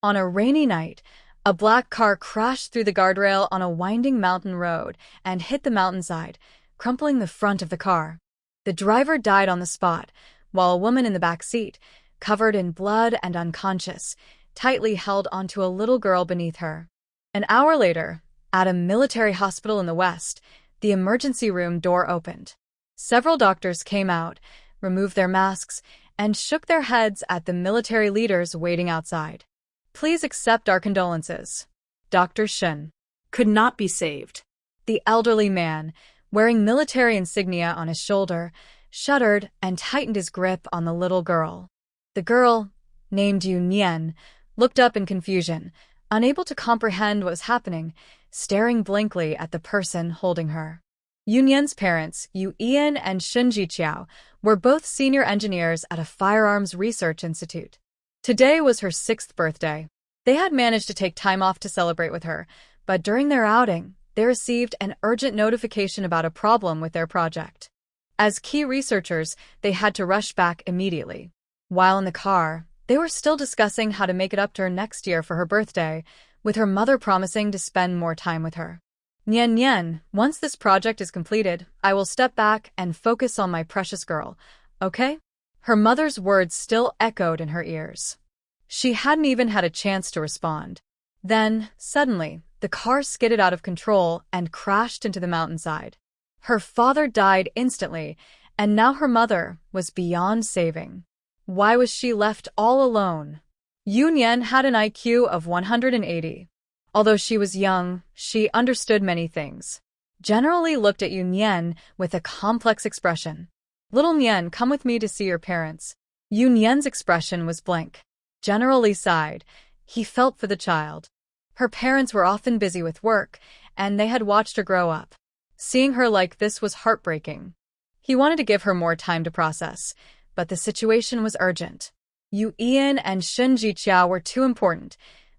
On a rainy night, a black car crashed through the guardrail on a winding mountain road and hit the mountainside, crumpling the front of the car. The driver died on the spot, while a woman in the back seat, covered in blood and unconscious, tightly held onto a little girl beneath her. An hour later, at a military hospital in the West, the emergency room door opened. Several doctors came out, removed their masks, and shook their heads at the military leaders waiting outside. "Please accept our condolences. Dr. Shen could not be saved." The elderly man, wearing military insignia on his shoulder, shuddered and tightened his grip on the little girl. The girl, named Yu Nian, looked up in confusion, unable to comprehend what was happening, staring blankly at the person holding her. Yu Nian's parents, Yu Yan and Shen Jiqiao, were both senior engineers at a firearms research institute. Today was her 6th birthday. They had managed to take time off to celebrate with her, but during their outing, they received an urgent notification about a problem with their project. As key researchers, they had to rush back immediately. While in the car, they were still discussing how to make it up to her next year for her birthday, with her mother promising to spend more time with her. "Nian Nian, once this project is completed, I will step back and focus on my precious girl, okay?" Her mother's words still echoed in her ears. She hadn't even had a chance to respond. Then, suddenly, the car skidded out of control and crashed into the mountainside. Her father died instantly, and now her mother was beyond saving. Why was she left all alone? Yu Nian had an IQ of 180. Although she was young, she understood many things. Generally looked at Yu Nian with a complex expression. "Little Nian, come with me to see your parents." Yu Nian's expression was blank. Generally sighed. He felt for the child. Her parents were often busy with work, and they had watched her grow up. Seeing her like this was heartbreaking. He wanted to give her more time to process, but the situation was urgent. Yu Yan and Shen Jiqiao were too important.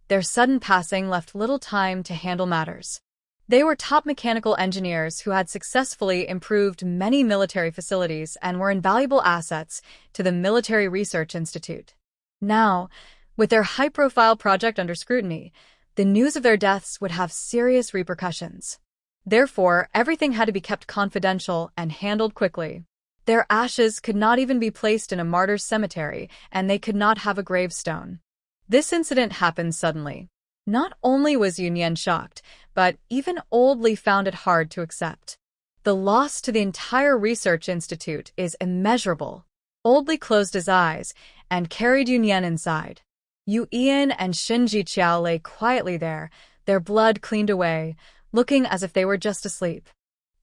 Their sudden passing left little time to handle matters. They were top mechanical engineers who had successfully improved many military facilities and were invaluable assets to the Military Research Institute. Now, with their high-profile project under scrutiny, the news of their deaths would have serious repercussions. Therefore, everything had to be kept confidential and handled quickly. Their ashes could not even be placed in a martyr's cemetery, and they could not have a gravestone. This incident happened suddenly. Not only was Yu Nian shocked, but even Old Li found it hard to accept. The loss to the entire research institute is immeasurable. Old Li closed his eyes and carried Yu Nian inside. Yu Yan and Shen Jiqiao lay quietly there, their blood cleaned away, looking as if they were just asleep.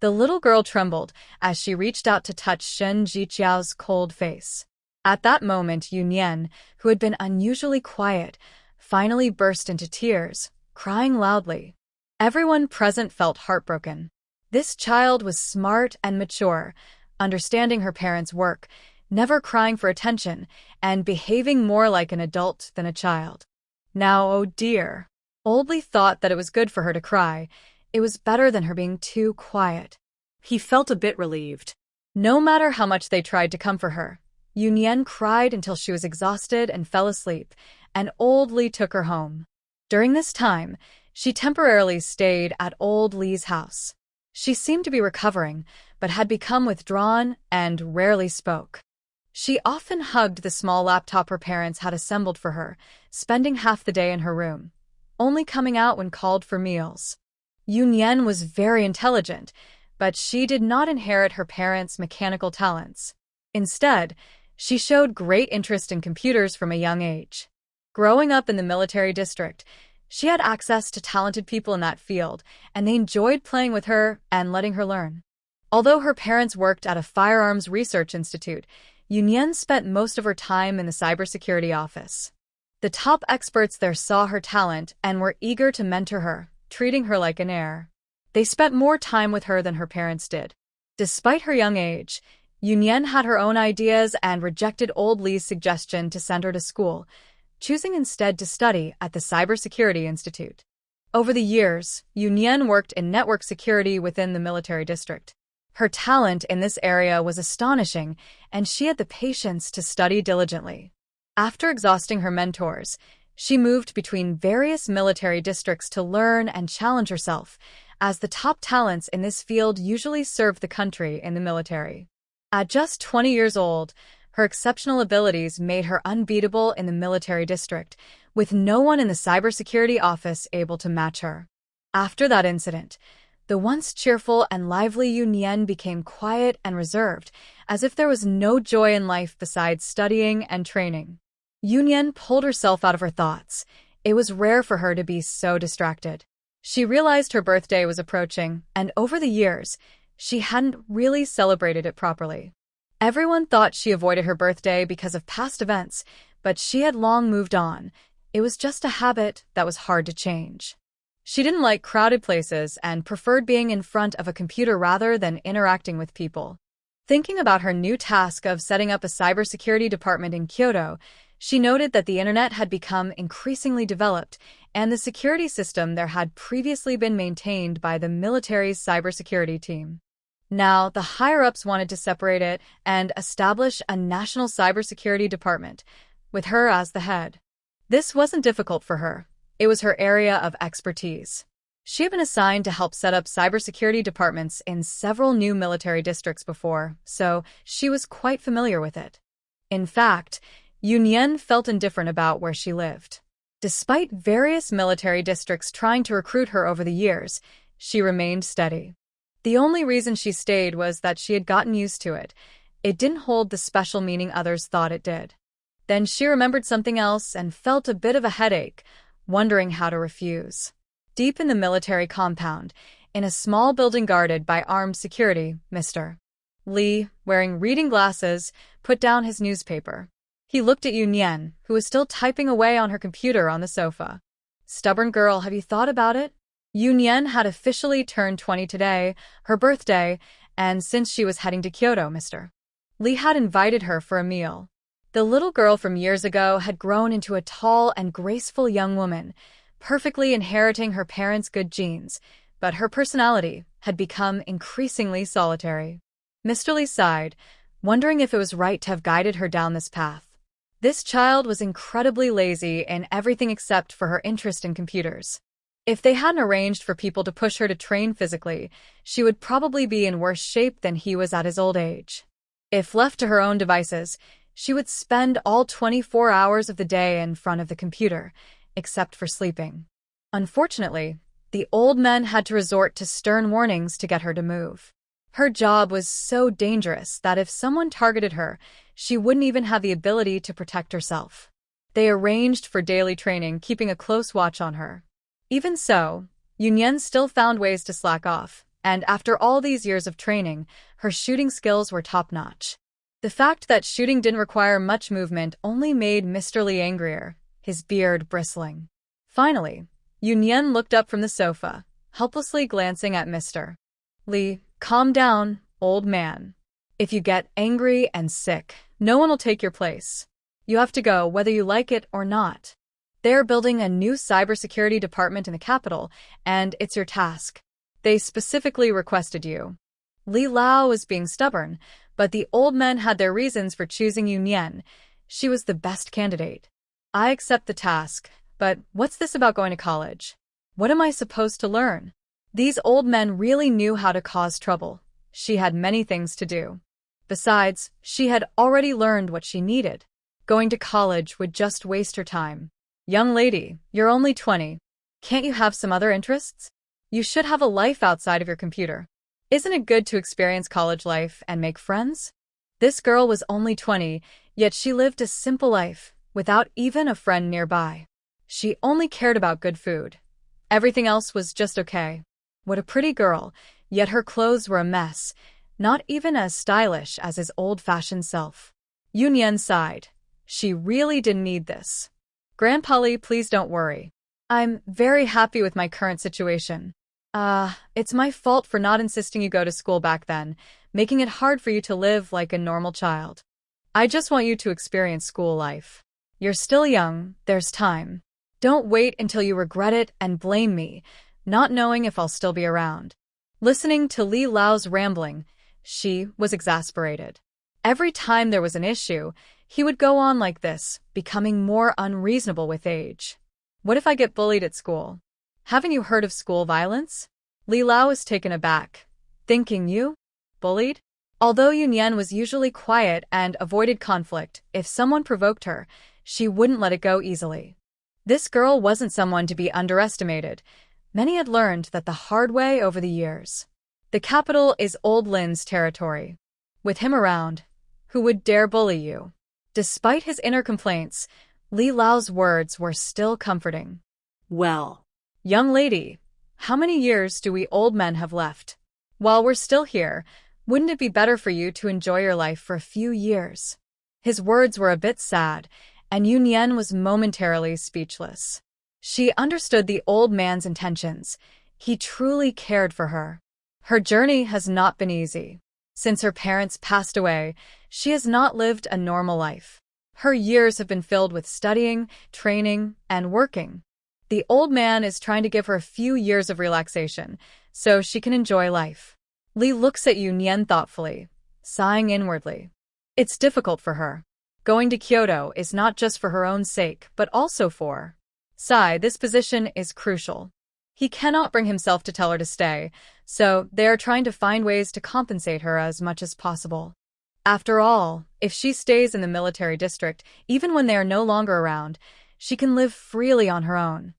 The little girl trembled as she reached out to touch Shen Jiqiao's cold face. At that moment, Yu Nian, who had been unusually quiet, finally burst into tears, crying loudly. Everyone present felt heartbroken. This child was smart and mature, understanding her parents' work, never crying for attention, and behaving more like an adult than a child. Now, oh dear. Old Li thought that it was good for her to cry. It was better than her being too quiet. He felt a bit relieved. No matter how much they tried to comfort her, Yu Nian cried until she was exhausted and fell asleep, and Old Li took her home. During this time, she temporarily stayed at Old Li's house. She seemed to be recovering, but had become withdrawn and rarely spoke. She often hugged the small laptop her parents had assembled for her, spending half the day in her room, only coming out when called for meals. Yu Nian was very intelligent, but she did not inherit her parents' mechanical talents. Instead, she showed great interest in computers from a young age. Growing up in the military district, she had access to talented people in that field, and they enjoyed playing with her and letting her learn. Although her parents worked at a firearms research institute, Yu Nian spent most of her time in the cybersecurity office. The top experts there saw her talent and were eager to mentor her, treating her like an heir. They spent more time with her than her parents did. Despite her young age, Yu Nian had her own ideas and rejected Old Li's suggestion to send her to school, choosing instead to study at the Cybersecurity Institute. Over the years, Yu Nian worked in network security within the military district. Her talent in this area was astonishing, and she had the patience to study diligently. After exhausting her mentors, She moved between various military districts to learn and challenge herself, as the top talents in this field usually served the country in the military. At just 20 years old, her exceptional abilities made her unbeatable in the military district, with no one in the cybersecurity office able to match her. After that incident, the once cheerful and lively Yu Nian became quiet and reserved, as if there was no joy in life besides studying and training. Yu Nian pulled herself out of her thoughts. It was rare for her to be so distracted. She realized her birthday was approaching, and over the years, she hadn't really celebrated it properly. Everyone thought she avoided her birthday because of past events, but she had long moved on. It was just a habit that was hard to change. She didn't like crowded places and preferred being in front of a computer rather than interacting with people. Thinking about her new task of setting up a cybersecurity department in Kyoto, she noted that the internet had become increasingly developed, and the security system there had previously been maintained by the military's cybersecurity team. Now, the higher-ups wanted to separate it and establish a national cybersecurity department, with her as the head. This wasn't difficult for her. It was her area of expertise. She had been assigned to help set up cybersecurity departments in several new military districts before, so she was quite familiar with it. In fact, Yu Nian felt indifferent about where she lived. Despite various military districts trying to recruit her over the years, she remained steady. The only reason she stayed was that she had gotten used to it. It didn't hold the special meaning others thought it did. Then she remembered something else and felt a bit of a headache, wondering how to refuse. Deep in the military compound, in a small building guarded by armed security, Mr. Li, wearing reading glasses, put down his newspaper. He looked at Yu Nian, who was still typing away on her computer on the sofa. "Stubborn girl, have you thought about it?" Yu Nian had officially turned 20 today, her birthday, and since she was heading to Kyoto, Mr. Li had invited her for a meal. The little girl from years ago had grown into a tall and graceful young woman, perfectly inheriting her parents' good genes, but her personality had become increasingly solitary. Mr. Li sighed, wondering if it was right to have guided her down this path. This child was incredibly lazy in everything except for her interest in computers. If they hadn't arranged for people to push her to train physically, she would probably be in worse shape than he was at his old age. If left to her own devices, she would spend all 24 hours of the day in front of the computer, except for sleeping. Unfortunately, the old men had to resort to stern warnings to get her to move. Her job was so dangerous that if someone targeted her, she wouldn't even have the ability to protect herself. They arranged for daily training, keeping a close watch on her. Even so, Yu Nian still found ways to slack off, and after all these years of training, her shooting skills were top-notch. The fact that shooting didn't require much movement only made Mr. Li angrier, his beard bristling. Finally, Yu Nian looked up from the sofa, helplessly glancing at Mr. Li. "Calm down, old man. If you get angry and sick, no one will take your place. You have to go whether you like it or not. They're building a new cybersecurity department in the capital, and it's your task. They specifically requested you." Li Lao was being stubborn, but the old men had their reasons for choosing Yu Nian. She was the best candidate. "I accept the task, but what's this about going to college? What am I supposed to learn?" These old men really knew how to cause trouble. She had many things to do. Besides, she had already learned what she needed. Going to college would just waste her time. "Young lady, you're only 20. Can't you have some other interests? You should have a life outside of your computer. Isn't it good to experience college life and make friends?" This girl was only 20, yet she lived a simple life, without even a friend nearby. She only cared about good food. Everything else was just okay. What a pretty girl, yet her clothes were a mess, not even as stylish as his old-fashioned self. Yu Nian sighed. She really didn't need this. "Grandpa Li, please don't worry. I'm very happy with my current situation. It's my fault for not insisting you go to school back then, making it hard for you to live like a normal child. I just want you to experience school life. You're still young, there's time. Don't wait until you regret it and blame me, not knowing if I'll still be around." Listening to Li Lao's rambling, she was exasperated. Every time there was an issue, He would go on like this, becoming more unreasonable with age. What if I get bullied at school? Haven't you heard of school violence? Li Lao is taken aback. Thinking you? Bullied? Although Yu Nian was usually quiet and avoided conflict, if someone provoked her, she wouldn't let it go easily. This girl wasn't someone to be underestimated. Many had learned that the hard way over the years. The capital is Old Lin's territory. With him around, who would dare bully you? Despite his inner complaints, Li Lao's words were still comforting. Well, Young lady, how many years do we old men have left? While we're still here, wouldn't it be better for you to enjoy your life for a few years? His words were a bit sad, and Yu Nian was momentarily speechless. She understood the old man's intentions. He truly cared for her. Her journey has not been easy. Since her parents passed away, she has not lived a normal life. Her years have been filled with studying, training, and working. The old man is trying to give her a few years of relaxation, so she can enjoy life. Li looks at Yu Nian thoughtfully, sighing inwardly. It's difficult for her. Going to Kyoto is not just for her own sake, but also for Sai. This position is crucial. He cannot bring himself to tell her to stay, so they are trying to find ways to compensate her as much as possible. After all, if she stays in the military district, even when they are no longer around, she can live freely on her own.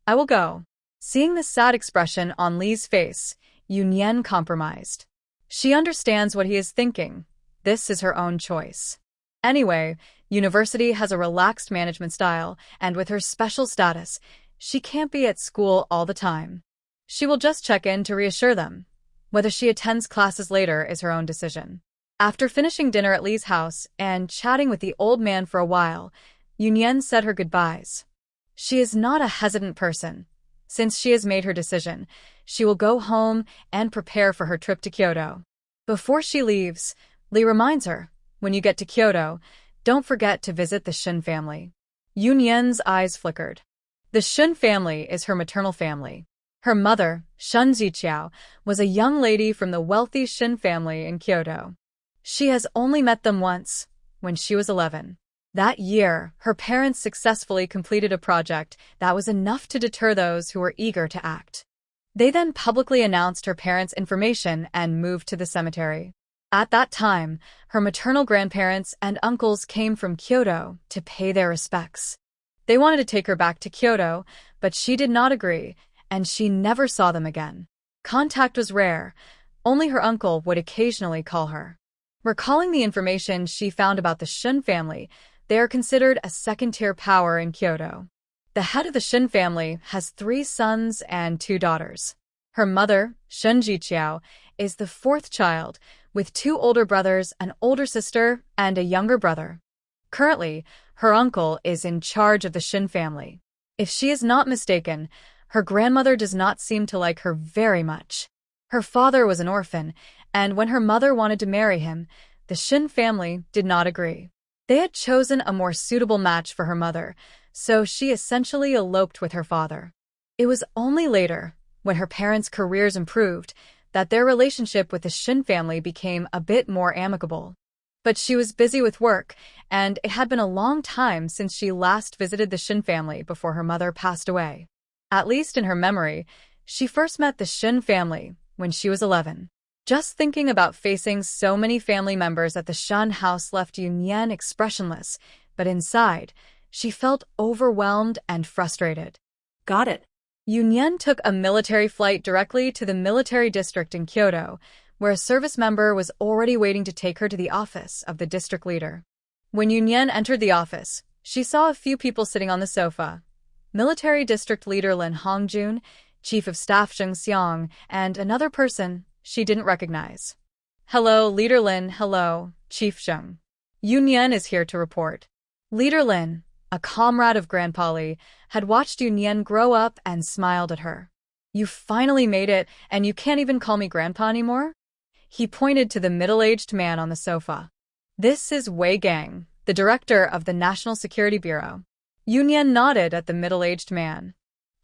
I will go. Seeing the sad expression on Li's face, Yu Nian compromised. She understands what he is thinking. This is her own choice. Anyway, university has a relaxed management style, and with her special status, she can't be at school all the time. She will just check in to reassure them. Whether she attends classes later is her own decision. After finishing dinner at Li's house and chatting with the old man for a while, Yu Nian said her goodbyes. She is not a hesitant person. Since she has made her decision, she will go home and prepare for her trip to Kyoto. Before she leaves, Li reminds her, when you get to Kyoto, don't forget to visit the Shen family. Yu Nian's eyes flickered. The Shen family is her maternal family. Her mother, Shen Ziqiao, was a young lady from the wealthy Shen family in Kyoto. She has only met them once, when she was 11. That year, her parents successfully completed a project that was enough to deter those who were eager to act. They then publicly announced her parents' information and moved to the cemetery. At that time, her maternal grandparents and uncles came from Kyoto to pay their respects. They wanted to take her back to Kyoto, but she did not agree, and she never saw them again. Contact was rare. Only her uncle would occasionally call her. Recalling the information she found about the Shen family, they are considered a second-tier power in Kyoto. The head of the Shen family has 3 sons and 2 daughters. Her mother, Shen Ziqiao, is the 4th child, with 2 older brothers, an older sister, and a younger brother. Currently, her uncle is in charge of the Shen family. If she is not mistaken, her grandmother does not seem to like her very much. Her father was an orphan, and when her mother wanted to marry him, the Shen family did not agree. They had chosen a more suitable match for her mother, so she essentially eloped with her father. It was only later, when her parents' careers improved, that their relationship with the Shen family became a bit more amicable. But she was busy with work, and it had been a long time since she last visited the Shen family before her mother passed away. At least in her memory, she first met the Shen family when she was 11. Just thinking about facing so many family members at the Shen house left Yu Nian expressionless, but inside, she felt overwhelmed and frustrated. Got it. Yu Nian took a military flight directly to the military district in Kyoto, where a service member was already waiting to take her to the office of the district leader. When Yu Nian entered the office, she saw a few people sitting on the sofa. Military District Leader Lin Hongjun, Chief of Staff Zheng Xiang, and another person she didn't recognize. Hello, Leader Lin. Hello, Chief Zheng. Yu Nian is here to report. Leader Lin, a comrade of Grandpa Li, had watched Yu Nian grow up and smiled at her. You finally made it, and you can't even call me Grandpa anymore? He pointed to the middle-aged man on the sofa. This is Wei Gang, the director of the National Security Bureau. Yu Nian nodded at the middle-aged man.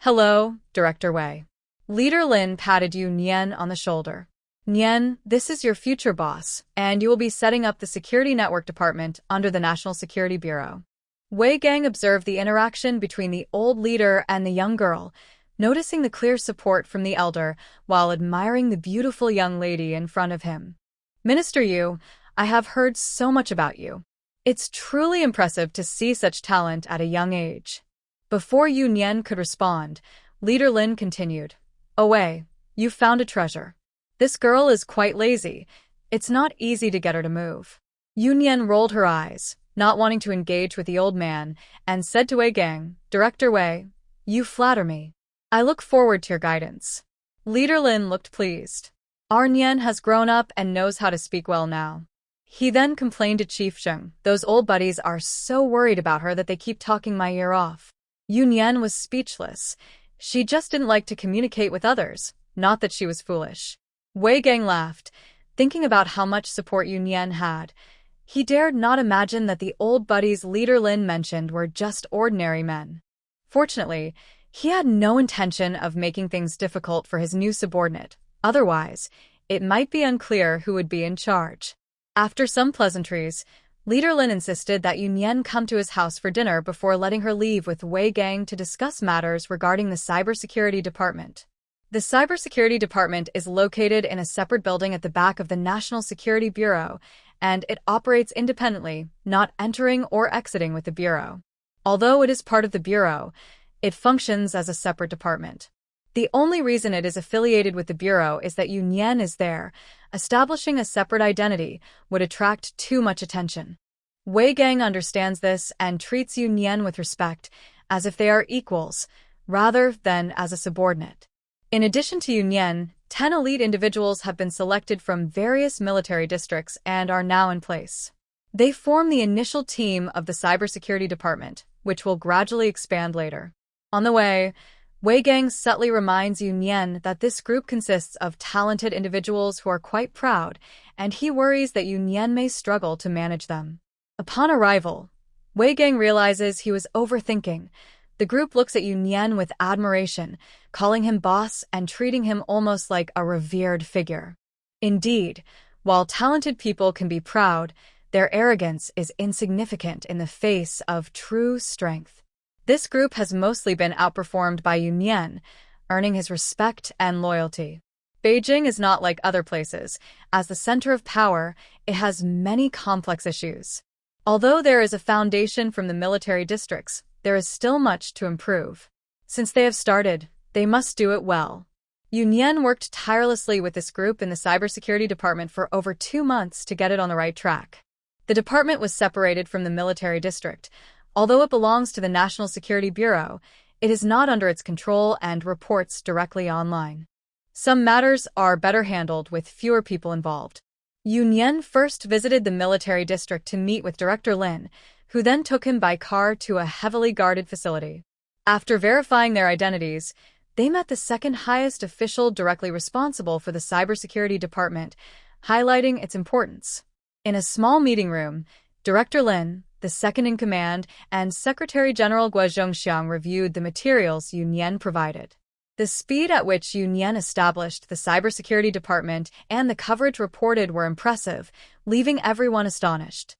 Hello, Director Wei. Leader Lin patted Yu Nian on the shoulder. Nian, this is your future boss, and you will be setting up the Security Network Department under the National Security Bureau. Wei Gang observed the interaction between the old leader and the young girl, noticing the clear support from the elder while admiring the beautiful young lady in front of him. Minister Yu, I have heard so much about you. It's truly impressive to see such talent at a young age. Before Yu Nian could respond, Leader Lin continued, "Oh Wei, you found a treasure. This girl is quite lazy. It's not easy to get her to move." Yu Nian rolled her eyes, not wanting to engage with the old man, and said to Wei Gang, "Director Wei, you flatter me. I look forward to your guidance." Leader Lin looked pleased. Our Nian has grown up and knows how to speak well now. He then complained to Chief Sheng, "Those old buddies are so worried about her that they keep talking my ear off." Yu Nian was speechless. She just didn't like to communicate with others, not that she was foolish. Wei Gang laughed, thinking about how much support Yu Nian had. He dared not imagine that the old buddies Leader Lin mentioned were just ordinary men. Fortunately, he had no intention of making things difficult for his new subordinate. Otherwise, it might be unclear who would be in charge. After some pleasantries, Leader Lin insisted that Yu Nian come to his house for dinner before letting her leave with Wei Gang to discuss matters regarding the cybersecurity department. The cybersecurity department is located in a separate building at the back of the National Security Bureau, and it operates independently, not entering or exiting with the Bureau. Although it is part of the Bureau, it functions as a separate department. The only reason it is affiliated with the Bureau is that Yu Nian is there. Establishing a separate identity would attract too much attention. Wei Gang understands this and treats Yu Nian with respect, as if they are equals, rather than as a subordinate. In addition to Yu Nian, 10 elite individuals have been selected from various military districts and are now in place. They form the initial team of the cybersecurity department, which will gradually expand later. On the way, Wei Gang subtly reminds Yu Nian that this group consists of talented individuals who are quite proud, and he worries that Yu Nian may struggle to manage them. Upon arrival, Wei Gang realizes he was overthinking. The group looks at Yu Nian with admiration, calling him boss and treating him almost like a revered figure. Indeed, while talented people can be proud, their arrogance is insignificant in the face of true strength. This group has mostly been outperformed by Yu Nian, earning his respect and loyalty. Beijing is not like other places. As the center of power, it has many complex issues. Although there is a foundation from the military districts, there is still much to improve. Since they have started, they must do it well. Yu Nian worked tirelessly with this group in the cybersecurity department for over 2 months to get it on the right track. The department was separated from the military district. Although it belongs to the National Security Bureau, it is not under its control and reports directly online. Some matters are better handled with fewer people involved. Yu Nian first visited the military district to meet with Director Lin, who then took him by car to a heavily guarded facility. After verifying their identities, they met the second highest official directly responsible for the cybersecurity department, highlighting its importance. In a small meeting room, Director Lin, the second-in-command, and Secretary General Guo Zhongxiang reviewed the materials Yu Nian provided. The speed at which Yu Nian established the cybersecurity department and the coverage reported were impressive, leaving everyone astonished.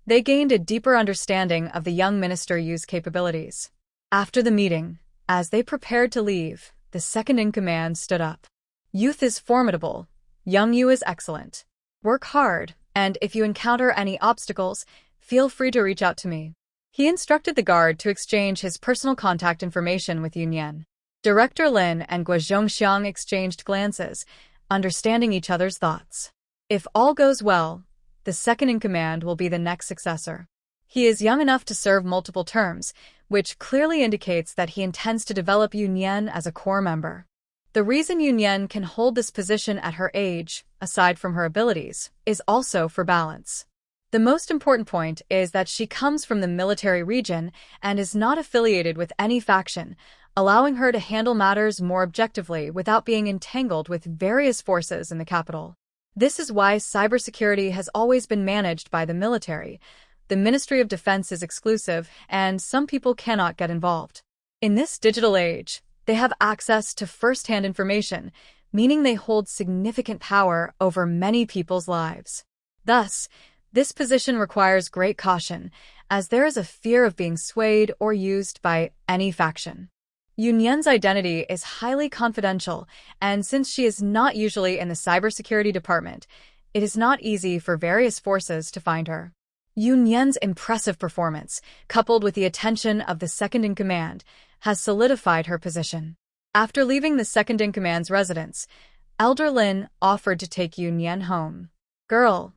They gained a deeper understanding of the young Minister Yu's capabilities. After the meeting, as they prepared to leave, the second-in-command stood up. "Youth is formidable. Young Yu is excellent. Work hard, and if you encounter any obstacles, feel free to reach out to me." He instructed the guard to exchange his personal contact information with Yu Nian. Director Lin and Guo Zhongxiang exchanged glances, understanding each other's thoughts. If all goes well, the second-in-command will be the next successor. He is young enough to serve multiple terms, which clearly indicates that he intends to develop Yu Nian as a core member. The reason Yu Nian can hold this position at her age, aside from her abilities, is also for balance. The most important point is that she comes from the military region and is not affiliated with any faction, allowing her to handle matters more objectively without being entangled with various forces in the capital. This is why cybersecurity has always been managed by the military. The Ministry of Defense is exclusive, and some people cannot get involved. In this digital age, they have access to first-hand information, meaning they hold significant power over many people's lives. Thus, this position requires great caution, as there is a fear of being swayed or used by any faction. Yu Nian's identity is highly confidential, and since she is not usually in the cybersecurity department, it is not easy for various forces to find her. Yu Nian's impressive performance, coupled with the attention of the second-in-command, has solidified her position. After leaving the second-in-command's residence, Elder Lin offered to take Yu Nian home. "Girl,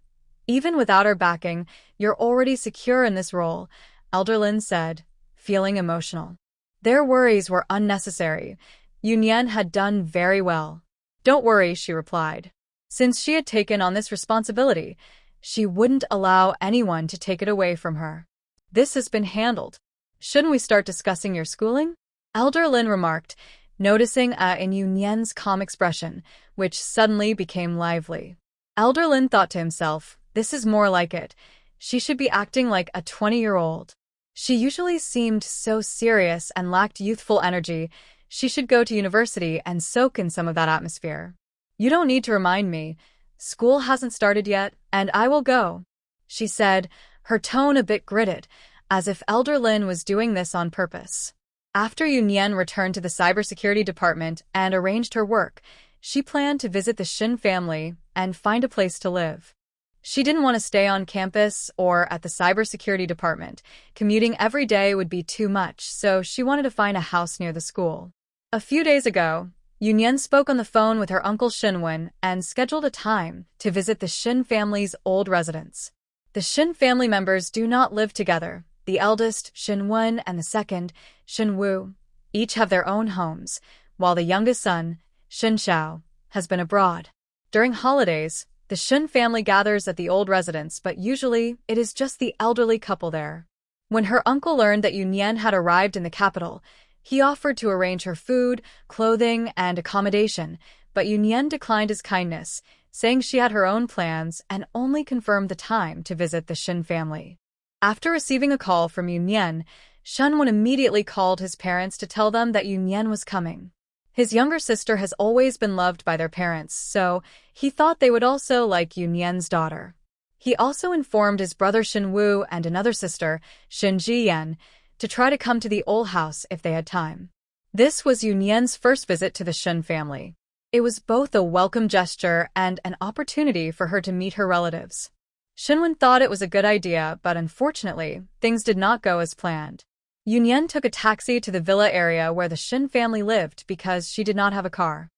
even without our backing, you're already secure in this role," Elder Lin said, feeling emotional. Their worries were unnecessary. Yu Nian had done very well. "Don't worry," she replied. Since she had taken on this responsibility, she wouldn't allow anyone to take it away from her. "This has been handled. Shouldn't we start discussing your schooling?" Elder Lin remarked, noticing in Yu Nian's calm expression, which suddenly became lively. Elder Lin thought to himself, this is more like it. She should be acting like a 20-year-old. She usually seemed so serious and lacked youthful energy. She should go to university and soak in some of that atmosphere. "You don't need to remind me. School hasn't started yet, and I will go," she said, her tone a bit gritted, as if Elder Lin was doing this on purpose. After Yu Nian returned to the cybersecurity department and arranged her work, she planned to visit the Shen family and find a place to live. She didn't want to stay on campus or at the cybersecurity department. Commuting every day would be too much, so she wanted to find a house near the school. A few days ago, Yu Nian spoke on the phone with her uncle Shen and scheduled a time to visit the Shen family's old residence. The Shen family members do not live together. The eldest, Shen and the second, Shen Wu, each have their own homes, while the youngest son, Shen Xiao, has been abroad. During holidays, the Shen family gathers at the old residence, but usually it is just the elderly couple there. When her uncle learned that Yu Nian had arrived in the capital, he offered to arrange her food, clothing, and accommodation, but Yu Nian declined his kindness, saying she had her own plans and only confirmed the time to visit the Shen family. After receiving a call from Yu Nian, Shen immediately called his parents to tell them that Yu Nian was coming. His younger sister has always been loved by their parents, so he thought they would also like Yu Nian's daughter. He also informed his brother Shen Wu and another sister, Shen Yan, to try to come to the old house if they had time. This was Yu Nian's first visit to the Shen family. It was both a welcome gesture and an opportunity for her to meet her relatives. Shen thought it was a good idea, but unfortunately, things did not go as planned. Yu Nian took a taxi to the villa area where the Shen family lived because she did not have a car.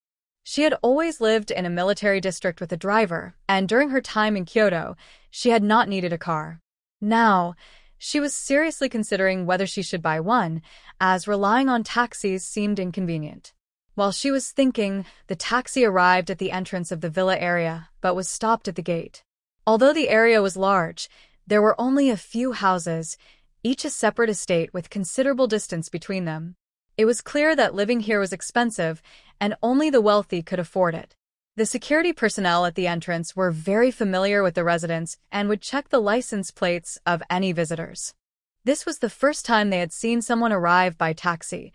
She had always lived in a military district with a driver, and during her time in Kyoto, she had not needed a car. Now, she was seriously considering whether she should buy one, as relying on taxis seemed inconvenient. While she was thinking, the taxi arrived at the entrance of the villa area, but was stopped at the gate. Although the area was large, there were only a few houses, each a separate estate with considerable distance between them. It was clear that living here was expensive, and only the wealthy could afford it. The security personnel at the entrance were very familiar with the residents and would check the license plates of any visitors. This was the first time they had seen someone arrive by taxi.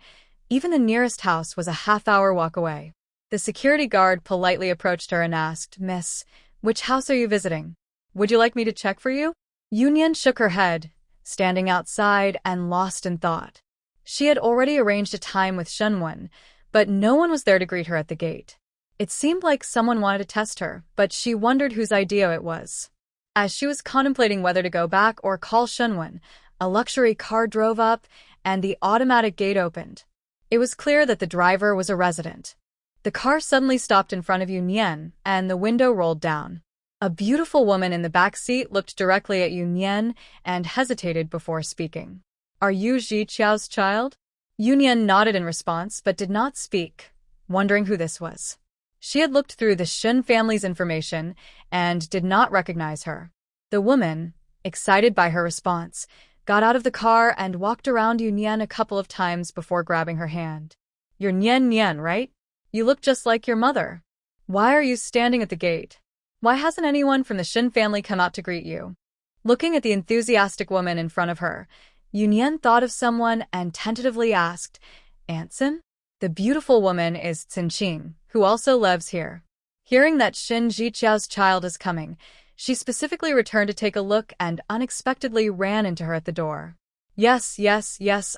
Even the nearest house was a half-hour walk away. The security guard politely approached her and asked, "Miss, which house are you visiting? Would you like me to check for you?" Yu Nian shook her head, standing outside and lost in thought. She had already arranged a time with Shen, but no one was there to greet her at the gate. It seemed like someone wanted to test her, but she wondered whose idea it was. As she was contemplating whether to go back or call Shen, a luxury car drove up and the automatic gate opened. It was clear that the driver was a resident. The car suddenly stopped in front of Yu Nian, and the window rolled down. A beautiful woman in the back seat looked directly at Yu Nian and hesitated before speaking. "Are you Ji Qiao's child?" Yu Nian nodded in response but did not speak, wondering who this was. She had looked through the Shen family's information and did not recognize her. The woman, excited by her response, got out of the car and walked around Yu Nian a couple of times before grabbing her hand. "You're Nian, right? You look just like your mother. Why are you standing at the gate? Why hasn't anyone from the Shen family come out to greet you?" Looking at the enthusiastic woman in front of her, Yu Nian thought of someone and tentatively asked, "Anson?" The beautiful woman is Qin, who also lives here. Hearing that Shen Jiqiao's child is coming, she specifically returned to take a look and unexpectedly ran into her at the door. Yes,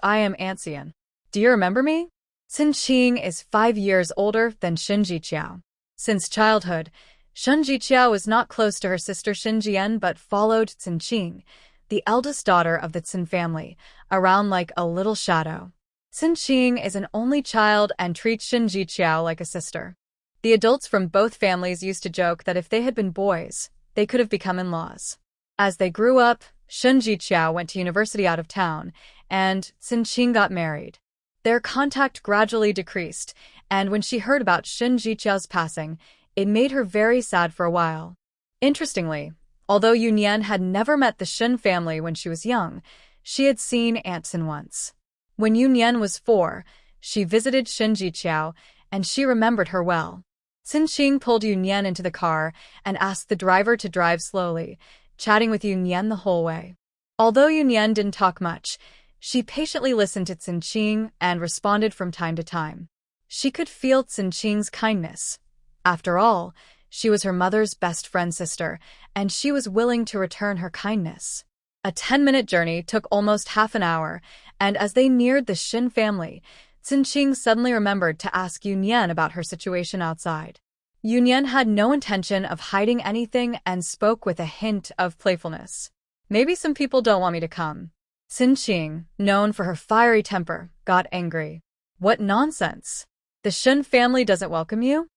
I am Ancien. Do you remember me? Xin Qing is 5 years older than Shen Jiqiao. Since childhood, Shen Jiqiao was not close to her sister Xin Jian but followed Xin Qing, the eldest daughter of the Xin family, around like a little shadow. Xin Qing is an only child and treats Shen Jiqiao like a sister. The adults from both families used to joke that if they had been boys, they could have become in-laws. As they grew up, Shen Jiqiao went to university out of town, and Xin Qing got married. Their contact gradually decreased, and when she heard about Shen Jiqiao's passing, it made her very sad for a while. Interestingly, although Yu Nian had never met the Shen family when she was young, she had seen Aunt Xin once. When Yu Nian was 4, she visited Shen Jiqiao, and she remembered her well. Xin Qing pulled Yu Nian into the car and asked the driver to drive slowly, chatting with Yu Nian the whole way. Although Yu Nian didn't talk much, she patiently listened to Xin Qing and responded from time to time. She could feel Xin Qing's kindness. After all, she was her mother's best friend sister, and she was willing to return her kindness. A 10-minute journey took almost half an hour, and as they neared the Shen family, Xin Qing suddenly remembered to ask Yu Nian about her situation outside. Yu Nian had no intention of hiding anything and spoke with a hint of playfulness. Maybe some people don't want me to come. Xin Qing, known for her fiery temper, got angry. What nonsense! The Shen family doesn't welcome you?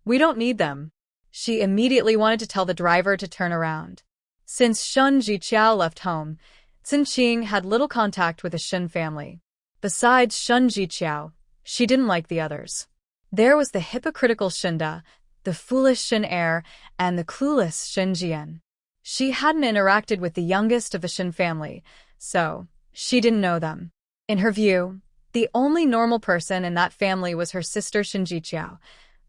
We don't need them. She immediately wanted to tell the driver to turn around. Since Shen Jiqiao left home, Xin Qing had little contact with the Shen family. Besides Shen Jiqiao, she didn't like the others. There was the hypocritical Shinda, the foolish Shen heir, and the clueless Shen Jian. She hadn't interacted with the youngest of the Shen family, so she didn't know them. In her view, the only normal person in that family was her sister Shen Jiqiao.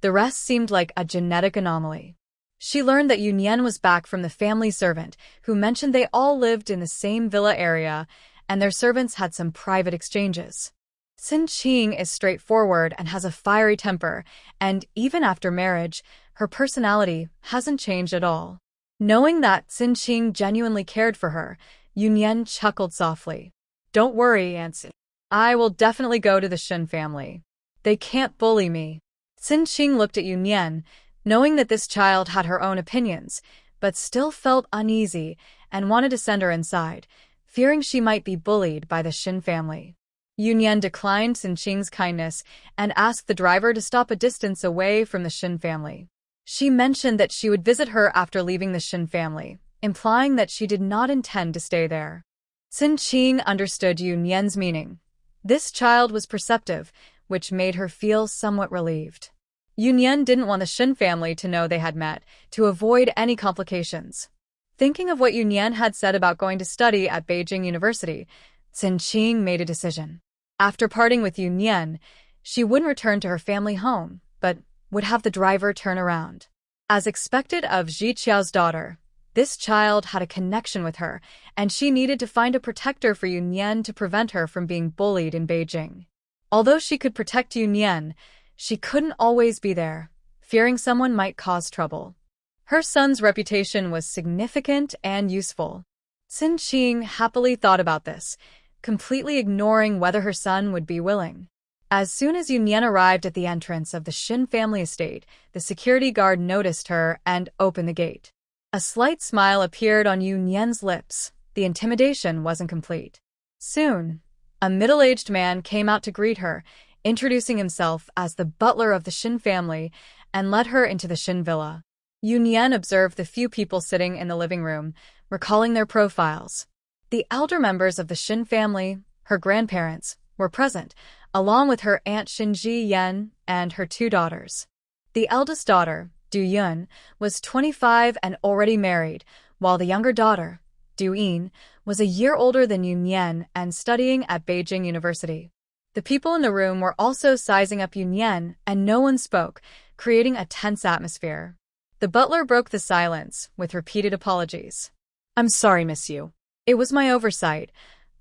The rest seemed like a genetic anomaly. She learned that Yu Nian was back from the family servant, who mentioned they all lived in the same villa area, and their servants had some private exchanges. Xin Qing is straightforward and has a fiery temper, and even after marriage, her personality hasn't changed at all. Knowing that Xin Qing genuinely cared for her, Yu Nian chuckled softly. Don't worry, Auntie. I will definitely go to the Shen family. They can't bully me. Xin Qing looked at Yu Nian, knowing that this child had her own opinions, but still felt uneasy and wanted to send her inside, fearing she might be bullied by the Shen family. Yu Nian declined Xin Qing's kindness and asked the driver to stop a distance away from the Shen family. She mentioned that she would visit her after leaving the Shen family, implying that she did not intend to stay there. Xin Qing understood Yu Nian's meaning. This child was perceptive, which made her feel somewhat relieved. Yu Nian didn't want the Shen family to know they had met, to avoid any complications. Thinking of what Yu Nian had said about going to study at Beijing University, Xin Qing made a decision. After parting with Yu Nian, she wouldn't return to her family home, but would have the driver turn around. As expected of Jiqiao's daughter, this child had a connection with her, and she needed to find a protector for Yu Nian to prevent her from being bullied in Beijing. Although she could protect Yu Nian, she couldn't always be there, fearing someone might cause trouble. Her son's reputation was significant and useful. Xin Qing happily thought about this, completely ignoring whether her son would be willing. As soon as Yu Nian arrived at the entrance of the Shen family estate, the security guard noticed her and opened the gate. A slight smile appeared on Yu Nian's lips. The intimidation wasn't complete. Soon, a middle-aged man came out to greet her, introducing himself as the butler of the Shen family, and led her into the Shen villa. Yu Nian observed the few people sitting in the living room, recalling their profiles. The elder members of the Shen family, her grandparents, were present, along with her aunt Shinji Yan and her 2 daughters. The eldest daughter, Du Yun, was 25 and already married, while the younger daughter, Du Yin, was a year older than Yu Nian and studying at Beijing University. The people in the room were also sizing up Yu Nian, and no one spoke, creating a tense atmosphere. The butler broke the silence with repeated apologies. I'm sorry, Miss Yu. It was my oversight.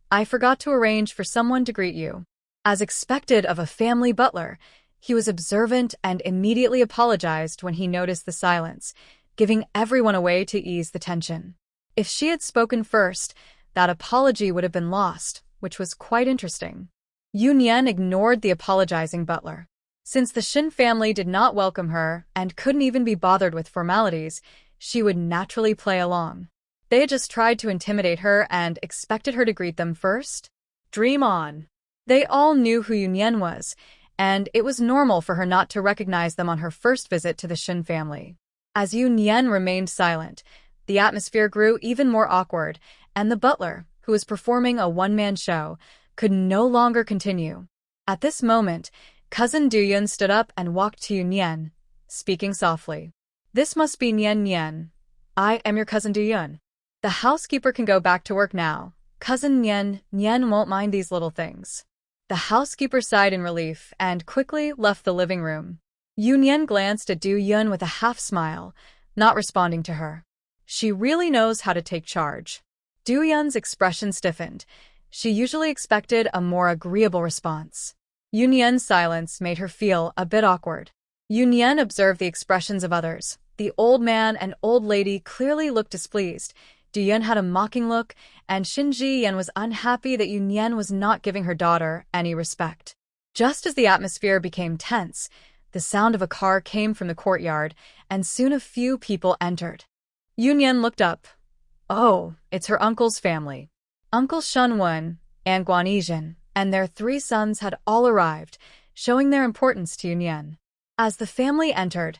I forgot to arrange for someone to greet you. As expected of a family butler, He was observant and immediately apologized when he noticed the silence, giving everyone a way to ease the tension. If she had spoken first, that apology would have been lost, which was quite interesting. Yu Nian ignored the apologizing butler. Since the Shen family did not welcome her and couldn't even be bothered with formalities, she would naturally play along. They had just tried to intimidate her and expected her to greet them first? Dream on. They all knew who Yu Nian was, and it was normal for her not to recognize them on her first visit to the Shen family. As Yu Nian remained silent, the atmosphere grew even more awkward, and the butler, who was performing a one-man show, could no longer continue. At this moment, cousin Du Yun stood up and walked to Yu Nian, speaking softly. This must be Nian Nian. I am your cousin Du Yun. The housekeeper can go back to work now. Cousin Nian won't mind these little things. The housekeeper sighed in relief and quickly left the living room. Yu Nian glanced at Du Yun with a half-smile, not responding to her. She really knows how to take charge. Du Yun's expression stiffened. She usually expected a more agreeable response. Yu Nian's silence made her feel a bit awkward. Yu Nian observed the expressions of others. The old man and old lady clearly looked displeased. Du Yun had a mocking look, and Shen Jiyan was unhappy that Yu Nian was not giving her daughter any respect. Just as the atmosphere became tense, the sound of a car came from the courtyard, and soon a few people entered. Yu Nian looked up. Oh, it's her uncle's family. Uncle Shunwen, Aunt Guanizhen, and their 3 sons had all arrived, showing their importance to Yu Nian. As the family entered,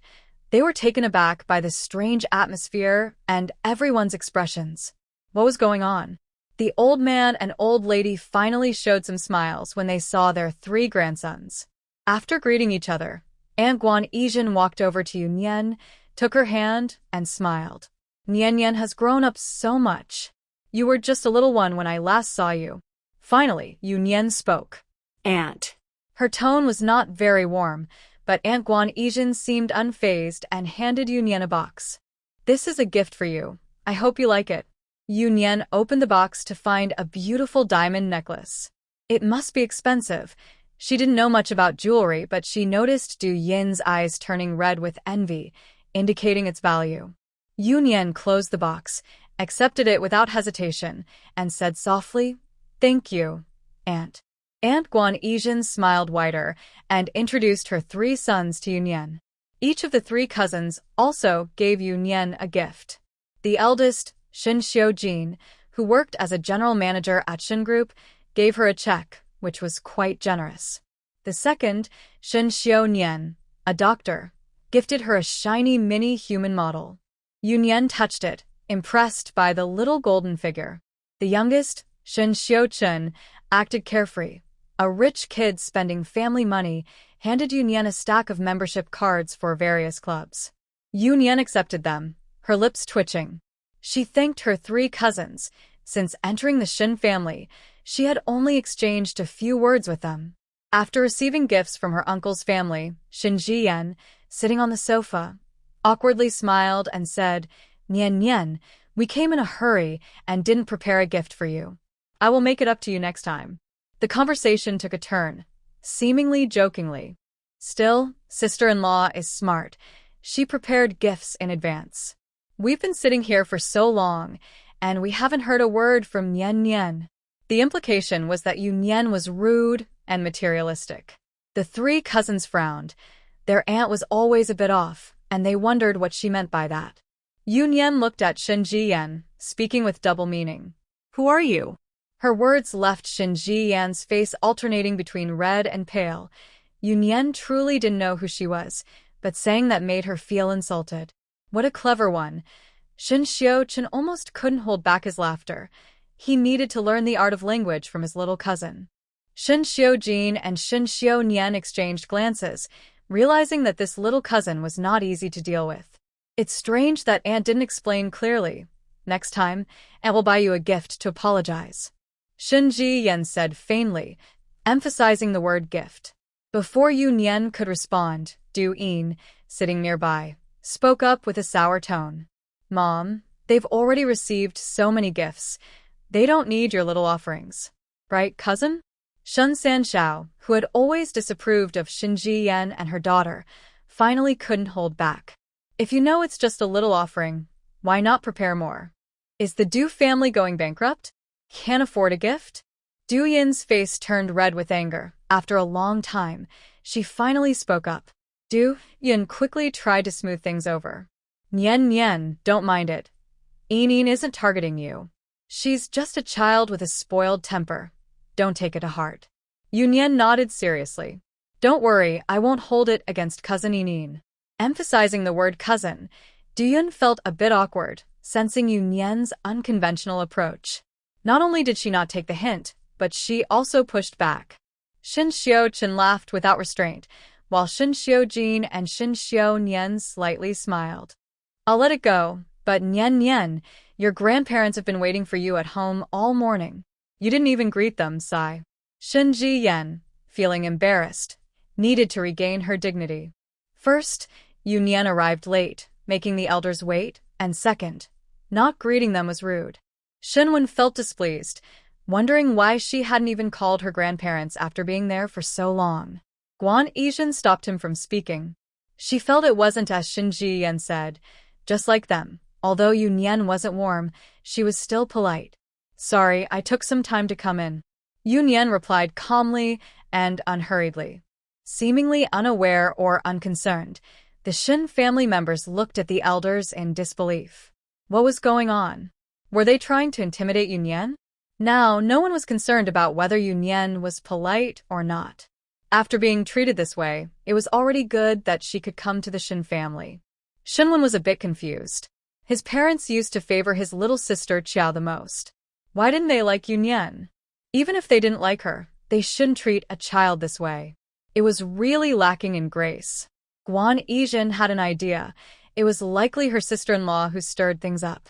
they were taken aback by the strange atmosphere and everyone's expressions. What was going on? The old man and old lady finally showed some smiles when they saw their 3 grandsons. After greeting each other, Aunt Guanizhen walked over to Yu Nian, took her hand, and smiled. Nian has grown up so much. You were just a little one when I last saw you. Finally, Yu Nian spoke. Aunt. Her tone was not very warm, but Aunt Guanizhen seemed unfazed and handed Yu Nian a box. This is a gift for you. I hope you like it. Yu Nian opened the box to find a beautiful diamond necklace. It must be expensive. She didn't know much about jewelry, but she noticed Du Yin's eyes turning red with envy, indicating its value. Yu Nian closed the box, accepted it without hesitation, and said softly, Thank you, Aunt. Aunt Guanizhen smiled wider and introduced her 3 sons to Yu Nian. Each of the 3 cousins also gave Yu Nian a gift. The eldest, Shen Xiaojin, who worked as a general manager at Shen Group, gave her a check, which was quite generous. The second, Shen Xiaonian, a doctor, gifted her a shiny mini human model. Yu Nian touched it, impressed by the little golden figure. The youngest, Shen Xiaochun, acted carefree. A rich kid spending family money handed Yu Nian a stack of membership cards for various clubs. Yu Nian accepted them, her lips twitching. She thanked her 3 cousins. Since entering the Shen family, she had only exchanged a few words with them. After receiving gifts from her uncle's family, Shen Jiyan, sitting on the sofa, awkwardly smiled and said, Nian, we came in a hurry and didn't prepare a gift for you. I will make it up to you next time. The conversation took a turn, seemingly jokingly. Still, sister-in-law is smart. She prepared gifts in advance. We've been sitting here for so long, and we haven't heard a word from Nian. The implication was that Yu Nian was rude and materialistic. The 3 cousins frowned. Their aunt was always a bit off, and they wondered what she meant by that. Yu Nian looked at Shen Jiyan, speaking with double meaning. Who are you? Her words left Shen Jiyan's face alternating between red and pale. Yu Nian truly didn't know who she was, but saying that made her feel insulted. What a clever one. Shen Xiaochun almost couldn't hold back his laughter. He needed to learn the art of language from his little cousin. Shen Xiaojin and Shen Xiaonian exchanged glances, realizing that this little cousin was not easy to deal with. It's strange that Aunt didn't explain clearly. Next time, Aunt will buy you a gift to apologize. Shen Jiyan said faintly, emphasizing the word gift. Before Yu Nian could respond, Du Yin, sitting nearby, spoke up with a sour tone. Mom, they've already received so many gifts. They don't need your little offerings. Right, cousin? Shun Sanshao, who had always disapproved of Shinji Yan and her daughter, finally couldn't hold back. If you know it's just a little offering, why not prepare more? Is the Du family going bankrupt? Can't afford a gift? Du Yin's face turned red with anger. After a long time, she finally spoke up. Du Yin quickly tried to smooth things over. Nian, don't mind it. Yin isn't targeting you. She's just a child with a spoiled temper. Don't take it to heart. Yu Nian nodded seriously. Don't worry, I won't hold it against cousin Yin. Emphasizing the word cousin, Du Yun felt a bit awkward, sensing Yu Nian's unconventional approach. Not only did she not take the hint, but she also pushed back. Shin Xiao-chen laughed without restraint, while Shin Xiao-jin and Shin Xiao-nian slightly smiled. I'll let it go, but Nian, your grandparents have been waiting for you at home all morning. You didn't even greet them, sigh. Shin Ji-yen, feeling embarrassed, needed to regain her dignity. First, Yu Nian arrived late, making the elders wait, and second, not greeting them was rude. Shenwen felt displeased, wondering why she hadn't even called her grandparents after being there for so long. Guan Yizhen stopped him from speaking. She felt it wasn't as Shin Ji-yen said. Just like them, although Yu Nian wasn't warm, she was still polite. Sorry, I took some time to come in. Yu Nian replied calmly and unhurriedly. Seemingly unaware or unconcerned, the Shen family members looked at the elders in disbelief. What was going on? Were they trying to intimidate Yu Nian? Now, no one was concerned about whether Yu Nian was polite or not. After being treated this way, it was already good that she could come to the Shen family. Shenwen was a bit confused. His parents used to favor his little sister Qiao the most. Why didn't they like Yu Nian? Even if they didn't like her, they shouldn't treat a child this way. It was really lacking in grace. Guan Yizhen had an idea. It was likely her sister-in-law who stirred things up.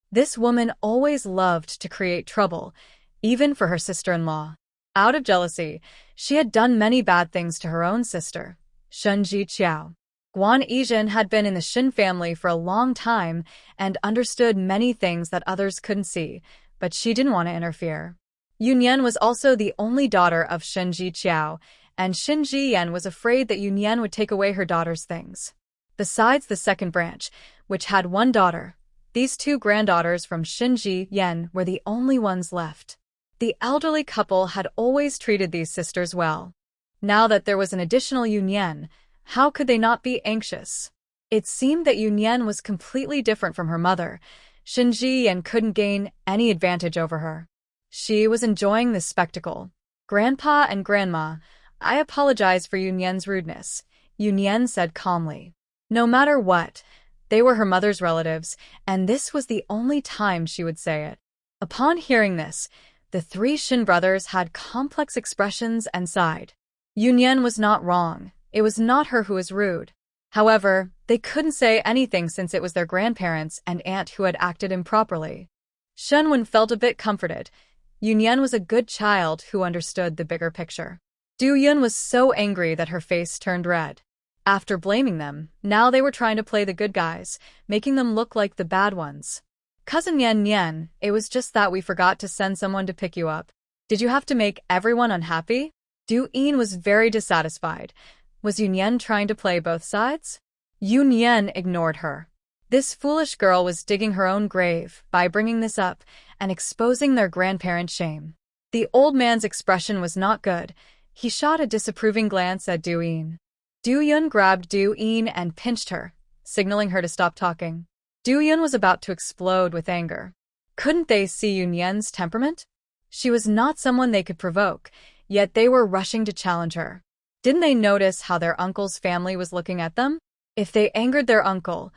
This woman always loved to create trouble, even for her sister-in-law. Out of jealousy, she had done many bad things to her own sister, Shunji Qiao. Guan Yizhen had been in the Shen family for a long time and understood many things that others couldn't see, but she didn't want to interfere. Yu Nian was also the only daughter of Shenji Qiao, and Shin Ji-yen was afraid that Yu Nian would take away her daughter's things. Besides the second branch, which had one daughter, these two granddaughters from Shin Ji-yen were the only ones left. The elderly couple had always treated these sisters well. Now that there was an additional Yu Nian, how could they not be anxious? It seemed that Yu Nian was completely different from her mother. Shin Ji-yen couldn't gain any advantage over her. She was enjoying this spectacle. Grandpa and Grandma, I apologize for Yu Nian's rudeness, Yu Nian said calmly. No matter what, they were her mother's relatives, and this was the only time she would say it. Upon hearing this, the three Shin brothers had complex expressions and sighed. Yu Nian was not wrong. It was not her who was rude. However, they couldn't say anything since it was their grandparents and aunt who had acted improperly. Shenwen felt a bit comforted. Yu Nian was a good child who understood the bigger picture. Du Yun was so angry that her face turned red. After blaming them, now they were trying to play the good guys, making them look like the bad ones. Cousin Nian, it was just that we forgot to send someone to pick you up. Did you have to make everyone unhappy? Du Yin was very dissatisfied. Was Yu Nian trying to play both sides? Yu Nian ignored her. This foolish girl was digging her own grave by bringing this up and exposing their grandparents' shame. The old man's expression was not good. He shot a disapproving glance at Du Yin. Du Yun grabbed Du Yin and pinched her, signaling her to stop talking. Du Yun was about to explode with anger. Couldn't they see Yu Nian's temperament? She was not someone they could provoke, yet they were rushing to challenge her. Didn't they notice how their uncle's family was looking at them? If they angered their uncle,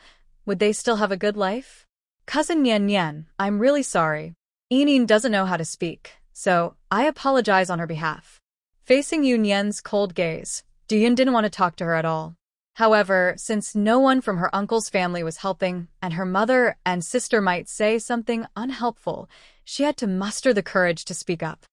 would they still have a good life? Cousin Nian, I'm really sorry. Yin doesn't know how to speak, so I apologize on her behalf. Facing Yu Nian's cold gaze, Du Yun didn't want to talk to her at all. However, since no one from her uncle's family was helping and her mother and sister might say something unhelpful, she had to muster the courage to speak up.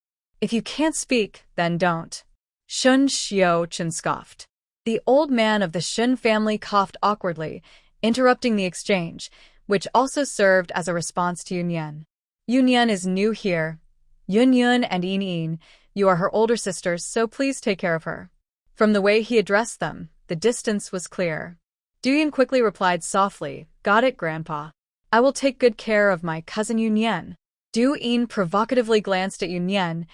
If you can't speak, then don't. Shun Xiao-chen scoffed. The old man of the Shen family coughed awkwardly, interrupting the exchange, which also served as a response to Yu Nian. Yu Nian is new here. Yun and Yin, You are her older sisters, so please take care of her. From the way he addressed them, the distance was clear. Duyan quickly replied softly, "Got it, Grandpa. I will take good care of my cousin Yu Nian." Duyan provocatively glanced at Yu Nian,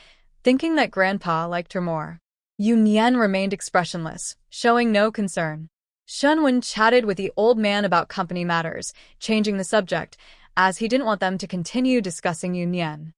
thinking that Grandpa liked her more. Yu Nian remained expressionless, showing no concern. Shen chatted with the old man about company matters, changing the subject, as he didn't want them to continue discussing Yu Nian.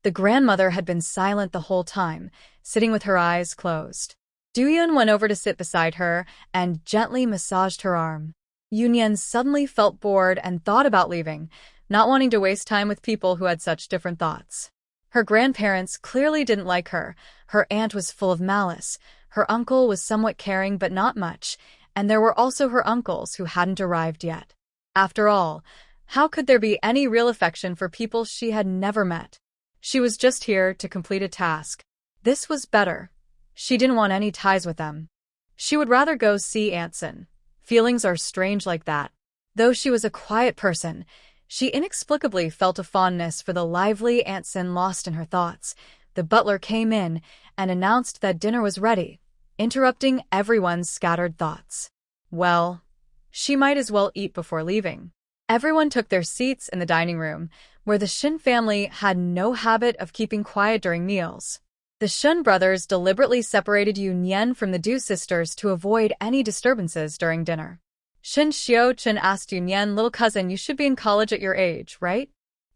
The grandmother had been silent the whole time, sitting with her eyes closed. Duyan went over to sit beside her and gently massaged her arm. Yu Nian suddenly felt bored and thought about leaving, not wanting to waste time with people who had such different thoughts. Her grandparents clearly didn't like her. Her aunt was full of malice. Her uncle was somewhat caring but not much, and there were also her uncles who hadn't arrived yet. After all, how could there be any real affection for people she had never met? She was just here to complete a task. This was better. She didn't want any ties with them. She would rather go see Aunt Shen. Feelings are strange like that. Though she was a quiet person, she inexplicably felt a fondness for the lively Aunt Shen lost in her thoughts. The butler came in and announced that dinner was ready, interrupting everyone's scattered thoughts. Well, she might as well eat before leaving. Everyone took their seats in the dining room, where the Shen family had no habit of keeping quiet during meals. The Shen brothers deliberately separated Yu Nian from the Du sisters to avoid any disturbances during dinner. Shen Xiaochen asked Yu Nian, "Little cousin, you should be in college at your age, right?"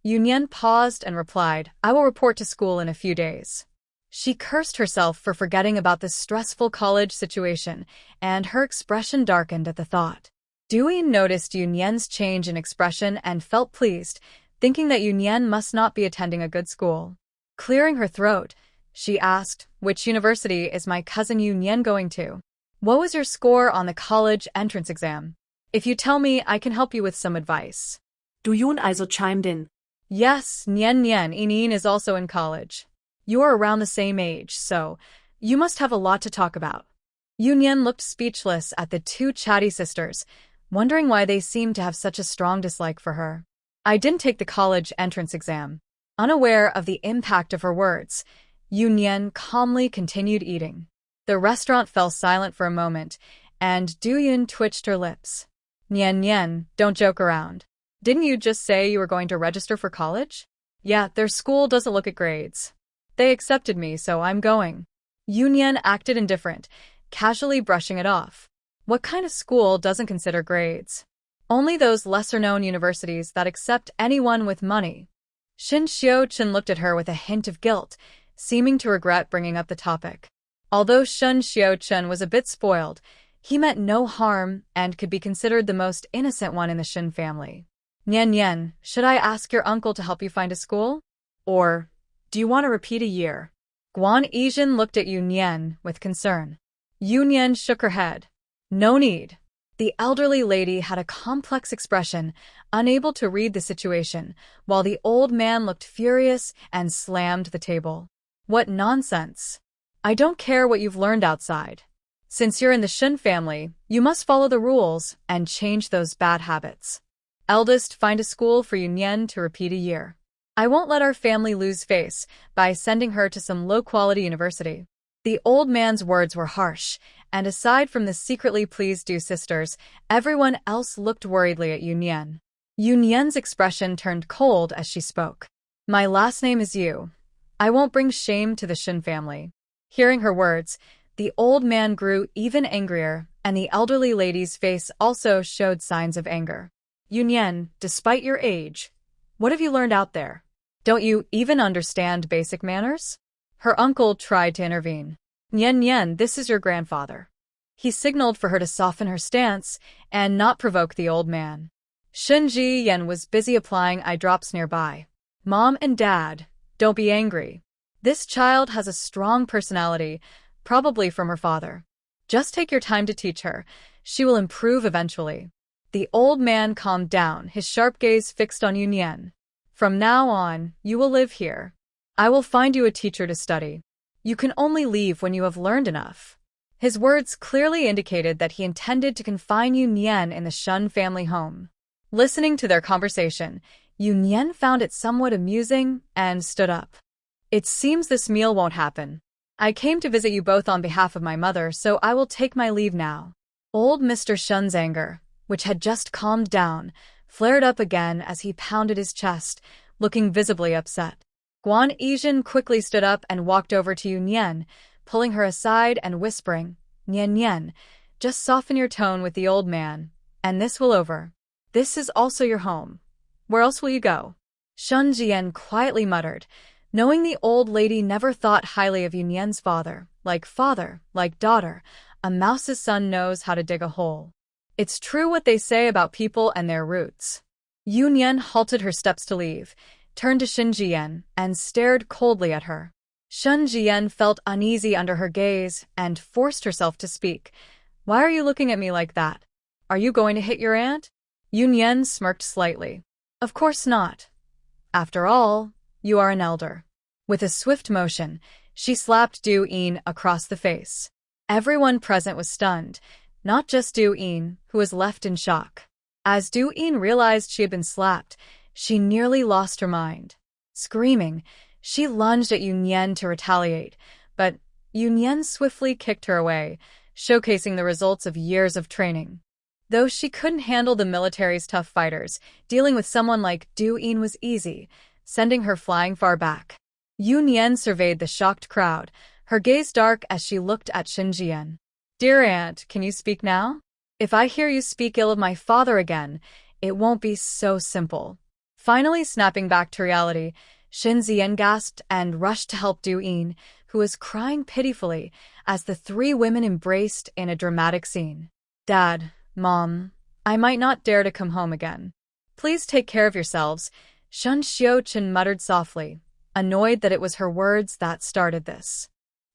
Yu Nian paused and replied, "I will report to school in a few days." She cursed herself for forgetting about the stressful college situation, and her expression darkened at the thought. Duyan noticed Yu Nian's change in expression and felt pleased, thinking that Yu Nian must not be attending a good school. Clearing her throat, she asked, "Which university is my cousin Yu Nian going to? What was your score on the college entrance exam? If you tell me, I can help you with some advice." Duyan also chimed in. "Yes, Nian is also in college. You are around the same age, so you must have a lot to talk about." Yu Nian looked speechless at the two chatty sisters, wondering why they seemed to have such a strong dislike for her. "I didn't take the college entrance exam." Unaware of the impact of her words, Yu Nian calmly continued eating. The restaurant fell silent for a moment, and Duyan twitched her lips. Nian, don't joke around. Didn't you just say you were going to register for college?" "Yeah, their school doesn't look at grades. They accepted me, so I'm going." Yu Nian acted indifferent, casually brushing it off. What kind of school doesn't consider grades? Only those lesser-known universities that accept anyone with money. Shen Xiaochen looked at her with a hint of guilt, seeming to regret bringing up the topic. Although Shen Xiaochen was a bit spoiled, he meant no harm and could be considered the most innocent one in the Shen family. "Nian, should I ask your uncle to help you find a school? Or do you want to repeat a year?" Guan Yizhen looked at Yu Nian with concern. Yu Nian shook her head. "No need." The elderly lady had a complex expression, unable to read the situation, while the old man looked furious and slammed the table. "What nonsense. I don't care what you've learned outside. Since you're in the Shen family, you must follow the rules and change those bad habits. Eldest, find a school for Yu Nian to repeat a year. I won't let our family lose face by sending her to some low-quality university." The old man's words were harsh, and aside from the secretly pleased Du sisters, everyone else looked worriedly at Yu Nian. Yu Nian's expression turned cold as she spoke. "My last name is Yu. I won't bring shame to the Shen family." Hearing her words, the old man grew even angrier, and the elderly lady's face also showed signs of anger. "Yu Nian, despite your age, what have you learned out there? Don't you even understand basic manners?" Her uncle tried to intervene. "Nian, this is your grandfather." He signaled for her to soften her stance and not provoke the old man. Shen Yan was busy applying eye drops nearby. "Mom and Dad, don't be angry. This child has a strong personality, probably from her father. Just take your time to teach her. She will improve eventually." The old man calmed down, his sharp gaze fixed on Yu Nian. "From now on, you will live here. I will find you a teacher to study. You can only leave when you have learned enough." His words clearly indicated that he intended to confine Yu Nian in the Shen family home. Listening to their conversation, Yu Nian found it somewhat amusing and stood up. "It seems this meal won't happen. I came to visit you both on behalf of my mother, so I will take my leave now. Old Mr. Shen's anger, which had just calmed down, flared up again as he pounded his chest, looking visibly upset. Guan Yizhen quickly stood up and walked over to Yu Nian, pulling her aside and whispering, "Nian Nian, just soften your tone with the old man, and this will over. This is also your home. Where else will you go?" Shen Jian quietly muttered, knowing the old lady never thought highly of Yu Nian's father, like daughter, a mouse's son knows how to dig a hole. It's true what they say about people and their roots. Yu Nian halted her steps to leave, turned to Shen Jian, and stared coldly at her. Shen Jian felt uneasy under her gaze and forced herself to speak. "Why are you looking at me like that? Are you going to hit your aunt?" Yu Nian smirked slightly. "Of course not. After all, you are an elder." With a swift motion, she slapped Du Yin across the face. Everyone present was stunned, not just Du Yin, who was left in shock. As Du Yin realized she had been slapped, she nearly lost her mind. Screaming, she lunged at Yu Nian to retaliate, but Yu Nian swiftly kicked her away, showcasing the results of years of training. Though she couldn't handle the military's tough fighters, dealing with someone like Du Yin was easy, sending her flying far back. Yu Nian surveyed the shocked crowd, her gaze dark as she looked at Shen Jian. "Dear aunt, can you speak now? If I hear you speak ill of my father again, it won't be so simple." Finally snapping back to reality, Shen Jian gasped and rushed to help Du Yin, who was crying pitifully as the three women embraced in a dramatic scene. "Dad, Mom, I might not dare to come home again. Please take care of yourselves," Shen Xiuqin muttered softly, annoyed that it was her words that started this.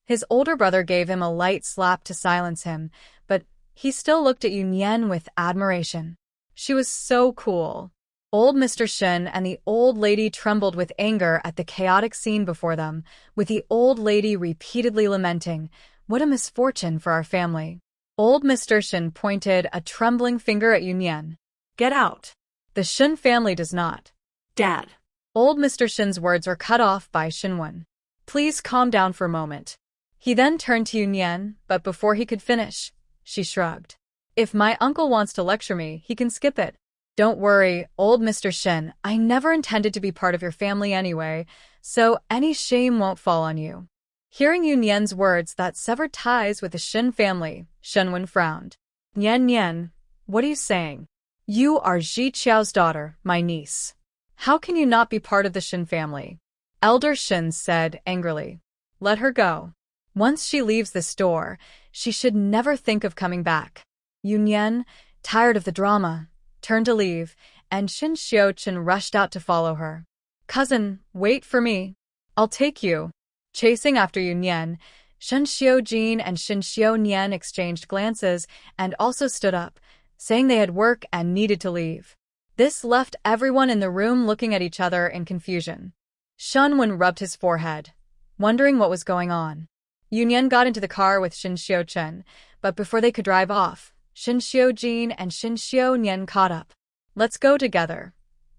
His older brother gave him a light slap to silence him, but he still looked at Yu Nian with admiration. She was so cool. Old Mr. Shen and the old lady trembled with anger at the chaotic scene before them, with the old lady repeatedly lamenting, "What a misfortune for our family." Old Mr. Shen pointed a trembling finger at Yu Nian. Get out. "The Shen family does not." Dad. Old Mr. Shen's words were cut off by Shenwen. "Please calm down for a moment." He then turned to Yu Nian, but before he could finish, she shrugged. "If my uncle wants to lecture me, he can skip it." "Don't worry, old Mr. Shen, I never intended to be part of your family anyway, so any shame won't fall on you." Hearing Yu Nian's words that severed ties with the Shen family, Shenwen frowned. "Nian Nian, what are you saying? You are Ji Qiao's daughter, my niece. How can you not be part of the Shen family?" Elder Shen said angrily. "Let her go. Once she leaves this door, she should never think of coming back." Yu Nian, tired of the drama, turned to leave, and Shen Xiuqin rushed out to follow her. "Cousin, wait for me. I'll take you." Chasing after Yu Nian, Shen Xiujin and Shen Xiunian exchanged glances and also stood up, saying they had work and needed to leave. This left everyone in the room looking at each other in confusion. Shenwen rubbed his forehead, wondering what was going on. Yu Nian got into the car with Shen Xiuqin, but before they could drive off, Shen Xiujin and Shen Xiunian caught up. "Let's go together.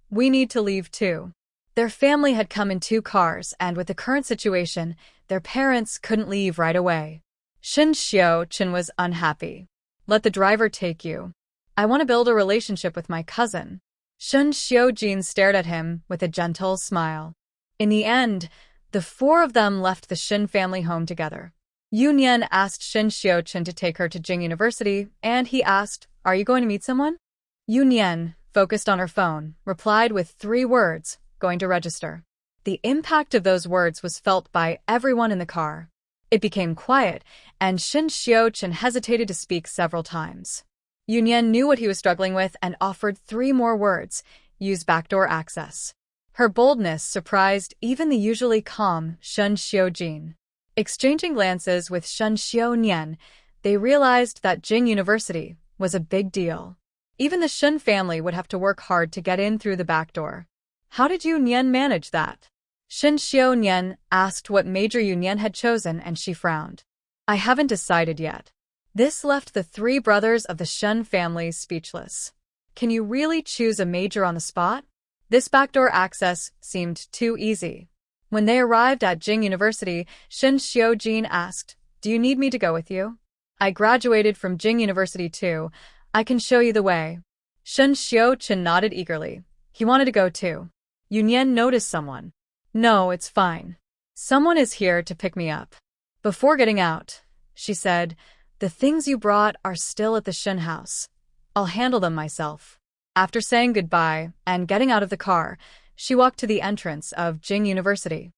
We need to leave too." Their family had come in 2 cars, and with the current situation, their parents couldn't leave right away. Shen Xiuqin was unhappy. "Let the driver take you. I want to build a relationship with my cousin." Shen Xiujin stared at him with a gentle smile. In the end, the 4 of them left the Shen family home together. Yu Nian asked Shen Xiuqin to take her to Jing University, and he asked, "Are you going to meet someone?" Yu Nian, focused on her phone, replied with 3 words, "Going to register." The impact of those words was felt by everyone in the car. It became quiet, and Shen Xiuqin hesitated to speak several times. Yu Nian knew what he was struggling with and offered 3 more words, "Use backdoor access." Her boldness surprised even the usually calm Shen Xiujin. Exchanging glances with Shen Xiunian, they realized that Jing University was a big deal. Even the Shen family would have to work hard to get in through the back door. How did Yu Nian manage that? Shen Xiunian asked what major Yu Nian had chosen, and she frowned. "I haven't decided yet." This left the 3 brothers of the Shen family speechless. Can you really choose a major on the spot? This backdoor access seemed too easy. When they arrived at Jing University, Shen Xiujin asked, "Do you need me to go with you? I graduated from Jing University too. I can show you the way." Shen Xiujin nodded eagerly. He wanted to go too. Yu Nian noticed someone. "No, it's fine. Someone is here to pick me up." Before getting out, she said, "The things you brought are still at the Shen house. I'll handle them myself." After saying goodbye and getting out of the car, she walked to the entrance of Jing University.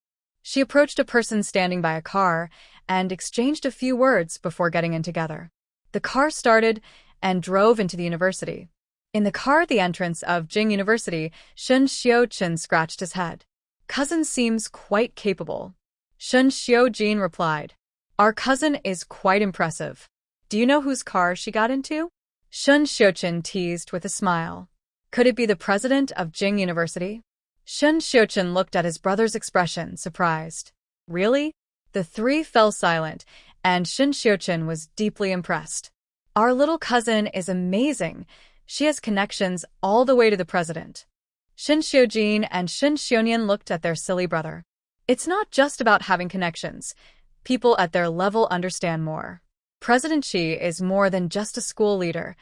She approached a person standing by a car and exchanged a few words before getting in together. The car started and drove into the university. In the car at the entrance of Jing University, Shen Xiujin scratched his head. "Cousin seems quite capable." Shen Xiujin replied, "Our cousin is quite impressive. Do you know whose car she got into?" Shen Xiujin teased with a smile. "Could it be the president of Jing University?" Shen Xiujin looked at his brother's expression, surprised. "Really?" The three fell silent, and Shen Xiujin was deeply impressed. "Our little cousin is amazing. She has connections all the way to the president." Shen Xiujin and Shen Xionian looked at their silly brother. It's not just about having connections. People at their level understand more. President Xi is more than just a school leader.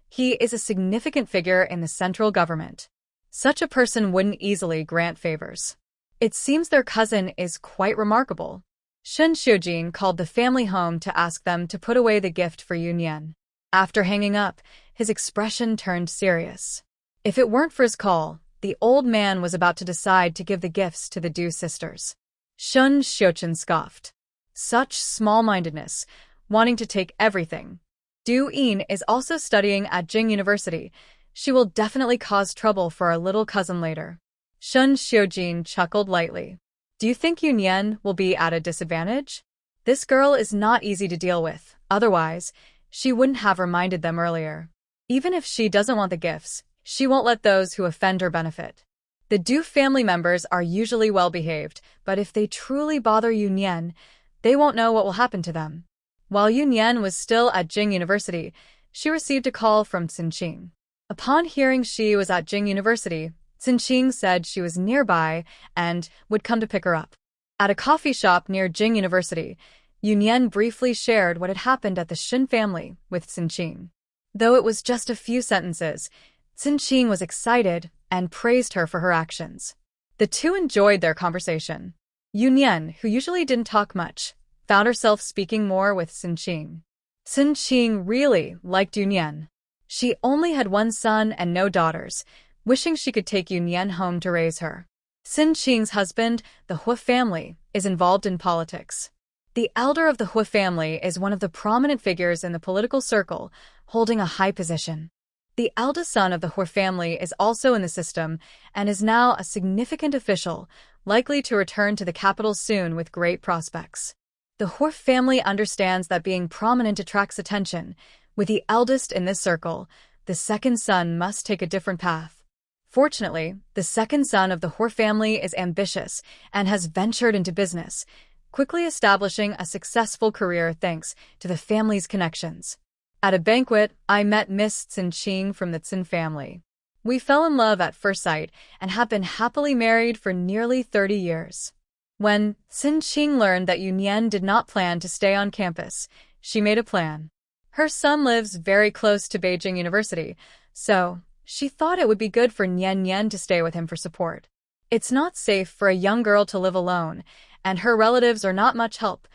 He is a significant figure in the central government. Such a person wouldn't easily grant favors. It seems their cousin is quite remarkable. Shen Xiujin called the family home to ask them to put away the gift for Yu Nian. After hanging up, his expression turned serious. If it weren't for his call, the old man was about to decide to give the gifts to the Du sisters. Shen Xiujin scoffed. Such small-mindedness, wanting to take everything. Du Yin is also studying at Jing University. She will definitely cause trouble for our little cousin later. Shen Xiujin chuckled lightly. "Do you think Yu Nian will be at a disadvantage? This girl is not easy to deal with, otherwise, she wouldn't have reminded them earlier. Even if she doesn't want the gifts, she won't let those who offend her benefit." The Du family members are usually well-behaved, but if they truly bother Yu Nian, they won't know what will happen to them. While Yu Nian was still at Jing University, she received a call from Qing. Upon hearing she was at Jing University, Qing said she was nearby and would come to pick her up. At a coffee shop near Jing University, Yu Nian briefly shared what had happened at the Shen family with Qing. Though it was just a few sentences, Qing was excited and praised her for her actions. The two enjoyed their conversation. Yu Nian, who usually didn't talk much, found herself speaking more with Qing. Qing really liked Yu Nian. She only had one son and no daughters, wishing she could take Yu Nian home to raise her. Qing's husband, the Huo family, is involved in politics. The elder of the Huo family is one of the prominent figures in the political circle, holding a high position. The eldest son of the Huo family is also in the system and is now a significant official, likely to return to the capital soon with great prospects. The Huo family understands that being prominent attracts attention. With the eldest in this circle, the second son must take a different path. Fortunately, the second son of the Huo family is ambitious and has ventured into business, quickly establishing a successful career thanks to the family's connections. At a banquet, I met Miss Qing from the Qin family. We fell in love at first sight and have been happily married for nearly 30 years. When Qing learned that Yu Nian did not plan to stay on campus, she made a plan. Her son lives very close to Beijing University, so she thought it would be good for Nian to stay with him for support. It's not safe for a young girl to live alone, and her relatives are not much help.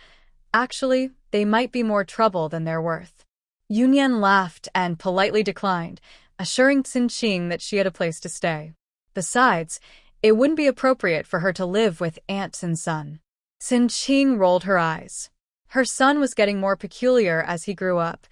Actually, they might be more trouble than they're worth. Yu Nian laughed and politely declined, assuring Qing that she had a place to stay. Besides, it wouldn't be appropriate for her to live with aunt and son. Qing rolled her eyes. Her son was getting more peculiar as he grew up.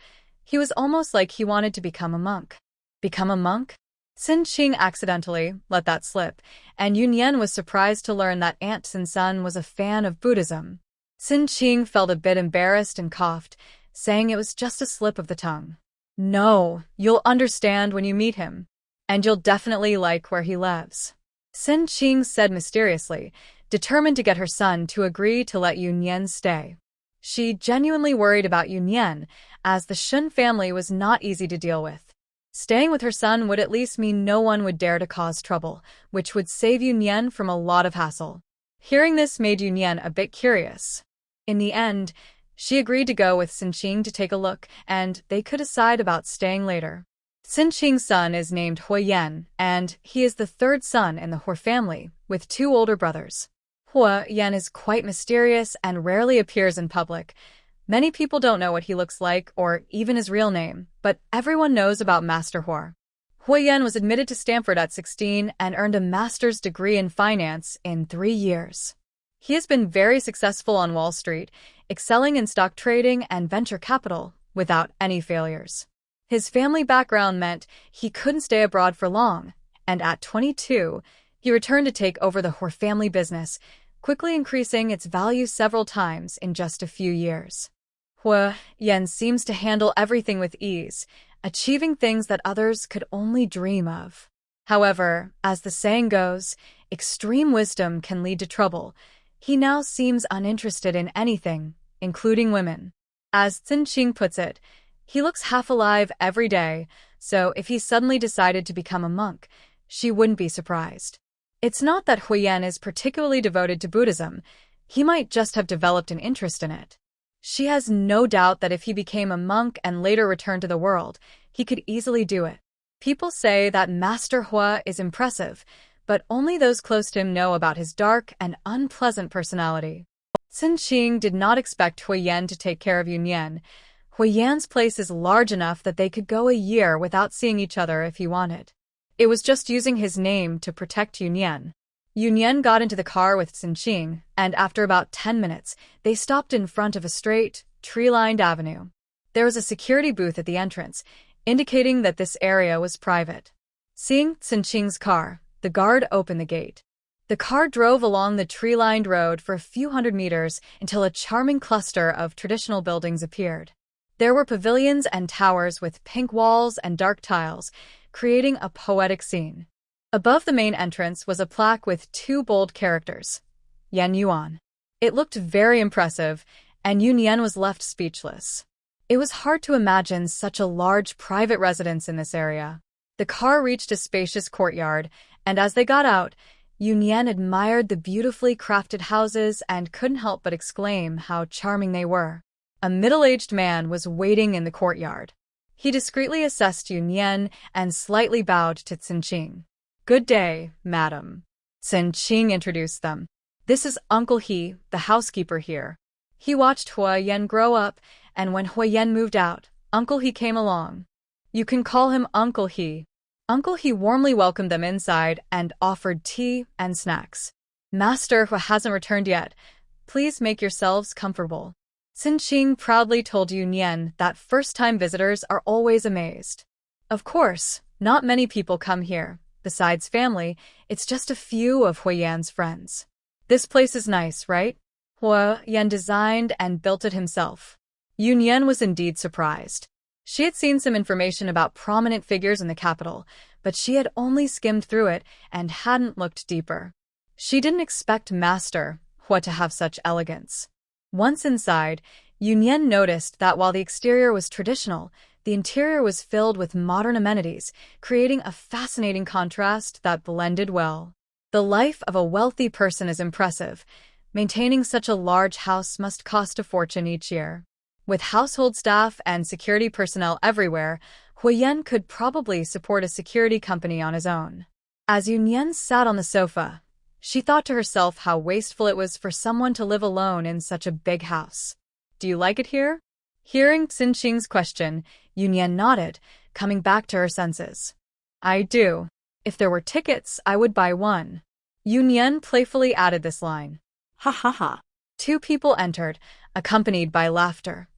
He was almost like he wanted to become a monk. Become a monk? Qing accidentally let that slip, and Yu Nian was surprised to learn that aunt and son was a fan of Buddhism. Qing felt a bit embarrassed and coughed, saying it was just a slip of the tongue. "No, you'll understand when you meet him, and you'll definitely like where he lives," Qing said mysteriously, determined to get her son to agree to let Yu Nian stay. She genuinely worried about Yu Nian, as the Shen family was not easy to deal with. Staying with her son would at least mean no one would dare to cause trouble, which would save Yu Nian from a lot of hassle. Hearing this made Yu Nian a bit curious. In the end, she agreed to go with Sinqing to take a look, and they could decide about staying later. Sinqing's son is named Huo Yan, and he is the third son in the Huo family, with two older brothers. Huo Yan is quite mysterious and rarely appears in public. Many people don't know what he looks like or even his real name, but everyone knows about Master Huo. Huo Yan was admitted to Stanford at 16 and earned a master's degree in finance in 3 years. He has been very successful on Wall Street, excelling in stock trading and venture capital without any failures. His family background meant he couldn't stay abroad for long, and at 22, he returned to take over the Huo family business, quickly increasing its value several times in just a few years. Huo Yan seems to handle everything with ease, achieving things that others could only dream of. However, as the saying goes, extreme wisdom can lead to trouble. He now seems uninterested in anything, including women. As Sinqing puts it, he looks half alive every day, so if he suddenly decided to become a monk, she wouldn't be surprised. It's not that Huo Yan is particularly devoted to Buddhism. He might just have developed an interest in it. She has no doubt that if he became a monk and later returned to the world, he could easily do it. People say that Master Huo is impressive, but only those close to him know about his dark and unpleasant personality. Sinqing did not expect Huo Yan to take care of Yu Nian. Huo Yan's place is large enough that they could go a year without seeing each other if he wanted. It was just using his name to protect Yu Nian. Yu Nian got into the car with Sinqing, and after about 10 minutes, they stopped in front of a straight, tree-lined avenue. There was a security booth at the entrance, indicating that this area was private. Seeing Sinqing's car, the guard opened the gate. The car drove along the tree-lined road for a few hundred meters until a charming cluster of traditional buildings appeared. There were pavilions and towers with pink walls and dark tiles, creating a poetic scene. Above the main entrance was a plaque with 2 bold characters, Yan Yuan. It looked very impressive, and Yu Nian was left speechless. It was hard to imagine such a large private residence in this area. The car reached a spacious courtyard, and as they got out, Yu Nian admired the beautifully crafted houses and couldn't help but exclaim how charming they were. A middle-aged man was waiting in the courtyard. He discreetly assessed Yu Nian and slightly bowed to Sinqing. "Good day, madam." Sinqing introduced them. "This is Uncle He, the housekeeper here." He watched Huo Yan grow up, and when Huo Yan moved out, Uncle He came along. "You can call him Uncle He." Uncle He warmly welcomed them inside and offered tea and snacks. "Master Huo hasn't returned yet. Please make yourselves comfortable." Sinqing proudly told Yu Nian that first-time visitors are always amazed. Of course, not many people come here. Besides family, it's just a few of Huo Yan's friends. "This place is nice, right?" Huo Yan designed and built it himself. Yu Nian was indeed surprised. She had seen some information about prominent figures in the capital, but she had only skimmed through it and hadn't looked deeper. She didn't expect Master Huo to have such elegance. Once inside, Yu Nian noticed that while the exterior was traditional, the interior was filled with modern amenities, creating a fascinating contrast that blended well. The life of a wealthy person is impressive. Maintaining such a large house must cost a fortune each year. With household staff and security personnel everywhere, Huo Yan could probably support a security company on his own. As Yu Nian sat on the sofa, she thought to herself how wasteful it was for someone to live alone in such a big house. "Do you like it here?" Hearing Sinqing's question, Yu Nian nodded, coming back to her senses. "I do. If there were tickets, I would buy one." Yu Nian playfully added this line. Ha ha ha. 2 people entered, accompanied by laughter.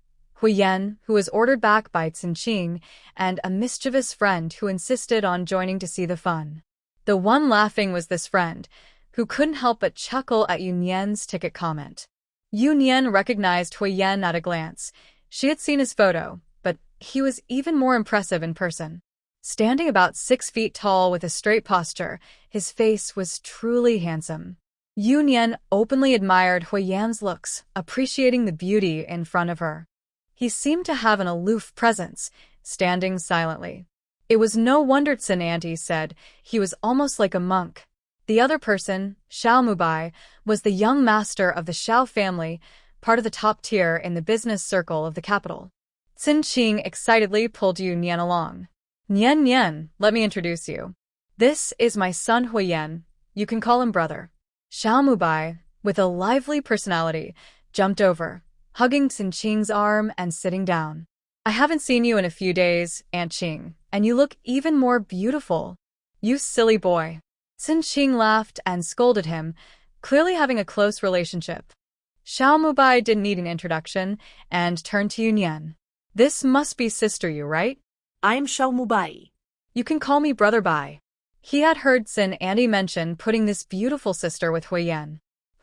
Huo Yan, who was ordered back by Sinqing, and a mischievous friend who insisted on joining to see the fun. The one laughing was this friend, who couldn't help but chuckle at Yu Nian's ticket comment. Yu Nian recognized Huo Yan at a glance. She had seen his photo, but he was even more impressive in person. Standing about 6 feet tall with a straight posture, his face was truly handsome. Yu Nian openly admired Huo Yan's looks, appreciating the beauty in front of her. He seemed to have an aloof presence, standing silently. It was no wonder Tsin Auntie said he was almost like a monk. The other person, Xiao Mubai, was the young master of the Xiao family, part of the top tier in the business circle of the capital. Xin Qing excitedly pulled Yu Nian along. Nian Nian, let me introduce you. This is my son Huo Yan. You can call him brother. Xiao Mubai, with a lively personality, jumped over, hugging Xin Qing's arm and sitting down. I haven't seen you in a few days, Aunt Qing, and you look even more beautiful. You silly boy. Xin Qing laughed and scolded him, clearly having a close relationship. Xiao Mubai didn't need an introduction and turned to Yu Nian. This must be Sister Yu, right? I'm Xiao Mubai. You can call me Brother Bai. He had heard Xin Andy mention putting this beautiful sister with Huo Yan.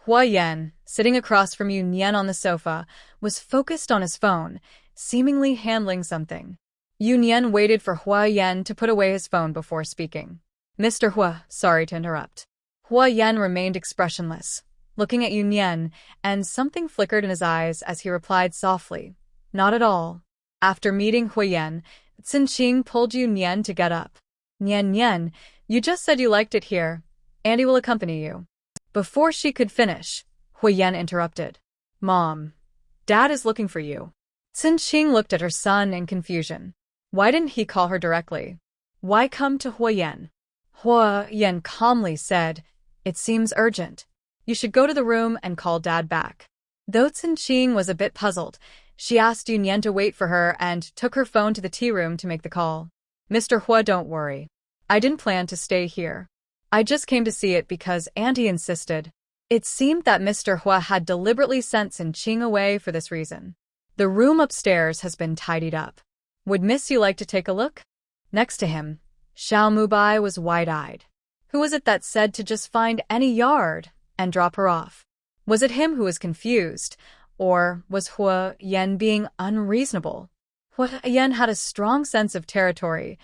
Huo Yan, sitting across from Yu Nian on the sofa, was focused on his phone, seemingly handling something. Yu Nian waited for Huo Yan to put away his phone before speaking. Mr. Huo, sorry to interrupt. Huo Yan remained expressionless, looking at Yu Nian, and something flickered in his eyes as he replied softly, not at all. After meeting Huo Yan, Xin Qing pulled Yu Nian to get up. Nian Nian, you just said you liked it here. Andy will accompany you. Before she could finish, Huo Yan interrupted. Mom, Dad is looking for you. Xin Qing looked at her son in confusion. Why didn't he call her directly? Why come to Huo Yan? Huo Yan calmly said, it seems urgent. You should go to the room and call Dad back. Though Xin Qing was a bit puzzled, she asked Yu Nian to wait for her and took her phone to the tea room to make the call. Mr. Huo, don't worry. I didn't plan to stay here. I just came to see it because Auntie insisted. It seemed that Mr. Huo had deliberately sent Xin Qing away for this reason. The room upstairs has been tidied up. Would Miss you like to take a look? Next to him, Xiao Mubai was wide-eyed. Who was it that said to just find any yard and drop her off? Was it him who was confused, or was Huo Yan being unreasonable? Huo Yan had a strong sense of territory.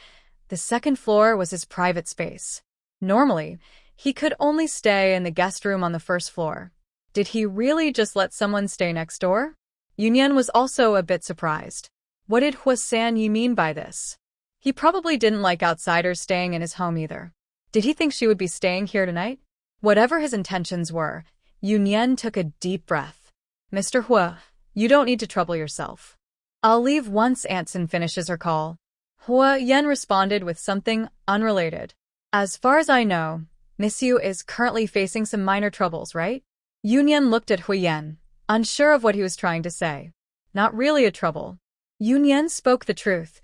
The second floor was his private space. Normally, he could only stay in the guest room on the first floor. Did he really just let someone stay next door? Yu Nian was also a bit surprised. What did Huo San Yi mean by this? He probably didn't like outsiders staying in his home either. Did he think she would be staying here tonight? Whatever his intentions were, Yu Nian took a deep breath. Mr. Huo, you don't need to trouble yourself. I'll leave once Aunt Xin finishes her call. Huo Yan responded with something unrelated. As far as I know, Miss Yu is currently facing some minor troubles, right? Yu Nian looked at Huo Yan, unsure of what he was trying to say. Not really a trouble. Yu Nian spoke the truth.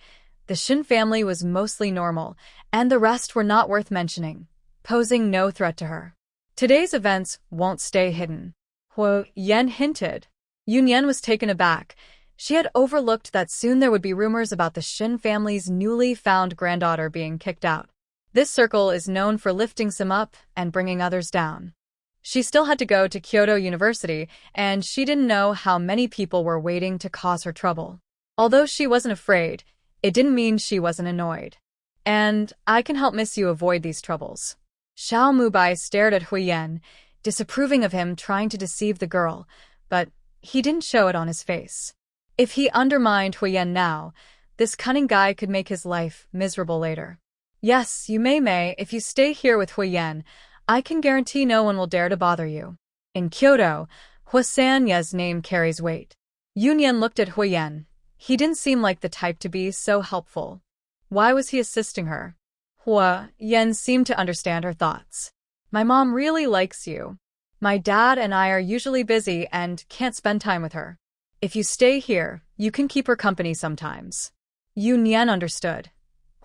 The Shen family was mostly normal, and the rest were not worth mentioning, posing no threat to her. Today's events won't stay hidden. Huo Yan hinted. Yu Nian was taken aback. She had overlooked that soon there would be rumors about the Shen family's newly found granddaughter being kicked out. This circle is known for lifting some up and bringing others down. She still had to go to Kyoto University, and she didn't know how many people were waiting to cause her trouble. Although she wasn't afraid, it didn't mean she wasn't annoyed. And I can help Miss Yu avoid these troubles. Xiao Mubai stared at Huo Yan, disapproving of him trying to deceive the girl, but he didn't show it on his face. If he undermined Huo Yan now, this cunning guy could make his life miserable later. Yes, you may, if you stay here with Huo Yan, I can guarantee no one will dare to bother you. In Kyoto, Huo Sanya's name carries weight. Yu Nian looked at Huo Yan. He didn't seem like the type to be so helpful. Why was he assisting her? Huo Yan seemed to understand her thoughts. My mom really likes you. My dad and I are usually busy and can't spend time with her. If you stay here, you can keep her company sometimes. Yu Nian understood.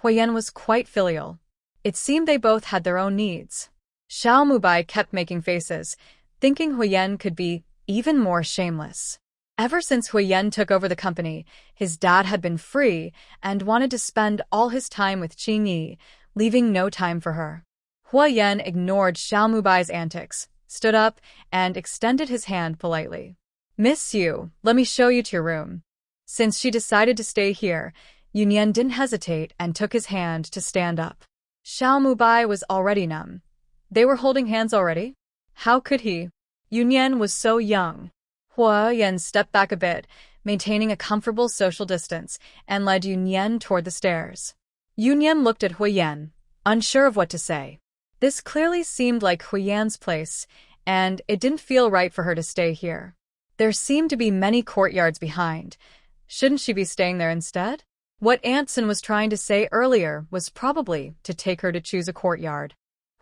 Huo Yan was quite filial. It seemed they both had their own needs. Xiao Mubai kept making faces, thinking Huo Yan could be even more shameless. Ever since Huo Yan took over the company, his dad had been free and wanted to spend all his time with Qing Yi, leaving no time for her. Huo Yan ignored Xiao Mubai's antics, stood up, and extended his hand politely. Miss Yu, let me show you to your room. Since she decided to stay here, Yu Nian didn't hesitate and took his hand to stand up. Xiao Mubai was already numb. They were holding hands already? How could he? Yu Nian was so young. Huo Yan stepped back a bit, maintaining a comfortable social distance, and led Yu Nian toward the stairs. Yu Nian looked at Huo Yan, unsure of what to say. This clearly seemed like Huo Yan's place, and it didn't feel right for her to stay here. There seemed to be many courtyards behind. Shouldn't she be staying there instead? What Anson was trying to say earlier was probably to take her to choose a courtyard.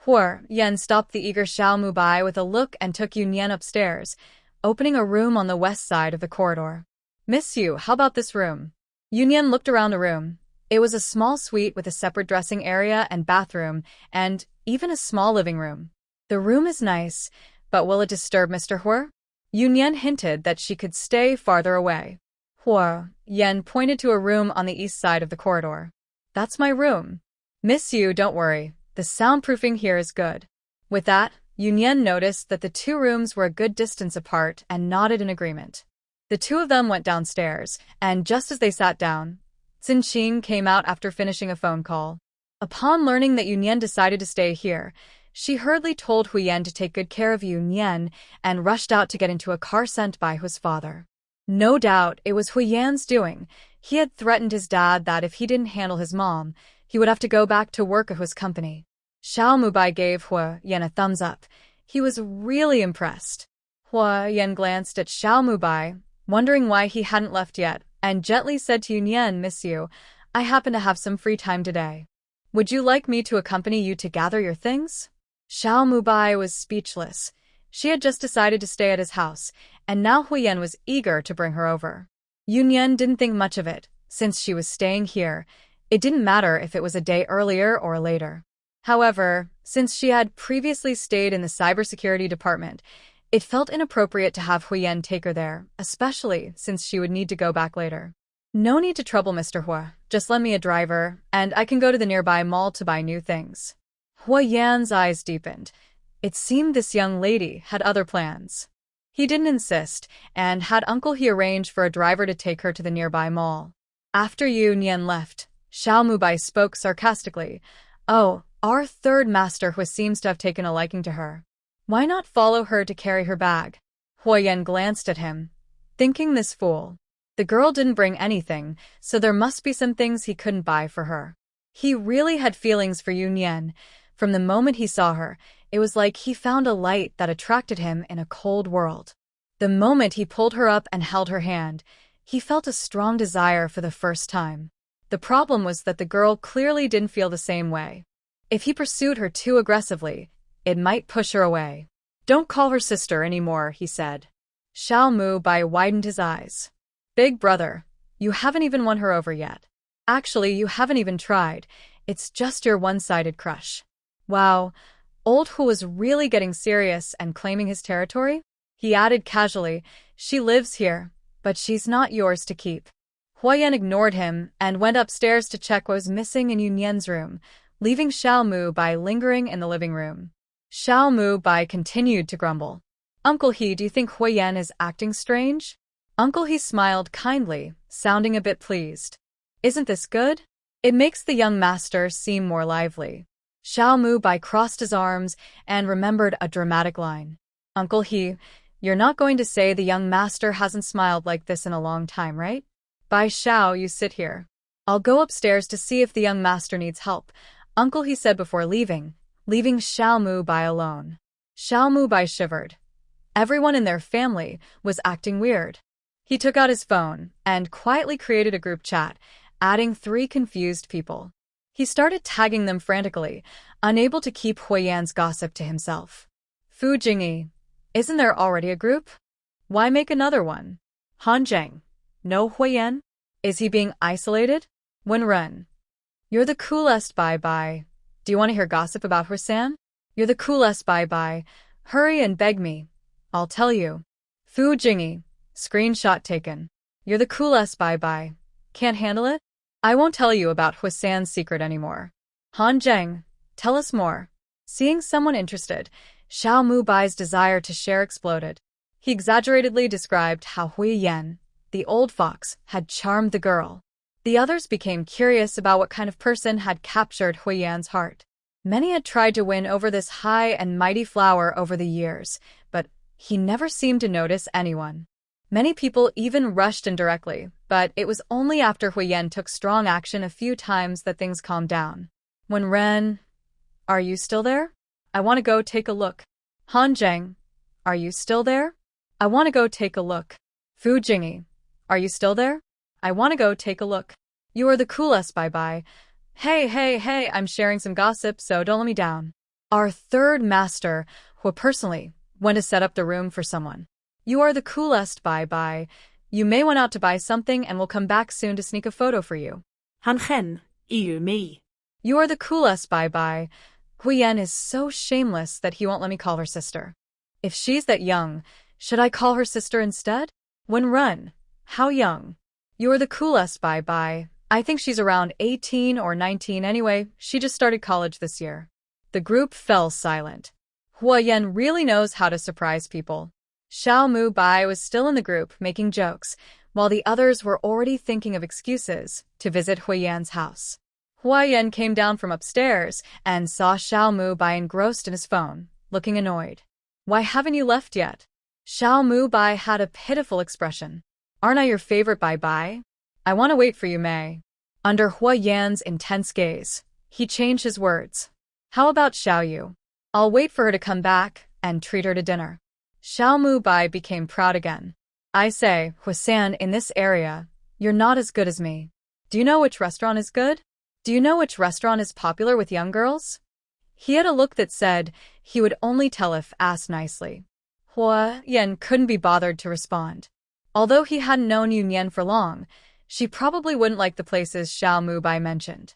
Huo Yan stopped the eager Xiao Mubai with a look and took Yu Nian upstairs, opening a room on the west side of the corridor. "Miss Yu, how about this room?" Yu Nian looked around the room. It was a small suite with a separate dressing area and bathroom, and even a small living room. "The room is nice, but will it disturb Mr. Huo?" Yu Nian hinted that she could stay farther away. Huo Yan pointed to a room on the east side of the corridor. "That's my room. Miss Yu, don't worry. The soundproofing here is good." With that, Yu Nian noticed that the two rooms were a good distance apart and nodded in agreement. The two of them went downstairs, and just as they sat down, Xin came out after finishing a phone call. Upon learning that Yu Nian decided to stay here, she hurriedly told Huo Yan to take good care of Yu Nian and rushed out to get into a car sent by Huo's father. No doubt it was Huo Yan's doing. He had threatened his dad that if he didn't handle his mom, he would have to go back to work at Huo's company. Xiao Mubai gave Huo Yan a thumbs up. He was really impressed. Huo Yan glanced at Xiao Mubai, wondering why he hadn't left yet, and gently said to Yu Nian, "Miss Yu, I happen to have some free time today. Would you like me to accompany you to gather your things?" Xiao Mubai was speechless. She had just decided to stay at his house, and now Huo Yan was eager to bring her over. Yu Nian didn't think much of it, since she was staying here. It didn't matter if it was a day earlier or later. However, since she had previously stayed in the cybersecurity department, it felt inappropriate to have Huo Yan take her there, especially since she would need to go back later. "No need to trouble Mr. Huo. Just lend me a driver, and I can go to the nearby mall to buy new things." Huo Yan's eyes deepened. It seemed this young lady had other plans. He didn't insist, and had Uncle He arrange for a driver to take her to the nearby mall. After Yu Nian left, Xiao Mubai spoke sarcastically. "Oh, our third master Huo seems to have taken a liking to her. Why not follow her to carry her bag?" Huo Yan glanced at him, thinking this fool. The girl didn't bring anything, so there must be some things he couldn't buy for her. He really had feelings for Yu Nian. From the moment he saw her, it was like he found a light that attracted him in a cold world. The moment he pulled her up and held her hand, he felt a strong desire for the first time. The problem was that the girl clearly didn't feel the same way. If he pursued her too aggressively, it might push her away. "Don't call her sister anymore," he said. Xiao Mubai widened his eyes. "Big brother, you haven't even won her over yet. Actually, you haven't even tried. It's just your one-sided crush." Wow, old Huo was really getting serious and claiming his territory? He added casually, "She lives here, but she's not yours to keep." Huo Yan ignored him and went upstairs to check what was missing in Yu Nian's room, leaving Xiao Mubai lingering in the living room. Xiao Mubai continued to grumble. "Uncle He, do you think Huo Yan is acting strange?" Uncle He smiled kindly, sounding a bit pleased. "Isn't this good? It makes the young master seem more lively." Xiao Mubai crossed his arms and remembered a dramatic line. "Uncle He, you're not going to say the young master hasn't smiled like this in a long time, right? By Xiao, you sit here. I'll go upstairs to see if the young master needs help," Uncle He said before leaving Xiao Mubai alone. Xiao Mubai shivered. Everyone in their family was acting weird. He took out his phone and quietly created a group chat, adding 3 confused people. He started tagging them frantically, unable to keep Huo Yan's gossip to himself. "Fu Jingyi, isn't there already a group? Why make another one? Han Zheng, no Huo Yan? Is he being isolated? Wen Ren, you're the coolest, bye-bye. Do you want to hear gossip about Huo-san? You're the coolest, bye-bye. Hurry and beg me. I'll tell you." Fu Jingyi, screenshot taken. "You're the coolest, bye-bye. Can't handle it? I won't tell you about Huo-san's secret anymore. Han Zheng, tell us more." Seeing someone interested, Xiao Mubai's desire to share exploded. He exaggeratedly described how Huo Yan, the old fox, had charmed the girl. The others became curious about what kind of person had captured Huo Yan's heart. Many had tried to win over this high and mighty flower over the years, but he never seemed to notice anyone. Many people even rushed in directly, but it was only after Huo Yan took strong action a few times that things calmed down. "Wen Ren, are you still there?" I want to go take a look. Han Zheng, are you still there? I want to go take a look. Fu Jingyi, are you still there? I want to go take a look. You are the coolest, bye-bye. Hey, I'm sharing some gossip, so don't let me down. Our third master, who personally went to set up the room for someone. You are the coolest, bye-bye. You may went out to buy something and will come back soon to sneak a photo for you. Han Shen, Yu me. You are the coolest, bye-bye. Huo Yan is so shameless that he won't let me call her sister. If she's that young, should I call her sister instead? When run. How young? You are the coolest, bye-bye. I think she's around 18 or 19 anyway, she just started college this year. The group fell silent. Huo Yan really knows how to surprise people. Xiao Mu Bai was still in the group making jokes, while the others were already thinking of excuses to visit Huo Yan's house. Huo Yan came down from upstairs and saw Xiao Mu Bai engrossed in his phone, looking annoyed. Why haven't you left yet? Xiao Mu Bai had a pitiful expression. Aren't I your favorite, Bai? I want to wait for you, May. Under Huo Yan's intense gaze, he changed his words. How about Xiao Yu? I'll wait for her to come back and treat her to dinner. Xiao Mu Bai became proud again. I say, Huo-san, in this area, you're not as good as me. Do you know which restaurant is good? Do you know which restaurant is popular with young girls? He had a look that said he would only tell if asked nicely. Huo Yan couldn't be bothered to respond. Although he hadn't known Yu Nian for long, she probably wouldn't like the places Xiao Mu Bai mentioned.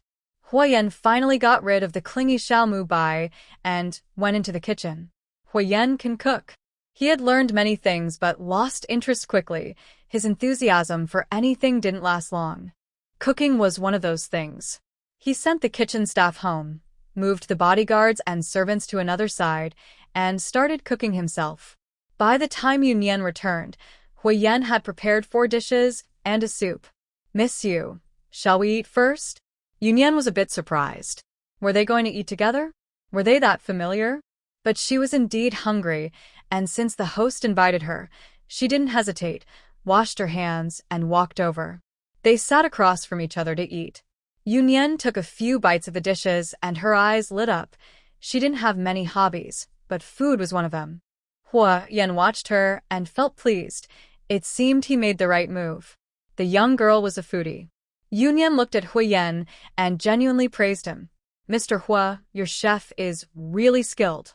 Huo Yan finally got rid of the clingy Xiao Mu Bai and went into the kitchen. Huo Yan can cook. He had learned many things but lost interest quickly. His enthusiasm for anything didn't last long. Cooking was one of those things. He sent the kitchen staff home, moved the bodyguards and servants to another side, and started cooking himself. By the time Yu Nian returned, Huo Yan had prepared 4 dishes and a soup. Miss Yu, shall we eat first? Yu Nian was a bit surprised. Were they going to eat together? Were they that familiar? But she was indeed hungry, and since the host invited her, she didn't hesitate, washed her hands, and walked over. They sat across from each other to eat. Yu Nian took a few bites of the dishes, and her eyes lit up. She didn't have many hobbies, but food was one of them. Huo Yan watched her and felt pleased. It seemed he made the right move. The young girl was a foodie. Yu Nian looked at Huo Yan and genuinely praised him. Mr. Huo, your chef is really skilled.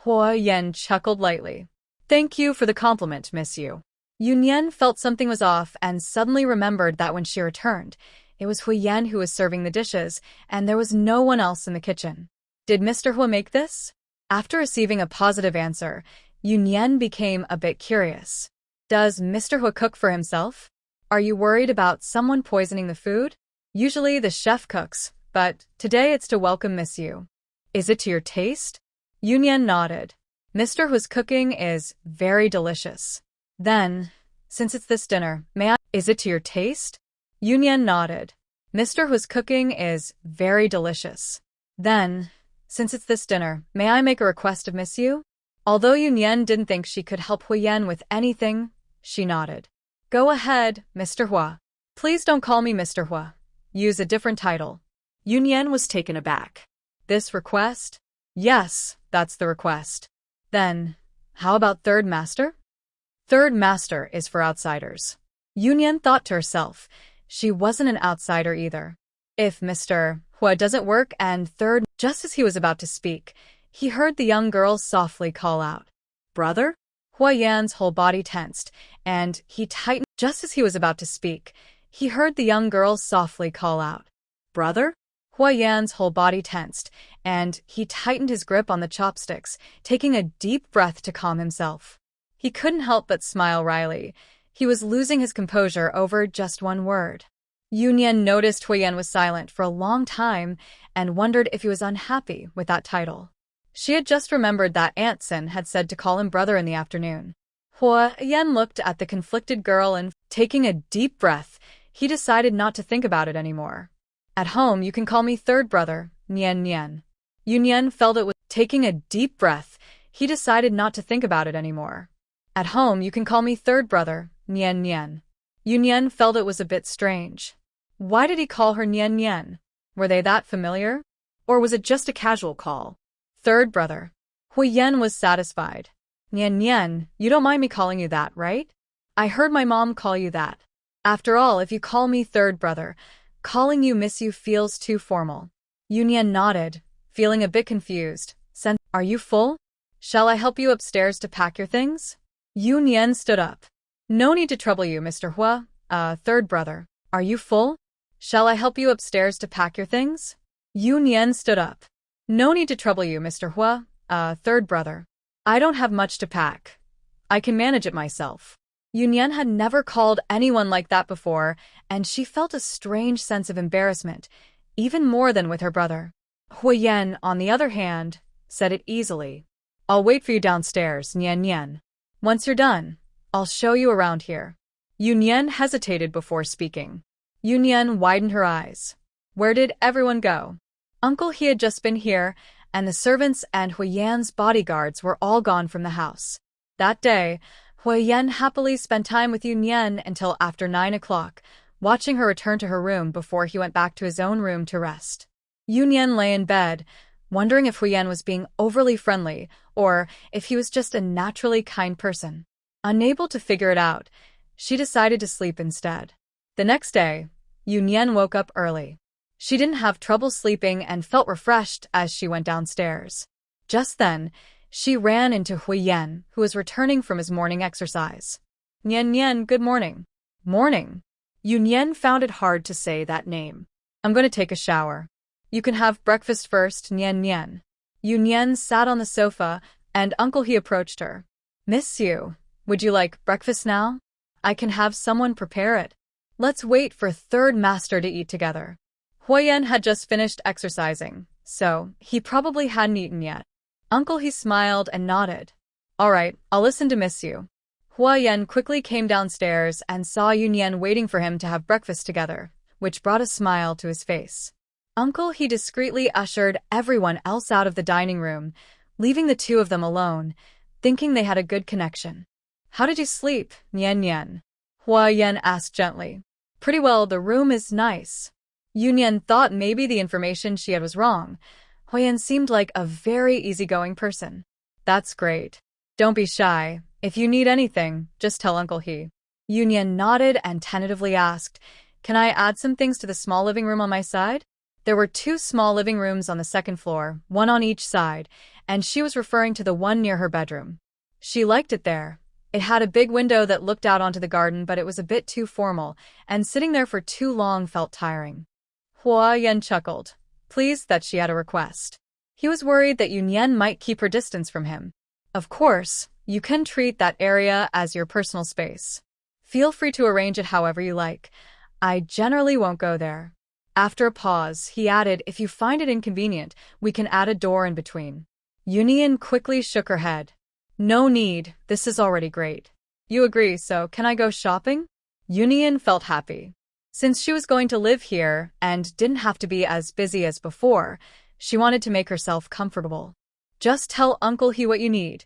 Huo Yan chuckled lightly. Thank you for the compliment, Miss Yu. Yu Nian felt something was off and suddenly remembered that when she returned, it was Huo Yan who was serving the dishes, and there was no one else in the kitchen. Did Mr. Huo make this? After receiving a positive answer, Yu Nian became a bit curious. Does Mr. Huo cook for himself? Are you worried about someone poisoning the food? Usually the chef cooks, but today it's to welcome Miss Yu. Is it to your taste? Yu Nian nodded. Mr. Huo's cooking is very delicious. Then, since it's this dinner, is it to your taste? Yu Nian nodded. Mr. Huo's cooking is very delicious. Then, since it's this dinner, may I make a request of Miss Yu? Although Yu Nian didn't think she could help Huo Yan with anything, she nodded. Go ahead, Mr. Huo. Please don't call me Mr. Huo. Use a different title. Yu Nian was taken aback. This request? Yes, that's the request. Then, how about Third Master? Third Master is for outsiders. Yu Nian thought to herself. She wasn't an outsider either. If Mr. Huo doesn't work and third, just as he was about to speak, he heard the young girl softly call out, Brother? Huo Yan's whole body tensed, and he tightened. Just as he was about to speak, he heard the young girl softly call out, Brother? Huo Yan's whole body tensed, and he tightened his grip on the chopsticks, taking a deep breath to calm himself. He couldn't help but smile wryly. He was losing his composure over just one word. Yu Nian noticed Huo Yan was silent for a long time and wondered if he was unhappy with that title. She had just remembered that Aunt Sin had said to call him brother in the afternoon. Huo Yan looked at the conflicted girl and, taking a deep breath, he decided not to think about it anymore. At home, you can call me third brother, Nian Nian. Yu Nian felt it was taking a deep breath. He decided not to think about it anymore. At home, you can call me third brother, Nian Nian. Yu Nian felt it was a bit strange. Why did he call her Nian Nian? Were they that familiar? Or was it just a casual call? Third brother. Huo Yan was satisfied. Nian Nian, you don't mind me calling you that, right? I heard my mom call you that. After all, if you call me third brother, calling you miss you feels too formal. Yu Nian nodded, feeling a bit confused. Are you full? Shall I help you upstairs to pack your things? Yu Nian stood up. No need to trouble you, Mr. Hua, third brother. Are you full? Shall I help you upstairs to pack your things? Yu Nian stood up. No need to trouble you, Mr. Hua, third brother. I don't have much to pack. I can manage it myself. Yu Nian had never called anyone like that before, and she felt a strange sense of embarrassment, even more than with her brother. Huo Yan, on the other hand, said it easily. I'll wait for you downstairs, Nian Nian. Once you're done, I'll show you around here. Yu Nian hesitated before speaking. Yu Nian widened her eyes. Where did everyone go? Uncle He had just been here, and the servants and Huo Yan's bodyguards were all gone from the house. That day, Huo Yan happily spent time with Yu Nian until after 9 o'clock, watching her return to her room before he went back to his own room to rest. Yu Nian lay in bed, wondering if Huo Yan was being overly friendly or if he was just a naturally kind person. Unable to figure it out, she decided to sleep instead. The next day, Yu Nian woke up early. She didn't have trouble sleeping and felt refreshed as she went downstairs. Just then, she ran into Huo Yan, who was returning from his morning exercise. Nian Nian, good morning. Morning. Yu Nian found it hard to say that name. I'm going to take a shower. You can have breakfast first, Nian Nian. Yu Nian sat on the sofa, and Uncle He approached her. Miss Yu, would you like breakfast now? I can have someone prepare it. Let's wait for third master to eat together. Huo Yan had just finished exercising, so he probably hadn't eaten yet. Uncle He smiled and nodded. All right, I'll listen to Miss Yu. Huo Yan quickly came downstairs and saw Yu Nian waiting for him to have breakfast together, which brought a smile to his face. Uncle He discreetly ushered everyone else out of the dining room, leaving the two of them alone, thinking they had a good connection. How did you sleep, Nian Nian? Huo Yan asked gently. Pretty well, the room is nice. Yu Nian thought maybe the information she had was wrong. Huo Yan seemed like a very easygoing person. That's great. Don't be shy. If you need anything, just tell Uncle He. Yu Nian nodded and tentatively asked, Can I add some things to the small living room on my side? There were 2 small living rooms on the second floor, one on each side, and she was referring to the one near her bedroom. She liked it there. It had a big window that looked out onto the garden, but it was a bit too formal, and sitting there for too long felt tiring. Huo Yan chuckled, pleased that she had a request. He was worried that Yu Nian might keep her distance from him. Of course, you can treat that area as your personal space. Feel free to arrange it however you like. I generally won't go there. After a pause, he added, if you find it inconvenient, we can add a door in between. Yu Nian quickly shook her head. No need, this is already great. You agree, so can I go shopping? Yu Nian felt happy. Since she was going to live here and didn't have to be as busy as before, she wanted to make herself comfortable. Just tell Uncle He what you need.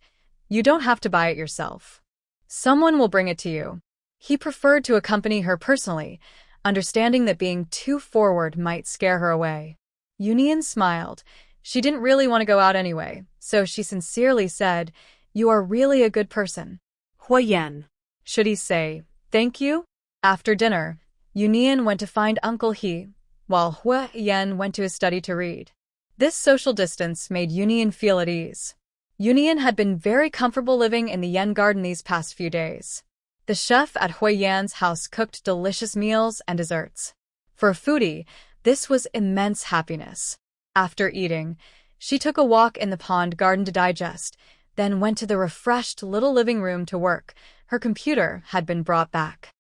You don't have to buy it yourself. Someone will bring it to you. He preferred to accompany her personally, understanding that being too forward might scare her away. Yu Nian smiled. She didn't really want to go out anyway, so she sincerely said, You are really a good person. Huo Yan. Should he say, thank you? After dinner, Yu Nian went to find Uncle He, while Huo Yan went to his study to read. This social distance made Yu Nian feel at ease. Yu Nian had been very comfortable living in the Yan garden these past few days. The chef at Huo Yan's house cooked delicious meals and desserts. For a foodie, this was immense happiness. After eating, she took a walk in the pond garden to digest, then went to the refreshed little living room to work. Her computer had been brought back.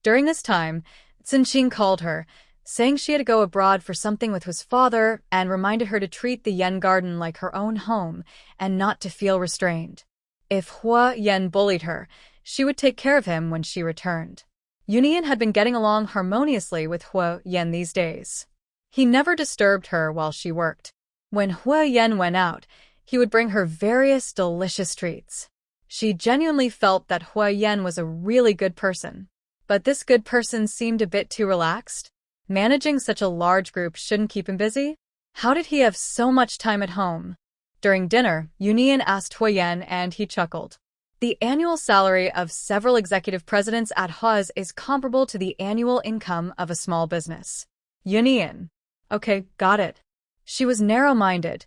During this time, Xinqing called her, saying she had to go abroad for something with his father and reminded her to treat the Yan garden like her own home and not to feel restrained. If Huo Yan bullied her, she would take care of him when she returned. Yu Nian had been getting along harmoniously with Huo Yan these days. He never disturbed her while she worked. When Huo Yan went out, he would bring her various delicious treats. She genuinely felt that Huo Yan was a really good person. But this good person seemed a bit too relaxed. Managing such a large group shouldn't keep him busy. How did he have so much time at home? During dinner, Yu Nian asked Huo Yan and he chuckled. The annual salary of several executive presidents at Huo's is comparable to the annual income of a small business. Yu Nian. Okay, got it. She was narrow-minded.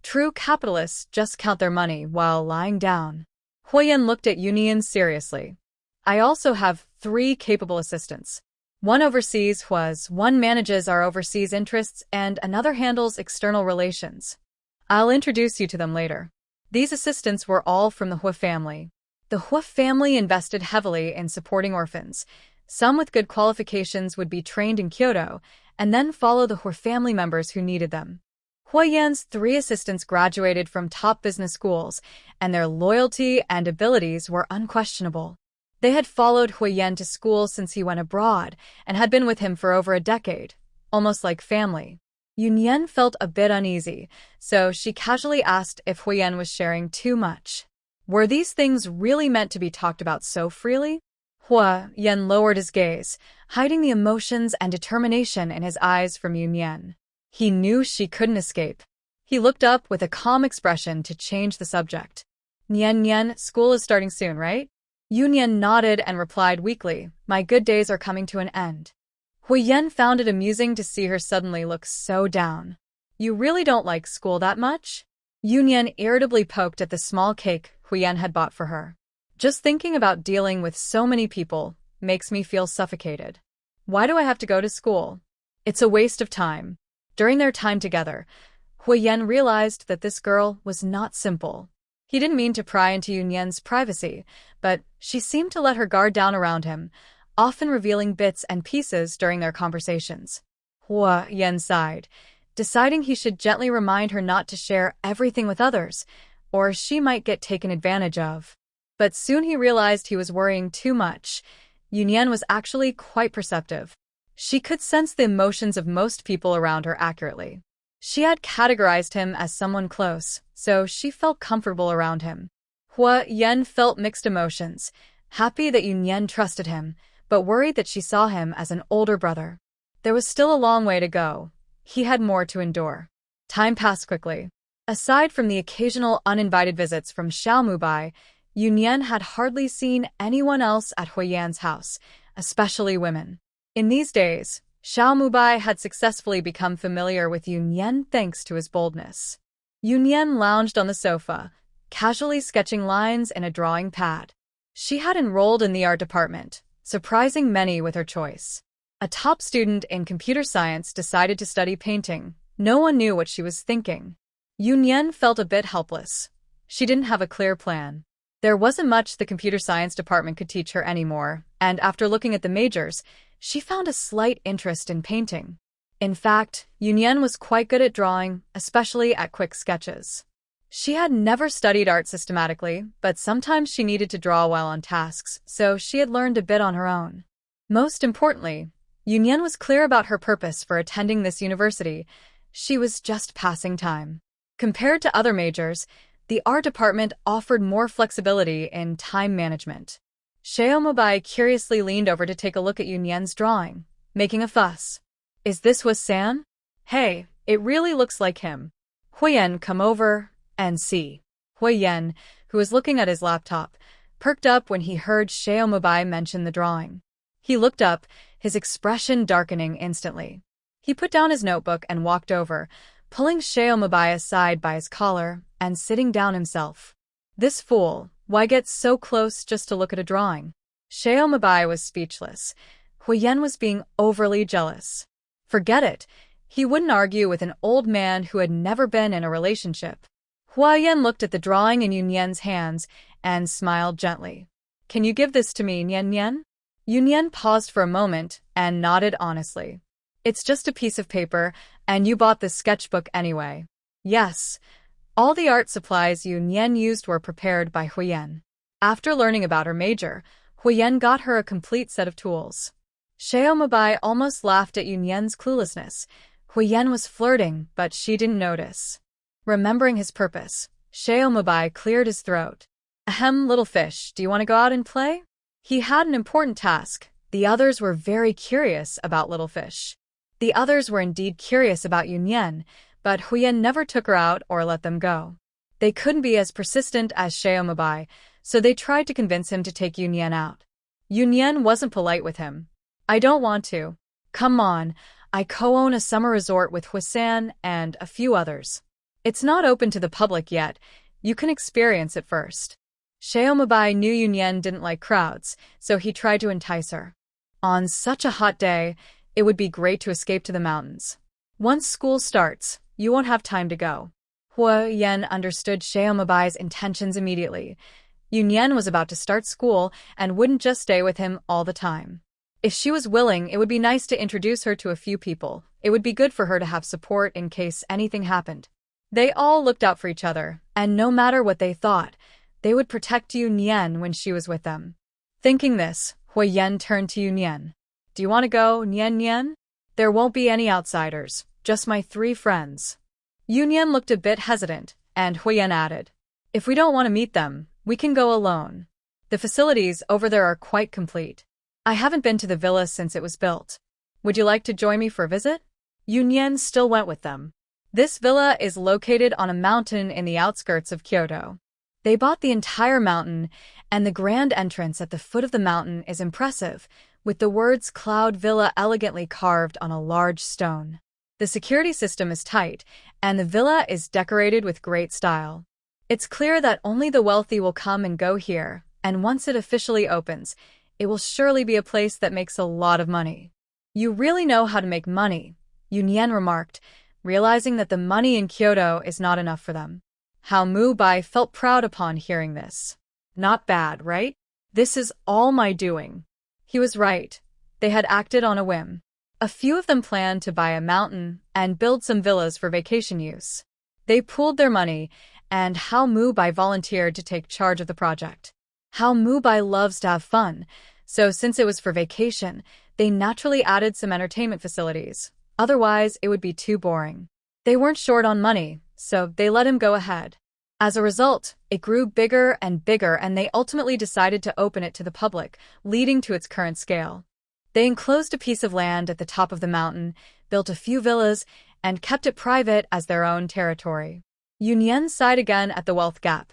True capitalists just count their money while lying down. Huo Yan looked at Yu Nian seriously. I also have 3 capable assistants. One oversees Huo's, one manages our overseas interests, and another handles external relations. I'll introduce you to them later. These assistants were all from the Huo family. The Huo family invested heavily in supporting orphans. Some with good qualifications would be trained in Kyoto, and then follow the Huo family members who needed them. Huo Yan's 3 assistants graduated from top business schools, and their loyalty and abilities were unquestionable. They had followed Huo Yan to school since he went abroad, and had been with him for over a decade, almost like family. Yu Nian felt a bit uneasy, so she casually asked if Huo Yan was sharing too much. Were these things really meant to be talked about so freely? Huo Yan lowered his gaze, hiding the emotions and determination in his eyes from Yu Nian. He knew she couldn't escape. He looked up with a calm expression to change the subject. Nian, school is starting soon, right? Yu Nian nodded and replied weakly, my good days are coming to an end. Huo Yan found it amusing to see her suddenly look so down. You really don't like school that much? Yu Nian irritably poked at the small cake Huo Yan had bought for her. Just thinking about dealing with so many people makes me feel suffocated. Why do I have to go to school? It's a waste of time. During their time together, Huo Yan realized that this girl was not simple. He didn't mean to pry into Yu Nian's privacy, but she seemed to let her guard down around him, often revealing bits and pieces during their conversations. Huo Yan sighed, deciding he should gently remind her not to share everything with others, or she might get taken advantage of. But soon he realized he was worrying too much. Yu Nian was actually quite perceptive. She could sense the emotions of most people around her accurately. She had categorized him as someone close, so she felt comfortable around him. Huo Yan felt mixed emotions, happy that Yu Nian trusted him, but worried that she saw him as an older brother. There was still a long way to go. He had more to endure. Time passed quickly. Aside from the occasional uninvited visits from Xiao Mubai, Yu Nian had hardly seen anyone else at Huo Yan's house, especially women. In these days, Xiao Mubai had successfully become familiar with Yu Nian thanks to his boldness. Yu Nian lounged on the sofa, casually sketching lines in a drawing pad. She had enrolled in the art department, surprising many with her choice. A top student in computer science decided to study painting. No one knew what she was thinking. Yu Nian felt a bit helpless. She didn't have a clear plan. There wasn't much the computer science department could teach her anymore, and after looking at the majors, she found a slight interest in painting. In fact, Yu Nian was quite good at drawing, especially at quick sketches. She had never studied art systematically, but sometimes she needed to draw while on tasks, so she had learned a bit on her own. Most importantly, Yu Nian was clear about her purpose for attending this university. She was just passing time. Compared to other majors, the art department offered more flexibility in time management. Xiao Mubai curiously leaned over to take a look at Yu Nian's drawing, making a fuss. Is this San? Hey, it really looks like him. Huo Yan, come over and see. Huo Yan, who was looking at his laptop, perked up when he heard Xiao Mubai mention the drawing. He looked up, his expression darkening instantly. He put down his notebook and walked over, pulling Xiao Mubai aside by his collar and sitting down himself. This fool, why get so close just to look at a drawing? Xiao Mubai was speechless. Huo Yan was being overly jealous. Forget it. He wouldn't argue with an old man who had never been in a relationship. Huo Yan looked at the drawing in Yu Nian's hands and smiled gently. Can you give this to me, Nian? Yu Nian paused for a moment and nodded honestly. It's just a piece of paper, and you bought this sketchbook anyway. Yes. All the art supplies Yu Nian used were prepared by Huo Yan. After learning about her major, Huo Yan got her a complete set of tools. Xiao Mubai almost laughed at Yu Nian's cluelessness. Huo Yan was flirting, but she didn't notice. Remembering his purpose, Xiao Mubai cleared his throat. Ahem, little fish, do you want to go out and play? He had an important task. The others were very curious about little fish. The others were indeed curious about Yu Nian, but Huo Yan never took her out or let them go. They couldn't be as persistent as Xiaomabai, so they tried to convince him to take Yu Nian out. Yu Nian wasn't polite with him. I don't want to. Come on, I co-own a summer resort with Huo Yan and a few others. It's not open to the public yet. You can experience it first. Xiaomabai knew Yu Nian didn't like crowds, so he tried to entice her. On such a hot day, it would be great to escape to the mountains. Once school starts, you won't have time to go. Huo Yan understood Xiaomabai's intentions immediately. Yu Nian was about to start school and wouldn't just stay with him all the time. If she was willing, it would be nice to introduce her to a few people. It would be good for her to have support in case anything happened. They all looked out for each other, and no matter what they thought, they would protect Yu Nian when she was with them. Thinking this, Huo Yan turned to Yu Nian. Do you want to go, Nian Nian? There won't be any outsiders, just my 3 friends. Yu Nian looked a bit hesitant, and Huo Yan added, if we don't want to meet them, we can go alone. The facilities over there are quite complete. I haven't been to the villa since it was built. Would you like to join me for a visit? Yu Nian still went with them. This villa is located on a mountain in the outskirts of Kyoto. They bought the entire mountain, and the grand entrance at the foot of the mountain is impressive, with the words Cloud Villa elegantly carved on a large stone. The security system is tight, and the villa is decorated with great style. It's clear that only the wealthy will come and go here, and once it officially opens, it will surely be a place that makes a lot of money. You really know how to make money, Yu Nian remarked, realizing that the money in Kyoto is not enough for them. How Mu Bai felt proud upon hearing this. Not bad, right? This is all my doing. He was right. They had acted on a whim. A few of them planned to buy a mountain and build some villas for vacation use. They pooled their money, and How Mu Bai volunteered to take charge of the project. How Mu Bai loves to have fun, so since it was for vacation, they naturally added some entertainment facilities. Otherwise, it would be too boring. They weren't short on money, so they let him go ahead. As a result, it grew bigger and bigger, and they ultimately decided to open it to the public, leading to its current scale. They enclosed a piece of land at the top of the mountain, built a few villas, and kept it private as their own territory. Yu Nian sighed again at the wealth gap.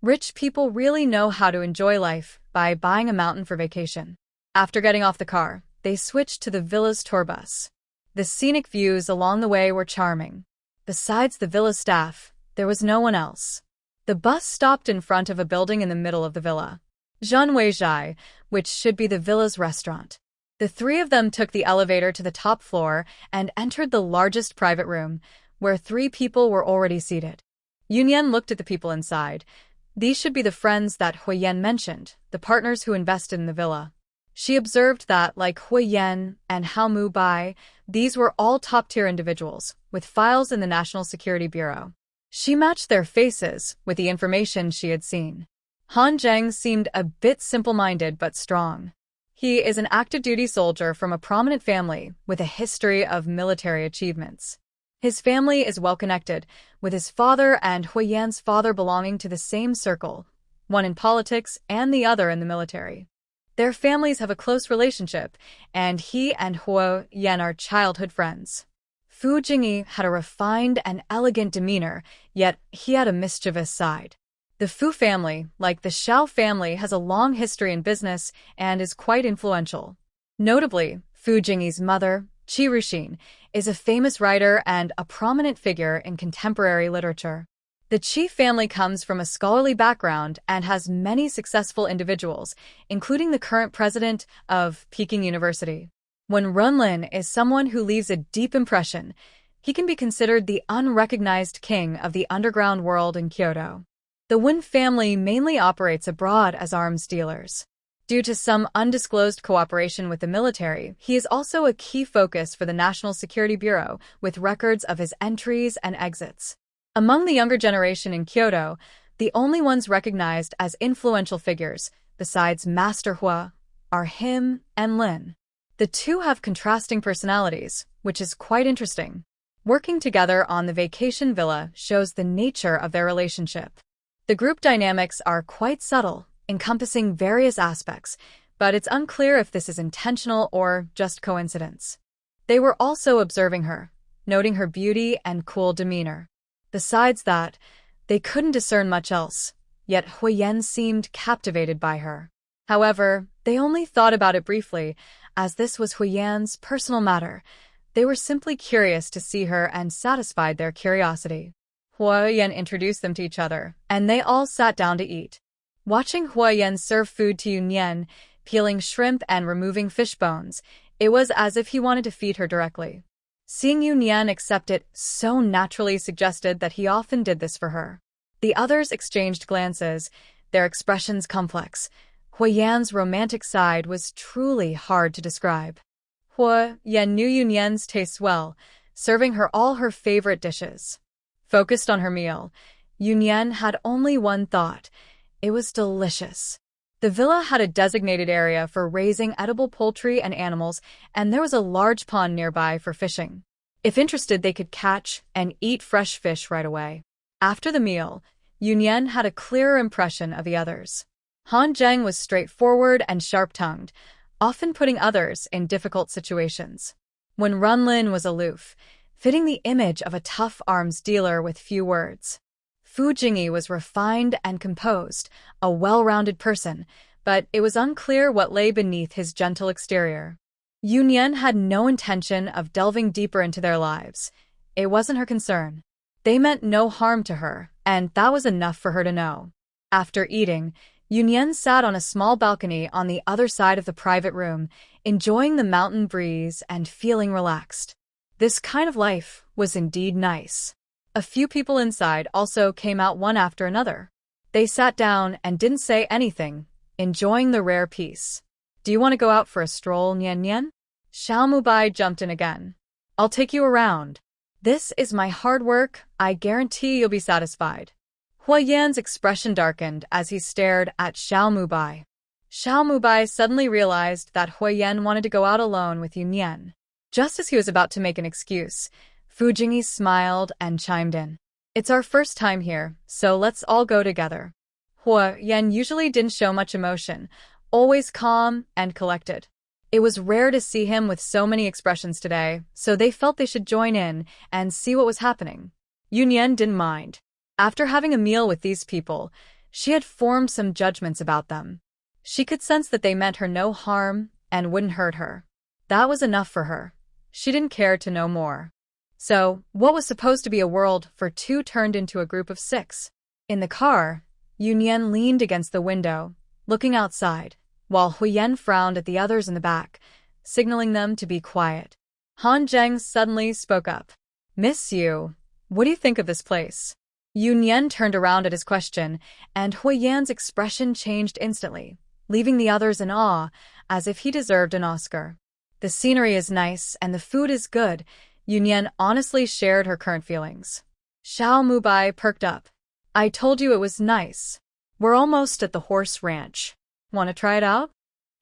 Rich people really know how to enjoy life by buying a mountain for vacation. After getting off the car, they switched to the villa's tour bus. The scenic views along the way were charming. Besides the villa staff, there was no one else. The bus stopped in front of a building in the middle of the villa. Zhanweizhai, which should be the villa's restaurant. The 3 of them took the elevator to the top floor and entered the largest private room, where 3 people were already seated. Yu Nian looked at the people inside. These should be the friends that Huo Yan mentioned, the partners who invested in the villa. She observed that, like Huo Yan and How Mu Bai, these were all top-tier individuals, with files in the National Security Bureau. She matched their faces with the information she had seen. Han Zheng seemed a bit simple-minded but strong. He is an active-duty soldier from a prominent family with a history of military achievements. His family is well-connected, with his father and Huo Yan's father belonging to the same circle, one in politics and the other in the military. Their families have a close relationship, and he and Huo Yan are childhood friends. Fu Jingyi had a refined and elegant demeanor, yet he had a mischievous side. The Fu family, like the Xiao family, has a long history in business and is quite influential. Notably, Fu Jingyi's mother, Qi Ruxin, is a famous writer and a prominent figure in contemporary literature. The Qi family comes from a scholarly background and has many successful individuals, including the current president of Peking University. When Runlin is someone who leaves a deep impression, he can be considered the unrecognized king of the underground world in Kyoto. The Wen family mainly operates abroad as arms dealers. Due to some undisclosed cooperation with the military, he is also a key focus for the National Security Bureau, with records of his entries and exits. Among the younger generation in Kyoto, the only ones recognized as influential figures, besides Master Hua, are him and Lin. The 2 have contrasting personalities, which is quite interesting. Working together on the vacation villa shows the nature of their relationship. The group dynamics are quite subtle, encompassing various aspects, but it's unclear if this is intentional or just coincidence. They were also observing her, noting her beauty and cool demeanor. Besides that, They couldn't discern much else, yet Huo Yan seemed captivated by her. However, they only thought about it briefly, as this was Huo Yan's personal matter. They were simply curious to see her and satisfied their curiosity. Huo Yan introduced them to each other, and they all sat down to eat. Watching Huo Yan serve food to Yu Nian, peeling shrimp and removing fish bones, it was as if he wanted to feed her directly. Seeing Yu Nian accept it so naturally suggested that he often did this for her. The others exchanged glances, their expressions complex. Huo Yan's romantic side was truly hard to describe. Huo Yan knew Yu Nian's tastes well, serving her all her favorite dishes. Focused on her meal, Yu Nian had only one thought. It was delicious. The villa had a designated area for raising edible poultry and animals, and there was a large pond nearby for fishing. If interested, they could catch and eat fresh fish right away. After the meal, Yu Nian had a clearer impression of the others. Han Zheng was straightforward and sharp-tongued, often putting others in difficult situations. When Runlin was aloof, fitting the image of a tough arms dealer with few words. Fu Jingyi was refined and composed, a well-rounded person, but it was unclear what lay beneath his gentle exterior. Yu Nian had no intention of delving deeper into their lives. It wasn't her concern. They meant no harm to her, and that was enough for her to know. After eating, Yu Nian sat on a small balcony on the other side of the private room, enjoying the mountain breeze and feeling relaxed. This kind of life was indeed nice. A few people inside also came out one after another. They sat down and didn't say anything, enjoying the rare peace. "Do you want to go out for a stroll, Nian Nian?" Xiao Mubai jumped in again. "I'll take you around. This is my hard work, I guarantee you'll be satisfied." Huo Yan's expression darkened as he stared at Xiao Mubai. Xiao Mubai suddenly realized that Huo Yan wanted to go out alone with Yu Nian. Just as he was about to make an excuse, Fu Jingyi smiled and chimed in. "It's our first time here, so let's all go together." Huo Yan usually didn't show much emotion, always calm and collected. It was rare to see him with so many expressions today, so they felt they should join in and see what was happening. Yu Nian didn't mind. After having a meal with these people, she had formed some judgments about them. She could sense that they meant her no harm and wouldn't hurt her. That was enough for her. She didn't care to know more. So, what was supposed to be a world for two turned into a group of 6. In the car, Yu Nian leaned against the window, looking outside, while Huo Yan frowned at the others in the back, signaling them to be quiet. Han Zheng suddenly spoke up. "Miss Yu, what do you think of this place?" Yu Nian turned around at his question, and Huo Yan's expression changed instantly, leaving the others in awe, as if he deserved an Oscar. "The scenery is nice and the food is good." Yu Nian honestly shared her current feelings. Xiao Mubai perked up. "I told you it was nice. We're almost at the horse ranch. Want to try it out?"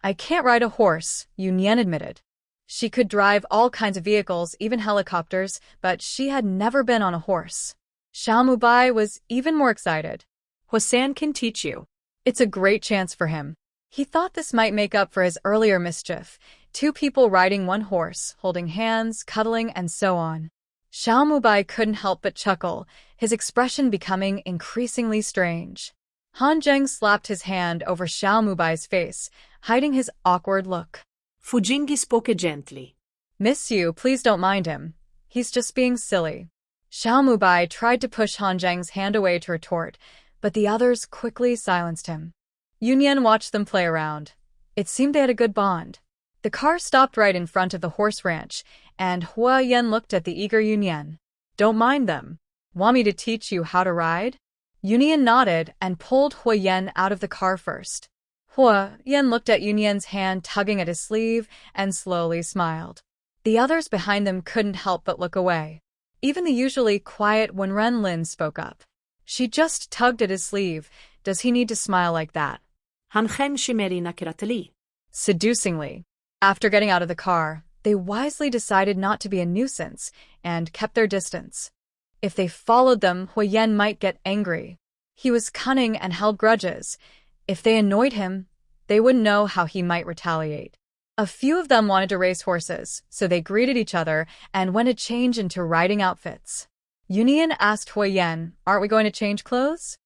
"I can't ride a horse," Yu Nian admitted. She could drive all kinds of vehicles, even helicopters, but she had never been on a horse. Xiao Mubai was even more excited. Huo can teach you. It's a great chance for him. He thought this might make up for his earlier mischief, 2 people riding one horse, holding hands, cuddling, and so on. Xiao Mubai couldn't help but chuckle, his expression becoming increasingly strange. Han Zheng slapped his hand over Xiao Mubai's face, hiding his awkward look. Fu Jingyi spoke gently. "Miss Yu, please don't mind him. He's just being silly." Xiao Mubai tried to push Han Zheng's hand away to retort, but the others quickly silenced him. Yu Nian watched them play around. It seemed they had a good bond. The car stopped right in front of the horse ranch, and Huo Yan looked at the eager Yu Nian. "Don't mind them. Want me to teach you how to ride?" Yu Nian nodded and pulled Huo Yan out of the car first. Huo Yan looked at Yu Nian's hand tugging at his sleeve and slowly smiled. The others behind them couldn't help but look away. Even the usually quiet Wenren Lin spoke up. "She just tugged at his sleeve. Does he need to smile like that?" Hanchen shimeri nakiratali. Seducingly. After getting out of the car, they wisely decided not to be a nuisance and kept their distance. If they followed them, Huo Yan might get angry. He was cunning and held grudges. If they annoyed him, they wouldn't know how he might retaliate. A few of them wanted to race horses, so they greeted each other and went to change into riding outfits. Yu Nian asked Huo Yan, aren't we going to change clothes?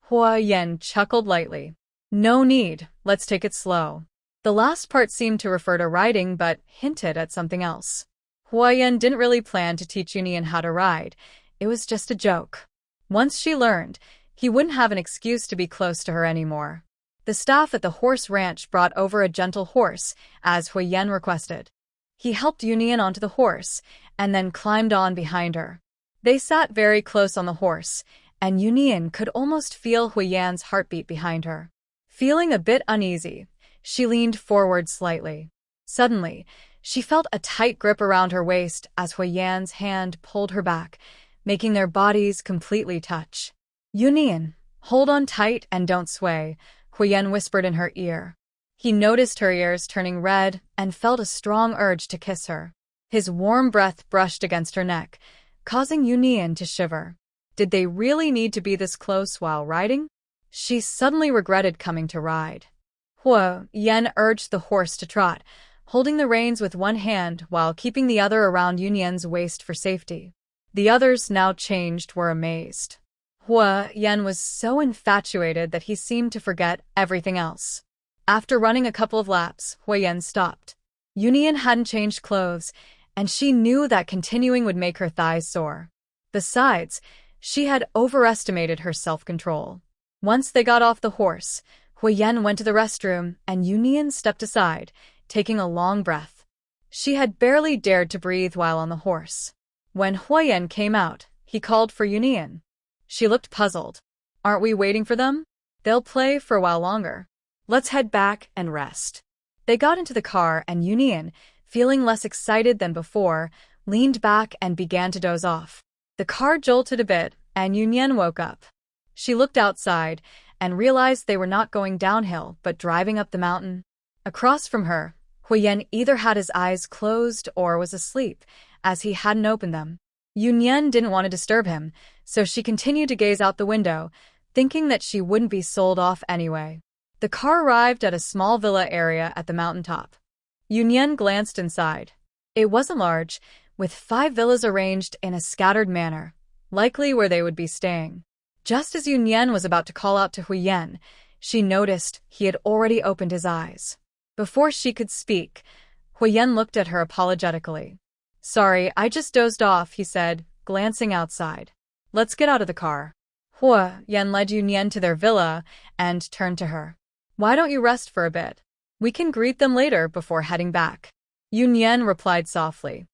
Huo Yan chuckled lightly. No need, let's take it slow. The last part seemed to refer to riding but hinted at something else. Huo Yan didn't really plan to teach Yu Nian how to ride. It was just a joke. Once she learned, he wouldn't have an excuse to be close to her anymore. The staff at the horse ranch brought over a gentle horse, as Huo Yan requested. He helped Yu Nian onto the horse, and then climbed on behind her. They sat very close on the horse, and Yu Nian could almost feel Huo Yan's heartbeat behind her. Feeling a bit uneasy, she leaned forward slightly. Suddenly, she felt a tight grip around her waist as Huo Yan's hand pulled her back, making their bodies completely touch. Yu Nian, hold on tight and don't sway, Huo Yan whispered in her ear. He noticed her ears turning red and felt a strong urge to kiss her. His warm breath brushed against her neck, causing Yu Nian to shiver. Did they really need to be this close while riding? She suddenly regretted coming to ride. Huo Yan urged the horse to trot, holding the reins with one hand while keeping the other around Yu Nian's waist for safety. The others, now changed, were amazed. Huo Yan was so infatuated that he seemed to forget everything else. After running a couple of laps, Huo Yan stopped. Yu Nian hadn't changed clothes, and she knew that continuing would make her thighs sore. Besides, she had overestimated her self-control. Once they got off the horse, Huo Yan went to the restroom and Yu Nian stepped aside, taking a long breath. She had barely dared to breathe while on the horse. When Huo Yan came out, he called for Yu Nian. She looked puzzled. Aren't we waiting for them? They'll play for a while longer. Let's head back and rest. They got into the car and Yu Nian, feeling less excited than before, leaned back and began to doze off. The car jolted a bit and Yu Nian woke up. She looked outside and realized they were not going downhill but driving up the mountain. Across from her, Huo Yan either had his eyes closed or was asleep, as he hadn't opened them. Yu Nian didn't want to disturb him, so she continued to gaze out the window, thinking that she wouldn't be sold off anyway. The car arrived at a small villa area at the mountaintop. Yu Nian glanced inside. It wasn't large, with 5 villas arranged in a scattered manner, likely where they would be staying. Just as Yu Nian was about to call out to Huo Yan, she noticed he had already opened his eyes. Before she could speak, Huo Yan looked at her apologetically. Sorry, I just dozed off, he said, glancing outside. Let's get out of the car. Huo Yan led Yu Nian to their villa and turned to her. Why don't you rest for a bit? We can greet them later before heading back. Yu Nian replied softly.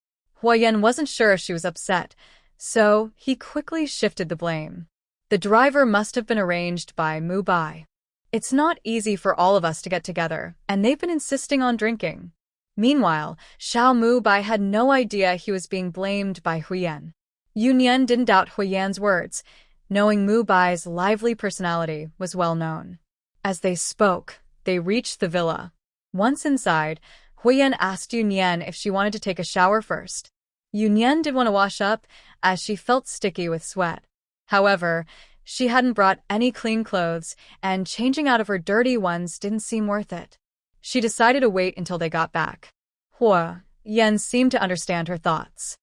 Huo Yan wasn't sure if she was upset, so he quickly shifted the blame. The driver must have been arranged by Mu Bai. It's not easy for all of us to get together, and they've been insisting on drinking. Meanwhile, Xiao Mu Bai had no idea he was being blamed by Huo Yan. Yu Nian didn't doubt Huo Yan's words, knowing Mu Bai's lively personality was well known. As they spoke, they reached the villa. Once inside, Huo Yan asked Yu Nian if she wanted to take a shower first. Yu Nian did want to wash up, as she felt sticky with sweat. However, she hadn't brought any clean clothes, and changing out of her dirty ones didn't seem worth it. She decided to wait until they got back. Huo Yan seemed to understand her thoughts.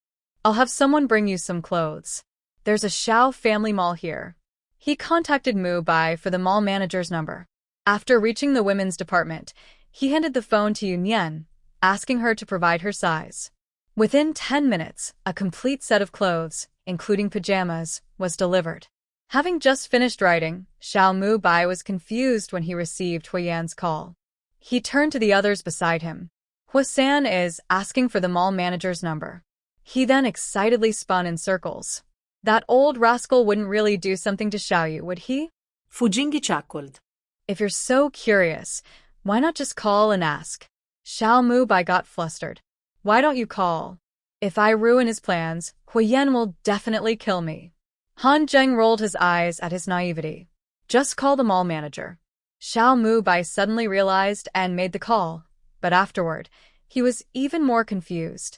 I'll have someone bring you some clothes. There's a Xiao family mall here. He contacted Mu Bai for the mall manager's number. After reaching the women's department, he handed the phone to Yu Nian, asking her to provide her size. Within 10 minutes, a complete set of clothes, including pajamas, was delivered. Having just finished writing, Xiao Mu Bai was confused when he received Huo Yan's call. He turned to the others beside him. Huo-san is asking for the mall manager's number. He then excitedly spun in circles. That old rascal wouldn't really do something to Xiaoyu, would he? Fujingi chuckled. If you're so curious, why not just call and ask? Xiao Mu Bai got flustered. Why don't you call? If I ruin his plans, Huo Yan will definitely kill me. Han Zheng rolled his eyes at his naivety. Just call the mall manager. Xiao Mu Bai suddenly realized and made the call, but afterward, he was even more confused.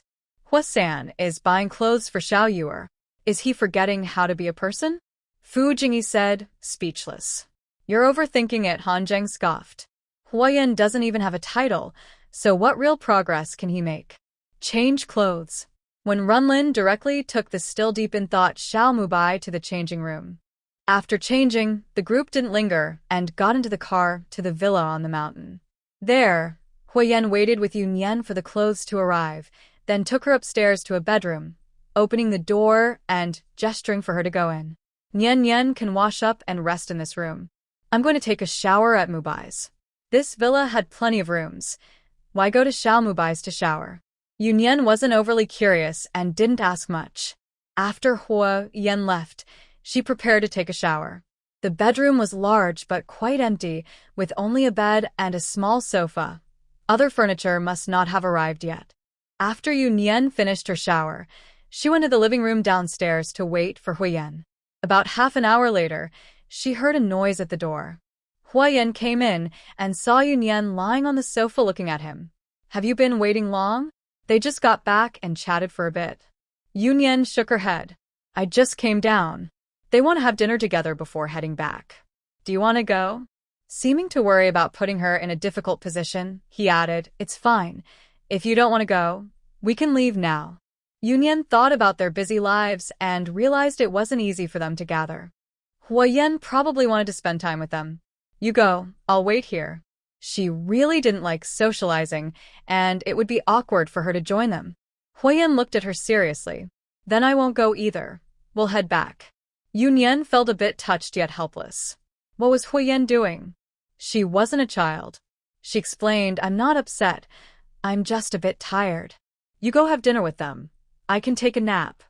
Huo-san is buying clothes for Xiao Yuer. Is he forgetting how to be a person? Fu Jingyi said, speechless. You're overthinking it, Han Zheng scoffed. Huo Yan doesn't even have a title, so what real progress can he make? Change clothes. when Runlin directly took the still deep in thought Xiao Mubai to the changing room. After changing, the group didn't linger and got into the car to the villa on the mountain. There, Huo Yan waited with Yu Nian for the clothes to arrive, then took her upstairs to a bedroom, opening the door and gesturing for her to go in. Nian can wash up and rest in this room. I'm going to take a shower at Mubai's. This villa had plenty of rooms. Why go to Xiao Mubai's to shower? Yu Nian wasn't overly curious and didn't ask much. After Huo Yan left, she prepared to take a shower. The bedroom was large but quite empty, with only a bed and a small sofa. Other furniture must not have arrived yet. After Yu Nian finished her shower, she went to the living room downstairs to wait for Huo Yan. About half an hour later, she heard a noise at the door. Huo Yan came in and saw Yu Nian lying on the sofa looking at him. Have you been waiting long? They just got back and chatted for a bit. Yu Nian shook her head. I just came down. They want to have dinner together before heading back. Do you want to go? Seeming to worry about putting her in a difficult position, he added, It's fine. If you don't want to go, we can leave now. Yu Nian thought about their busy lives and realized it wasn't easy for them to gather. Huo Yan probably wanted to spend time with them. You go, I'll wait here. She really didn't like socializing, and it would be awkward for her to join them. Huo Yan looked at her seriously. Then I won't go either. We'll head back. Yu Nian felt a bit touched yet helpless. What was Huo Yan doing? She wasn't a child. She explained, I'm not upset. I'm just a bit tired. You go have dinner with them. I can take a nap.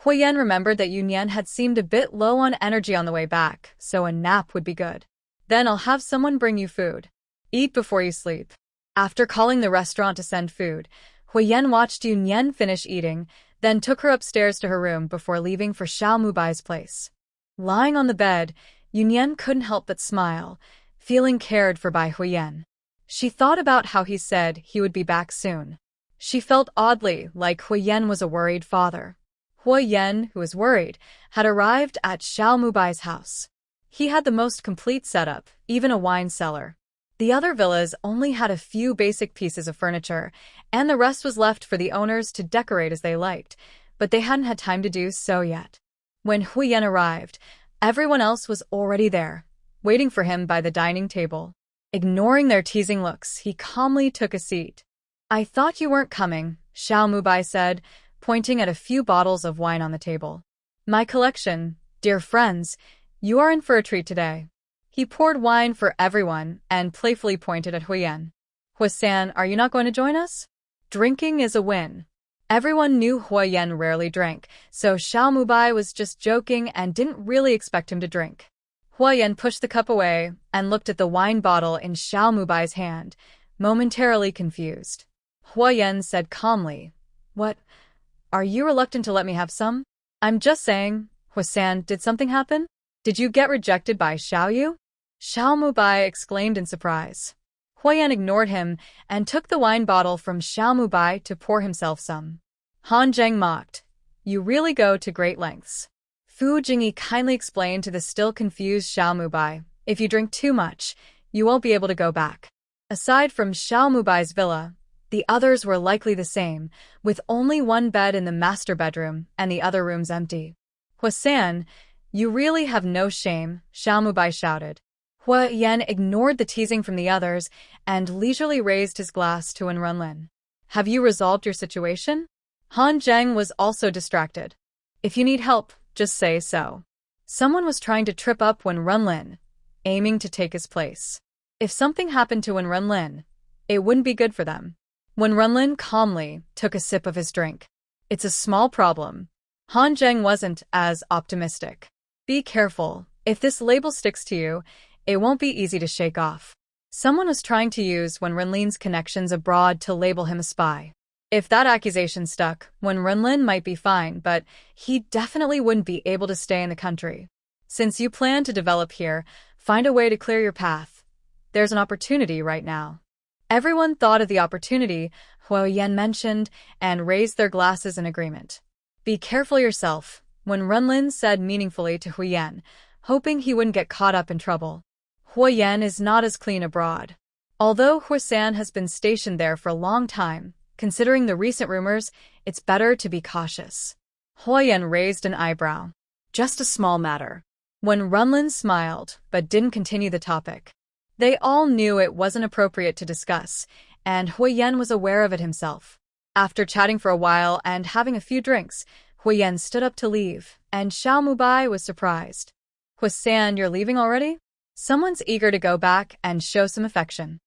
Huo Yan remembered that Yu Nian had seemed a bit low on energy on the way back, so a nap would be good. Then I'll have someone bring you food. Eat before you sleep. After calling the restaurant to send food, Huo Yan watched Yu Nian finish eating, then took her upstairs to her room before leaving for Xiao Mubai's place. Lying on the bed, Yu Nian couldn't help but smile, feeling cared for by Huo Yan. She thought about how he said he would be back soon. She felt oddly like Huo Yan was a worried father. Huo Yan, who was worried, had arrived at Xiao Mubai's house. He had the most complete setup, even a wine cellar. The other villas only had a few basic pieces of furniture, and the rest was left for the owners to decorate as they liked, but they hadn't had time to do so yet. When Huo Yan arrived, everyone else was already there, waiting for him by the dining table. Ignoring their teasing looks, he calmly took a seat. I thought you weren't coming, Xiao Mubai said, pointing at a few bottles of wine on the table. My collection, dear friends, you are in for a treat today. He poured wine for everyone and playfully pointed at Huo Yan. Huo-san, are you not going to join us? Drinking is a win. Everyone knew Huo Yan rarely drank, so Xiao Mubai was just joking and didn't really expect him to drink. Huo Yan pushed the cup away and looked at the wine bottle in Xiao Mubai's hand, momentarily confused. Huo Yan said calmly, What? Are you reluctant to let me have some? I'm just saying. Huo-san, did something happen? Did you get rejected by Xiao Yu? Xiao Mubai exclaimed in surprise. Huo Yan ignored him and took the wine bottle from Xiao Mubai to pour himself some. Han Zheng mocked. You really go to great lengths. Fu Jingyi kindly explained to the still confused Xiao Mubai, if you drink too much, you won't be able to go back. Aside from Xiao Mubai's villa, the others were likely the same, with only one bed in the master bedroom and the other rooms empty. Huo-san, you really have no shame, Xiao Mubai shouted. Huo Yan ignored the teasing from the others and leisurely raised his glass to Runlin. Have you resolved your situation? Han Zheng was also distracted. If you need help, just say so. Someone was trying to trip up Runlin, aiming to take his place. If something happened to Runlin, it wouldn't be good for them. Runlin calmly took a sip of his drink. It's a small problem. Han Zheng wasn't as optimistic. Be careful. If this label sticks to you, it won't be easy to shake off. Someone was trying to use Runlin's connections abroad to label him a spy. If that accusation stuck, Runlin might be fine, but he definitely wouldn't be able to stay in the country. Since you plan to develop here, find a way to clear your path. There's an opportunity right now. Everyone thought of the opportunity Huo Yan mentioned and raised their glasses in agreement. Be careful yourself, Runlin said meaningfully to Huo Yan, hoping he wouldn't get caught up in trouble. Huo Yan is not as clean abroad. Although Huo-san has been stationed there for a long time, Considering the recent rumors, it's better to be cautious. Huo Yan raised an eyebrow. Just a small matter. When Runlin smiled, but didn't continue the topic. They all knew it wasn't appropriate to discuss, and Huo Yan was aware of it himself. After chatting for a while and having a few drinks, Huo Yan stood up to leave, and Xiao Mubai was surprised. Huo-san, you're leaving already? Someone's eager to go back and show some affection.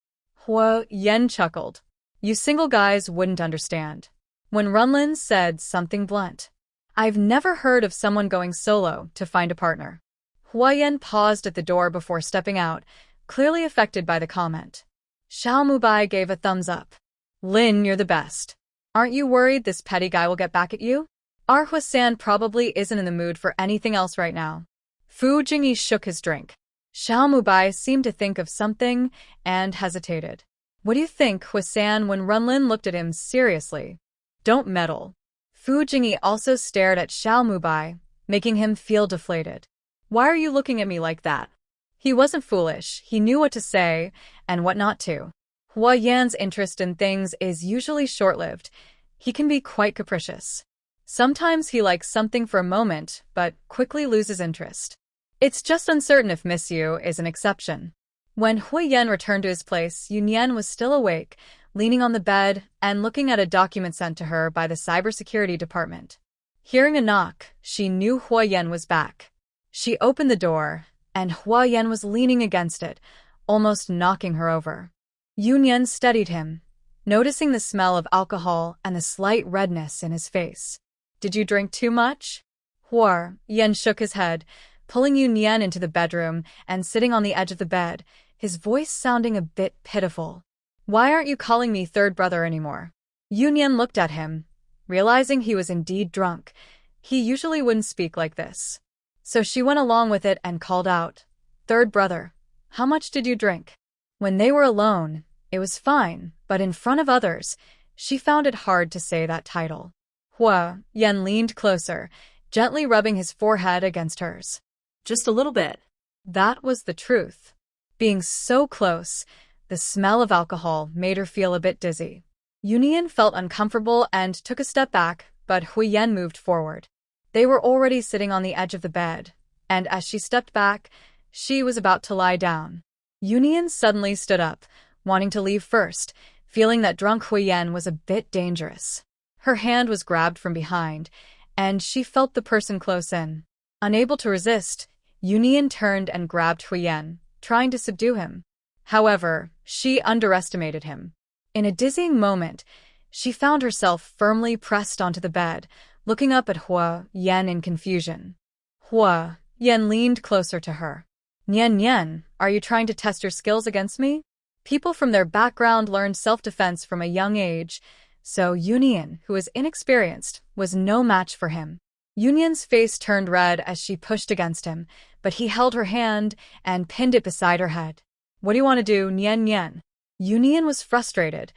Huo Yan chuckled. You single guys wouldn't understand. When Runlin said something blunt. I've never heard of someone going solo to find a partner. Huo Yan paused at the door before stepping out, clearly affected by the comment. Xiao Mubai gave a thumbs up. Lin, you're the best. Aren't you worried this petty guy will get back at you? Our Huo-san probably isn't in the mood for anything else right now. Fu Jingyi shook his drink. Xiao Mubai seemed to think of something and hesitated. What do you think, Huo-san, when Runlin looked at him seriously? Don't meddle. Fu Jingyi also stared at Xiao Mubai, making him feel deflated. Why are you looking at me like that? He wasn't foolish, he knew what to say and what not to. Huo Yan's interest in things is usually short-lived. He can be quite capricious. Sometimes he likes something for a moment, but quickly loses interest. It's just uncertain if Miss Yu is an exception. When Huo Yan returned to his place, Yu Nian was still awake, leaning on the bed and looking at a document sent to her by the cybersecurity department. Hearing a knock, she knew Huo Yan was back. She opened the door, and Huo Yan was leaning against it, almost knocking her over. Yu Nian steadied him, noticing the smell of alcohol and the slight redness in his face. Did you drink too much? Huo Yan shook his head, pulling Yu Nian into the bedroom and sitting on the edge of the bed, his voice sounding a bit pitiful. Why aren't you calling me third brother anymore? Yu Nian looked at him, realizing he was indeed drunk. He usually wouldn't speak like this. So she went along with it and called out, Third brother, how much did you drink? When they were alone, it was fine, but in front of others, she found it hard to say that title. Huo Yan leaned closer, gently rubbing his forehead against hers. Just a little bit. That was the truth. Being so close, the smell of alcohol made her feel a bit dizzy. Yu Nian felt uncomfortable and took a step back, but Huo Yan moved forward. They were already sitting on the edge of the bed, and as she stepped back, she was about to lie down. Yu Nian suddenly stood up, wanting to leave first, feeling that drunk Huo Yan was a bit dangerous. Her hand was grabbed from behind, and she felt the person close in. Unable to resist, Yu Nian turned and grabbed Huo Yan, trying to subdue him. However, she underestimated him. In a dizzying moment, she found herself firmly pressed onto the bed, looking up at Huo Yan in confusion. Huo Yan leaned closer to her. Nian Nian, are you trying to test your skills against me? People from their background learned self-defense from a young age, so Yu Nian, who was inexperienced, was no match for him. Yu Nian's face turned red as she pushed against him, but he held her hand and pinned it beside her head. What do you want to do, Nian Nian? Yu Nian was frustrated.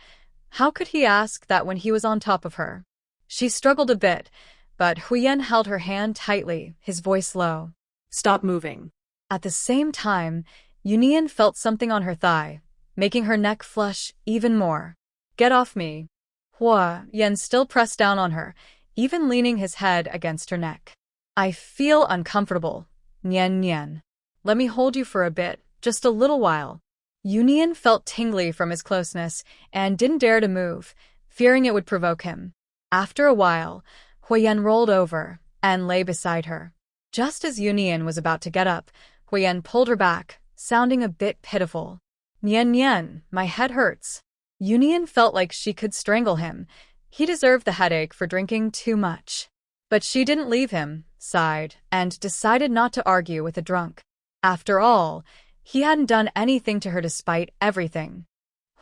How could he ask that when he was on top of her? She struggled a bit, but Huo Yan held her hand tightly, his voice low. Stop moving. At the same time, Yu Nian felt something on her thigh, making her neck flush even more. Get off me. Huo Yan still pressed down on her, even leaning his head against her neck. I feel uncomfortable, Nian Nian. Let me hold you for a bit, just a little while. Yu Nian felt tingly from his closeness and didn't dare to move, fearing it would provoke him. After a while, Huo Yan rolled over and lay beside her. Just as Yu Nian was about to get up, Huo Yan pulled her back, sounding a bit pitiful. Nian Nian, my head hurts. Yu Nian felt like she could strangle him. He deserved the headache for drinking too much. But she didn't leave him, sighed, and decided not to argue with a drunk. After all, he hadn't done anything to her despite everything.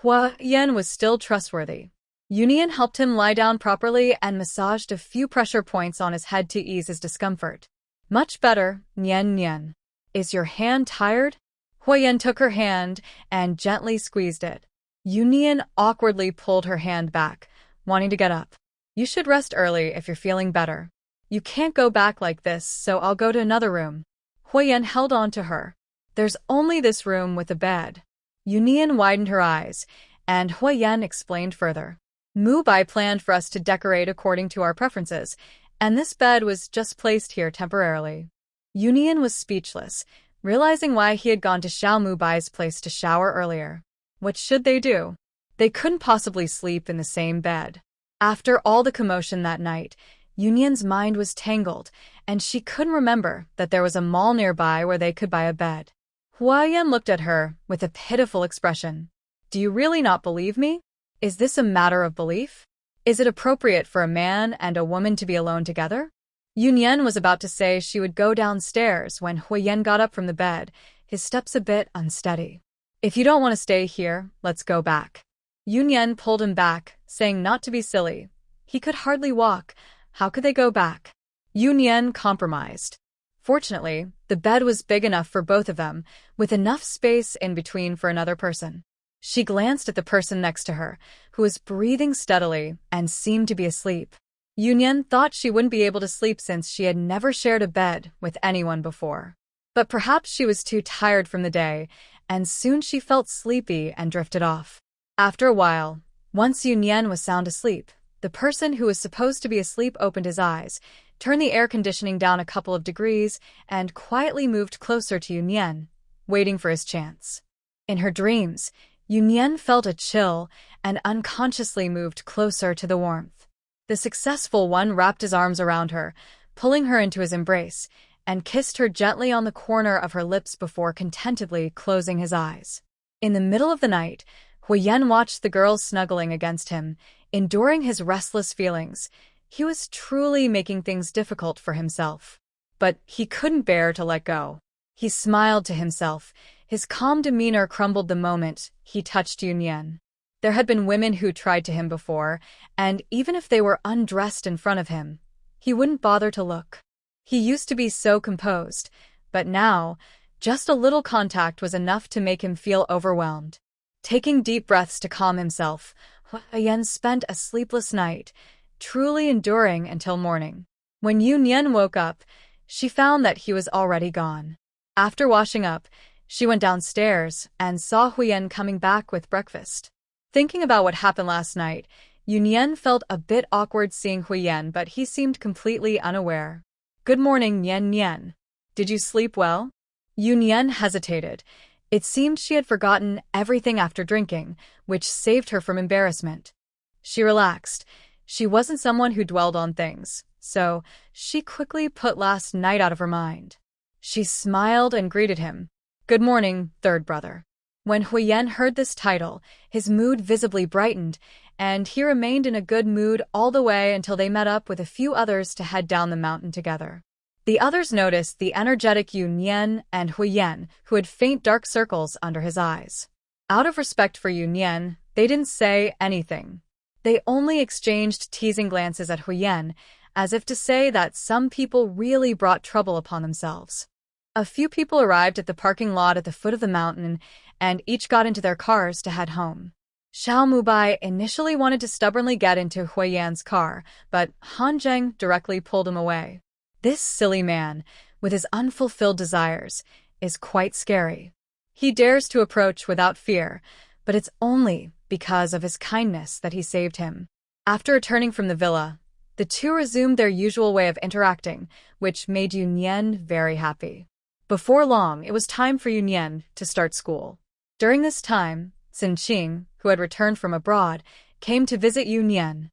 Huo Yan was still trustworthy. Yu Nian helped him lie down properly and massaged a few pressure points on his head to ease his discomfort. Much better, Nian Nian. Is your hand tired? Huo Yan took her hand and gently squeezed it. Yu Nian awkwardly pulled her hand back, wanting to get up. You should rest early if you're feeling better. You can't go back like this, so I'll go to another room. Huo Yan held on to her. There's only this room with a bed. Yu Nian widened her eyes, and Huo Yan explained further. Mubai planned for us to decorate according to our preferences, and this bed was just placed here temporarily. Yu Nian was speechless, realizing why he had gone to Xiao Mubai's place to shower earlier. What should they do? They couldn't possibly sleep in the same bed. After all the commotion that night, Yu Nian's mind was tangled, and she couldn't remember that there was a mall nearby where they could buy a bed. Huo Yan looked at her with a pitiful expression. Do you really not believe me? Is this a matter of belief? Is it appropriate for a man and a woman to be alone together? Yu Nian was about to say she would go downstairs when Huo Yan got up from the bed, his steps a bit unsteady. If you don't want to stay here, let's go back. Yu Nian pulled him back, saying not to be silly. He could hardly walk. How could they go back? Yu Nian compromised. Fortunately, the bed was big enough for both of them, with enough space in between for another person. She glanced at the person next to her, who was breathing steadily and seemed to be asleep. Yu Nian thought she wouldn't be able to sleep since she had never shared a bed with anyone before. But perhaps she was too tired from the day, and soon she felt sleepy and drifted off. After a while, once Yu Nian was sound asleep, the person who was supposed to be asleep opened his eyes, turned the air conditioning down a couple of degrees, and quietly moved closer to Yu Nian, waiting for his chance. In her dreams, Yu Nian felt a chill and unconsciously moved closer to the warmth. The successful one wrapped his arms around her, pulling her into his embrace, and kissed her gently on the corner of her lips before contentedly closing his eyes. In the middle of the night, Huo Yan watched the girls snuggling against him, enduring his restless feelings. He was truly making things difficult for himself. But he couldn't bear to let go. He smiled to himself. His calm demeanor crumbled the moment he touched Yu Nian. There had been women who tried to him before, and even if they were undressed in front of him, he wouldn't bother to look. He used to be so composed, but now, just a little contact was enough to make him feel overwhelmed. Taking deep breaths to calm himself, Huo Yan spent a sleepless night, truly enduring until morning. When Yu Nian woke up, she found that he was already gone. After washing up, she went downstairs and saw Huo Yan coming back with breakfast. Thinking about what happened last night, Yu Nian felt a bit awkward seeing Huo Yan, but he seemed completely unaware. Good morning, Nian. Did you sleep well? Yu Nian hesitated. It seemed she had forgotten everything after drinking, which saved her from embarrassment. She relaxed. She wasn't someone who dwelled on things, so she quickly put last night out of her mind. She smiled and greeted him. Good morning, third brother. When Huo Yan heard this title, his mood visibly brightened, and he remained in a good mood all the way until they met up with a few others to head down the mountain together. The others noticed the energetic Yu Nian and Huo Yan, who had faint dark circles under his eyes. Out of respect for Yu Nian, they didn't say anything. They only exchanged teasing glances at Huo Yan, as if to say that some people really brought trouble upon themselves. A few people arrived at the parking lot at the foot of the mountain, and each got into their cars to head home. Xiao Mubai initially wanted to stubbornly get into Huo Yan's car, but Han Zheng directly pulled him away. This silly man, with his unfulfilled desires, is quite scary. He dares to approach without fear, but it's only because of his kindness that he saved him. After returning from the villa, the two resumed their usual way of interacting, which made Yu Nian very happy. Before long, it was time for Yu Nian to start school. During this time, Xin, who had returned from abroad, came to visit Yu Nian.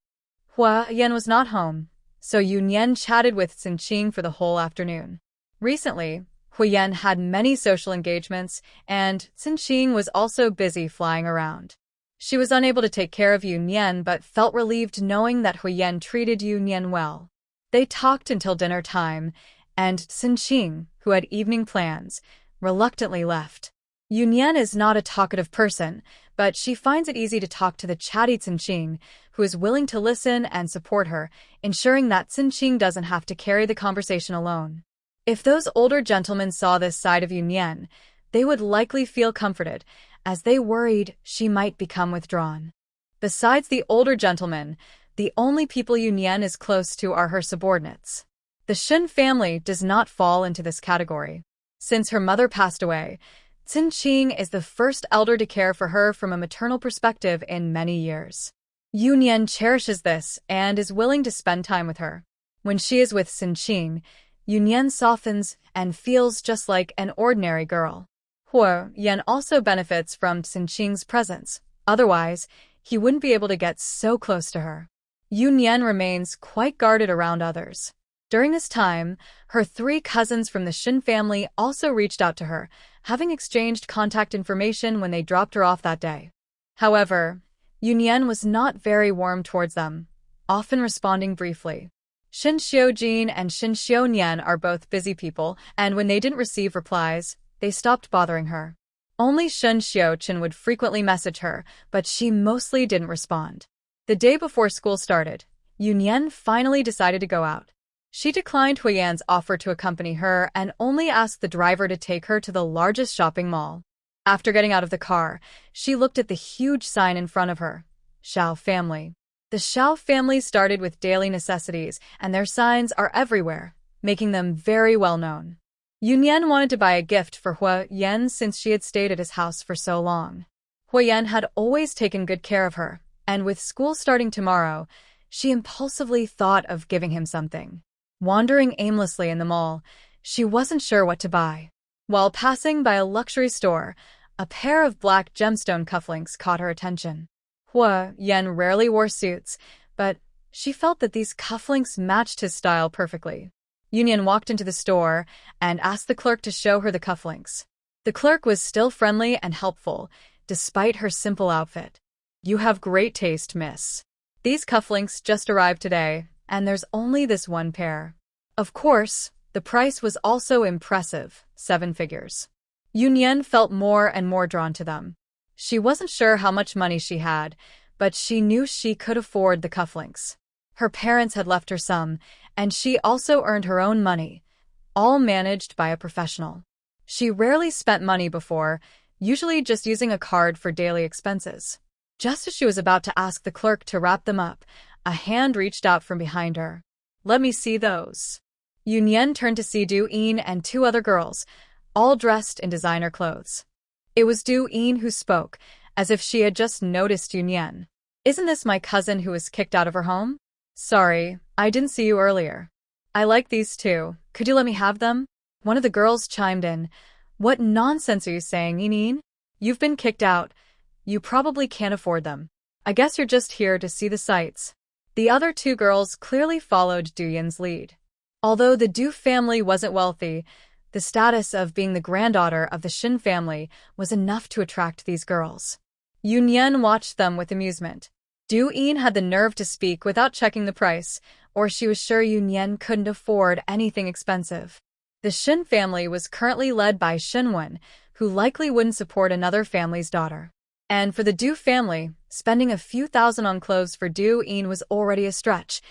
Huo Yan was not home, so Yu Nian chatted with Xin for the whole afternoon. Recently, Huo Yan had many social engagements, and Xin was also busy flying around. She was unable to take care of Yu Nian but felt relieved knowing that Huo Yan treated Yu Nian well. They talked until dinner time, and Xin, who had evening plans, reluctantly left. Yu Nian is not a talkative person, but she finds it easy to talk to the chatty Xin, who is willing to listen and support her, ensuring that Xin doesn't have to carry the conversation alone. If those older gentlemen saw this side of Yu Nian, they would likely feel comforted, as they worried she might become withdrawn. Besides the older gentlemen, the only people Yu Nian is close to are her subordinates. The Shen family does not fall into this category. Since her mother passed away, Xin is the first elder to care for her from a maternal perspective in many years. Yu Nian cherishes this and is willing to spend time with her. When she is with Sinqing, Yu Nian softens and feels just like an ordinary girl. Huo Yan also benefits from Sinqing's presence. Otherwise, he wouldn't be able to get so close to her. Yu Nian remains quite guarded around others. During this time, her 3 cousins from the Shen family also reached out to her, having exchanged contact information when they dropped her off that day. However, Yu Nian was not very warm towards them, often responding briefly. Shen Xiujin and Shen Xiunian are both busy people, and when they didn't receive replies, they stopped bothering her. Only Shen Xiuqin would frequently message her, but she mostly didn't respond. The day before school started, Yu Nian finally decided to go out. She declined Huo Yan's offer to accompany her and only asked the driver to take her to the largest shopping mall. After getting out of the car, she looked at the huge sign in front of her, Shao family. The Shao family started with daily necessities, and their signs are everywhere, making them very well known. Yu Nian wanted to buy a gift for Huo Yan since she had stayed at his house for so long. Huo Yan had always taken good care of her, and with school starting tomorrow, she impulsively thought of giving him something. Wandering aimlessly in the mall, she wasn't sure what to buy. While passing by a luxury store, a pair of black gemstone cufflinks caught her attention. Huo Yan rarely wore suits, but she felt that these cufflinks matched his style perfectly. Yu Nian walked into the store and asked the clerk to show her the cufflinks. The clerk was still friendly and helpful, despite her simple outfit. "You have great taste, miss. These cufflinks just arrived today, and there's only this one pair." Of course, the price was also impressive, 7 figures. Yu Nian felt more and more drawn to them. She wasn't sure how much money she had, but she knew she could afford the cufflinks. Her parents had left her some, and she also earned her own money, all managed by a professional. She rarely spent money before, usually just using a card for daily expenses. Just as she was about to ask the clerk to wrap them up, a hand reached out from behind her. "Let me see those." Yu Nian turned to see Deepening and 2 other girls, all dressed in designer clothes. It was Deepening who spoke, as if she had just noticed Yu Nian. "Isn't this my cousin who was kicked out of her home? Sorry, I didn't see you earlier. I like these too. Could you let me have them?" One of the girls chimed in. "What nonsense are you saying, Deepening? You've been kicked out. You probably can't afford them. I guess you're just here to see the sights." The other 2 girls clearly followed Deepenings's lead. Although the Du family wasn't wealthy, the status of being the granddaughter of the Shen family was enough to attract these girls. Yu Nian watched them with amusement. Deepening had the nerve to speak without checking the price, or she was sure Yu Nian couldn't afford anything expensive. The Shen family was currently led by Shenwen, who likely wouldn't support another family's daughter. And for the Du family, spending a few thousand on clothes for Deepening was already a stretch.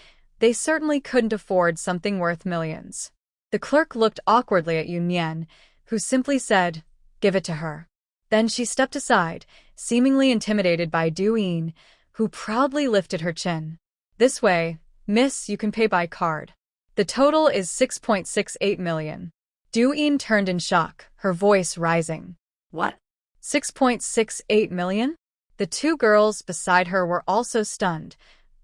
They certainly couldn't afford something worth millions. The clerk looked awkwardly at Yu Nian, who simply said, "Give it to her." Then she stepped aside, seemingly intimidated by Deepening, who proudly lifted her chin. "This way, miss, you can pay by card. The total is 6.68 million. Deepening turned in shock, her voice rising. What? 6.68 million? The 2 girls beside her were also stunned.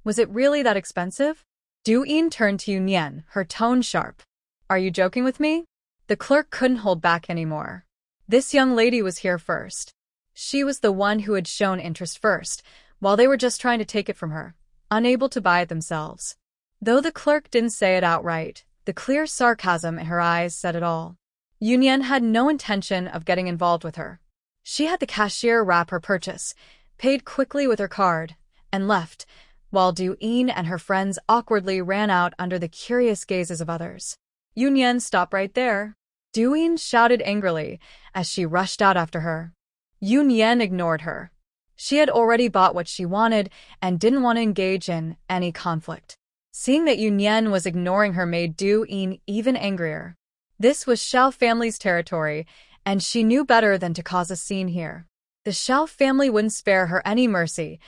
Was it really that expensive? Deepening turned to Yu Nian, her tone sharp. "Are you joking with me?" The clerk couldn't hold back anymore. This young lady was here first. She was the one who had shown interest first, while they were just trying to take it from her, unable to buy it themselves. Though the clerk didn't say it outright, the clear sarcasm in her eyes said it all. Yu Nian had no intention of getting involved with her. She had the cashier wrap her purchase, paid quickly with her card, and left, while Deepening and her friends awkwardly ran out under the curious gazes of others. "Yu Nian, stop right there!" Deepening shouted angrily as she rushed out after her. Yu Nian ignored her. She had already bought what she wanted and didn't want to engage in any conflict. Seeing that Yu Nian was ignoring her made Deepening even angrier. This was Shao family's territory, and she knew better than to cause a scene here. The Shao family wouldn't spare her any mercy.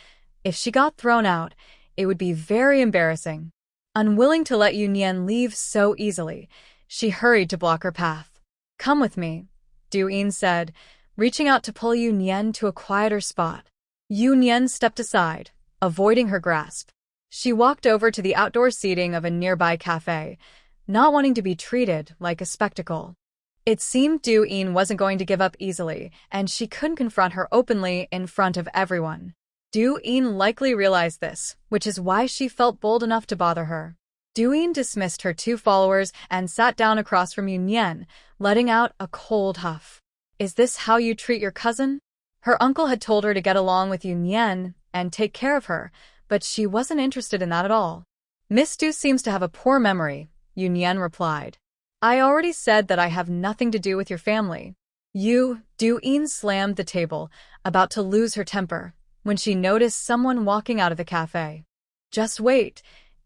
If she got thrown out, it would be very embarrassing. Unwilling to let Yu Nian leave so easily, she hurried to block her path. "Come with me," Deepening said, reaching out to pull Yu Nian to a quieter spot. Yu Nian stepped aside, avoiding her grasp. She walked over to the outdoor seating of a nearby cafe, not wanting to be treated like a spectacle. It seemed Du-in wasn't going to give up easily, and she couldn't confront her openly in front of everyone. Du-in likely realized this, which is why she felt bold enough to bother her. Du-in dismissed her two followers and sat down across from Yu Nian, letting out a cold huff. Is this how you treat your cousin? Her uncle had told her to get along with Yu Nian and take care of her, but she wasn't interested in that at all. Miss Du seems to have a poor memory, Yu Nian replied. I already said that I have nothing to do with your family. Du-in slammed the table, about to lose her temper, when she noticed someone walking out of the cafe. Just wait,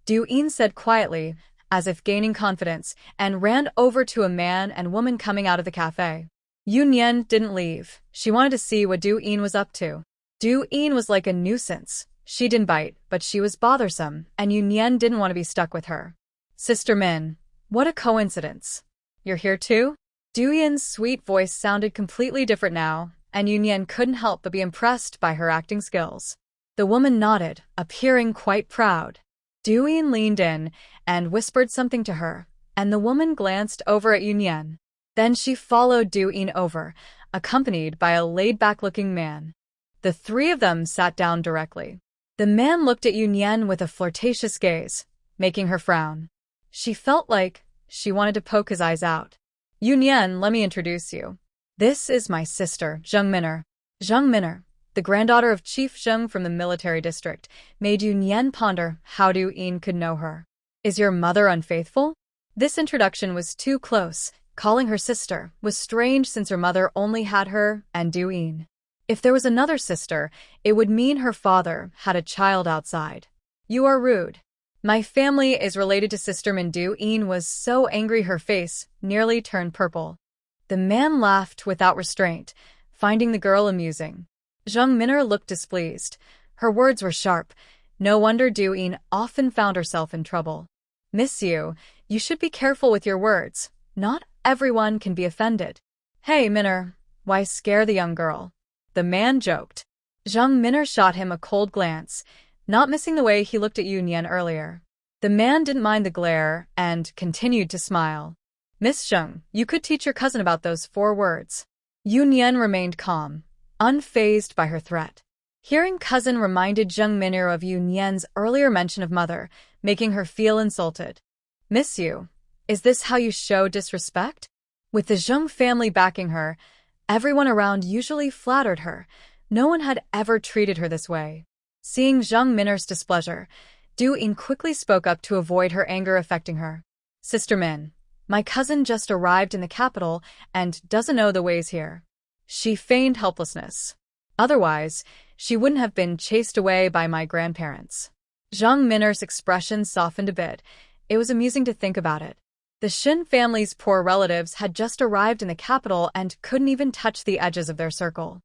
Du-in said quietly, as if gaining confidence, and ran over to a man and woman coming out of the cafe. Yu Nian didn't leave. She wanted to see what Du-in was up to. Du-in was like a nuisance. She didn't bite, but she was bothersome, and Yu Nian didn't want to be stuck with her. Sister Min, what a coincidence. You're here too? Du-in's sweet voice sounded completely different now, and Yu Nian couldn't help but be impressed by her acting skills. The woman nodded, appearing quite proud. Du-in leaned in and whispered something to her, and the woman glanced over at Yu Nian. Then she followed Du-in over, accompanied by a laid-back-looking man. The three of them sat down directly. The man looked at Yu Nian with a flirtatious gaze, making her frown. She felt like she wanted to poke his eyes out. Yu Nian, let me introduce you. This is my sister, Zheng Min'er. Zheng Min'er, the granddaughter of Chief Zheng from the military district, made Yu Nian ponder how Du-in could know her. Is your mother unfaithful? This introduction was too close. Calling her sister was strange since her mother only had her and Du-in. If there was another sister, it would mean her father had a child outside. You are rude. My family is related to Sister Min. Du-in was so angry her face nearly turned purple. The man laughed without restraint, finding the girl amusing. Zheng Min'er looked displeased. Her words were sharp. No wonder Du-in often found herself in trouble. Miss Yu, you should be careful with your words. Not everyone can be offended. Hey, Min'er, why scare the young girl? The man joked. Zheng Min'er shot him a cold glance, not missing the way he looked at Yu Nian earlier. The man didn't mind the glare and continued to smile. Miss Zheng, you could teach your cousin about those 4 words. Yu Nian remained calm, unfazed by her threat. Hearing cousin reminded Zheng Min'er of Yu Nian's earlier mention of mother, making her feel insulted. Miss Yu, is this how you show disrespect? With the Zheng family backing her, everyone around usually flattered her. No one had ever treated her this way. Seeing Zheng Min'er's displeasure, Du-in quickly spoke up to avoid her anger affecting her. Sister Min, my cousin just arrived in the capital and doesn't know the ways here. She feigned helplessness. Otherwise, she wouldn't have been chased away by my grandparents. Zheng Min'er's expression softened a bit. It was amusing to think about it. The Shen family's poor relatives had just arrived in the capital and couldn't even touch the edges of their circle.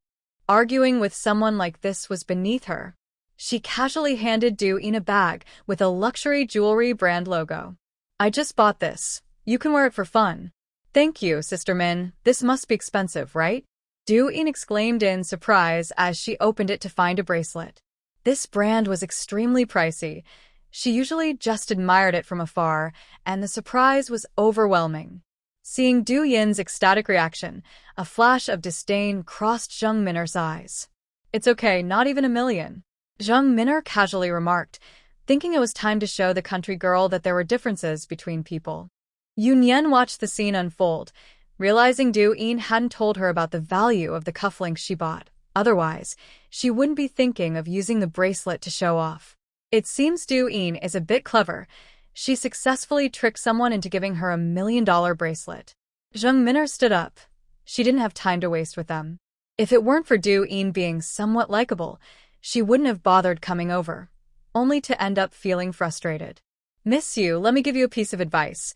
Arguing with someone like this was beneath her. She casually handed Du-in a bag with a luxury jewelry brand logo. I just bought this. You can wear it for fun. Thank you, Sister Min. This must be expensive, right? Du-in exclaimed in surprise as she opened it to find a bracelet. This brand was extremely pricey. She usually just admired it from afar, and the surprise was overwhelming. Seeing Du-yin's ecstatic reaction, a flash of disdain crossed Zheng Min'er's eyes. It's okay, not even $1 million. Zheng Min'er casually remarked, thinking it was time to show the country girl that there were differences between people. Yu Nian watched the scene unfold, realizing Du-in hadn't told her about the value of the cufflinks she bought. Otherwise, she wouldn't be thinking of using the bracelet to show off. It seems Du-in is a bit clever. She successfully tricked someone into giving her $1 million bracelet. Zheng Min'er stood up. She didn't have time to waste with them. If it weren't for Du-in being somewhat likable, she wouldn't have bothered coming over, only to end up feeling frustrated. Miss Yu, let me give you a piece of advice.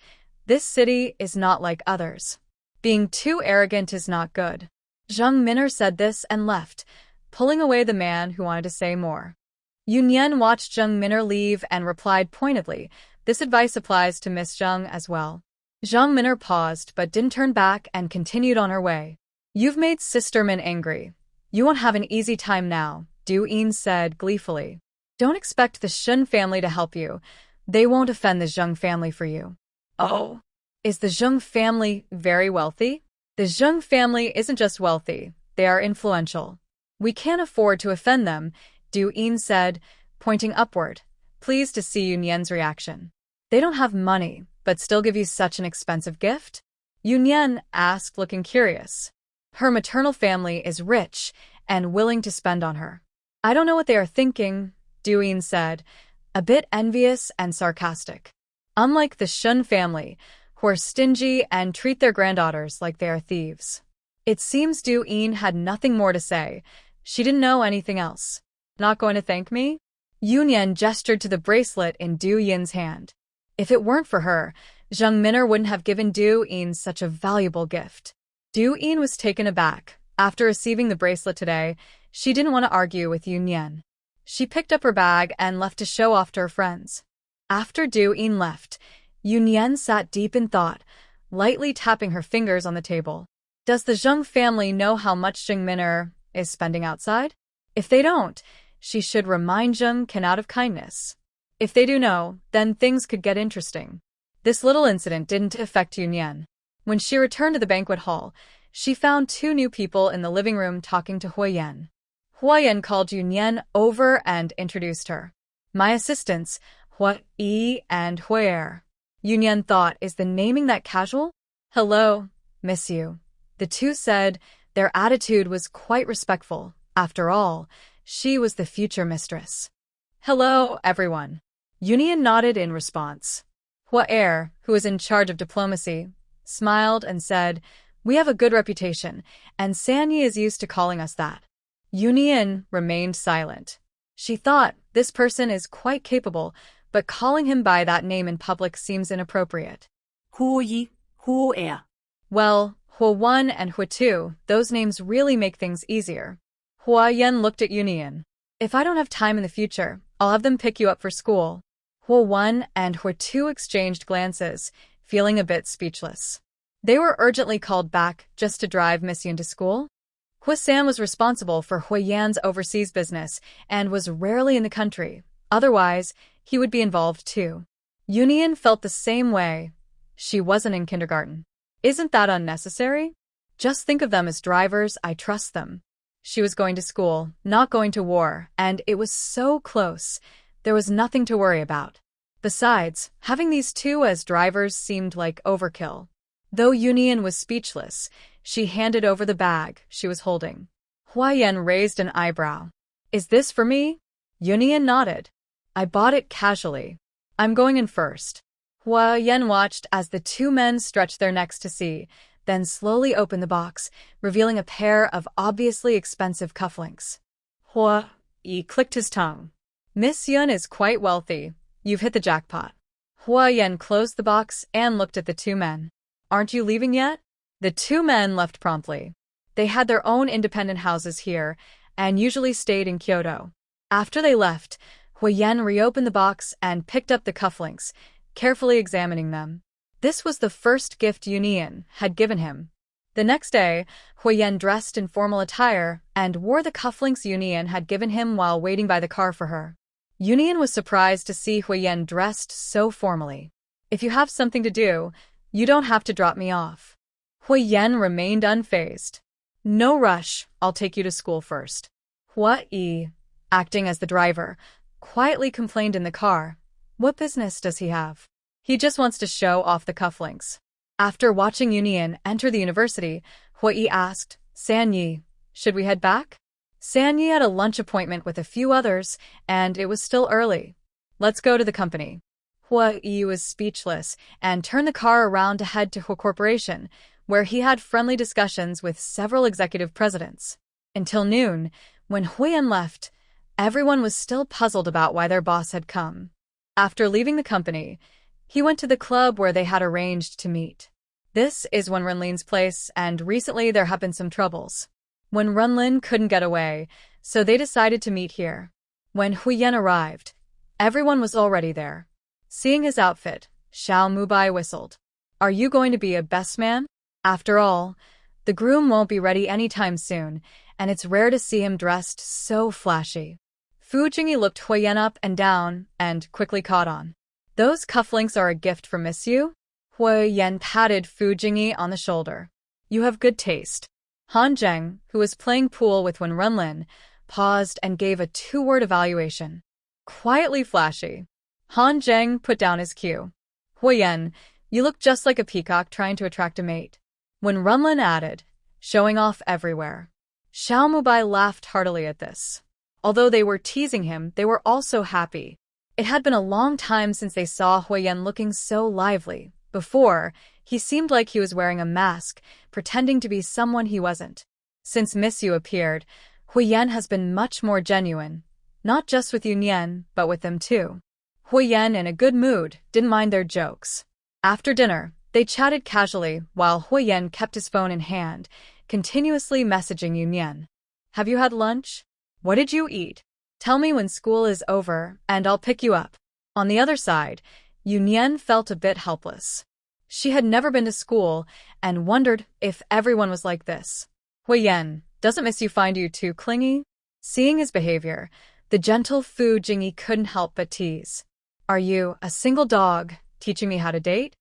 This city is not like others. Being too arrogant is not good. Zheng Min'er said this and left, pulling away the man who wanted to say more. Yu Nian watched Zheng Min'er leave and replied pointedly, this advice applies to Miss Zheng as well. Zheng Min'er paused but didn't turn back and continued on her way. You've made Sister Min angry. You won't have an easy time now, Du-in said gleefully. Don't expect the Shen family to help you. They won't offend the Zheng family for you. Oh. Is the Zheng family very wealthy? The Zheng family isn't just wealthy, they are influential. We can't afford to offend them, Du Yin said, pointing upward, pleased to see Yu Nian's reaction. They don't have money, but still give you such an expensive gift? Yu Nian asked, looking curious. Her maternal family is rich and willing to spend on her. I don't know what they are thinking, Du Yin said, a bit envious and sarcastic. Unlike the Shen family, who are stingy and treat their granddaughters like they are thieves. It seems Du Yin had nothing more to say. She didn't know anything else. Not going to thank me? Yu Nian gestured to the bracelet in Du Yin's hand. If it weren't for her, Zheng Min'er wouldn't have given Du Yin such a valuable gift. Du Yin was taken aback. After receiving the bracelet today, she didn't want to argue with Yu Nian. She picked up her bag and left to show off to her friends. After Du Yin left, Yu Nian sat deep in thought, lightly tapping her fingers on the table. Does the Zheng family know how much Zheng Min'er is spending outside? If they don't, she should remind Zheng Can out of kindness. If they do know, then things could get interesting. This little incident didn't affect Yu Nian. When she returned to the banquet hall, she found two new people in the living room talking to Huo Yan. Huo Yan called Yu Nian over and introduced her. My assistants, Huo Yi and Huo Er. Yu Nian thought, is the naming that casual? Hello, miss you. The two said. Their attitude was quite respectful. After all, she was the future mistress. Hello, everyone. Yu Nian nodded in response. Huo Er, who was in charge of diplomacy, smiled and said, we have a good reputation, and Sanyi is used to calling us that. Yu Nian remained silent. She thought, this person is quite capable, but calling him by that name in public seems inappropriate. Huo Yi, Huo Er. Well, Huo 1 and Huo 2, those names really make things easier. Huo Yan looked at Yu Nian. If I don't have time in the future, I'll have them pick you up for school. Huo 1 and Huo 2 exchanged glances, feeling a bit speechless. They were urgently called back just to drive Miss Yun to school. Huo San was responsible for Huo Yan's overseas business and was rarely in the country. Otherwise, he would be involved too. Yu Nian felt the same way. She wasn't in kindergarten. Isn't that unnecessary? Just think of them as drivers, I trust them. She was going to school, not going to war, and it was so close. There was nothing to worry about. Besides, having these two as drivers seemed like overkill. Though Yu Nian was speechless, she handed over the bag she was holding. Huo Yan raised an eyebrow. Is this for me? Yu Nian nodded. I bought it casually. I'm going in first. Huo Yan watched as the two men stretched their necks to see, then slowly opened the box, revealing a pair of obviously expensive cufflinks. Huo Yi clicked his tongue. Miss Yun is quite wealthy. You've hit the jackpot. Huo Yan closed the box and looked at the two men. Aren't you leaving yet? The two men left promptly. They had their own independent houses here and usually stayed in Kyoto. After they left, Huo Yan reopened the box and picked up the cufflinks, carefully examining them. This was the first gift Yu Nian had given him. The next day, Huo Yan dressed in formal attire and wore the cufflinks Yu Nian had given him while waiting by the car for her. Yu Nian was surprised to see Huo Yan dressed so formally. If you have something to do, you don't have to drop me off. Huo Yan remained unfazed. No rush, I'll take you to school first. Huo Yi, acting as the driver, quietly complained in the car. What business does he have? He just wants to show off the cufflinks. After watching Yu Nian enter the university, Huo Yi asked, Sanyi, should we head back? Sanyi had a lunch appointment with a few others, and it was still early. Let's go to the company. Huo Yi was speechless and turned the car around to head to Huo Corporation, where he had friendly discussions with several executive presidents. Until noon, when Huo Yan left, everyone was still puzzled about why their boss had come. After leaving the company, he went to the club where they had arranged to meet. This is Wen Renlin's place, and recently there have been some troubles. Wen Renlin couldn't get away, so they decided to meet here. When Huo Yan arrived, everyone was already there. Seeing his outfit, Xiao Mubai whistled. Are you going to be a best man? After all, the groom won't be ready anytime soon, and it's rare to see him dressed so flashy. Fu Jingyi looked Huo Yan up and down and quickly caught on. Those cufflinks are a gift from Miss Yu? Huo Yan patted Fu Jingyi on the shoulder. You have good taste. Han Zheng, who was playing pool with Wen Runlin, paused and gave a two-word evaluation. Quietly flashy. Han Zheng put down his cue. Huo Yan, you look just like a peacock trying to attract a mate. Wen Runlin added, showing off everywhere. Xiao Mubai laughed heartily at this. Although they were teasing him, they were also happy. It had been a long time since they saw Huo Yan looking so lively. Before, he seemed like he was wearing a mask, pretending to be someone he wasn't. Since Miss Yu appeared, Huo Yan has been much more genuine. Not just with Yu Nian, but with them too. Huo Yan, in a good mood, didn't mind their jokes. After dinner, they chatted casually while Huo Yan kept his phone in hand, continuously messaging Yu Nian. Have you had lunch? What did you eat? Tell me when school is over, and I'll pick you up. On the other side, Yu Nian felt a bit helpless. She had never been to school and wondered if everyone was like this. Huo Yan, doesn't Miss Yu find you too clingy? Seeing his behavior, the gentle Fu Jingyi couldn't help but tease. Are you, a single dog, teaching me how to date?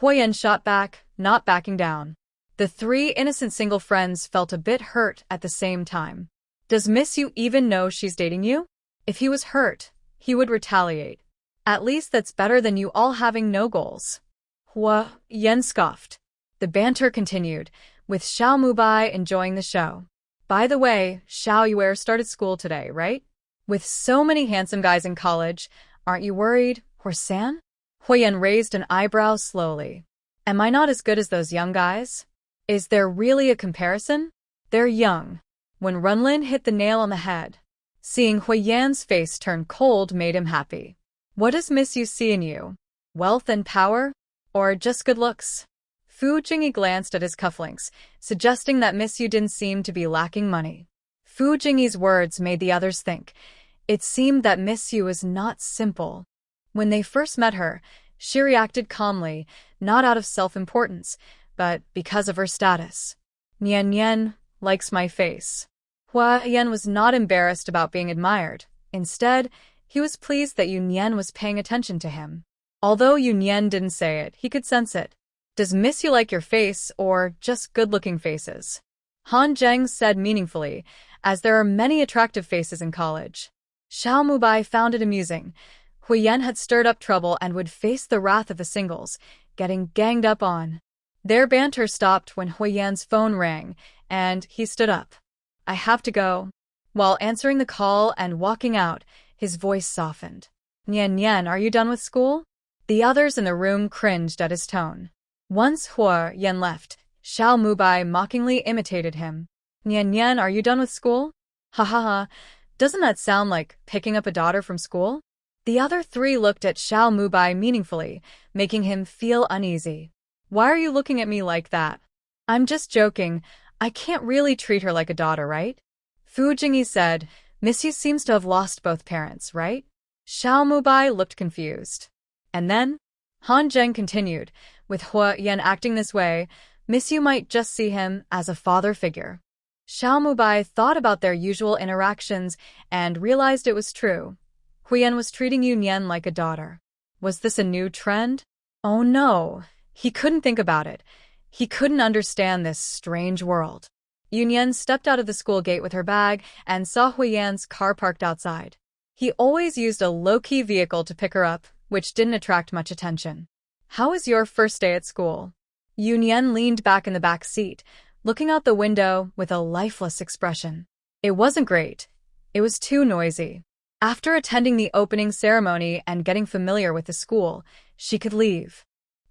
Huo Yan shot back, not backing down. The three innocent single friends felt a bit hurt at the same time. Does Miss Yu even know she's dating you? If he was hurt, he would retaliate. At least that's better than you all having no goals. Huo Yan scoffed. The banter continued, with Xiao Mubai enjoying the show. By the way, Xiao Yuer started school today, right? With so many handsome guys in college, aren't you worried, Horsan? Huo Yan raised an eyebrow slowly. Am I not as good as those young guys? Is there really a comparison? They're young. When Runlin hit the nail on the head, seeing Huo Yan's face turn cold made him happy. What does Miss Yu see in you? Wealth and power? Or just good looks? Fu Jingyi glanced at his cufflinks, suggesting that Miss Yu didn't seem to be lacking money. Fu Jingyi's words made the others think. It seemed that Miss Yu was not simple. When they first met her, she reacted calmly, not out of self-importance, but because of her status. Nian Nian likes my face. Huo Yan was not embarrassed about being admired. Instead, he was pleased that Yu Nian was paying attention to him. Although Yu Nian didn't say it, he could sense it. Does Miss Yu like your face, or just good-looking faces? Han Zheng said meaningfully, as there are many attractive faces in college. Xiao Mubai found it amusing. Huo Yan had stirred up trouble and would face the wrath of the singles, getting ganged up on. Their banter stopped when Huo Yan's phone rang, and he stood up. I have to go. While answering the call and walking out, his voice softened. Nian Nian, are you done with school? The others in the room cringed at his tone. Once Huo Yan left, Xiao Mubai mockingly imitated him. Nian Nian, are you done with school? Ha ha ha, doesn't that sound like picking up a daughter from school? The other three looked at Xiao Mubai meaningfully, making him feel uneasy. Why are you looking at me like that? I'm just joking. I can't really treat her like a daughter, right? Fu Jingyi said, Miss Yu seems to have lost both parents, right? Xiao Mubai looked confused. And then? Han Zheng continued, with Huo Yan acting this way, Miss Yu might just see him as a father figure. Xiao Mubai thought about their usual interactions and realized it was true. Huo Yan was treating Yu Nian like a daughter. Was this a new trend? Oh no, he couldn't think about it. He couldn't understand this strange world. Yu Nian stepped out of the school gate with her bag and saw Huo Yan's car parked outside. He always used a low-key vehicle to pick her up, which didn't attract much attention. How was your first day at school? Yu Nian leaned back in the back seat, looking out the window with a lifeless expression. It wasn't great. It was too noisy. After attending the opening ceremony and getting familiar with the school, she could leave.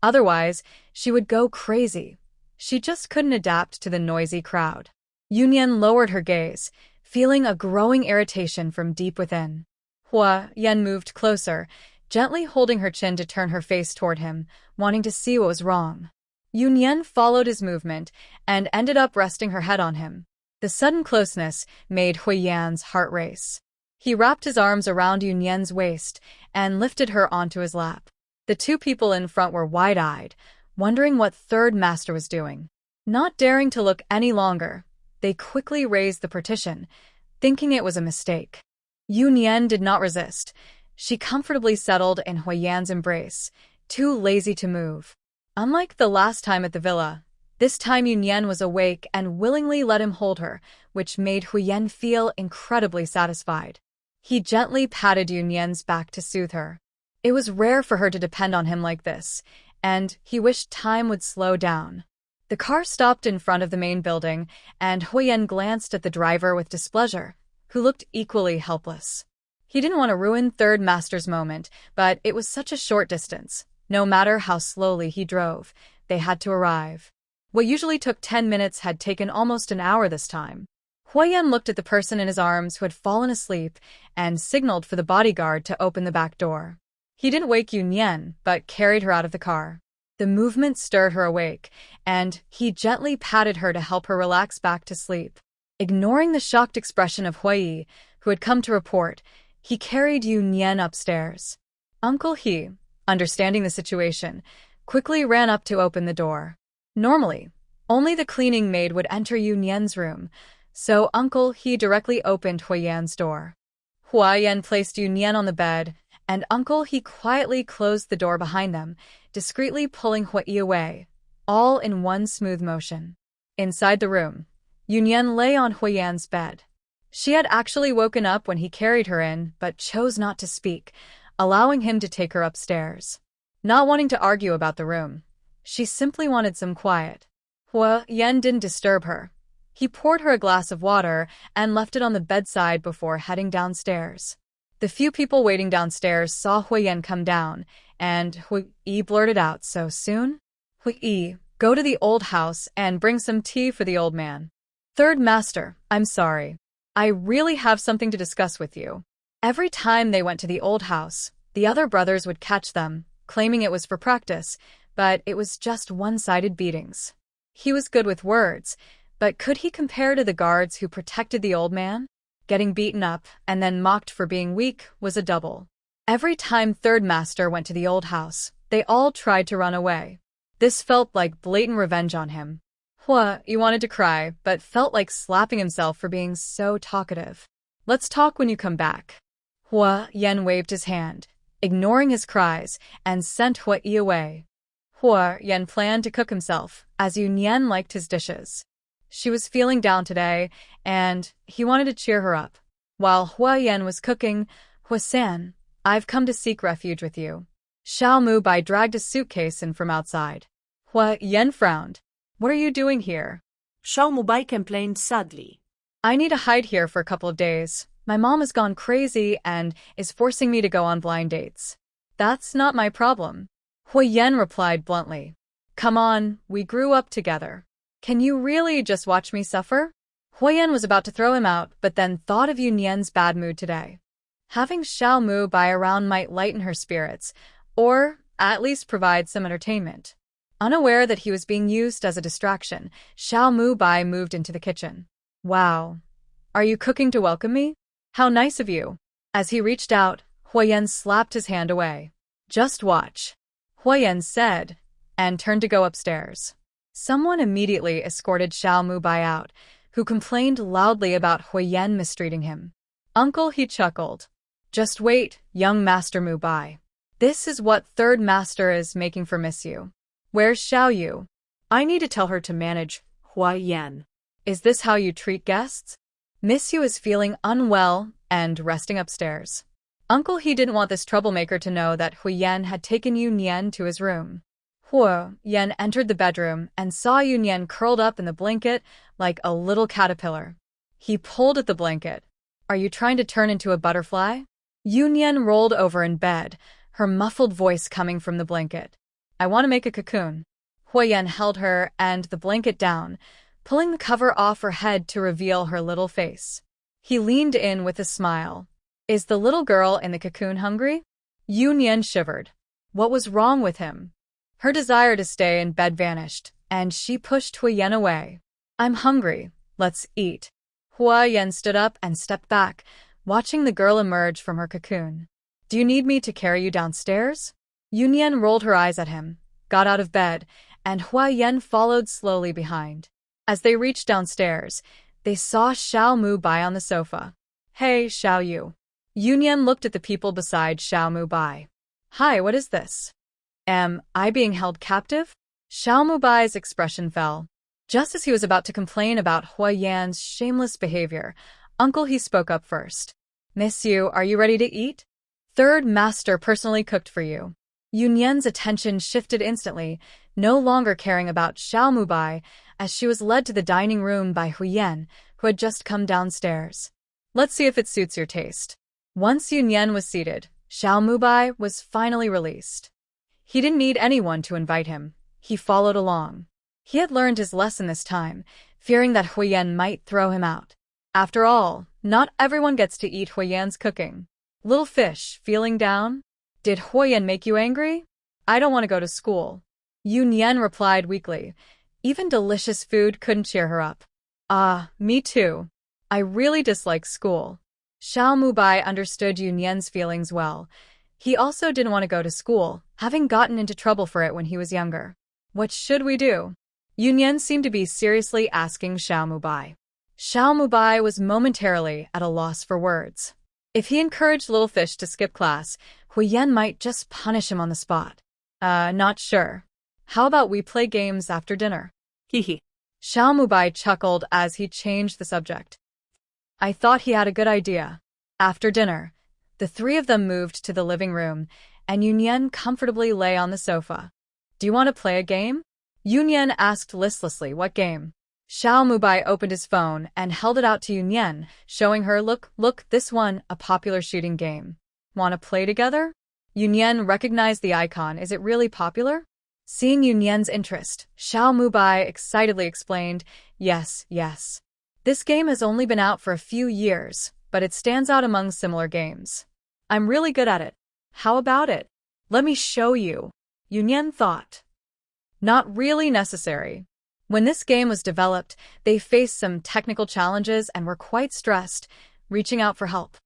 Otherwise, she would go crazy. She just couldn't adapt to the noisy crowd. Yu Nian lowered her gaze, feeling a growing irritation from deep within. Huo Yan moved closer, gently holding her chin to turn her face toward him, wanting to see what was wrong. Yu Nian followed his movement and ended up resting her head on him. The sudden closeness made Huo Yan's heart race. He wrapped his arms around Yu Nian's waist and lifted her onto his lap. The two people in front were wide-eyed, wondering what third master was doing. Not daring to look any longer, they quickly raised the partition, thinking it was a mistake. Yu Nian did not resist. She comfortably settled in Huo Yan's embrace, too lazy to move. Unlike the last time at the villa, this time Yu Nian was awake and willingly let him hold her, which made Huo Yan feel incredibly satisfied. He gently patted Yu Nian's back to soothe her. It was rare for her to depend on him like this, and he wished time would slow down. The car stopped in front of the main building, and Huo Yan glanced at the driver with displeasure, who looked equally helpless. He didn't want to ruin Third Master's moment, but it was such a short distance. No matter how slowly he drove, they had to arrive. What usually took 10 minutes had taken almost an hour this time. Huo Yan looked at the person in his arms who had fallen asleep and signaled for the bodyguard to open the back door. He didn't wake Yu Nian, but carried her out of the car. The movement stirred her awake, and he gently patted her to help her relax back to sleep. Ignoring the shocked expression of Huo Yi, who had come to report, he carried Yu Nian upstairs. Uncle He, understanding the situation, quickly ran up to open the door. Normally, only the cleaning maid would enter Yu Nian's room, so Uncle He directly opened Huo Yan's door. Huo Yan placed Yu Nian on the bed, and Uncle He quietly closed the door behind them, discreetly pulling Huo Yi away, all in one smooth motion. Inside the room, Yu Nian lay on Huo Yan's bed. She had actually woken up when he carried her in, but chose not to speak, allowing him to take her upstairs. Not wanting to argue about the room, she simply wanted some quiet. Huo Yan didn't disturb her. He poured her a glass of water and left it on the bedside before heading downstairs. The few people waiting downstairs saw Huo Yan come down, and Huo Yi blurted out, "So soon? Huo Yi, go to the old house and bring some tea for the old man." Third Master, I'm sorry. I really have something to discuss with you. Every time they went to the old house, the other brothers would catch them, claiming it was for practice, but it was just one-sided beatings. He was good with words, but could he compare to the guards who protected the old man? Getting beaten up and then mocked for being weak was a double. Every time Third Master went to the old house, they all tried to run away. This felt like blatant revenge on him. Huo Yi wanted to cry, but felt like slapping himself for being so talkative. Let's talk when you come back. Huo Yan waved his hand, ignoring his cries, and sent Huo Yi away. Huo Yan planned to cook himself, as Yu Nian liked his dishes. She was feeling down today, and he wanted to cheer her up. While Huo Yan was cooking, Huo-san, I've come to seek refuge with you. Xiao Mu Bai dragged a suitcase in from outside. Huo Yan frowned. What are you doing here? Xiao Mubai complained sadly. I need to hide here for a couple of days. My mom has gone crazy and is forcing me to go on blind dates. That's not my problem. Huo Yan replied bluntly. Come on, we grew up together. Can you really just watch me suffer? Huo Yan was about to throw him out, but then thought of Yu Nian's bad mood today. Having Xiao Mu Bai around might lighten her spirits, or at least provide some entertainment. Unaware that he was being used as a distraction, Xiao Mu Bai moved into the kitchen. Wow. Are you cooking to welcome me? How nice of you. As he reached out, Huo Yan slapped his hand away. Just watch. Huo Yan said, and turned to go upstairs. Someone immediately escorted Xiao Mu Bai out, who complained loudly about Huo Yan mistreating him. Uncle He chuckled. Just wait, young Master Mu Bai. This is what Third Master is making for Miss Yu. Where's Xiao Yu? I need to tell her to manage Huo Yan. Is this how you treat guests? Miss Yu is feeling unwell and resting upstairs. Uncle He didn't want this troublemaker to know that Huo Yan had taken Yu Nian to his room. Huo Yan entered the bedroom and saw Yu Nian curled up in the blanket like a little caterpillar. He pulled at the blanket. Are you trying to turn into a butterfly? Yu Nian rolled over in bed, her muffled voice coming from the blanket. I want to make a cocoon. Huo Yan held her and the blanket down, pulling the cover off her head to reveal her little face. He leaned in with a smile. Is the little girl in the cocoon hungry? Yu Nian shivered. What was wrong with him? Her desire to stay in bed vanished, and she pushed Huo Yan away. I'm hungry. Let's eat. Huo Yan stood up and stepped back, watching the girl emerge from her cocoon. Do you need me to carry you downstairs? Yu Nian rolled her eyes at him, got out of bed, and Huo Yan followed slowly behind. As they reached downstairs, they saw Xiao Mu Bai on the sofa. Hey, Xiao Yu. Yu Nian looked at the people beside Xiao Mubai. Hi, what is this? Am I being held captive? Xiao Mubai's expression fell. Just as he was about to complain about Huo Yan's shameless behavior, Uncle He spoke up first. Miss Yu, are you ready to eat? Third master personally cooked for you. Yu Nian's attention shifted instantly, no longer caring about Xiao Mubai, as she was led to the dining room by Huo Yan, who had just come downstairs. Let's see if it suits your taste. Once Yu Nian was seated, Xiao Mubai was finally released. He didn't need anyone to invite him. He followed along. He had learned his lesson this time, fearing that Huo Yan might throw him out. After all, not everyone gets to eat Huo Yan's cooking. Little fish, feeling down? Did Huo Yan make you angry? I don't want to go to school. Yu Nian replied weakly. Even delicious food couldn't cheer her up. Ah, me too. I really dislike school. Xiao Mubai understood Yu Nian's feelings well. He also didn't want to go to school, having gotten into trouble for it when he was younger. What should we do? Yu Nian seemed to be seriously asking Xiao Mubai. Xiao Mubai was momentarily at a loss for words. If he encouraged little fish to skip class, Huo Yan might just punish him on the spot. Not sure. How about we play games after dinner? Hehe. Xiao Mubai chuckled as he changed the subject. I thought he had a good idea. After dinner, the three of them moved to the living room, and Yu Nian comfortably lay on the sofa. Do you want to play a game? Yu Nian asked listlessly what game. Xiao Mubai opened his phone and held it out to Yu Nian, showing her, look, this one, a popular shooting game. Want to play together? Yu Nian recognized the icon. Is it really popular? Seeing Yu Nian's interest, Xiao Mubai excitedly explained, yes. This game has only been out for a few years, but it stands out among similar games. I'm really good at it. How about it? Let me show you. Yu Nian thought. Not really necessary. When this game was developed, they faced some technical challenges and were quite stressed, reaching out for help.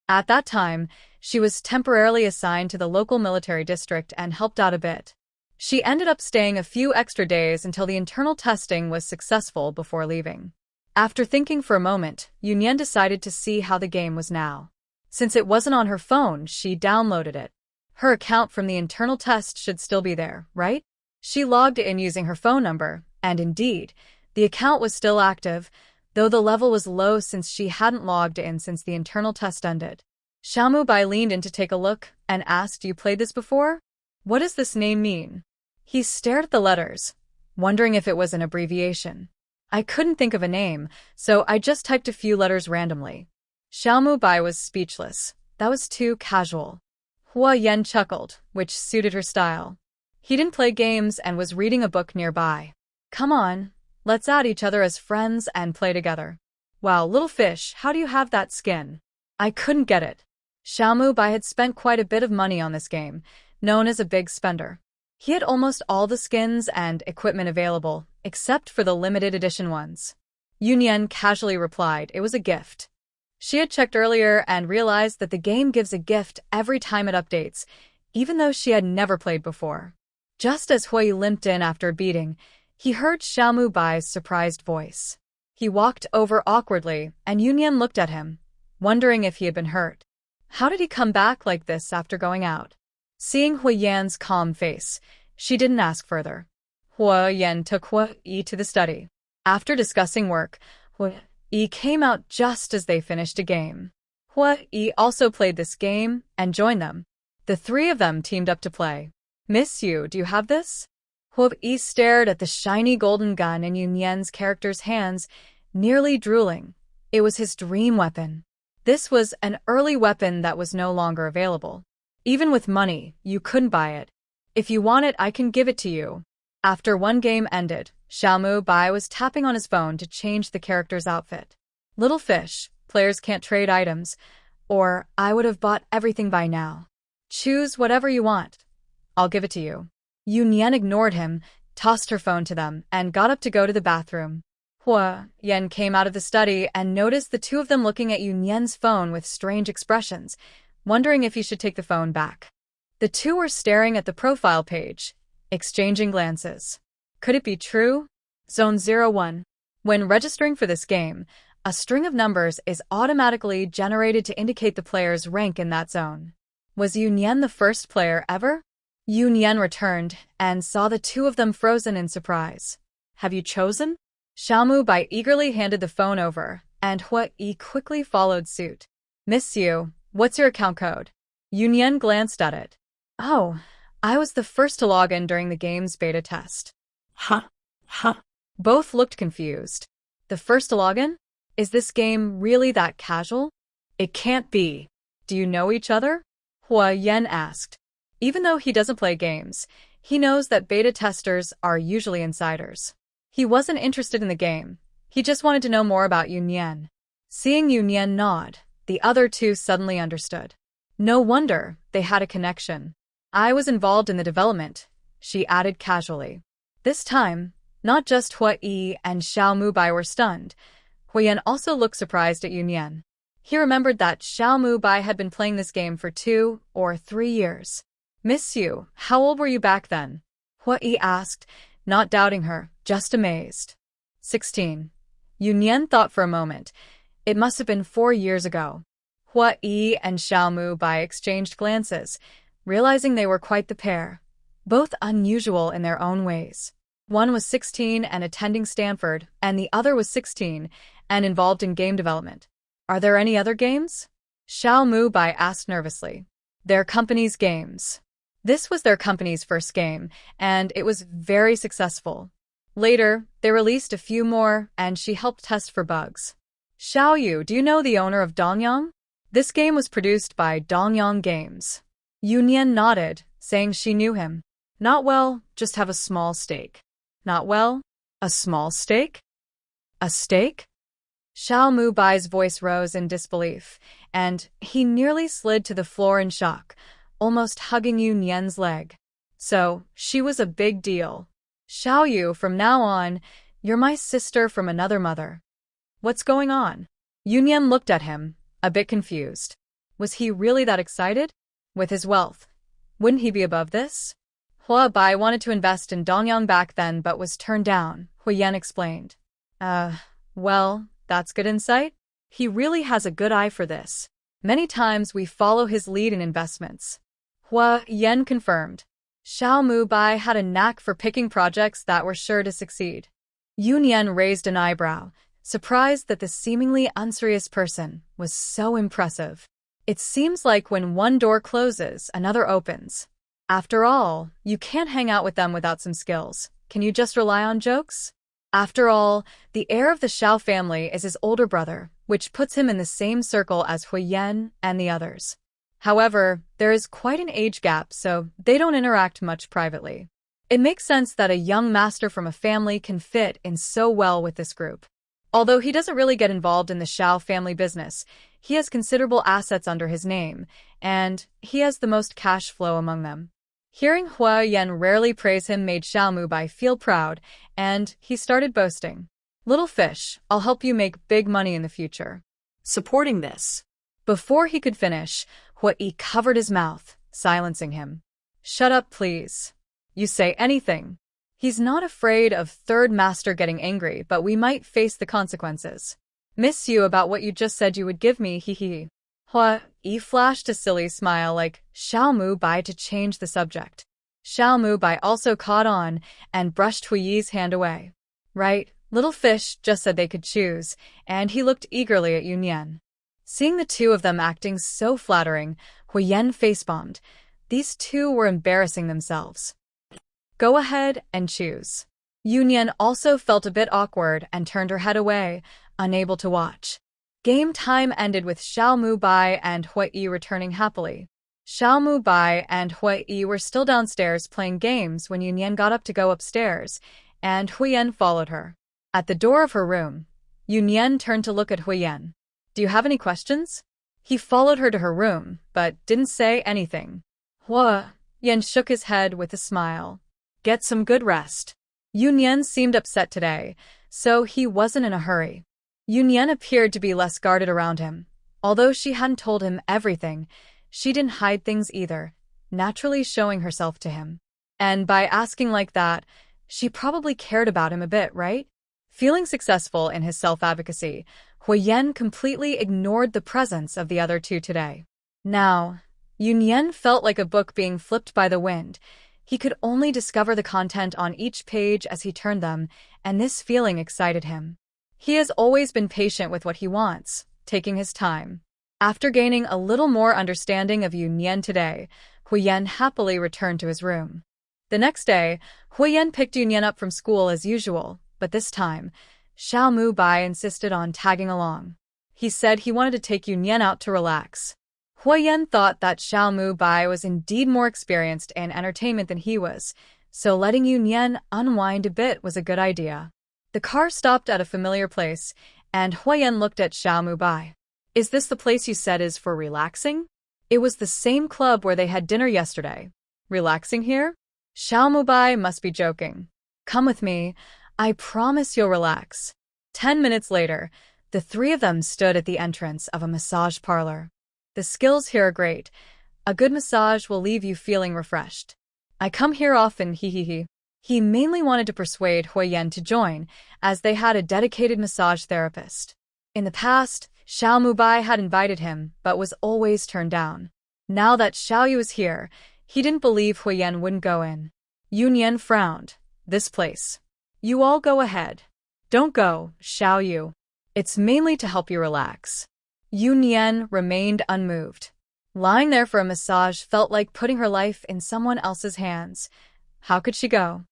At that time, she was temporarily assigned to the local military district and helped out a bit. She ended up staying a few extra days until the internal testing was successful before leaving. After thinking for a moment, Yu Nian decided to see how the game was now. Since it wasn't on her phone, she downloaded it. Her account from the internal test should still be there, right? She logged in using her phone number, and indeed, the account was still active, though the level was low since she hadn't logged in since the internal test ended. Xiao Mubai leaned in to take a look and asked, You played this before? What does this name mean? He stared at the letters, wondering if it was an abbreviation. I couldn't think of a name, so I just typed a few letters randomly. Xiao Mubai was speechless. That was too casual. Huo Yan chuckled, which suited her style. He didn't play games and was reading a book nearby. Come on, let's add each other as friends and play together. Wow, little fish, how do you have that skin? I couldn't get it. Xiao Mubai had spent quite a bit of money on this game, known as a big spender. He had almost all the skins and equipment available, except for the limited edition ones. Yu Nian casually replied it was a gift. She had checked earlier and realized that the game gives a gift every time it updates, even though she had never played before. Just as Hui limped in after a beating, he heard Xiao Mubai's surprised voice. He walked over awkwardly, and Yu Nian looked at him, wondering if he had been hurt. How did he come back like this after going out? Seeing Huo Yan's calm face, she didn't ask further. Huo Yan took Huo Yi to the study. After discussing work, Huo Yi came out just as they finished a game. Huo Yi also played this game and joined them. The three of them teamed up to play. Miss Yu, do you have this? Huo Yi stared at the shiny golden gun in Yu Nian's character's hands, nearly drooling. It was his dream weapon. This was an early weapon that was no longer available. Even with money, you couldn't buy it. If you want it, I can give it to you. After one game ended, Xiao Mubai was tapping on his phone to change the character's outfit. Little fish, players can't trade items, or I would have bought everything by now. Choose whatever you want. I'll give it to you. Yu Nian ignored him, tossed her phone to them, and got up to go to the bathroom. Huo Yan came out of the study and noticed the two of them looking at Yu Nian's phone with strange expressions, wondering if he should take the phone back. The two were staring at the profile page, exchanging glances. Could it be true? Zone 01. When registering for this game, A string of numbers is automatically generated to indicate the player's rank in that zone. Was Yu Nian the first player ever? Yu Nian returned and saw the two of them frozen in surprise. Have you chosen? Xiaomu Bai eagerly handed the phone over, and Huo Yi quickly followed suit. Miss Yu, what's your account code? Yu Nian glanced at it. Oh, I was the first to log in during the game's beta test. Huh? Both looked confused. The first to log in? Is this game really that casual? It can't be. Do you know each other? Huo Yan asked. Even though he doesn't play games, he knows that beta testers are usually insiders. He wasn't interested in the game. He just wanted to know more about Yu Nian. Seeing Yu Nian nod, the other two suddenly understood. No wonder they had a connection. I was involved in the development, she added casually. This time, not just Huo Yi and Xiaomu Bai were stunned. Huo Yan also looked surprised at Yu Nian. He remembered that Xiaomu Bai had been playing this game for 2 or 3 years. Miss Yu, how old were you back then? Huo Yi asked, not doubting her, just amazed. 16. Yu Nian thought for a moment. It must have been 4 years ago. Huo Yi and Xiaomu Bai exchanged glances, realizing they were quite the pair, both unusual in their own ways. One was 16 and attending Stanford, and the other was 16 and involved in game development. Are there any other games? Xiaomu Bai asked nervously. Their company's games. This was their company's first game, and it was very successful. Later, they released a few more, and she helped test for bugs. Xiaoyu, do you know the owner of Dongyang? This game was produced by Dongyang Games. Yu Nian nodded, saying she knew him. Not well, just have a small stake. Not well? A small stake? A stake? Xiaomu Bai's voice rose in disbelief, and he nearly slid to the floor in shock, almost hugging Yu Nian's leg. So, she was a big deal. Xiaoyu, from now on, you're my sister from another mother. What's going on? Yu Nian looked at him, a bit confused. Was he really that excited? With his wealth, wouldn't he be above this? Huo Bai wanted to invest in Dongyang back then but was turned down, Huo Yan explained. Well, that's good insight. He really has a good eye for this. Many times we follow his lead in investments. Huo Yan confirmed. Xiaomu Bai had a knack for picking projects that were sure to succeed. Yu Nian raised an eyebrow, surprised that the seemingly unserious person was so impressive. It seems like when one door closes, another opens. After all, you can't hang out with them without some skills. Can you just rely on jokes? After all, the heir of the Xiao family is his older brother, which puts him in the same circle as Huo Yan and the others. However, there is quite an age gap, so they don't interact much privately. It makes sense that a young master from a family can fit in so well with this group. Although he doesn't really get involved in the Xiao family business, he has considerable assets under his name, and he has the most cash flow among them. Hearing Huo Yan rarely praise him made Xiaomu Bai feel proud, and he started boasting. Little fish, I'll help you make big money in the future. Supporting this. Before he could finish, Huo Yi covered his mouth, silencing him. Shut up, please. You say anything. He's not afraid of third master getting angry, but we might face the consequences. Miss you about what you just said you would give me, hee hee. Huo Yi flashed a silly smile like Xiaomu Bai to change the subject. Xiaomu Bai also caught on and brushed Huo Yi's hand away. Right, little fish just said they could choose, and he looked eagerly at Yu Nian. Seeing the two of them acting so flattering, Huo Yan facepalmed. These two were embarrassing themselves. Go ahead and choose. Yu Nian also felt a bit awkward and turned her head away, unable to watch. Game time ended with Xiaomu Bai and Huo Yi returning happily. Xiaomu Bai and Huo Yi were still downstairs playing games when Yu Nian got up to go upstairs, and Huo Yan followed her. At the door of her room, Yu Nian turned to look at Huo Yan. Do you have any questions? He followed her to her room, but didn't say anything. Huo Yan shook his head with a smile. Get some good rest. Yu Nian seemed upset today, so he wasn't in a hurry. Yu Nian appeared to be less guarded around him. Although she hadn't told him everything, she didn't hide things either, naturally showing herself to him. And by asking like that, she probably cared about him a bit, right? Feeling successful in his self-advocacy, Huo Yan completely ignored the presence of the other two today. Now, Yu Nian felt like a book being flipped by the wind. He could only discover the content on each page as he turned them, and this feeling excited him. He has always been patient with what he wants, taking his time. After gaining a little more understanding of Yu Nian today, Huo Yan happily returned to his room. The next day, Huo Yan picked Yu Nian up from school as usual, but this time, Xiao Bai insisted on tagging along. He said he wanted to take Yu Nian out to relax. Huo Yan thought that Xiao Bai was indeed more experienced in entertainment than he was, so letting Yu Nian unwind a bit was a good idea. The car stopped at a familiar place, and Huo Yan looked at Xiao Bai. "Is this the place you said is for relaxing?" It was the same club where they had dinner yesterday. "Relaxing here?" Xiao Bai must be joking. "Come with me. I promise you'll relax." 10 minutes later, the three of them stood at the entrance of a massage parlor. "The skills here are great. A good massage will leave you feeling refreshed. I come here often, he. He mainly wanted to persuade Huo Yan to join, as they had a dedicated massage therapist. In the past, Xiao Bai had invited him, but was always turned down. Now that Xiao Yu was here, he didn't believe Huo Yan wouldn't go in. Yu Nian frowned. "This place. You all go ahead." "Don't go, Xiao Yu. It's mainly to help you relax." Yu Nian remained unmoved. Lying there for a massage felt like putting her life in someone else's hands. How could she go?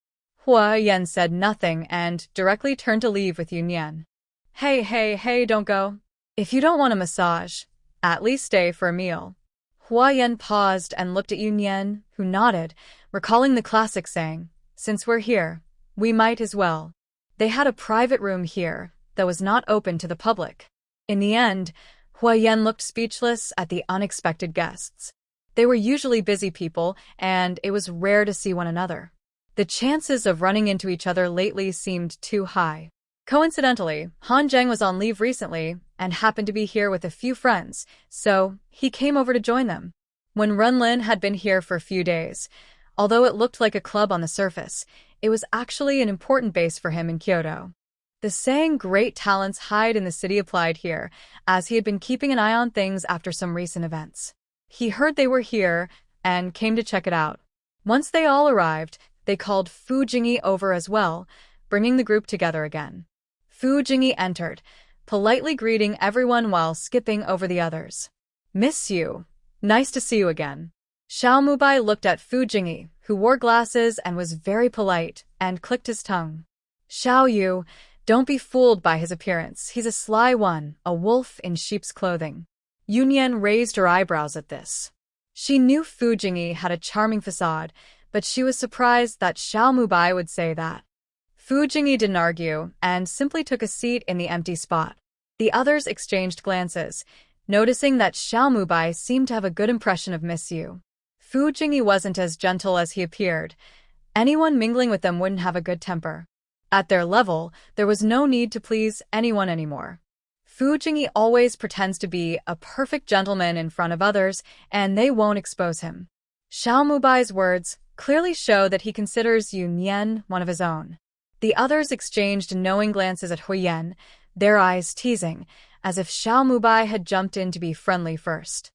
Huo Yan said nothing and directly turned to leave with Yu Nian. Hey, don't go. If you don't want a massage, at least stay for a meal." Huo Yan paused and looked at Yu Nian, who nodded, recalling the classic saying, "Since we're here, we might as well." They had a private room here that was not open to the public. In the end, Huo Yan looked speechless at the unexpected guests. They were usually busy people, and it was rare to see one another. The chances of running into each other lately seemed too high. Coincidentally, Han Zheng was on leave recently and happened to be here with a few friends, so he came over to join them. When Runlin had been here for a few days, although it looked like a club on the surface, it was actually an important base for him in Kyoto. The saying "great talents hide in the city" applied here, as he had been keeping an eye on things after some recent events. He heard they were here and came to check it out. Once they all arrived, they called Fu Jingyi over as well, bringing the group together again. Fu Jingyi entered, politely greeting everyone while skipping over the others. "Miss you. Nice to see you again." Xiao Bai looked at Fu Jingyi, who wore glasses and was very polite, and clicked his tongue. "Xiao Yu, don't be fooled by his appearance. He's a sly one, a wolf in sheep's clothing." Yu Nian raised her eyebrows at this. She knew Fu Jingyi had a charming facade, but she was surprised that Xiao Bai would say that. Fu Jingyi didn't argue and simply took a seat in the empty spot. The others exchanged glances, noticing that Xiao Bai seemed to have a good impression of Miss Yu. Fu Jingyi wasn't as gentle as he appeared. Anyone mingling with them wouldn't have a good temper. At their level, there was no need to please anyone anymore. Fu Jingyi always pretends to be a perfect gentleman in front of others, and they won't expose him. Xiao Bai's words clearly show that he considers Yu Nian one of his own. The others exchanged knowing glances at Huo Yan, their eyes teasing, as if Xiao Bai had jumped in to be friendly first.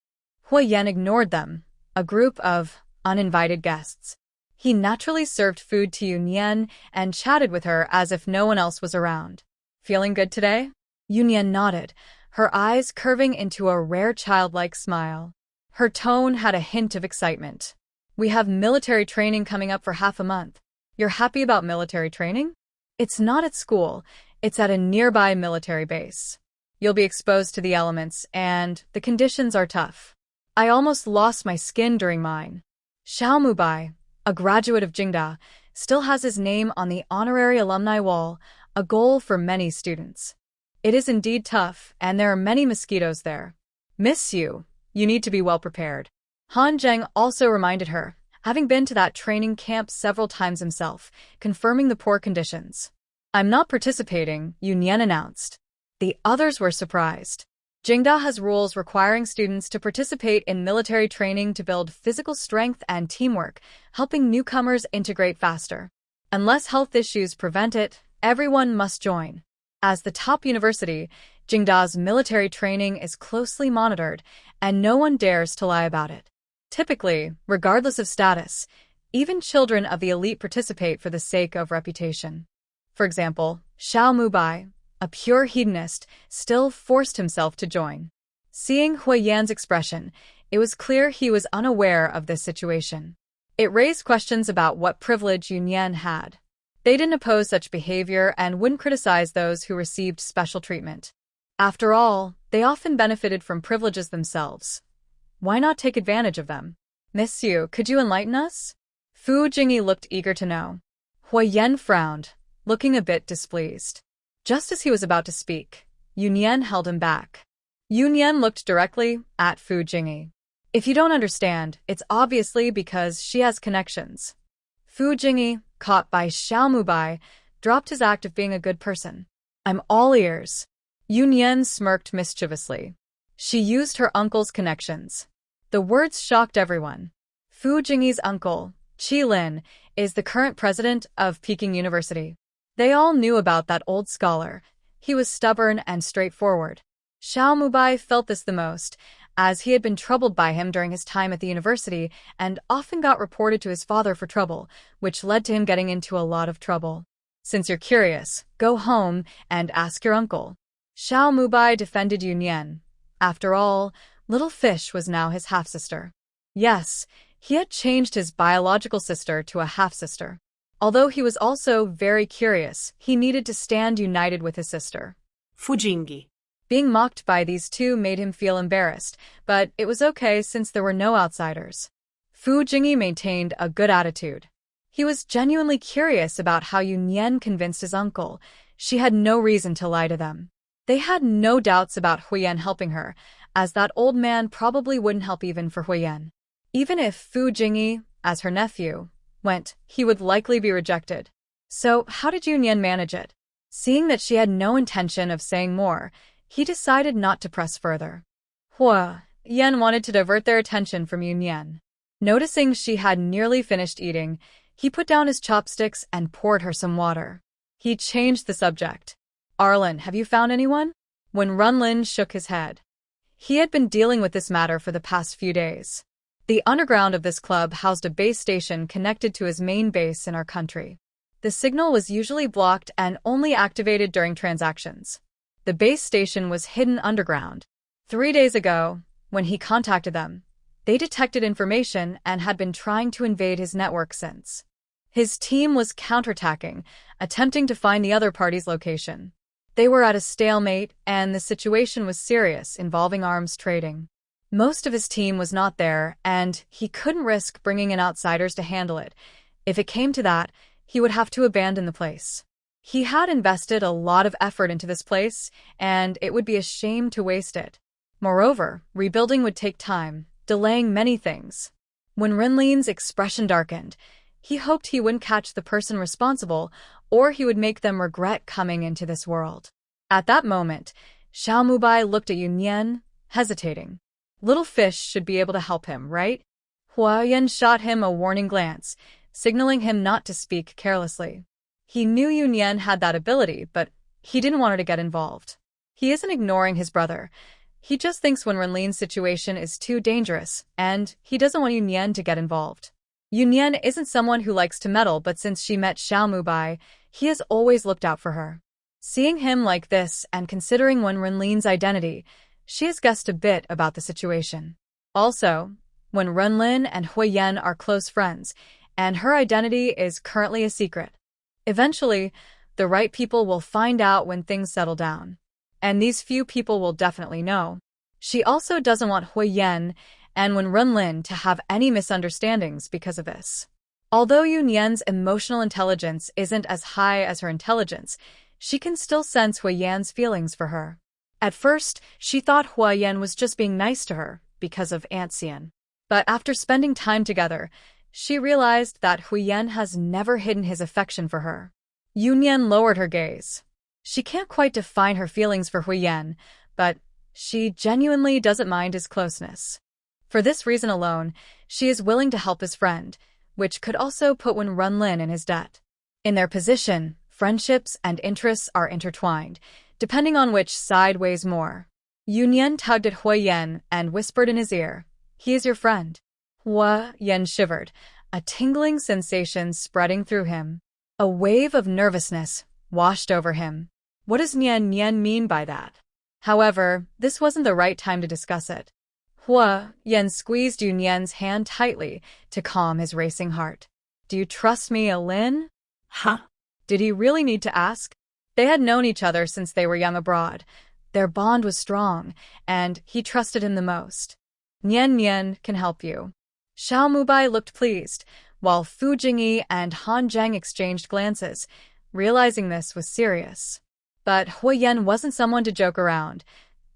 Huo Yan ignored them, a group of uninvited guests. He naturally served food to Yu Nian and chatted with her as if no one else was around. "Feeling good today?" Yu Nian nodded, her eyes curving into a rare childlike smile. Her tone had a hint of excitement. "We have military training coming up for half a month. You're happy about military training? It's not at school, it's at a nearby military base. You'll be exposed to the elements, and the conditions are tough. I almost lost my skin during mine." Xiao Bai, a graduate of Jingda, still has his name on the honorary alumni wall, a goal for many students. It is indeed tough, and there are many mosquitoes there. "Miss you need to be well prepared." Han Zheng also reminded her, having been to that training camp several times himself, confirming the poor conditions. "I'm not participating," Yu Nian announced. The others were surprised. Jingda has rules requiring students to participate in military training to build physical strength and teamwork, helping newcomers integrate faster. Unless health issues prevent it, everyone must join. As the top university, Jingda's military training is closely monitored, and no one dares to lie about it. Typically, regardless of status, even children of the elite participate for the sake of reputation. For example, Xiao Mubai, a pure hedonist, still forced himself to join. Seeing Huo Yan's expression, it was clear he was unaware of this situation. It raised questions about what privilege Yu Nian had. They didn't oppose such behavior and wouldn't criticize those who received special treatment. After all, they often benefited from privileges themselves. Why not take advantage of them? Miss Yu, could you enlighten us? Fu Jingyi looked eager to know. Huo Yan frowned, looking a bit displeased. Just as he was about to speak, Yu Nian held him back. Yu Nian looked directly at Fu Jingyi. If you don't understand, it's obviously because she has connections. Fu Jingyi, caught by Xiao Mubai, dropped his act of being a good person. I'm all ears. Yu Nian smirked mischievously. She used her uncle's connections. The words shocked everyone. Fu Jingyi's uncle, Qi Lin, is the current president of Peking University. They all knew about that old scholar. He was stubborn and straightforward. Xiao Mubai felt this the most, as he had been troubled by him during his time at the university and often got reported to his father for trouble, which led to him getting into a lot of trouble. Since you're curious, go home and ask your uncle. Xiao Mubai defended Yu Nian. After all, little fish was now his half-sister. Yes, he had changed his biological sister to a half-sister. Although he was also very curious, he needed to stand united with his sister. Fu Jingyi. Being mocked by these two made him feel embarrassed, but it was okay since there were no outsiders. Fu Jingyi maintained a good attitude. He was genuinely curious about how Yu Nian convinced his uncle. She had no reason to lie to them. They had no doubts about Huo Yan helping her, as that old man probably wouldn't help even for Huo Yan. Even if Fu Jingyi, as her nephew, went, he would likely be rejected. So how did Yu Nian manage it? Seeing that she had no intention of saying more, he decided not to press further. Huo Yan wanted to divert their attention from Yu Nian. Noticing she had nearly finished eating, he put down his chopsticks and poured her some water. He changed the subject. Arlen, have you found anyone? When Runlin shook his head. He had been dealing with this matter for the past few days. The underground of this club housed a base station connected to his main base in our country. The signal was usually blocked and only activated during transactions. The base station was hidden underground. 3 days ago, when he contacted them, they detected information and had been trying to invade his network since. His team was counterattacking, attempting to find the other party's location. They were at a stalemate, and the situation was serious, involving arms trading. Most of his team was not there, and he couldn't risk bringing in outsiders to handle it. If it came to that, he would have to abandon the place. He had invested a lot of effort into this place, and it would be a shame to waste it. Moreover, rebuilding would take time, delaying many things. When Renlin's expression darkened, he hoped he wouldn't catch the person responsible, or he would make them regret coming into this world. At that moment, Xiao Mubai looked at Yu Nian, hesitating. Little fish should be able to help him, right? Huo Yan shot him a warning glance, signaling him not to speak carelessly. He knew Yu Nian had that ability, but he didn't want her to get involved. He isn't ignoring his brother. He just thinks when Renlin's situation is too dangerous, and he doesn't want Yu Nian to get involved. Yu Nian isn't someone who likes to meddle, but since she met Xiao Mubai, he has always looked out for her. Seeing him like this and considering Renlin's identity, she has guessed a bit about the situation. Also, when Renlin and Huo Yan are close friends, and her identity is currently a secret. Eventually, the right people will find out when things settle down. And these few people will definitely know. She also doesn't want Huo Yan and Renlin to have any misunderstandings because of this. Although Yu Nian's emotional intelligence isn't as high as her intelligence, she can still sense Huo Yan's feelings for her. At first, she thought Huo Yan was just being nice to her because of Aunt Xian. But after spending time together, she realized that Huo Yan has never hidden his affection for her. Yu Nian lowered her gaze. She can't quite define her feelings for Huo Yan, but she genuinely doesn't mind his closeness. For this reason alone, she is willing to help his friend, which could also put Renlin in his debt. In their position, Friendships and interests are intertwined, depending on which side weighs more. Yu Nian tugged at Huo Yan and whispered in his ear, "He is your friend." Huo Yan shivered, a tingling sensation spreading through him. A wave of nervousness washed over him. What does Nian mean by that? However, this wasn't the right time to discuss it. Huo Yan squeezed Yu Nian's hand tightly to calm his racing heart. "Do you trust me, Lin?" Huh? Did he really need to ask? They had known each other since they were young abroad. Their bond was strong, and he trusted him the most. Nian can help you." Xiao Mubai looked pleased, while Fu Jingyi and Han Zheng exchanged glances, realizing this was serious. But Huo Yan wasn't someone to joke around.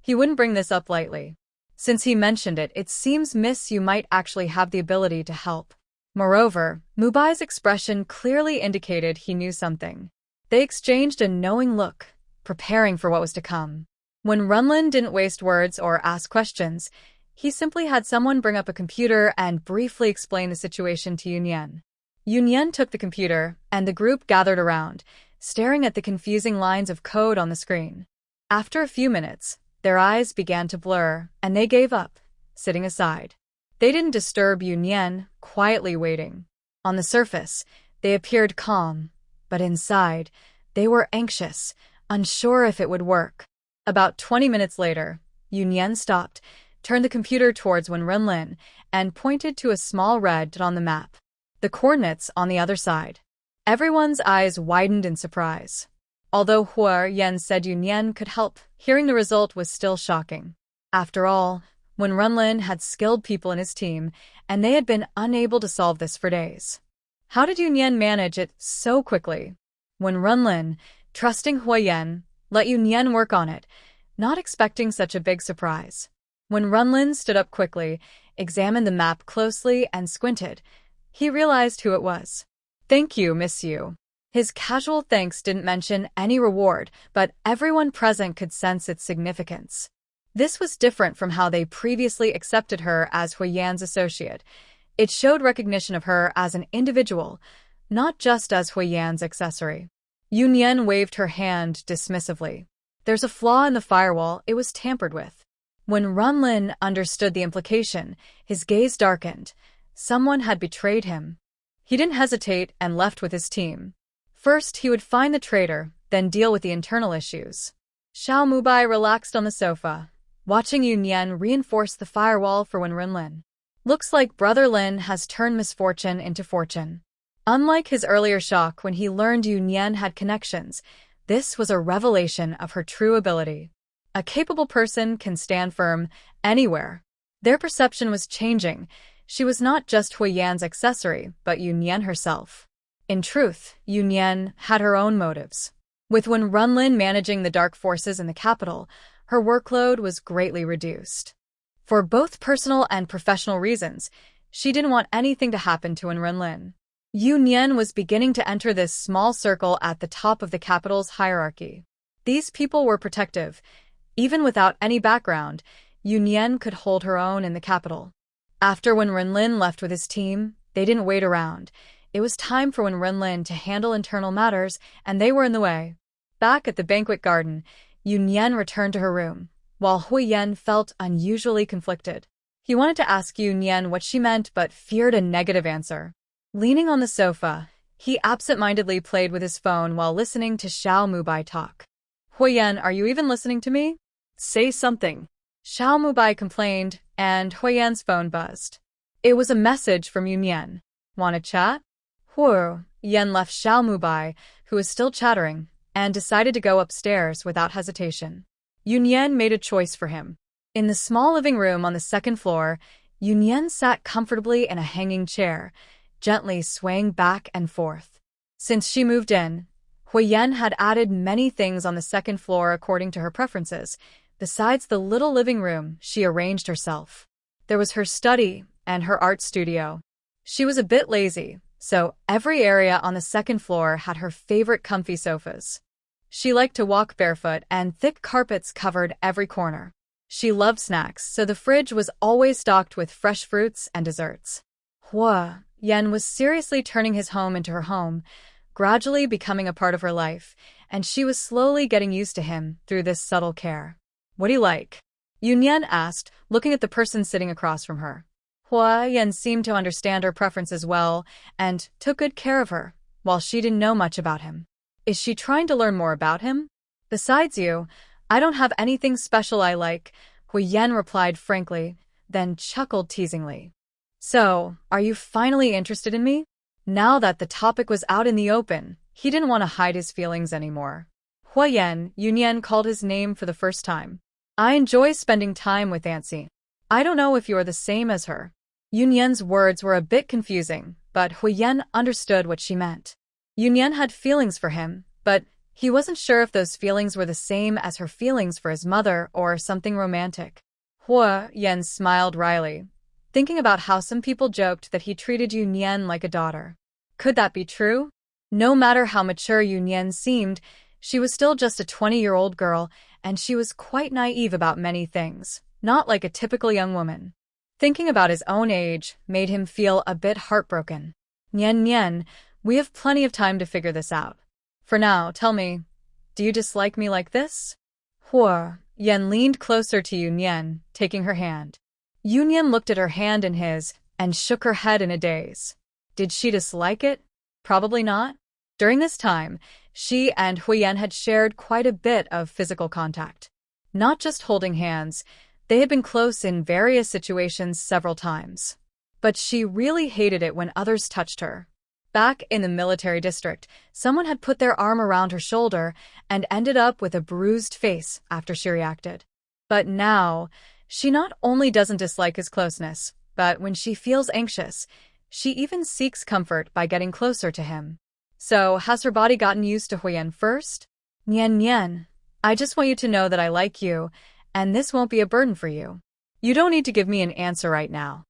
He wouldn't bring this up lightly. Since he mentioned it, it seems Miss Yu might actually have the ability to help. Moreover, Mubai's expression clearly indicated he knew something. They exchanged a knowing look, preparing for what was to come. When Runlin didn't waste words or ask questions, he simply had someone bring up a computer and briefly explain the situation to Yu Nian. Yu Nian took the computer, and the group gathered around, staring at the confusing lines of code on the screen. After a few minutes, their eyes began to blur, and they gave up, sitting aside. They didn't disturb Yu Nian, quietly waiting. On the surface, they appeared calm, but inside, they were anxious, unsure if it would work. About 20 minutes later, Yu Nian stopped, turned the computer towards Runlin, and pointed to a small red dot on the map. The coordinates on the other side. Everyone's eyes widened in surprise. Although Huo Yan said Yu Nian could help, hearing the result was still shocking. After all, Runlin had skilled people in his team, and they had been unable to solve this for days. How did Yu Nian manage it so quickly? Runlin, trusting Huo Yan, let Yu Nian work on it, not expecting such a big surprise. Runlin stood up quickly, examined the map closely, and squinted. He realized who it was. "Thank you, Miss Yu." His casual thanks didn't mention any reward, but everyone present could sense its significance. This was different from how they previously accepted her as Huo Yan's associate. It showed recognition of her as an individual, not just as Huo Yan's accessory. Yu Nian waved her hand dismissively. "There's a flaw in the firewall, it was tampered with." When Runlin understood the implication, his gaze darkened. Someone had betrayed him. He didn't hesitate and left with his team. First, he would find the traitor, then deal with the internal issues. Xiao Mubai relaxed on the sofa, watching Yu Nian reinforce the firewall for Runlin. Looks like Brother Lin has turned misfortune into fortune. Unlike his earlier shock when he learned Yu Nian had connections, this was a revelation of her true ability. A capable person can stand firm anywhere. Their perception was changing. She was not just Huo Yan's accessory, but Yu Nian herself. In truth, Yu Nian had her own motives. With Runlin managing the dark forces in the capital, her workload was greatly reduced. For both personal and professional reasons, she didn't want anything to happen to Runlin. Yu Nian was beginning to enter this small circle at the top of the capital's hierarchy. These people were protective. Even without any background, Yu Nian could hold her own in the capital. After Runlin left with his team, they didn't wait around. It was time for Runlin to handle internal matters, and they were in the way. Back at the banquet garden, Yu Nian returned to her room, while Huo Yan felt unusually conflicted. He wanted to ask Yu Nian what she meant but feared a negative answer. Leaning on the sofa, he absent-mindedly played with his phone while listening to Xiao Mubai talk. "Huo Yan, are you even listening to me? Say something." Xiao Mubai complained, and Huo Yan's phone buzzed. It was a message from Yu Nian. "Want to chat?" Huo Yan left Xiao Mubai, who was still chattering, and decided to go upstairs without hesitation. Yu Nian made a choice for him. In the small living room on the second floor, Yu Nian sat comfortably in a hanging chair, gently swaying back and forth. Since she moved in, Huo Yan had added many things on the second floor according to her preferences. Besides the little living room she arranged herself, there was her study and her art studio. She was a bit lazy, so every area on the second floor had her favorite comfy sofas. She liked to walk barefoot, and thick carpets covered every corner. She loved snacks, so the fridge was always stocked with fresh fruits and desserts. Huo Yan was seriously turning his home into her home, gradually becoming a part of her life, and she was slowly getting used to him through this subtle care. "What do you like?" Yu Nian asked, looking at the person sitting across from her. Huo Yan seemed to understand her preferences well and took good care of her, while she didn't know much about him. "Is she trying to learn more about him?" "Besides you, I don't have anything special I like," Huo Yan replied frankly, then chuckled teasingly. "So, are you finally interested in me?" Now that the topic was out in the open, he didn't want to hide his feelings anymore. Huo Yan, Yu Nian called his name for the first time. "I enjoy spending time with Nancy. I don't know if you are the same as her." Yu Nian's words were a bit confusing, but Huo Yan understood what she meant. Yu Nian had feelings for him, but he wasn't sure if those feelings were the same as her feelings for his mother or something romantic. Huo Yan smiled wryly, thinking about how some people joked that he treated Yu Nian like a daughter. Could that be true? No matter how mature Yu Nian seemed, she was still just a 20-year-old girl, and she was quite naive about many things, not like a typical young woman. Thinking about his own age made him feel a bit heartbroken. "Nian Nian, we have plenty of time to figure this out. For now, tell me, do you dislike me like this?" Huo Yan leaned closer to Yu Nian, taking her hand. Yu Nian looked at her hand in his and shook her head in a daze. Did she dislike it? Probably not. During this time, she and Huo Yan had shared quite a bit of physical contact. Not just holding hands, they had been close in various situations several times. But she really hated it when others touched her. Back in the military district, someone had put their arm around her shoulder and ended up with a bruised face after she reacted. But now, she not only doesn't dislike his closeness, but when she feels anxious, she even seeks comfort by getting closer to him. So, has her body gotten used to Huo Yan first? "Nian Nian, I just want you to know that I like you, and this won't be a burden for you. You don't need to give me an answer right now."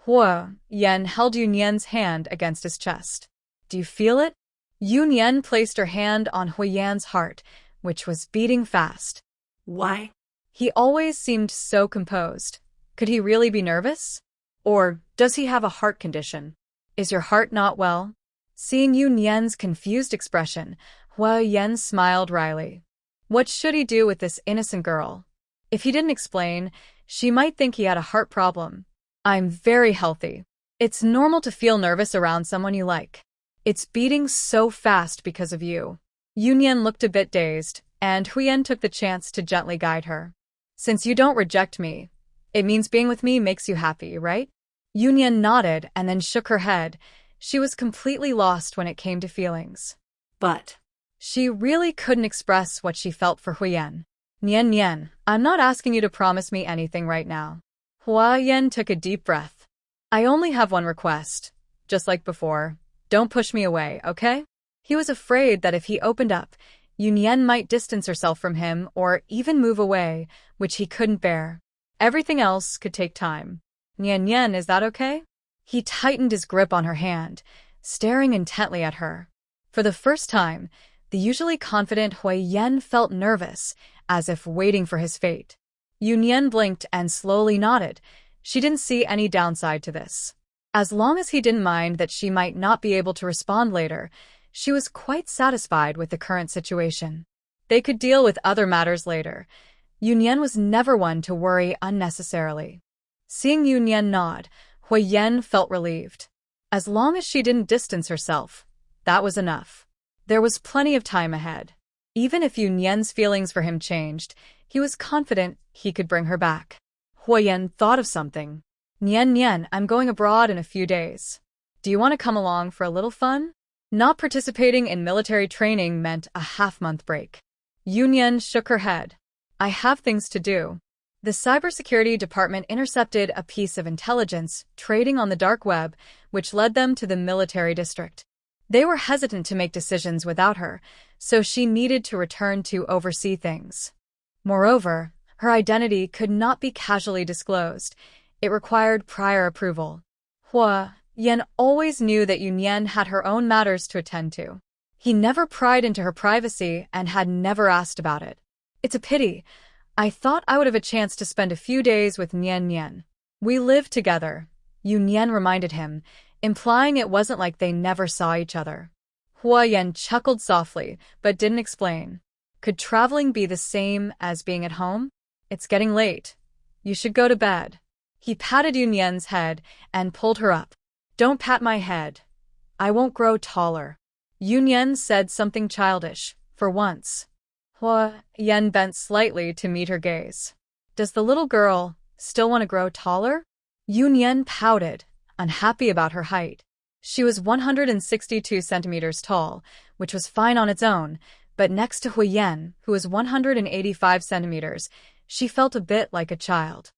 Huo Yan held Yu Nian's hand against his chest. "Do you feel it?" Yu Nian placed her hand on Huo Yan's heart, which was beating fast. Why? He always seemed so composed. Could he really be nervous? Or does he have a heart condition? "Is your heart not well?" Seeing Yu Nian's confused expression, Huo Yan smiled wryly. What should he do with this innocent girl? If he didn't explain, she might think he had a heart problem. "I'm very healthy. It's normal to feel nervous around someone you like. It's beating so fast because of you." Yu Nian looked a bit dazed, and Huo Yan took the chance to gently guide her. "Since you don't reject me, it means being with me makes you happy, right?" Yu Nian nodded and then shook her head. She was completely lost when it came to feelings. But she really couldn't express what she felt for Huo Yan. "Nian Nian, I'm not asking you to promise me anything right now." Huo Yan took a deep breath. "I only have one request. Just like before, don't push me away, okay?" He was afraid that if he opened up, Yu Nian might distance herself from him or even move away, which he couldn't bear. Everything else could take time. "Nian Nian, is that okay?" He tightened his grip on her hand, staring intently at her. For the first time, the usually confident Huo Yan felt nervous, as if waiting for his fate. Yu Nian blinked and slowly nodded. She didn't see any downside to this. As long as he didn't mind that she might not be able to respond later, she was quite satisfied with the current situation. They could deal with other matters later. Yu Nian was never one to worry unnecessarily. Seeing Yu Nian nod, Huo Yan felt relieved. As long as she didn't distance herself, that was enough. There was plenty of time ahead. Even if Yu Nian's feelings for him changed, he was confident he could bring her back. Huo Yan thought of something. "Nian Nian, I'm going abroad in a few days. Do you want to come along for a little fun?" Not participating in military training meant a half-month break. Yu Nian shook her head. "I have things to do." The cybersecurity department intercepted a piece of intelligence trading on the dark web, which led them to the military district. They were hesitant to make decisions without her, so she needed to return to oversee things. Moreover, her identity could not be casually disclosed. It required prior approval. Huo Yan always knew that Yu Nian had her own matters to attend to. He never pried into her privacy and had never asked about it. "It's a pity. I thought I would have a chance to spend a few days with Nian Nian. We live together," Yu Nian reminded him, implying it wasn't like they never saw each other. Huo Yan chuckled softly, but didn't explain. Could traveling be the same as being at home? It's getting late. You should go to bed. He patted Yu Nian's head and pulled her up. Don't pat my head. I won't grow taller. Yu Nian said something childish, for once. Huo Yan bent slightly to meet her gaze. Does the little girl still want to grow taller? Yu Nian pouted, unhappy about her height. She was 162 centimeters tall, which was fine on its own, but next to Huo Yan, who was 185 centimeters, she felt a bit like a child.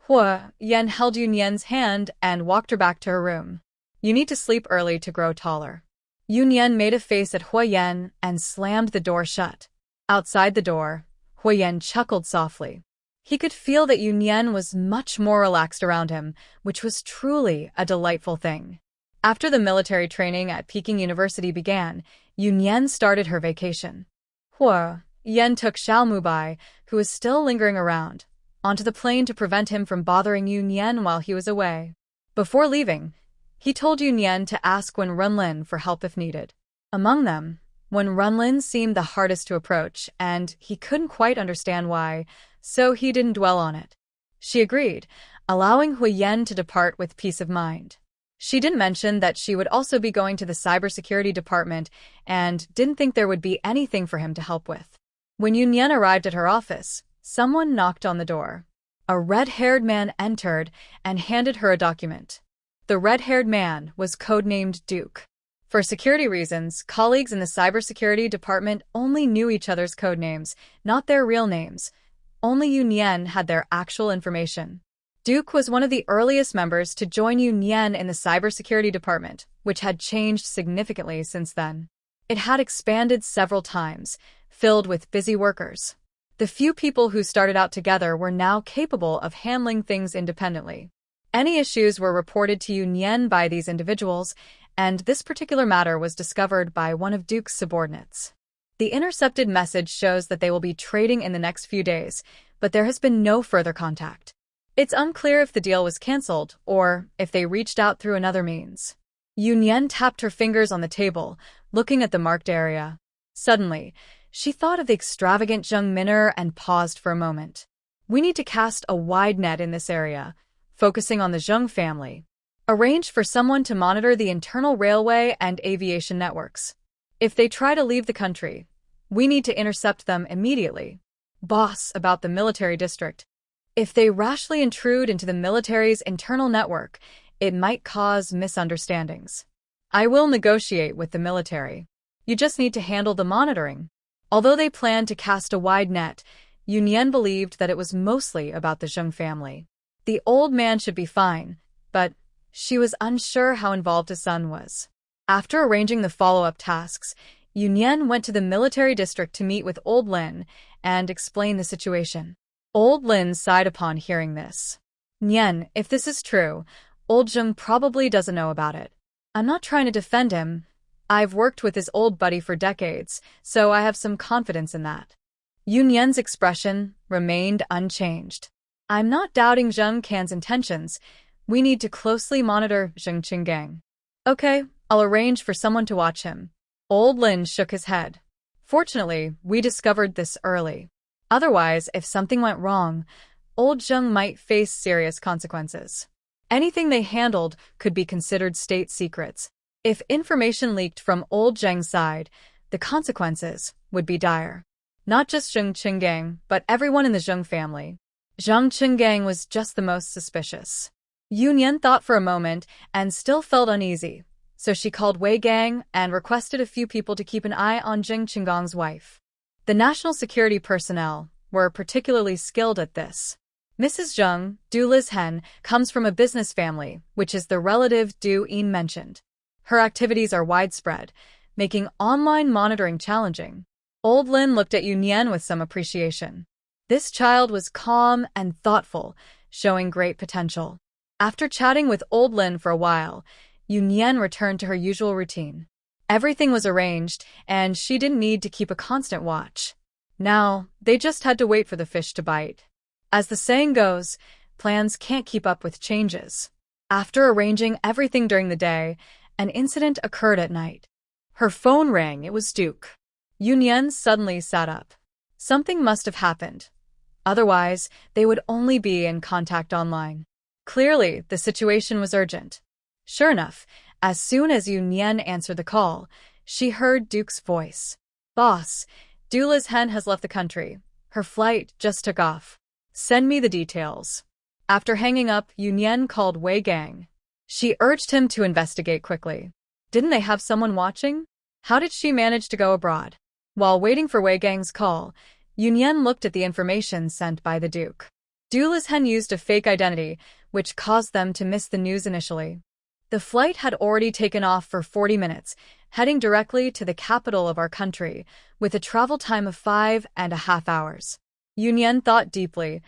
Huo Yan held Yu Nian's hand and walked her back to her room. You need to sleep early to grow taller. Yu Nian made a face at Huo Yan and slammed the door shut. Outside the door, Huo Yan chuckled softly. He could feel that Yu Nian was much more relaxed around him, which was truly a delightful thing. After the military training at Peking University began, Yu Nian started her vacation. Huo Yan took Xiao Mubai, who was still lingering around, onto the plane to prevent him from bothering Yu Nian while he was away. Before leaving, he told Yu Nian to ask Wen Runlin for help if needed. Among them, Wen Runlin seemed the hardest to approach, and he couldn't quite understand why, so he didn't dwell on it. She agreed, allowing Huo Yan to depart with peace of mind. She didn't mention that she would also be going to the cybersecurity department and didn't think there would be anything for him to help with. When Yu Nian arrived at her office, someone knocked on the door. A red-haired man entered and handed her a document. The red-haired man was codenamed Duke. For security reasons, colleagues in the cybersecurity department only knew each other's codenames, not their real names. Only Yu Nian had their actual information. Duke was one of the earliest members to join Yu Nian in the cybersecurity department, which had changed significantly since then. It had expanded several times, filled with busy workers. The few people who started out together were now capable of handling things independently. Any issues were reported to Yu Nian by these individuals, and this particular matter was discovered by one of Duke's subordinates. The intercepted message shows that they will be trading in the next few days, but there has been no further contact. It's unclear if the deal was cancelled or if they reached out through another means. Yu Nian tapped her fingers on the table, looking at the marked area. Suddenly, she thought of the extravagant Zheng Min'er and paused for a moment. We need to cast a wide net in this area, focusing on the Zheng family. Arrange for someone to monitor the internal railway and aviation networks. If they try to leave the country, we need to intercept them immediately. Boss about the military district. If they rashly intrude into the military's internal network, it might cause misunderstandings. I will negotiate with the military. You just need to handle the monitoring. Although they planned to cast a wide net, Yu Nian believed that it was mostly about the Zheng family. The old man should be fine, but she was unsure how involved his son was. After arranging the follow-up tasks, Yu Nian went to the military district to meet with Old Lin and explain the situation. Old Lin sighed upon hearing this. Nian, if this is true, Old Zheng probably doesn't know about it. I'm not trying to defend him. I've worked with his old buddy for decades, so I have some confidence in that. Yu Nian's expression remained unchanged. I'm not doubting Zheng Can's intentions. We need to closely monitor Zheng Qinggang. Okay, I'll arrange for someone to watch him. Old Lin shook his head. Fortunately, we discovered this early. Otherwise, if something went wrong, Old Zheng might face serious consequences. Anything they handled could be considered state secrets. If information leaked from Old Zheng's side, the consequences would be dire. Not just Zheng Qinggang, but everyone in the Zheng family. Zheng Qinggang was just the most suspicious. Yu Nian thought for a moment and still felt uneasy, so she called Wei Gang and requested a few people to keep an eye on Zheng Qinggang's wife. The national security personnel were particularly skilled at this. Mrs. Zheng, Du Lizhen, comes from a business family, which is the relative Du Yin mentioned. Her activities are widespread, making online monitoring challenging. Old Lin looked at Yu Nian with some appreciation. This child was calm and thoughtful, showing great potential. After chatting with Old Lin for a while, Yu Nian returned to her usual routine. Everything was arranged, and she didn't need to keep a constant watch. Now, they just had to wait for the fish to bite. As the saying goes, plans can't keep up with changes. After arranging everything during the day, an incident occurred at night. Her phone rang. It was Duke. Yu Nian suddenly sat up. Something must have happened. Otherwise, they would only be in contact online. Clearly, the situation was urgent. Sure enough, as soon as Yu Nian answered the call, she heard Duke's voice. Boss, Shen has left the country. Her flight just took off. Send me the details. After hanging up, Yu Nian called Wei Gang. She urged him to investigate quickly. Didn't they have someone watching? How did she manage to go abroad? While waiting for Wei Gang's call, Yu Nian looked at the information sent by the Duke. Shen used a fake identity, which caused them to miss the news initially. The flight had already taken off for 40 minutes, heading directly to the capital of our country, with a travel time of 5.5 hours. Yu Nian thought deeply.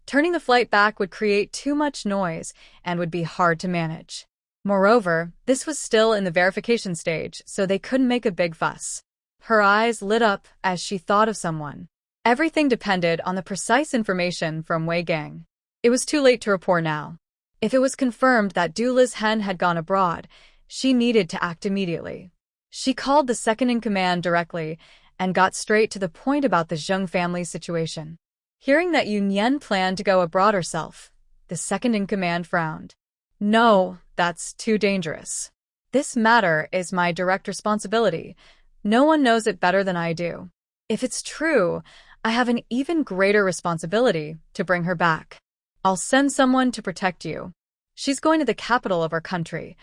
Turning the flight back would create too much noise and would be hard to manage. Moreover, this was still in the verification stage, so they couldn't make a big fuss. Her eyes lit up as she thought of someone. Everything depended on the precise information from Wei Gang. It was too late to report now. If it was confirmed that Shen had gone abroad, she needed to act immediately. She called the second-in-command directly and got straight to the point about the Zheng family's situation. Hearing that Yu Nian planned to go abroad herself, the second-in-command frowned. No, that's too dangerous. This matter is my direct responsibility. No one knows it better than I do. If it's true, I have an even greater responsibility to bring her back. I'll send someone to protect you. She's going to the capital of our country.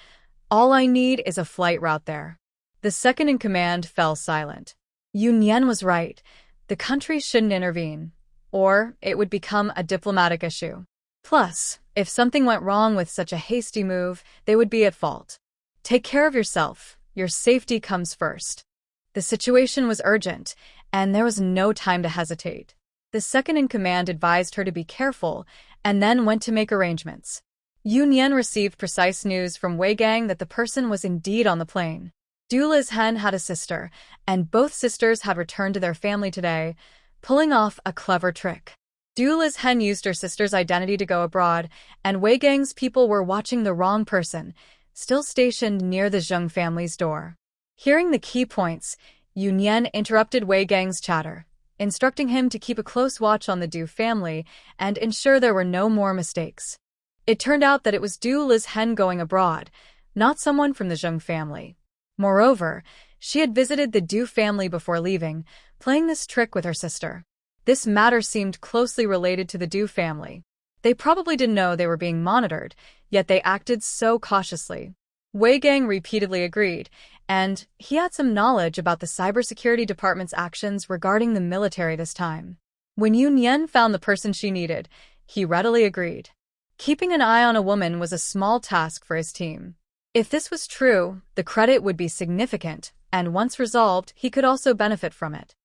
All I need is a flight route there. The second-in-command fell silent. Yu Nian was right. The country shouldn't intervene, or it would become a diplomatic issue. Plus, if something went wrong with such a hasty move, they would be at fault. Take care of yourself. Your safety comes first. The situation was urgent, and there was no time to hesitate. The second-in-command advised her to be careful and then went to make arrangements. Yu Nian received precise news from Wei Gang that the person was indeed on the plane. Shen had a sister, and both sisters had returned to their family today, pulling off a clever trick. Shen used her sister's identity to go abroad, and Wei Gang's people were watching the wrong person, still stationed near the Zheng family's door. Hearing the key points, Yu Nian interrupted Wei Gang's chatter, instructing him to keep a close watch on the Du family and ensure there were no more mistakes. It turned out that it was Shen going abroad, not someone from the Zheng family. Moreover, she had visited the Du family before leaving, playing this trick with her sister. This matter seemed closely related to the Du family. They probably didn't know they were being monitored, yet they acted so cautiously. Wei Gang repeatedly agreed, and he had some knowledge about the cybersecurity department's actions regarding the military this time. When Yu Nian found the person she needed, he readily agreed. Keeping an eye on a woman was a small task for his team. If this was true, the credit would be significant, and once resolved, he could also benefit from it.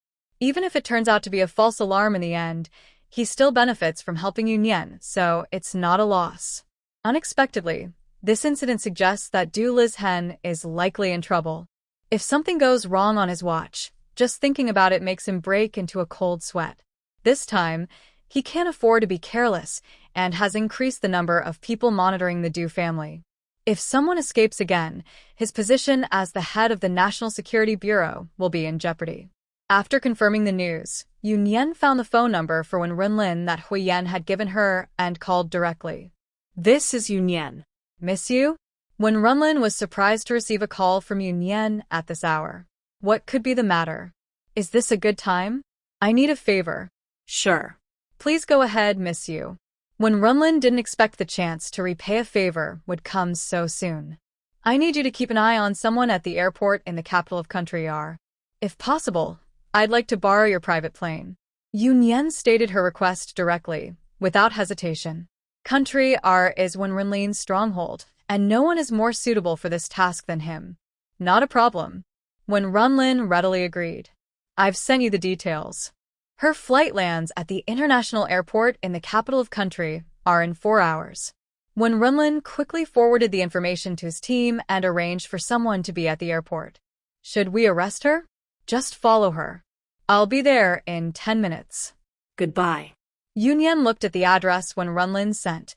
Even if it turns out to be a false alarm in the end, he still benefits from helping Yu Nian, so it's not a loss. Unexpectedly, this incident suggests that Shen is likely in trouble. If something goes wrong on his watch, just thinking about it makes him break into a cold sweat. This time, he can't afford to be careless and has increased the number of people monitoring the Du family. If someone escapes again, his position as the head of the National Security Bureau will be in jeopardy. After confirming the news, Yu Nian found the phone number for Wen Renlin that Huo Yan had given her and called directly. This is Yu Nian. Miss you? Wen Renlin was surprised to receive a call from Yu Nian at this hour. What could be the matter? Is this a good time? I need a favor. Sure. Please go ahead, Miss Yu. Wen Renlin didn't expect the chance to repay a favor would come so soon. I need you to keep an eye on someone at the airport in the capital of country R. If possible, I'd like to borrow your private plane. Yu Nian stated her request directly, without hesitation. Country R is Wen Renlin's stronghold, and no one is more suitable for this task than him. Not a problem. Wen Renlin readily agreed. I've sent you the details. Her flight lands at the international airport in the capital of country R in 4 hours. Wen Renlin quickly forwarded the information to his team and arranged for someone to be at the airport. Should we arrest her? Just follow her. I'll be there in 10 minutes. Goodbye. Yu Nian looked at the address Wen Renlin sent.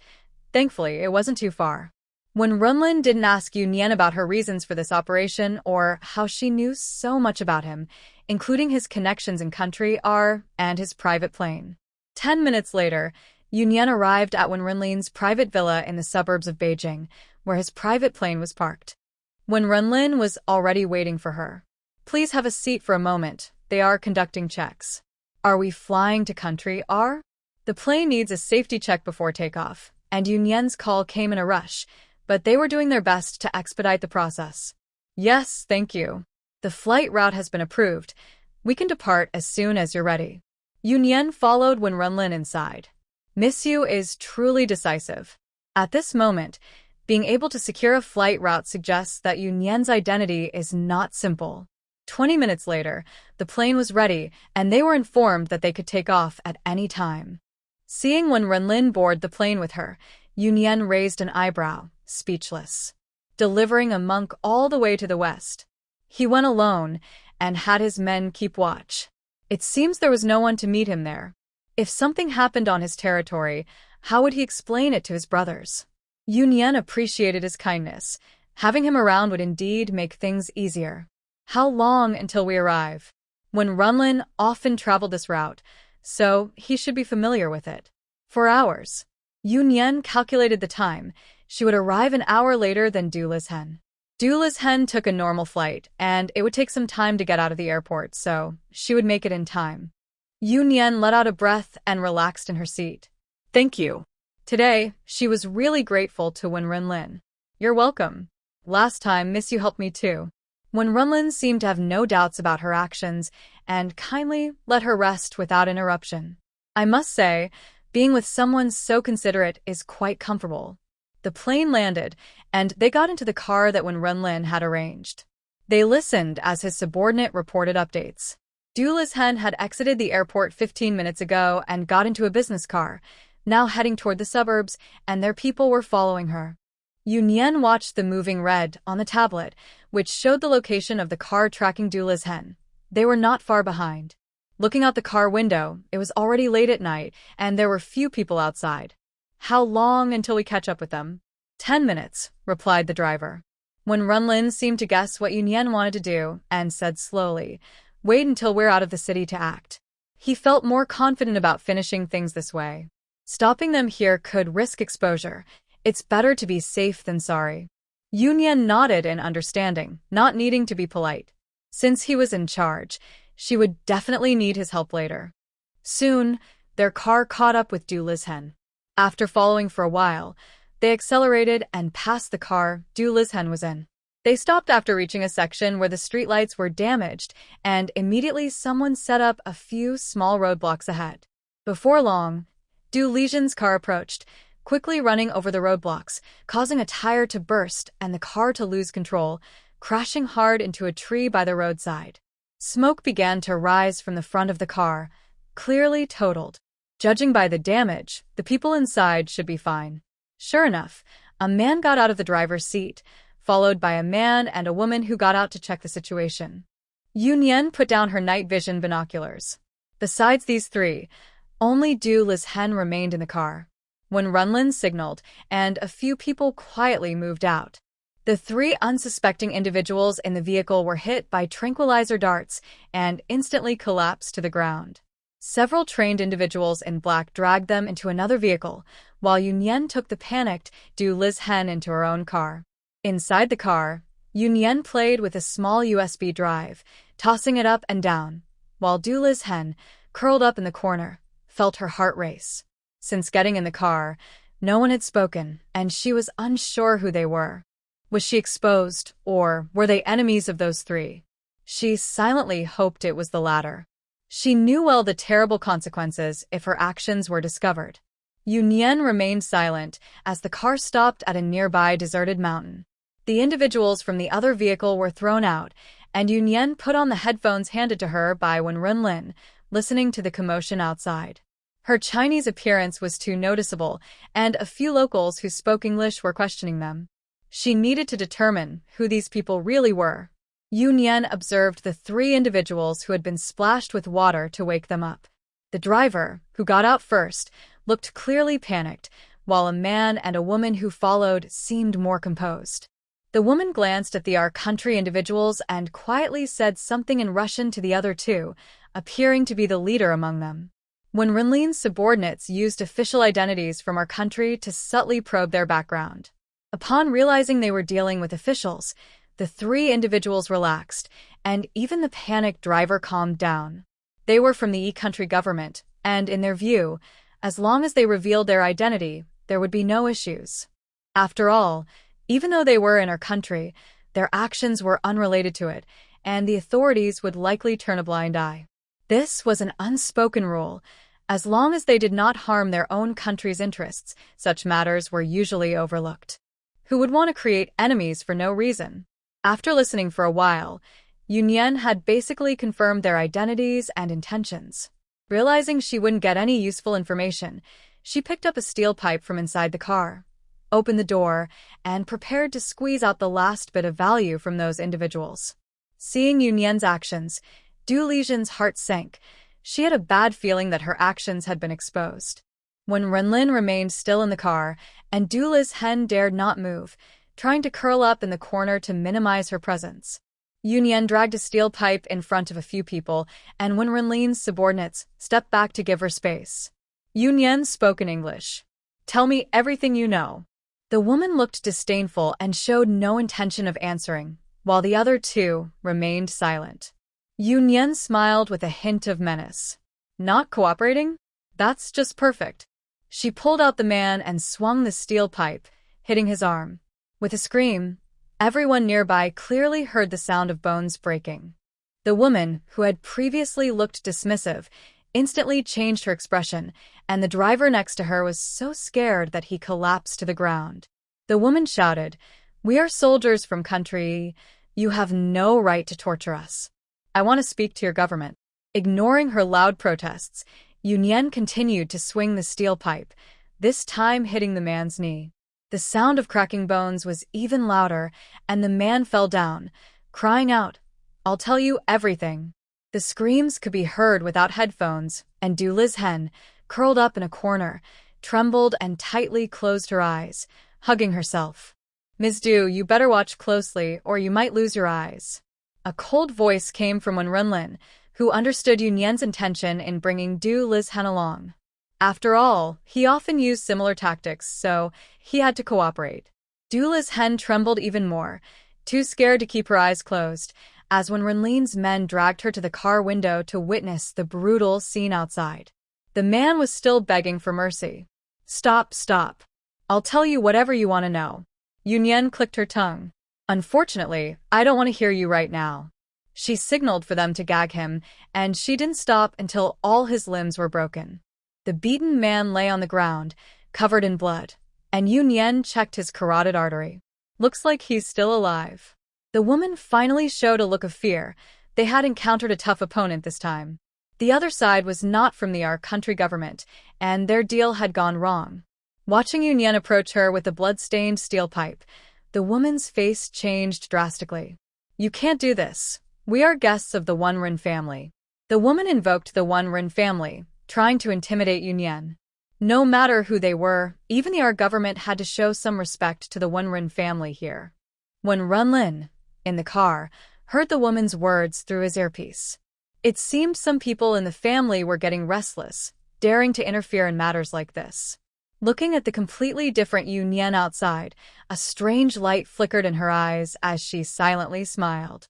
Thankfully, it wasn't too far. When Runlin didn't ask Yu Nian about her reasons for this operation or how she knew so much about him, including his connections in country R and his private plane. 10 minutes later, Yu Nian arrived at Runlin's private villa in the suburbs of Beijing, where his private plane was parked. When Runlin was already waiting for her. Please have a seat for a moment. They are conducting checks. Are we flying to country R? The plane needs a safety check before takeoff, and Yu Nian's call came in a rush, but they were doing their best to expedite the process. Yes, thank you. The flight route has been approved. We can depart as soon as you're ready. Yu Nian followed when Runlin inside. Miss Yu is truly decisive. At this moment, being able to secure a flight route suggests that Yu Nian's identity is not simple. 20 minutes later, the plane was ready, and they were informed that they could take off at any time. Seeing when Runlin boarded the plane with her, Yu Nian raised an eyebrow, speechless. Delivering a monk all the way to the west. He went alone and had his men keep watch. It seems there was no one to meet him there. If something happened on his territory, how would he explain it to his brothers? Yu Nian appreciated his kindness. Having him around would indeed make things easier. How long until we arrive? When Runlin often traveled this route, so he should be familiar with it. 4 hours. Yu Nian calculated the time. She would arrive an hour later than Du Lizhen. Du Lizhen took a normal flight, and it would take some time to get out of the airport, so she would make it in time. Yu Nian let out a breath and relaxed in her seat. Thank you. Today, she was really grateful to Runlin. You're welcome. Last time, Miss Yu helped me too. Runlin seemed to have no doubts about her actions and kindly let her rest without interruption. I must say, being with someone so considerate is quite comfortable. The plane landed, and they got into the car that Runlin had arranged. They listened as his subordinate reported updates. Du Lizhen had exited the airport 15 minutes ago and got into a business car, now heading toward the suburbs, and their people were following her. Yu Nian watched the moving red on the tablet, which showed the location of the car tracking Du Lizhen. They were not far behind. Looking out the car window, it was already late at night, and there were few people outside. How long until we catch up with them? 10 minutes, replied the driver. When Runlin seemed to guess what Yu Nian wanted to do, and said slowly, wait until we're out of the city to act. He felt more confident about finishing things this way. Stopping them here could risk exposure. It's better to be safe than sorry. Yu Nian nodded in understanding, not needing to be polite. Since he was in charge, she would definitely need his help later. Soon, their car caught up with Du Lizhen. After following for a while, they accelerated and passed the car Du Lizhen was in. They stopped after reaching a section where the streetlights were damaged, and immediately someone set up a few small roadblocks ahead. Before long, Du Lizhen's car approached, quickly running over the roadblocks, causing a tire to burst and the car to lose control, crashing hard into a tree by the roadside. Smoke began to rise from the front of the car, clearly totaled. Judging by the damage, the people inside should be fine. Sure enough, a man got out of the driver's seat, followed by a man and a woman who got out to check the situation. Yu Nian put down her night vision binoculars. Besides these three, only Du Lizhen remained in the car. When Runlin signaled, and a few people quietly moved out. The 3 unsuspecting individuals in the vehicle were hit by tranquilizer darts and instantly collapsed to the ground. Several trained individuals in black dragged them into another vehicle, while Yu Nian took the panicked Du Lizhen into her own car. Inside the car, Yu Nian played with a small USB drive, tossing it up and down, while Du Lizhen, curled up in the corner, felt her heart race. Since getting in the car, no one had spoken, and she was unsure who they were. Was she exposed, or were they enemies of those 3? She silently hoped it was the latter. She knew well the terrible consequences if her actions were discovered. Yu Nian remained silent as the car stopped at a nearby deserted mountain. The individuals from the other vehicle were thrown out, and Yu Nian put on the headphones handed to her by Runlin, listening to the commotion outside. Her Chinese appearance was too noticeable, and a few locals who spoke English were questioning them. She needed to determine who these people really were. Yu Nian observed the 3 individuals who had been splashed with water to wake them up. The driver, who got out first, looked clearly panicked, while a man and a woman who followed seemed more composed. The woman glanced at the Our Country individuals and quietly said something in Russian to the other two, appearing to be the leader among them. When Renlin's subordinates used official identities from Our Country to subtly probe their background. Upon realizing they were dealing with officials, the three individuals relaxed, and even the panicked driver calmed down. They were from the E-country government, and in their view, as long as they revealed their identity, there would be no issues. After all, even though they were in Our Country, their actions were unrelated to it, and the authorities would likely turn a blind eye. This was an unspoken rule. As long as they did not harm their own country's interests, such matters were usually overlooked. Who would want to create enemies for no reason? After listening for a while, Yu Nian had basically confirmed their identities and intentions. Realizing she wouldn't get any useful information, she picked up a steel pipe from inside the car, opened the door, and prepared to squeeze out the last bit of value from those individuals. Seeing Yu Nian's actions, Du Lizhen's heart sank. She had a bad feeling that her actions had been exposed. When Renlin remained still in the car, and Du Lizhen dared not move, trying to curl up in the corner to minimize her presence. Yu Nian dragged a steel pipe in front of a few people, and when Renlin's subordinates stepped back to give her space. Yu Nian spoke in English. "Tell me everything you know." The woman looked disdainful and showed no intention of answering, while the other two remained silent. Yu Nian smiled with a hint of menace. "Not cooperating? That's just perfect." She pulled out the man and swung the steel pipe, hitting his arm. With a scream, everyone nearby clearly heard the sound of bones breaking. The woman, who had previously looked dismissive, instantly changed her expression, and the driver next to her was so scared that he collapsed to the ground. The woman shouted, "We are soldiers from country. You have no right to torture us. I want to speak to your government." Ignoring her loud protests, Yu Nian continued to swing the steel pipe, this time hitting the man's knee. The sound of cracking bones was even louder, and the man fell down, crying out, "I'll tell you everything." The screams could be heard without headphones, and Du Lizhen, curled up in a corner, trembled and tightly closed her eyes, hugging herself. "Ms. Du, you better watch closely, or you might lose your eyes." A cold voice came from Renlin, who understood Yu Nian's intention in bringing Du Lizhen along. After all, he often used similar tactics, so he had to cooperate. Du Lizhen trembled even more, too scared to keep her eyes closed, as when Renlin's men dragged her to the car window to witness the brutal scene outside. The man was still begging for mercy. "Stop, stop. I'll tell you whatever you want to know." Yu Nian clicked her tongue. "Unfortunately, I don't want to hear you right now." She signaled for them to gag him, and she didn't stop until all his limbs were broken. The beaten man lay on the ground, covered in blood, and Yu Nian checked his carotid artery. "Looks like he's still alive." The woman finally showed a look of fear. They had encountered a tough opponent this time. The other side was not from the Our Country government, and their deal had gone wrong. Watching Yu Nian approach her with a blood-stained steel pipe, the woman's face changed drastically. "You can't do this. We are guests of the One Ren family." The woman invoked the One Ren family, trying to intimidate Yu Nian. No matter who they were, even the Our government had to show some respect to the One Ren family here. When Renlin, in the car, heard the woman's words through his earpiece, it seemed some people in the family were getting restless, daring to interfere in matters like this. Looking at the completely different Yu Nian outside, a strange light flickered in her eyes as she silently smiled.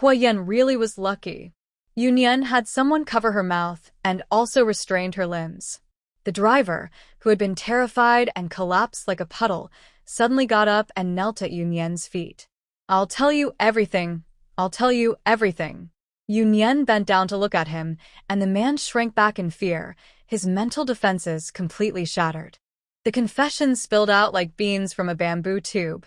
Huo Yan really was lucky. Yu Nian had someone cover her mouth and also restrained her limbs. The driver, who had been terrified and collapsed like a puddle, suddenly got up and knelt at Yu Nian's feet. "I'll tell you everything. I'll tell you everything." Yu Nian bent down to look at him, and the man shrank back in fear, his mental defenses completely shattered. The confession spilled out like beans from a bamboo tube.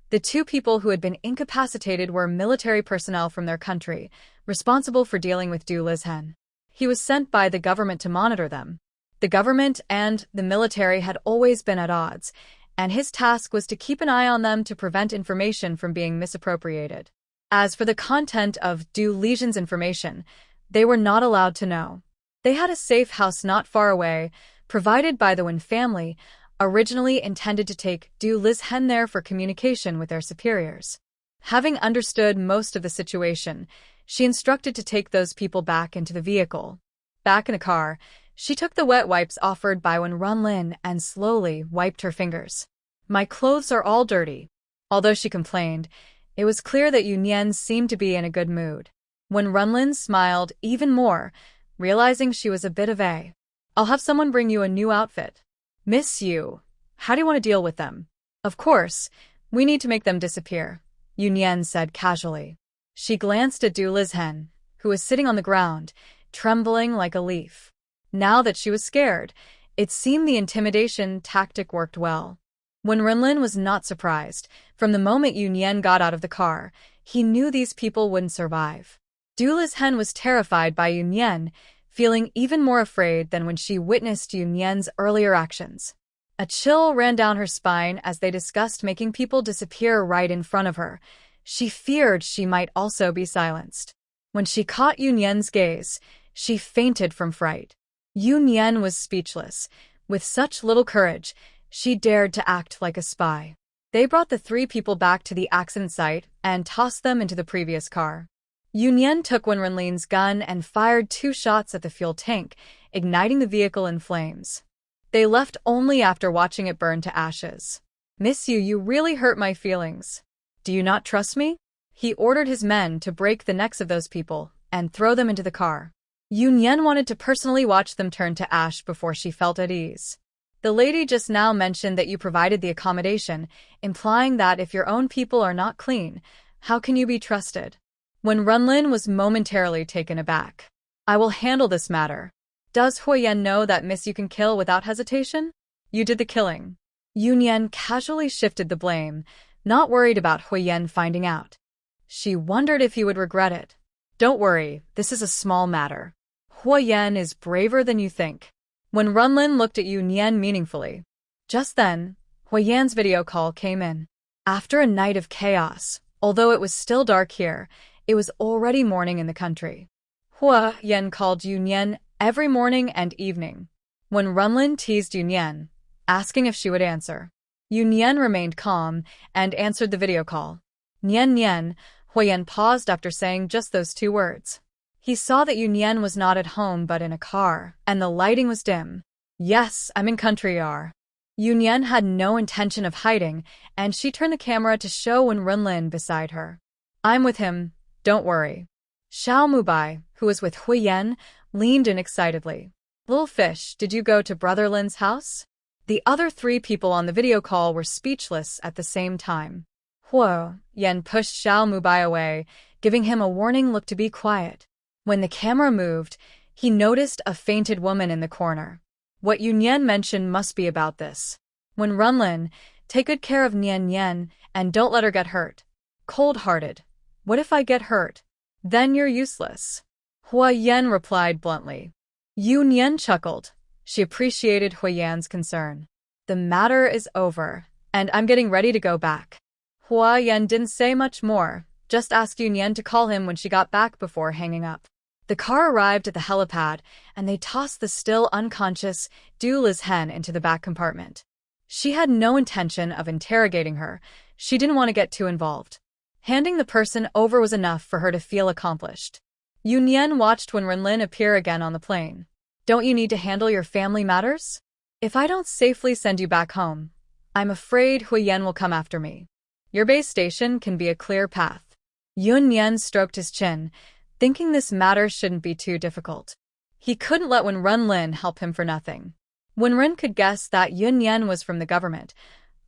The two people who had been incapacitated were military personnel from their country, responsible for dealing with Du Lizhen. He was sent by the government to monitor them. The government and the military had always been at odds, and his task was to keep an eye on them to prevent information from being misappropriated. As for the content of Du Lizhen's information, they were not allowed to know. They had a safe house not far away, provided by the Wen family, originally intended to take Du Lizhen there for communication with their superiors. Having understood most of the situation, she instructed to take those people back into the vehicle. Back in the car, she took the wet wipes offered by Wen Runlin and slowly wiped her fingers. My clothes are all dirty. Although she complained, it was clear that Yu Nian seemed to be in a good mood. Wen Runlin smiled even more, realizing she was a bit of a. I'll have someone bring you a new outfit. Miss Yu, how do you want to deal with them? Of course, we need to make them disappear, Yu Nian said casually. She glanced at Du Lizhen, who was sitting on the ground, trembling like a leaf. Now that she was scared, it seemed the intimidation tactic worked well. When Renlin was not surprised, from the moment Yu Nian got out of the car, he knew these people wouldn't survive. Du Lizhen was terrified by Yu Nian, feeling even more afraid than when she witnessed Yu Nian's earlier actions. A chill ran down her spine as they discussed making people disappear right in front of her. She feared she might also be silenced. When she caught Yu Nian's gaze, she fainted from fright. Yu Nian was speechless. With such little courage, she dared to act like a spy. They brought the three people back to the accident site and tossed them into the previous car. Yu Nian took Wen Renlin's gun and fired 2 shots at the fuel tank, igniting the vehicle in flames. They left only after watching it burn to ashes. Miss Yu, you really hurt my feelings. Do you not trust me? He ordered his men to break the necks of those people and throw them into the car. Yu Nian wanted to personally watch them turn to ash before she felt at ease. The lady just now mentioned that you provided the accommodation, implying that if your own people are not clean, how can you be trusted? When Renlin was momentarily taken aback. I will handle this matter. Does Huo Yan know that Miss Yu can kill without hesitation? You did the killing. Yu Nian casually shifted the blame, not worried about Huo Yan finding out. She wondered if he would regret it. Don't worry, this is a small matter. Huo Yan is braver than you think. When Renlin looked at Yu Nian meaningfully. Just then, Huo Yan's video call came in. After a night of chaos, although it was still dark here, it was already morning in the country. Huo Yan called Yu Nian every morning and evening. When Renlin teased Yu Nian, asking if she would answer, Yu Nian remained calm and answered the video call. Nian Nian, Huo Yan paused after saying just those 2 words. He saw that Yu Nian was not at home but in a car, and the lighting was dim. Yes, I'm in country R. Yu Nian had no intention of hiding, and she turned the camera to show Wen Renlin beside her. I'm with him, don't worry. Xiao Mubai, who was with Huo Yan, leaned in excitedly. Little fish, did you go to Brother Lin's house? The other 3 people on the video call were speechless at the same time. Huo Yan pushed Xiao Mubai away, giving him a warning look to be quiet. When the camera moved, he noticed a fainted woman in the corner. What Yu Nian mentioned must be about this. When Renlin, take good care of Nian Nian and don't let her get hurt. Cold-hearted. What if I get hurt? Then you're useless. Huo Yan replied bluntly. Yu Nian chuckled. She appreciated Huo Yan's concern. The matter is over, and I'm getting ready to go back. Huo Yan didn't say much more, just asked Yu Nian to call him when she got back before hanging up. The car arrived at the helipad, and they tossed the still unconscious Du Lizhen into the back compartment. She had no intention of interrogating her. She didn't want to get too involved. Handing the person over was enough for her to feel accomplished. Yu Nian watched when Renlin appear again on the plane. Don't you need to handle your family matters? If I don't safely send you back home, I'm afraid Huo Yan will come after me. Your base station can be a clear path. Yu Nian stroked his chin, thinking this matter shouldn't be too difficult. He couldn't let Wen Renlin help him for nothing. Wen Ren could guess that Yu Nian was from the government,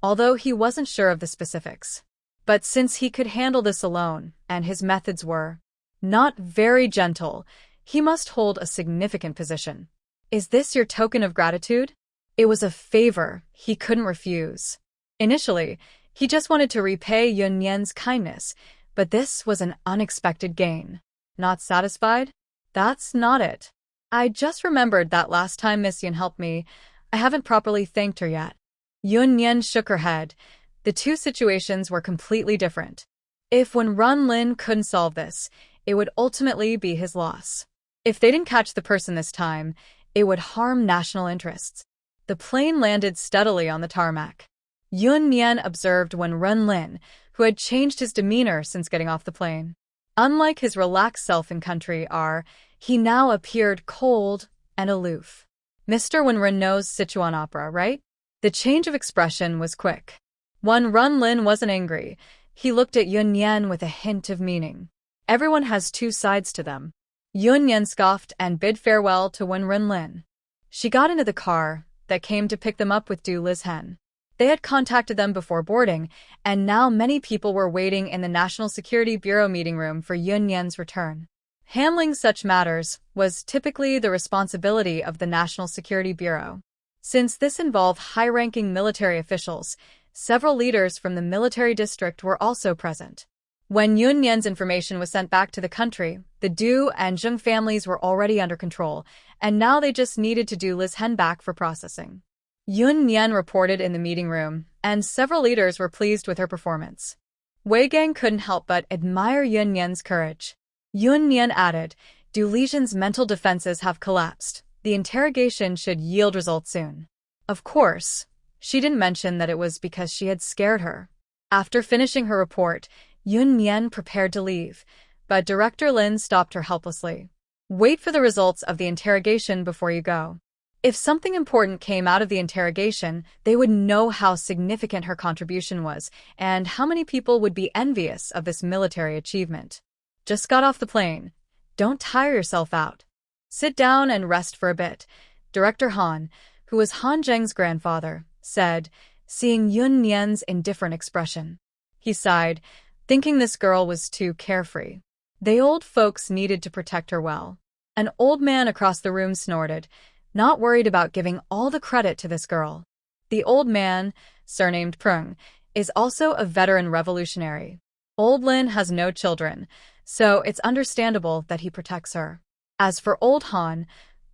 although he wasn't sure of the specifics. But since he could handle this alone, and his methods were not very gentle, he must hold a significant position. Is this your token of gratitude? It was a favor he couldn't refuse. Initially, he just wanted to repay Yu Nian's kindness, but this was an unexpected gain. Not satisfied? That's not it. I just remembered that last time Miss Yan helped me, I haven't properly thanked her yet. Yu Nian shook her head. The 2 situations were completely different. If Wen Renlin couldn't solve this, it would ultimately be his loss. If they didn't catch the person this time, it would harm national interests. The plane landed steadily on the tarmac. Yu Nian observed Wen Renlin, who had changed his demeanor since getting off the plane. Unlike his relaxed self in Country R, he now appeared cold and aloof. Mr. Wen Ren knows Sichuan opera, right? The change of expression was quick. Wen Renlin wasn't angry. He looked at Yu Nian with a hint of meaning. Everyone has two sides to them. Yu Nian scoffed and bid farewell to Wen Renlin. She got into the car that came to pick them up with Du Lizhen. They had contacted them before boarding, and now many people were waiting in the National Security Bureau meeting room for Yu Nian's return. Handling such matters was typically the responsibility of the National Security Bureau. Since this involved high-ranking military officials, several leaders from the military district were also present. When Yu Nian's information was sent back to the country, the Du and Zheng families were already under control, and now they just needed to do Lizhen back for processing. Yu Nian reported in the meeting room, and several leaders were pleased with her performance. Wei Gang couldn't help but admire Yu Nian's courage. Yu Nian added, Du Lizhen's mental defenses have collapsed. The interrogation should yield results soon. Of course, she didn't mention that it was because she had scared her. After finishing her report, Yu Nian prepared to leave, but Director Lin stopped her helplessly. Wait for the results of the interrogation before you go. If something important came out of the interrogation, they would know how significant her contribution was and how many people would be envious of this military achievement. Just got off the plane. Don't tire yourself out. Sit down and rest for a bit, Director Han, who was Han Zheng's grandfather, said, seeing Yu Nian's indifferent expression. He sighed, thinking this girl was too carefree. The old folks needed to protect her well. An old man across the room snorted, not worried about giving all the credit to this girl. The old man, surnamed Prung, is also a veteran revolutionary. Old Lin has no children, so it's understandable that he protects her. As for Old Han,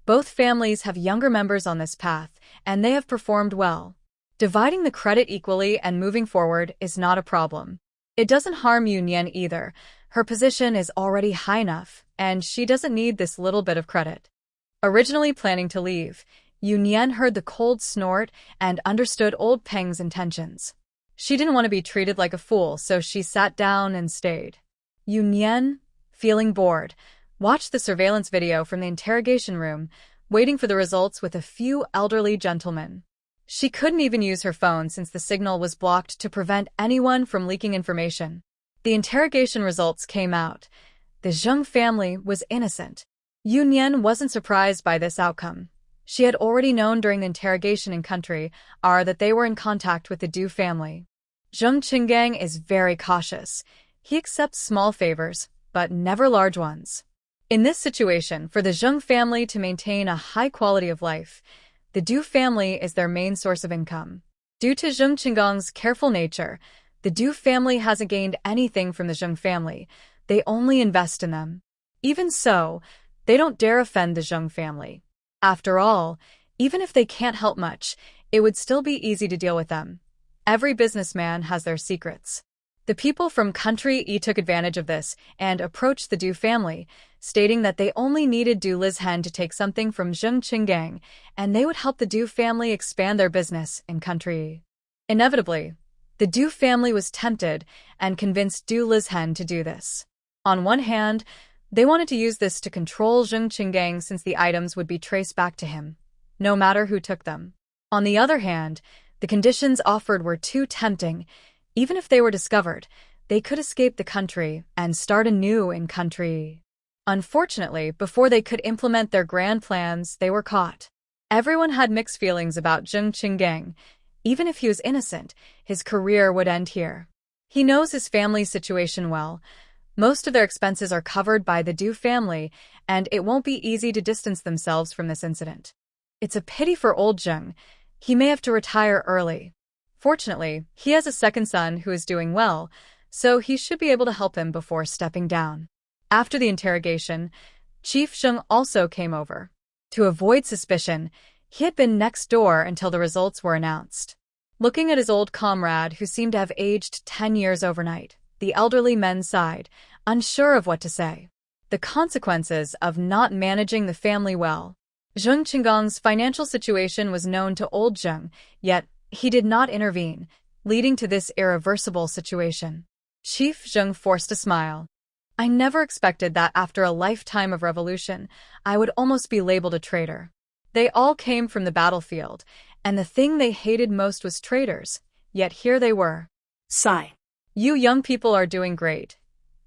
both families have younger members on this path, and they have performed well. Dividing the credit equally and moving forward is not a problem. It doesn't harm Yu Nian either. Her position is already high enough, and she doesn't need this little bit of credit. Originally planning to leave, Yu Nian heard the cold snort and understood Old Peng's intentions. She didn't want to be treated like a fool, so she sat down and stayed. Yu Nian, feeling bored, watched the surveillance video from the interrogation room, waiting for the results with a few elderly gentlemen. She couldn't even use her phone since the signal was blocked to prevent anyone from leaking information. The interrogation results came out. The Zheng family was innocent. Yu Nian wasn't surprised by this outcome. She had already known during the interrogation in Country R that they were in contact with the Du family. Zheng Qinggang is very cautious. He accepts small favors, but never large ones. In this situation, for the Zheng family to maintain a high quality of life, the Du family is their main source of income. Due to Zheng Qinggang's careful nature, the Du family hasn't gained anything from the Zheng family. They only invest in them. Even so, they don't dare offend the Zheng family. After all, even if they can't help much, it would still be easy to deal with them. Every businessman has their secrets. The people from Country E took advantage of this and approached the Du family, stating that they only needed Du Lizhen to take something from Zheng Qinggang, and they would help the Du family expand their business in Country E. Inevitably, the Du family was tempted and convinced Du Lizhen to do this. On one hand, they wanted to use this to control Zheng Qinggang since the items would be traced back to him, no matter who took them. On the other hand, the conditions offered were too tempting. Even if they were discovered, they could escape the country and start anew in Country. Unfortunately, before they could implement their grand plans, they were caught. Everyone had mixed feelings about Zheng Qinggang. Even if he was innocent, his career would end here. He knows his family's situation well. Most of their expenses are covered by the Du family, and it won't be easy to distance themselves from this incident. It's a pity for old Zheng. He may have to retire early. Fortunately, he has a second son who is doing well, so he should be able to help him before stepping down. After the interrogation, Chief Zheng also came over. To avoid suspicion, he had been next door until the results were announced. Looking at his old comrade, who seemed to have aged 10 years overnight, the elderly men sighed, unsure of what to say. The consequences of not managing the family well. Zheng Qinggong's financial situation was known to old Zheng, yet he did not intervene, leading to this irreversible situation. Chief Zheng forced a smile. I never expected that after a lifetime of revolution, I would almost be labeled a traitor. They all came from the battlefield, and the thing they hated most was traitors, yet here they were. Sigh. You young people are doing great.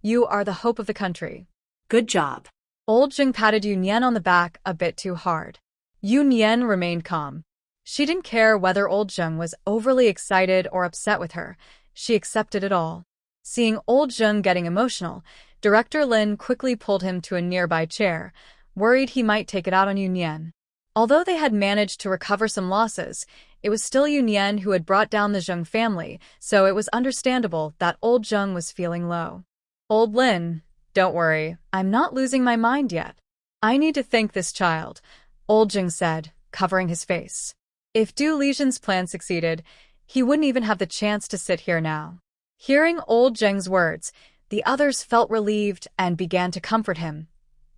You are the hope of the country. Good job. Old Jing patted Yu Nian on the back a bit too hard. Yu Nian remained calm. She didn't care whether old Zheng was overly excited or upset with her. She accepted it all. Seeing old Zheng getting emotional, Director Lin quickly pulled him to a nearby chair, worried he might take it out on Yu Nian. Although they had managed to recover some losses, it was still Yu Nian who had brought down the Zheng family, so it was understandable that old Zheng was feeling low. Old Lin, don't worry, I'm not losing my mind yet. I need to thank this child, old Zheng said, covering his face. If Du Lijian's plan succeeded, he wouldn't even have the chance to sit here now. Hearing old Zheng's words, the others felt relieved and began to comfort him,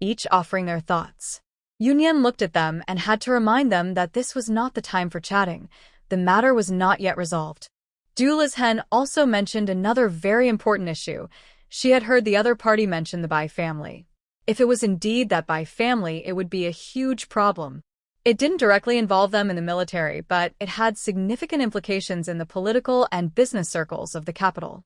each offering their thoughts. Yu Nian looked at them and had to remind them that this was not the time for chatting. The matter was not yet resolved. Du Lijian also mentioned another very important issue. She had heard the other party mention the Bai family. If it was indeed that Bai family, it would be a huge problem. It didn't directly involve them in the military, but it had significant implications in the political and business circles of the capital.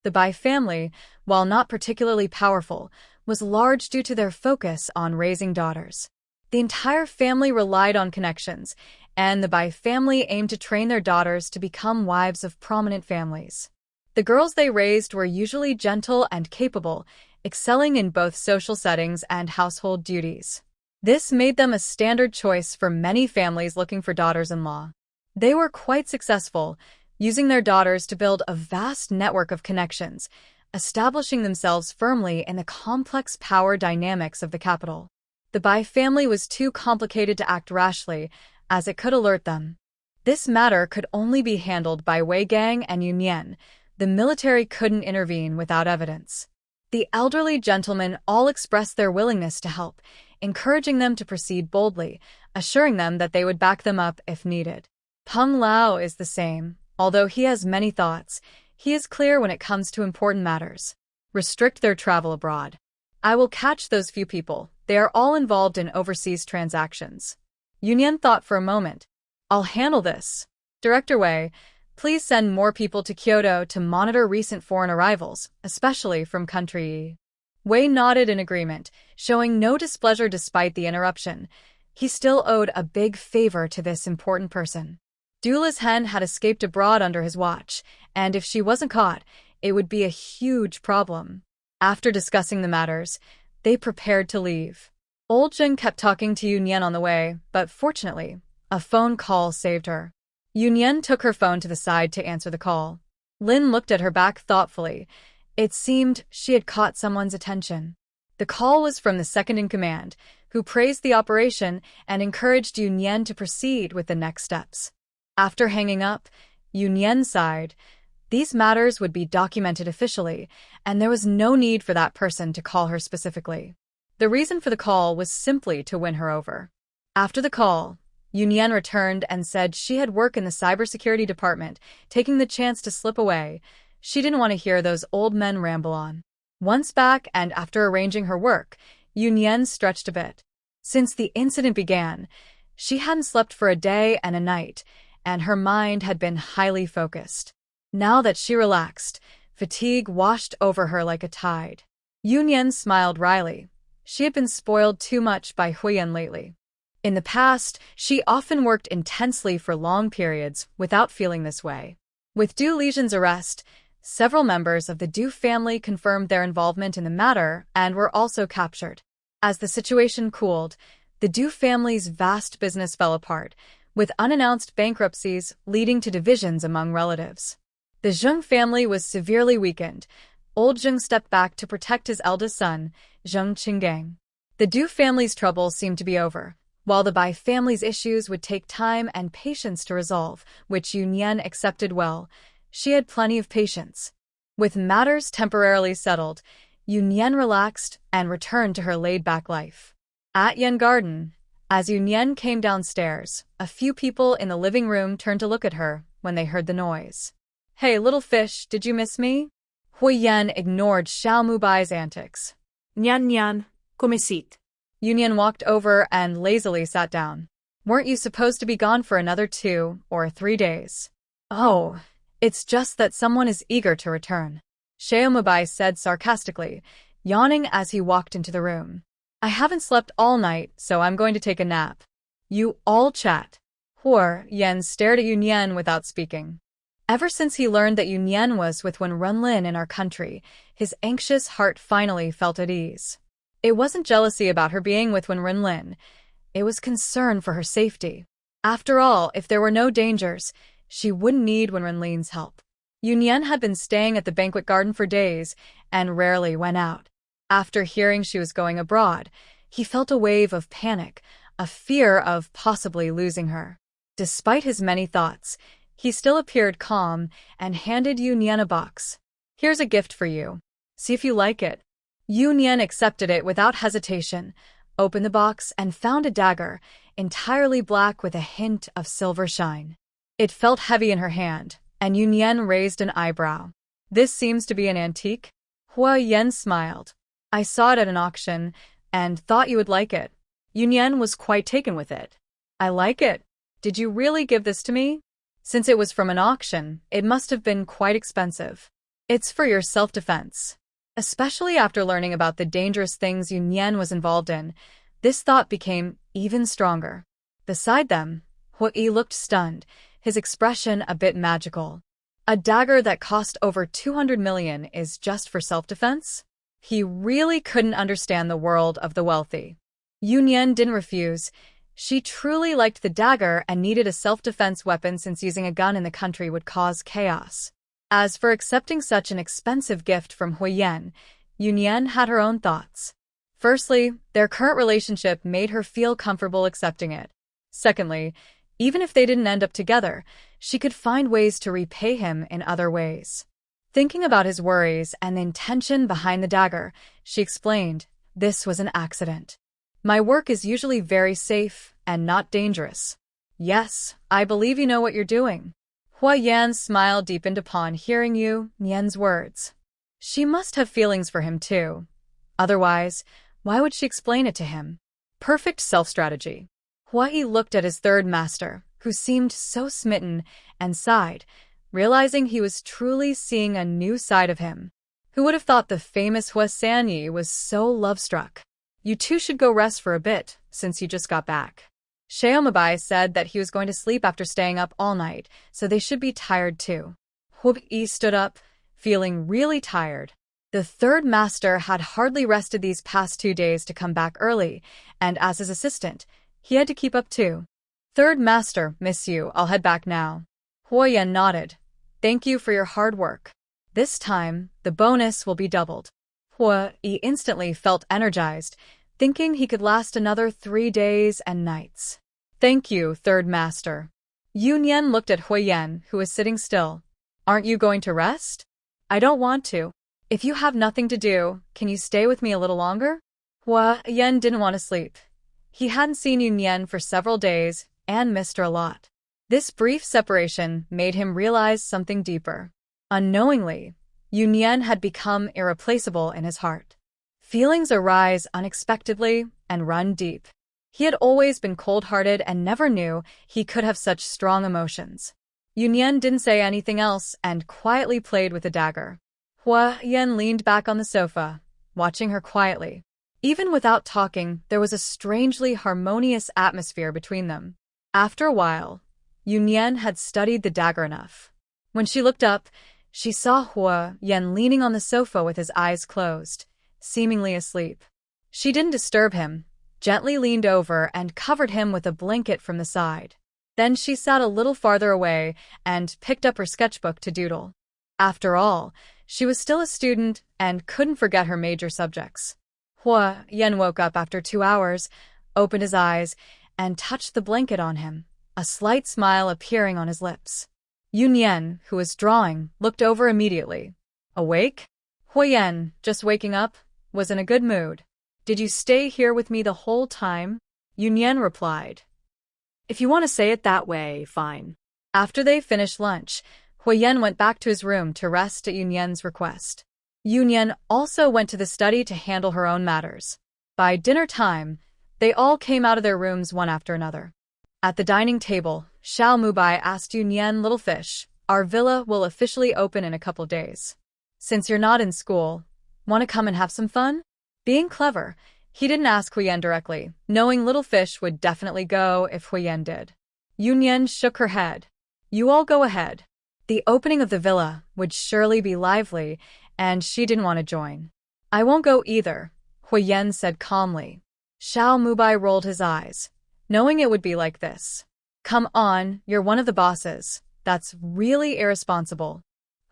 The Bai family, while not particularly powerful, was large due to their focus on raising daughters. The entire family relied on connections, and the Bai family aimed to train their daughters to become wives of prominent families. The girls they raised were usually gentle and capable, excelling in both social settings and household duties. This made them a standard choice for many families looking for daughters-in-law. They were quite successful, using their daughters to build a vast network of connections, establishing themselves firmly in the complex power dynamics of the capital. The Bai family was too complicated to act rashly, as it could alert them. This matter could only be handled by Wei Gang and Yu Nian. The military couldn't intervene without evidence. The elderly gentlemen all expressed their willingness to help, encouraging them to proceed boldly, assuring them that they would back them up if needed. Peng Lao is the same. Although he has many thoughts, he is clear when it comes to important matters. Restrict their travel abroad. I will catch those few people. They are all involved in overseas transactions. Yu Nian thought for a moment. I'll handle this. Director Wei, please send more people to Kyoto to monitor recent foreign arrivals, especially from country E. Wei nodded in agreement, showing no displeasure despite the interruption. He still owed a big favor to this important person. Du Lijian had escaped abroad under his watch, and if she wasn't caught, it would be a huge problem. After discussing the matters, they prepared to leave. Old Jing kept talking to Yu Nian on the way, but fortunately, a phone call saved her. Yu Nian took her phone to the side to answer the call. Lin looked at her back thoughtfully. It seemed she had caught someone's attention. The call was from the second-in-command, who praised the operation and encouraged Yu Nian to proceed with the next steps. After hanging up, Yu Nian sighed. These matters would be documented officially, and there was no need for that person to call her specifically. The reason for the call was simply to win her over. After the call, Yu Nian returned and said she had work in the cybersecurity department, taking the chance to slip away. She didn't want to hear those old men ramble on. Once back and after arranging her work, Yu Nian stretched a bit. Since the incident began, she hadn't slept for a day and a night, and her mind had been highly focused. Now that she relaxed, fatigue washed over her like a tide. Yu Nian smiled wryly. She had been spoiled too much by Huo Yan lately. In the past, she often worked intensely for long periods without feeling this way. With Du Lijian's arrest, several members of the Du family confirmed their involvement in the matter and were also captured. As the situation cooled, the Du family's vast business fell apart, with unannounced bankruptcies leading to divisions among relatives. The Zheng family was severely weakened. Old Zheng stepped back to protect his eldest son, Zheng Qinggang. The Du family's troubles seemed to be over, while the Bai family's issues would take time and patience to resolve, which Yu Nian accepted well. She had plenty of patience. With matters temporarily settled, Yu Nian relaxed and returned to her laid-back life. At Yan Garden, As Yu Nian came downstairs, a few people in the living room turned to look at her when they heard the noise. "Hey, little fish, did you miss me?" Huo Yan ignored Xiao Mubai's antics. Nian Nian, come sit. Yu Nian walked over and lazily sat down. "Weren't you supposed to be gone for another 2 or 3 days?" "Oh, it's just that someone is eager to return," Xiao Mubai said sarcastically, yawning as he walked into the room. "I haven't slept all night, so I'm going to take a nap." "You all chat." Huo Yan stared at Yu Nian without speaking. Ever since he learned that Yu Nian was with Wen Runlin in our country, his anxious heart finally felt at ease. It wasn't jealousy about her being with Wen Runlin. It was concern for her safety. After all, if there were no dangers, she wouldn't need Wen Runlin's help. Yu Nian had been staying at the banquet garden for days and rarely went out. After hearing she was going abroad, he felt a wave of panic, a fear of possibly losing her. Despite his many thoughts, he still appeared calm and handed Yu Nian a box. "Here's a gift for you. See if you like it." Yu Nian accepted it without hesitation, opened the box, and found a dagger, entirely black with a hint of silver shine. It felt heavy in her hand, and Yu Nian raised an eyebrow. "This seems to be an antique?" Huo Yan smiled. "I saw it at an auction and thought you would like it." Yu Nian was quite taken with it. "I like it. Did you really give this to me?" Since it was from an auction, it must have been quite expensive. "It's for your self-defense." Especially after learning about the dangerous things Yu Nian was involved in, this thought became even stronger. Beside them, Huo Yi looked stunned, his expression a bit magical. A dagger that cost over 200 million is just for self-defense? He really couldn't understand the world of the wealthy. Yu Nian didn't refuse. She truly liked the dagger and needed a self-defense weapon since using a gun in the country would cause chaos. As for accepting such an expensive gift from Huo Yan, Yu Nian had her own thoughts. Firstly, their current relationship made her feel comfortable accepting it. Secondly, even if they didn't end up together, she could find ways to repay him in other ways. Thinking about his worries and the intention behind the dagger, she explained, "This was an accident. My work is usually very safe and not dangerous." "Yes, I believe you know what you're doing." Huo Yan's smile deepened upon hearing Yu Nian's words. She must have feelings for him too. Otherwise, why would she explain it to him? Perfect self-strategy. Huo Yi looked at his third master, who seemed so smitten, and sighed, realizing he was truly seeing a new side of him. Who would have thought the famous Huo Sanyi was so love-struck? "You two should go rest for a bit, since you just got back." Xiao Mubai said that he was going to sleep after staying up all night, so they should be tired too. Huo Yi stood up, feeling really tired. The third master had hardly rested these past 2 days to come back early, and as his assistant, he had to keep up too. "Third master, miss you, I'll head back now." Huo Yan nodded. "Thank you for your hard work. This time, the bonus will be doubled." Huo Yi instantly felt energized, thinking he could last another 3 days and nights. "Thank you, third master." Yu Nian looked at Huo Yan, who was sitting still. "Aren't you going to rest?" "I don't want to. If you have nothing to do, can you stay with me a little longer?" Huo Yan didn't want to sleep. He hadn't seen Yu Nian for several days and missed her a lot. This brief separation made him realize something deeper. Unknowingly, Yu Nian had become irreplaceable in his heart. Feelings arise unexpectedly and run deep. He had always been cold-hearted and never knew he could have such strong emotions. Yu Nian didn't say anything else and quietly played with the dagger. Huo Yan leaned back on the sofa, watching her quietly. Even without talking, there was a strangely harmonious atmosphere between them. After a while, Yu Nian had studied the dagger enough. When she looked up, she saw Huo Yan leaning on the sofa with his eyes closed, seemingly asleep. She didn't disturb him, gently leaned over and covered him with a blanket from the side. Then she sat a little farther away and picked up her sketchbook to doodle. After all, she was still a student and couldn't forget her major subjects. Huo Yan woke up after 2 hours, opened his eyes, and touched the blanket on him, a slight smile appearing on his lips. Yu Nian, who was drawing, looked over immediately. "Awake?" Huo Yan, just waking up, was in a good mood. "Did you stay here with me the whole time?" Yu Nian replied. If you want to say it that way, fine. After they finished lunch, Huo Yan went back to his room to rest at Yu Nian's request. Yu Nian also went to the study to handle her own matters. By dinner time, they all came out of their rooms one after another. At the dining table, Xiao Mubai asked Yu Nian, "Little fish, our villa will officially open in a couple days. Since you're not in school, want to come and have some fun?" Being clever, he didn't ask Huo Yan directly, knowing Little Fish would definitely go if Huo Yan did. Yu Nian shook her head. "You all go ahead. The opening of the villa would surely be lively, and she didn't want to join." "I won't go either," Huo Yan said calmly. Xiao Mubai rolled his eyes, knowing it would be like this. "Come on, you're one of the bosses. That's really irresponsible."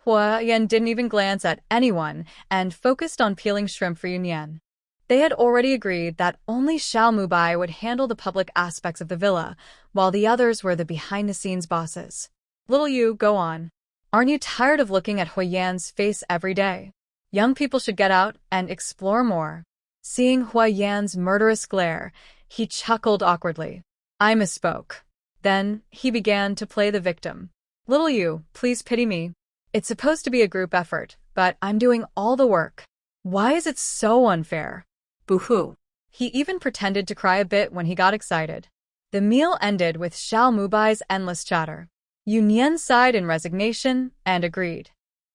Huo Yan didn't even glance at anyone and focused on peeling shrimp for Yu Nian. They had already agreed that only Xiao Mubai would handle the public aspects of the villa, while the others were the behind-the-scenes bosses. "Little Yu, go on. Aren't you tired of looking at Huo Yan's face every day? Young people should get out and explore more." Seeing Huo Yan's murderous glare, he chuckled awkwardly. "I misspoke." Then he began to play the victim. "Little Yu, please pity me. It's supposed to be a group effort, but I'm doing all the work. Why is it so unfair?" Boo-hoo. He even pretended to cry a bit when he got excited. The meal ended with Xiao Mubai's endless chatter. Yu Nian sighed in resignation and agreed.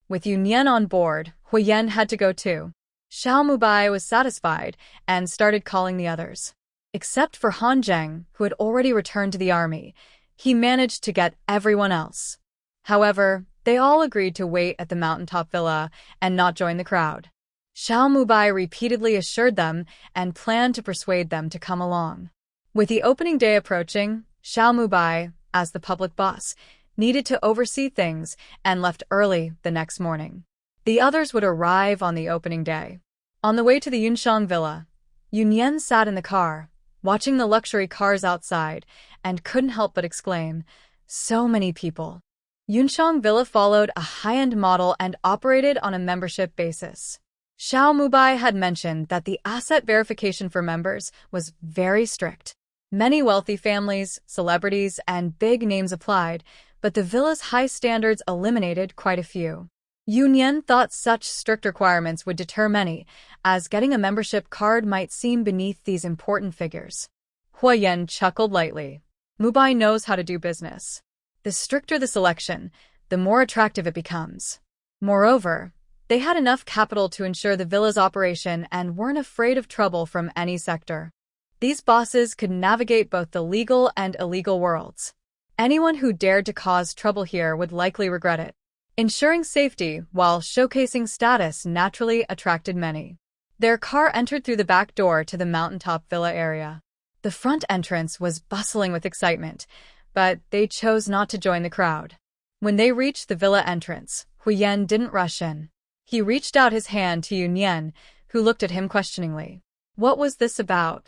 With Yu Nian on board, Huo Yan had to go too. Xiao Mubai was satisfied and started calling the others. Except for Han Zheng, who had already returned to the army, he managed to get everyone else. However, they all agreed to wait at the mountaintop villa and not join the crowd. Xiao Mubai repeatedly assured them and planned to persuade them to come along. With the opening day approaching, Xiao Mubai, as the public boss, needed to oversee things and left early the next morning. The others would arrive on the opening day. On the way to the Yunshang villa, Yu Nian sat in the car, watching the luxury cars outside, and couldn't help but exclaim, "So many people." Yunshang villa followed a high-end model and operated on a membership basis. Xiao Mubai had mentioned that the asset verification for members was very strict. Many wealthy families, celebrities, and big names applied, but the villa's high standards eliminated quite a few. Yu Nian thought such strict requirements would deter many, as getting a membership card might seem beneath these important figures. Huo Yan chuckled lightly. Mubai knows how to do business. The stricter the selection, the more attractive it becomes. Moreover, they had enough capital to ensure the villa's operation and weren't afraid of trouble from any sector. These bosses could navigate both the legal and illegal worlds. Anyone who dared to cause trouble here would likely regret it. Ensuring safety while showcasing status naturally attracted many. Their car entered through the back door to the mountaintop villa area. The front entrance was bustling with excitement, but they chose not to join the crowd. When they reached the villa entrance, Huo Yan didn't rush in. He reached out his hand to Yu Nian, who looked at him questioningly. What was this about?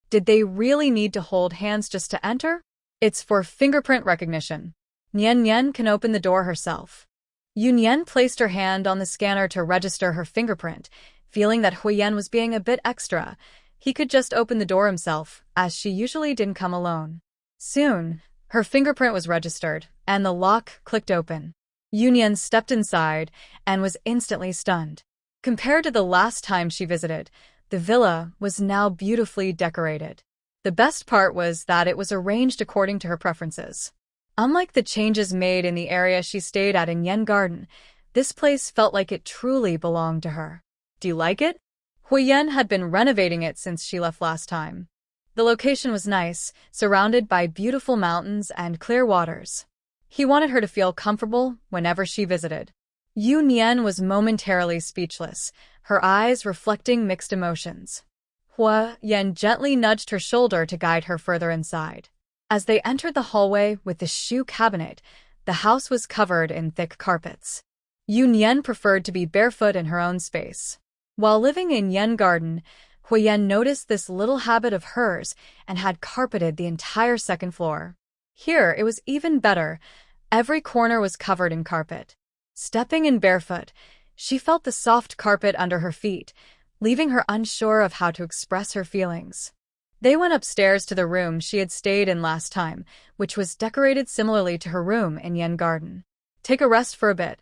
Did they really need to hold hands just to enter? "It's for fingerprint recognition. Nian Nian can open the door herself." Yu Nian placed her hand on the scanner to register her fingerprint, feeling that Huo Yan was being a bit extra. He could just open the door himself, as she usually didn't come alone. Soon, her fingerprint was registered, and the lock clicked open. Yu Nian stepped inside and was instantly stunned. Compared to the last time she visited, the villa was now beautifully decorated. The best part was that it was arranged according to her preferences. Unlike the changes made in the area she stayed at in Yen Garden, this place felt like it truly belonged to her. "Do you like it?" Huo Yan had been renovating it since she left last time. The location was nice, surrounded by beautiful mountains and clear waters. He wanted her to feel comfortable whenever she visited. Yu Nian was momentarily speechless, her eyes reflecting mixed emotions. Huo Yan gently nudged her shoulder to guide her further inside. As they entered the hallway with the shoe cabinet, the house was covered in thick carpets. Yu Nian preferred to be barefoot in her own space. While living in Yen Garden, Huo Yan noticed this little habit of hers and had carpeted the entire second floor. Here, it was even better. Every corner was covered in carpet. Stepping in barefoot, she felt the soft carpet under her feet, leaving her unsure of how to express her feelings. They went upstairs to the room she had stayed in last time, which was decorated similarly to her room in Yan Garden. Take a rest for a bit.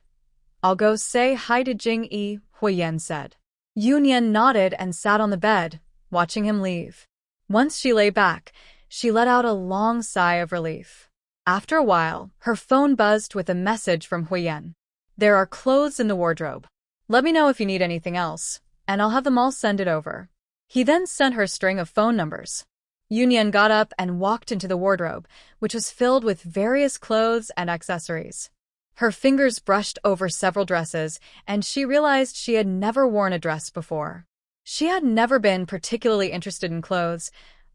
I'll go say hi to Jing-yi, Huo Yan said. Yu Nian nodded and sat on the bed, watching him leave. Once she lay back, she let out a long sigh of relief. After a while, her phone buzzed with a message from Huo Yan. There are clothes in the wardrobe. Let me know if you need anything else, and I'll have them all send it over. He then sent her a string of phone numbers. Yu Nian got up and walked into the wardrobe, which was filled with various clothes and accessories. Her fingers brushed over several dresses, and she realized she had never worn a dress before. She had never been particularly interested in clothes,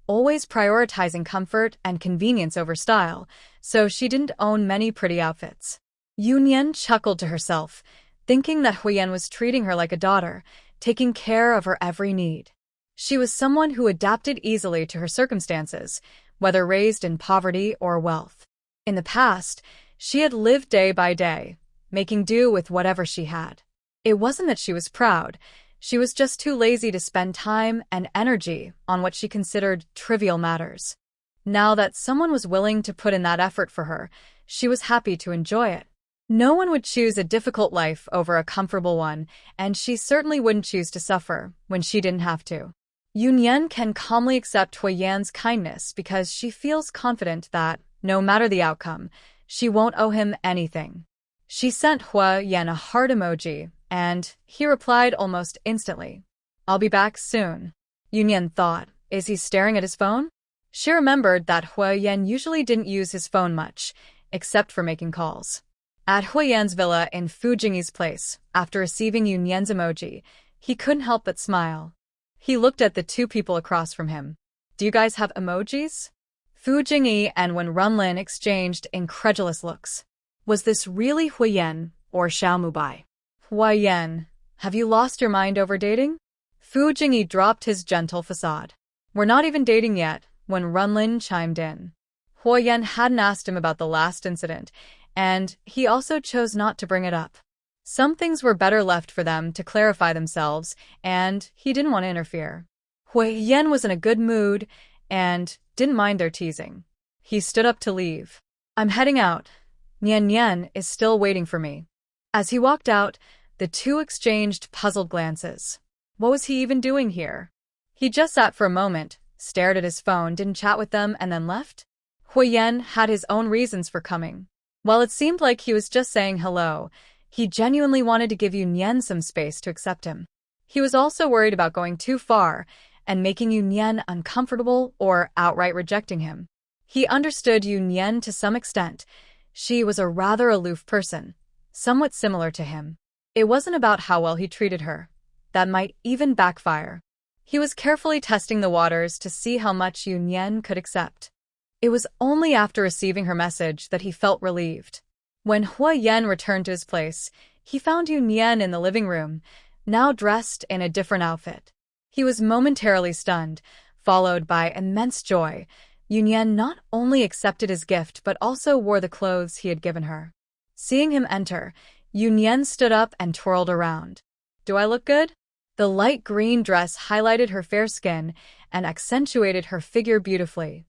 always prioritizing comfort and convenience over style, so she didn't own many pretty outfits. Yu Nian chuckled to herself, thinking that Huo Yan was treating her like a daughter, taking care of her every need. She was someone who adapted easily to her circumstances, whether raised in poverty or wealth. In the past, she had lived day by day, making do with whatever she had. It wasn't that she was proud, she was just too lazy to spend time and energy on what she considered trivial matters. Now that someone was willing to put in that effort for her, she was happy to enjoy it. No one would choose a difficult life over a comfortable one, and she certainly wouldn't choose to suffer when she didn't have to. Yu Nian can calmly accept Huo Yan's kindness because she feels confident that, no matter the outcome, she won't owe him anything. She sent Huo Yan a heart emoji, and he replied almost instantly. I'll be back soon. Yu Nian thought, is he staring at his phone? She remembered that Huo Yan usually didn't use his phone much, except for making calls. At Huo Yan's villa in Fu Jingyi's place, after receiving Yu Nian's emoji, he couldn't help but smile. He looked at the two people across from him. Do you guys have emojis? Fu Jingyi and Wen Runlin exchanged incredulous looks. Was this really Huo Yan or Xiao Mubai? Huo Yan, have you lost your mind over dating? Fu Jingyi dropped his gentle facade. We're not even dating yet, when Runlin chimed in. Huo Yan hadn't asked him about the last incident, and he also chose not to bring it up. Some things were better left for them to clarify themselves, and he didn't want to interfere. Huo Yan was in a good mood and didn't mind their teasing. He stood up to leave. I'm heading out. Nian Nian is still waiting for me. As he walked out, the two exchanged puzzled glances. What was he even doing here? He just sat for a moment, stared at his phone, didn't chat with them, and then left? Huo Yan had his own reasons for coming. While it seemed like he was just saying hello, he genuinely wanted to give Yu Nian some space to accept him. He was also worried about going too far and making Yu Nian uncomfortable or outright rejecting him. He understood Yu Nian to some extent. She was a rather aloof person, somewhat similar to him. It wasn't about how well he treated her. That might even backfire. He was carefully testing the waters to see how much Yu Nian could accept. It was only after receiving her message that he felt relieved. When Huo Yan returned to his place, he found Yu Nian in the living room, now dressed in a different outfit. He was momentarily stunned, followed by immense joy. Yu Nian not only accepted his gift but also wore the clothes he had given her. Seeing him enter, Yu Nian stood up and twirled around. Do I look good? The light green dress highlighted her fair skin and accentuated her figure beautifully.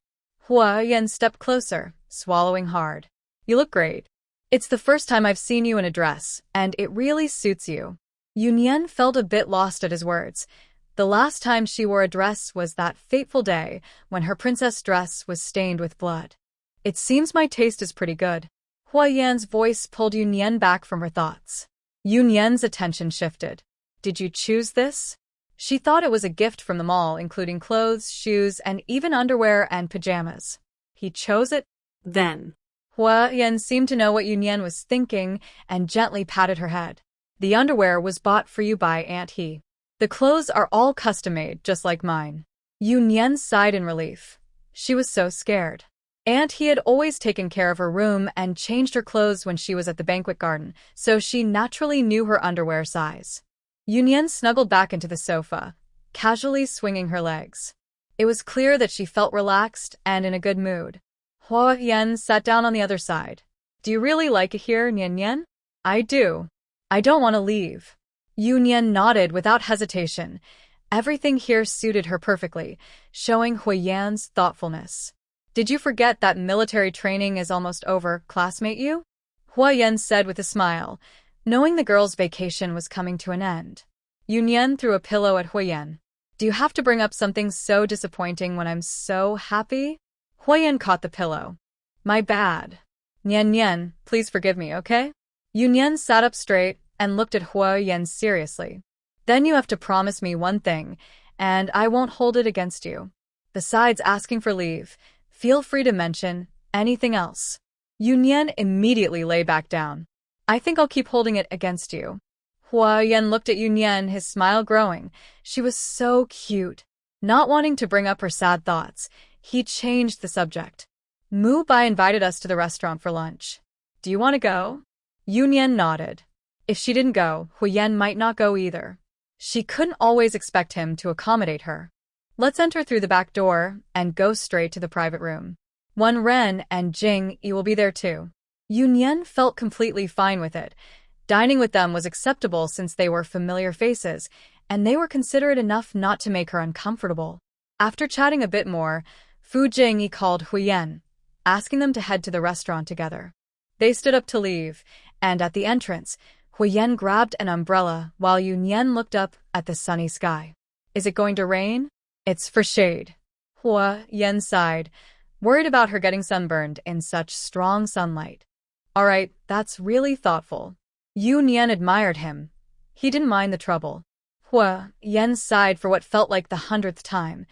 Huo Yan stepped closer, swallowing hard. You look great. It's the first time I've seen you in a dress, and it really suits you. Yu Nian felt a bit lost at his words. The last time she wore a dress was that fateful day when her princess dress was stained with blood. It seems my taste is pretty good. Huo Yan's voice pulled Yu Nian back from her thoughts. Yu Nian's attention shifted. Did you choose this? She thought it was a gift from the mall, including clothes, shoes, and even underwear and pajamas. He chose it? Then. Huo Yan seemed to know what Yu Nian was thinking and gently patted her head. The underwear was bought for you by Aunt He. The clothes are all custom-made, just like mine. Yu Nian sighed in relief. She was so scared. Aunt He had always taken care of her room and changed her clothes when she was at the banquet garden, so she naturally knew her underwear size. Yu Nian snuggled back into the sofa, casually swinging her legs. It was clear that she felt relaxed and in a good mood. Huo Yan sat down on the other side. Do you really like it here, Nian Nian? I do. I don't want to leave. Yu Nian nodded without hesitation, Everything here suited her perfectly, showing Huo Yan's thoughtfulness. "Did you forget that military training is almost over, classmate Yu?" Huo Yan said with a smile, knowing the girl's vacation was coming to an end. Yu Nian threw a pillow at Huo Yan. "Do you have to bring up something so disappointing when I'm so happy?" Huo Yan caught the pillow. "My bad. Nian Nian, please forgive me, okay?" Yu Nian sat up straight and looked at Huo Yan seriously. "Then you have to promise me one thing, and I won't hold it against you. Besides asking for leave, feel free to mention anything else." Yu Nian immediately lay back down. "I think I'll keep holding it against you." Huo Yan looked at Yu Nian, his smile growing. She was so cute. Not wanting to bring up her sad thoughts, he changed the subject. "Mu Bai invited us to the restaurant for lunch. Do you want to go?" Yu Nian nodded. If she didn't go, Huo Yan might not go either. She couldn't always expect him to accommodate her. "Let's enter through the back door and go straight to the private room. Wen Ren and Jing Yi will be there too." Yu Nian felt completely fine with it. Dining with them was acceptable since they were familiar faces, and they were considerate enough not to make her uncomfortable. After chatting a bit more, Fu Jingyi called Huo Yan, asking them to head to the restaurant together. They stood up to leave, and at the entrance, Huo Yan grabbed an umbrella while Yu Nian looked up at the sunny sky. "Is it going to rain?" "It's for shade." Huo Yan sighed, worried about her getting sunburned in such strong sunlight. "All right, that's really thoughtful." Yu Nian admired him. He didn't mind the trouble. Huo Yan sighed for what felt like the 100th time.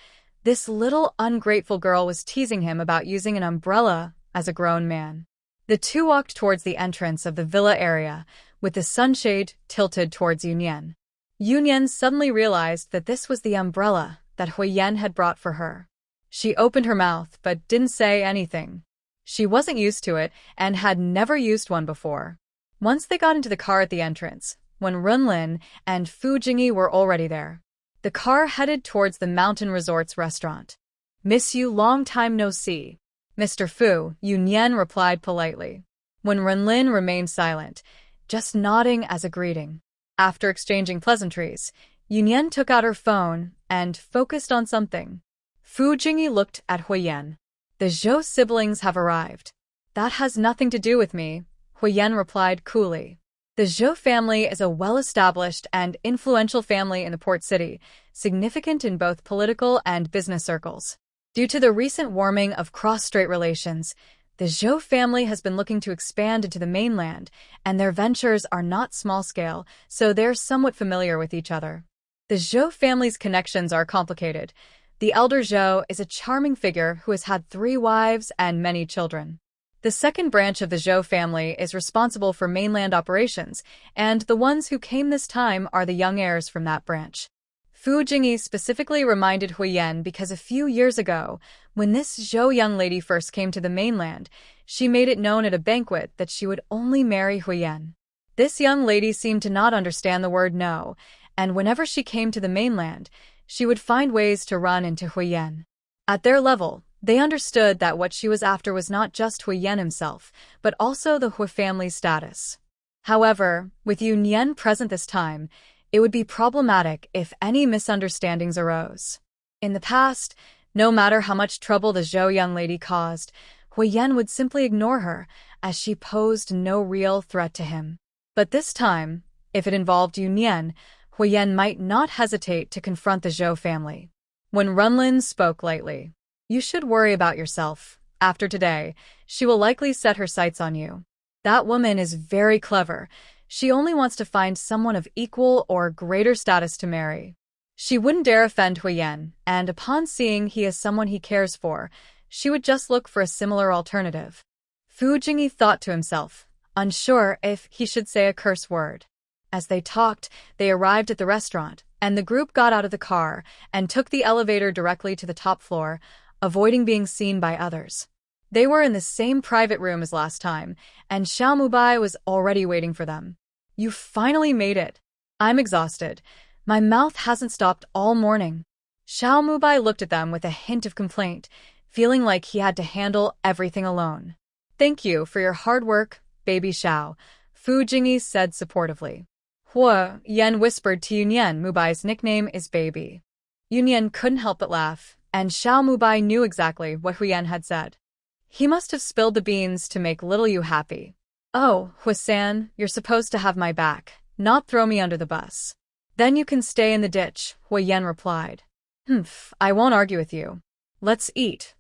This little ungrateful girl was teasing him about using an umbrella as a grown man. The two walked towards the entrance of the villa area, with the sunshade tilted towards Yu Nian. Yu Nian suddenly realized that this was the umbrella that Huo Yan had brought for her. She opened her mouth but didn't say anything. She wasn't used to it and had never used one before. Once they got into the car at the entrance, when Runlin and Fu Jingyi were already there, the car headed towards the Mountain Resorts restaurant. "Miss you, long time no see." "Mr. Fu," Yu Nian replied politely. When Runlin remained silent, just nodding as a greeting. After exchanging pleasantries, Yu Nian took out her phone and focused on something. Fu Jingyi looked at Huo Yan. "The Zhou siblings have arrived." "That has nothing to do with me," Huo Yan replied coolly. The Zhou family is a well-established and influential family in the port city, significant in both political and business circles. Due to the recent warming of cross-strait relations, the Zhou family has been looking to expand into the mainland, and their ventures are not small-scale, so they're somewhat familiar with each other. The Zhou family's connections are complicated. The elder Zhou is a charming figure who has had 3 wives and many children. The second branch of the Zhou family is responsible for mainland operations, and the ones who came this time are the young heirs from that branch. Fu Jingyi specifically reminded Huo Yan because a few years ago, when this Zhou young lady first came to the mainland, she made it known at a banquet that she would only marry Huo Yan. This young lady seemed to not understand the word no, and whenever she came to the mainland, she would find ways to run into Huo Yan. At their level, they understood that what she was after was not just Huo Yan himself, but also the Huo family's status. However, with Yu Nian present this time, it would be problematic if any misunderstandings arose. In the past, no matter how much trouble the Zhou young lady caused, Huo Yan would simply ignore her, as she posed no real threat to him. But this time, if it involved Yu Nian, Huo Yan might not hesitate to confront the Zhou family. When Runlin spoke lightly, "You should worry about yourself. After today, she will likely set her sights on you. That woman is very clever. She only wants to find someone of equal or greater status to marry. She wouldn't dare offend Huo Yan, and upon seeing he is someone he cares for, she would just look for a similar alternative." Fu Jingyi thought to himself, unsure if he should say a curse word. As they talked, they arrived at the restaurant, and the group got out of the car and took the elevator directly to the top floor, avoiding being seen by others. They were in the same private room as last time, and Xiao Mubai was already waiting for them. "You finally made it." "I'm exhausted. My mouth hasn't stopped all morning." Xiao Mubai looked at them with a hint of complaint, feeling like he had to handle everything alone. "Thank you for your hard work, baby Xiao," Fu Jingyi said supportively. Huo Yan whispered to Yu Nian, "Mubai's nickname is Baby." Yu Nian couldn't help but laugh, and Xiao Mubai knew exactly what Huo Yan had said. He must have spilled the beans to make little Yu happy. Oh, Huo-san, you're supposed to have my back, not throw me under the bus. Then you can stay in the ditch, Huo Yan replied. I won't argue with you. Let's eat.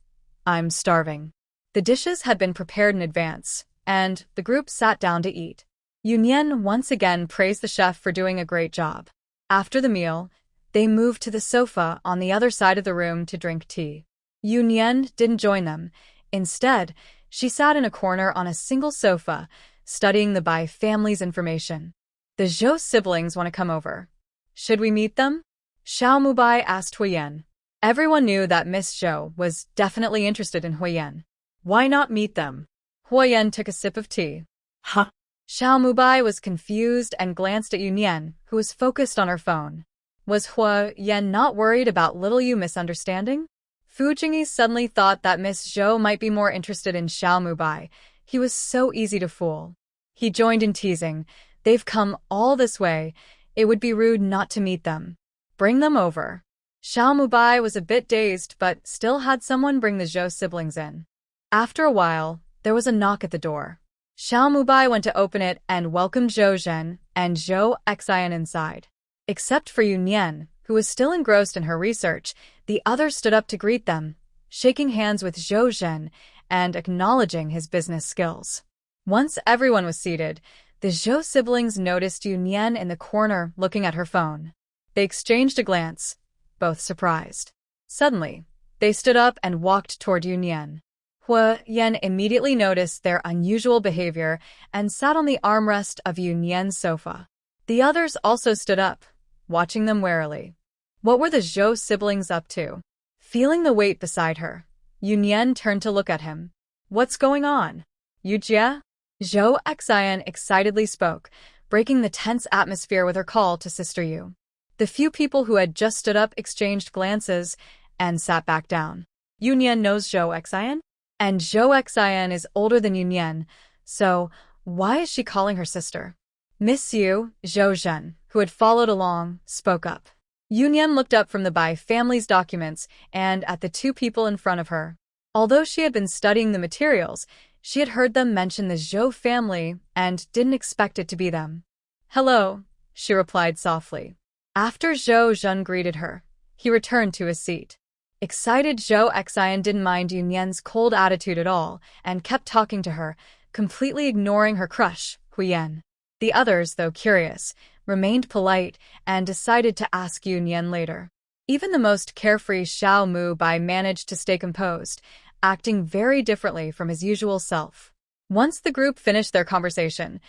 I'm starving. The dishes had been prepared in advance, and the group sat down to eat. Yu Nian once again praised the chef for doing a great job. After the meal, they moved to the sofa on the other side of the room to drink tea. Yu Nian didn't join them. Instead, she sat in a corner on a single sofa, studying the Bai family's information. The Zhou siblings want to come over. Should we meet them? Xiao Mubai asked Huo Yan. Everyone knew that Miss Zhou was definitely interested in Huo Yan. Why not meet them? Huo Yan took a sip of tea. Huh? Xiao Mubai was confused and glanced at Yu Nian, who was focused on her phone. Was Huo Yan not worried about little Yu misunderstanding? Fu Jingyi suddenly thought that Miss Zhou might be more interested in Xiao Mubai. He was so easy to fool. He joined in teasing. They've come all this way. It would be rude not to meet them. Bring them over. Xiao Mubai was a bit dazed but still had someone bring the Zhou siblings in. After a while, there was a knock at the door. Xiao Mubai went to open it and welcomed Zhou Zhen and Zhou Xian inside. Except for Yu Nian, who was still engrossed in her research, the others stood up to greet them, shaking hands with Zhou Zhen and acknowledging his business skills. Once everyone was seated, the Zhou siblings noticed Yu Nian in the corner looking at her phone. They exchanged a glance, both surprised. Suddenly, they stood up and walked toward Yu Nian. Huo Yan immediately noticed their unusual behavior and sat on the armrest of Yu Nian's sofa. The others also stood up, watching them warily. What were the Zhou siblings up to? Feeling the weight beside her, Yu Nian turned to look at him. What's going on? Yu Jia? Zhou Xian excitedly spoke, breaking the tense atmosphere with her call to Sister Yu. The few people who had just stood up exchanged glances and sat back down. Yu Nian knows Zhou Xian? And Zhou Xian is older than Yu Nian, so why is she calling her sister? Miss Yu, Zhou Zhen, who had followed along, spoke up. Yu Nian looked up from the Bai family's documents and at the two people in front of her. Although she had been studying the materials, she had heard them mention the Zhou family and didn't expect it to be them. Hello, she replied softly. After Zhou Zhen greeted her, he returned to his seat. Excited Zhou Xian didn't mind Yu Nian's cold attitude at all and kept talking to her, completely ignoring her crush, Huo Yan. The others, though curious, remained polite and decided to ask Yu Nian later. Even the most carefree Xiao Mubai managed to stay composed, acting very differently from his usual self. Once the group finished their conversation,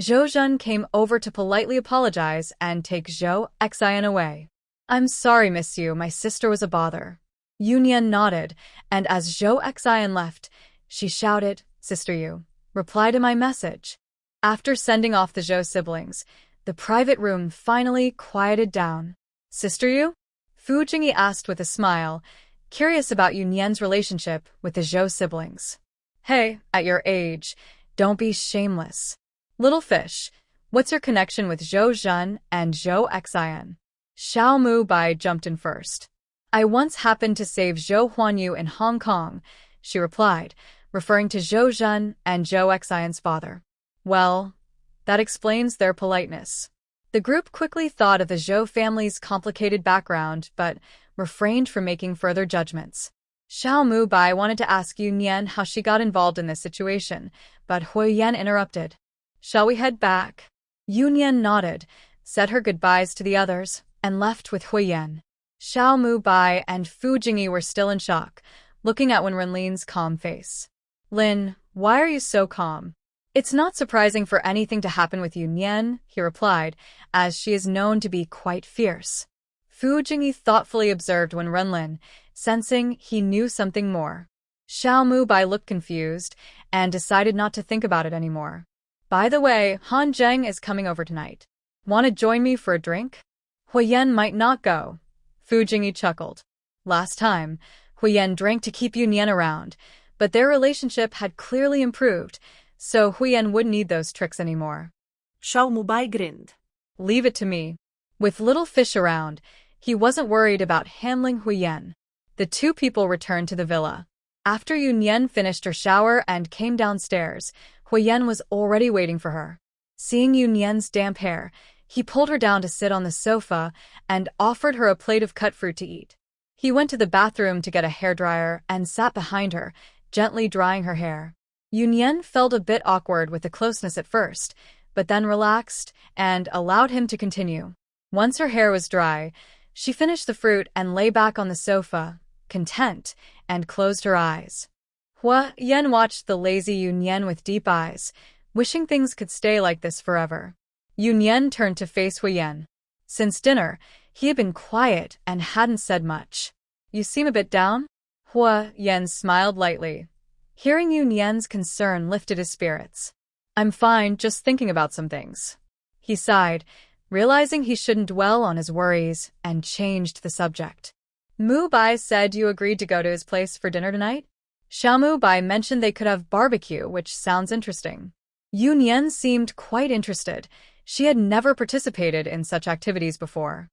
Zhou Zhen came over to politely apologize and take Zhou Xian away. I'm sorry, Miss Yu, my sister was a bother. Yu Nian nodded, and as Zhou Xian left, she shouted, Sister Yu, reply to my message. After sending off the Zhou siblings, the private room finally quieted down. Sister Yu? Fu Jingyi asked with a smile, curious about Yu Nian's relationship with the Zhou siblings. Hey, at your age, don't be shameless. Little fish, what's your connection with Zhou Zhen and Zhou Xian? Xiao Mubai jumped in first. I once happened to save Zhou Huanyu in Hong Kong, she replied, referring to Zhou Zhen and Zhou Xian's father. Well, that explains their politeness. The group quickly thought of the Zhou family's complicated background, but refrained from making further judgments. Xiao Mubai wanted to ask Yu Nian how she got involved in this situation, but Huo Yan interrupted. Shall we head back? Yu Nian nodded, said her goodbyes to the others, and left with Huo Yan. Xiao Mubai and Fu Jingyi were still in shock, looking at Wenrenlin's calm face. Lin, why are you so calm? It's not surprising for anything to happen with Yu Nian, he replied, as she is known to be quite fierce. Fu Jingyi thoughtfully observed Wenrenlin, sensing he knew something more. Xiao Mubai looked confused and decided not to think about it anymore. By the way, Han Zheng is coming over tonight. Want to join me for a drink? Huo Yan might not go. Fu Jingyi chuckled. Last time, Huo Yan drank to keep Yu Nian around, but their relationship had clearly improved, so Huo Yan wouldn't need those tricks anymore. Xiao Mubai grinned. Leave it to me. With little fish around, He wasn't worried about handling Huo Yan. The two people returned to the villa. After Yu Nian finished her shower and came downstairs, Huo Yan was already waiting for her. Seeing Yu Nian's damp hair, he pulled her down to sit on the sofa and offered her a plate of cut fruit to eat. He went to the bathroom to get a hairdryer and sat behind her, gently drying her hair. Yu Nian felt a bit awkward with the closeness at first, but then relaxed and allowed him to continue. Once her hair was dry, she finished the fruit and lay back on the sofa, content, and closed her eyes. Huo Yan watched the lazy Yu Nian with deep eyes, wishing things could stay like this forever. Yu Nian turned to face Huo Yan. Since dinner, he had been quiet and hadn't said much. You seem a bit down? Huo Yan smiled lightly. Hearing Yu Nian's concern lifted his spirits. I'm fine, just thinking about some things. He sighed, realizing he shouldn't dwell on his worries, and changed the subject. Mu Bai said you agreed to go to his place for dinner tonight? Mu Bai mentioned they could have barbecue, which sounds interesting. Yu Nian seemed quite interested. She had never participated in such activities before.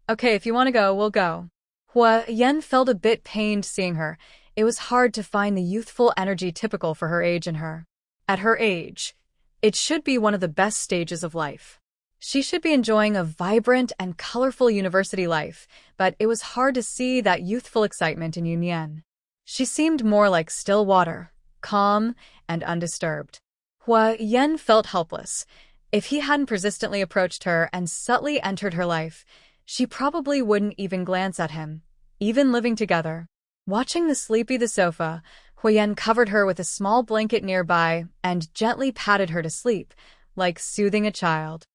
Okay, if you want to go, we'll go. Huo Yan felt a bit pained seeing her. It was hard to find the youthful energy typical for her age in her. At her age, it should be one of the best stages of life. She should be enjoying a vibrant and colorful university life, but it was hard to see that youthful excitement in Yu Nian. She seemed more like still water, calm and undisturbed. Huo Yan felt helpless. If he hadn't persistently approached her and subtly entered her life, she probably wouldn't even glance at him, even living together. Watching the sofa, Huo Yan covered her with a small blanket nearby and gently patted her to sleep, like soothing a child.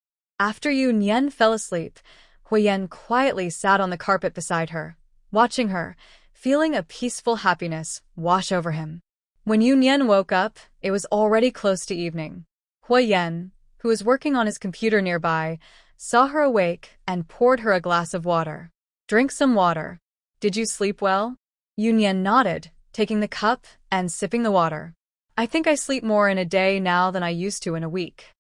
After Yu Nian fell asleep, Huo Yan quietly sat on the carpet beside her, watching her, feeling a peaceful happiness wash over him. When Yu Nian woke up, it was already close to evening. Huo Yan, who was working on his computer nearby, saw her awake and poured her a glass of water. Drink some water. Did you sleep well? Yu Nian nodded, taking the cup and sipping the water. I think I sleep more in a day now than I used to in a week.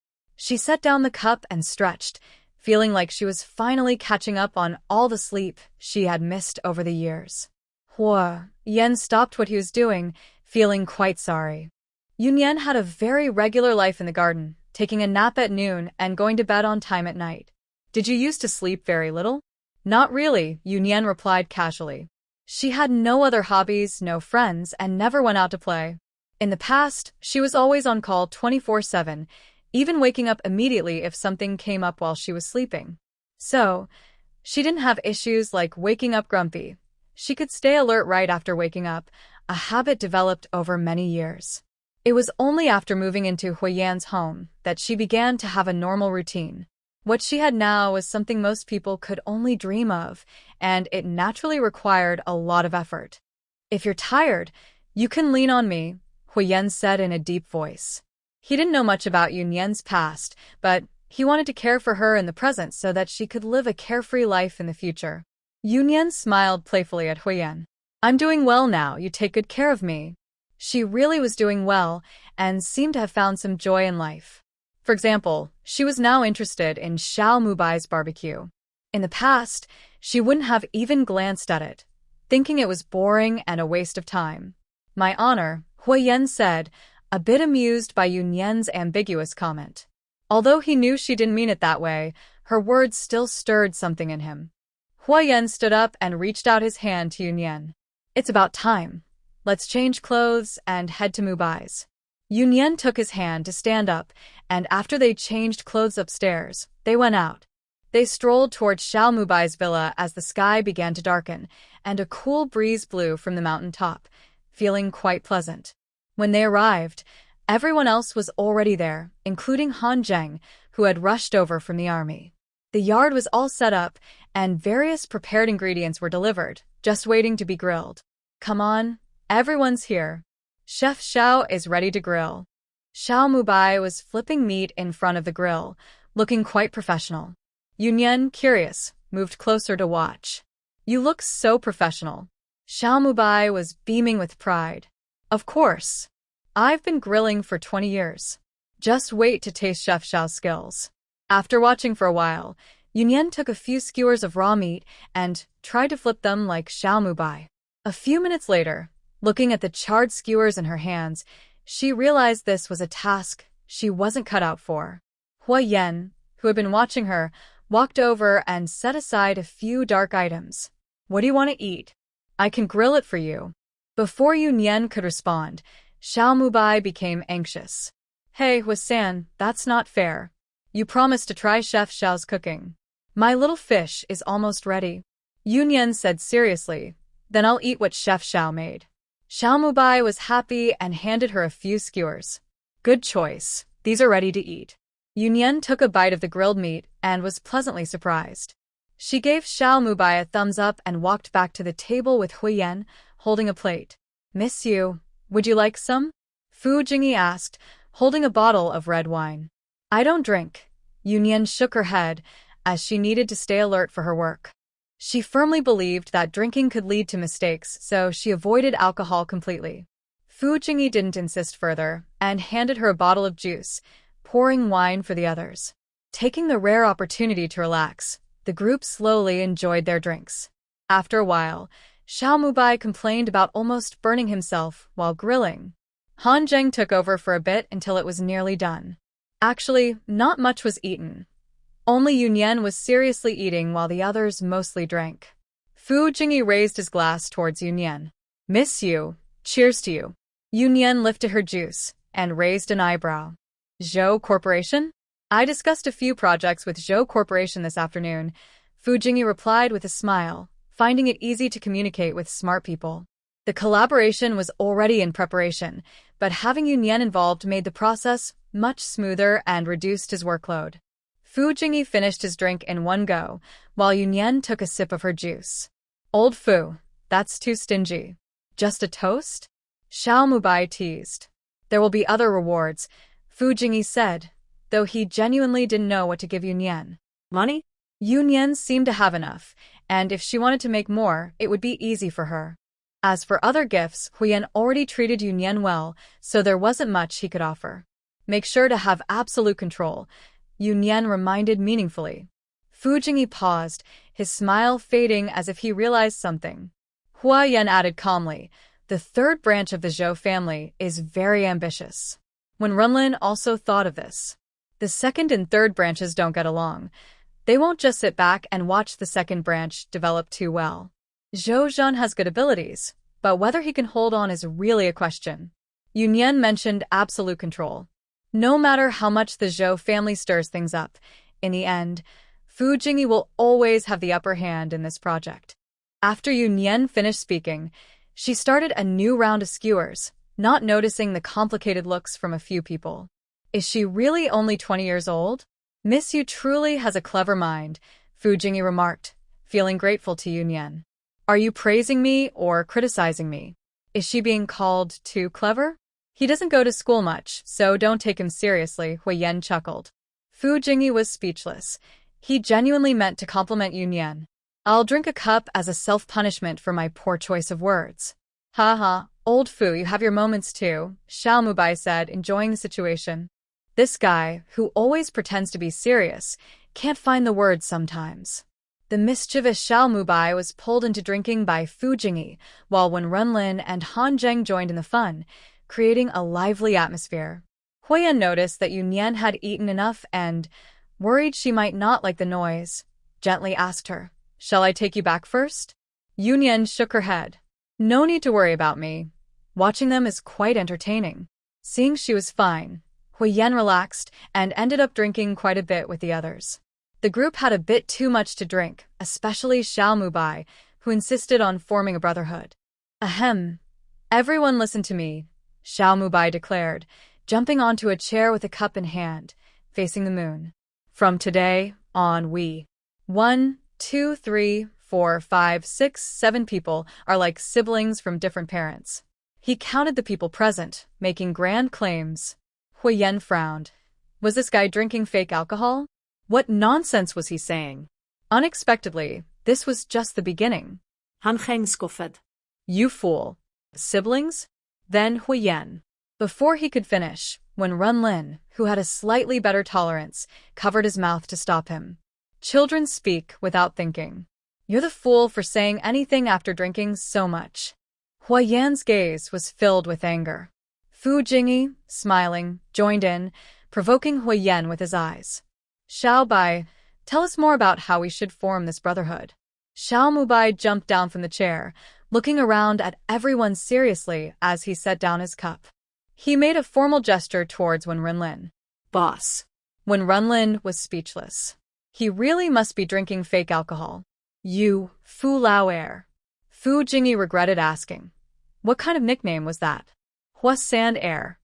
She set down the cup and stretched, feeling like she was finally catching up on all the sleep she had missed over the years. Huo Yan stopped what he was doing, feeling quite sorry. Yu Nian had a very regular life in the garden, taking a nap at noon and going to bed on time at night. Did you used to sleep very little? Not really, Yu Nian replied casually. She had no other hobbies, no friends, and never went out to play. In the past, she was always on call 24/7, even waking up immediately if something came up while she was sleeping. So, she didn't have issues like waking up grumpy. She could stay alert right after waking up, a habit developed over many years. It was only after moving into Huo Yan's home that she began to have a normal routine. What she had now was something most people could only dream of, and it naturally required a lot of effort. If you're tired, you can lean on me, Huo Yan said in a deep voice. He didn't know much about Yu Nian's past, but he wanted to care for her in the present so that she could live a carefree life in the future. Yu Nian smiled playfully at Huo Yan. I'm doing well now, you take good care of me. She really was doing well and seemed to have found some joy in life. For example, she was now interested in Mu Bai's barbecue. In the past, she wouldn't have even glanced at it, thinking it was boring and a waste of time. My honor, Huo Yan said, a bit amused by Yu Nian's ambiguous comment. Although he knew she didn't mean it that way, her words still stirred something in him. Huo Yan stood up and reached out his hand to Yu Nian. It's about time. Let's change clothes and head to Mu Bai's. Yu Nian took his hand to stand up, and after they changed clothes upstairs, they went out. They strolled towards Mu Bai's villa as the sky began to darken, and a cool breeze blew from the mountain top, feeling quite pleasant. When they arrived, everyone else was already there, including Han Zheng, who had rushed over from the army. The yard was all set up, and various prepared ingredients were delivered, just waiting to be grilled. Come on, everyone's here. Chef Xiao is ready to grill. Mu Bai was flipping meat in front of the grill, looking quite professional. Yu Nian, curious, moved closer to watch. You look so professional. Mu Bai was beaming with pride. Of course. I've been grilling for 20 years. Just wait to taste Chef Xiao's skills. After watching for a while, Yu Nian took a few skewers of raw meat and tried to flip them like Xiao Mubai. A few minutes later, looking at the charred skewers in her hands, she realized this was a task she wasn't cut out for. Huo Yan, who had been watching her, walked over and set aside a few dark items. "What do you want to eat? I can grill it for you." Before Yu Nian could respond, Xiao Mubai became anxious. "Hey, Huo-san, that's not fair. You promised to try Chef Xiao's cooking. My little fish is almost ready." Yu Nian said seriously, "Then I'll eat what Chef Xiao made." Xiao Mubai was happy and handed her a few skewers. "Good choice. These are ready to eat." Yu Nian took a bite of the grilled meat and was pleasantly surprised. She gave Xiao Mubai a thumbs up and walked back to the table with Huo Yan, holding a plate. "Miss Yu, would you like some?" Fu Jingyi asked, holding a bottle of red wine. "I don't drink." Yu Nian shook her head, as she needed to stay alert for her work. She firmly believed that drinking could lead to mistakes, so she avoided alcohol completely. Fu Jingyi didn't insist further, and handed her a bottle of juice, pouring wine for the others. Taking the rare opportunity to relax, the group slowly enjoyed their drinks. After a while, Xiao Mubai complained about almost burning himself while grilling. Han Zheng took over for a bit until it was nearly done. Actually, not much was eaten. Only Yu Nian was seriously eating while the others mostly drank. Fu Jingyi raised his glass towards Yu Nian. "Miss Yu, cheers to you." Yu Nian lifted her juice and raised an eyebrow. "Zhou Corporation?" "I discussed a few projects with Zhou Corporation this afternoon," Fu Jingyi replied with a smile, finding it easy to communicate with smart people. The collaboration was already in preparation, but having Yu Nian involved made the process much smoother and reduced his workload. Fu Jingyi finished his drink in one go, while Yu Nian took a sip of her juice. "Old Fu, that's too stingy. Just a toast?" Xiao Mubai teased. "There will be other rewards," Fu Jingyi said, though he genuinely didn't know what to give Yu Nian. Money? Yu Nian seemed to have enough, and if she wanted to make more, it would be easy for her. As for other gifts, Huo Yan already treated Yu Nian well, so there wasn't much he could offer. "Make sure to have absolute control," Yu Nian reminded meaningfully. Fu Jingyi paused, his smile fading as if he realized something. Huo Yan added calmly, "The third branch of the Zhou family is very ambitious." When Runlin also thought of this. The second and third branches don't get along. They won't just sit back and watch the second branch develop too well. Zhou Zhan has good abilities, but whether he can hold on is really a question. Yu Nian mentioned absolute control. No matter how much the Zhou family stirs things up, in the end, Fu Jingyi will always have the upper hand in this project. After Yu Nian finished speaking, she started a new round of skewers, not noticing the complicated looks from a few people. Is she really only 20 years old? Miss Yu truly has a clever mind, Fu Jingyi remarked, feeling grateful to Yu Nian. Are you praising me or criticizing me? Is she being called too clever? He doesn't go to school much, so don't take him seriously, Huo Yan chuckled. Fu Jingyi was speechless. He genuinely meant to compliment Yu Nian. I'll drink a cup as a self-punishment for my poor choice of words. Haha, old Fu, you have your moments too, Xiao Mubai said, enjoying the situation. This guy, who always pretends to be serious, can't find the words sometimes. The mischievous Xiao Mubai was pulled into drinking by Fu Jingyi, while Wen Runlin and Han Zheng joined in the fun, creating a lively atmosphere. Huo Yan noticed that Yu Nian had eaten enough and, worried she might not like the noise, gently asked her, Shall I take you back first? Yu Nian shook her head. No need to worry about me. Watching them is quite entertaining. Seeing she was fine, Huo Yan relaxed and ended up drinking quite a bit with the others. The group had a bit too much to drink, especially Xiao Mubai, who insisted on forming a brotherhood. Ahem. Everyone listen to me, Xiao Mubai declared, jumping onto a chair with a cup in hand, facing the moon. From today on, we 1, 2, 3, 4, 5, 6, 7 people are like siblings from different parents. He counted the people present, making grand claims. Huo Yan frowned. Was this guy drinking fake alcohol? What nonsense was he saying? Unexpectedly, this was just the beginning. Han Zheng scoffed. You fool. Siblings? Then Huo Yan. Before he could finish, when Runlin, who had a slightly better tolerance, covered his mouth to stop him. Children speak without thinking. You're the fool for saying anything after drinking so much. Huo Yan's gaze was filled with anger. Fu Jingyi, smiling, joined in, provoking Huo Yan with his eyes. Xiao Bai, tell us more about how we should form this brotherhood. Xiao Mubai jumped down from the chair, looking around at everyone seriously as he set down his cup. He made a formal gesture towards Wen Renlin. Boss. Wen Renlin was speechless. He really must be drinking fake alcohol. You, Fu Lao Air. Fu Jingyi regretted asking. What kind of nickname was that? Hua Sand Air.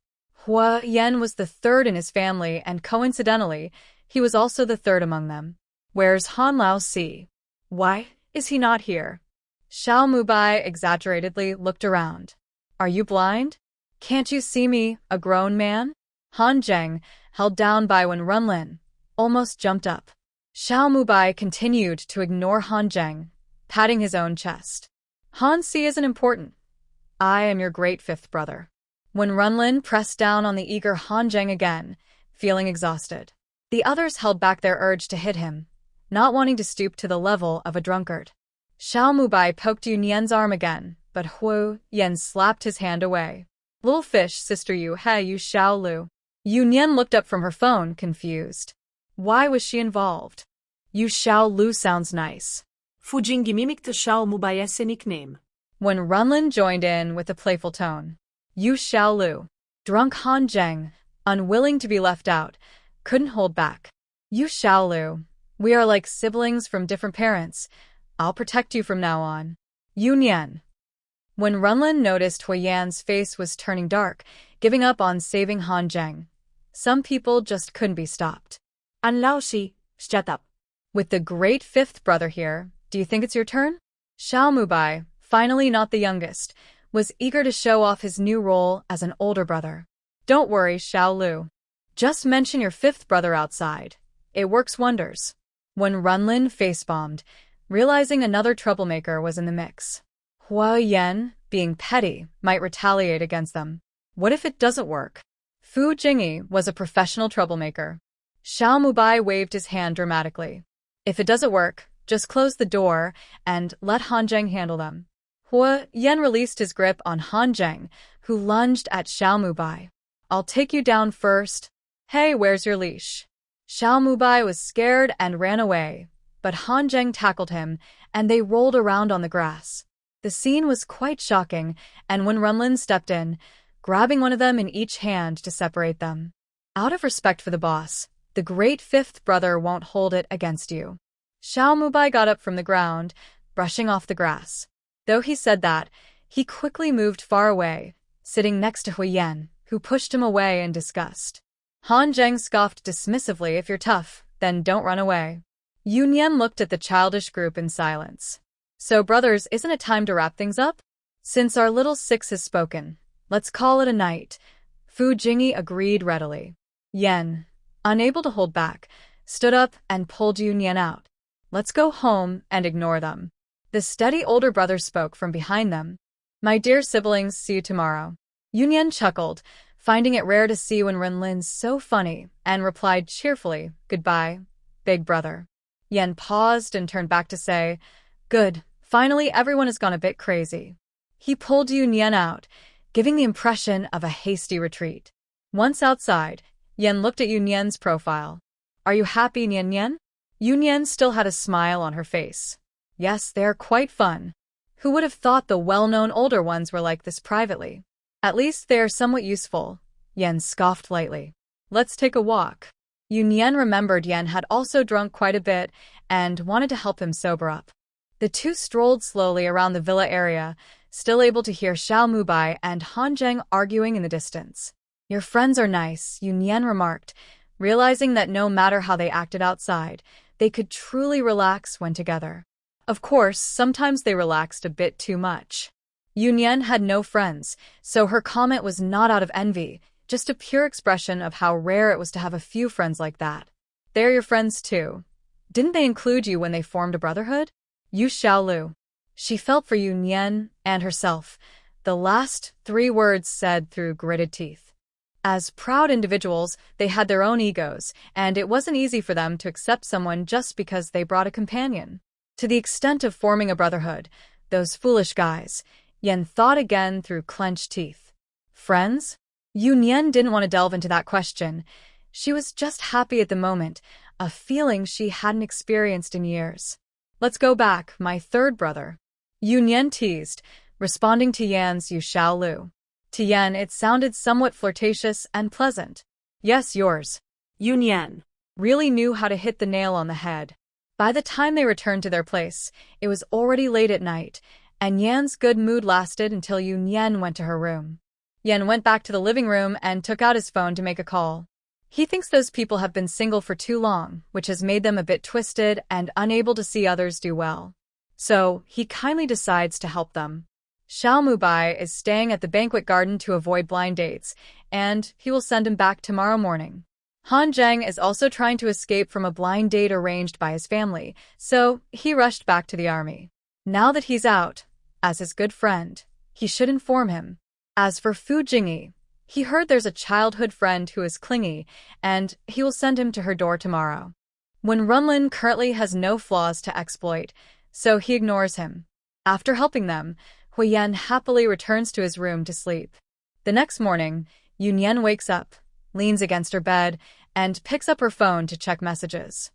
Huo Yan was the third in his family, and coincidentally, he was also the third among them. Where's Han Lao Si? Why is he not here? Xiao Mubai exaggeratedly looked around. Are you blind? Can't you see me, a grown man? Han Zheng, held down by Wen Renlin, almost jumped up. Xiao Mubai continued to ignore Han Zheng, patting his own chest. Han Si isn't important. I am your great fifth brother. Wen Renlin pressed down on the eager Han Zheng again, feeling exhausted. The others held back their urge to hit him, not wanting to stoop to the level of a drunkard. Xiao Mubai poked Yu Nian's arm again, but Huo Yan slapped his hand away. Little fish, sister Yu, hey you Xiao Lu. Yu Nian looked up from her phone, confused. Why was she involved? Yu Xiao Lu sounds nice. Fu Jingyi mimicked Xiao Mubai's nickname. When Renlin joined in with a playful tone. Yu Xiao Lu. Drunk Han Zheng, unwilling to be left out, couldn't hold back. Yu Xiao Lu. We are like siblings from different parents. I'll protect you from now on. Yu Nian. When Renlin noticed Huo Yan's face was turning dark, giving up on saving Han Zheng. Some people just couldn't be stopped. An Lao Si, shut up. With the great fifth brother here, do you think it's your turn? Xiao Mubai, finally not the youngest, was eager to show off his new role as an older brother. Don't worry, Xiao Lu. Just mention your fifth brother outside. It works wonders. When Renlin face-bombed, realizing another troublemaker was in the mix. Huo Yan, being petty, might retaliate against them. What if it doesn't work? Fu Jingyi was a professional troublemaker. Xiao Mubai waved his hand dramatically. If it doesn't work, just close the door and let Han Zheng handle them. Huo Yan released his grip on Han Zheng, who lunged at Xiao Mubai. I'll take you down first. Hey, where's your leash? Xiao Mubai was scared and ran away, but Han Zheng tackled him, and they rolled around on the grass. The scene was quite shocking, and when Renlin stepped in, grabbing one of them in each hand to separate them. Out of respect for the boss, the great fifth brother won't hold it against you. Xiao Mubai got up from the ground, brushing off the grass. Though he said that, he quickly moved far away, sitting next to Huo Yan, who pushed him away in disgust. Han Zheng scoffed dismissively, if you're tough, then don't run away. Yu Nian looked at the childish group in silence. So brothers, isn't it time to wrap things up? Since our little six has spoken, let's call it a night. Fu Jingyi agreed readily. Yan, unable to hold back, stood up and pulled Yu Nian out. Let's go home and ignore them. The steady older brother spoke from behind them. My dear siblings, see you tomorrow. Yu Nian chuckled, finding it rare to see Wen Renlin so funny, and replied cheerfully, Goodbye, big brother. Yan paused and turned back to say, Good, finally everyone has gone a bit crazy. He pulled Yu Nian out, giving the impression of a hasty retreat. Once outside, Yan looked at Yu Nian's profile. Are you happy, Nian Nian? Yu Nian still had a smile on her face. Yes, they're quite fun. Who would have thought the well-known older ones were like this privately? At least they're somewhat useful, Yan scoffed lightly. Let's take a walk. Yu Nian remembered Yan had also drunk quite a bit and wanted to help him sober up. The two strolled slowly around the villa area, still able to hear Xiao Mubai and Han Zheng arguing in the distance. Your friends are nice, Yu Nian remarked, realizing that no matter how they acted outside, they could truly relax when together. Of course, sometimes they relaxed a bit too much. Yu Nian had no friends, so her comment was not out of envy, just a pure expression of how rare it was to have a few friends like that. They're your friends too. Didn't they include you when they formed a brotherhood? Yu Xiaolu. She felt for Yu Nian and herself, the last 3 words said through gritted teeth. As proud individuals, they had their own egos, and it wasn't easy for them to accept someone just because they brought a companion. To the extent of forming a brotherhood, those foolish guys, Yan thought again through clenched teeth. Friends? Yu Nian didn't want to delve into that question. She was just happy at the moment, a feeling she hadn't experienced in years. Let's go back, my third brother. Yu Nian teased, responding to Yan's "You shall Lu." To Yan, it sounded somewhat flirtatious and pleasant. Yes, yours. Yu Nian Really knew how to hit the nail on the head. By the time they returned to their place, it was already late at night, and Yan's good mood lasted until Yu Nian went to her room. Yan went back to the living room and took out his phone to make a call. He thinks those people have been single for too long, which has made them a bit twisted and unable to see others do well. So, he kindly decides to help them. Xiao Mubai is staying at the banquet garden to avoid blind dates, and he will send him back tomorrow morning. Han Zheng is also trying to escape from a blind date arranged by his family, so he rushed back to the army. Now that he's out, as his good friend, he should inform him. As for Fu Jingyi, he heard there's a childhood friend who is clingy, and he will send him to her door tomorrow. When Runlin currently has no flaws to exploit, so he ignores him. After helping them, Huo Yan happily returns to his room to sleep. The next morning, Yu Nian wakes up, leans against her bed, and picks up her phone to check messages.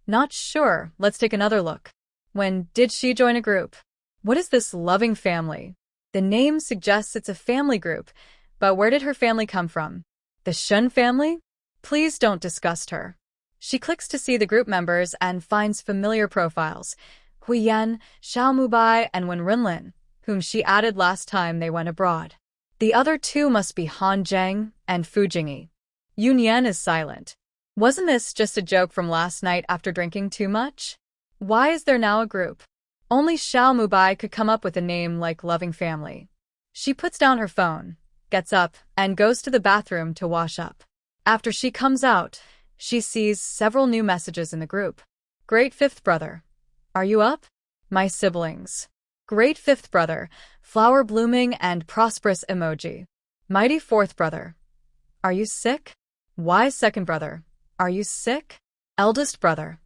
Not sure, let's take another look. When did she join a group? What is this loving family? The name suggests it's a family group, but where did her family come from? The Shen family? Please don't disgust her. She clicks to see the group members and finds familiar profiles. Huo Yan, Xiao Mubai, and Wen Runlin, whom she added last time they went abroad. The other two must be Han Zheng and Fu Jingyi. Yu Nian is silent. Wasn't this just a joke from last night after drinking too much? Why is there now a group? Only Xiao Mubai could come up with a name like loving family. She puts down her phone, gets up, and goes to the bathroom to wash up. After she comes out, she sees several new messages in the group. Great fifth brother. Are you up? My siblings. Great fifth brother, flower blooming and prosperous emoji. Mighty fourth brother. Are you sick? Wise second brother. Are you sick? Eldest brother.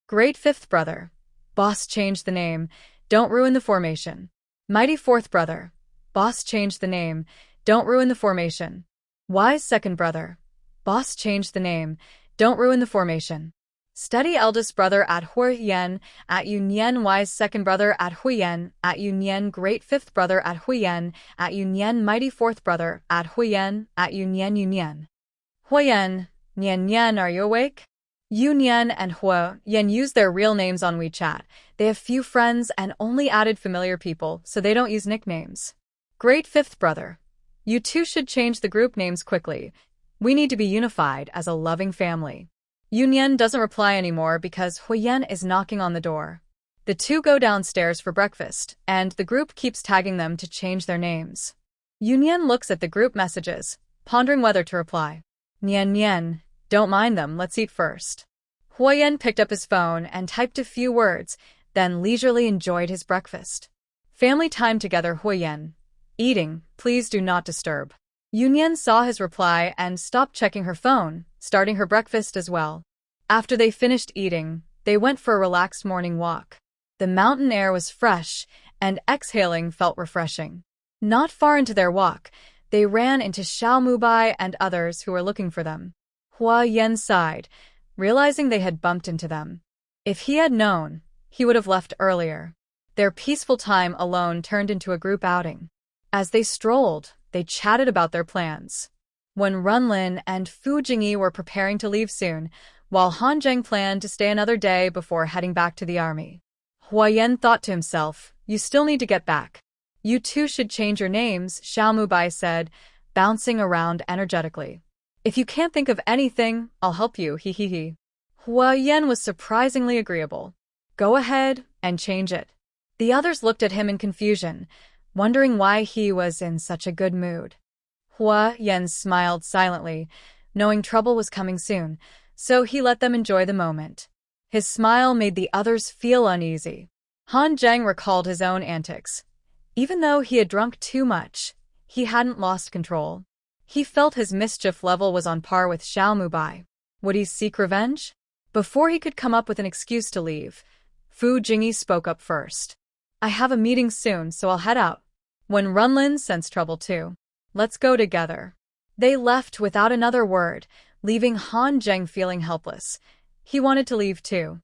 Great fifth brother. Boss changed the name. Don't ruin the formation. Mighty fourth brother. Boss changed the name. Don't ruin the formation. Wise second brother. Boss changed the name. Don't ruin the formation. Steady eldest brother at Huo Yan, at Yu Nian. Wise second brother at Huo Yan, at Yu Nian. Great fifth brother at Huo Yan, at Yu Nian. Mighty fourth brother at Huo Yan, at Yu Nian. Yu Nian. Huo Yan, Nian Nian, are you awake? Yu Nian and Huo Yan use their real names on WeChat. They have few friends and only added familiar people, so they don't use nicknames. Great fifth brother. You two should change the group names quickly. We need to be unified as a loving family. Yu Nian doesn't reply anymore because Huo Yan is knocking on the door. The two go downstairs for breakfast, and the group keeps tagging them to change their names. Yu Nian looks at the group messages, pondering whether to reply. Nian Nian, don't mind them, let's eat first. Huo Yan picked up his phone and typed a few words, then leisurely enjoyed his breakfast. Family time together. Huo Yan. Eating, please do not disturb. Yu Nian saw his reply and stopped checking her phone, starting her breakfast as well. After they finished eating, they went for a relaxed morning walk. The mountain air was fresh, and exhaling felt refreshing. Not far into their walk, they ran into Xiao Mubai and others who were looking for them. Huo Yan sighed, realizing they had bumped into them. If he had known, he would have left earlier. Their peaceful time alone turned into a group outing. As they strolled, they chatted about their plans. When Runlin and Fu Jingyi were preparing to leave soon, while Han Zheng planned to stay another day before heading back to the army. Huo Yan thought to himself, you still need to get back. You two should change your names, Xiao Mubai said, bouncing around energetically. If you can't think of anything, I'll help you, he. Huo Yan was surprisingly agreeable. Go ahead and change it. The others looked at him in confusion, wondering why he was in such a good mood. Huo Yan smiled silently, knowing trouble was coming soon, so he let them enjoy the moment. His smile made the others feel uneasy. Han Zheng recalled his own antics. Even though he had drunk too much, he hadn't lost control. He felt his mischief level was on par with Xiao Mubai. Would he seek revenge? Before he could come up with an excuse to leave, Fu Jingyi spoke up first. I have a meeting soon, so I'll head out. When Runlin sensed trouble too. Let's go together. They left without another word, leaving Han Zheng feeling helpless. He wanted to leave too.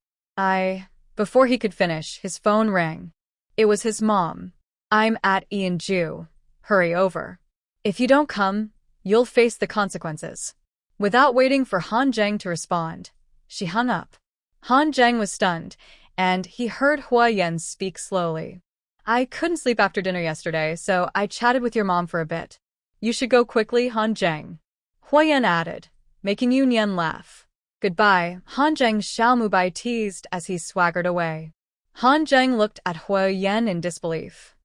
Before he could finish, his phone rang. It was his mom. I'm at Ian Ju. Hurry over. If you don't come, you'll face the consequences. Without waiting for Han Zheng to respond, she hung up. Han Zheng was stunned, and he heard Huo Yan speak slowly. I couldn't sleep after dinner yesterday, so I chatted with your mom for a bit. You should go quickly, Han Zheng. Huo Yan added, making Yu Nian laugh. Goodbye, Han Zheng, Xiao Mubai teased as he swaggered away. Han Zheng looked at Huo Yan in disbelief.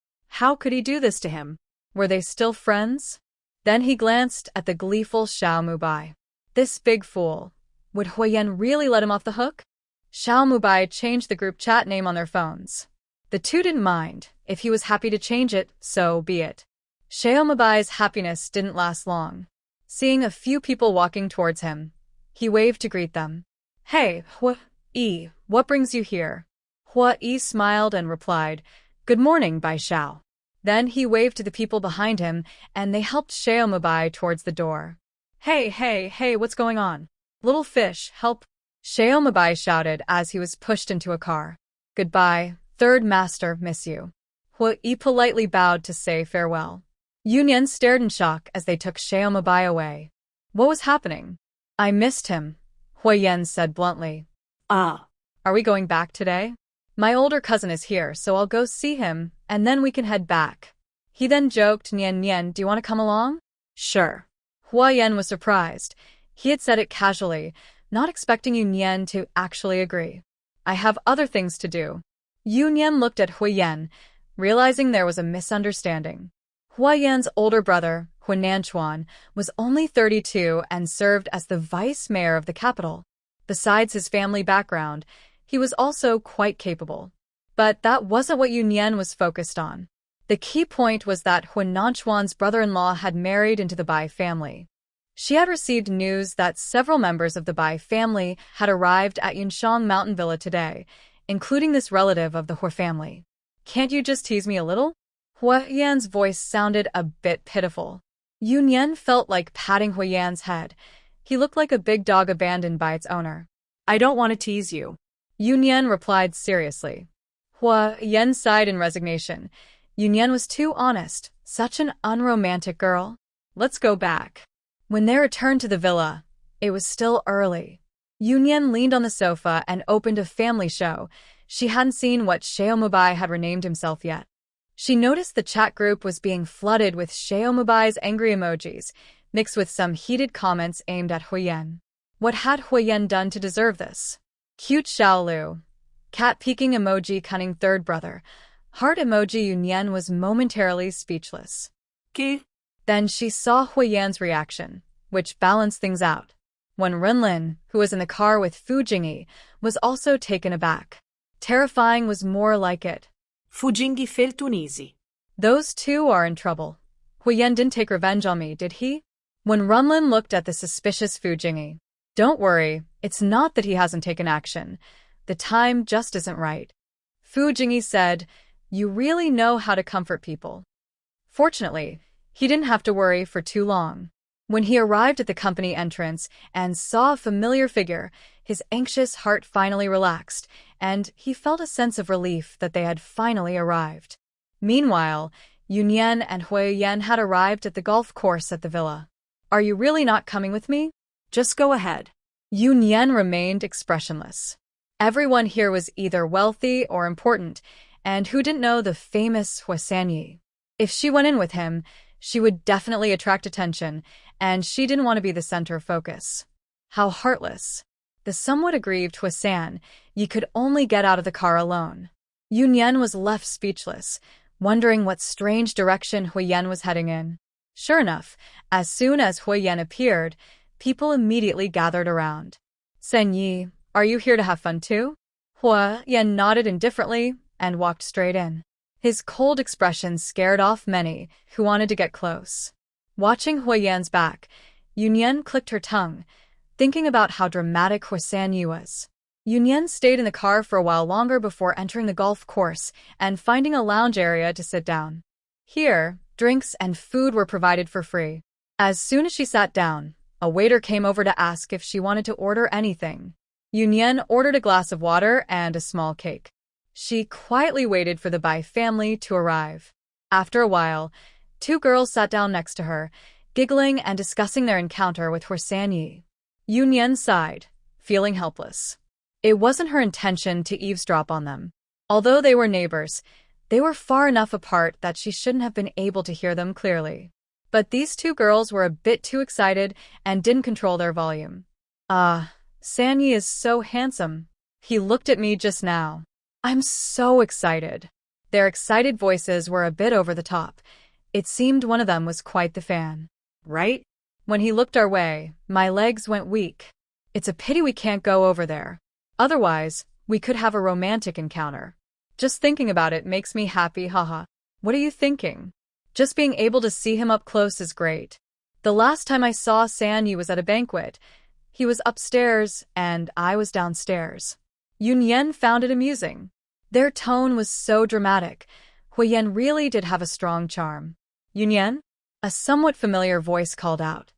How could he do this to him? Were they still friends? Then he glanced at the gleeful Xiao Mubai. This big fool. Would Huo Yan really let him off the hook? Xiao Mubai changed the group chat name on their phones. The two didn't mind. If he was happy to change it, so be it. Xiao Mubai's happiness didn't last long. Seeing a few people walking towards him, he waved to greet them. Hey, Huo Yi, what brings you here? Huo Yi smiled and replied, Good morning, Bai Xiao. Then he waved to the people behind him, and they helped Xiao Mubai towards the door. Hey, what's going on? Little fish, help! Xiao Mubai shouted as he was pushed into a car. Goodbye, third master, miss you. Huo Yi politely bowed to say farewell. Yu Nian stared in shock as they took Xiao Mubai away. What was happening? I missed him, Huo Yan said bluntly. Ah. Are we going back today? My older cousin is here, so I'll go see him, and then we can head back. He then joked, Nian, do you want to come along? Sure. Huo Yan was surprised. He had said it casually, not expecting Yu Nian to actually agree. I have other things to do. Yu Nian looked at Huo Yan, realizing there was a misunderstanding. Huo Yan's older brother, Huo Nanchuan, was only 32 and served as the vice mayor of the capital. Besides his family background, he was also quite capable. But that wasn't what Yu Nian was focused on. The key point was that Huo Nanchuan's brother-in-law had married into the Bai family. She had received news that several members of the Bai family had arrived at Yunshang Mountain Villa today, including this relative of the Huo family. Can't you just tease me a little? Huo Yan's voice sounded a bit pitiful. Yu Nian felt like patting Huo Yan's head. He looked like a big dog abandoned by its owner. I don't want to tease you. Yu Nian replied seriously. Huo Yan sighed in resignation. Yu Nian was too honest. Such an unromantic girl. Let's go back. When they returned to the villa, it was still early. Yu Nian leaned on the sofa and opened a family show. She hadn't seen what Xiao Mubai had renamed himself yet. She noticed the chat group was being flooded with Xiao Mubai's angry emojis, mixed with some heated comments aimed at Huo Yan. What had Huo Yan done to deserve this? Cute Xiaolu. Cat peeking emoji cunning third brother. Heart emoji. Yu Nian was momentarily speechless. Ki? Then she saw Huo Yan's reaction, which balanced things out. When Runlin, who was in the car with Fu Jingyi, was also taken aback. Terrifying was more like it. Fu Jingyi felt uneasy. Those two are in trouble. Huo Yan didn't take revenge on me, did he? When Runlin looked at the suspicious Fu Jingyi. Don't worry, it's not that he hasn't taken action. The time just isn't right. Fu Jingyi said, You really know how to comfort people. Fortunately, he didn't have to worry for too long. When he arrived at the company entrance and saw a familiar figure, his anxious heart finally relaxed, and he felt a sense of relief that they had finally arrived. Meanwhile, Yu Nian and Huo Yan had arrived at the golf course at the villa. Are you really not coming with me? Just go ahead. Yu Nian remained expressionless. Everyone here was either wealthy or important, and who didn't know the famous Huo Sanyi? If she went in with him, she would definitely attract attention, and she didn't want to be the center of focus. How heartless. The somewhat aggrieved Huo San, Yi could only get out of the car alone. Yu Nian was left speechless, wondering what strange direction Huo Yan was heading in. Sure enough, as soon as Huo Yan appeared, people immediately gathered around. Sen Yi, are you here to have fun too? Huo Yan nodded indifferently and walked straight in. His cold expression scared off many who wanted to get close. Watching Huo Yan's back, Yu Nian clicked her tongue, thinking about how dramatic Huo was. Yu Nian stayed in the car for a while longer before entering the golf course and finding a lounge area to sit down. Here, drinks and food were provided for free. As soon as she sat down, a waiter came over to ask if she wanted to order anything. Yu Nian ordered a glass of water and a small cake. She quietly waited for the Bai family to arrive. After a while, two girls sat down next to her, giggling and discussing their encounter with Huo. Yu Nian sighed, feeling helpless. It wasn't her intention to eavesdrop on them. Although they were neighbors, they were far enough apart that she shouldn't have been able to hear them clearly. But these two girls were a bit too excited and didn't control their volume. Sanyi is so handsome. He looked at me just now. I'm so excited. Their excited voices were a bit over the top. It seemed one of them was quite the fan. Right? When he looked our way, my legs went weak. It's a pity we can't go over there. Otherwise, we could have a romantic encounter. Just thinking about it makes me happy, haha. What are you thinking? Just being able to see him up close is great. The last time I saw Sanyi was at a banquet. He was upstairs and I was downstairs. Yu Nian found it amusing. Their tone was so dramatic. Huo Yan really did have a strong charm. Yu Nian? A somewhat familiar voice called out.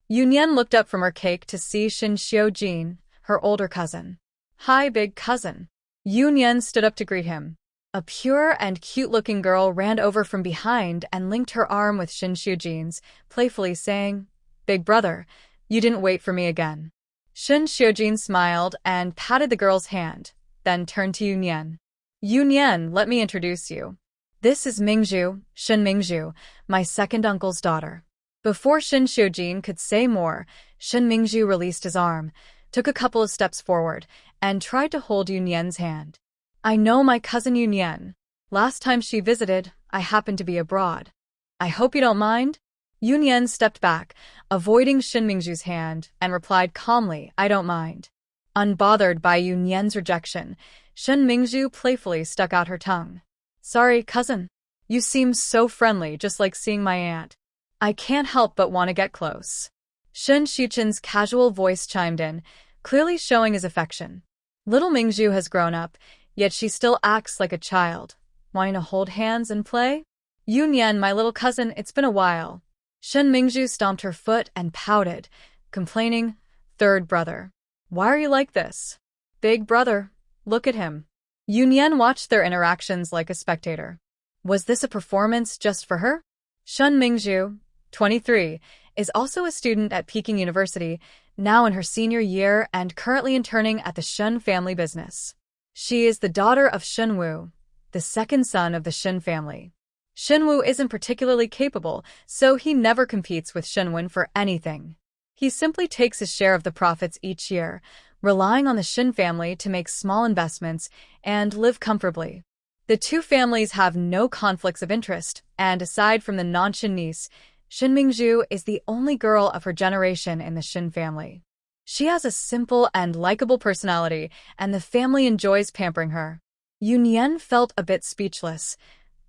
Yu Nian looked up from her cake to see Shen Xiujin, her older cousin. Hi, big cousin. Yu Nian stood up to greet him. A pure and cute-looking girl ran over from behind and linked her arm with Shen Xiujin's, playfully saying, Big brother, you didn't wait for me again. Shen Xiujin smiled and patted the girl's hand, then turned to Yu Nian. Yu Nian, let me introduce you. This is Mingzhu, Shen Mingzhu, my second uncle's daughter. Before Shen Xiujin could say more, Shen Mingzhu released his arm, took a couple of steps forward, and tried to hold Yu Nian's hand. I know my cousin Yu Nian. Last time she visited, I happened to be abroad. I hope you don't mind? Yu Nian stepped back, avoiding Shen Mingzhu's hand, and replied calmly, I don't mind. Unbothered by Yu Nian's rejection, Shen Mingzhu playfully stuck out her tongue. Sorry, cousin. You seem so friendly, just like seeing my aunt. I can't help but want to get close. Shen Xiujin's casual voice chimed in, clearly showing his affection. Little Mingzhu has grown up, yet she still acts like a child, wanting to hold hands and play. Yu Nian, my little cousin, it's been a while. Shen Mingzhu stomped her foot and pouted, complaining, Third brother. Why are you like this? Big brother, look at him. Yu Nian watched their interactions like a spectator. Was this a performance just for her? Shen Mingzhu, 23, is also a student at Peking University, now in her senior year and currently interning at the Shen family business. She is the daughter of Shen Wu, the second son of the Shen family. Shen Wu isn't particularly capable, so he never competes with Shen Wen for anything. He simply takes his share of the profits each year, relying on the Shen family to make small investments and live comfortably. The two families have no conflicts of interest, and aside from the non-Shen niece, Shen Mingzhu is the only girl of her generation in the Shen family. She has a simple and likable personality, and the family enjoys pampering her. Yu Nian felt a bit speechless.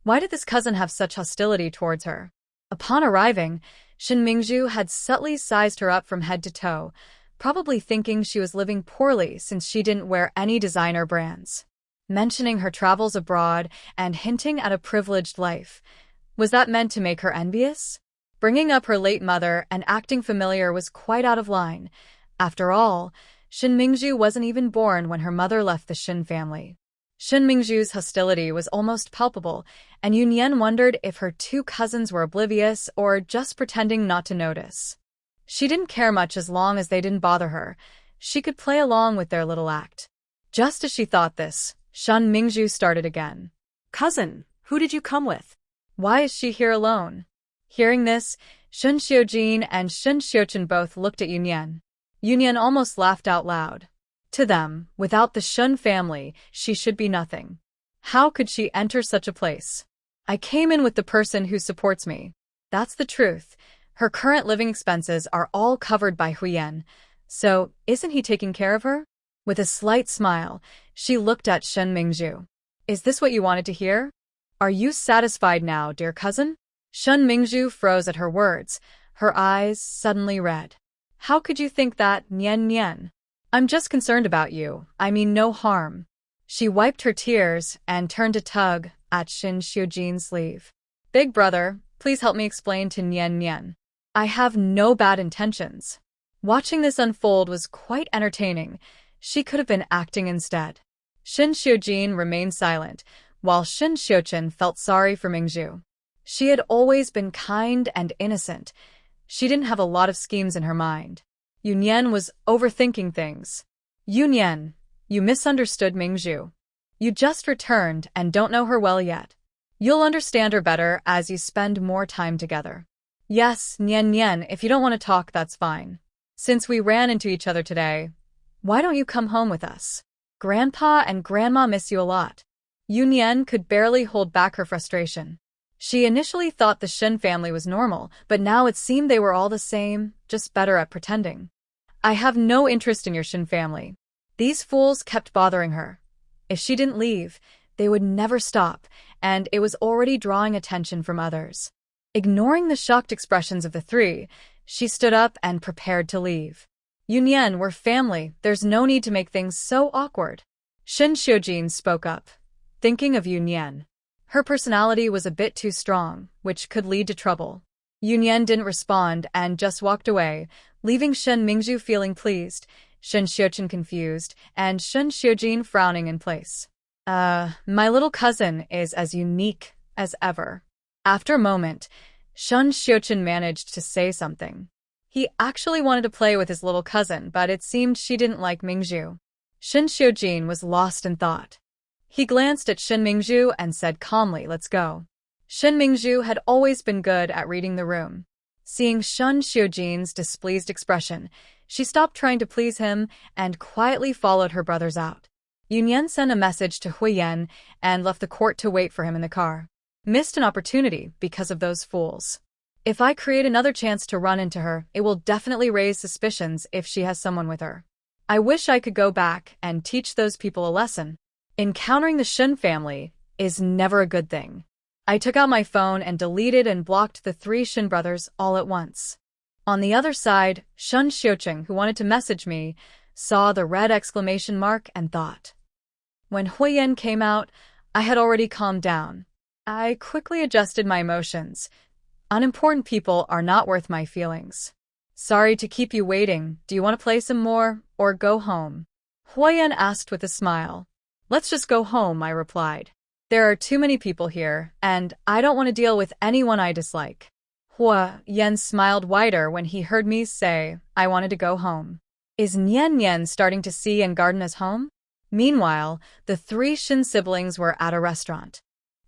Why did this cousin have such hostility towards her? Upon arriving, Shen Mingzhu had subtly sized her up from head to toe, probably thinking she was living poorly since she didn't wear any designer brands. Mentioning her travels abroad and hinting at a privileged life. Was that meant to make her envious? Bringing up her late mother and acting familiar was quite out of line. After all, Shen Mingzhu wasn't even born when her mother left the Shen family. Shen Mingzhu's hostility was almost palpable, and Yu Nian wondered if her two cousins were oblivious or just pretending not to notice. She didn't care much as long as they didn't bother her. She could play along with their little act. Just as she thought this, Shen Mingzhu started again. Cousin, who did you come with? Why is she here alone? Hearing this, Shen Xiujin and Shen Xiujin both looked at Yu Nian. Yu Nian almost laughed out loud. To them, without the Shen family, she should be nothing. How could she enter such a place? I came in with the person who supports me. That's the truth. Her current living expenses are all covered by Huo Yan, so isn't he taking care of her? With a slight smile, she looked at Shen Mingzhu. Is this what you wanted to hear? Are you satisfied now, dear cousin? Shen Mingzhu froze at her words, her eyes suddenly red. How could you think that, Nian Nian? I'm just concerned about you, I mean no harm. She wiped her tears and turned to tug at Shin Xiujin's sleeve. Big brother, please help me explain to Nian Nian. I have no bad intentions. Watching this unfold was quite entertaining. She could have been acting instead. Shin Xiujin remained silent, while Shin Xiuqin felt sorry for Mingzhu. She had always been kind and innocent. She didn't have a lot of schemes in her mind. Yu Nian was overthinking things. Yu Nian, you misunderstood Mingzhu. You just returned and don't know her well yet. You'll understand her better as you spend more time together. Yes, Nian Nian, if you don't want to talk, that's fine. Since we ran into each other today, why don't you come home with us? Grandpa and Grandma miss you a lot. Yu Nian could barely hold back her frustration. She initially thought the Shen family was normal, but now it seemed they were all the same, just better at pretending. I have no interest in your Shen family. These fools kept bothering her. If she didn't leave, they would never stop, and it was already drawing attention from others. Ignoring the shocked expressions of the three, she stood up and prepared to leave. Yu Nian, we're family, there's no need to make things so awkward. Shin Xiujin spoke up, thinking of Yu Nian. Her personality was a bit too strong, which could lead to trouble. Yu Nian didn't respond and just walked away, leaving Shen Mingzhu feeling pleased, Shin Xiuqin confused, and Shin Xiujin frowning in place. My little cousin is as unique as ever. After a moment, Shin Xiuqin managed to say something. He actually wanted to play with his little cousin, but it seemed she didn't like Mingzhu. Shin Xiujin was lost in thought. He glanced at Shin Mingzhu and said calmly, let's go. Shin Mingzhu had always been good at reading the room. Seeing Shin Xiujin's displeased expression, she stopped trying to please him and quietly followed her brothers out. Yu Nian sent a message to Huo Yan and left the court to wait for him in the car. Missed an opportunity because of those fools. If I create another chance to run into her, it will definitely raise suspicions if she has someone with her. I wish I could go back and teach those people a lesson. Encountering the Shen family is never a good thing. I took out my phone and deleted and blocked the three Shen brothers all at once. On the other side, Shen Xiuqing, who wanted to message me, saw the red exclamation mark and thought. When Huo Yan came out, I had already calmed down. I quickly adjusted my emotions. Unimportant people are not worth my feelings. Sorry to keep you waiting. Do you want to play some more, or go home? Huo Yan asked with a smile. Let's just go home, I replied. There are too many people here, and I don't want to deal with anyone I dislike. Huo Yan smiled wider when he heard me say I wanted to go home. Is Nian Nian starting to see and garden as home? Meanwhile, the three Shin siblings were at a restaurant.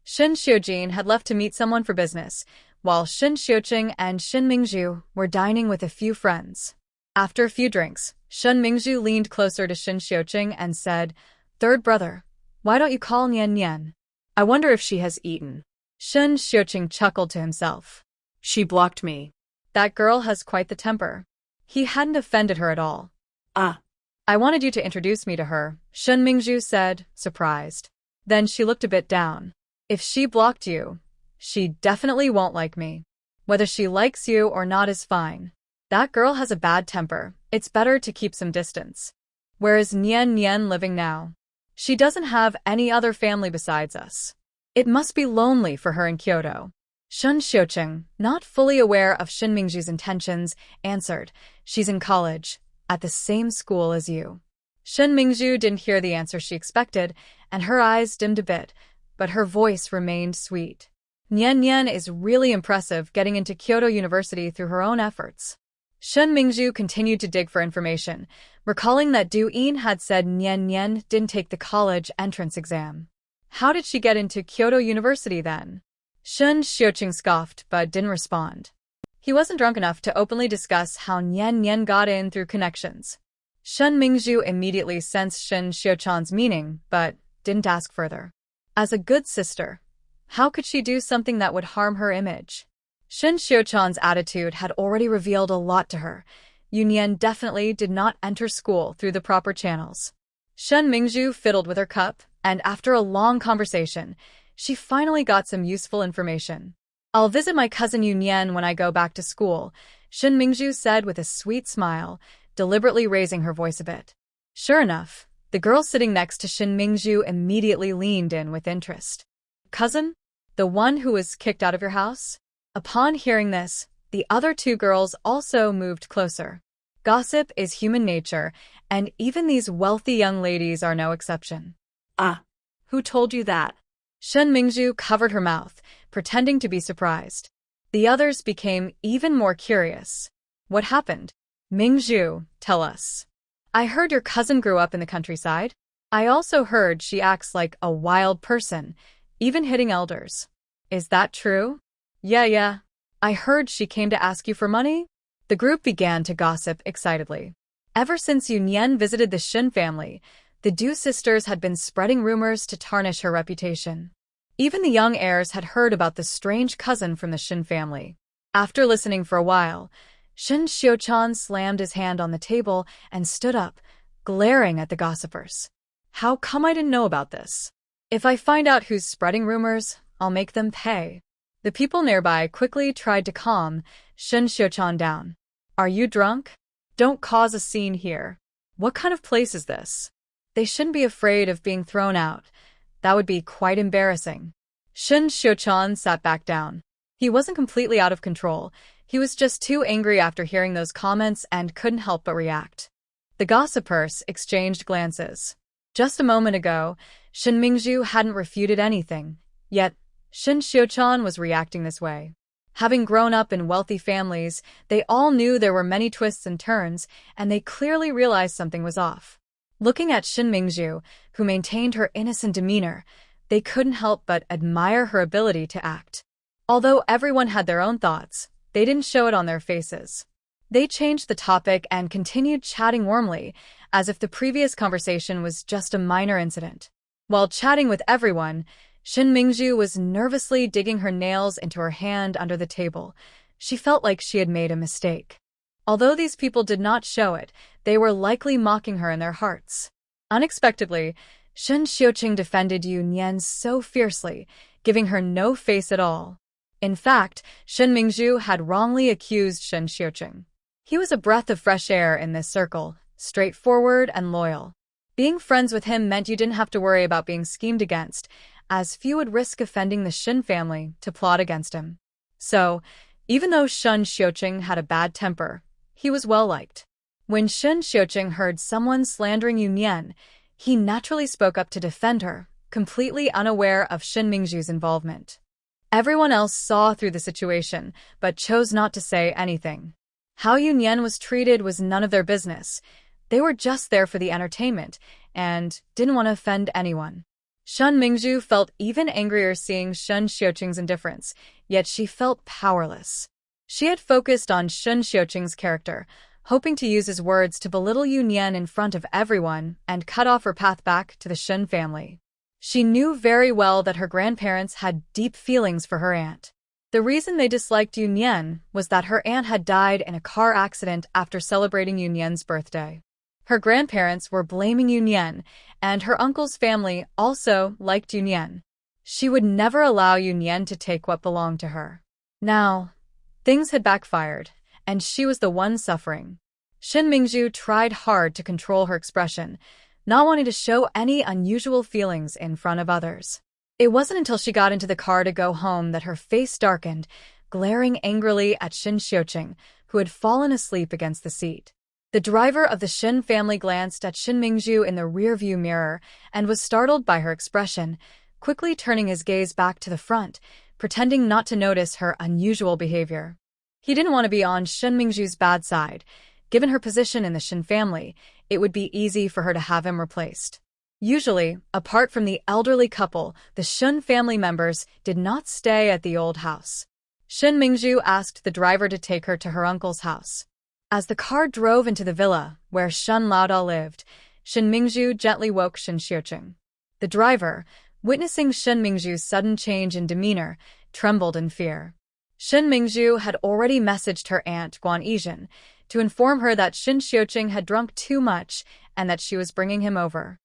Shin Xiujin had left to meet someone for business, while Shin Xiuqing and Shin Mingzhu were dining with a few friends. After a few drinks, Shin Mingzhu leaned closer to Shin Xiuqing and said, Third brother, why don't you call Nian Nian? I wonder if she has eaten. Shin Xiuqing chuckled to himself. She blocked me. That girl has quite the temper. He hadn't offended her at all. I wanted you to introduce me to her, Shin Mingzhu said, surprised. Then she looked a bit down. If she blocked you, she definitely won't like me. Whether she likes you or not is fine. That girl has a bad temper. It's better to keep some distance. Where is Nian Nian living now? She doesn't have any other family besides us. It must be lonely for her in Kyoto. Shin Xiuqing, not fully aware of Shin Mingzhu's intentions, answered, She's in college, at the same school as you. Shin Mingzhu didn't hear the answer she expected, and her eyes dimmed a bit, but her voice remained sweet. Nian Nian is really impressive, getting into Kyoto University through her own efforts. Shin Mingzhu continued to dig for information, recalling that Deepening had said Nian Nian didn't take the college entrance exam. How did she get into Kyoto University then? Shin Xiuqing scoffed but didn't respond. He wasn't drunk enough to openly discuss how Nian Nian got in through connections. Shin Mingzhu immediately sensed Shin Xiuqing's meaning, but didn't ask further. As a good sister, how could she do something that would harm her image? Shin Xiuqing's attitude had already revealed a lot to her. Yu Nian definitely did not enter school through the proper channels. Shin Mingzhu fiddled with her cup, and after a long conversation, she finally got some useful information. I'll visit my cousin Yu Nian when I go back to school, Shen Mingzhu said with a sweet smile, deliberately raising her voice a bit. Sure enough, the girl sitting next to Shen Mingzhu immediately leaned in with interest. Cousin? The one who was kicked out of your house? Upon hearing this, the other two girls also moved closer. Gossip is human nature, and even these wealthy young ladies are no exception. Ah, who told you that? Shen Mingzhu covered her mouth, pretending to be surprised. The others became even more curious. What happened? Mingzhu, tell us. I heard your cousin grew up in the countryside. I also heard she acts like a wild person, even hitting elders. Is that true? Yeah. I heard she came to ask you for money? The group began to gossip excitedly. Ever since Yu Nian visited the Shen family, the Du sisters had been spreading rumors to tarnish her reputation. Even the young heirs had heard about the strange cousin from the Shen family. After listening for a while, Shen Xiuchan slammed his hand on the table and stood up, glaring at the gossipers. How come I didn't know about this? If I find out who's spreading rumors, I'll make them pay. The people nearby quickly tried to calm Shen Xiuchan down. Are you drunk? Don't cause a scene here. What kind of place is this? They shouldn't be afraid of being thrown out. That would be quite embarrassing. Shen Xiuchan sat back down. He wasn't completely out of control. He was just too angry after hearing those comments and couldn't help but react. The gossipers exchanged glances. Just a moment ago, Shen Mingzhu hadn't refuted anything, yet Shen Xiuchan was reacting this way. Having grown up in wealthy families, they all knew there were many twists and turns, and they clearly realized something was off. Looking at Shen Mingzhu, who maintained her innocent demeanor, they couldn't help but admire her ability to act. Although everyone had their own thoughts, they didn't show it on their faces. They changed the topic and continued chatting warmly, as if the previous conversation was just a minor incident. While chatting with everyone, Shen Mingzhu was nervously digging her nails into her hand under the table. She felt like she had made a mistake. Although these people did not show it, they were likely mocking her in their hearts. Unexpectedly, Shen Xiuqing defended Yu Nian so fiercely, giving her no face at all. In fact, Shen Mingzhu had wrongly accused Shen Xiuqing. He was a breath of fresh air in this circle, straightforward and loyal. Being friends with him meant you didn't have to worry about being schemed against, as few would risk offending the Shen family to plot against him. So, even though Shen Xiuqing had a bad temper, he was well-liked. When Shen Xiuqing heard someone slandering Yu Nian, he naturally spoke up to defend her, completely unaware of Shen Mingzhu's involvement. Everyone else saw through the situation, but chose not to say anything. How Yu Nian was treated was none of their business. They were just there for the entertainment, and didn't want to offend anyone. Shen Mingzhu felt even angrier seeing Shen Xiuqing's indifference, yet she felt powerless. She had focused on Shen Xiuqing's character, hoping to use his words to belittle Yu Nian in front of everyone and cut off her path back to the Shen family. She knew very well that her grandparents had deep feelings for her aunt. The reason they disliked Yu Nian was that her aunt had died in a car accident after celebrating Yu Nian's birthday. Her grandparents were blaming Yu Nian, and her uncle's family also liked Yu Nian. She would never allow Yu Nian to take what belonged to her. Now, things had backfired, and she was the one suffering. Shen Mingzhu tried hard to control her expression, not wanting to show any unusual feelings in front of others. It wasn't until she got into the car to go home that her face darkened, glaring angrily at Shen Xiuqing, who had fallen asleep against the seat. The driver of the Shen family glanced at Shen Mingzhu in the rearview mirror and was startled by her expression, quickly turning his gaze back to the front, pretending not to notice her unusual behavior. He didn't want to be on Shen Mingzhu's bad side. Given her position in the Shen family, it would be easy for her to have him replaced. Usually, apart from the elderly couple, the Shen family members did not stay at the old house. Shen Mingzhu asked the driver to take her to her uncle's house. As the car drove into the villa where Shen Laoda lived, Shen Mingzhu gently woke Shen Xiuqing. The driver, witnessing Shen Mingzhu's sudden change in demeanor, trembled in fear. Shen Mingzhu had already messaged her aunt Guan Yizhen to inform her that Shen Xiuqing had drunk too much and that she was bringing him over.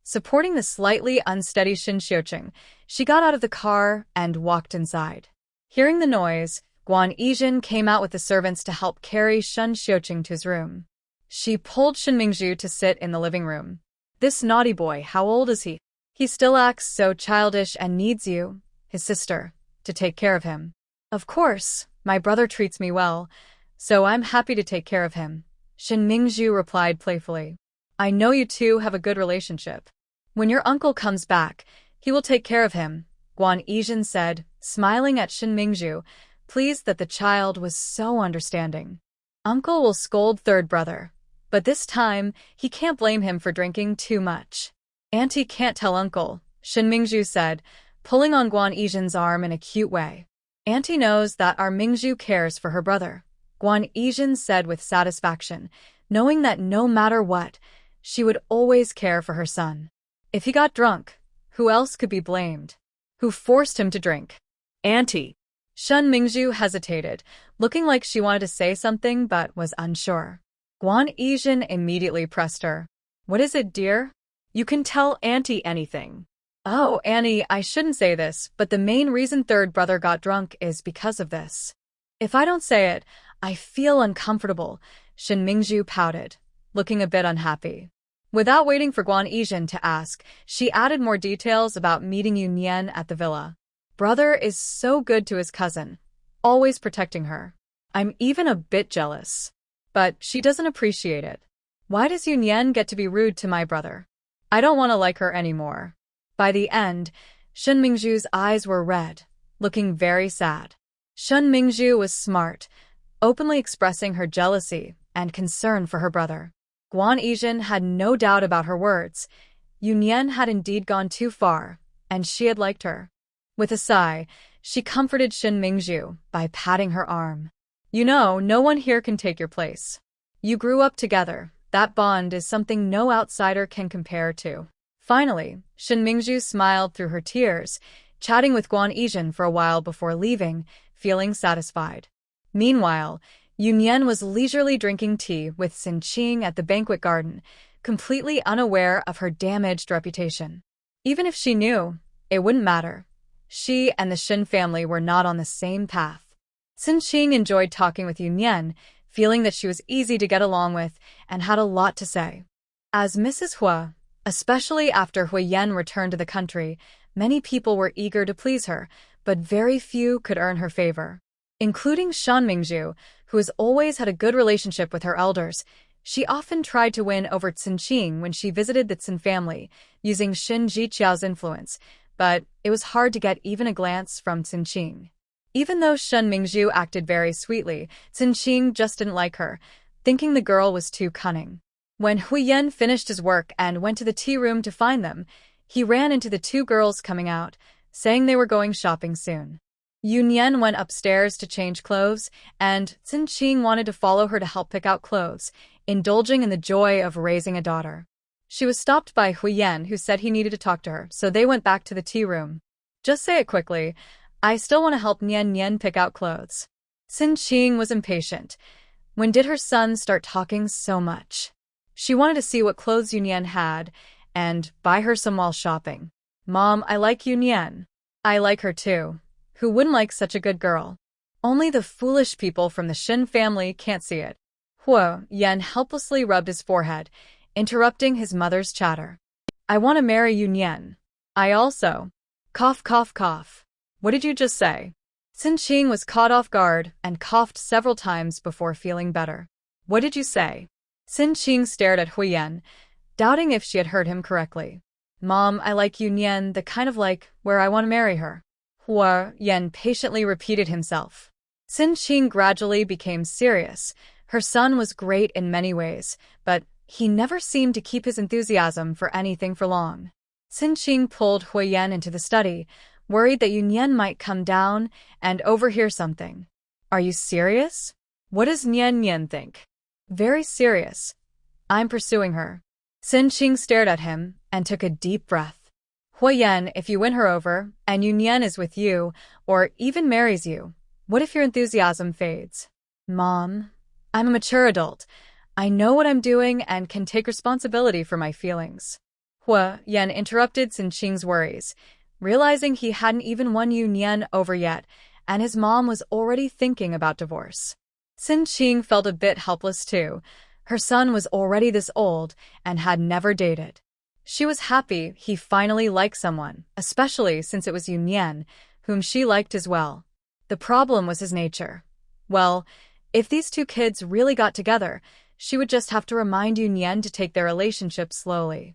Supporting the slightly unsteady Shen Xiuqing, she got out of the car and walked inside. Hearing the noise, Guan Yizhen came out with the servants to help carry Shen Xiuqing to his room. She pulled Shen Mingzhu to sit in the living room. This naughty boy, how old is he? He still acts so childish and needs you, his sister, to take care of him. Of course, my brother treats me well, so I'm happy to take care of him, Shen Mingzhu replied playfully. I know you two have a good relationship. When your uncle comes back, he will take care of him, Guan Yizhen said, smiling at Shen Mingzhu, pleased that the child was so understanding. Uncle will scold third brother, but this time he can't blame him for drinking too much. Auntie can't tell uncle, Shen Mingzhu said, pulling on Guan Yizhen's arm in a cute way. Auntie knows that our Mingzhu cares for her brother, Guan Yizhen said with satisfaction, knowing that no matter what, she would always care for her son. If he got drunk, who else could be blamed? Who forced him to drink? Auntie. Shen Mingzhu hesitated, looking like she wanted to say something but was unsure. Guan Yizhen immediately pressed her. What is it, dear? You can tell Auntie anything. Oh, Annie, I shouldn't say this, but the main reason third brother got drunk is because of this. If I don't say it, I feel uncomfortable, Shen Mingzhu pouted, looking a bit unhappy. Without waiting for Guan Yizhen to ask, she added more details about meeting Yu Nian at the villa. Brother is so good to his cousin, always protecting her. I'm even a bit jealous. But she doesn't appreciate it. Why does Yu Nian get to be rude to my brother? I don't want to like her anymore. By the end, Shen Mingzhu's eyes were red, looking very sad. Shen Mingzhu was smart, openly expressing her jealousy and concern for her brother. Guan Yizhen had no doubt about her words. Yu Nian had indeed gone too far, and she had liked her. With a sigh, she comforted Shen Mingzhu by patting her arm. You know, no one here can take your place. You grew up together. That bond is something no outsider can compare to. Finally, Shen Mingzhu smiled through her tears, chatting with Guan Yizhen for a while before leaving, feeling satisfied. Meanwhile, Yu Nian was leisurely drinking tea with Xin Qing at the banquet garden, completely unaware of her damaged reputation. Even if she knew, it wouldn't matter. She and the Shen family were not on the same path. Xin Qing enjoyed talking with Yu Nian, feeling that she was easy to get along with and had a lot to say. As Mrs. Hua, especially after Huo Yan returned to the country, many people were eager to please her, but very few could earn her favor. Including Shen Mingzhu, who has always had a good relationship with her elders. She often tried to win over Xin Qing when she visited the Xin family, using Shen Jiqiao's influence, but it was hard to get even a glance from Xin Qing. Even though Shen Mingzhu acted very sweetly, Xin Qing just didn't like her, thinking the girl was too cunning. When Huo Yan finished his work and went to the tea room to find them, he ran into the two girls coming out, saying they were going shopping soon. Yu Nian went upstairs to change clothes, and Xin Qing wanted to follow her to help pick out clothes, indulging in the joy of raising a daughter. She was stopped by Huo Yan, who said he needed to talk to her, so they went back to the tea room. Just say it quickly. I still want to help Nian Nian pick out clothes. Xin Qing was impatient. When did her son start talking so much? She wanted to see what clothes Yu Nian had, and buy her some while shopping. Mom, I like Yu Nian. I like her too. Who wouldn't like such a good girl? Only the foolish people from the Shen family can't see it. Huo Yan helplessly rubbed his forehead, interrupting his mother's chatter. I want to marry Yu Nian. I also. Cough, cough, cough. What did you just say? Xin Qing was caught off guard and coughed several times before feeling better. What did you say? Xin Qing stared at Huo Yan, doubting if she had heard him correctly. Mom, I like Yu Nian, the kind of like where I want to marry her. Huo Yan patiently repeated himself. Xin Qing gradually became serious. Her son was great in many ways, but he never seemed to keep his enthusiasm for anything for long. Xin Qing pulled Huo Yan into the study, worried that Yu Nian might come down and overhear something. Are you serious? What does Nian Nian think? Very serious. I'm pursuing her. Xin Qing stared at him and took a deep breath. Huo Yan, if you win her over, and Yu Nian is with you, or even marries you, what if your enthusiasm fades? Mom, I'm a mature adult. I know what I'm doing and can take responsibility for my feelings. Huo Yan interrupted Xin Qing's worries, realizing he hadn't even won Yu Nian over yet, and his mom was already thinking about divorce. Xin Qing felt a bit helpless too. Her son was already this old and had never dated. She was happy he finally liked someone, especially since it was Yu Nian, whom she liked as well. The problem was his nature. Well, if these two kids really got together, she would just have to remind Yu Nian to take their relationship slowly.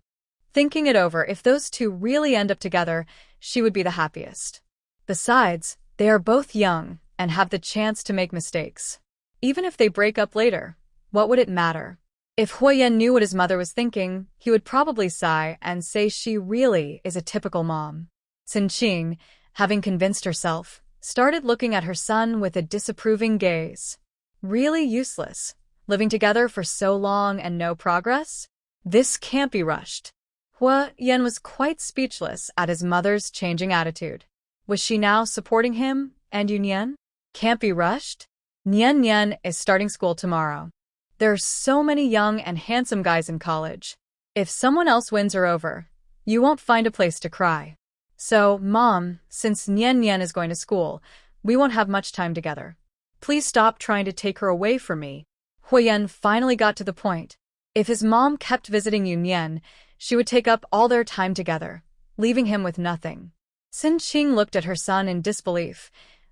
Thinking it over, if those two really end up together, she would be the happiest. Besides, they are both young and have the chance to make mistakes. Even if they break up later, what would it matter? If Huo Yan knew what his mother was thinking, he would probably sigh and say she really is a typical mom. Xin Qing, having convinced herself, started looking at her son with a disapproving gaze. Really useless. Living together for so long and no progress? This can't be rushed. Huo Yan was quite speechless at his mother's changing attitude. Was she now supporting him and Yu Nian? Can't be rushed? Nian is starting school tomorrow. There are so many young and handsome guys in college. If someone else wins her over, you won't find a place to cry. So, Mom, since Nian is going to school, we won't have much time together. Please stop trying to take her away from me. Huo Yan finally got to the point. If his mom kept visiting Yu Nian, she would take up all their time together, leaving him with nothing. Xin Qing looked at her son in disbelief,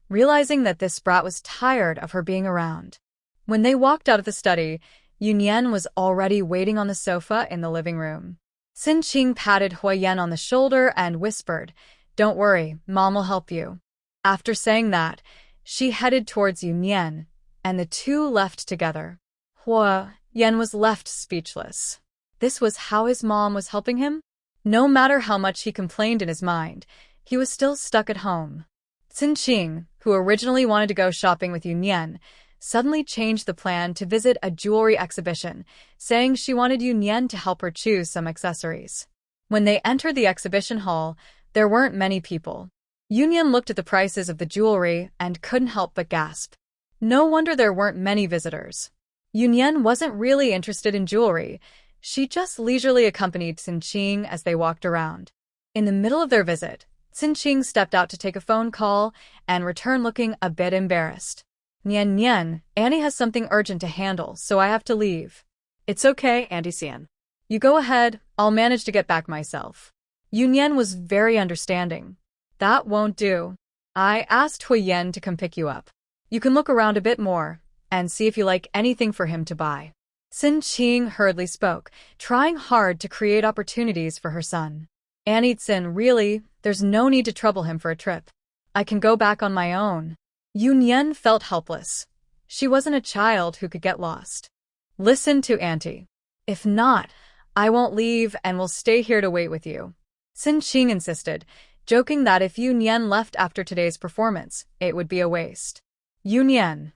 realizing that this brat was tired of her being around. When they walked out of the study, Yu Nian was already waiting on the sofa in the living room. Xin Qing patted Huo Yan on the shoulder and whispered, "Don't worry, Mom will help you." After saying that, she headed towards Yu Nian, and the two left together. Huo Yan was left speechless. This was how his mom was helping him? No matter how much he complained in his mind, he was still stuck at home. Xin Qing, who originally wanted to go shopping with Yu Nian, suddenly changed the plan to visit a jewelry exhibition, saying she wanted Yu Nian to help her choose some accessories. When they entered the exhibition hall, there weren't many people. Yu Nian looked at the prices of the jewelry and couldn't help but gasp. No wonder there weren't many visitors. Yu Nian wasn't really interested in jewelry. She just leisurely accompanied Xin Qing as they walked around. In the middle of their visit, Xin Qing stepped out to take a phone call and returned looking a bit embarrassed. Nian, Annie has something urgent to handle, so I have to leave. It's okay, Auntie Xian. You go ahead, I'll manage to get back myself. Yu Nian was very understanding. That won't do. I asked Huo Yan to come pick you up. You can look around a bit more and see if you like anything for him to buy. Xin Qing hurriedly spoke, trying hard to create opportunities for her son. Annie Xin, really, there's no need to trouble him for a trip. I can go back on my own. Yu Nian felt helpless. She wasn't a child who could get lost. Listen to Auntie. If not, I won't leave and will stay here to wait with you. Xin Qing insisted, joking that if Yu Nian left after today's performance, it would be a waste. Yu Nian,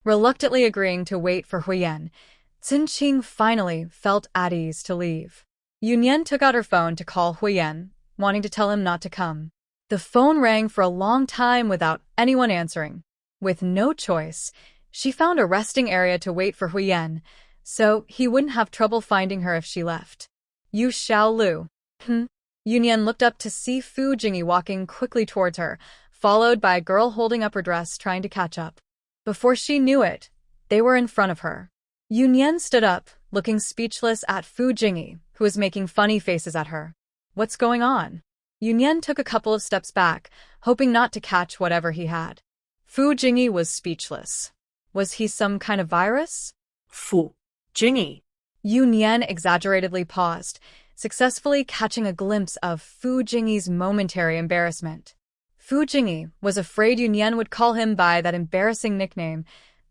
reluctantly agreeing to wait for Huo Yan, Xin Qing finally felt at ease to leave. Yu Nian took out her phone to call Huo Yan, wanting to tell him not to come. The phone rang for a long time without anyone answering. With no choice, she found a resting area to wait for Huo Yan, so he wouldn't have trouble finding her if she left. Yu Xiaolu. Yu Nian looked up to see Fu Jingyi walking quickly towards her, followed by a girl holding up her dress trying to catch up. Before she knew it, they were in front of her. Yu Nian stood up, looking speechless at Fu Jingyi, who was making funny faces at her. What's going on? Yu Nian took a couple of steps back, hoping not to catch whatever he had. Fu Jingyi was speechless. Was he some kind of virus? Fu Jingyi. Yu Nian exaggeratedly paused, successfully catching a glimpse of Fu Jingyi's momentary embarrassment. Fu Jingyi was afraid Yu Nian would call him by that embarrassing nickname,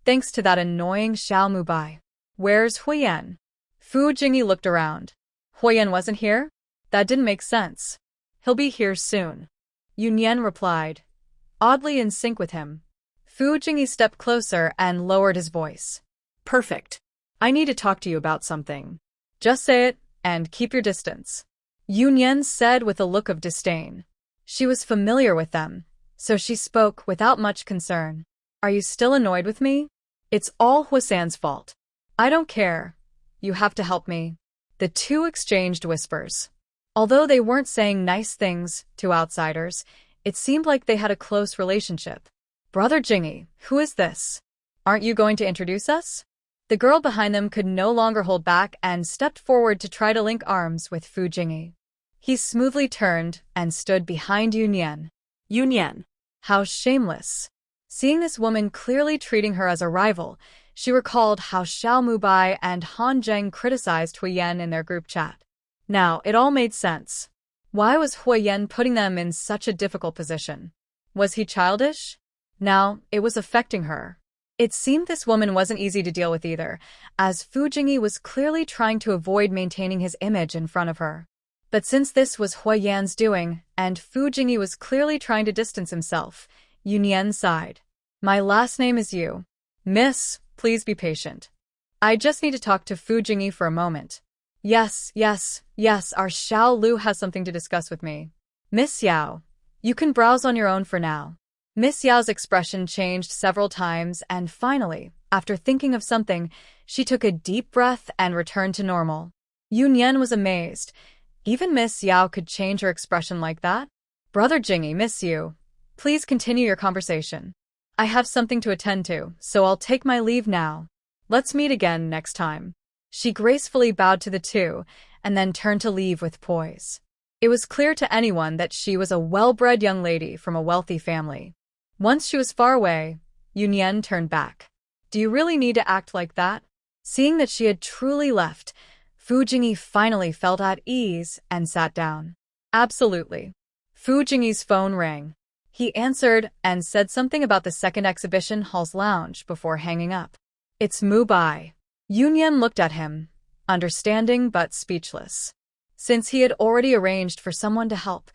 thanks to that annoying Xiao Mu Bai. Where's Huo Yan? Fu Jingyi looked around. Huo Yan wasn't here? That didn't make sense. He'll be here soon. Yu Nian replied, oddly in sync with him. Fu Jingyi stepped closer and lowered his voice. Perfect. I need to talk to you about something. Just say it, and keep your distance. Yu Nian said with a look of disdain. She was familiar with them, so she spoke without much concern. Are you still annoyed with me? It's all Huasan's fault. I don't care. You have to help me. The two exchanged whispers. Although they weren't saying nice things to outsiders, it seemed like they had a close relationship. Brother Jingy, who is this? Aren't you going to introduce us? The girl behind them could no longer hold back and stepped forward to try to link arms with Fu Jingy. He smoothly turned and stood behind Yu Nian. Yu Nian. How shameless. Seeing this woman clearly treating her as a rival, she recalled how Xiao Mubai and Han Zheng criticized Huo Yan in their group chat. Now, it all made sense. Why was Huo Yan putting them in such a difficult position? Was he childish? Now, it was affecting her. It seemed this woman wasn't easy to deal with either, as Fu Jingy was clearly trying to avoid maintaining his image in front of her. But since this was Huo Yan's doing, and Fu Jingy was clearly trying to distance himself, Yu Nian sighed. My last name is Yu. Miss, please be patient. I just need to talk to Fu Jingy for a moment. Yes, our Xiao Lu has something to discuss with me. Miss Yao, you can browse on your own for now. Miss Yao's expression changed several times, and finally, after thinking of something, she took a deep breath and returned to normal. Yu Nian was amazed. Even Miss Yao could change her expression like that? Brother Jingy, Miss Yu, please continue your conversation. I have something to attend to, so I'll take my leave now. Let's meet again next time. She gracefully bowed to the two, and then turned to leave with poise. It was clear to anyone that she was a well-bred young lady from a wealthy family. Once she was far away, Yu Nian turned back. Do you really need to act like that? Seeing that she had truly left, Fu Jingy finally felt at ease and sat down. Absolutely. Fu Jingy's phone rang. He answered and said something about the second exhibition hall's lounge before hanging up. It's Mubai. Yu Nian looked at him, understanding but speechless. Since he had already arranged for someone to help,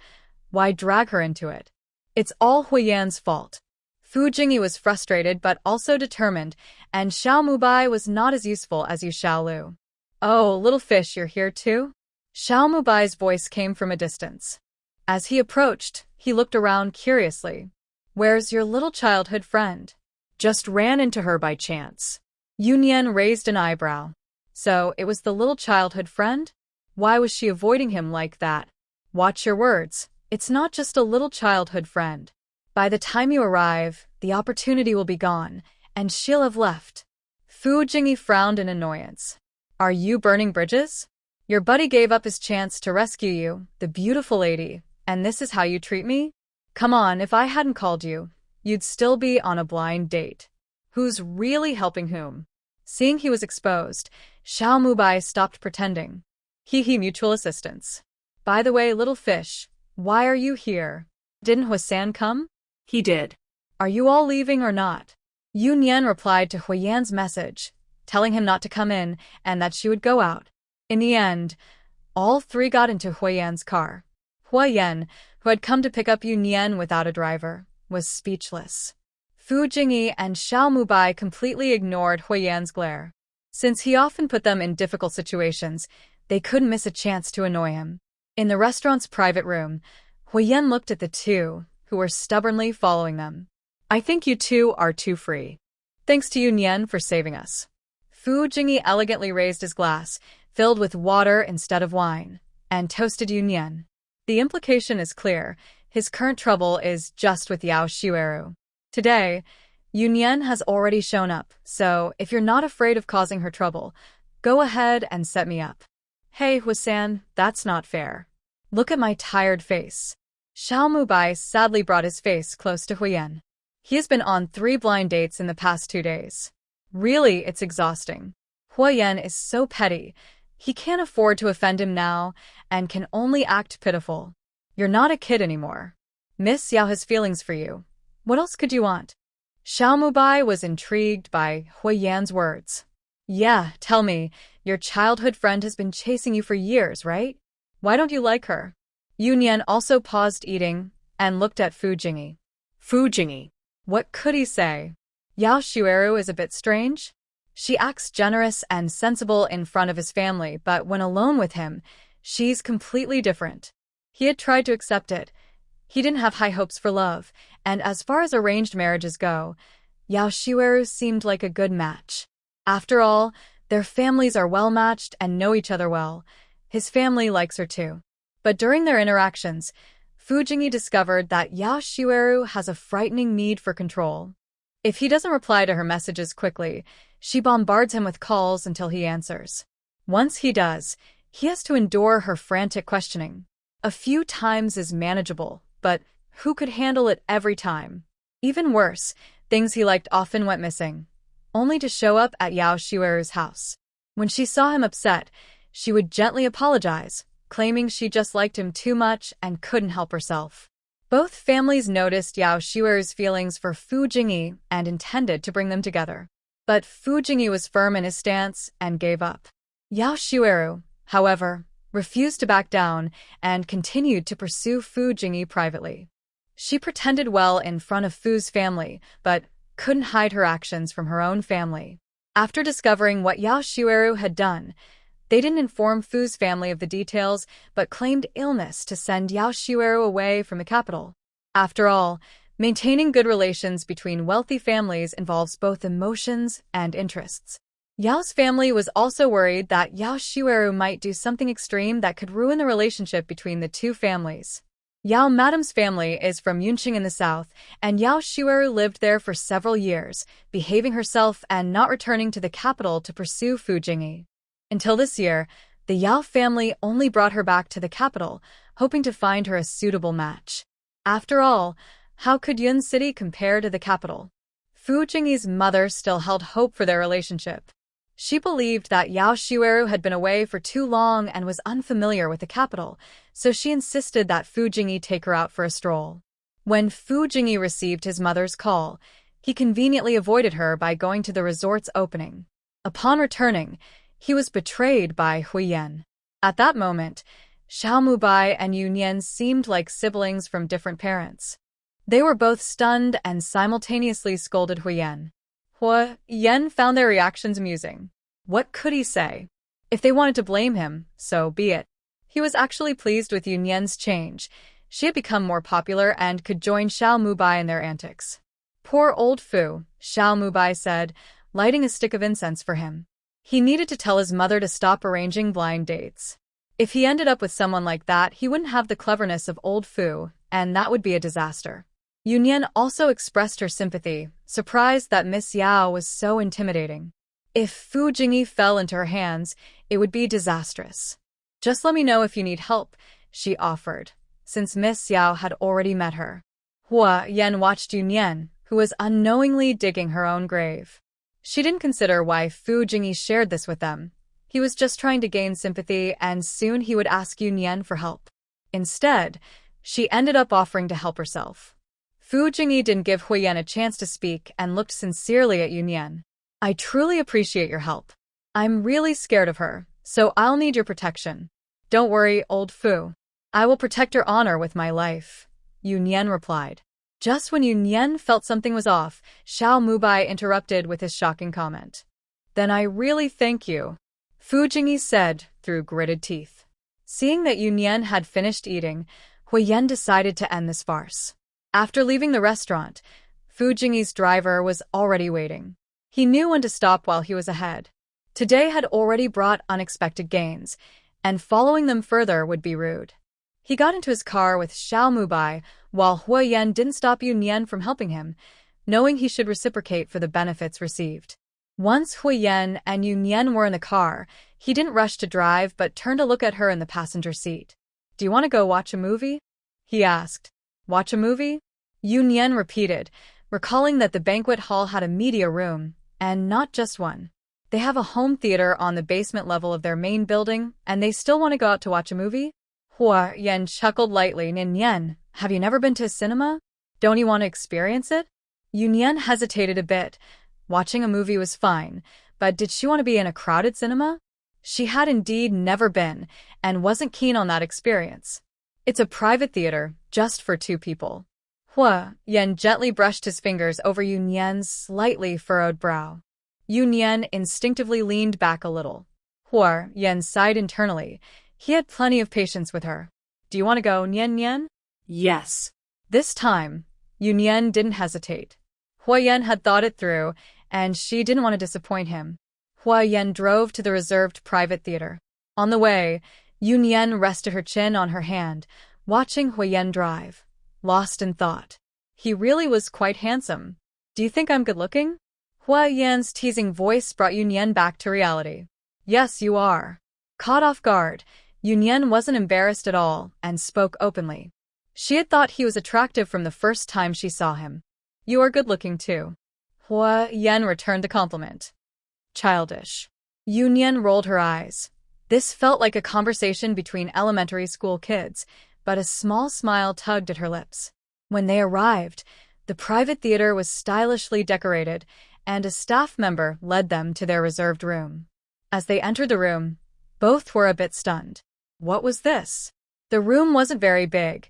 why drag her into it? It's all Huo Yan's fault. Fu Jingy was frustrated but also determined, and Xiao Mubai was not as useful as Yu Xiaolu. Oh, little fish, you're here too? Xiao Mubai's voice came from a distance. As he approached, he looked around curiously. Where's your little childhood friend? Just ran into her by chance. Yu Nian raised an eyebrow. So, it was the little childhood friend? Why was she avoiding him like that? Watch your words. It's not just a little childhood friend. By the time you arrive, the opportunity will be gone, and she'll have left. Fu Jingy frowned in annoyance. Are you burning bridges? Your buddy gave up his chance to rescue you, the beautiful lady, and this is how you treat me? Come on, if I hadn't called you, you'd still be on a blind date. Who's really helping whom? Seeing he was exposed, Xiao Mubai stopped pretending. Mutual assistance. By the way, little fish, why are you here? Didn't Huo-san come? He did. Are you all leaving or not? Yu Nian replied to Huo Yan's message, telling him not to come in and that she would go out. In the end, all three got into Huo Yan's car. Huo Yan, who had come to pick up Yu Nian without a driver, was speechless. Fu Jingy and Xiao Mubai completely ignored Huo Yan's glare. Since he often put them in difficult situations, they couldn't miss a chance to annoy him. In the restaurant's private room, Huo Yan looked at the two, who were stubbornly following them. I think you two are too free. Thanks to Yu Nian for saving us. Fu Jingy elegantly raised his glass, filled with water instead of wine, and toasted Yu Nian. The implication is clear. His current trouble is just with Yao Xueru. Today, Yu Nian has already shown up, so if you're not afraid of causing her trouble, go ahead and set me up. Hey, Huo-san, that's not fair. Look at my tired face. Xiao Mubai sadly brought his face close to Huo Yan. He has been on 3 blind dates in the past 2 days. Really, it's exhausting. Huo Yan is so petty. He can't afford to offend him now, and can only act pitiful. You're not a kid anymore. Miss Yao has feelings for you. What else could you want? Xiao Mubai was intrigued by Huo Yan's words. Yeah, tell me, your childhood friend has been chasing you for years, right? Why don't you like her? Yu Nian also paused eating and looked at Fu Jingy. Fu Jingy. What could he say? Yao Xueru is a bit strange. She acts generous and sensible in front of his family, but when alone with him, she's completely different. He had tried to accept it. He didn't have high hopes for love, and as far as arranged marriages go, Yao Xueru seemed like a good match. After all, their families are well-matched and know each other well. His family likes her too. But during their interactions, Fu Jingyi discovered that Yao Xiueru has a frightening need for control. If he doesn't reply to her messages quickly, she bombards him with calls until he answers. Once he does, he has to endure her frantic questioning. A few times is manageable, but who could handle it every time? Even worse, things he liked often went missing, only to show up at Yao Xiueru's house. When she saw him upset, she would gently apologize, claiming she just liked him too much and couldn't help herself. Both families noticed Yao Xiueru's feelings for Fu Jingyi and intended to bring them together. But Fu Jingyi was firm in his stance and gave up. Yao Xiueru, however, refused to back down and continued to pursue Fu Jingyi privately. She pretended well in front of Fu's family, but couldn't hide her actions from her own family. After discovering what Yao Xiueru had done, they didn't inform Fu's family of the details, but claimed illness to send Yao Xiueru away from the capital. After all, maintaining good relations between wealthy families involves both emotions and interests. Yao's family was also worried that Yao Xiueru might do something extreme that could ruin the relationship between the two families. Yao Madam's family is from Yunqing in the south, and Yao Xiueru lived there for several years, behaving herself and not returning to the capital to pursue Fu Jingyi. Until this year, the Yao family only brought her back to the capital, hoping to find her a suitable match. After all, how could Yun City compare to the capital? Fu Jingyi's mother still held hope for their relationship. She believed that Yao Xiueru had been away for too long and was unfamiliar with the capital, so she insisted that Fu Jingyi take her out for a stroll. When Fu Jingyi received his mother's call, he conveniently avoided her by going to the resort's opening. Upon returning, he was betrayed by Huo Yan. At that moment, Xiao Mubai and Yu Nian seemed like siblings from different parents. They were both stunned and simultaneously scolded Huo Yan. Huo Yan found their reactions amusing. What could he say? If they wanted to blame him, so be it. He was actually pleased with Yu Nian's change. She had become more popular and could join Xiao Mubai in their antics. Poor old Fu, Xiao Mubai said, lighting a stick of incense for him. He needed to tell his mother to stop arranging blind dates. If he ended up with someone like that, he wouldn't have the cleverness of old Fu, and that would be a disaster. Yu Nian also expressed her sympathy, surprised that Miss Yao was so intimidating. If Fu Jingyi fell into her hands, it would be disastrous. Just let me know if you need help, she offered, since Miss Yao had already met her. Huo Yan watched Yu Nian, who was unknowingly digging her own grave. She didn't consider why Fu Jingyi shared this with them. He was just trying to gain sympathy, and soon he would ask Yu Nian for help. Instead, she ended up offering to help herself. Fu Jingyi didn't give Huo Yan a chance to speak and looked sincerely at Yu Nian. I truly appreciate your help. I'm really scared of her, so I'll need your protection. Don't worry, old Fu. I will protect your honor with my life, Yu Nian replied. Just when Yu Nian felt something was off, Xiao Mubai interrupted with his shocking comment. Then I really thank you, Fu Jingyi said through gritted teeth. Seeing that Yu Nian had finished eating, Huo Yan decided to end this farce. After leaving the restaurant, Fu Jingyi's driver was already waiting. He knew when to stop while he was ahead. Today had already brought unexpected gains, and following them further would be rude. He got into his car with Xiao Mubai, while Huo Yan didn't stop Yu Nian from helping him, knowing he should reciprocate for the benefits received. Once Huo Yan and Yu Nian were in the car, he didn't rush to drive but turned to look at her in the passenger seat. Do you want to go watch a movie? He asked. Watch a movie? Yu Nian repeated, recalling that the banquet hall had a media room, and not just one. They have a home theater on the basement level of their main building, and they still want to go out to watch a movie? Huo Yan chuckled lightly. Nian, have you never been to a cinema? Don't you want to experience it? Yu Nian hesitated a bit. Watching a movie was fine, but did she want to be in a crowded cinema? She had indeed never been, and wasn't keen on that experience. It's a private theater, just for 2 people. Huo Yan gently brushed his fingers over Yu Nian's slightly furrowed brow. Yu Nian instinctively leaned back a little. Huo Yan sighed internally. He had plenty of patience with her. Do you want to go, Nian? Yes. This time, Yu Nian didn't hesitate. Huo Yan had thought it through, and she didn't want to disappoint him. Huo Yan drove to the reserved private theater. On the way, Yu Nian rested her chin on her hand, watching Huo Yan drive, lost in thought. He really was quite handsome. Do you think I'm good-looking? Huo Yan's teasing voice brought Yu Nian back to reality. Yes, you are. Caught off guard, Yu Nian wasn't embarrassed at all and spoke openly. She had thought he was attractive from the first time she saw him. You are good-looking too. Huo Yan returned the compliment. Childish. Yu Nian rolled her eyes. This felt like a conversation between elementary school kids, but a small smile tugged at her lips. When they arrived, the private theater was stylishly decorated, and a staff member led them to their reserved room. As they entered the room, both were a bit stunned. What was this? The room wasn't very big.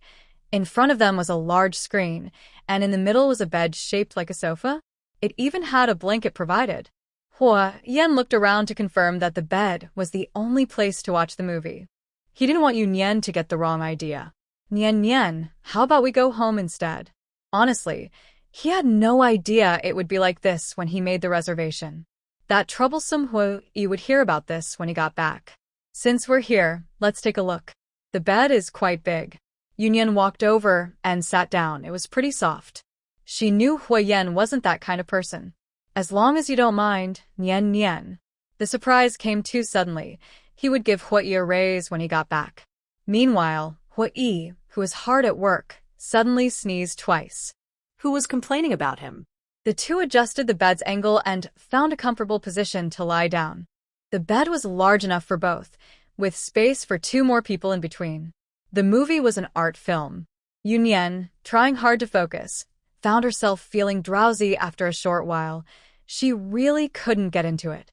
In front of them was a large screen, and in the middle was a bed shaped like a sofa. It even had a blanket provided. Huo Yan looked around to confirm that the bed was the only place to watch the movie. He didn't want Yu Nian to get the wrong idea. Nian, how about we go home instead? Honestly, he had no idea it would be like this when he made the reservation. That troublesome Huo Yi would hear about this when he got back. Since we're here, let's take a look. The bed is quite big. Yu Nian walked over and sat down. It was pretty soft. She knew Huo Yan wasn't that kind of person. As long as you don't mind, Nian. The surprise came too suddenly. He would give Huo Yi a raise when he got back. Meanwhile, Huo Yi, who was hard at work, suddenly sneezed twice. Who was complaining about him? The two adjusted the bed's angle and found a comfortable position to lie down. The bed was large enough for both, with space for 2 more people in between. The movie was an art film. Yu Nian, trying hard to focus, found herself feeling drowsy after a short while. She really couldn't get into it.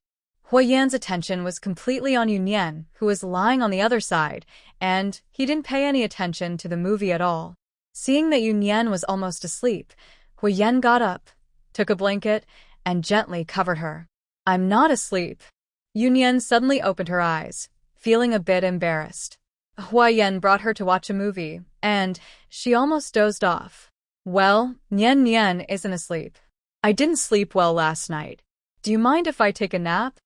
Huo Yan's attention was completely on Yu Nian, who was lying on the other side, and he didn't pay any attention to the movie at all. Seeing that Yu Nian was almost asleep, Huo Yan got up, took a blanket, and gently covered her. I'm not asleep. Yu Nian suddenly opened her eyes, feeling a bit embarrassed. Huo Yan brought her to watch a movie, and she almost dozed off. Well, Nian isn't asleep. I didn't sleep well last night. Do you mind if I take a nap?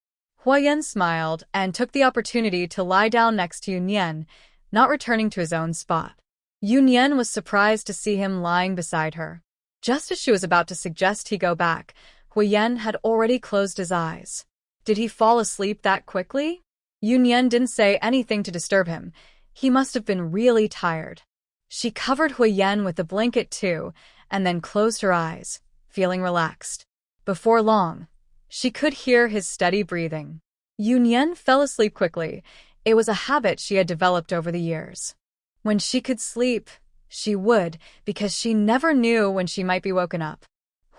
Huo Yan smiled and took the opportunity to lie down next to Yu Nian, not returning to his own spot. Yu Nian was surprised to see him lying beside her. Just as she was about to suggest he go back, Huo Yan had already closed his eyes. Did he fall asleep that quickly? Yu Nian didn't say anything to disturb him. He must have been really tired. She covered Huo Yan with the blanket too, and then closed her eyes, feeling relaxed. Before long, she could hear his steady breathing. Yu Nian fell asleep quickly. It was a habit she had developed over the years. When she could sleep, she would, because she never knew when she might be woken up.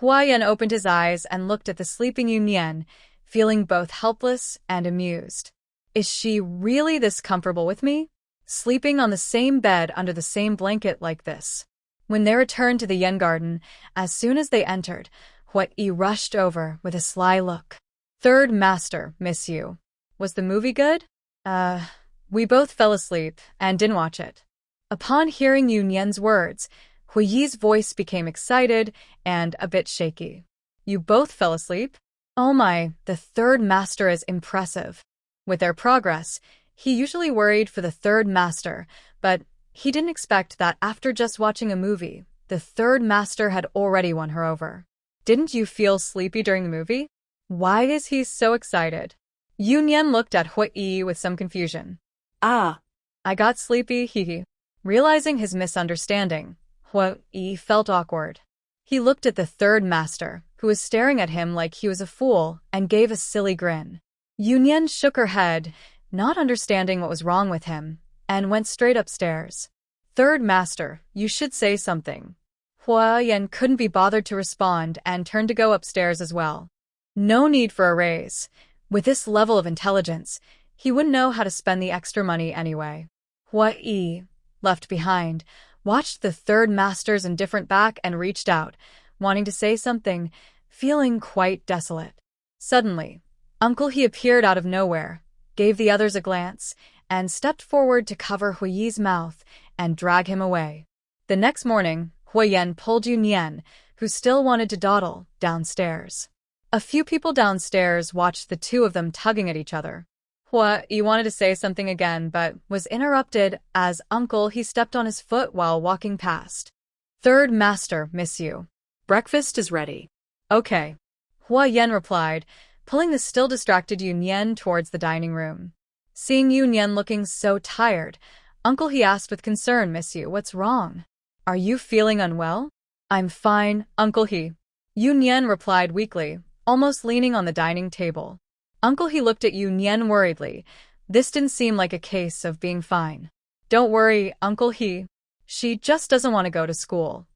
Huo Yan opened his eyes and looked at the sleeping Yu Nian, feeling both helpless and amused. Is she really this comfortable with me? Sleeping on the same bed under the same blanket like this? When they returned to the Yen garden, as soon as they entered, Huo Yi rushed over with a sly look. Third master, miss you. Was the movie good? We both fell asleep and didn't watch it. Upon hearing Yu Nian's words, Huo Yi's voice became excited and a bit shaky. You both fell asleep? Oh my, the third master is impressive. With their progress, he usually worried for the third master, but he didn't expect that after just watching a movie, the third master had already won her over. Didn't you feel sleepy during the movie? Why is he so excited? Yu Nian looked at Huo Yi with some confusion. I got sleepy, hee. Realizing his misunderstanding, Huo Yi felt awkward. He looked at the third master, who was staring at him like he was a fool, and gave a silly grin. Yu Nian shook her head, not understanding what was wrong with him, and went straight upstairs. Third master, you should say something. Huo Yan couldn't be bothered to respond and turned to go upstairs as well. No need for a raise. With this level of intelligence, he wouldn't know how to spend the extra money anyway. Huo Yi, left behind, watched the third master's indifferent back and reached out, wanting to say something, feeling quite desolate. Suddenly, Uncle He appeared out of nowhere, gave the others a glance, and stepped forward to cover Huo Yi's mouth and drag him away. The next morning, Huo Yan pulled Yu Nian, who still wanted to dawdle, downstairs. A few people downstairs watched the two of them tugging at each other. What, you wanted to say something again, but was interrupted as Uncle he stepped on his foot while walking past. Third master, miss you. Breakfast is ready. Okay. Huo Yan replied, pulling the still distracted Yu Nian towards the dining room. Seeing Yu Nian looking so tired, Uncle he asked with concern, miss you, what's wrong? Are you feeling unwell? I'm fine, Uncle he. Yu Nian replied weakly, almost leaning on the dining table. Uncle he looked at Yu Nian worriedly. This didn't seem like a case of being fine. Don't worry, Uncle he. She just doesn't want to go to school.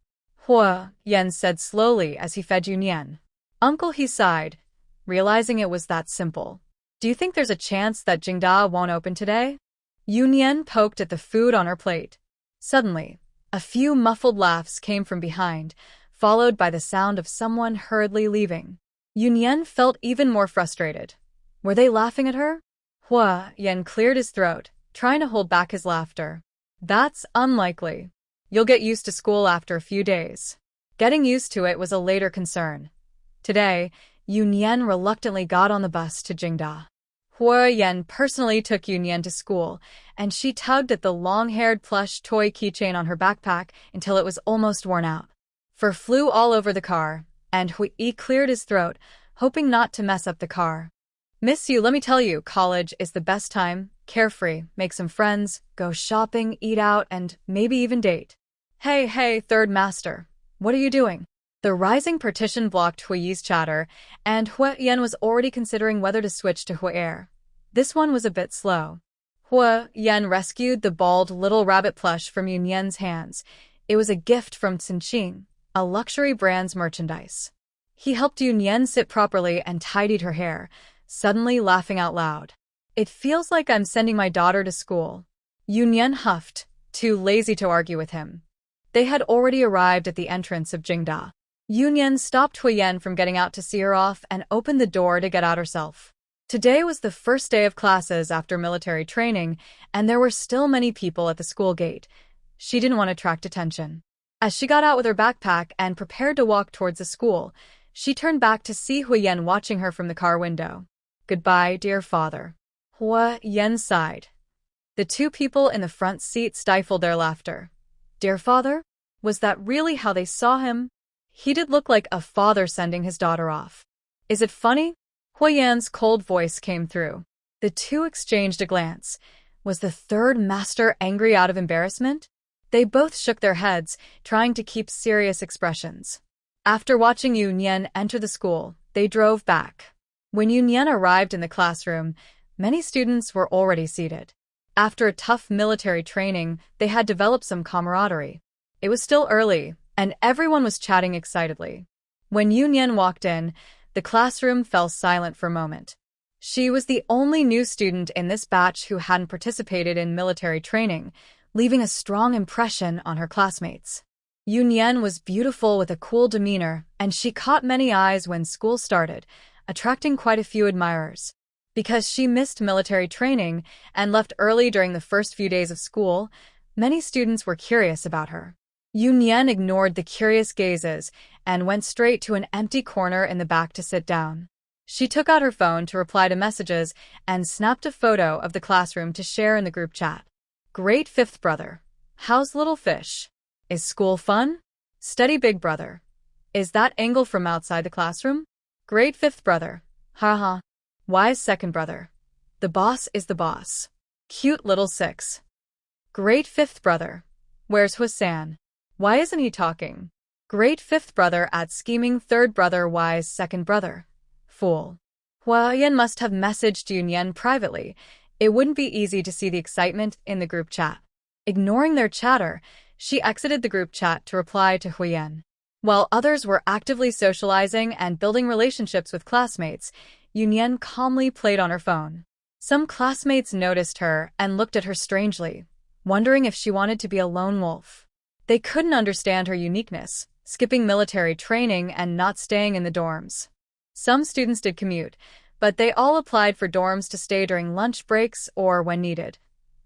Huo Yan said slowly as he fed Yu Nian. Uncle he sighed, realizing it was that simple. Do you think there's a chance that Jingda won't open today? Yu Nian poked at the food on her plate. Suddenly, a few muffled laughs came from behind, followed by the sound of someone hurriedly leaving. Yu Nian felt even more frustrated. Were they laughing at her? Huo Yan cleared his throat, trying to hold back his laughter. That's unlikely. You'll get used to school after a few days. Getting used to it was a later concern. Today, Yu Nian reluctantly got on the bus to Jingda. Huo Yan personally took Yu Nian to school, and she tugged at the long-haired plush toy keychain on her backpack until it was almost worn out. Fur flew all over the car, and Hui cleared his throat, hoping not to mess up the car. Miss you, let me tell you, college is the best time, carefree, make some friends, go shopping, eat out, and maybe even date. Hey, third master, what are you doing? The rising partition blocked Hui's chatter, and Huo Yan was already considering whether to switch to Huo. This one was a bit slow. Huo Yan rescued the bald little rabbit plush from Yu Nian's hands. It was a gift from Xinqing, a luxury brand's merchandise. He helped Yu Nian sit properly and tidied her hair, suddenly laughing out loud. It feels like I'm sending my daughter to school. Yu Nian huffed, too lazy to argue with him. They had already arrived at the entrance of Jingda. Yu Nian stopped Huo Yan from getting out to see her off and opened the door to get out herself. Today was the first day of classes after military training, and there were still many people at the school gate. She didn't want to attract attention. As she got out with her backpack and prepared to walk towards the school, she turned back to see Huo Yan watching her from the car window. Goodbye, dear father. Huo Yan sighed. The two people in the front seat stifled their laughter. Dear father? Was that really how they saw him? He did look like a father sending his daughter off. Is it funny? Huo Yan's cold voice came through. The two exchanged a glance. Was the third master angry out of embarrassment? They both shook their heads, trying to keep serious expressions. After watching Yu Nian enter the school, they drove back. When Yu Nian arrived in the classroom, many students were already seated. After a tough military training, they had developed some camaraderie. It was still early, and everyone was chatting excitedly. When Yu Nian walked in, the classroom fell silent for a moment. She was the only new student in this batch who hadn't participated in military training, leaving a strong impression on her classmates. Yu Nian was beautiful with a cool demeanor, and she caught many eyes when school started, attracting quite a few admirers. Because she missed military training and left early during the first few days of school, many students were curious about her. Yu Nian ignored the curious gazes and went straight to an empty corner in the back to sit down. She took out her phone to reply to messages and snapped a photo of the classroom to share in the group chat. Great fifth brother. How's little fish? Is school fun? Steady big brother. Is that angle from outside the classroom? Great fifth brother. Haha. Wise second brother. The boss is the boss. Cute little six. Great fifth brother. Where's Husan? Why isn't he talking? Great fifth brother at scheming third brother wise second brother. Fool. Huo Yan must have messaged Yu Nian privately. It wouldn't be easy to see the excitement in the group chat. Ignoring their chatter, she exited the group chat to reply to Huo Yan. While others were actively socializing and building relationships with classmates, Yu Nian calmly played on her phone. Some classmates noticed her and looked at her strangely, wondering if she wanted to be a lone wolf. They couldn't understand her uniqueness, skipping military training and not staying in the dorms. Some students did commute, but they all applied for dorms to stay during lunch breaks or when needed.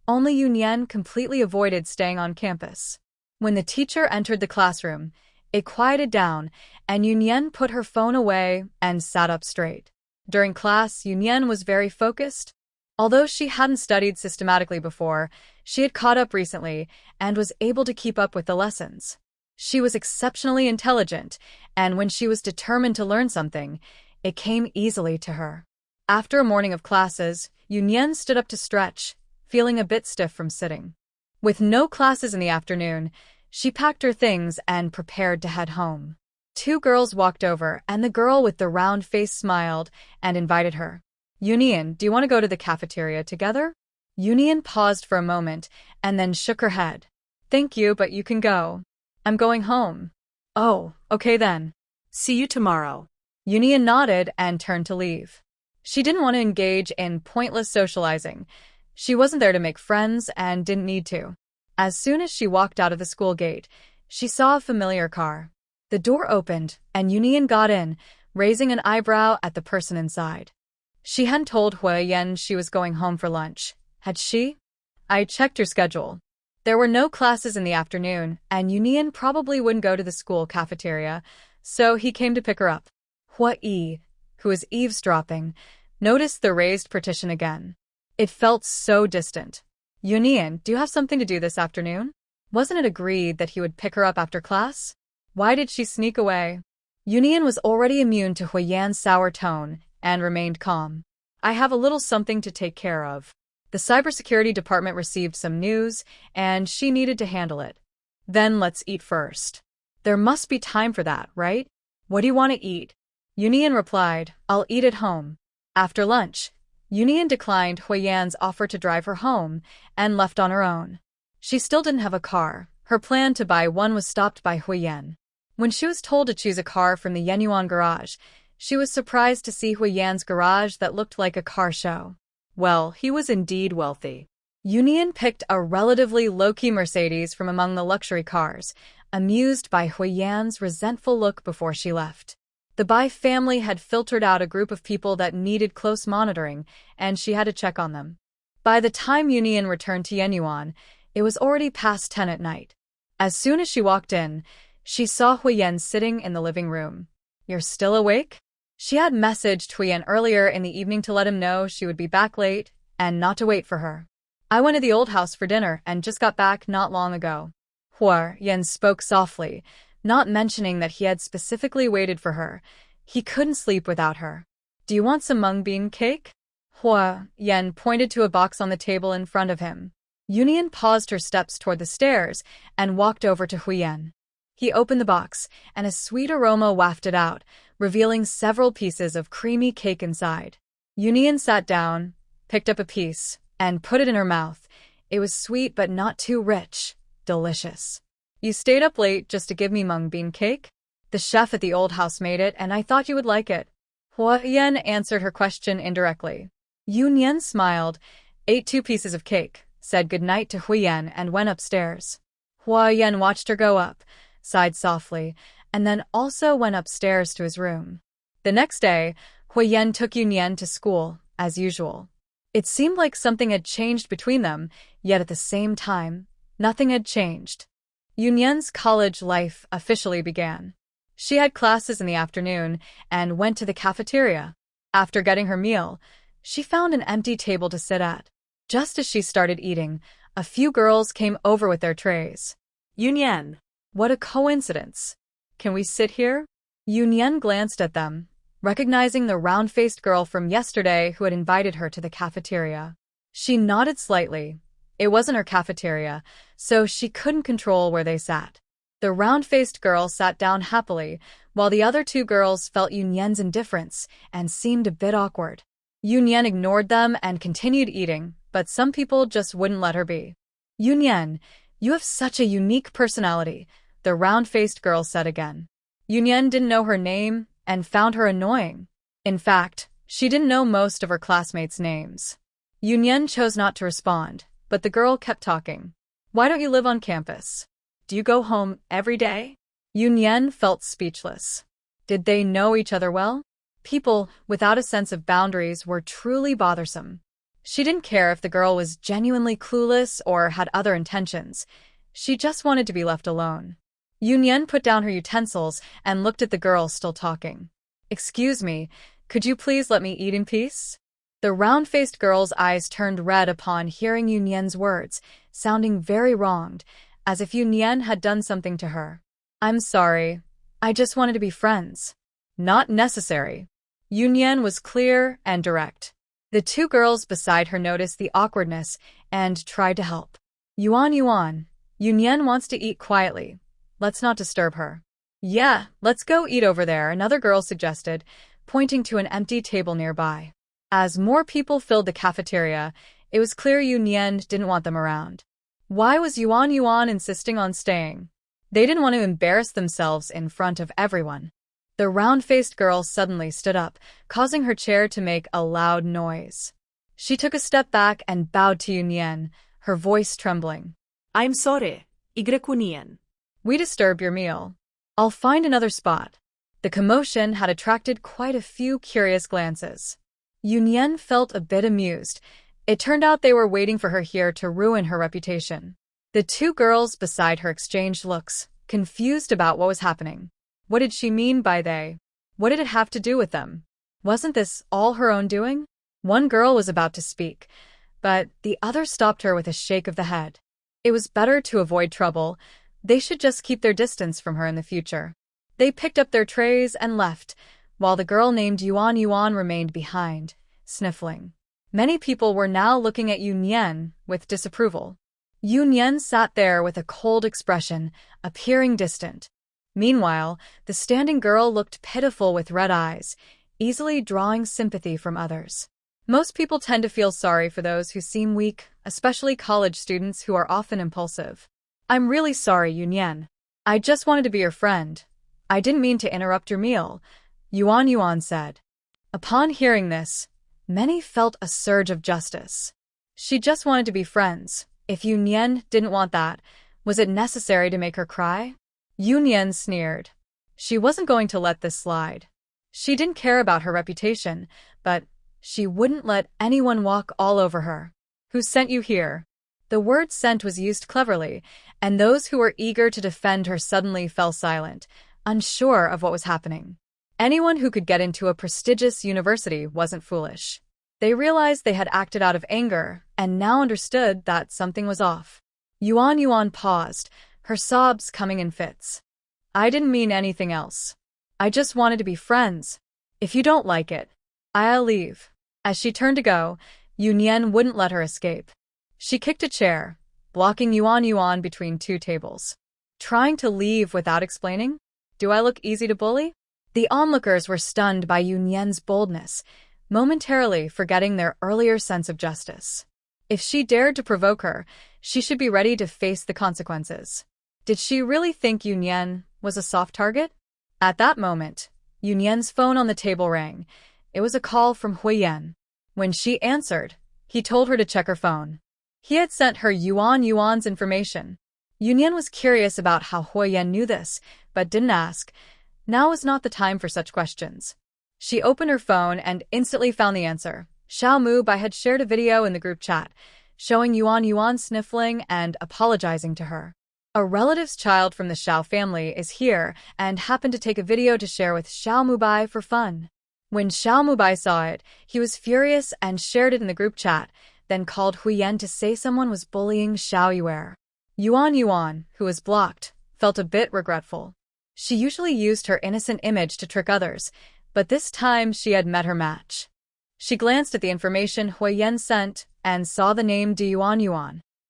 Only Yu Nian completely avoided staying on campus. When the teacher entered the classroom, it quieted down, and Yu Nian put her phone away and sat up straight. During class, Yu Nian was very focused. Although she hadn't studied systematically before, she had caught up recently and was able to keep up with the lessons. She was exceptionally intelligent, and when she was determined to learn something, it came easily to her. After a morning of classes, Yu Nian stood up to stretch, feeling a bit stiff from sitting. With no classes in the afternoon, she packed her things and prepared to head home. Two girls walked over, and the girl with the round face smiled and invited her. Yu Nian, do you want to go to the cafeteria together? Yu Nian paused for a moment and then shook her head. Thank you, but you can go. I'm going home. Oh, okay then. See you tomorrow. Yu Nian nodded and turned to leave. She didn't want to engage in pointless socializing. She wasn't there to make friends and didn't need to. As soon as she walked out of the school gate, she saw a familiar car. The door opened, and Yu Nian got in, raising an eyebrow at the person inside. She hadn't told Huo Yan she was going home for lunch, had she? I checked her schedule. There were no classes in the afternoon, and Yu Nian probably wouldn't go to the school cafeteria, so he came to pick her up. Huo Yi, who was eavesdropping, noticed the raised partition again. It felt so distant. Yu Nian, do you have something to do this afternoon? Wasn't it agreed that he would pick her up after class? Why did she sneak away? Yu Nian was already immune to Huo Yan's sour tone and remained calm. I have a little something to take care of. The cybersecurity department received some news, and she needed to handle it. Then let's eat first. There must be time for that, right? What do you want to eat? Yu Nian replied, I'll eat at home. After lunch, Yu Nian declined Huo Yan's offer to drive her home and left on her own. She still didn't have a car. Her plan to buy one was stopped by Huo Yan. When she was told to choose a car from the Yenyuan garage, she was surprised to see Huo Yan's garage that looked like a car show. Well, he was indeed wealthy. Yu Nian picked a relatively low-key Mercedes from among the luxury cars, amused by Huo Yan's resentful look before she left. The Bai family had filtered out a group of people that needed close monitoring, and she had to check on them. By the time Yu Nian returned to Yenyuan, it was already past 10 at night. As soon as she walked in, she saw Huo Yan sitting in the living room. You're still awake? She had messaged Huo Yan earlier in the evening to let him know she would be back late and not to wait for her. I went to the old house for dinner and just got back not long ago. Huo Yan spoke softly, not mentioning that he had specifically waited for her. He couldn't sleep without her. Do you want some mung bean cake? Huo Yan pointed to a box on the table in front of him. Yu Nian paused her steps toward the stairs and walked over to Huo Yan. He opened the box, and a sweet aroma wafted out, revealing several pieces of creamy cake inside. Yu Nian sat down, picked up a piece, and put it in her mouth. It was sweet but not too rich. Delicious. You stayed up late just to give me mung bean cake? The chef at the old house made it, and I thought you would like it. Huo Yan answered her question indirectly. Yu Nian smiled, ate 2 pieces of cake, said goodnight to Huo Yan, and went upstairs. Huo Yan watched her go up, sighed softly, and then also went upstairs to his room. The next day, Huo Yan took Yu Nian to school, as usual. It seemed like something had changed between them, yet at the same time, nothing had changed. Yu Nian's college life officially began. She had classes in the afternoon and went to the cafeteria. After getting her meal, she found an empty table to sit at. Just as she started eating, a few girls came over with their trays. Yu Nian. What a coincidence. Can we sit here? Yu Nian glanced at them, recognizing the round-faced girl from yesterday who had invited her to the cafeteria. She nodded slightly. It wasn't her cafeteria, so she couldn't control where they sat. The round-faced girl sat down happily, while the other 2 girls felt Yu Nian's indifference and seemed a bit awkward. Yu Nian ignored them and continued eating, but some people just wouldn't let her be. Yu Nian, you have such a unique personality, the round-faced girl said again. Yu Nian didn't know her name and found her annoying. In fact, she didn't know most of her classmates' names. Yu Nian chose not to respond, but the girl kept talking. Why don't you live on campus? Do you go home every day? Yu Nian felt speechless. Did they know each other well? People without a sense of boundaries were truly bothersome. She didn't care if the girl was genuinely clueless or had other intentions. She just wanted to be left alone. Yu Nian put down her utensils and looked at the girl still talking. Excuse me, could you please let me eat in peace? The round-faced girl's eyes turned red upon hearing Yu Nian's words, sounding very wronged, as if Yu Nian had done something to her. I'm sorry. I just wanted to be friends. Not necessary. Yu Nian was clear and direct. The two girls beside her noticed the awkwardness and tried to help. Yuan, Yu Nian wants to eat quietly. Let's not disturb her. Yeah, let's go eat over there, another girl suggested, pointing to an empty table nearby. As more people filled the cafeteria, it was clear Yu Nian didn't want them around. Why was Yuan insisting on staying? They didn't want to embarrass themselves in front of everyone. The round-faced girl suddenly stood up, causing her chair to make a loud noise. She took a step back and bowed to Yu Nian, her voice trembling. I'm sorry, Nian. We disturbed your meal. I'll find another spot. The commotion had attracted quite a few curious glances. Yu Nian felt a bit amused. It turned out they were waiting for her here to ruin her reputation. The two girls beside her exchanged looks, confused about what was happening. What did she mean by they? What did it have to do with them? Wasn't this all her own doing? One girl was about to speak, but the other stopped her with a shake of the head. It was better to avoid trouble. They should just keep their distance from her in the future. They picked up their trays and left, while the girl named Yuan remained behind, sniffling. Many people were now looking at Yu Nian with disapproval. Yu Nian sat there with a cold expression, appearing distant. Meanwhile, the standing girl looked pitiful with red eyes, easily drawing sympathy from others. Most people tend to feel sorry for those who seem weak, especially college students who are often impulsive. I'm really sorry, Yu Nian. I just wanted to be your friend. I didn't mean to interrupt your meal, Yuan said. Upon hearing this, many felt a surge of justice. She just wanted to be friends. If Yu Nian didn't want that, was it necessary to make her cry? Yu Nian sneered. She wasn't going to let this slide. She didn't care about her reputation, but she wouldn't let anyone walk all over her. Who sent you here? The word sent was used cleverly, and those who were eager to defend her suddenly fell silent, unsure of what was happening. Anyone who could get into a prestigious university wasn't foolish. They realized they had acted out of anger, and now understood that something was off. Yuan paused, her sobs coming in fits. I didn't mean anything else. I just wanted to be friends. If you don't like it, I'll leave. As she turned to go, Yu Nian wouldn't let her escape. She kicked a chair, blocking Yuan between two tables. Trying to leave without explaining? Do I look easy to bully? The onlookers were stunned by Yu Nian's boldness, momentarily forgetting their earlier sense of justice. If she dared to provoke her, she should be ready to face the consequences. Did she really think Yu Nian was a soft target? At that moment, Yu Nian's phone on the table rang. It was a call from Huo Yan. When she answered, he told her to check her phone. He had sent her Yuan's information. Yu Nian was curious about how Huo Yan knew this, but didn't ask. Now was not the time for such questions. She opened her phone and instantly found the answer. Xiao Bai had shared a video in the group chat, showing Yuan sniffling and apologizing to her. A relative's child from the Xiao family is here and happened to take a video to share with Xiao Bai for fun. When Xiao Bai saw it, he was furious and shared it in the group chat, then called Huo Yan to say someone was bullying Xiao Yuer. Yuan, who was blocked, felt a bit regretful. She usually used her innocent image to trick others, but this time she had met her match. She glanced at the information Huo Yan sent and saw the name Yuan.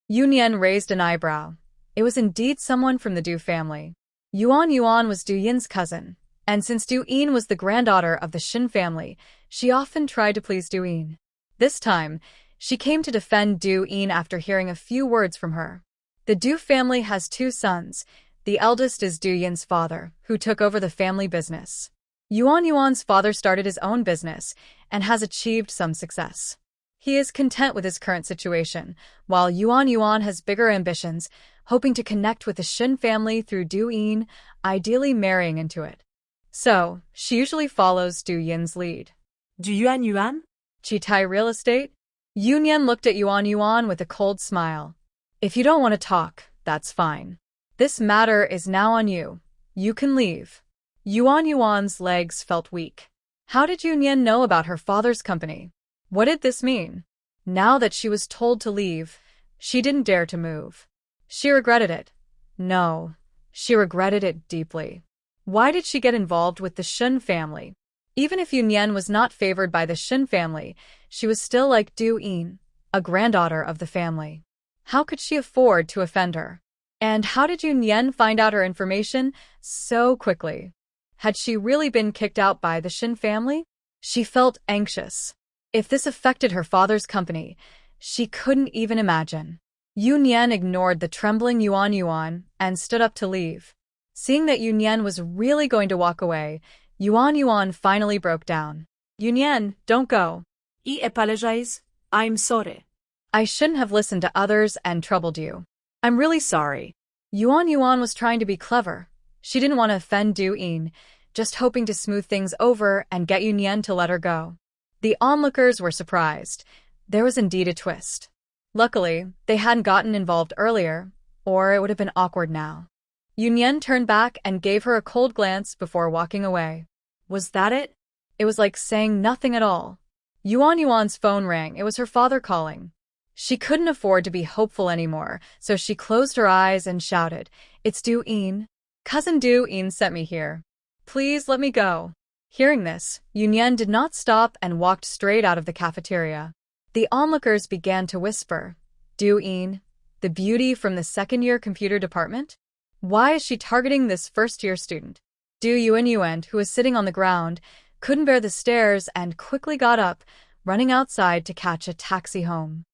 Yu Nian raised an eyebrow. It was indeed someone from the Du family. Yuan was Du Yin's cousin, and since Du Yin was the granddaughter of the Shen family, she often tried to please Du Yin. This time, she came to defend Du Yin after hearing a few words from her. The Du family has two sons. The eldest is Du Yin's father, who took over the family business. Yuan's father started his own business and has achieved some success. He is content with his current situation, while Yuan has bigger ambitions, hoping to connect with the Shen family through Du Yin, ideally marrying into it. So, she usually follows Du Yin's lead. Du Yuan? Chitai real estate? Yu Nian looked at Yuan with a cold smile. If you don't want to talk, that's fine. This matter is now on you. You can leave. Yuan's legs felt weak. How did Yu Nian know about her father's company? What did this mean? Now that she was told to leave, she didn't dare to move. She regretted it. No, she regretted it deeply. Why did she get involved with the Shen family? Even if Yu Nian was not favored by the Shen family, she was still like Du Yin, a granddaughter of the family. How could she afford to offend her? And how did Yu Nian find out her information so quickly? Had she really been kicked out by the Shen family? She felt anxious. If this affected her father's company, she couldn't even imagine. Yu Nian ignored the trembling Yuan and stood up to leave. Seeing that Yu Nian was really going to walk away, Yuan finally broke down. Yu Nian, don't go. I apologize. I'm sorry. I shouldn't have listened to others and troubled you. I'm really sorry. Yuan was trying to be clever. She didn't want to offend Du Yin, just hoping to smooth things over and get Yu Nian to let her go. The onlookers were surprised. There was indeed a twist. Luckily, they hadn't gotten involved earlier, or it would have been awkward now. Yu Nian turned back and gave her a cold glance before walking away. Was that it? It was like saying nothing at all. Yuan's phone rang. It was her father calling. She couldn't afford to be hopeful anymore, so she closed her eyes and shouted, "It's Du Yin. Cousin Du Yin sent me here. Please let me go." Hearing this, Yu Nian did not stop and walked straight out of the cafeteria. The onlookers began to whisper, Du Yin, the beauty from the second-year computer department? Why is she targeting this first-year student? Du Yuan, who was sitting on the ground, couldn't bear the stairs and quickly got up, running outside to catch a taxi home.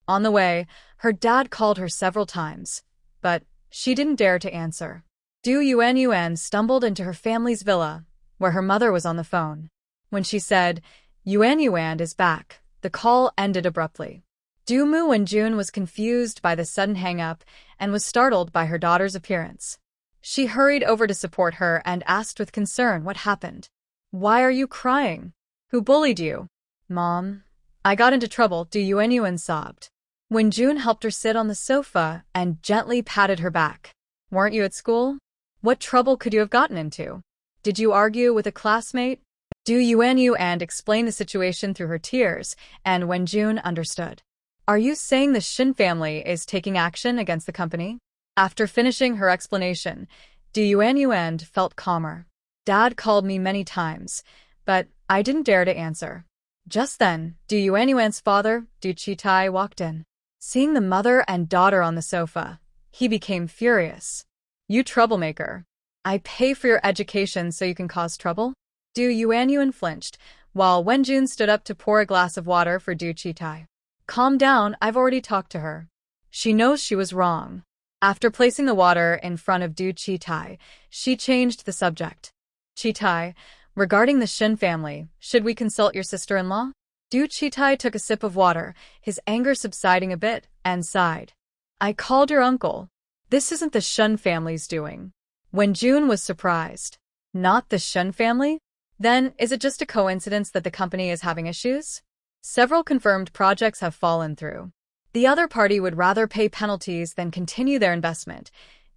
On the way, her dad called her several times, but she didn't dare to answer. Du Yuan stumbled into her family's villa, where her mother was on the phone. When she said, Yuan is back, the call ended abruptly. Du Wenjun was confused by the sudden hang-up and was startled by her daughter's appearance. She hurried over to support her and asked with concern what happened. "Why are you crying? Who bullied you?" "Mom, I got into trouble," Du Yuan sobbed. Wenjun helped her sit on the sofa and gently patted her back. "Weren't you at school? What trouble could you have gotten into? Did you argue with a classmate?" Du Yuan explained the situation through her tears, and Wenjun understood. "Are you saying the Shen family is taking action against the company?" After finishing her explanation, Du Yuan felt calmer. "Dad called me many times, but I didn't dare to answer." Just then, Du Yuan's father, Du Qitai, walked in. Seeing the mother and daughter on the sofa, he became furious. "You troublemaker. I pay for your education so you can cause trouble?" Du Yuan flinched, while Wenjun stood up to pour a glass of water for Du Qitai. "Calm down, I've already talked to her. She knows she was wrong." After placing the water in front of Du Qitai, she changed the subject. "Qitai, regarding the Shen family, should we consult your sister-in-law?" Du Qitai took a sip of water, his anger subsiding a bit, and sighed. "I called your uncle. This isn't the Shen family's doing." Wenjun was surprised. "Not the Shen family? Then, is it just a coincidence that the company is having issues? Several confirmed projects have fallen through. The other party would rather pay penalties than continue their investment,"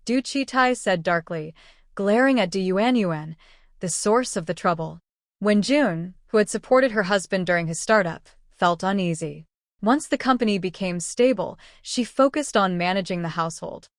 Du Qitai said darkly, glaring at Du Yuan, the source of the trouble. Wenjun, who had supported her husband during his startup, felt uneasy. Once the company became stable, she focused on managing the household.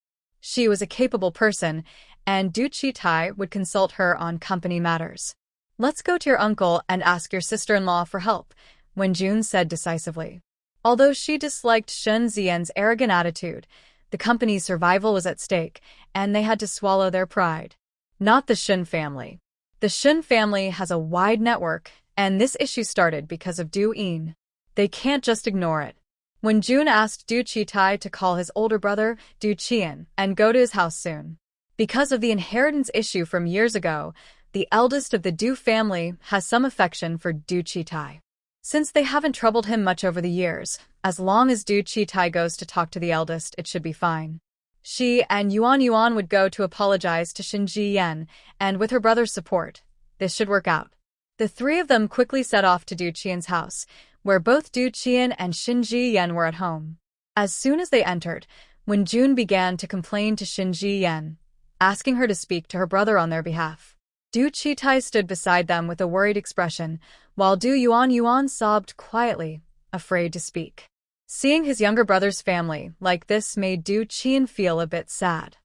She was a capable person, and Du Qitai would consult her on company matters. "Let's go to your uncle and ask your sister-in-law for help," Wenjun said decisively. Although she disliked Shen Zian's arrogant attitude, the company's survival was at stake, and they had to swallow their pride. Not the Shen family. The Shen family has a wide network, and this issue started because of Du Yin. They can't just ignore it. Wenjun asked Du Qitai to call his older brother, Du Qian, and go to his house soon. Because of the inheritance issue from years ago, the eldest of the Du family has some affection for Du Qitai. Since they haven't troubled him much over the years, as long as Du Qitai goes to talk to the eldest, it should be fine. She and Yuan would go to apologize to Shen Yan, and with her brother's support, this should work out. The three of them quickly set off to Du Qian's house, where both Du Qian and Shen Yan were at home. As soon as they entered, Wenjun began to complain to Shen Yan, asking her to speak to her brother on their behalf. Du Qitai stood beside them with a worried expression, while Du Yuan sobbed quietly, afraid to speak. Seeing his younger brother's family like this made Du Qian feel a bit sad.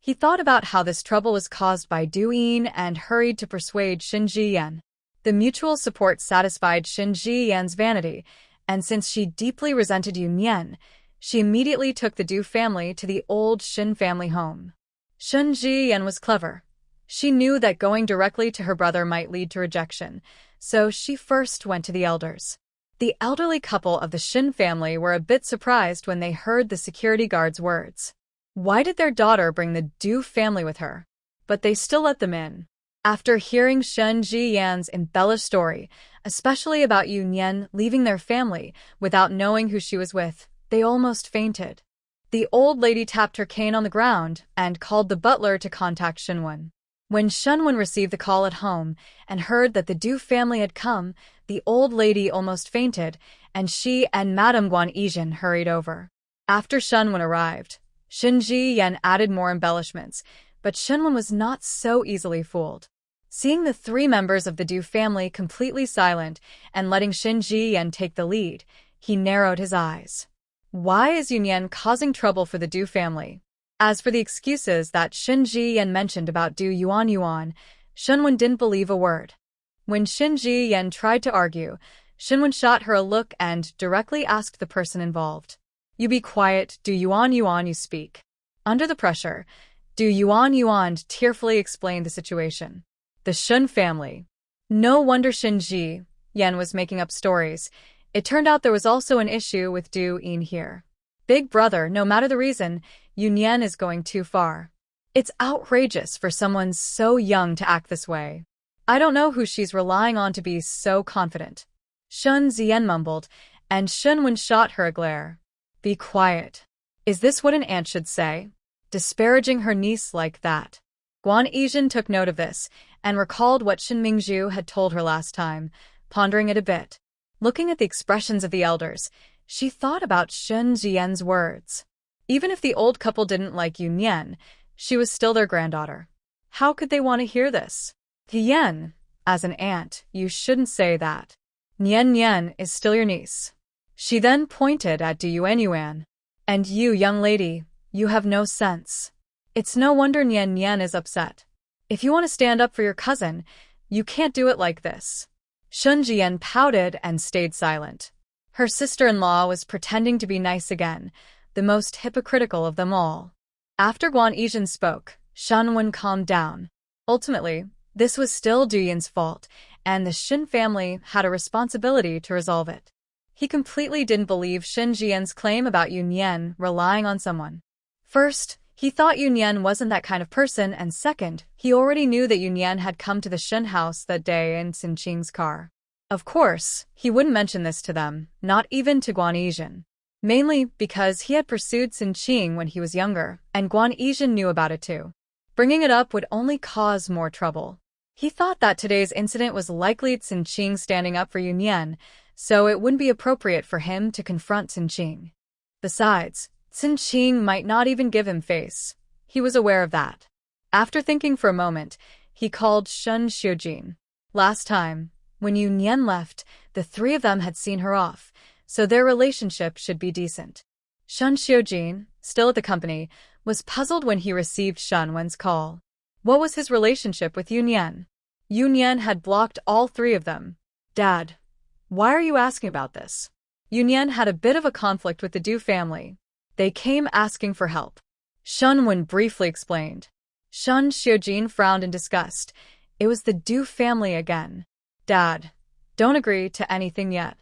He thought about how this trouble was caused by Du Yin and hurried to persuade Shen Jiyan. The mutual support satisfied Shen Jiyan's vanity, and since she deeply resented Yu Nian, she immediately took the Du family to the old Shen family home. Shen Jiyan was clever. She knew that going directly to her brother might lead to rejection, so she first went to the elders. The elderly couple of the Shen family were a bit surprised when they heard the security guard's words. Why did their daughter bring the Du family with her? But they still let them in. After hearing Shen Jiyan's embellished story, especially about Yu Nian leaving their family without knowing who she was with, they almost fainted. The old lady tapped her cane on the ground and called the butler to contact Shenwen. When Shenwen received the call at home and heard that the Du family had come, the old lady almost fainted, and she and Madame Guan Yizhen hurried over. After Shenwen arrived, Shen Jiyan added more embellishments, but Shenwen was not so easily fooled. Seeing the three members of the Du family completely silent and letting Shen Jiyan take the lead, he narrowed his eyes. Why is Yu Nian causing trouble for the Du family? As for the excuses that Shen Jiyan mentioned about Du Yuan, Shenwen didn't believe a word. When Shen Jiyan tried to argue, Shenwen shot her a look and directly asked the person involved. You be quiet, Du Yuan, you speak. Under the pressure, Du Yuan tearfully explained the situation. The Shen family. No wonder Shen Jiyan was making up stories. It turned out there was also an issue with Du Yin here. Big brother, no matter the reason, Yu Nian is going too far. It's outrageous for someone so young to act this way. I don't know who she's relying on to be so confident. Shen Ziyan mumbled, and Shenwen shot her a glare. Be quiet. Is this what an aunt should say? Disparaging her niece like that. Guan Yizhen took note of this, and recalled what Shen Mingzhu had told her last time, pondering it a bit. Looking at the expressions of the elders, she thought about Shen Jiyan's words. Even if the old couple didn't like Yu Nian, she was still their granddaughter. How could they want to hear this? Yan, as an aunt, you shouldn't say that. Nian is still your niece. She then pointed at Du Yuan. And you, young lady, you have no sense. It's no wonder Nian is upset. If you want to stand up for your cousin, you can't do it like this. Shen Jiyan pouted and stayed silent. Her sister-in-law was pretending to be nice again, the most hypocritical of them all. After Guan Yizhen spoke, Shenwen calmed down. Ultimately, this was still Du Yin's fault, and the Shen family had a responsibility to resolve it. He completely didn't believe Shen Jiyan's claim about Yu Nian relying on someone. First, he thought Yu Nian wasn't that kind of person, and second, he already knew that Yu Nian had come to the Shen house that day in Xin Qing's car. Of course, he wouldn't mention this to them, not even to Guan Yizhen. Mainly because he had pursued Xin Qing when he was younger, and Guan Yizhen knew about it too. Bringing it up would only cause more trouble. He thought that today's incident was likely Xin Qing standing up for Yu Nian, so it wouldn't be appropriate for him to confront Xin Qing. Besides, Xin Qing might not even give him face. He was aware of that. After thinking for a moment, he called Shen Xiujin. Last time, when Yu Nian left, the three of them had seen her off, so their relationship should be decent. Shen Xiujin, still at the company, was puzzled when he received Shenwen's call. What was his relationship with Yu Nian? Yu Nian had blocked all three of them. Dad, why are you asking about this? Yu Nian had a bit of a conflict with the Du family. They came asking for help. Shenwen briefly explained. Shen Xiujin frowned in disgust. It was the Du family again. Dad, don't agree to anything yet.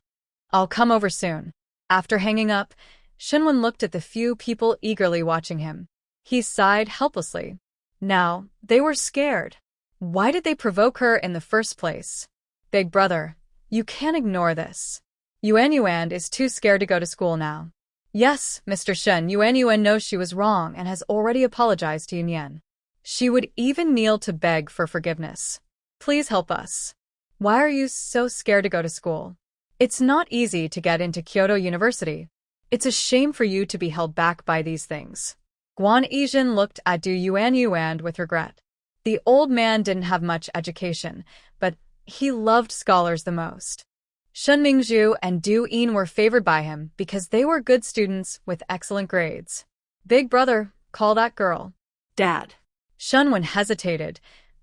I'll come over soon. After hanging up, Shenwen looked at the few people eagerly watching him. He sighed helplessly. Now, they were scared. Why did they provoke her in the first place? Big brother, you can't ignore this. Yuan is too scared to go to school now. Yes, Mr. Shen, Yuan knows she was wrong and has already apologized to Yu Nian. She would even kneel to beg for forgiveness. Please help us. Why are you so scared to go to school? It's not easy to get into Kyoto University. It's a shame for you to be held back by these things. Guan Yizhen looked at Du Yuan with regret. The old man didn't have much education, but he loved scholars the most. Shen Mingzhu and Du Yin were favored by him because they were good students with excellent grades. Big brother, call that girl. Dad. Shen Wen hesitated,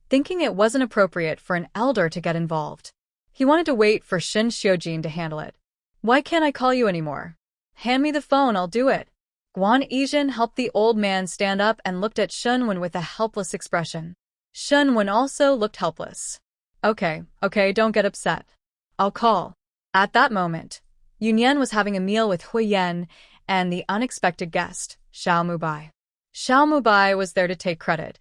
thinking it wasn't appropriate for an elder to get involved. He wanted to wait for Shen Xiujin to handle it. Why can't I call you anymore? Hand me the phone, I'll do it. Guan Yizhen helped the old man stand up and looked at Shen Wen with a helpless expression. Shen Wen also looked helpless. Okay, don't get upset. I'll call. At that moment, Yu Nian was having a meal with Huo Yan and the unexpected guest, Xiao Mubai. Xiao Mubai was there to take credit.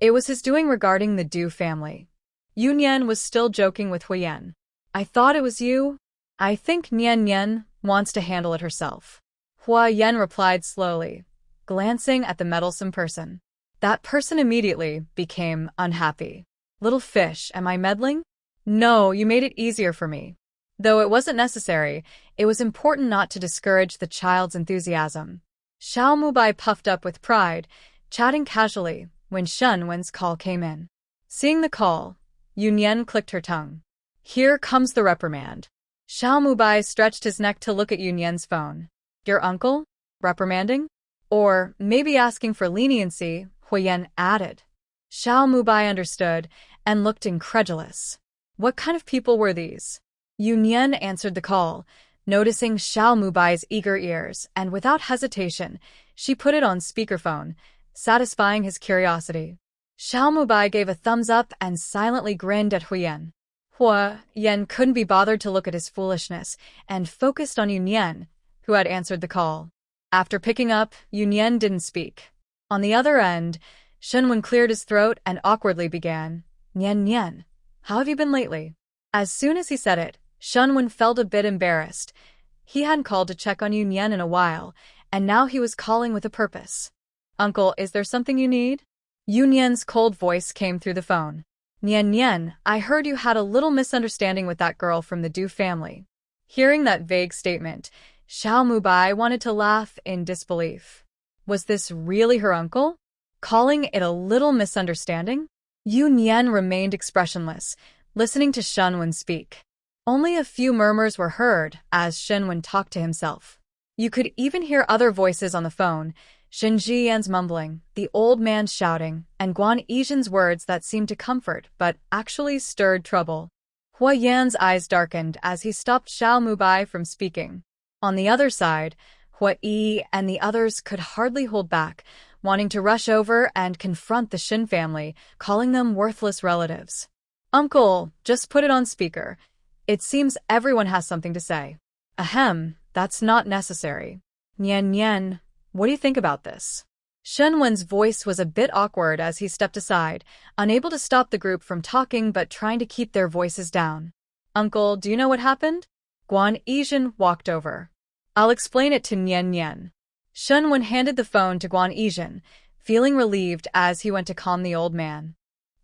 It was his doing regarding the Du family. Yu Nian was still joking with Huo Yan. I thought it was you. I think Nian wants to handle it herself. Huo Yan replied slowly, glancing at the meddlesome person. That person immediately became unhappy. Little fish, am I meddling? No, you made it easier for me. Though it wasn't necessary, it was important not to discourage the child's enthusiasm. Xiao Mubai puffed up with pride, chatting casually, when Shen Wen's call came in. Seeing the call, Yu Nian clicked her tongue. Here comes the reprimand. Xiao Mubai stretched his neck to look at Yu Nian's phone. Your uncle? Reprimanding? Or maybe asking for leniency, Huo Yan added. Xiao Mubai understood and looked incredulous. What kind of people were these? Yu Nian answered the call, noticing Xiao Mubai's eager ears, and without hesitation, she put it on speakerphone, satisfying his curiosity. Xiao Mubai gave a thumbs up and silently grinned at Huo Yan. Huo Yan couldn't be bothered to look at his foolishness and focused on Yu Nian, who had answered the call. After picking up, Yu Nian didn't speak. On the other end, Shen Wen cleared his throat and awkwardly began. Nian, how have you been lately? As soon as he said it, Shen Wen felt a bit embarrassed. He hadn't called to check on Yu Nian in a while, and now he was calling with a purpose. Uncle, is there something you need? Yu Nian's cold voice came through the phone. Nian, I heard you had a little misunderstanding with that girl from the Du family. Hearing that vague statement, Xiao Mubai wanted to laugh in disbelief. Was this really her uncle? Calling it a little misunderstanding? Yu Nian remained expressionless, listening to Shen Wen speak. Only a few murmurs were heard as Shen Wen talked to himself. You could even hear other voices on the phone, Shen Jiyan's mumbling, the old man shouting, and Guan Yizhen's words that seemed to comfort but actually stirred trouble. Huo Yan's eyes darkened as he stopped Xiao Mubai from speaking. On the other side, Huo Yi and the others could hardly hold back, wanting to rush over and confront the Shen family, calling them worthless relatives. Uncle, just put it on speaker. It seems everyone has something to say. Ahem, that's not necessary. Nian, what do you think about this? Shen Wen's voice was a bit awkward as he stepped aside, unable to stop the group from talking but trying to keep their voices down. Uncle, do you know what happened? Guan Yizhen walked over. I'll explain it to Nian. Shen Wen handed the phone to Guan Yizhen, feeling relieved as he went to calm the old man.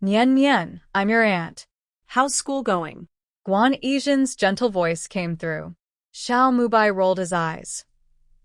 Nian, I'm your aunt. How's school going? Guan Yizhen's gentle voice came through. Xiao Mubai rolled his eyes.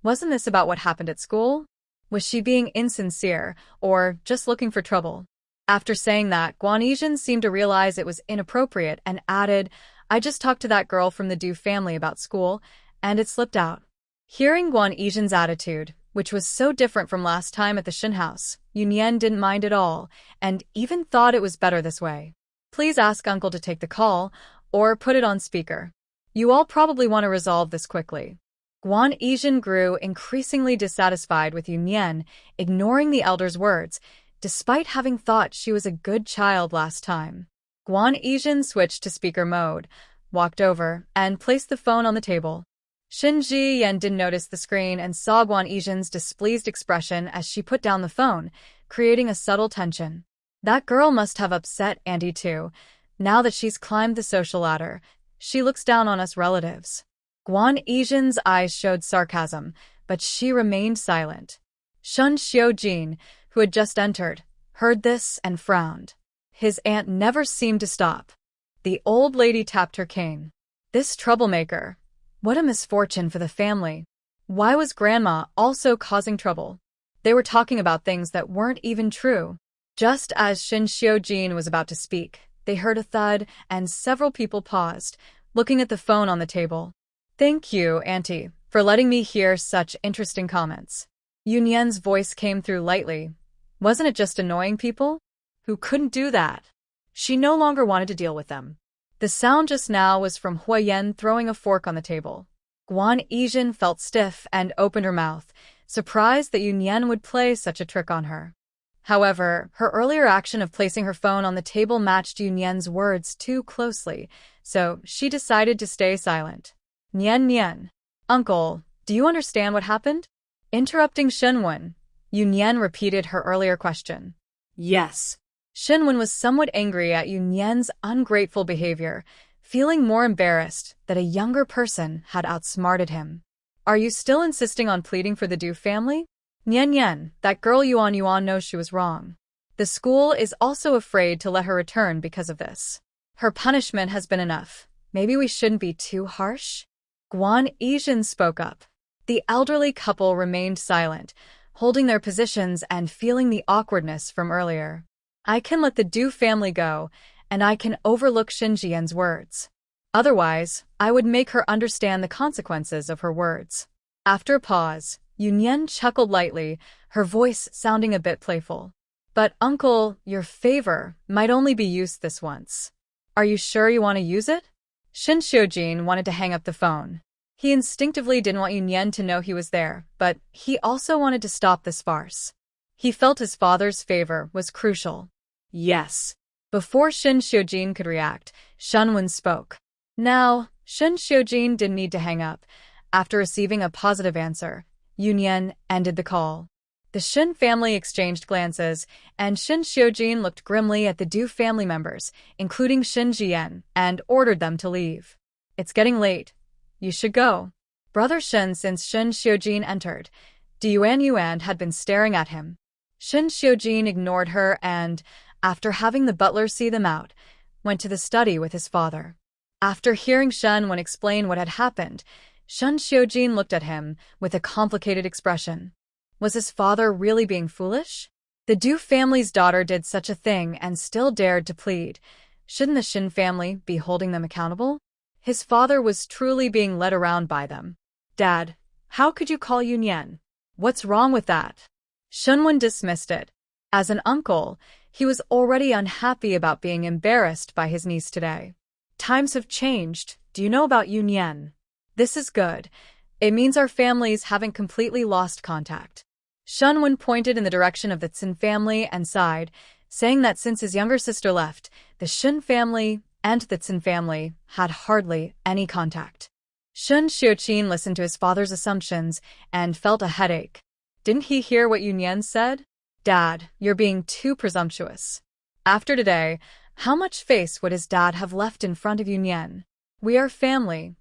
Wasn't this about what happened at school? Was she being insincere, or just looking for trouble? After saying that, Guan Yizhen seemed to realize it was inappropriate and added, I just talked to that girl from the Du family about school, and it slipped out. Hearing Guan Yizhen's attitude, which was so different from last time at the Shen house, Yu Nian didn't mind at all, and even thought it was better this way. Please ask Uncle to take the call, or put it on speaker. You all probably want to resolve this quickly. Guan Yizhen grew increasingly dissatisfied with Yu Nian, ignoring the elder's words, despite having thought she was a good child last time. Guan Yizhen switched to speaker mode, walked over, and placed the phone on the table. Shen Jiyan didn't notice the screen and saw Guan Yizhen's displeased expression as she put down the phone, creating a subtle tension. That girl must have upset Auntie too. Now that she's climbed the social ladder, she looks down on us relatives. Guan Yizhen's eyes showed sarcasm, but she remained silent. Shen Xiujin, who had just entered, heard this and frowned. His aunt never seemed to stop. The old lady tapped her cane. This troublemaker. What a misfortune for the family. Why was Grandma also causing trouble? They were talking about things that weren't even true. Just as Shen Xiujin was about to speak, they heard a thud and several people paused, looking at the phone on the table. Thank you, Auntie, for letting me hear such interesting comments. Yu Nian's voice came through lightly. Wasn't it just annoying people? Who couldn't do that? She no longer wanted to deal with them. The sound just now was from Huo Yan throwing a fork on the table. Guan Yizhen felt stiff and opened her mouth, surprised that Yu Nian would play such a trick on her. However, her earlier action of placing her phone on the table matched Yu Nian's words too closely, so she decided to stay silent. Nian. Uncle, do you understand what happened? Interrupting Shenwen, Yu Nian repeated her earlier question. Yes. Shenwen was somewhat angry at Yu Nian's ungrateful behavior, feeling more embarrassed that a younger person had outsmarted him. Are you still insisting on pleading for the Du family? Nian, that girl Yuan knows she was wrong. The school is also afraid to let her return because of this. Her punishment has been enough. Maybe we shouldn't be too harsh? Guan Yizhen spoke up. The elderly couple remained silent, holding their positions and feeling the awkwardness from earlier. I can let the Du family go, and I can overlook Xinjian's words. Otherwise, I would make her understand the consequences of her words. After a pause, Yu Nian chuckled lightly, her voice sounding a bit playful. But uncle, your favor might only be used this once. Are you sure you want to use it? Shen Xiujin wanted to hang up the phone. He instinctively didn't want Yu Nian to know he was there, but he also wanted to stop this farce. He felt his father's favor was crucial. Yes. Before Shen Xiujin could react, Shenwen spoke. Now, Shen Xiujin didn't need to hang up. After receiving a positive answer, Yu Nian ended the call. The Shen family exchanged glances, and Shen Xiujin looked grimly at the Du family members, including Shen Jian, and ordered them to leave. It's getting late. You should go. Brother Shen. Since Shen Xiujin entered, Yuan had been staring at him. Shen Xiujin ignored her and, after having the butler see them out, went to the study with his father. After hearing Shenwen explain what had happened, Shen Xiujin looked at him with a complicated expression. Was his father really being foolish? The Du family's daughter did such a thing and still dared to plead. Shouldn't the Shen family be holding them accountable? His father was truly being led around by them. Dad, how could you call Yu Nian? What's wrong with that? Shenwen dismissed it. As an uncle, he was already unhappy about being embarrassed by his niece today. Times have changed. Do you know about Yu Nian? This is good. It means our families haven't completely lost contact. Shenwen pointed in the direction of the Tsin family and sighed, saying that since his younger sister left, the Shen family and the Tsin family had hardly any contact. Shen Xiuqin listened to his father's assumptions and felt a headache. Didn't he hear what Yu Nian said? Dad, you're being too presumptuous. After today, how much face would his dad have left in front of Yu Nian? We are family.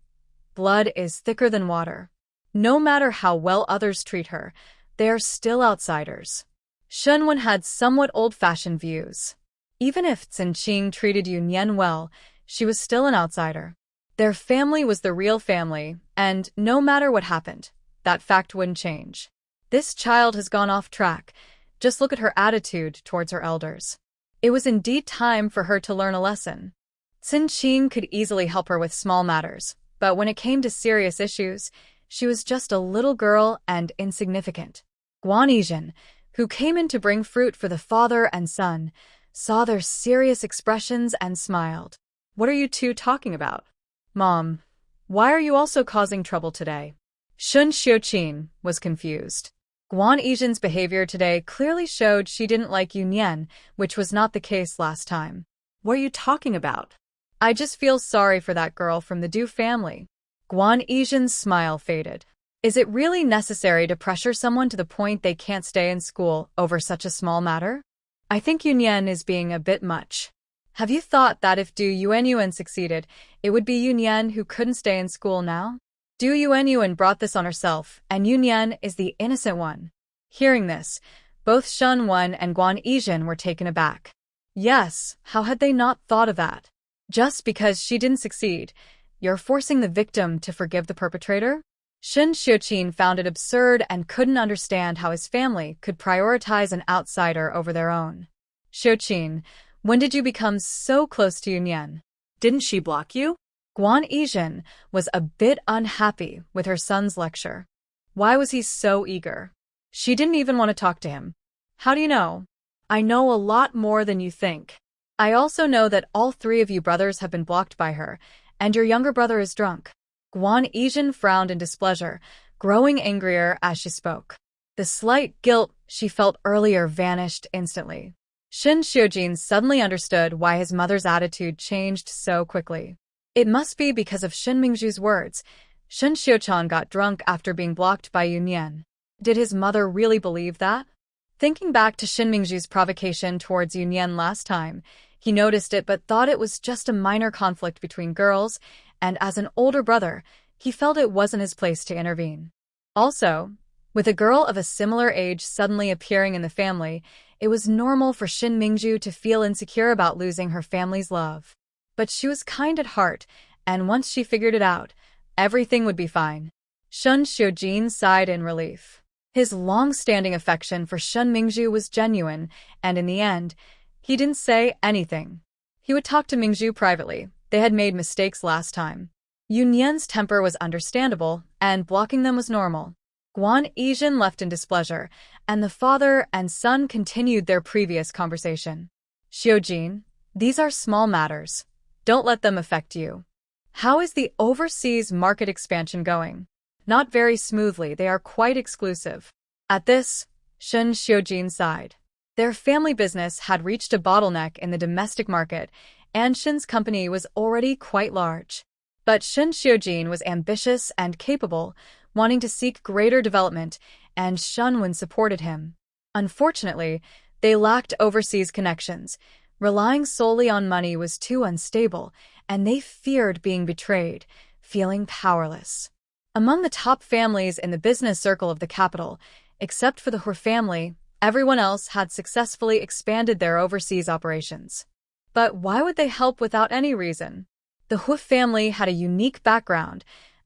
Blood is thicker than water. No matter how well others treat her, they are still outsiders. Shenwen had somewhat old-fashioned views. Even if Qing treated Yu Nian well, she was still an outsider. Their family was the real family, and no matter what happened, that fact wouldn't change. This child has gone off track. Just look at her attitude towards her elders. It was indeed time for her to learn a lesson. Qing could easily help her with small matters, but when it came to serious issues, she was just a little girl and insignificant. Guan Yizhen, who came in to bring fruit for the father and son, saw their serious expressions and smiled. What are you two talking about? Mom, why are you also causing trouble today? Shen Xiuqin was confused. Guan Yizhen's behavior today clearly showed she didn't like Yu Nian, which was not the case last time. What are you talking about? I just feel sorry for that girl from the Du family. Guan Yizhen's smile faded. Is it really necessary to pressure someone to the point they can't stay in school over such a small matter? I think Yu Nian is being a bit much. Have you thought that if Du Yuan succeeded, it would be Yu Nian who couldn't stay in school now? Du Yuan brought this on herself, and Yu Nian is the innocent one. Hearing this, both Shenwen and Guan Yizhen were taken aback. Yes, how had they not thought of that? Just because she didn't succeed, you're forcing the victim to forgive the perpetrator? Shen Xiuqin found it absurd and couldn't understand how his family could prioritize an outsider over their own. Xiuqin, when did you become so close to Yu Nian? Didn't she block you? Guan Yizhen was a bit unhappy with her son's lecture. Why was he so eager? She didn't even want to talk to him. How do you know? I know a lot more than you think. I also know that all three of you brothers have been blocked by her, and your younger brother is drunk. Guan Yizhen frowned in displeasure, growing angrier as she spoke. The slight guilt she felt earlier vanished instantly. Shen Xiujin suddenly understood why his mother's attitude changed so quickly. It must be because of Shen Mingzhu's words. Shen Xiuchan got drunk after being blocked by Yu Nian. Did his mother really believe that? Thinking back to Shen Mingzhu's provocation towards Yu Nian last time, he noticed it but thought it was just a minor conflict between girls, and as an older brother, he felt it wasn't his place to intervene. Also, with a girl of a similar age suddenly appearing in the family, it was normal for Shen Mingzhu to feel insecure about losing her family's love. But she was kind at heart, and once she figured it out, everything would be fine. Shen Xiujin sighed in relief. His long-standing affection for Shen Mingzhu was genuine, and in the end, he didn't say anything. He would talk to Mingzhu privately. They had made mistakes last time. Yu Nian's temper was understandable, and blocking them was normal. Guan Yizhen left in displeasure, and the father and son continued their previous conversation. Xiujin, these are small matters. Don't let them affect you. How is the overseas market expansion going? Not very smoothly, they are quite exclusive. At this, Shen Xiujin sighed. Their family business had reached a bottleneck in the domestic market, and Shen's company was already quite large. But Shen Xiujin was ambitious and capable, wanting to seek greater development, and Shenwen supported him. Unfortunately, they lacked overseas connections. Relying solely on money was too unstable, and they feared being betrayed, feeling powerless. Among the top families in the business circle of the capital, except for the Huo family, everyone else had successfully expanded their overseas operations. But why would they help without any reason? The Huo family had a unique background.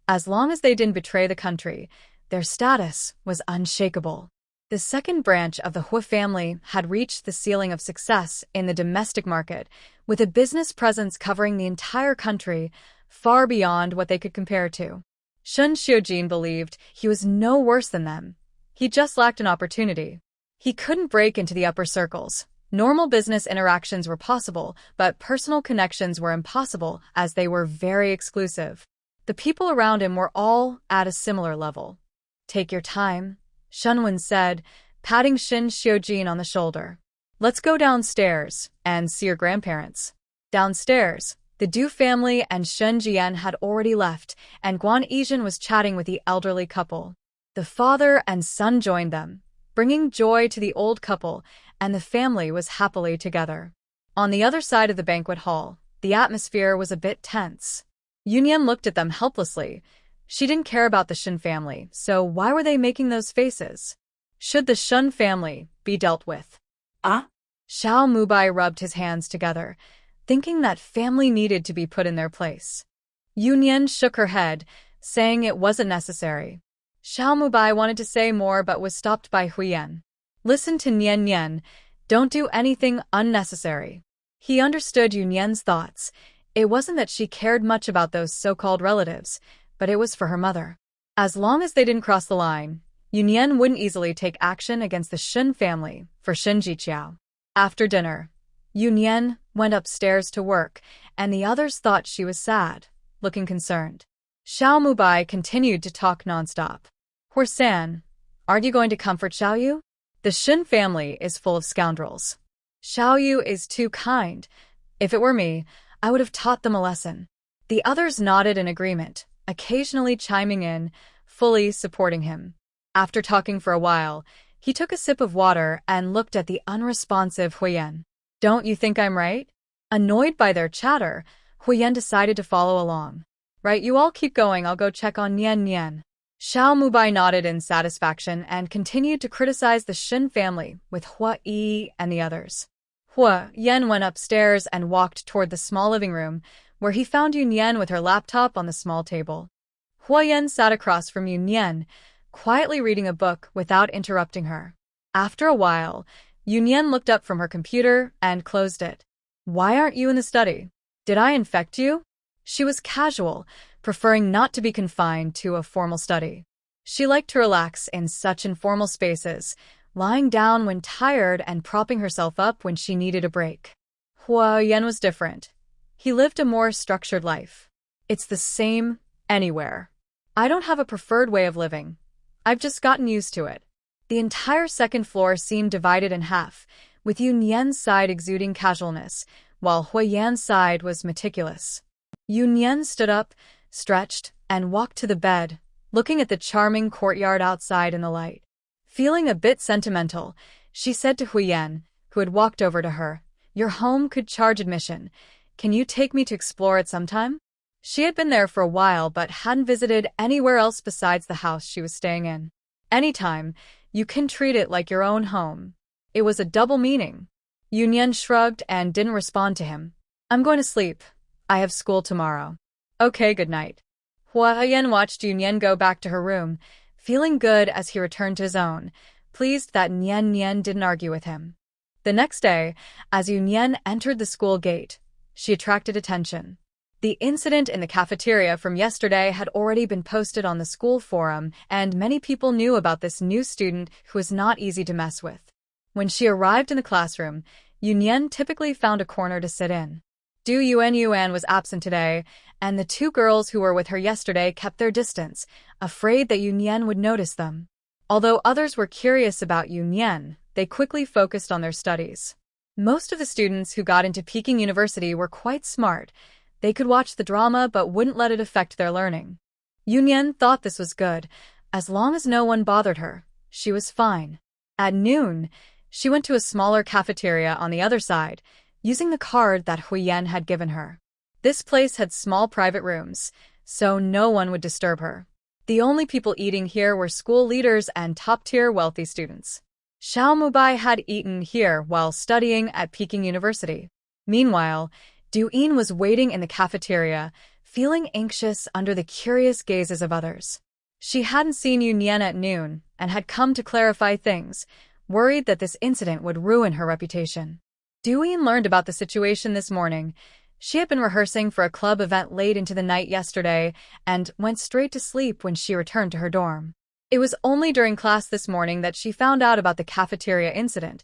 As long as they didn't betray the country, their status was unshakable. The second branch of the Huo family had reached the ceiling of success in the domestic market, with a business presence covering the entire country, far beyond what they could compare to. Shen Xiujin believed he was no worse than them. He just lacked an opportunity. He couldn't break into the upper circles. Normal business interactions were possible, but personal connections were impossible as they were very exclusive. The people around him were all at a similar level. Take your time, Shenwen said, patting Shen Xiujin on the shoulder. Let's go downstairs and see your grandparents. Downstairs, the Du family and Shen Jian had already left, and Guan Yizhen was chatting with the elderly couple. The father and son joined them, bringing joy to the old couple, and the family was happily together. On the other side of the banquet hall, the atmosphere was a bit tense. Yu Nian looked at them helplessly. She didn't care about the Shen family, so why were they making those faces? Should the Shen family be dealt with? Ah? Xiao Mubai rubbed his hands together, thinking that family needed to be put in their place. Yu Nian shook her head, saying it wasn't necessary. Xiao Mubai wanted to say more but was stopped by Huo Yan. Listen to Nian Nian, don't do anything unnecessary. He understood Yu Nian's thoughts. It wasn't that she cared much about those so-called relatives, but it was for her mother. As long as they didn't cross the line, Yu Nian wouldn't easily take action against the Shen family for Shen Jiqiao. After dinner, Yu Nian went upstairs to work, and the others thought she was sad, looking concerned. Xiao Mubai continued to talk nonstop. Huo San, aren't you going to comfort Xiao Yu? The Shen family is full of scoundrels. Xiao Yu is too kind. If it were me, I would have taught them a lesson. The others nodded in agreement, occasionally chiming in, fully supporting him. After talking for a while, he took a sip of water and looked at the unresponsive Huo Yan. Don't you think I'm right? Annoyed by their chatter, Huo Yan decided to follow along. Right, you all keep going, I'll go check on Nian Nian. Xiao Mubai nodded in satisfaction and continued to criticize the Shen family with Huo Yi and the others. Huo Yan went upstairs and walked toward the small living room, where he found Yu Nian with her laptop on the small table. Huo Yan sat across from Yu Nian, quietly reading a book without interrupting her. After a while, Yu Nian looked up from her computer and closed it. Why aren't you in the study? Did I infect you? She was casual, preferring not to be confined to a formal study. She liked to relax in such informal spaces, lying down when tired and propping herself up when she needed a break. Huo Yan was different. He lived a more structured life. It's the same anywhere. I don't have a preferred way of living. I've just gotten used to it. The entire second floor seemed divided in half, with Yu Nian's side exuding casualness, while Huo Yan's side was meticulous. Yu Nian stood up, stretched, and walked to the bed, looking at the charming courtyard outside in the light. Feeling a bit sentimental, she said to Huo Yan, who had walked over to her, "Your home could charge admission. Can you take me to explore it sometime?" She had been there for a while but hadn't visited anywhere else besides the house she was staying in. "Anytime, you can treat it like your own home." It was a double meaning. Yu Nian shrugged and didn't respond to him. "I'm going to sleep. I have school tomorrow." "Okay, good night." Huo Yan watched Yu Nian go back to her room, feeling good as he returned to his own, pleased that Nian didn't argue with him. The next day, as Yu Nian entered the school gate, she attracted attention. The incident in the cafeteria from yesterday had already been posted on the school forum, and many people knew about this new student who was not easy to mess with. When she arrived in the classroom, Yu Nian typically found a corner to sit in. Du Yuan was absent today, and the two girls who were with her yesterday kept their distance, afraid that Yu Nian would notice them. Although others were curious about Yu Nian, they quickly focused on their studies. Most of the students who got into Peking University were quite smart. They could watch the drama but wouldn't let it affect their learning. Yu Nian thought this was good. As long as no one bothered her, she was fine. At noon, she went to a smaller cafeteria on the other side, using the card that Huo Yan had given her. This place had small private rooms, so no one would disturb her. The only people eating here were school leaders and top-tier wealthy students. Xiao Mubai had eaten here while studying at Peking University. Meanwhile, Deepening was waiting in the cafeteria, feeling anxious under the curious gazes of others. She hadn't seen Yu Nian at noon and had come to clarify things, worried that this incident would ruin her reputation. Deepening learned about the situation this morning. She had been rehearsing for a club event late into the night yesterday and went straight to sleep when she returned to her dorm. It was only during class this morning that she found out about the cafeteria incident,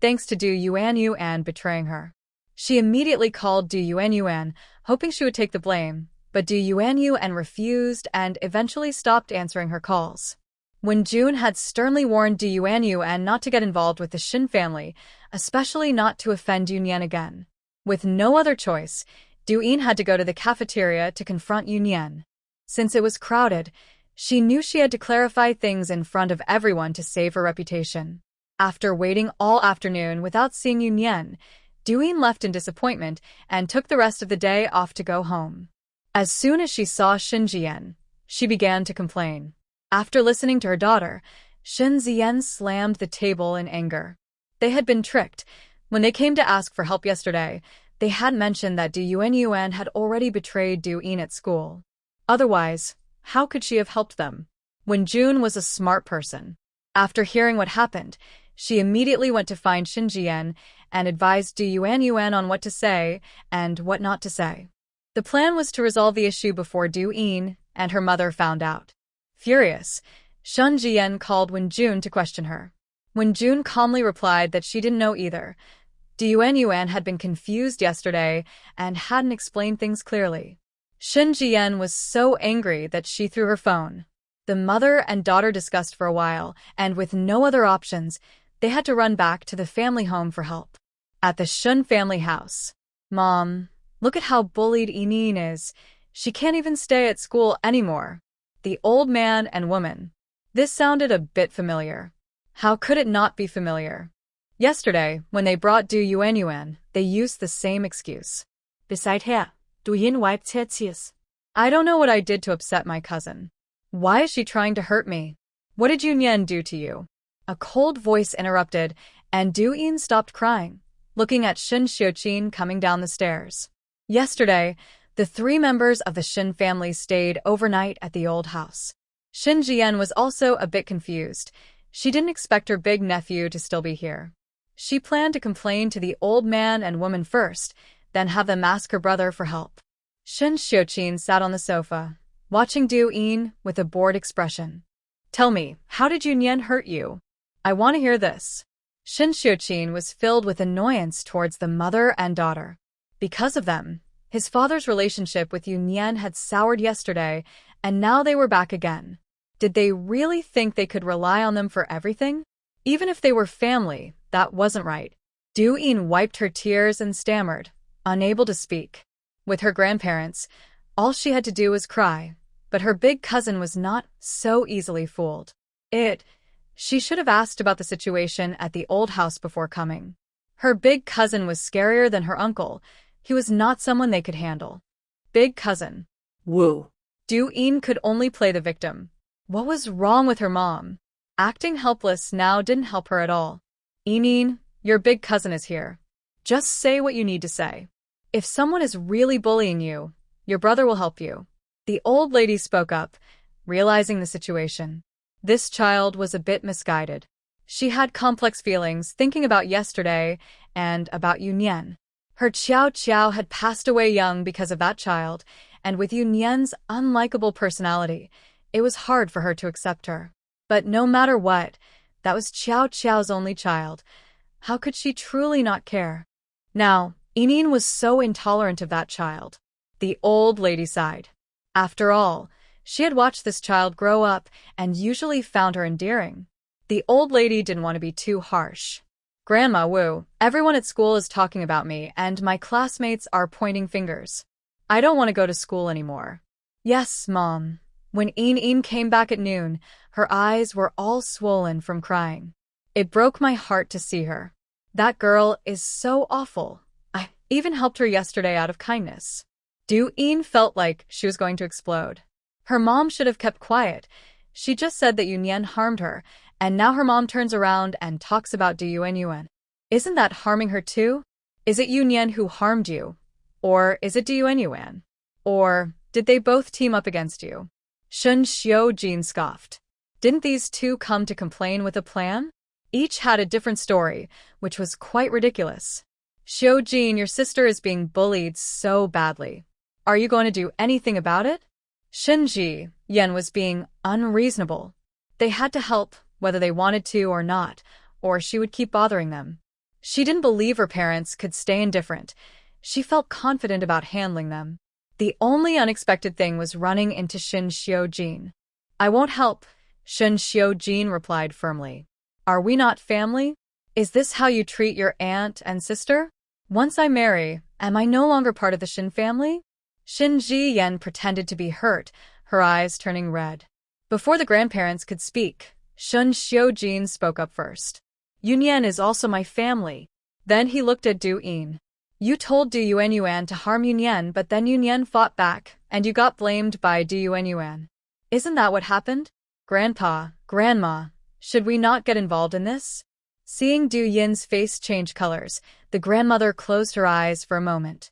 thanks to Du Yuan betraying her. She immediately called Du Yuan, hoping she would take the blame, but Du Yuan refused and eventually stopped answering her calls. When June had sternly warned Du Yuan not to get involved with the Shen family, especially not to offend Yu Nian again. With no other choice, Deepening had to go to the cafeteria to confront Yu Nian. Since it was crowded, she knew she had to clarify things in front of everyone to save her reputation. After waiting all afternoon without seeing Yu Nian, Deepening left in disappointment and took the rest of the day off to go home. As soon as she saw Shen Jian, she began to complain. After listening to her daughter, Shen Jian slammed the table in anger. They had been tricked. When they came to ask for help yesterday, they had mentioned that Du Yuan had already betrayed Deepening at school. Otherwise, how could she have helped them? When June was a smart person. After hearing what happened, she immediately went to find Shen Jian and advised Du Yuan on what to say and what not to say. The plan was to resolve the issue before Deepening and her mother found out. Furious, Shen Jian called Wen Jun to question her. Wen Jun calmly replied that she didn't know either. Du Yuan had been confused yesterday and hadn't explained things clearly. Shen Jian was so angry that she threw her phone. The mother and daughter discussed for a while, and with no other options, they had to run back to the family home for help. At the Shen family house. "Mom, look at how bullied Inin is. She can't even stay at school anymore." The old man and woman. This sounded a bit familiar. How could it not be familiar? Yesterday, when they brought Du Yuan, they used the same excuse. "Beside her, Du Yin wiped her tears. I don't know what I did to upset my cousin. Why is she trying to hurt me? What did Yu Nian do to you?" A cold voice interrupted, and Du Yin stopped crying, looking at Shen Xiuqin coming down the stairs. Yesterday, the three members of the Shen family stayed overnight at the old house. Shen Jian was also a bit confused. She didn't expect her big nephew to still be here. She planned to complain to the old man and woman first, then have them ask her brother for help. Shen Xiuqin sat on the sofa, watching Du Yin with a bored expression. Tell me, how did Yu Nian hurt you? I want to hear this. Shen Xiuqin was filled with annoyance towards the mother and daughter. Because of them, his father's relationship with Yu Nian had soured yesterday, and now they were back again. Did they really think they could rely on them for everything? Even if they were family, that wasn't right. Du Yin wiped her tears and stammered, unable to speak. With her grandparents, all she had to do was cry, but her big cousin was not so easily fooled. She should have asked about the situation at the old house before coming. Her big cousin was scarier than her uncle. He was not someone they could handle. Big cousin. Woo. Du Yin could only play the victim. What was wrong with her mom? Acting helpless now didn't help her at all. Yin, your big cousin is here. Just say what you need to say. If someone is really bullying you, your brother will help you. The old lady spoke up, realizing the situation. This child was a bit misguided. She had complex feelings thinking about yesterday and about Yu Nian. Her Qiao had passed away young because of that child, and with Yu Nian's unlikable personality, it was hard for her to accept her. But no matter what, that was Qiao's only child. How could she truly not care? Now, Yin was so intolerant of that child. The old lady sighed. After all, she had watched this child grow up and usually found her endearing. The old lady didn't want to be too harsh. Grandma Wu, everyone at school is talking about me and my classmates are pointing fingers. I don't want to go to school anymore. Yes, Mom. When Yin came back at noon, her eyes were all swollen from crying. It broke my heart to see her. That girl is so awful. I even helped her yesterday out of kindness. Du Yin felt like she was going to explode. Her mom should have kept quiet. She just said that Yu Nian harmed her, and now her mom turns around and talks about Du Yuan. Isn't that harming her too? Is it Yu Nian who harmed you? Or is it Du Yuan? Or did they both team up against you? Shen Xiuqin scoffed. Didn't these two come to complain with a plan? Each had a different story, which was quite ridiculous. Xiuqin, your sister is being bullied so badly. Are you going to do anything about it? Shen Yan was being unreasonable. They had to help, whether they wanted to or not, or she would keep bothering them. She didn't believe her parents could stay indifferent. She felt confident about handling them. The only unexpected thing was running into Shen Xiuqin. I won't help, Shen Xiuqin replied firmly. Are we not family? Is this how you treat your aunt and sister? Once I marry, am I no longer part of the Shen family? Shen Yan pretended to be hurt, her eyes turning red. Before the grandparents could speak, Shen Xiuqin spoke up first. Yu Nian is also my family. Then he looked at Du Yin. You told Du Yuan to harm Yu Nian, but then Yu Nian fought back, and you got blamed by Du Yuan. Isn't that what happened? Grandpa, Grandma, should we not get involved in this? Seeing Du Yin's face change colors, the grandmother closed her eyes for a moment.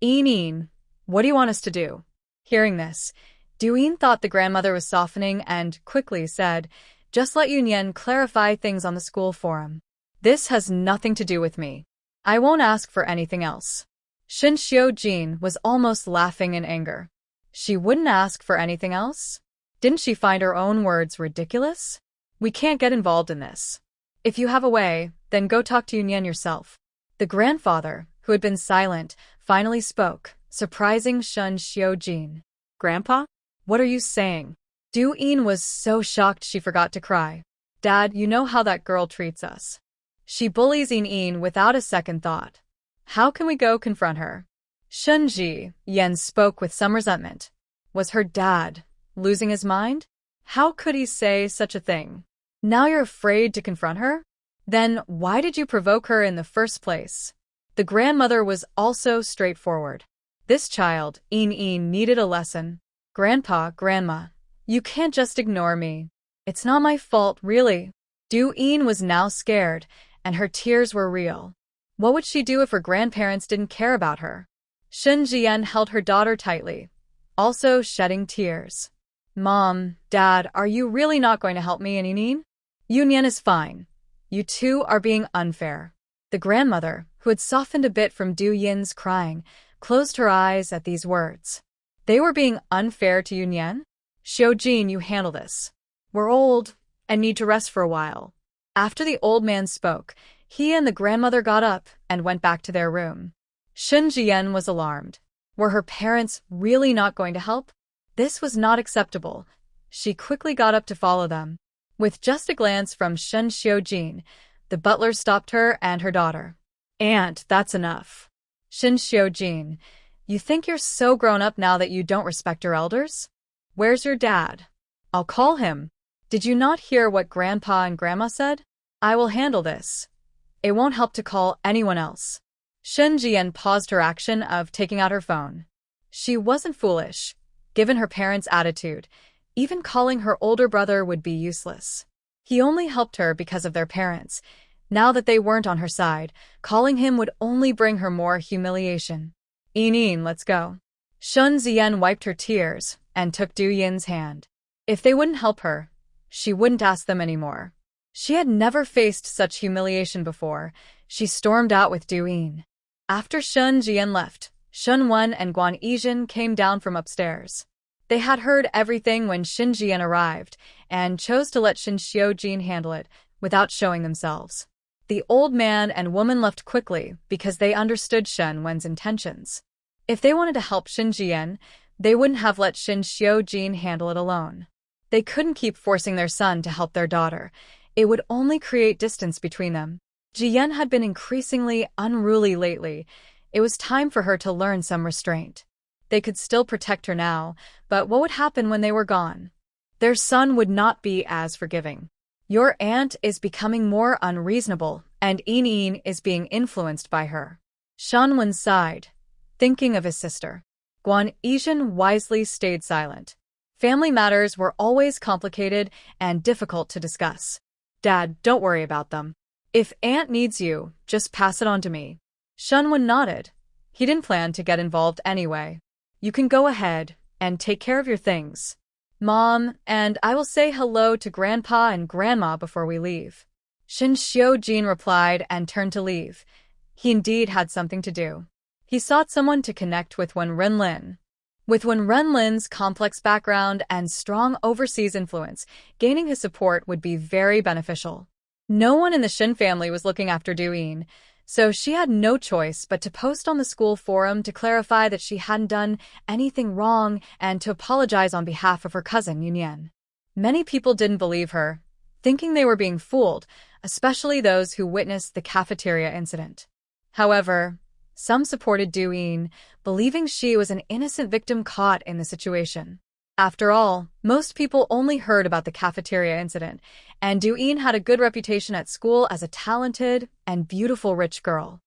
Yin, what do you want us to do? Hearing this, Du Yin thought the grandmother was softening and quickly said, just let Yu Nian clarify things on the school forum. This has nothing to do with me. I won't ask for anything else. Shen Xiuqin was almost laughing in anger. She wouldn't ask for anything else? Didn't she find her own words ridiculous? We can't get involved in this. If you have a way, then go talk to Yu Nian yourself. The grandfather, who had been silent, finally spoke, surprising Shen Xiuqin. Grandpa? What are you saying? Du Yin was so shocked she forgot to cry. Dad, you know how that girl treats us. She bullies Yin without a second thought. How can we go confront her? Shen Yan spoke with some resentment. Was her dad losing his mind? How could he say such a thing? Now you're afraid to confront her? Then why did you provoke her in the first place? The grandmother was also straightforward. This child, Yin, needed a lesson. Grandpa, Grandma, you can't just ignore me. It's not my fault, really. Du Yin was now scared, and her tears were real. What would she do if her grandparents didn't care about her? Shen Jian held her daughter tightly, also shedding tears. Mom, Dad, are you really not going to help me, Yin? Yu Nian is fine. You two are being unfair. The grandmother, who had softened a bit from Du Yin's crying, closed her eyes at these words. They were being unfair to Yu Nian? Xiaojin, you handle this. We're old and need to rest for a while. After the old man spoke, he and the grandmother got up and went back to their room. Shen Jian was alarmed. Were her parents really not going to help? This was not acceptable. She quickly got up to follow them. With just a glance from Shen Xiaojin, the butler stopped her and her daughter. Aunt, that's enough. Shen Xiaojin, you think you're so grown up now that you don't respect your elders? Where's your dad? I'll call him. Did you not hear what Grandpa and Grandma said? I will handle this. It won't help to call anyone else. Shen Jian paused her action of taking out her phone. She wasn't foolish. Given her parents' attitude, even calling her older brother would be useless. He only helped her because of their parents. Now that they weren't on her side, calling him would only bring her more humiliation. Yinyin, let's go. Shen Jian wiped her tears and took Du Yin's hand. If they wouldn't help her, she wouldn't ask them anymore. She had never faced such humiliation before. She stormed out with Du Yin. After Shen Jian left, Shen Wen and Guan Yizhen came down from upstairs. They had heard everything when Shen Jian arrived and chose to let Shen Xiaojin handle it without showing themselves. The old man and woman left quickly because they understood Shen Wen's intentions. If they wanted to help Shen Jian, they wouldn't have let Shen Xiaojin handle it alone. They couldn't keep forcing their son to help their daughter. It would only create distance between them. Jian had been increasingly unruly lately. It was time for her to learn some restraint. They could still protect her now, but what would happen when they were gone? Their son would not be as forgiving. Your aunt is becoming more unreasonable, and Yinyin is being influenced by her. Shen Wen sighed, thinking of his sister. Guan Yizhen wisely stayed silent. Family matters were always complicated and difficult to discuss. Dad, don't worry about them. If Aunt needs you, just pass it on to me. Shen Wen nodded. He didn't plan to get involved anyway. You can go ahead and take care of your things. Mom, and I will say hello to Grandpa and Grandma before we leave. Shen Xiaojin replied and turned to leave. He indeed had something to do. He sought someone to connect with Wen Renlin. With Wen Renlin's complex background and strong overseas influence, gaining his support would be very beneficial. No one in the Shen family was looking after Du Yin, so she had no choice but to post on the school forum to clarify that she hadn't done anything wrong and to apologize on behalf of her cousin Yu Nian. Many people didn't believe her, thinking they were being fooled, especially those who witnessed the cafeteria incident. However, some supported Du Yin, believing she was an innocent victim caught in the situation. After all, most people only heard about the cafeteria incident, and Du Yin had a good reputation at school as a talented and beautiful rich girl.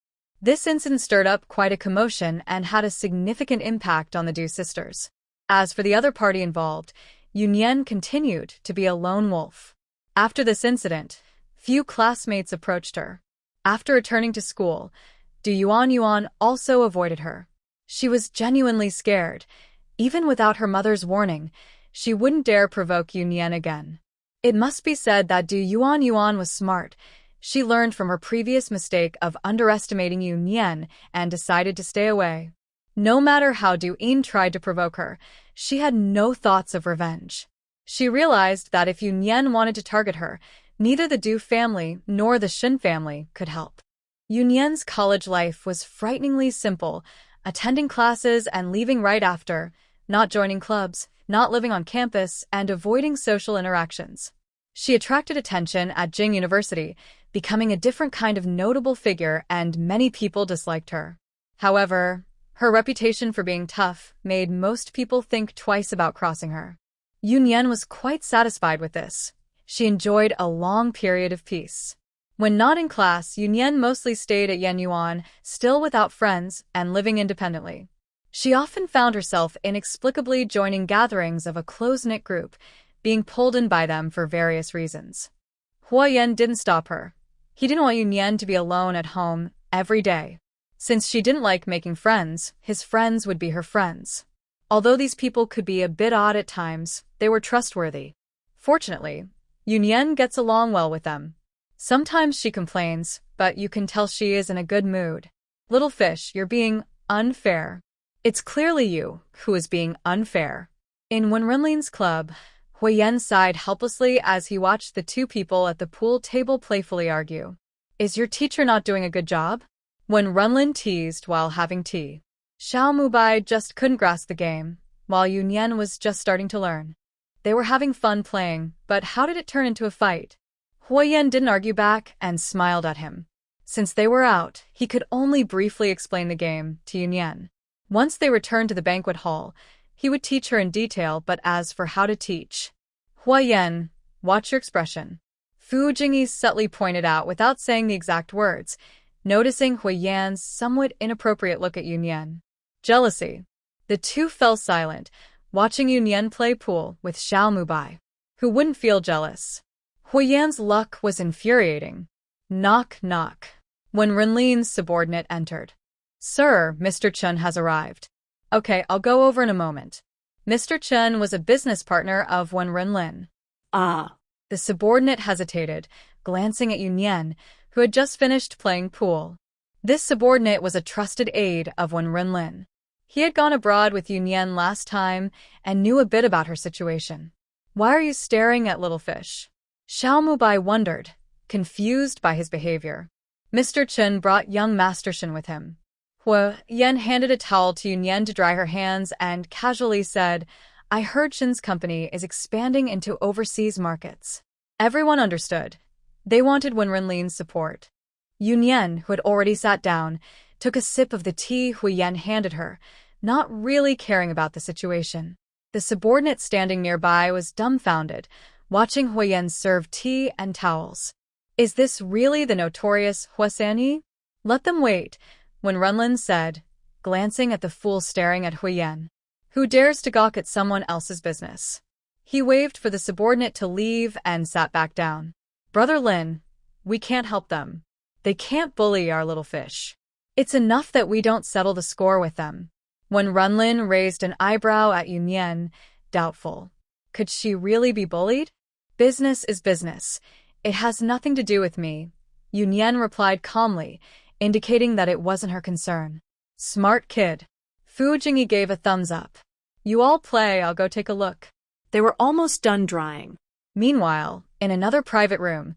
This incident stirred up quite a commotion and had a significant impact on the Du sisters. As for the other party involved, Yu Nian continued to be a lone wolf. After this incident, few classmates approached her. After returning to school, Du Yuan also avoided her. She was genuinely scared. Even without her mother's warning, she wouldn't dare provoke Yu Nian again. It must be said that Du Yuan was smart. She learned from her previous mistake of underestimating Yu Nian and decided to stay away. No matter how Du Yin tried to provoke her, she had no thoughts of revenge. She realized that if Yu Nian wanted to target her, neither the Du family nor the Shen family could help. Yu Nian's college life was frighteningly simple, attending classes and leaving right after, not joining clubs, not living on campus, and avoiding social interactions. She attracted attention at Jing University, becoming a different kind of notable figure, and many people disliked her. However, her reputation for being tough made most people think twice about crossing her. Yu Nian was quite satisfied with this. She enjoyed a long period of peace. When not in class, Yu Nian mostly stayed at Yenyuan, still without friends and living independently. She often found herself inexplicably joining gatherings of a close-knit group, being pulled in by them for various reasons. Huo Yan didn't stop her. He didn't want Yu Nian to be alone at home every day. Since she didn't like making friends, his friends would be her friends. Although these people could be a bit odd at times, they were trustworthy. Fortunately, Yu Nian gets along well with them. Sometimes she complains, but you can tell she is in a good mood. Little fish, you're being unfair. It's clearly you who is being unfair. In Wenrenlin's club, Huo Yan sighed helplessly as he watched the two people at the pool table playfully argue. Is your teacher not doing a good job? Wenrenlin teased while having tea. Xiao Mubai just couldn't grasp the game, while Yu Nian was just starting to learn. They were having fun playing, but how did it turn into a fight? Huo Yan didn't argue back and smiled at him. Since they were out, he could only briefly explain the game to Yu Nian. Once they returned to the banquet hall, he would teach her in detail, but as for how to teach, Huo Yan, watch your expression. Fu Jingyi subtly pointed out without saying the exact words, noticing Huo Yan's somewhat inappropriate look at Yu Nian. Jealousy. The two fell silent, watching Yu Nian play pool with Xiao Mubai. Who wouldn't feel jealous? Huo Yan's luck was infuriating. Knock, knock. When Renlin's subordinate entered. Sir, Mr. Chen has arrived. Okay, I'll go over in a moment. Mr. Chen was a business partner of Wen Renlin. Ah. The subordinate hesitated, glancing at Yu Nian, who had just finished playing pool. This subordinate was a trusted aide of Wen Renlin. He had gone abroad with Yu Nian last time and knew a bit about her situation. Why are you staring at little fish? Xiao Mubai wondered, confused by his behavior. Mr. Chen brought young Master Shen with him. Huo Yan handed a towel to Yu Nian to dry her hands and casually said, I heard Shen's company is expanding into overseas markets. Everyone understood. They wanted Wen Renlin's support. Yu Nian, who had already sat down, took a sip of the tea Huo Yan handed her, not really caring about the situation. The subordinate standing nearby was dumbfounded, watching Huo Yan serve tea and towels. Is this really the notorious Huo Sanyi? Let them wait, Wen Renlin said, glancing at the fool staring at Huo Yan. Who dares to gawk at someone else's business? He waved for the subordinate to leave and sat back down. Brother Lin, we can't help them. They can't bully our little fish. It's enough that we don't settle the score with them. When Renlin raised an eyebrow at Yu Nian, doubtful. Could she really be bullied? Business is business. It has nothing to do with me, Yu Nian replied calmly, indicating that it wasn't her concern. Smart kid. Fu Jingyi gave a thumbs up. You all play, I'll go take a look. They were almost done drying. Meanwhile, in another private room,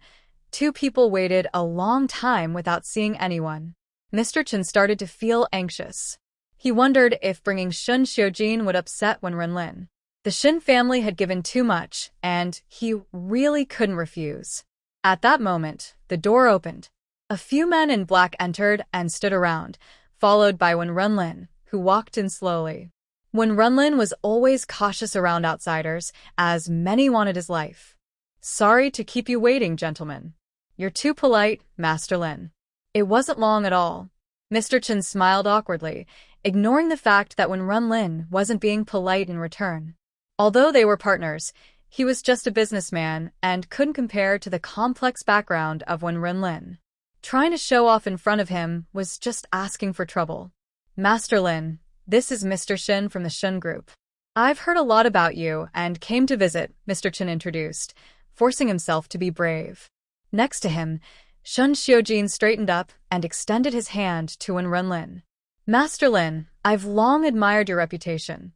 two people waited a long time without seeing anyone. Mr. Chen started to feel anxious. He wondered if bringing Shun Xiujin would upset Wen Renlin. The Shen family had given too much, and he really couldn't refuse. At that moment, the door opened. A few men in black entered and stood around, followed by Wen Renlin, who walked in slowly. Wen Renlin was always cautious around outsiders, as many wanted his life. Sorry to keep you waiting, gentlemen. You're too polite, Master Lin. It wasn't long at all. Mr. Chen smiled awkwardly, ignoring the fact that Wen Renlin wasn't being polite in return. Although they were partners, he was just a businessman and couldn't compare to the complex background of Wen Renlin. Trying to show off in front of him was just asking for trouble. Master Lin, this is Mr. Shen from the Shen Group. I've heard a lot about you and came to visit, Mr. Chen introduced, forcing himself to be brave. Next to him, Shun Xiujin straightened up and extended his hand to Wen Renlin. Master Lin, I've long admired your reputation.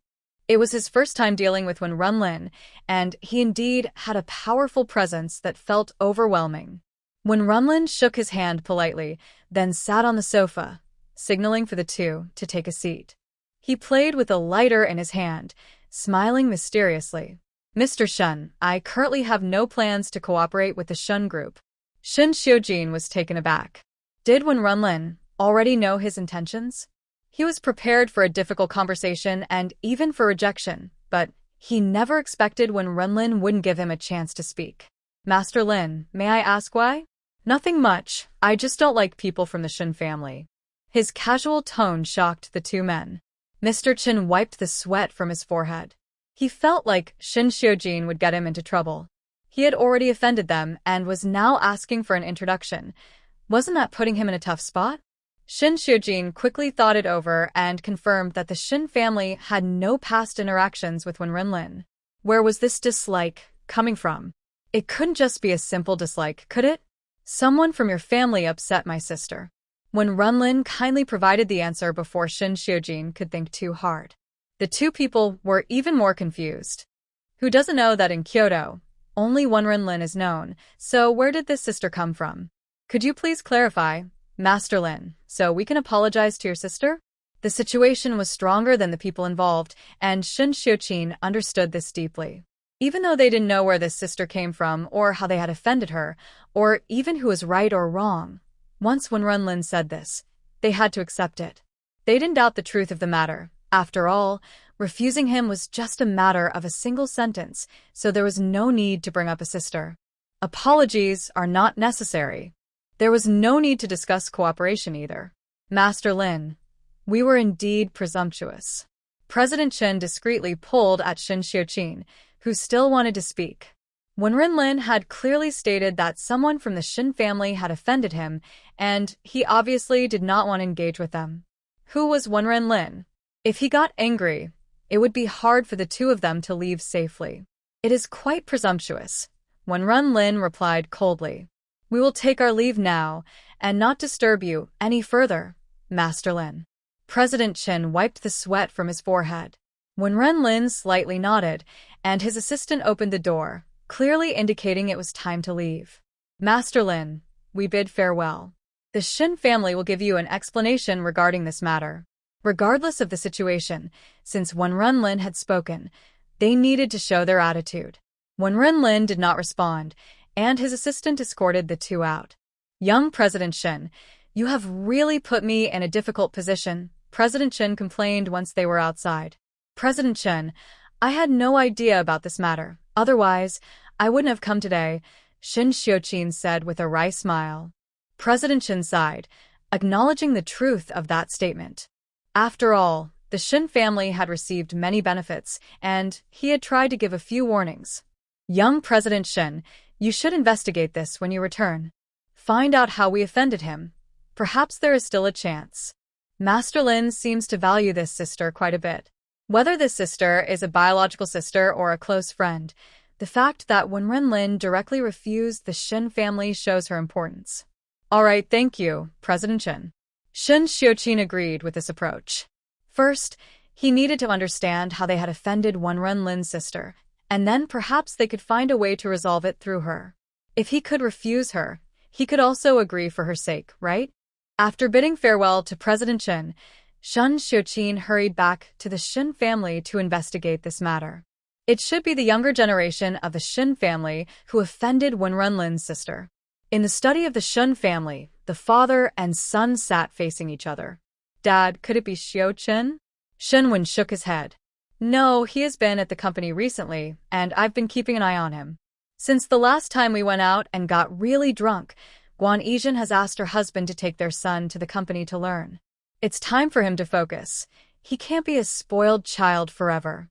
It was his first time dealing with Wen Renlin, and he indeed had a powerful presence that felt overwhelming. Wen Renlin shook his hand politely, then sat on the sofa, signaling for the two to take a seat. He played with a lighter in his hand, smiling mysteriously. Mr. Shen, I currently have no plans to cooperate with the Shen Group. Shun Xiujin was taken aback. Did Wen Renlin already know his intentions? He was prepared for a difficult conversation and even for rejection, but he never expected Wen Renlin wouldn't give him a chance to speak. Master Lin, may I ask why? Nothing much, I just don't like people from the Shen family. His casual tone shocked the two men. Mr. Chen wiped the sweat from his forehead. He felt like Shun Xiujin would get him into trouble. He had already offended them and was now asking for an introduction. Wasn't that putting him in a tough spot? Shun Xiujin quickly thought it over and confirmed that the Shen family had no past interactions with Wen Renlin. Where was this dislike coming from? It couldn't just be a simple dislike, could it? Someone from your family upset my sister. When Runlin kindly provided the answer before Shin Xiujin could think too hard. The two people were even more confused. Who doesn't know that in Kyoto, only one Runlin is known, so where did this sister come from? Could you please clarify, Master Lin, so we can apologize to your sister? The situation was stronger than the people involved, and Shin Xiujin understood this deeply. Even though they didn't know where this sister came from or how they had offended her, or even who was right or wrong, once when Runlin said this, they had to accept it. They didn't doubt the truth of the matter. After all, refusing him was just a matter of a single sentence, so there was no need to bring up a sister. Apologies are not necessary. There was no need to discuss cooperation either. Master Lin, we were indeed presumptuous. President Shen discreetly pulled at Shin Xiujin, who still wanted to speak. When Runlin had clearly stated that someone from the Shen family had offended him, and he obviously did not want to engage with them. Who was Runlin? If he got angry, it would be hard for the two of them to leave safely. It is quite presumptuous. Runlin replied coldly. We will take our leave now, and not disturb you any further, Master Lin. President Shen wiped the sweat from his forehead. Runlin slightly nodded, and his assistant opened the door, clearly indicating it was time to leave. Master Lin, we bid farewell. The Shen family will give you an explanation regarding this matter. Regardless of the situation, since Runlin had spoken, they needed to show their attitude. Runlin did not respond, and his assistant escorted the two out. Young President Shen, you have really put me in a difficult position, President Shen complained once they were outside. President Shen, I had no idea about this matter. Otherwise, I wouldn't have come today, Shin Xiujin said with a wry smile. President Shen sighed, acknowledging the truth of that statement. After all, the Shen family had received many benefits, and he had tried to give a few warnings. Young President Shen, you should investigate this when you return. Find out how we offended him. Perhaps there is still a chance. Master Lin seems to value this sister quite a bit. Whether this sister is a biological sister or a close friend, the fact that Runlin directly refused the Shen family shows her importance. All right, thank you, President Shen. Shin Xiujin agreed with this approach. First, he needed to understand how they had offended Runlin's sister, and then perhaps they could find a way to resolve it through her. If he could refuse her, he could also agree for her sake, right? After bidding farewell to President Shen, Shin Xiujin hurried back to the Shen family to investigate this matter. It should be the younger generation of the Shen family who offended Runlin's sister. In the study of the Shen family, the father and son sat facing each other. Dad, could it be Xiujin? Shenwen shook his head. No, he has been at the company recently, and I've been keeping an eye on him. Since the last time we went out and got really drunk, Guan Yizhen has asked her husband to take their son to the company to learn. It's time for him to focus. He can't be a spoiled child forever.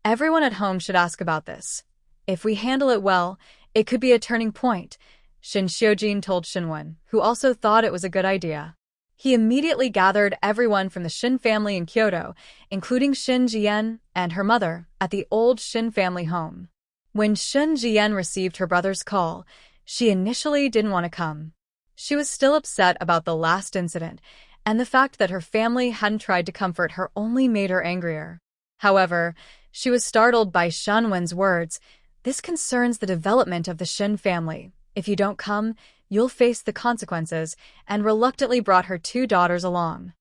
Everyone at home should ask about this. If we handle it well, it could be a turning point, Shin Xiujin told Shenwen, who also thought it was a good idea. He immediately gathered everyone from the Shen family in Kyoto, including Shin Jian and her mother, at the old Shen family home. When Shin Jian received her brother's call, she initially didn't want to come. She was still upset about the last incident, and the fact that her family hadn't tried to comfort her only made her angrier. However, she was startled by Shenwen's words. This concerns the development of the Shen family. If you don't come, you'll face the consequences, and reluctantly brought her two daughters along.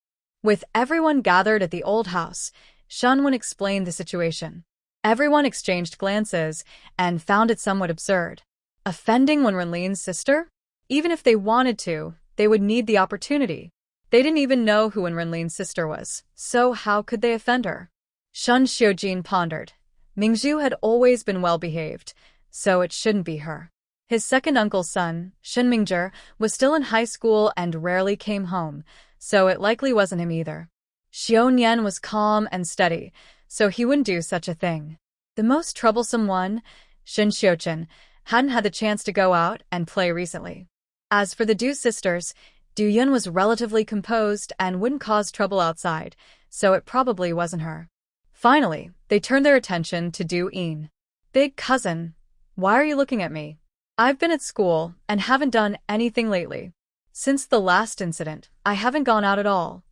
With everyone gathered at the old house, Shenwen explained the situation. Everyone exchanged glances and found it somewhat absurd. Offending Runlin's sister? Even if they wanted to, they would need the opportunity. They didn't even know who Runlin's sister was, so how could they offend her? Shin Xiujin pondered. Mingzhu had always been well-behaved, so it shouldn't be her. His second uncle's son, Shin Mingzhi, was still in high school and rarely came home, so it likely wasn't him either. Huo Yan was calm and steady, so he wouldn't do such a thing. The most troublesome one, Shin Xiujin, hadn't had the chance to go out and play recently. As for the Du sisters, Du Yun was relatively composed and wouldn't cause trouble outside, so it probably wasn't her. Finally, they turned their attention to Du Yin. Big cousin, why are you looking at me? I've been at school and haven't done anything lately. Since the last incident, I haven't gone out at all.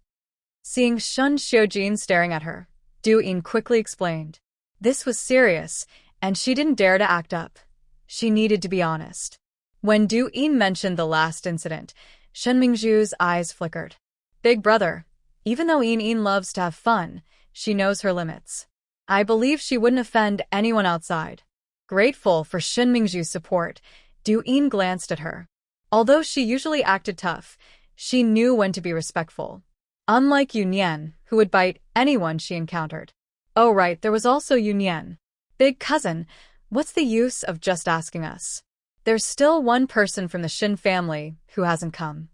Seeing Shun Xiujin staring at her, Du Yin quickly explained. This was serious, and she didn't dare to act up. She needed to be honest. When Du Yin mentioned the last incident, Shen Mingzhu's eyes flickered. Big brother, even though Yin loves to have fun, she knows her limits. I believe she wouldn't offend anyone outside. Grateful for Shen Mingzhu's support, Du Yin glanced at her. Although she usually acted tough, she knew when to be respectful. Unlike Yu Nian, who would bite anyone she encountered. Oh right, there was also Yu Nian. Big cousin, what's the use of just asking us? There's still one person from the Shen family who hasn't come.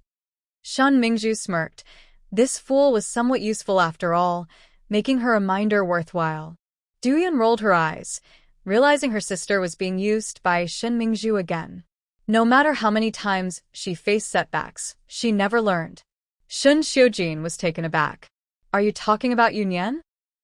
Shen Mingzhu smirked. This fool was somewhat useful after all, making her reminder worthwhile. Du Yan rolled her eyes, realizing her sister was being used by Shen Mingzhu again. No matter how many times she faced setbacks, she never learned. Shun Xiujin was taken aback. Are you talking about Yu Nian?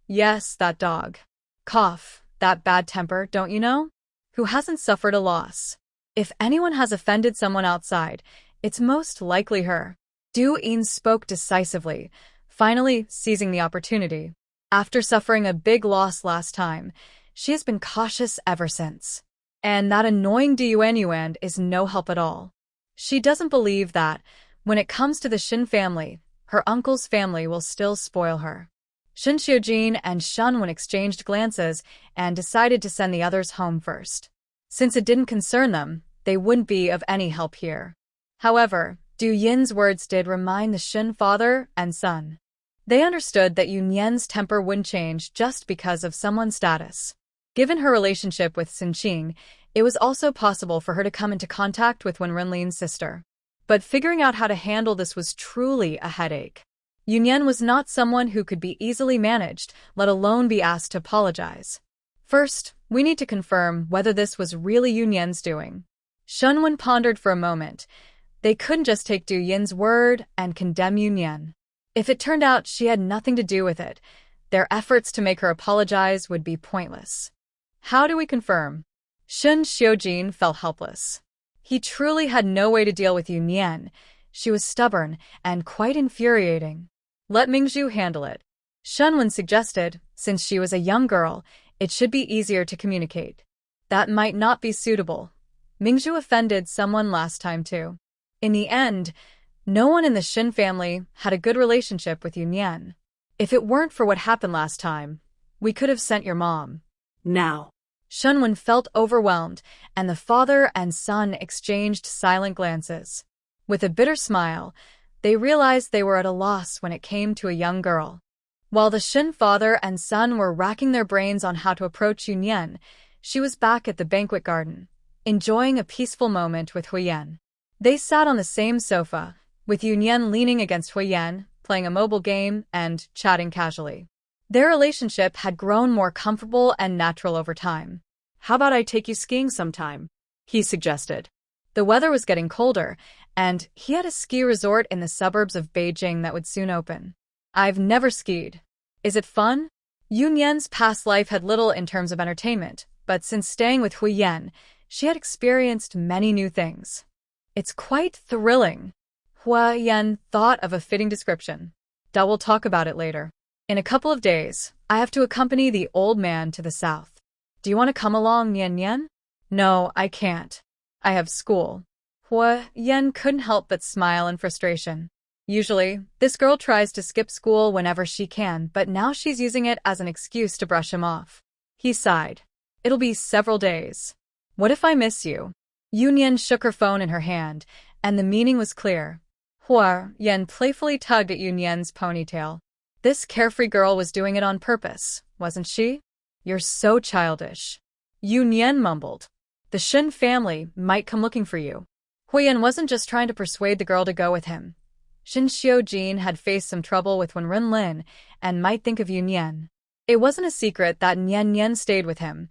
Yes, that dog. Cough, that bad temper, don't you know? Who hasn't suffered a loss? If anyone has offended someone outside, it's most likely her. Du Yin spoke decisively, finally seizing the opportunity. After suffering a big loss last time, she has been cautious ever since. And that annoying Yuan is no help at all. She doesn't believe that, when it comes to the Shen family, her uncle's family will still spoil her. Shen Xiujin and Shunwen exchanged glances and decided to send the others home first. Since it didn't concern them, they wouldn't be of any help here. However, Du Yin's words did remind the Shen father and son. They understood that Yu Nian's temper wouldn't change just because of someone's status. Given her relationship with Xin Qing, it was also possible for her to come into contact with Wen Renlin's sister. But figuring out how to handle this was truly a headache. Yu Nian was not someone who could be easily managed, let alone be asked to apologize. First, we need to confirm whether this was really Yu Nian's doing. Shunwen pondered for a moment. They couldn't just take Du Yin's word and condemn Yu Nian. If it turned out she had nothing to do with it, their efforts to make her apologize would be pointless. How do we confirm? Shen Xiujin felt helpless. He truly had no way to deal with Yu Nian. She was stubborn and quite infuriating. Let Mingzhu handle it. Shunwen suggested, since she was a young girl, it should be easier to communicate. That might not be suitable. Mingzhu offended someone last time too. In the end, no one in the Shen family had a good relationship with Yu Nian. If it weren't for what happened last time, we could have sent your mom. Now. Shunwen felt overwhelmed, and the father and son exchanged silent glances. With a bitter smile, they realized they were at a loss when it came to a young girl. While the Shen father and son were racking their brains on how to approach Yu Nian, she was back at the banquet garden, enjoying a peaceful moment with Huo Yan. They sat on the same sofa, with Yu Nian leaning against Huo Yan, playing a mobile game and chatting casually. Their relationship had grown more comfortable and natural over time. How about I take you skiing sometime? He suggested. The weather was getting colder, and he had a ski resort in the suburbs of Beijing that would soon open. I've never skied. Is it fun? Yu Nian's past life had little in terms of entertainment, but since staying with Huo Yan, she had experienced many new things. It's quite thrilling. Huo Yan thought of a fitting description. We'll talk about it later. In a couple of days, I have to accompany the old man to the south. Do you want to come along, Nian Nian? No, I can't. I have school. Huo Yan couldn't help but smile in frustration. Usually, this girl tries to skip school whenever she can, but now she's using it as an excuse to brush him off. He sighed. It'll be several days. What if I miss you? Yu Nian shook her phone in her hand, and the meaning was clear. Huo Yan playfully tugged at Yu Nian's ponytail. This carefree girl was doing it on purpose, wasn't she? You're so childish. Yu Nian mumbled. The Shen family might come looking for you. Huo Yan wasn't just trying to persuade the girl to go with him. Shen Xiujin had faced some trouble with Wen Renlin and might think of Yu Nian. It wasn't a secret that Nian Nian stayed with him.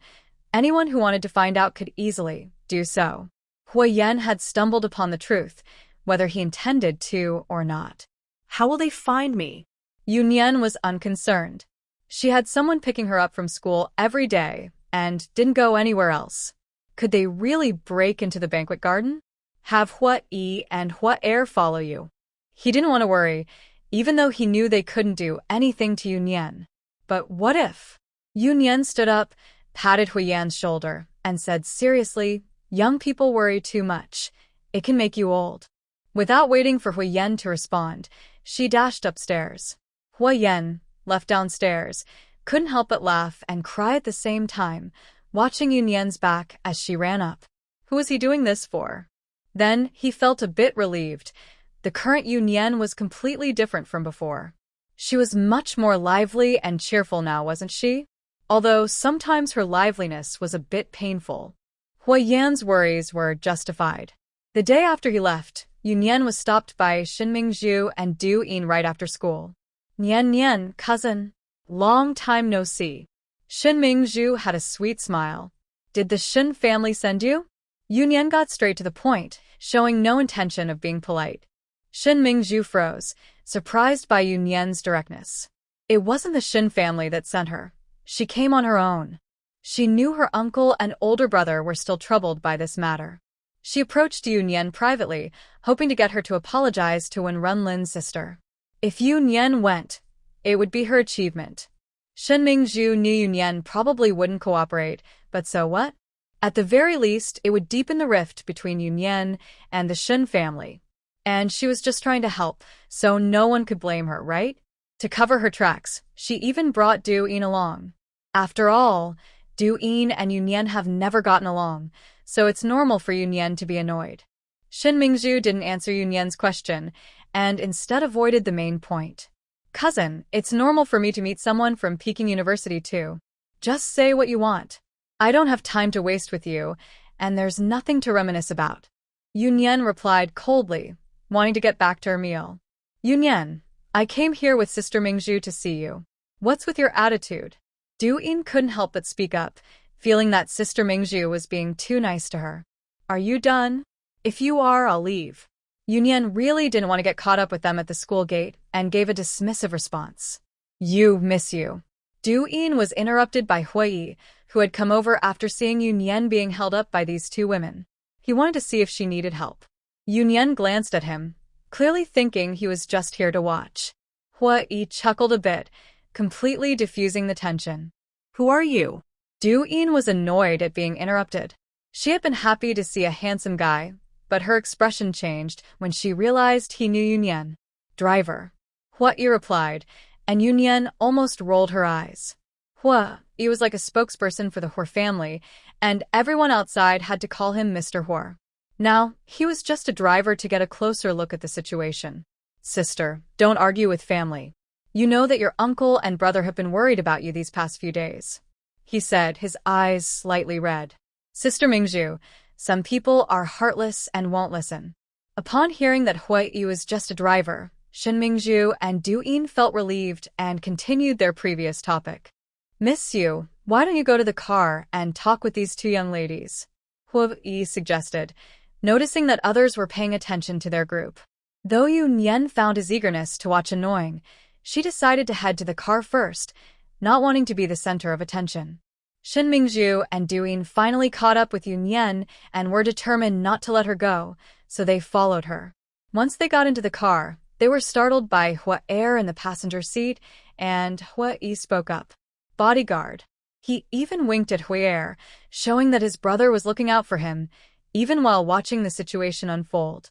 Anyone who wanted to find out could easily do so. Huo Yan had stumbled upon the truth, whether he intended to or not. How will they find me? Yu Nian was unconcerned. She had someone picking her up from school every day and didn't go anywhere else. Could they really break into the banquet garden? Have Huo Yi and Huo Er follow you. He didn't want to worry, even though he knew they couldn't do anything to Yu Nian. But what if? Yu Nian stood up, patted Huo Yan's shoulder, and said seriously, young people worry too much. It can make you old. Without waiting for Huo Yan to respond, she dashed upstairs. Huo Yan, left downstairs, couldn't help but laugh and cry at the same time, watching Yu Nian's back as she ran up. Who was he doing this for? Then he felt a bit relieved. The current Yu Nian was completely different from before. She was much more lively and cheerful now, wasn't she? Although sometimes her liveliness was a bit painful. Huo Yan's worries were justified. The day after he left, Yu Nian was stopped by Shen Mingzhu and Deepening right after school. Nian Nian, cousin. Long time no see. Shen Mingzhu had a sweet smile. Did the Shen family send you? Yu Nian got straight to the point, showing no intention of being polite. Shen Mingzhu froze, surprised by Yu Nian's directness. It wasn't the Shen family that sent her. She came on her own. She knew her uncle and older brother were still troubled by this matter. She approached Yu Nian privately, hoping to get her to apologize to Wen Runlin's sister. If Yu Nian went, it would be her achievement. Shen Mingzhu knew Yu Nian probably wouldn't cooperate, but so what? At the very least, it would deepen the rift between Yu Nian and the Shen family. And she was just trying to help, so no one could blame her, right? To cover her tracks, she even brought Deepening along. After all, Deepening and Yu Nian have never gotten along, so it's normal for Yu Nian to be annoyed. Shen Mingzhu didn't answer Yu Nian's question, and instead avoided the main point. Cousin, it's normal for me to meet someone from Peking University too. Just say what you want. I don't have time to waste with you, and there's nothing to reminisce about. Yu Nian replied coldly, wanting to get back to her meal. Yu Nian, I came here with Sister Mingzhu to see you. What's with your attitude? Deepening couldn't help but speak up, feeling that Sister Mingzhu was being too nice to her. Are you done? If you are, I'll leave. Yu Nian really didn't want to get caught up with them at the school gate and gave a dismissive response. Miss you. Deepening was interrupted by Huo Yi, who had come over after seeing Yu Nian being held up by these two women. He wanted to see if she needed help. Yu Nian glanced at him, clearly thinking he was just here to watch. Huo Yi chuckled a bit, completely diffusing the tension. Who are you? Deepening was annoyed at being interrupted. She had been happy to see a handsome guy, but her expression changed when she realized he knew Yu Nian. Driver. Huo Yi replied, and Yu Nian almost rolled her eyes. Huo Yi was like a spokesperson for the Huo family, and everyone outside had to call him Mr. Huo. Now, he was just a driver to get a closer look at the situation. Sister, don't argue with family. You know that your uncle and brother have been worried about you these past few days, he said, his eyes slightly red. Sister Mingzhu, some people are heartless and won't listen. Upon hearing that Huo Yi was just a driver, Shen Mingzhu and Deepening felt relieved and continued their previous topic. Miss Yu, why don't you go to the car and talk with these two young ladies? Huo Yi suggested, noticing that others were paying attention to their group. Though Yu Nian found his eagerness to watch annoying, she decided to head to the car first, not wanting to be the center of attention. Shen Mingzhu and Deepening finally caught up with Yu Nian and were determined not to let her go, so they followed her. Once they got into the car, they were startled by Huo Er in the passenger seat, and Huo Yi spoke up. Bodyguard. He even winked at Huo Er, showing that his brother was looking out for him, even while watching the situation unfold.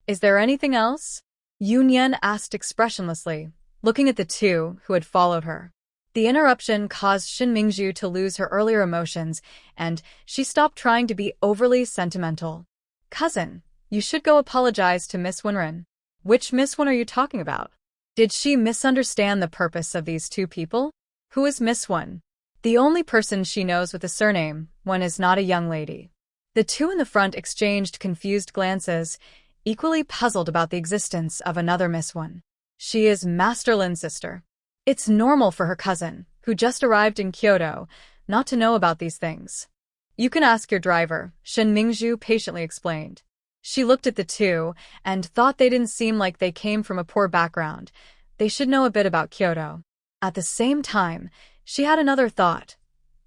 Is there anything else? Yu Nian asked expressionlessly, looking at the two who had followed her. The interruption caused Shen Mingzhu to lose her earlier emotions, and she stopped trying to be overly sentimental. Cousin, you should go apologize to Miss Wenren. Which Miss Wen are you talking about? Did she misunderstand the purpose of these two people? Who is Miss Wen? The only person she knows with a surname, Wen, is not a young lady. The two in the front exchanged confused glances, equally puzzled about the existence of another Miss Wen. She is Master Lin's sister. It's normal for her cousin, who just arrived in Kyoto, not to know about these things. You can ask your driver, Shen Mingzhu patiently explained. She looked at the two and thought they didn't seem like they came from a poor background. They should know a bit about Kyoto. At the same time, she had another thought.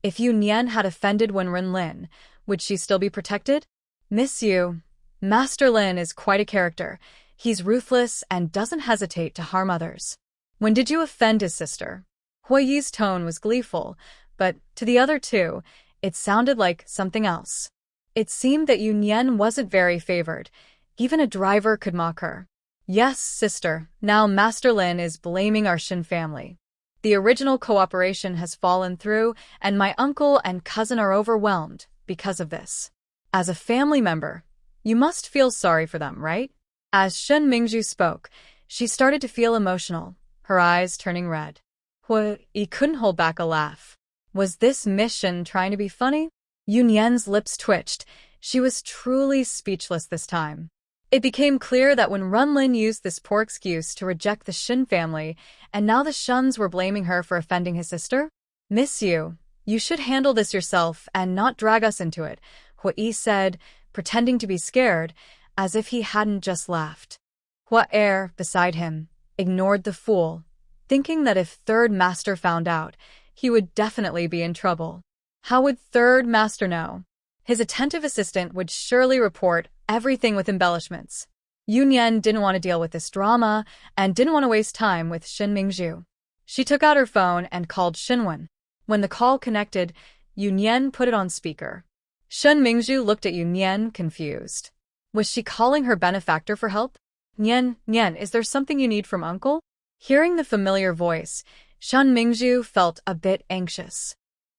If Yu Nian had offended Wen Runlin, would she still be protected? Miss Yu, Master Lin is quite a character. He's ruthless and doesn't hesitate to harm others. When did you offend his sister? Huo Yi's tone was gleeful, but to the other two, it sounded like something else. It seemed that Yu Nian wasn't very favored. Even a driver could mock her. Yes, sister, now Master Lin is blaming our Shen family. The original cooperation has fallen through, and my uncle and cousin are overwhelmed because of this. As a family member, you must feel sorry for them, right? As Shen Mingzhu spoke, she started to feel emotional, her eyes turning red. Huo Yi couldn't hold back a laugh. Was this mission trying to be funny? Yu Nian's lips twitched. She was truly speechless this time. It became clear that when Runlin used this poor excuse to reject the Shen family, and now the Shuns were blaming her for offending his sister? Miss Yu, you should handle this yourself and not drag us into it, Huo Yi said, pretending to be scared, as if he hadn't just laughed. Hua Er, beside him, ignored the fool, thinking that if Third Master found out, he would definitely be in trouble. How would Third Master know? His attentive assistant would surely report everything with embellishments. Yu Nian didn't want to deal with this drama and didn't want to waste time with Shen Mingzhu. She took out her phone and called Shenwen. When the call connected, Yu Nian put it on speaker. Shen Mingzhu looked at Yu Nian, confused. Was she calling her benefactor for help? Nian, is there something you need from uncle? Hearing the familiar voice, Shen Mingzhu felt a bit anxious.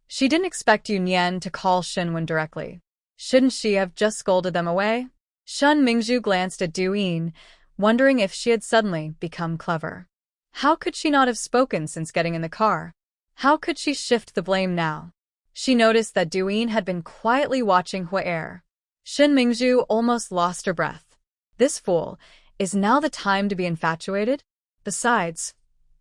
She didn't expect Yu Nian to call Shenwen directly. Shouldn't she have just scolded them away? Shen Mingzhu glanced at Du Yin, wondering if she had suddenly become clever. How could she not have spoken since getting in the car? How could she shift the blame now? She noticed that Du Yin had been quietly watching Huo Er. Shen Mingzhu almost lost her breath. This fool, is now the time to be infatuated? Besides,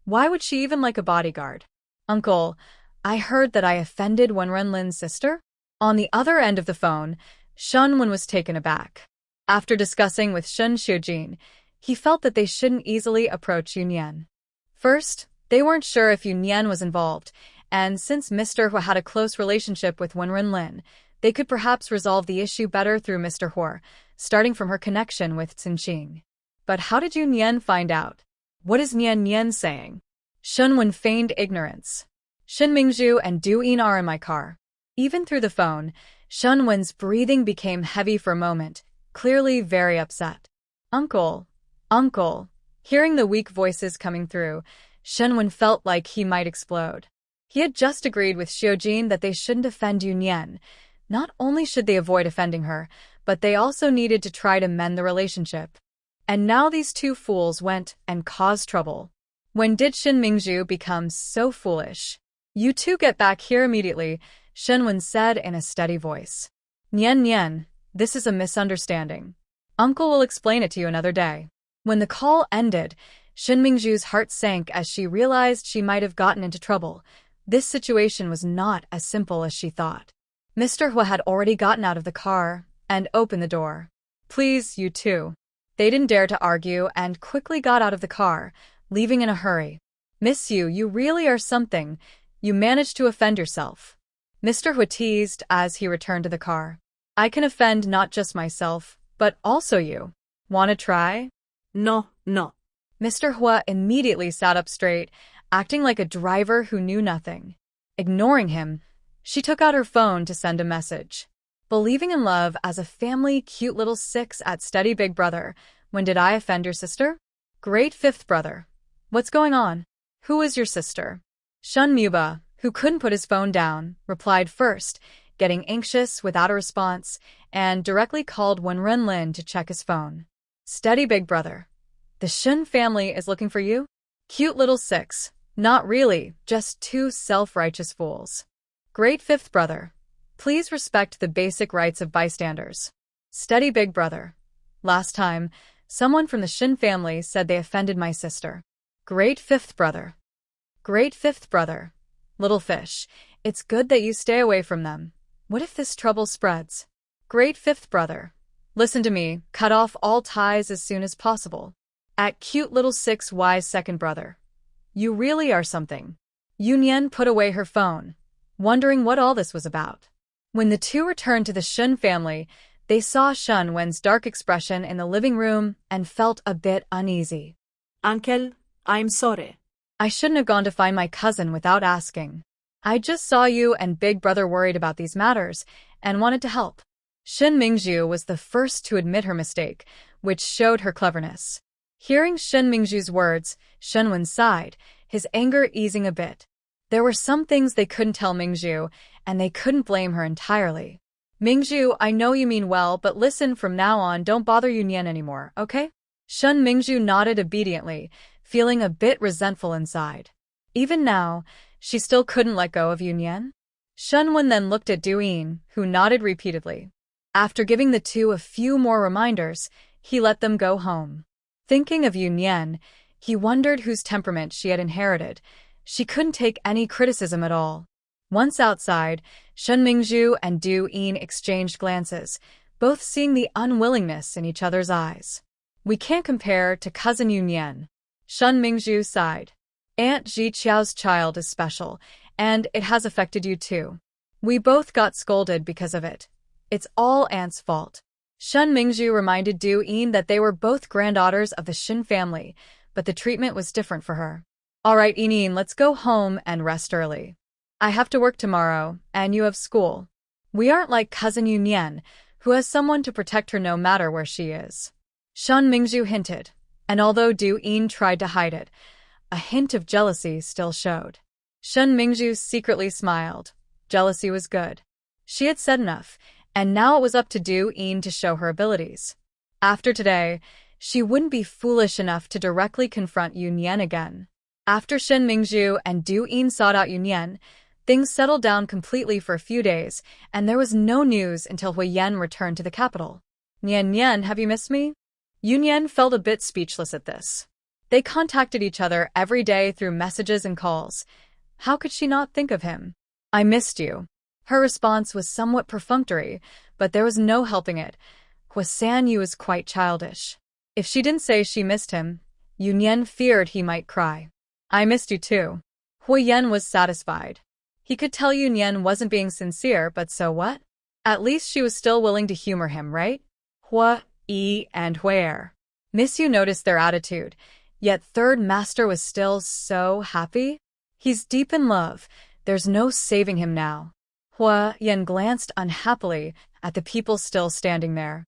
why would she even like a bodyguard? Uncle, I heard that I offended Wenrenlin's sister? On the other end of the phone, Shenwen was taken aback. After discussing with Shen Xiujin, he felt that they shouldn't easily approach Yu Nian. First, they weren't sure if Yu Nian was involved, and since Mr. Huo had a close relationship with Wenrenlin, they could perhaps resolve the issue better through Mr. Huo, starting from her connection with Xinqing. But how did Yu Nian find out? What is Nian saying? Shenwen feigned ignorance. Shen Mingzhu and Du Yin are in my car. Even through the phone, Shenwen's breathing became heavy for a moment, clearly very upset. Uncle. Hearing the weak voices coming through, Shenwen felt like he might explode. He had just agreed with Xiujin that they shouldn't offend Yu Nian. Not only should they avoid offending her, but they also needed to try to mend the relationship. And now these two fools went and caused trouble. When did Shen Mingzhu become so foolish? You two get back here immediately, Shenwen said in a steady voice. Nian, this is a misunderstanding. Uncle will explain it to you another day. When the call ended, Shen Mingzhu's heart sank as she realized she might have gotten into trouble. This situation was not as simple as she thought. Mr. Huo had already gotten out of the car and opened the door. Please, you two. They didn't dare to argue and quickly got out of the car, leaving in a hurry. Miss Yu, you really are something. You managed to offend yourself. Mr. Huo teased as he returned to the car. I can offend not just myself, but also you. Wanna try? No. Mr. Huo immediately sat up straight, acting like a driver who knew nothing. Ignoring him, she took out her phone to send a message. Believing in love as a family cute little 6 at steady big brother. When did I offend your sister? Great 5th brother. What's going on? Who is your sister? Shun Muba, who couldn't put his phone down, replied first, getting anxious without a response, and directly called Wenrenlin to check his phone. Steady big brother. The Shen family is looking for you? Cute little 6. Not really, just 2 self-righteous fools. Great 5th brother. Please respect the basic rights of bystanders. Steady big brother. Last time, someone from the Shen family said they offended my sister. Great 5th brother. Great 5th brother. Little fish, it's good that you stay away from them. What if this trouble spreads? Great 5th brother. Listen to me, cut off all ties as soon as possible. At cute little 6 wise 2nd brother. You really are something. Yu Nian put away her phone, wondering what all this was about. When the two returned to the Shen family, They saw Shen Wen's dark expression in the living room and felt a bit uneasy. Uncle, I'm sorry. I shouldn't have gone to find my cousin without asking. I just saw you and Big Brother worried about these matters and wanted to help. Shen Mingzhu was the first to admit her mistake, which showed her cleverness. Hearing Shen Mingzhu's words, Shen Wen sighed, his anger easing a bit. There were some things they couldn't tell Mingzhu, and they couldn't blame her entirely. Mingzhu, I know you mean well, but listen, from now on, don't bother Yu Nian anymore, okay? Shen Mingzhu nodded obediently, feeling a bit resentful inside. Even now, she still couldn't let go of Yu Nian. Shen Wen then looked at Du Yin, who nodded repeatedly. After giving the two a few more reminders, he let them go home. Thinking of Yu Nian, he wondered whose temperament she had inherited. She couldn't take any criticism at all. Once outside, Shen Mingzhu and Du Yin exchanged glances, both seeing the unwillingness in each other's eyes. We can't compare to cousin Yu Nian. Shen Mingzhu sighed. Aunt Ji Qiao's child is special, and it has affected you too. We both got scolded because of it. It's all Aunt's fault. Shen Mingzhu reminded Du Yin that they were both granddaughters of the Shen family, but the treatment was different for her. All right, Yin, let's go home and rest early. I have to work tomorrow, and you have school. We aren't like cousin Yu Nian, who has someone to protect her no matter where she is. Shen Mingzhu hinted, and although Du Yin tried to hide it, a hint of jealousy still showed. Shen Mingzhu secretly smiled. Jealousy was good. She had said enough, and now it was up to Du Yin to show her abilities. After today, she wouldn't be foolish enough to directly confront Yu Nian again. After Shen Mingzhu and Du Yin sought out Yu Nian, things settled down completely for a few days, and there was no news until Huo Yan returned to the capital. Nian, have you missed me? Yu Nian felt a bit speechless at this. They contacted each other every day through messages and calls. How could she not think of him? I missed you. Her response was somewhat perfunctory, but there was no helping it. Huo Yu was quite childish. If she didn't say she missed him, Yu Nian feared he might cry. I missed you too. Huo Yan was satisfied. He could tell Yu Nian wasn't being sincere, but so what? At least she was still willing to humor him, right? Huo, Yi, and Huo. Miss Yu noticed their attitude, yet Third Master was still so happy. He's deep in love. There's no saving him now. Huo Yan glanced unhappily at the people still standing there.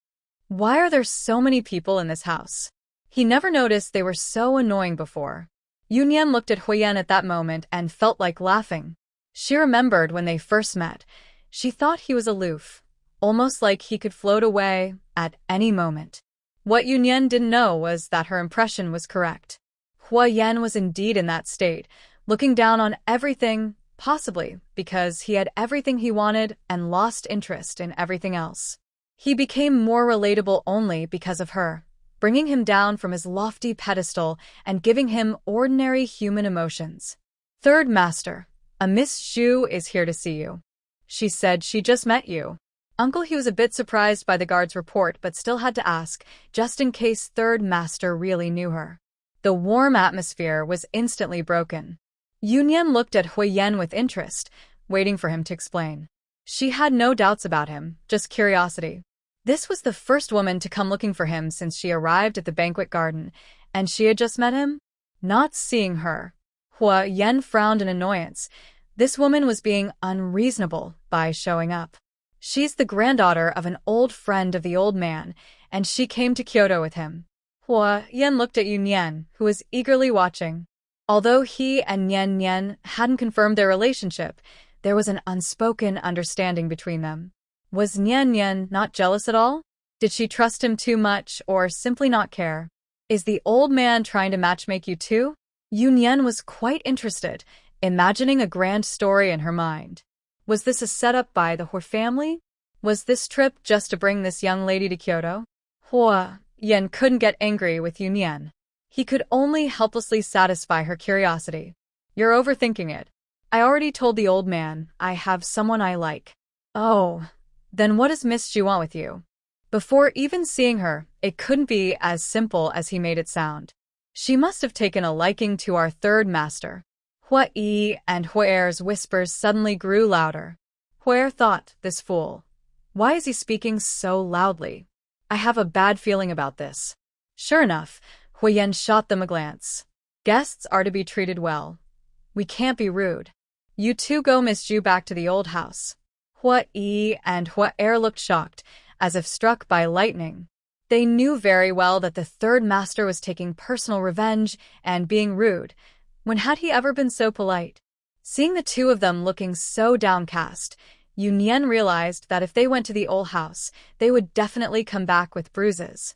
Why are there so many people in this house? He never noticed they were so annoying before. Yu Nian looked at Huo Yan at that moment and felt like laughing. She remembered when they first met. She thought he was aloof, almost like he could float away at any moment. What Yu Nian didn't know was that her impression was correct. Huo Yan was indeed in that state, looking down on everything, possibly because he had everything he wanted and lost interest in everything else. He became more relatable only because of her, bringing him down from his lofty pedestal and giving him ordinary human emotions. Third Master, a Miss Xu is here to see you. She said she just met you. Uncle He was a bit surprised by the guard's report but still had to ask, just in case Third Master really knew her. The warm atmosphere was instantly broken. Yu Nian looked at Huo Yan with interest, waiting for him to explain. She had no doubts about him, just curiosity. This was the first woman to come looking for him since she arrived at the banquet garden, and she had just met him? Not seeing her. Huo Yan frowned in annoyance. This woman was being unreasonable by showing up. She's the granddaughter of an old friend of the old man, and she came to Kyoto with him. Huo Yan looked at Yu Nian, who was eagerly watching. Although he and Nian hadn't confirmed their relationship, there was an unspoken understanding between them. Was Nian not jealous at all? Did she trust him too much or simply not care? Is the old man trying to matchmake you too? Yu Nian was quite interested, imagining a grand story in her mind. Was this a setup by the Huo family? Was this trip just to bring this young lady to Kyoto? Huo Yan couldn't get angry with Yu Nian. He could only helplessly satisfy her curiosity. You're overthinking it. I already told the old man I have someone I like. Oh, then what does Miss Xu want with you? Before even seeing her, it couldn't be as simple as he made it sound. She must have taken a liking to our Third Master. Huo Yi and Huo's whispers suddenly grew louder. Huo thought, this fool. Why is he speaking so loudly? I have a bad feeling about this. Sure enough, Huo Yan shot them a glance. Guests are to be treated well. We can't be rude. You two go, Miss Ju, back to the old house. Huo Yi and Huo Er looked shocked, as if struck by lightning. They knew very well that the third master was taking personal revenge and being rude. When had he ever been so polite? Seeing the two of them looking so downcast, Yu Nian realized that if they went to the old house, they would definitely come back with bruises.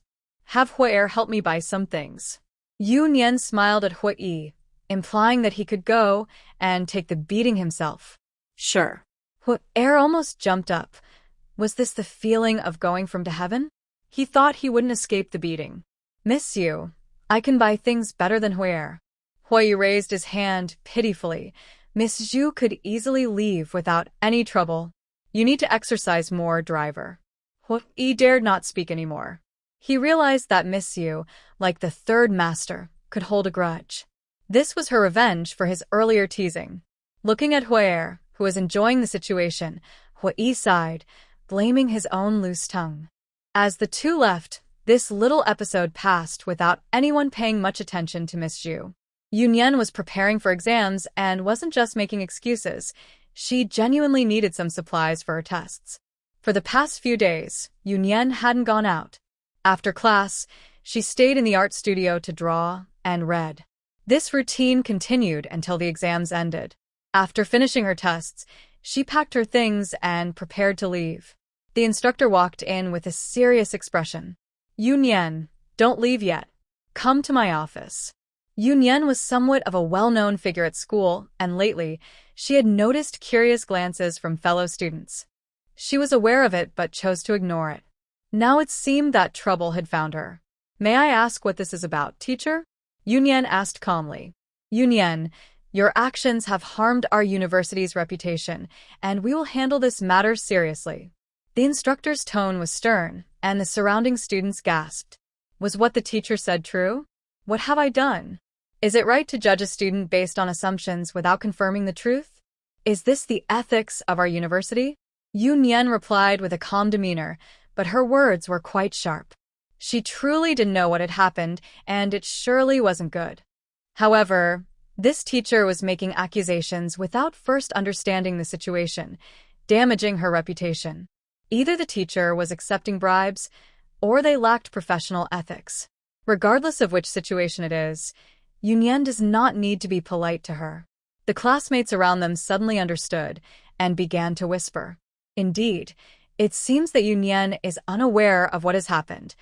Have Huo Er help me buy some things. Yu Nian smiled at Huo Yi, implying that he could go and take the beating himself. Sure. Huo Er almost jumped up. Was this the feeling of going from to heaven? He thought he wouldn't escape the beating. Miss Yu, I can buy things better than Huo Er. Huo Yi raised his hand pitifully. Miss Zhu could easily leave without any trouble. You need to exercise more, driver. Huo Yi dared not speak anymore. He realized that Miss Yu, like the third master, could hold a grudge. This was her revenge for his earlier teasing. Looking at Huo Er, who was enjoying the situation, Huo Yi sighed, blaming his own loose tongue. As the two left, this little episode passed without anyone paying much attention to Miss Zhu. Yu Nian was preparing for exams and wasn't just making excuses. She genuinely needed some supplies for her tests. For the past few days, Yu Nian hadn't gone out. After class, she stayed in the art studio to draw and read. This routine continued until the exams ended. After finishing her tests, she packed her things and prepared to leave. The instructor walked in with a serious expression. Yu Nian, don't leave yet. Come to my office. Yu Nian was somewhat of a well-known figure at school, and lately, she had noticed curious glances from fellow students. She was aware of it but chose to ignore it. Now it seemed that trouble had found her. May I ask what this is about, teacher? Yu Nian asked calmly. Yu Nian, your actions have harmed our university's reputation, and we will handle this matter seriously. The instructor's tone was stern, and the surrounding students gasped. Was what the teacher said true? What have I done? Is it right to judge a student based on assumptions without confirming the truth? Is this the ethics of our university? Yu Nian replied with a calm demeanor, but her words were quite sharp. She truly didn't know what had happened, and it surely wasn't good. However, this teacher was making accusations without first understanding the situation, damaging her reputation. Either the teacher was accepting bribes, or they lacked professional ethics. Regardless of which situation it is, Yu Nian does not need to be polite to her. The classmates around them suddenly understood and began to whisper. Indeed, it seems that Yu Nian is unaware of what has happened.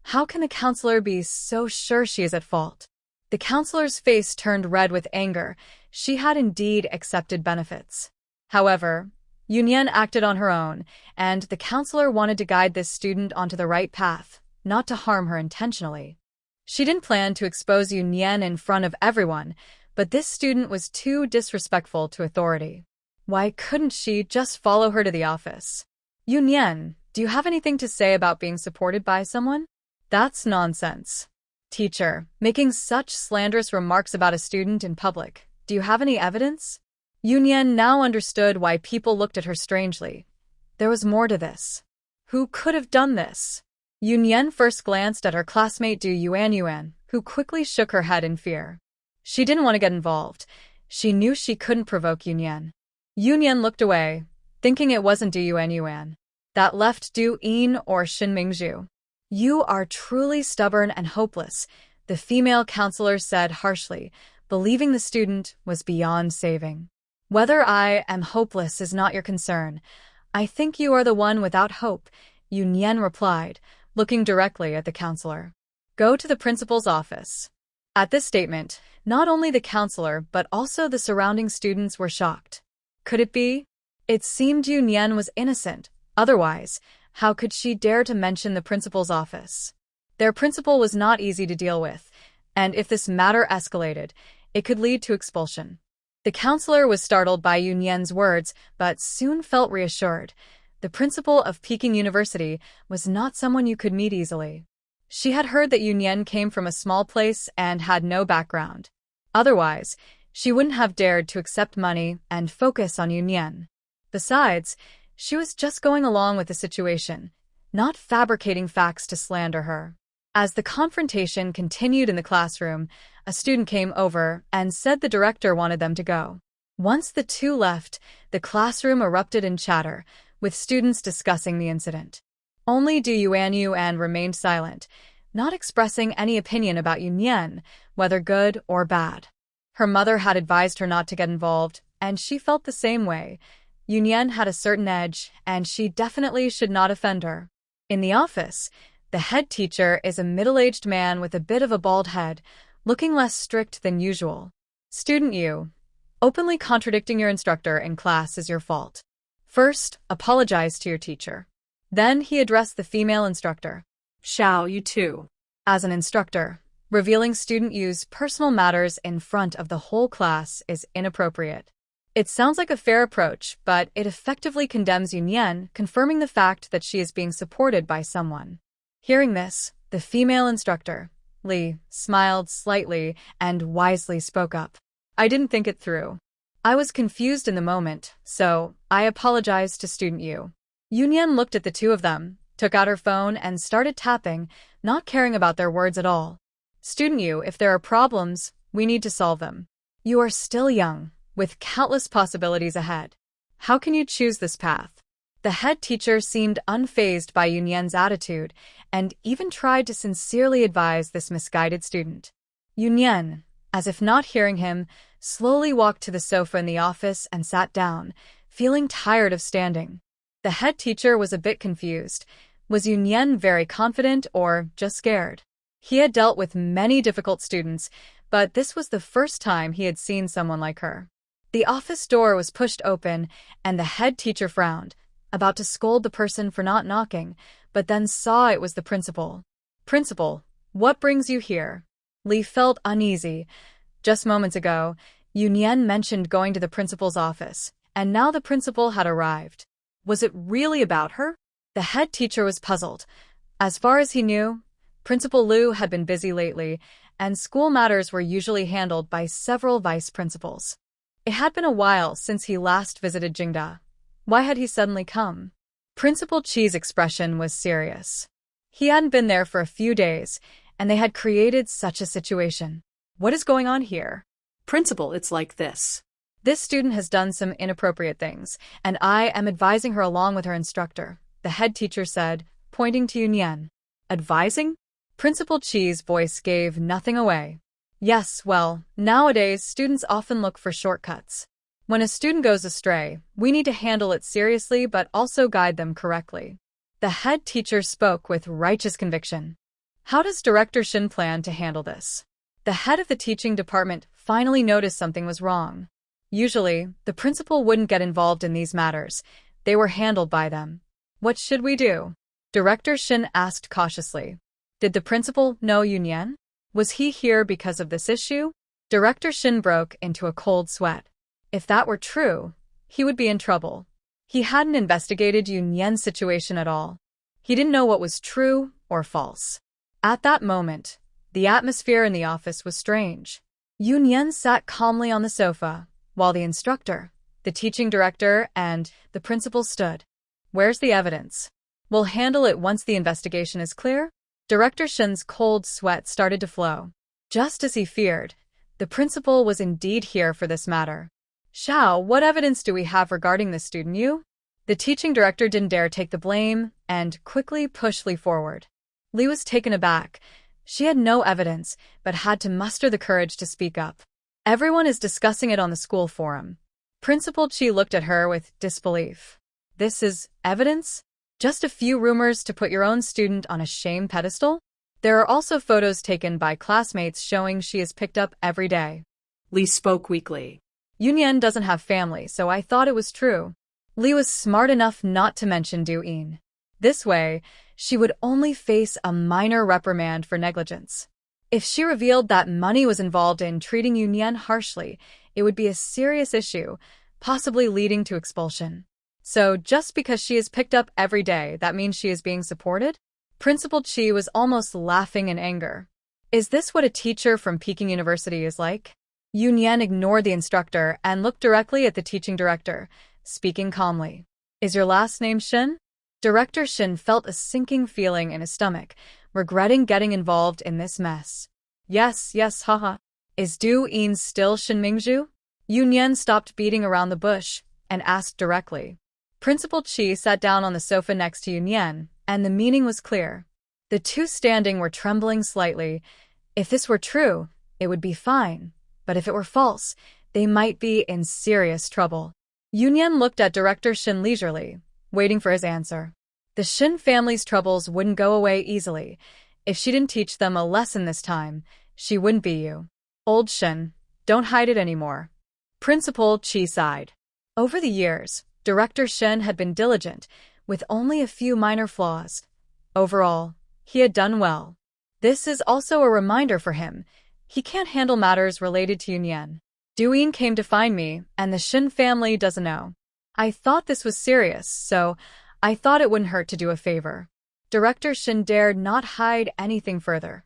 How can the counselor be so sure she is at fault? The counselor's face turned red with anger. She had indeed accepted benefits. However, Yu Nian acted on her own, and the counselor wanted to guide this student onto the right path, not to harm her intentionally. She didn't plan to expose Yu Nian in front of everyone, but this student was too disrespectful to authority. Why couldn't she just follow her to the office? Yu Nian, do you have anything to say about being supported by someone? That's nonsense. Teacher, making such slanderous remarks about a student in public, do you have any evidence? Yu Nian now understood why people looked at her strangely. There was more to this. Who could have done this? Yu Nian first glanced at her classmate Yuan, who quickly shook her head in fear. She didn't want to get involved. She knew she couldn't provoke Yu Nian. Yu Nian looked away, thinking it wasn't Yuan that left Du Yin or Shen Mingzhu. You are truly stubborn and hopeless, the female counselor said harshly, believing the student was beyond saving. Whether I am hopeless is not your concern. I think you are the one without hope, Yu Nian replied, looking directly at the counselor. Go to the principal's office. At this statement, not only the counselor but also the surrounding students were shocked. Could it be? It seemed Yu Nian was innocent. Otherwise, how could she dare to mention the principal's office? Their principal was not easy to deal with, and if this matter escalated, it could lead to expulsion. The counselor was startled by Yu Nian's words, but soon felt reassured. The principal of Peking University was not someone you could meet easily. She had heard that Yu Nian came from a small place and had no background. Otherwise, she wouldn't have dared to accept money and focus on Yu Nian. Besides, She was just going along with the situation, not fabricating facts to slander her. As the confrontation continued in the classroom, a student came over and said the director wanted them to go. Once the two left, the classroom erupted in chatter, with students discussing the incident. Only Yu Nian remained silent, not expressing any opinion about Yu Nian, whether good or bad. Her mother had advised her not to get involved, and she felt the same way. Yu Nian had a certain edge, and she definitely should not offend her. In the office, the head teacher is a middle-aged man with a bit of a bald head, looking less strict than usual. Student Yu, openly contradicting your instructor in class is your fault. First, apologize to your teacher. Then he addressed the female instructor. Xiao, you too. As an instructor, revealing student Yu's personal matters in front of the whole class is inappropriate. It sounds like a fair approach, but it effectively condemns Yu Nian, confirming the fact that she is being supported by someone. Hearing this, the female instructor, Li, smiled slightly and wisely spoke up. I didn't think it through. I was confused in the moment, so I apologized to student Yu. Yu Nian looked at the two of them, took out her phone and started tapping, not caring about their words at all. Student Yu, if there are problems, we need to solve them. You are still young, with countless possibilities ahead. How can you choose this path? The head teacher seemed unfazed by Yu Nian's attitude and even tried to sincerely advise this misguided student. Yu Nian, as if not hearing him, slowly walked to the sofa in the office and sat down, feeling tired of standing. The head teacher was a bit confused. Was Yu Nian very confident or just scared? He had dealt with many difficult students, but this was the first time he had seen someone like her. The office door was pushed open, and the head teacher frowned, about to scold the person for not knocking, but then saw it was the principal. Principal, what brings you here? Li felt uneasy. Just moments ago, Yu Nian mentioned going to the principal's office, and now the principal had arrived. Was it really about her? The head teacher was puzzled. As far as he knew, Principal Liu had been busy lately, and school matters were usually handled by several vice principals. It had been a while since he last visited Jingda. Why had he suddenly come? Principal Qi's expression was serious. He hadn't been there for a few days, and they had created such a situation. What is going on here? Principal, it's like this. This student has done some inappropriate things, and I am advising her along with her instructor, the head teacher said, pointing to Yu Nian. Advising? Principal Qi's voice gave nothing away. Yes, well, nowadays students often look for shortcuts. When a student goes astray, we need to handle it seriously but also guide them correctly. The head teacher spoke with righteous conviction. How does Director Shen plan to handle this? The head of the teaching department finally noticed something was wrong. Usually, the principal wouldn't get involved in these matters. They were handled by them. What should we do? Director Shen asked cautiously. Did the principal know Yu Nian? Was he here because of this issue? Director Shen broke into a cold sweat. If that were true, he would be in trouble. He hadn't investigated Yu Nian's situation at all. He didn't know what was true or false. At that moment, the atmosphere in the office was strange. Yu Nian sat calmly on the sofa, while the instructor, the teaching director, and the principal stood. Where's the evidence? We'll handle it once the investigation is clear. Director Shen's cold sweat started to flow. Just as he feared, the principal was indeed here for this matter. Xiao, what evidence do we have regarding this student Yu? The teaching director didn't dare take the blame and quickly pushed Li forward. Li was taken aback. She had no evidence, but had to muster the courage to speak up. Everyone is discussing it on the school forum. Principal Qi looked at her with disbelief. This is evidence? Just a few rumors to put your own student on a shame pedestal? There are also photos taken by classmates showing she is picked up every day. Li spoke weakly. Yu Nian doesn't have family, so I thought it was true. Li was smart enough not to mention Du Yin. This way, she would only face a minor reprimand for negligence. If she revealed that money was involved in treating Yu Nian harshly, it would be a serious issue, possibly leading to expulsion. So just because she is picked up every day, that means she is being supported? Principal Qi was almost laughing in anger. Is this what a teacher from Peking University is like? Yu Nian ignored the instructor and looked directly at the teaching director, speaking calmly. Is your last name Shen? Director Shen felt a sinking feeling in his stomach, regretting getting involved in this mess. Yes, haha. Is Du Yin still Shen Mingzhu? Yu Nian stopped beating around the bush and asked directly. Principal Chi sat down on the sofa next to Yu Nian, and the meaning was clear. The two standing were trembling slightly. If this were true, it would be fine, but if it were false, they might be in serious trouble. Yu Nian looked at Director Shen leisurely, waiting for his answer. The Shen family's troubles wouldn't go away easily. If she didn't teach them a lesson this time, she wouldn't be you. Old Shen, don't hide it anymore. Principal Chi sighed. Over the years, Director Shen had been diligent, with only a few minor flaws. Overall, he had done well. This is also a reminder for him. He can't handle matters related to Yu Nian. Du Yin came to find me, and the Shen family doesn't know. I thought this was serious, so I thought it wouldn't hurt to do a favor. Director Shen dared not hide anything further.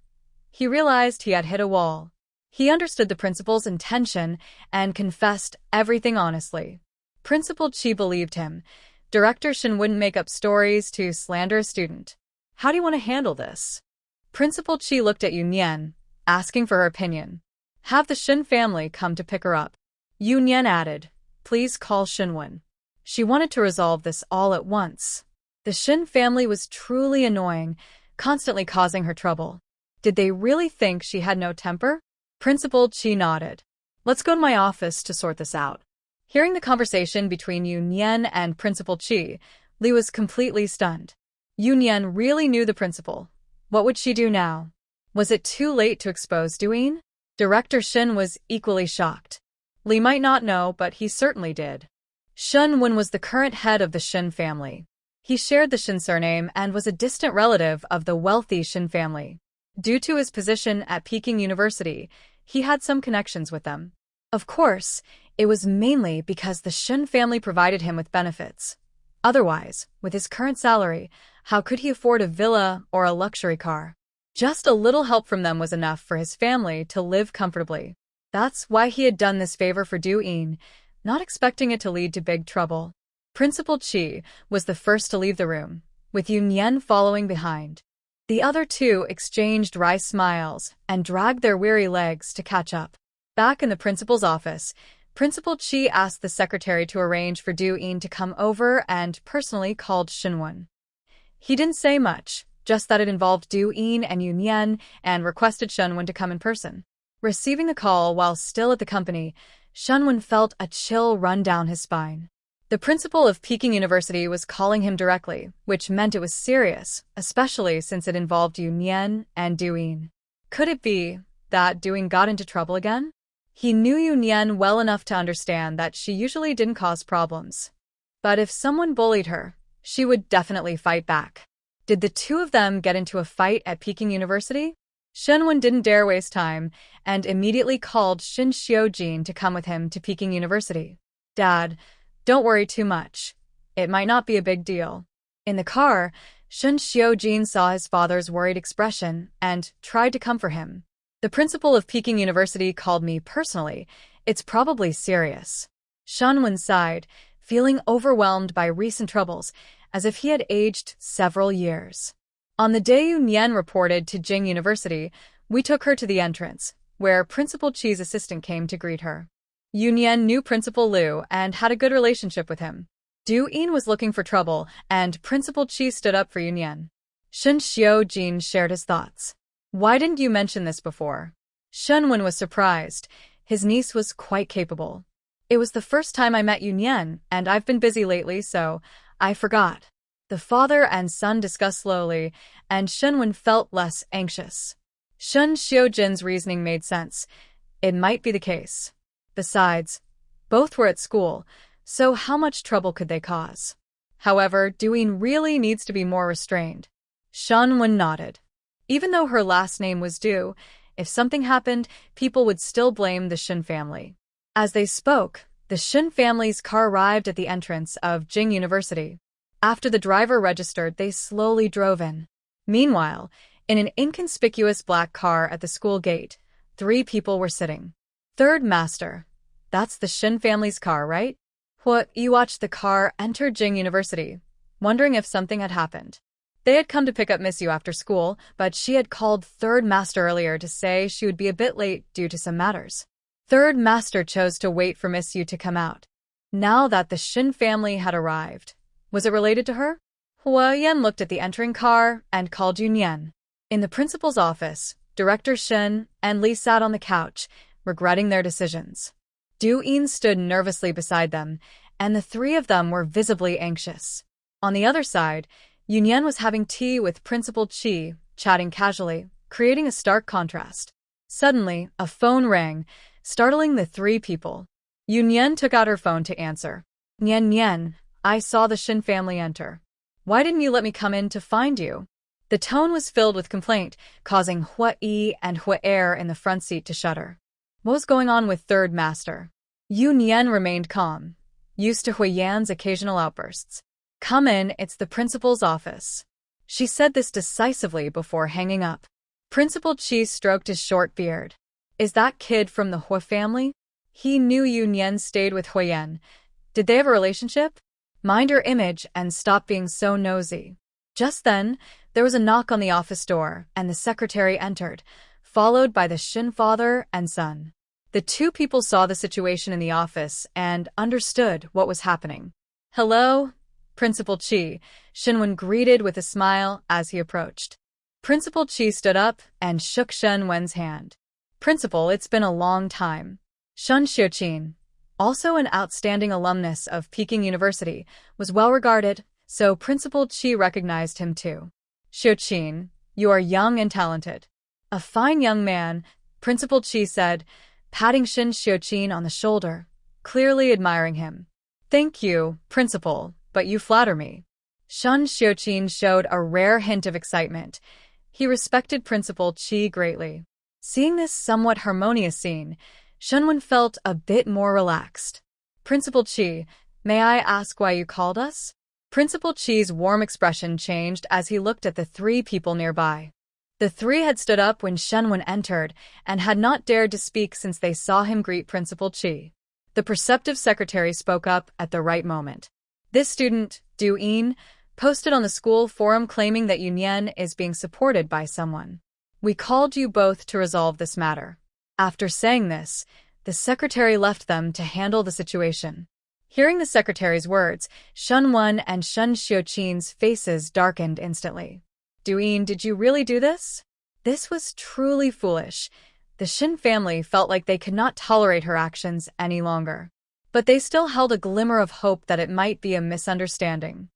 He realized he had hit a wall. He understood the principal's intention and confessed everything honestly. Principal Chi believed him. Director Shen wouldn't make up stories to slander a student. How do you want to handle this? Principal Chi looked at Yu Nian, asking for her opinion. Have the Shen family come to pick her up. Yu Nian added, please call Shenwen. She wanted to resolve this all at once. The Shen family was truly annoying, constantly causing her trouble. Did they really think she had no temper? Principal Chi nodded. Let's go to my office to sort this out. Hearing the conversation between Yu Nian and Principal Chi, Li was completely stunned. Yu Nian really knew the principal. What would she do now? Was it too late to expose Du Yin? Director Shen was equally shocked. Li might not know, but he certainly did. Shen Wen was the current head of the Shen family. He shared the Shen surname and was a distant relative of the wealthy Shen family. Due to his position at Peking University, he had some connections with them. Of course, it was mainly because the Shen family provided him with benefits. Otherwise, with his current salary, how could he afford a villa or a luxury car? Just a little help from them was enough for his family to live comfortably. That's why he had done this favor for Du Yin, not expecting it to lead to big trouble. Principal Chi was the first to leave the room, with Yu Nian following behind. The other two exchanged wry smiles and dragged their weary legs to catch up. Back in the principal's office, Principal Chi asked the secretary to arrange for Du Yin to come over and personally called Shenwen. He didn't say much, just that it involved Du Yin and Yu Nian, and requested Shenwen to come in person. Receiving the call while still at the company, Shenwen felt a chill run down his spine. The principal of Peking University was calling him directly, which meant it was serious, especially since it involved Yu Nian and Du Yin. Could it be that Du Yin got into trouble again? He knew Yu Nian well enough to understand that she usually didn't cause problems. But if someone bullied her, she would definitely fight back. Did the two of them get into a fight at Peking University? Shenwen didn't dare waste time and immediately called Shin Xiujin to come with him to Peking University. Dad, don't worry too much. It might not be a big deal. In the car, Shin Xiujin saw his father's worried expression and tried to comfort him. The principal of Peking University called me personally. It's probably serious. Shenwen sighed, feeling overwhelmed by recent troubles, as if he had aged several years. On the day Yu Nian reported to Jing University, we took her to the entrance, where Principal Chi's assistant came to greet her. Yu Nian knew Principal Liu and had a good relationship with him. Du Yin was looking for trouble, and Principal Chi stood up for Yu Nian. Shin Xiujin shared his thoughts. Why didn't you mention this before? Shenwen was surprised. His niece was quite capable. It was the first time I met Yu Nian, and I've been busy lately, so I forgot. The father and son discussed slowly, and Shenwen felt less anxious. Shen Xiujin's reasoning made sense. It might be the case. Besides, both were at school, so how much trouble could they cause? However, Du Yin really needs to be more restrained. Shenwen nodded. Even though her last name was Du, if something happened, people would still blame the Shen family. As they spoke, the Shen family's car arrived at the entrance of Jing University. After the driver registered, they slowly drove in. Meanwhile, in an inconspicuous black car at the school gate, 3 people were sitting. Third master. That's the Shen family's car, right? Huo Yan watched the car enter Jing University, wondering if something had happened. They had come to pick up Miss Yu after school, but she had called Third Master earlier to say she would be a bit late due to some matters. Third Master chose to wait for Miss Yu to come out. Now that the Shen family had arrived, was it related to her? Huo Yan looked at the entering car and called Yu Nian. In the principal's office, Director Shen and Li sat on the couch, regretting their decisions. Deepening stood nervously beside them, and the three of them were visibly anxious. On the other side, Yu Nian was having tea with Principal Qi, chatting casually, creating a stark contrast. Suddenly, a phone rang, startling the three people. Yu Nian took out her phone to answer. Nian, I saw the Shen family enter. Why didn't you let me come in to find you? The tone was filled with complaint, causing Huo Yan and Huo Yan in the front seat to shudder. What was going on with Third Master? Yu Nian remained calm, used to Huo Yan's occasional outbursts. Come in, it's the principal's office. She said this decisively before hanging up. Principal Qi stroked his short beard. Is that kid from the Huo family? He knew Yu Nian stayed with Huo Yan. Did they have a relationship? Mind your image and stop being so nosy. Just then, there was a knock on the office door, and the secretary entered, followed by the Shen father and son. The two people saw the situation in the office and understood what was happening. Hello, Principal Qi, Shenwen greeted with a smile as he approached. Principal Qi stood up and shook Shenwen's hand. Principal, it's been a long time. Shen Xiuqin, also an outstanding alumnus of Peking University, was well regarded, so Principal Qi recognized him too. Xiuqin, you are young and talented. A fine young man, Principal Qi said, patting Shen Xiuqin on the shoulder, clearly admiring him. Thank you, Principal, but you flatter me. Shen Xiuqin showed a rare hint of excitement. He respected Principal Qi greatly. Seeing this somewhat harmonious scene, Shenwen felt a bit more relaxed. Principal Qi, may I ask why you called us? Principal Qi's warm expression changed as he looked at the three people nearby. The three had stood up when Shenwen entered and had not dared to speak since they saw him greet Principal Qi. The perceptive secretary spoke up at the right moment. This student, Deepening, posted on the school forum claiming that Yu Nian is being supported by someone. We called you both to resolve this matter. After saying this, the secretary left them to handle the situation. Hearing the secretary's words, Shenwen and Shen Xiuqin's faces darkened instantly. Deepening, did you really do this? This was truly foolish. The Shen family felt like they could not tolerate her actions any longer. But they still held a glimmer of hope that it might be a misunderstanding.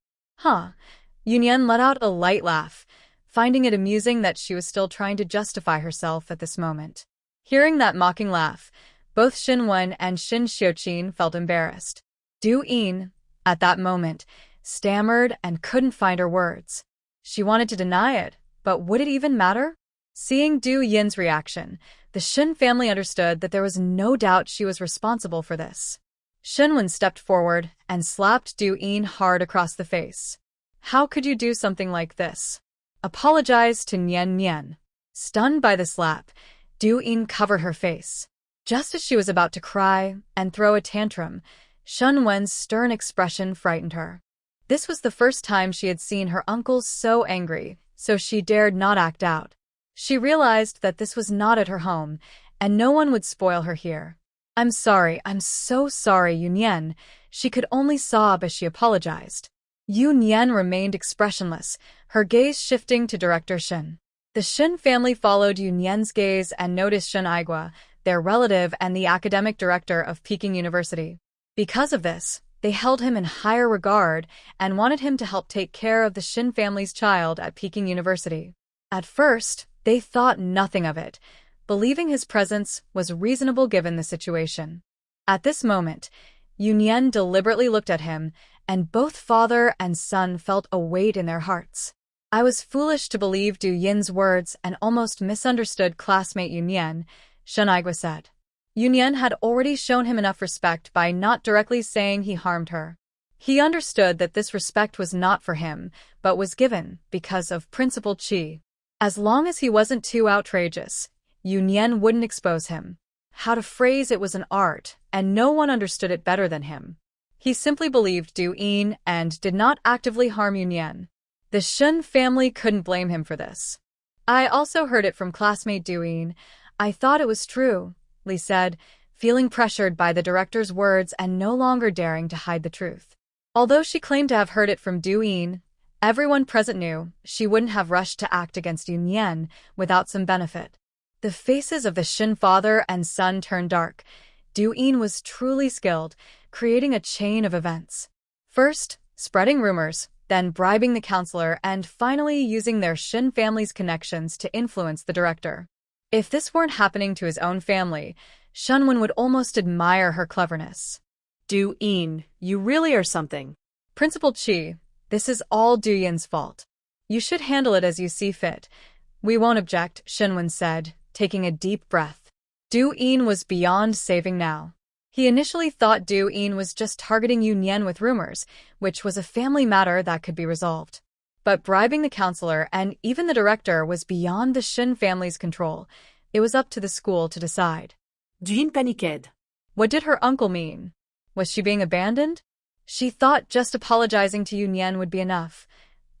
Yu Nian let out a light laugh, finding it amusing that she was still trying to justify herself at this moment. Hearing that mocking laugh, both Shenwen and Shen Xiuqin felt embarrassed. Deepening, at that moment, stammered and couldn't find her words. She wanted to deny it, but would it even matter? Seeing Deepening's reaction, the Shen family understood that there was no doubt she was responsible for this. Shenwen stepped forward and slapped Deepening hard across the face. How could you do something like this? Apologize to Nian. Stunned by the slap, Deepening covered her face. Just as she was about to cry and throw a tantrum, Shenwen's stern expression frightened her. This was the first time she had seen her uncle so angry, so she dared not act out. She realized that this was not at her home, and no one would spoil her here. I'm so sorry, Yu Nian. She could only sob as she apologized. Yu Nian remained expressionless, her gaze shifting to Director Shen. The Shen family followed Yu Nian's gaze and noticed Shen Aigua, their relative and the academic director of Peking University. Because of this, they held him in higher regard and wanted him to help take care of the Shen family's child at Peking University. At first, they thought nothing of it, believing his presence was reasonable given the situation. At this moment, Yu Nian deliberately looked at him, and both father and son felt a weight in their hearts. I was foolish to believe Du Yin's words and almost misunderstood classmate Yu Nian, Shen Aigua said. Yu Nian had already shown him enough respect by not directly saying he harmed her. He understood that this respect was not for him, but was given because of Principal Qi. As long as he wasn't too outrageous, Yu Nian wouldn't expose him. How to phrase it was an art, and no one understood it better than him. He simply believed Du Yin and did not actively harm Yu Nian. The Shen family couldn't blame him for this. I also heard it from classmate Du Yin. I thought it was true, Li said, feeling pressured by the director's words and no longer daring to hide the truth. Although she claimed to have heard it from Du Yin, everyone present knew she wouldn't have rushed to act against Yu Nian without some benefit. The faces of the Shen father and son turned dark. Du Yin was truly skilled, creating a chain of events. First, spreading rumors, then bribing the counselor, and finally using their Shen family's connections to influence the director. If this weren't happening to his own family, Shunwen would almost admire her cleverness. Du Yin, you really are something. Principal Qi, this is all Du Yin's fault. You should handle it as you see fit. We won't object, Shunwen said, taking a deep breath. Du Yin was beyond saving now. He initially thought Du Yin was just targeting Yu Nian with rumors, which was a family matter that could be resolved. But bribing the counselor and even the director was beyond the Shen family's control. It was up to the school to decide. Du Yin paniqued. What did her uncle mean? Was she being abandoned? She thought just apologizing to Yu Nian would be enough.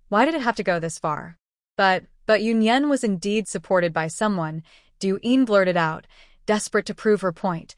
Why did it have to go this far? But Yu Nian was indeed supported by someone, Du Yin blurted out, desperate to prove her point.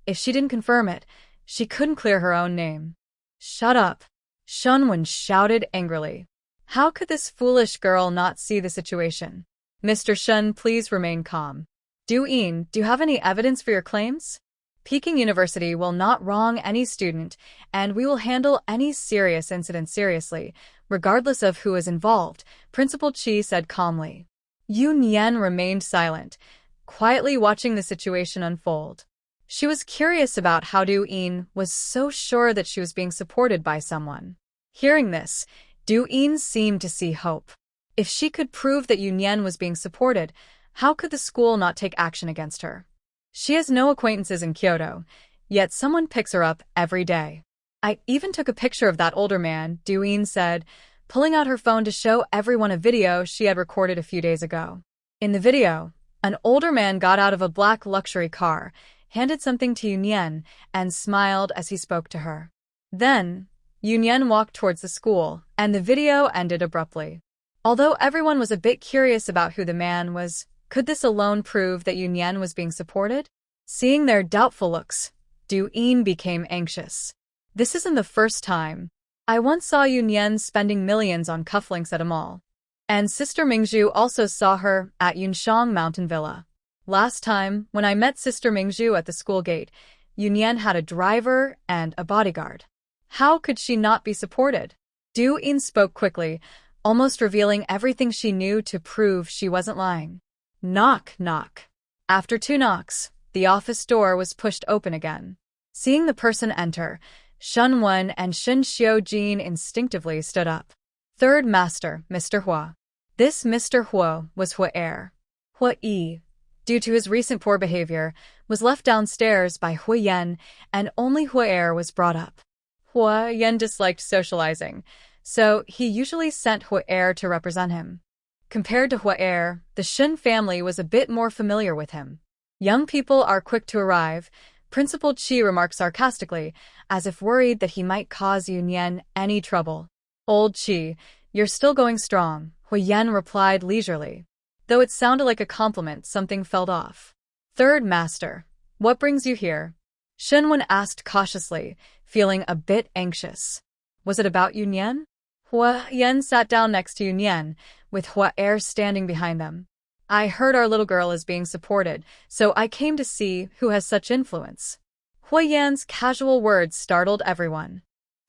If she didn't confirm it, she couldn't clear her own name. Shut up, Shunwen shouted angrily. How could this foolish girl not see the situation? Mr. Shen, please remain calm. Du Yin, do you have any evidence for your claims? Peking University will not wrong any student, and we will handle any serious incident seriously, regardless of who is involved, Principal Qi said calmly. Yu Nian remained silent, quietly watching the situation unfold. She was curious about how Du Yin was so sure that she was being supported by someone. Hearing this, Du Yin seemed to see hope. If she could prove that Yu Nian was being supported, how could the school not take action against her? She has no acquaintances in Kyoto, yet someone picks her up every day. I even took a picture of that older man, Du Yin said, pulling out her phone to show everyone a video she had recorded a few days ago. In the video, an older man got out of a black luxury car, handed something to Yu Nian, and smiled as he spoke to her. Then, Yu Nian walked towards the school, and the video ended abruptly. Although everyone was a bit curious about who the man was, could this alone prove that Yu Nian was being supported? Seeing their doubtful looks, Du Yin became anxious. This isn't the first time. I once saw Yu Nian spending millions on cufflinks at a mall. And Sister Mingzhu also saw her at Yunshang Mountain Villa. Last time, when I met Sister Mingzhu at the school gate, Yu Nian had a driver and a bodyguard. How could she not be supported? Du Yin spoke quickly, almost revealing everything she knew to prove she wasn't lying. Knock, knock. After 2 knocks, the office door was pushed open again. Seeing the person enter, Shunwen and Shen Xiujin instinctively stood up. Third Master, Mr. Huo. This Mr. Huo was Huo Yi, due to his recent poor behavior, was left downstairs by Huo Yan, and only Huo was brought up. Huo Yan disliked socializing, so he usually sent Huo to represent him. Compared to Huo, the Shen family was a bit more familiar with him. Young people are quick to arrive, Principal Qi remarked sarcastically, as if worried that he might cause Yu Nian any trouble. Old Qi, you're still going strong, Huo Yan replied leisurely. Though it sounded like a compliment, something felt off. Third Master, what brings you here? Shunwen asked cautiously, feeling a bit anxious. Was it about Yu Nian? Huo Yan sat down next to Yu Nian, with Huo standing behind them. I heard our little girl is being supported, so I came to see who has such influence. Huo Yan's casual words startled everyone.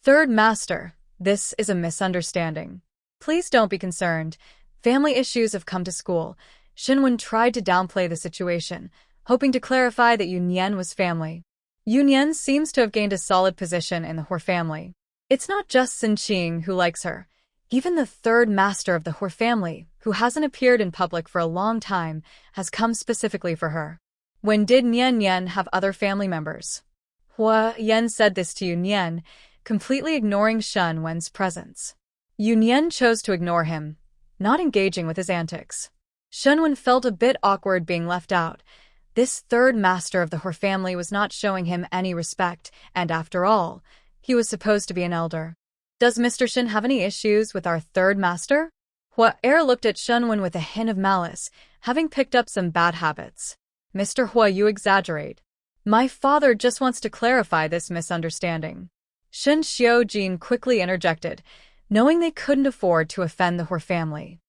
Third Master, this is a misunderstanding. Please don't be concerned. Family issues have come to school. Shunwen tried to downplay the situation, hoping to clarify that Yu Nian was family. Yu Nian seems to have gained a solid position in the Huo family. It's not just Xin Qing who likes her. Even the third master of the Huo family, who hasn't appeared in public for a long time, has come specifically for her. When did Nian have other family members? Huo Yan said this to Yu Nian, completely ignoring Shunwen's presence. Yu Nian chose to ignore him, not engaging with his antics. Shunwen felt a bit awkward being left out. This third master of the Huo family was not showing him any respect, and after all, He was supposed to be an elder. Does Mr. Shen have any issues with our third master? Huo Yan looked at Shenwen with a hint of malice, having picked up some bad habits. Mr. Huo, you exaggerate. My father just wants to clarify this misunderstanding. Shen Xiaojin quickly interjected, knowing they couldn't afford to offend the Huo family.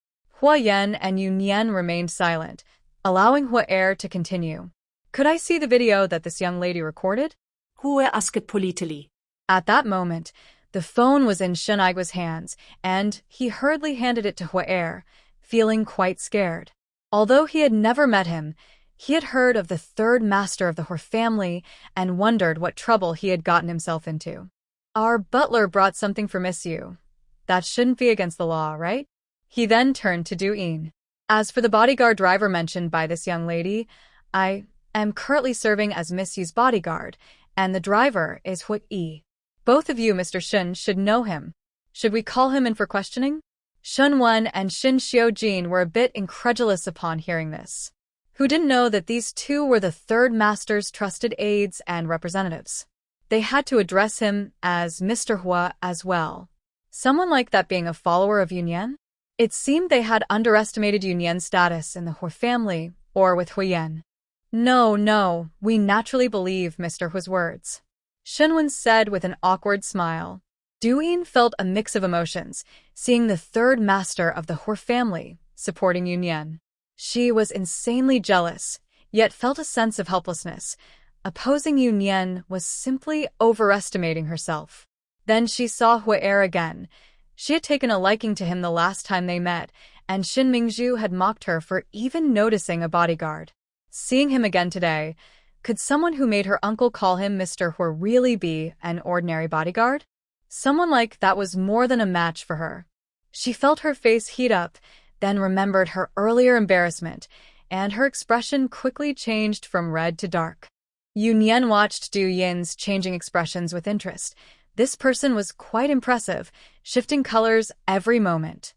Huo Yan and Yu Nian remained silent, allowing Huo Yan to continue. Could I see the video that this young lady recorded? Huo asked politely. At that moment, the phone was in Shen Aigua's hands, and he hurriedly handed it to Huo Yan, feeling quite scared. Although he had never met him, he had heard of the third master of the Huo family and wondered what trouble he had gotten himself into. Our butler brought something for Miss Yu. That shouldn't be against the law, right? He then turned to Deepening. As for the bodyguard driver mentioned by this young lady, I am currently serving as Miss Yu's bodyguard, and the driver is Huo Yan. Both of you, Mr. Shen, should know him. Should we call him in for questioning? Shenwen and Shen Xiaojin were a bit incredulous upon hearing this. Who didn't know that these two were the third master's trusted aides and representatives? They had to address him as Mr. Huo as well. Someone like that being a follower of Yu Nian? It seemed they had underestimated Yu Nian's status in the Huo family, or with Huo Yan. No, we naturally believe Mr. Huo's words. Shenwen said with an awkward smile. Deepening felt a mix of emotions, seeing the third master of the Huo family supporting Yu Nian. She was insanely jealous, yet felt a sense of helplessness. Opposing Yu Nian was simply overestimating herself. Then she saw Huo Yan again. She had taken a liking to him the last time they met, and Shin Mingzhu had mocked her for even noticing a bodyguard. Seeing him again today, could someone who made her uncle call him Mr. Huo really be an ordinary bodyguard? Someone like that was more than a match for her. She felt her face heat up, then remembered her earlier embarrassment, and her expression quickly changed from red to dark. Yu Nian watched Du Yin's changing expressions with interest. This person was quite impressive, shifting colors every moment.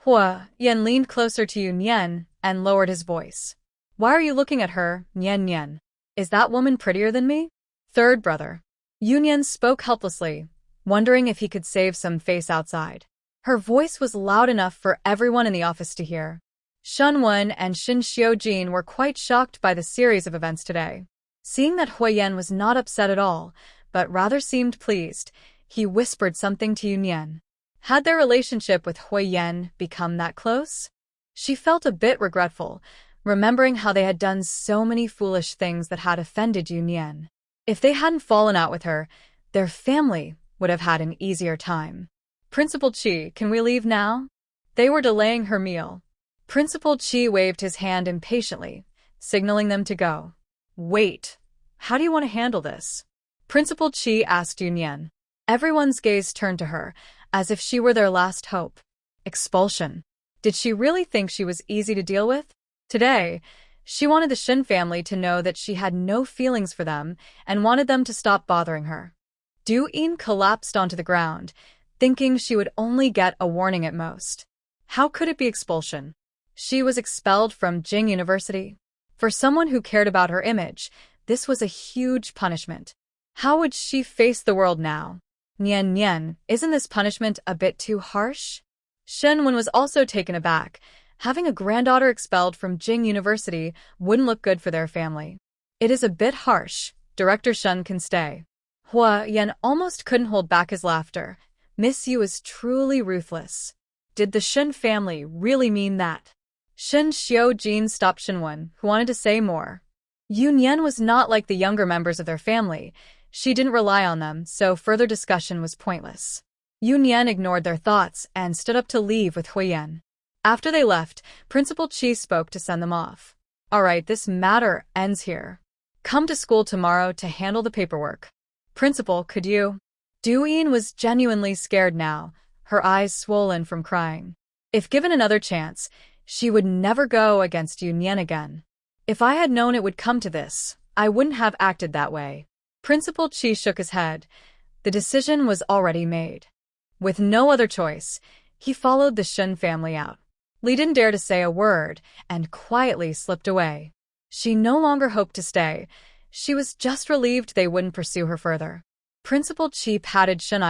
Huo Yan leaned closer to Yu Nian and lowered his voice. Why are you looking at her, Nian? Is that woman prettier than me? Third brother. Yu Nian spoke helplessly, wondering if he could save some face outside. Her voice was loud enough for everyone in the office to hear. Shenwen and Shen Xiaojin were quite shocked by the series of events today. Seeing that Huo Yan was not upset at all, but rather seemed pleased, he whispered something to Yu Nian. Had their relationship with Huo Yan become that close? She felt a bit regretful, remembering how they had done so many foolish things that had offended Yu Nian. If they hadn't fallen out with her, their family would have had an easier time. Principal Qi, can we leave now? They were delaying her meal. Principal Qi waved his hand impatiently, signaling them to go. Wait, how do you want to handle this? Principal Qi asked Yu Nian. Everyone's gaze turned to her, as if she were their last hope. Expulsion. Did she really think she was easy to deal with? Today, she wanted the Shen family to know that she had no feelings for them and wanted them to stop bothering her. Deepening collapsed onto the ground, thinking she would only get a warning at most. How could it be expulsion? She was expelled from Jing University. For someone who cared about her image, this was a huge punishment. How would she face the world now? Nian, isn't this punishment a bit too harsh? Shenwen was also taken aback. Having a granddaughter expelled from Jing University wouldn't look good for their family. It is a bit harsh. Director Shen can stay. Huo Yan almost couldn't hold back his laughter. Miss Yu is truly ruthless. Did the Shen family really mean that? Shen Xiaojin stopped Shenwen, who wanted to say more. Yu Nian was not like the younger members of their family. She didn't rely on them, so further discussion was pointless. Yu Nian ignored their thoughts and stood up to leave with Huo Yan. After they left, Principal Qi spoke to send them off. All right, this matter ends here. Come to school tomorrow to handle the paperwork. Principal, could you? Deepening was genuinely scared now, her eyes swollen from crying. If given another chance, she would never go against Yu Nian again. If I had known it would come to this, I wouldn't have acted that way. Principal Qi shook his head. The decision was already made. With no other choice, he followed the Shen family out. Li didn't dare to say a word and quietly slipped away. She no longer hoped to stay. She was just relieved they wouldn't pursue her further. Principal Chi patted Shen,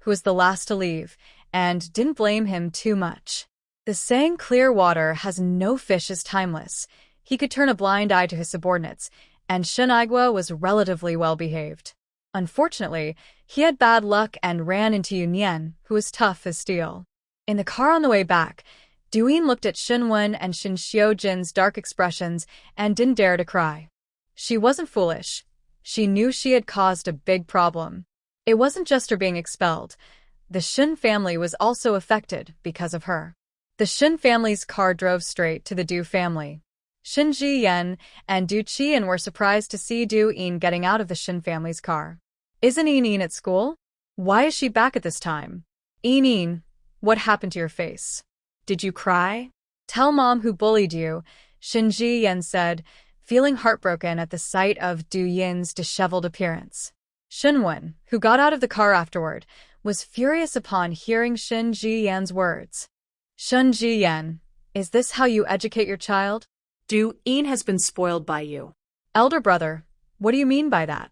who was the last to leave, and didn't blame him too much. The saying clear water has no fish is timeless. He could turn a blind eye to his subordinates, and Shen was relatively well behaved. Unfortunately, he had bad luck and ran into Yu Nian, who was tough as steel. In the car on the way back, Duyin looked at Shen and Shin Xiujin's dark expressions and didn't dare to cry. She wasn't foolish. She knew she had caused a big problem. It wasn't just her being expelled. The Shen family was also affected because of her. The Shen family's car drove straight to the Du family. Shin Ji-yen and Du Qian were surprised to see Du-in getting out of the Shen family's car. Isn't In at school? Why is she back at this time? In, what happened to your face? Did you cry? Tell Mom who bullied you, Shin Ji-yen said, feeling heartbroken at the sight of Du-yin's disheveled appearance. Shenwen, who got out of the car afterward, was furious upon hearing Shin Ji-yen's words. Shin Ji-yen, is this how you educate your child? Du-in has been spoiled by you. Elder brother, what do you mean by that?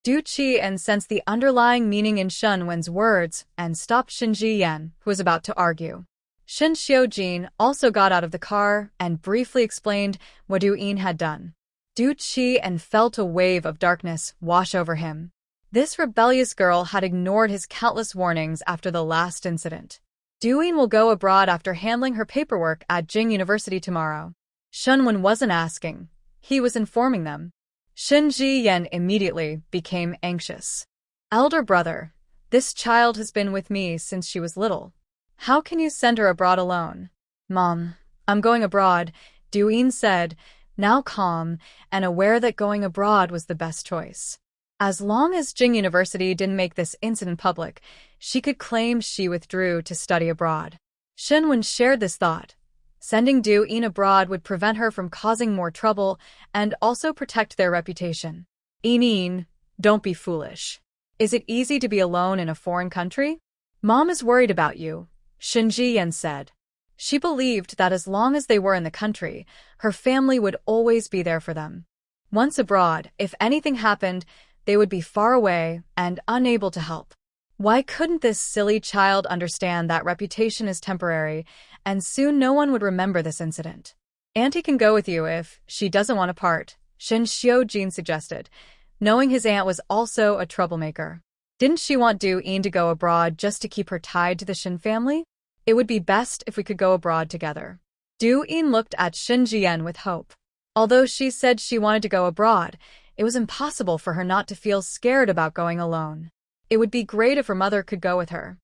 Du Qian sensed the underlying meaning in Shenwen's words and stopped Shin Ji-yen, who was about to argue. Shin Xiujin also got out of the car and briefly explained what Du-in had done. Du Qian felt a wave of darkness wash over him. This rebellious girl had ignored his countless warnings after the last incident. Du-in will go abroad after handling her paperwork at Jing University tomorrow. Shenwen wasn't asking. He was informing them. Shin Ji-yen immediately became anxious. Elder brother, this child has been with me since she was little. How can you send her abroad alone? Mom, I'm going abroad, Du-in said, now calm and aware that going abroad was the best choice. As long as Jing University didn't make this incident public, she could claim she withdrew to study abroad. Shenwen shared this thought. Sending Du-in abroad would prevent her from causing more trouble and also protect their reputation. In, don't be foolish. Is it easy to be alone in a foreign country? Mom is worried about you, Shin Ji-yen said. She believed that as long as they were in the country, her family would always be there for them. Once abroad, if anything happened, they would be far away and unable to help. Why couldn't this silly child understand that reputation is temporary, and soon no one would remember this incident? Auntie can go with you if she doesn't want to part, Shin Xiujin suggested, knowing his aunt was also a troublemaker. Didn't she want Du-in to go abroad just to keep her tied to the Shin family? It would be best if we could go abroad together. Du-in looked at Shin Ji-yen with hope. Although she said she wanted to go abroad, it was impossible for her not to feel scared about going alone. It would be great if her mother could go with her.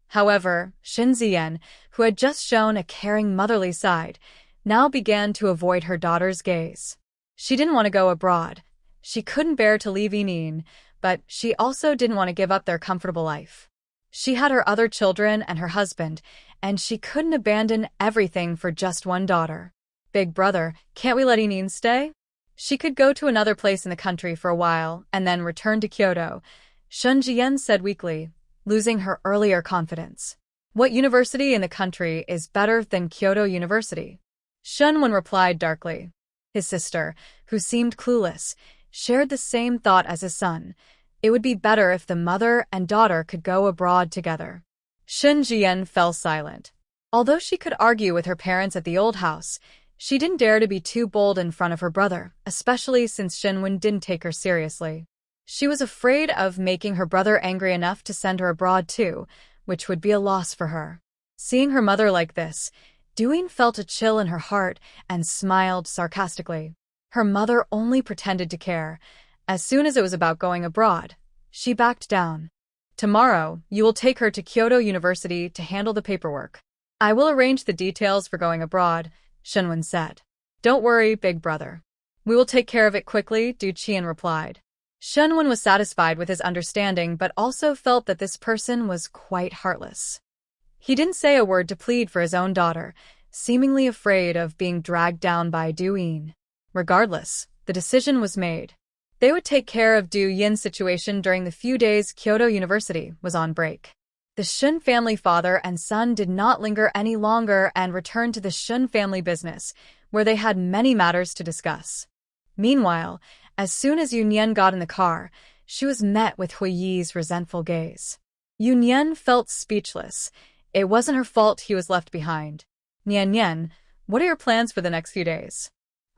However, Shin Ji-yen, who had just shown a caring motherly side, now began to avoid her daughter's gaze. She didn't want to go abroad. She couldn't bear to leave In, but she also didn't want to give up their comfortable life. She had her other children and her husband, and she couldn't abandon everything for just one daughter. Big brother, can't we let In stay? She could go to another place in the country for a while and then return to Kyoto, Shin Ji-yen said weakly, losing her earlier confidence. What university in the country is better than Kyoto University? Shenwen replied darkly. His sister, who seemed clueless, shared the same thought as his son. It would be better if the mother and daughter could go abroad together. Shin Ji-yen fell silent. Although she could argue with her parents at the old house, she didn't dare to be too bold in front of her brother, especially since Shenwen didn't take her seriously. She was afraid of making her brother angry enough to send her abroad too, which would be a loss for her. Seeing her mother like this, Du-in felt a chill in her heart and smiled sarcastically. Her mother only pretended to care. As soon as it was about going abroad, she backed down. Tomorrow, you will take her to Kyoto University to handle the paperwork. I will arrange the details for going abroad, Shenwen said. Don't worry, big brother. We will take care of it quickly, Du Qian replied. Shenwen was satisfied with his understanding but also felt that this person was quite heartless. He didn't say a word to plead for his own daughter, seemingly afraid of being dragged down by Du-in. Regardless, the decision was made. They would take care of Du-yin's situation during the few days Kyoto University was on break. The Shen family father and son did not linger any longer and returned to the Shen family business, where they had many matters to discuss. Meanwhile, as soon as Yu Nian got in the car, she was met with Hui Yi's resentful gaze. Yu Nian felt speechless. It wasn't her fault he was left behind. Nian, what are your plans for the next few days?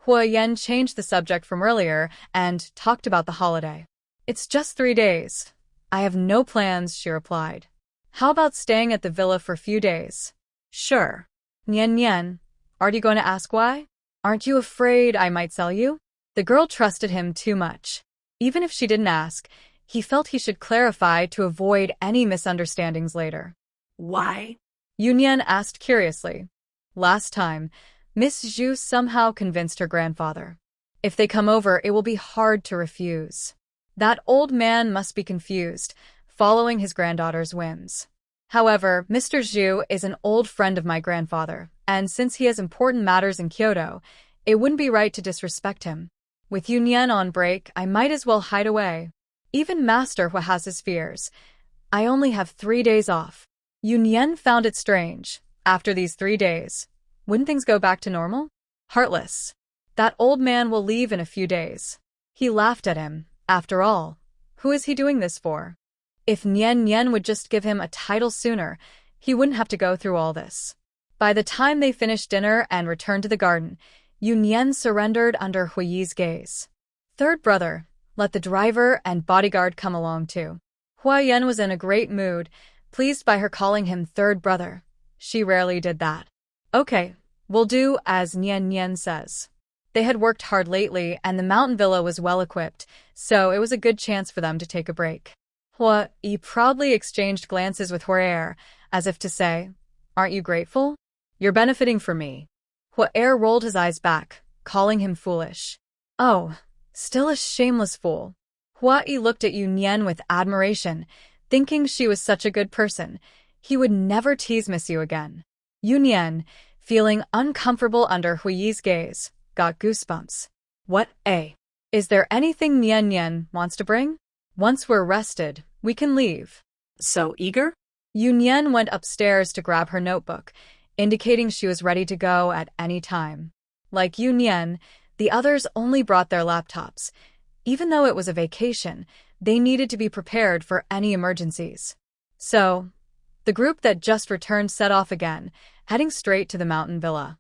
Huo Yan changed the subject from earlier and talked about the holiday. It's just 3 days. I have no plans, she replied. How about staying at the villa for a few days? Sure. Nian, aren't you going to ask why? Aren't you afraid I might sell you? The girl trusted him too much. Even if she didn't ask, he felt he should clarify to avoid any misunderstandings later. Why? Yu Nian asked curiously. Last time, Miss Zhu somehow convinced her grandfather. If they come over, it will be hard to refuse. That old man must be confused, following his granddaughter's whims. However, Mr. Zhu is an old friend of my grandfather, and since he has important matters in Kyoto, it wouldn't be right to disrespect him. With Yu Nian on break, I might as well hide away. Even Master Hua has his fears. I only have 3 days off. Yu Nian found it strange. After these 3 days, wouldn't things go back to normal? Heartless. That old man will leave in a few days. He laughed at him. After all, who is he doing this for? If Nian would just give him a title sooner, he wouldn't have to go through all this. By the time they finished dinner and returned to the garden, Yu Nian surrendered under Hui Yi's gaze. Third brother, let the driver and bodyguard come along too. Huo Yan was in a great mood, pleased by her calling him third brother. She rarely did that. Okay, we'll do as Nian says. They had worked hard lately and the mountain villa was well equipped, so it was a good chance for them to take a break. Huo Yi proudly exchanged glances with Huo Yan, as if to say, aren't you grateful? You're benefiting from me. Huo Yan rolled his eyes back, calling him foolish. Oh, still a shameless fool. Huo Yi looked at Yu Nian with admiration, thinking she was such a good person. He would never tease Miss Yu again. Yu Nian, feeling uncomfortable under Hui Yi's gaze, got goosebumps. What, eh? Is there anything Nian wants to bring? Once we're rested, we can leave. So eager? Yu Nian went upstairs to grab her notebook, indicating she was ready to go at any time. Like Yu Nian, the others only brought their laptops. Even though it was a vacation, they needed to be prepared for any emergencies. So, the group that just returned set off again, heading straight to the mountain villa.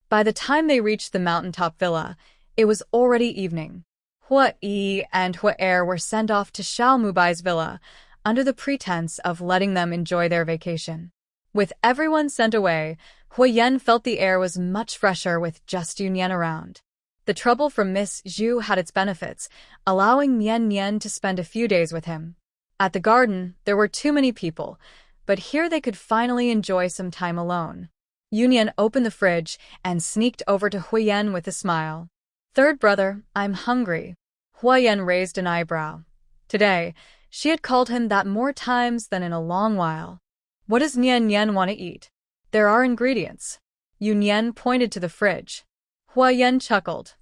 By the time they reached the mountaintop villa, it was already evening. Huo Yi and Huo Yan were sent off to Xiao Mubai's villa, under the pretense of letting them enjoy their vacation. With everyone sent away, Huo Yan felt the air was much fresher with just Yu Nian around. The trouble from Miss Zhu had its benefits, allowing Nian to spend a few days with him. At the garden, there were too many people, but here they could finally enjoy some time alone. Yu Nian opened the fridge and sneaked over to Huo Yan with a smile. Third brother, I'm hungry. Huo Yan raised an eyebrow. Today, she had called him that more times than in a long while. What does Nian want to eat? There are ingredients. Yu Nian pointed to the fridge. Huo Yan chuckled.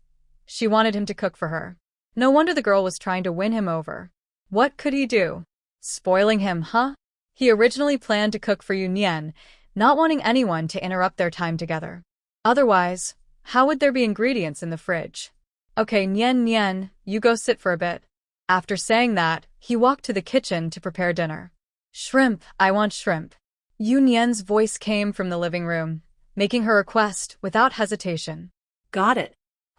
She wanted him to cook for her. No wonder the girl was trying to win him over. What could he do? Spoiling him, huh? He originally planned to cook for Yu Nian, not wanting anyone to interrupt their time together. Otherwise, how would there be ingredients in the fridge? Okay, Nian, you go sit for a bit. After saying that, he walked to the kitchen to prepare dinner. Shrimp, I want shrimp. Yu Nian's voice came from the living room, making her request without hesitation. Got it.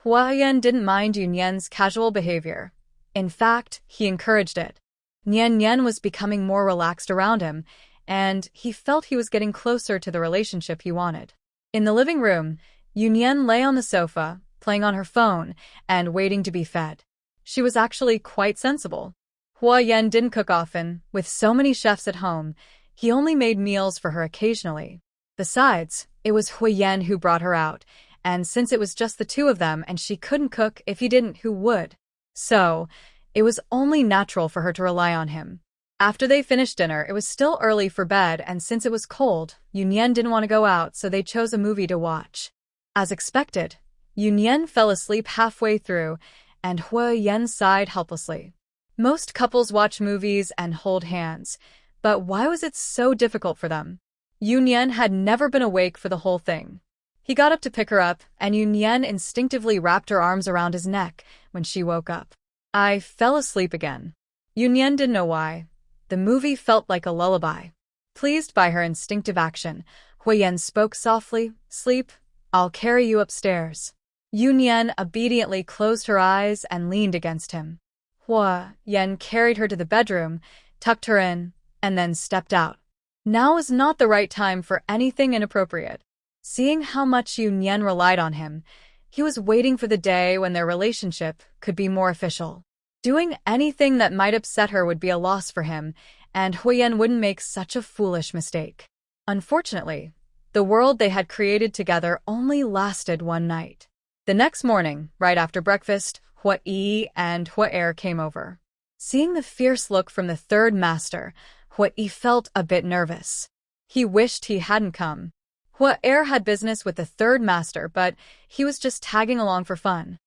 Huo Yan didn't mind Yu Nian's casual behavior. In fact, he encouraged it. Nian was becoming more relaxed around him, and he felt he was getting closer to the relationship he wanted. In the living room, Yu Nian lay on the sofa, playing on her phone, and waiting to be fed. She was actually quite sensible. Huo Yan didn't cook often. With so many chefs at home, he only made meals for her occasionally. Besides, it was Huo Yan who brought her out, and since it was just the two of them and she couldn't cook, if he didn't, who would? So, it was only natural for her to rely on him. After they finished dinner, it was still early for bed, and since it was cold, Yu Nian didn't want to go out, so they chose a movie to watch. As expected, Yu Nian fell asleep halfway through, and Huo Yan sighed helplessly. Most couples watch movies and hold hands, but why was it so difficult for them? Yu Nian had never been awake for the whole thing. He got up to pick her up, and Yu Nian instinctively wrapped her arms around his neck when she woke up. I fell asleep again. Yu Nian didn't know why. The movie felt like a lullaby. Pleased by her instinctive action, Huo Yan spoke softly, "Sleep, I'll carry you upstairs." Yu Nian obediently closed her eyes and leaned against him. Huo Yan carried her to the bedroom, tucked her in, and then stepped out. Now was not the right time for anything inappropriate. Seeing how much Yu Nian relied on him, he was waiting for the day when their relationship could be more official. Doing anything that might upset her would be a loss for him, and Huo Yan wouldn't make such a foolish mistake. Unfortunately, the world they had created together only lasted one night. The next morning, right after breakfast, Huo Yi and Huo Er came over. Seeing the fierce look from the third master, Huo Yi felt a bit nervous. He wished he hadn't come. Huo Er had business with the third master, but he was just tagging along for fun.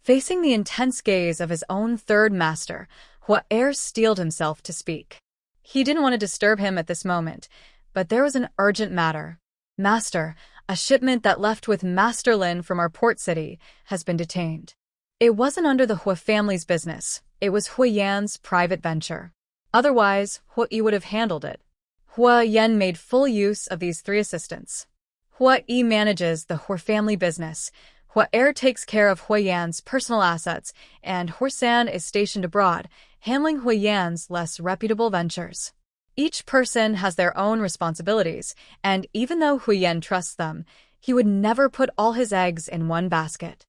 Facing the intense gaze of his own third master, Huo Er steeled himself to speak. He didn't want to disturb him at this moment, but there was an urgent matter. "Master, a shipment that left with Master Lin from our port city has been detained." It wasn't under the Huo family's business. It was Huo Yan's private venture. Otherwise, Huo Yi would have handled it. Huo Yan made full use of these three assistants. Huo Yi manages the Huo family business. Huo Er takes care of Huo Yan's personal assets, and Huo San is stationed abroad, handling Huo Yan's less reputable ventures. Each person has their own responsibilities, and even though Huo Yan trusts them, he would never put all his eggs in one basket.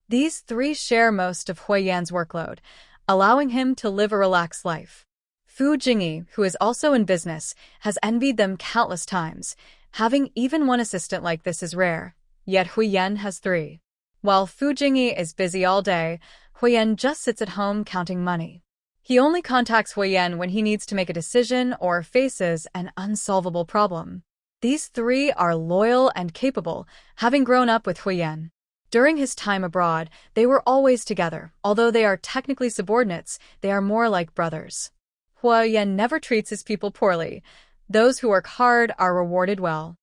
These three share most of Huo Yan's workload, allowing him to live a relaxed life. Fu Jingyi, who is also in business, has envied them countless times. Having even one assistant like this is rare, yet Huo Yan has three. While Fu Jingyi is busy all day, Huo Yan just sits at home counting money. He only contacts Huo Yan when he needs to make a decision or faces an unsolvable problem. These three are loyal and capable, having grown up with Huo Yan. During his time abroad, they were always together. Although they are technically subordinates, they are more like brothers. Huo Yan never treats his people poorly. Those who work hard are rewarded well.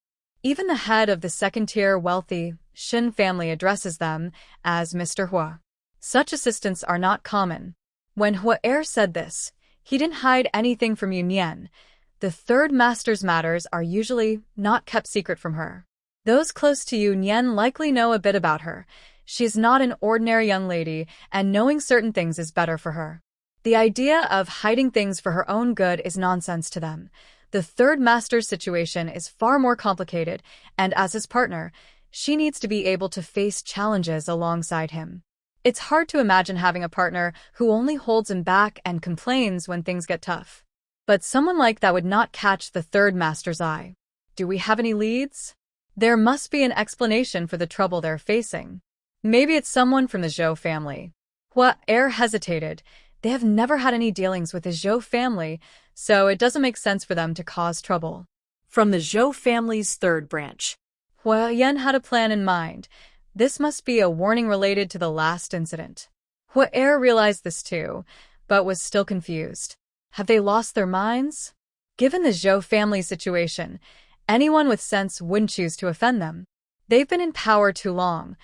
Even the head of the second-tier wealthy Shen family addresses them as Mr. Huo. Such assistants are not common. When Huo Er said this, he didn't hide anything from Yu Nian. The third master's matters are usually not kept secret from her. Those close to Yu Nian likely know a bit about her. She is not an ordinary young lady, and knowing certain things is better for her. The idea of hiding things for her own good is nonsense to them. The third master's situation is far more complicated, and as his partner, she needs to be able to face challenges alongside him. It's hard to imagine having a partner who only holds him back and complains when things get tough. But someone like that would not catch the third master's eye. Do we have any leads? There must be an explanation for the trouble they're facing. Maybe it's someone from the Zhou family. Huo Er hesitated. They have never had any dealings with the Zhou family, so it doesn't make sense for them to cause trouble. From the Zhou family's third branch. Huo Yan had a plan in mind. This must be a warning related to the last incident. Huo Er realized this too, but was still confused. Have they lost their minds? Given the Zhou family situation, anyone with sense wouldn't choose to offend them. They've been in power too long.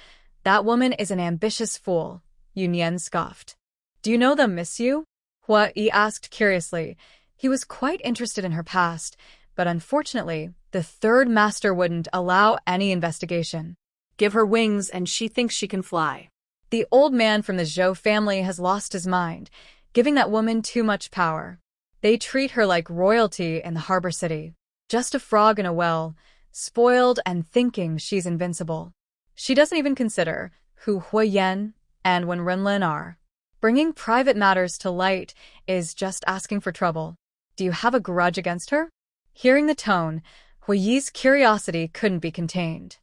That woman is an ambitious fool, Yu Nian scoffed. Do you know them, Miss Yu? Huo Yi asked curiously. He was quite interested in her past, but unfortunately, the third master wouldn't allow any investigation. Give her wings and she thinks she can fly. The old man from the Zhou family has lost his mind, giving that woman too much power. They treat her like royalty in the harbor city. Just a frog in a well, spoiled and thinking she's invincible. She doesn't even consider who Huo Yan and Wen Renlin are. Bringing private matters to light is just asking for trouble. Do you have a grudge against her? Hearing the tone, Huo Yi's curiosity couldn't be contained.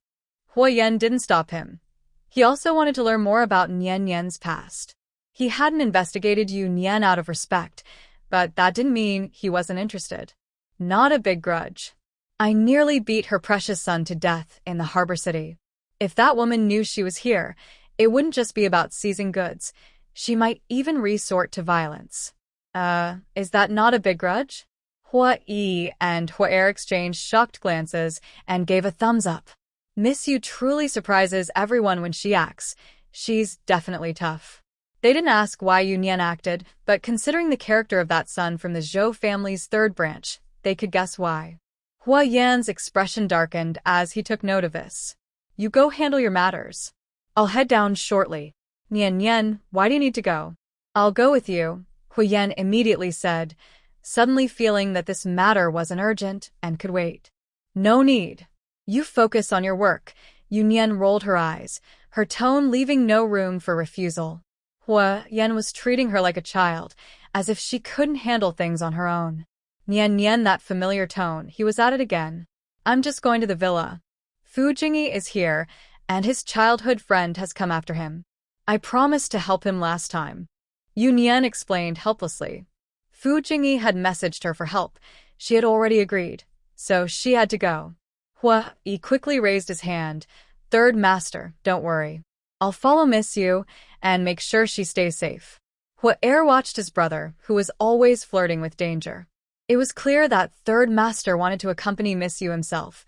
Huo Yan didn't stop him. He also wanted to learn more about Nian Nian's past. He hadn't investigated Yu Nian out of respect, but that didn't mean he wasn't interested. Not a big grudge. I nearly beat her precious son to death in the harbor city. If that woman knew she was here, it wouldn't just be about seizing goods. She might even resort to violence. Is that not a big grudge? Huo Yi and Huo Er exchanged shocked glances and gave a thumbs up. Miss Yu truly surprises everyone when she acts. She's definitely tough. They didn't ask why Yu Nian acted, but considering the character of that son from the Zhou family's third branch, they could guess why. Huo Yan's expression darkened as he took note of this. You go handle your matters. I'll head down shortly. Nian, why do you need to go? I'll go with you, Huo Yan immediately said, suddenly feeling that this matter wasn't urgent and could wait. No need. You focus on your work. Yu Nian rolled her eyes, her tone leaving no room for refusal. Huo Yan was treating her like a child, as if she couldn't handle things on her own. Nian, that familiar tone, he was at it again. I'm just going to the villa. Fu Jingyi is here, and his childhood friend has come after him. I promised to help him last time. Yu Nian explained helplessly. Fu Jingyi had messaged her for help. She had already agreed, so she had to go. Huo Yi quickly raised his hand. Third master, don't worry. I'll follow Miss Yu and make sure she stays safe. Huo Er watched his brother, who was always flirting with danger. It was clear that third master wanted to accompany Miss Yu himself.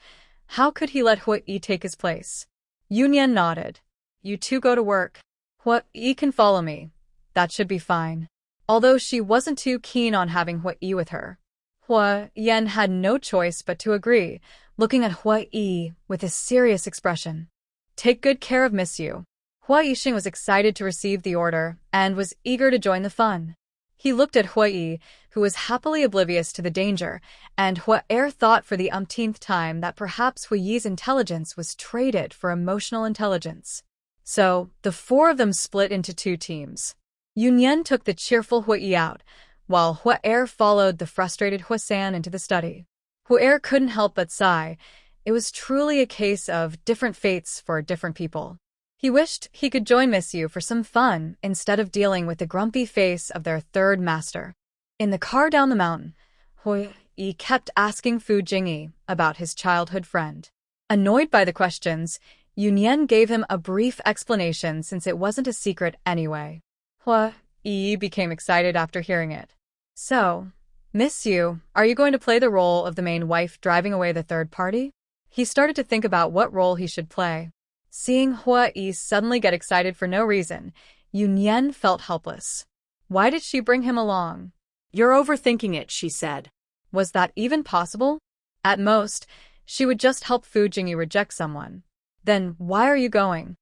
How could he let Huo Yi take his place? Yu Nian nodded. You two go to work. Huo Yi can follow me. That should be fine. Although she wasn't too keen on having Huo Yi with her. Huo Yan had no choice but to agree, looking at Huo Yi with a serious expression. Take good care of Miss Yu. Huo Yixing was excited to receive the order and was eager to join the fun. He looked at Huo Yi, who was happily oblivious to the danger, and Huo Er thought for the umpteenth time that perhaps Huo Yi's intelligence was traded for emotional intelligence. So, the four of them split into two teams. Yu Nian took the cheerful Huo Yi out, while Huo Er followed the frustrated Huo San into the study. Huo Er couldn't help but sigh. It was truly a case of different fates for different people. He wished he could join Miss Yu for some fun instead of dealing with the grumpy face of their third master. In the car down the mountain, Huo Yi kept asking Fu Jingyi about his childhood friend. Annoyed by the questions, Yu Nian gave him a brief explanation since it wasn't a secret anyway. Huo Yi became excited after hearing it. So, Miss Yu, are you going to play the role of the main wife driving away the third party? He started to think about what role he should play. Seeing Huo Yi suddenly get excited for no reason, Yu Nian felt helpless. Why did she bring him along? You're overthinking it, she said. Was that even possible? At most, she would just help Fu Jingyi reject someone. Then why are you going?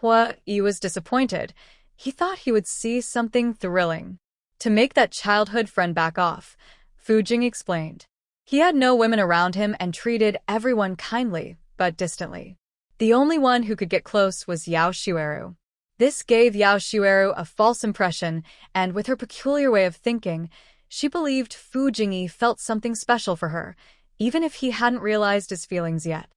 Huo Yi was disappointed. He thought he would see something thrilling. To make that childhood friend back off, Fu Jingyi explained. He had no women around him and treated everyone kindly, but distantly. The only one who could get close was Yao Xueru. This gave Yao Xueru a false impression, and with her peculiar way of thinking, she believed Fu Jingyi felt something special for her, even if he hadn't realized his feelings yet.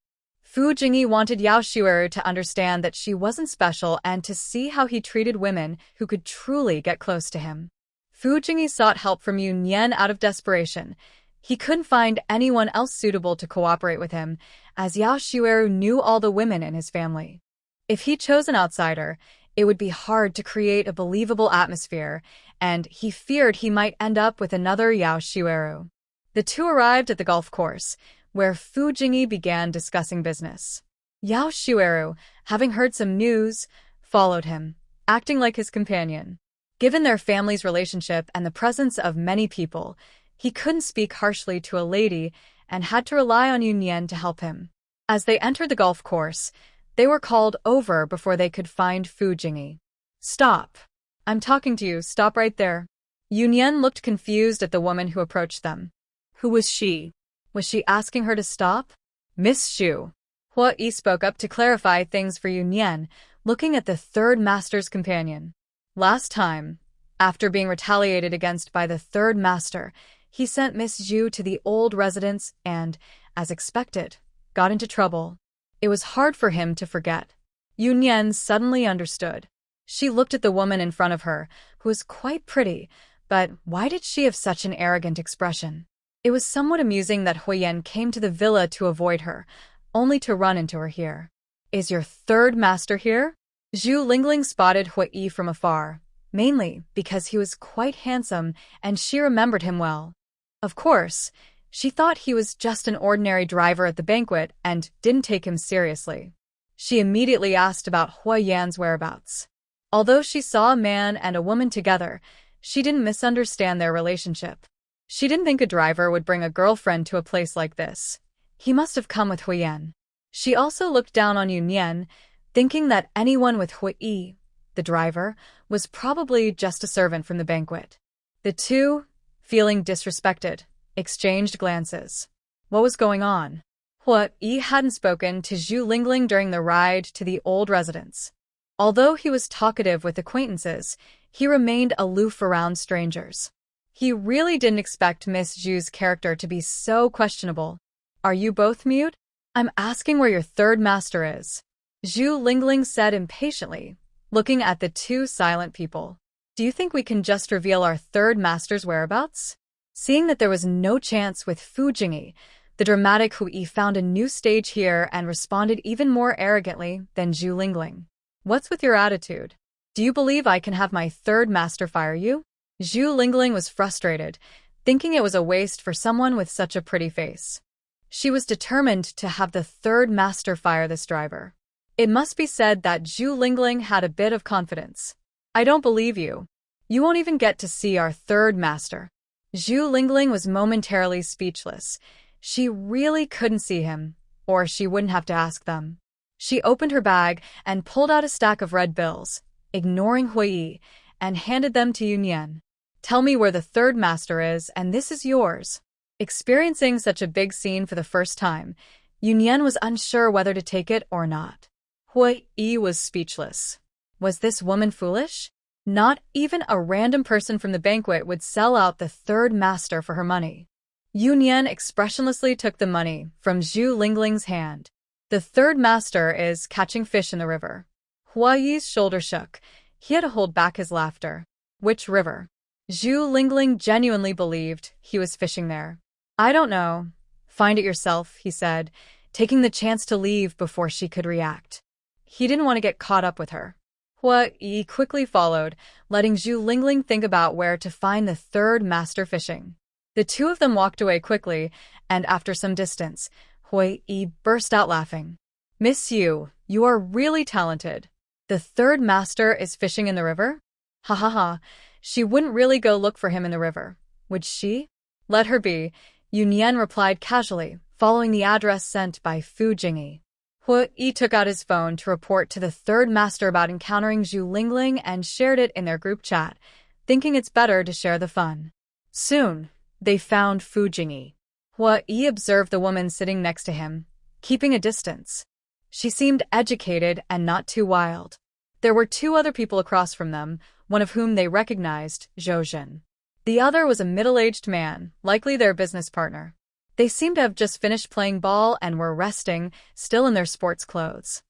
Fu Jingyi wanted Yao Xueru to understand that she wasn't special and to see how he treated women who could truly get close to him. Fu Jingyi sought help from Yu Nian out of desperation. He couldn't find anyone else suitable to cooperate with him, as Yao Xueru knew all the women in his family. If he chose an outsider, it would be hard to create a believable atmosphere, and he feared he might end up with another Yao Xueru. The two arrived at the golf course, where Fu Jingyi began discussing business. Yao Xueru, having heard some news, followed him, acting like his companion. Given their family's relationship and the presence of many people, he couldn't speak harshly to a lady and had to rely on Yu Nian to help him. As they entered the golf course, they were called over before they could find Fu Jingyi. Stop. I'm talking to you, stop right there. Yu Nian looked confused at the woman who approached them. Who was she? Was she asking her to stop? Miss Xu. Huo Yi spoke up to clarify things for Yu Nian, looking at the third master's companion. Last time, after being retaliated against by the third master, he sent Miss Xu to the old residence and, as expected, got into trouble. It was hard for him to forget. Yu Nian suddenly understood. She looked at the woman in front of her, who was quite pretty, but why did she have such an arrogant expression? It was somewhat amusing that Huo Yan came to the villa to avoid her, only to run into her here. Is your third master here? Zu Lingling spotted Huo Yi from afar, mainly because he was quite handsome and she remembered him well. Of course, she thought he was just an ordinary driver at the banquet and didn't take him seriously. She immediately asked about Huo Yan's whereabouts. Although she saw a man and a woman together, she didn't misunderstand their relationship. She didn't think a driver would bring a girlfriend to a place like this. He must have come with Huo Yan. She also looked down on Yu Nian, thinking that anyone with Huo Yi, the driver, was probably just a servant from the banquet. The two, feeling disrespected, exchanged glances. What was going on? Huo Yi hadn't spoken to Zu Lingling during the ride to the old residence. Although he was talkative with acquaintances, he remained aloof around strangers. He really didn't expect Miss Zhu's character to be so questionable. Are you both mute? I'm asking where your third master is, Zu Lingling said impatiently, looking at the two silent people. Do you think we can just reveal our third master's whereabouts? Seeing that there was no chance with Fu Jingyi, the dramatic Huo Yi found a new stage here and responded even more arrogantly than Zu Lingling. What's with your attitude? Do you believe I can have my third master fire you? Zu Lingling was frustrated, thinking it was a waste for someone with such a pretty face. She was determined to have the third master fire this driver. It must be said that Zu Lingling had a bit of confidence. I don't believe you. You won't even get to see our third master. Zu Lingling was momentarily speechless. She really couldn't see him, or she wouldn't have to ask them. She opened her bag and pulled out a stack of red bills, ignoring Huo Yi, and handed them to Yu Nian. Tell me where the third master is, and this is yours. Experiencing such a big scene for the first time, Yu Nian was unsure whether to take it or not. Huo Yi was speechless. Was this woman foolish? Not even a random person from the banquet would sell out the third master for her money. Yu Nian expressionlessly took the money from Zu Lingling's hand. The third master is catching fish in the river. Huo Yi's shoulder shook. He had to hold back his laughter. Which river? Zu Lingling genuinely believed he was fishing there. I don't know. Find it yourself, he said, taking the chance to leave before she could react. He didn't want to get caught up with her. Huo Yi quickly followed, letting Zu Lingling think about where to find the third master fishing. The two of them walked away quickly, and after some distance, Huo Yi burst out laughing. Miss Yu, you are really talented. The third master is fishing in the river? Ha ha ha, she wouldn't really go look for him in the river, would she? Let her be, Yu Nian replied casually, following the address sent by Fu Jingyi. Huo Yi took out his phone to report to the third master about encountering Zu Lingling and shared it in their group chat, thinking it's better to share the fun. Soon, they found Fu Jingyi. Huo Yi observed the woman sitting next to him, keeping a distance. She seemed educated and not too wild. There were two other people across from them, one of whom they recognized, Zhou Zhen. The other was a middle-aged man, likely their business partner. They seemed to have just finished playing ball and were resting, still in their sports clothes.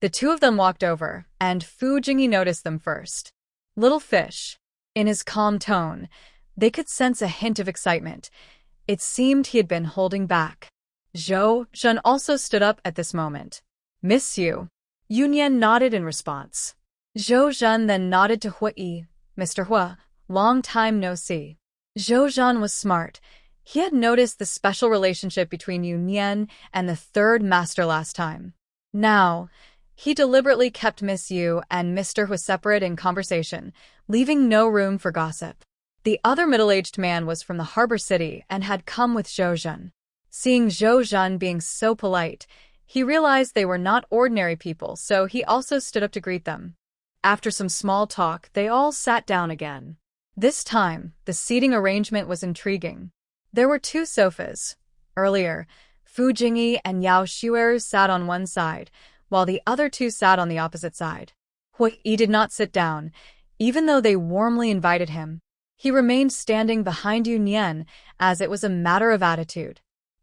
The two of them walked over, and Fu Jingyi noticed them first. Little fish. In his calm tone, they could sense a hint of excitement. It seemed he had been holding back. Zhou Zhen also stood up at this moment. Miss Yu. Yu Nian nodded in response. Zhou Zhen then nodded to Huo Yi. Mr. Huo, long time no see. Zhou Zhen was smart. He had noticed the special relationship between Yu Nian and the third master last time. Now, he deliberately kept Miss Yu and Mr. Huo separate in conversation, leaving no room for gossip. The other middle-aged man was from the harbor city and had come with Zhou Zhen. Seeing Zhou Zhen being so polite, he realized they were not ordinary people, so he also stood up to greet them. After some small talk, they all sat down again. This time, the seating arrangement was intriguing. There were two sofas. Earlier, Fu Jingyi and Yao Xueru sat on one side, while the other two sat on the opposite side. Huo Yi did not sit down, even though they warmly invited him. He remained standing behind Yu Nian, as it was a matter of attitude.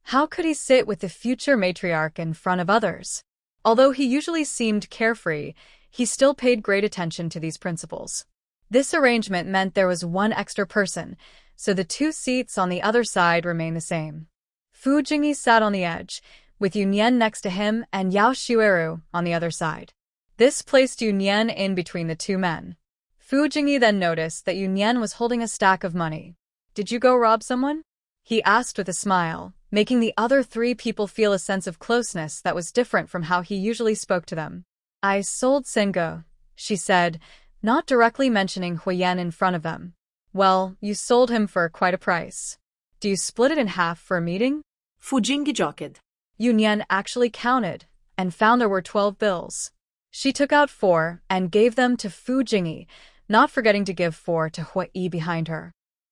How could he sit with the future matriarch in front of others? Although he usually seemed carefree, he still paid great attention to these principles. This arrangement meant there was one extra person, so the two seats on the other side remained the same. Fu Jingyi sat on the edge, with Yu Nian next to him and Yao Xueru on the other side. This placed Yu Nian in between the two men. Fu Jingyi then noticed that Yu Nian was holding a stack of money. Did you go rob someone? He asked with a smile, making the other three people feel a sense of closeness that was different from how he usually spoke to them. I sold Sengo, she said, not directly mentioning Huo Yan in front of them. Well, you sold him for quite a price. Do you split it in half for a meeting? Fu Jingyi jockeyed. Yu Nian actually counted and found there were 12 bills. She took out 4 and gave them to Fu Jingyi, not forgetting to give 4 to Huo Yi behind her.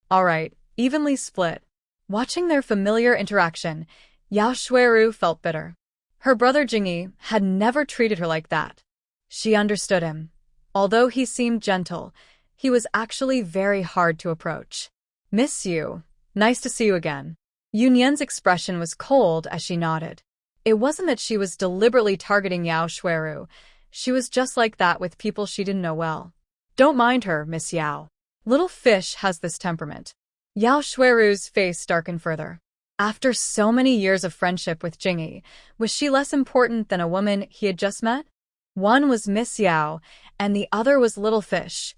All right, evenly split. Watching their familiar interaction, Yao Shuiru felt bitter. Her brother Jingyi had never treated her like that. She understood him. Although he seemed gentle, he was actually very hard to approach. Miss Yu, nice to see you again. Yu Nian's expression was cold as she nodded. It wasn't that she was deliberately targeting Yao Shuiru. She was just like that with people she didn't know well. Don't mind her, Miss Yao. Little fish has this temperament. Yao Shuiru's face darkened further. After so many years of friendship with Jingyi, was she less important than a woman he had just met? One was Miss Yao, and the other was Little Fish.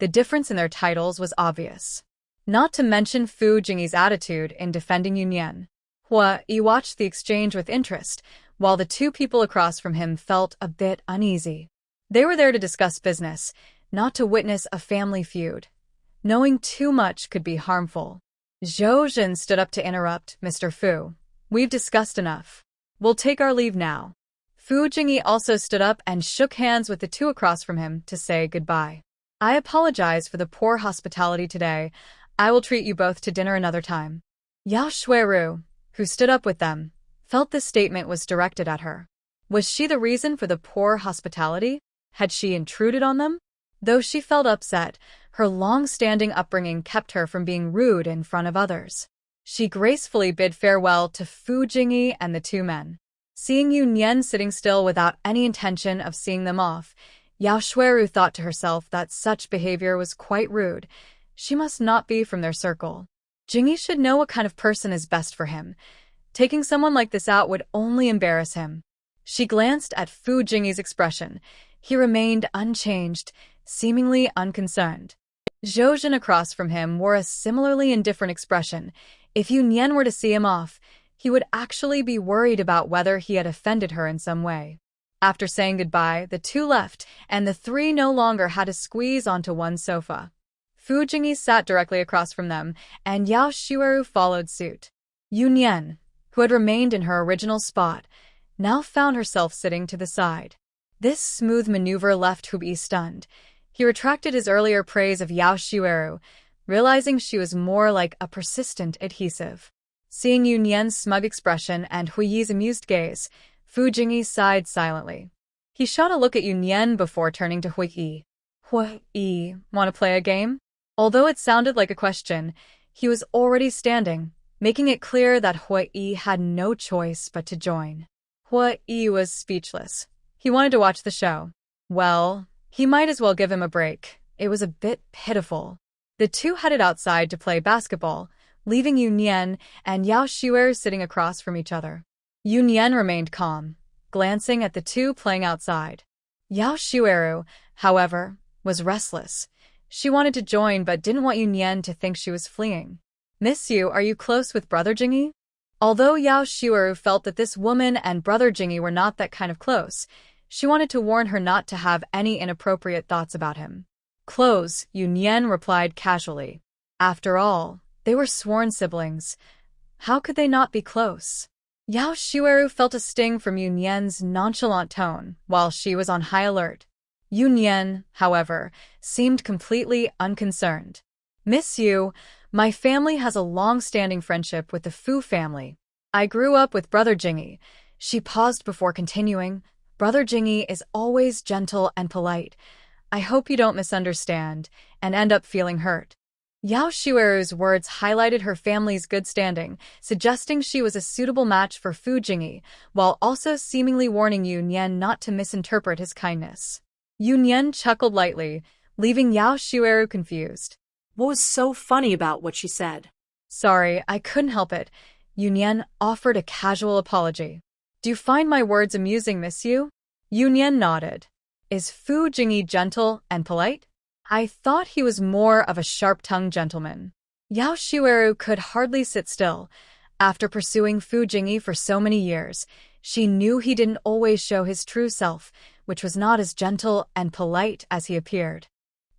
The difference in their titles was obvious. Not to mention Fu Jingyi's attitude in defending Yu Nian. Huo Yi watched the exchange with interest, while the two people across from him felt a bit uneasy. They were there to discuss business, not to witness a family feud. Knowing too much could be harmful. Zhou Jin stood up to interrupt. Mr. Fu, we've discussed enough. We'll take our leave now. Fu Jingyi also stood up and shook hands with the two across from him to say goodbye. I apologize for the poor hospitality today. I will treat you both to dinner another time. Yao Shuiru, who stood up with them, felt this statement was directed at her. Was she the reason for the poor hospitality? Had she intruded on them? Though she felt upset, her long-standing upbringing kept her from being rude in front of others. She gracefully bid farewell to Fu Jingyi and the two men. Seeing Yu Nian sitting still without any intention of seeing them off, Yao Shuiru thought to herself that such behavior was quite rude. She must not be from their circle. Jingyi should know what kind of person is best for him. Taking someone like this out would only embarrass him. She glanced at Fu Jingyi's expression. He remained unchanged, seemingly unconcerned. Zhou Jin across from him wore a similarly indifferent expression. If Yu Nian were to see him off, he would actually be worried about whether he had offended her in some way. After saying goodbye, the two left, and the three no longer had to squeeze onto one sofa. Fu Jingyi sat directly across from them, and Yao Shuiru followed suit. Yu Nian, who had remained in her original spot, now found herself sitting to the side. This smooth maneuver left Huo Yi stunned. He retracted his earlier praise of Yao Shuiru, realizing she was more like a persistent adhesive. Seeing Yu Nian's smug expression and Huo Yi's amused gaze, Fu Jingyi sighed silently. He shot a look at Yu Nian before turning to Huo Yi. Huo Yi, want to play a game? Although it sounded like a question, he was already standing, making it clear that Huo Yi had no choice but to join. Huo Yi was speechless. He wanted to watch the show. Well, he might as well give him a break. It was a bit pitiful. The two headed outside to play basketball, leaving Yu Nian and Yao Shuiru sitting across from each other. Yu Nian remained calm, glancing at the two playing outside. Yao Shuiru, however, was restless. She wanted to join but didn't want Yu Nian to think she was fleeing. Miss Yu, are you close with Brother Jingyi? Although Yao Shuiru felt that this woman and Brother Jingyi were not that kind of close, she wanted to warn her not to have any inappropriate thoughts about him. Close, Yu Nian replied casually. After all, they were sworn siblings. How could they not be close? Yao Shuiru felt a sting from Yu Nian's nonchalant tone, while she was on high alert. Yu Nian, however, seemed completely unconcerned. Miss Yu, my family has a long-standing friendship with the Fu family. I grew up with Brother Jingyi. She paused before continuing. Brother Jingyi is always gentle and polite. I hope you don't misunderstand and end up feeling hurt. Yao Shuiru's words highlighted her family's good standing, suggesting she was a suitable match for Fu Jingyi, while also seemingly warning Yu Nian not to misinterpret his kindness. Yu Nian chuckled lightly, leaving Yao Shuiru confused. What was so funny about what she said? Sorry, I couldn't help it. Yu Nian offered a casual apology. Do you find my words amusing, Miss Yu? Yu Nian nodded. Is Fu Jingyi gentle and polite? I thought he was more of a sharp-tongued gentleman. Yao Shuiru could hardly sit still. After pursuing Fu Jingyi for so many years, she knew he didn't always show his true self, which was not as gentle and polite as he appeared.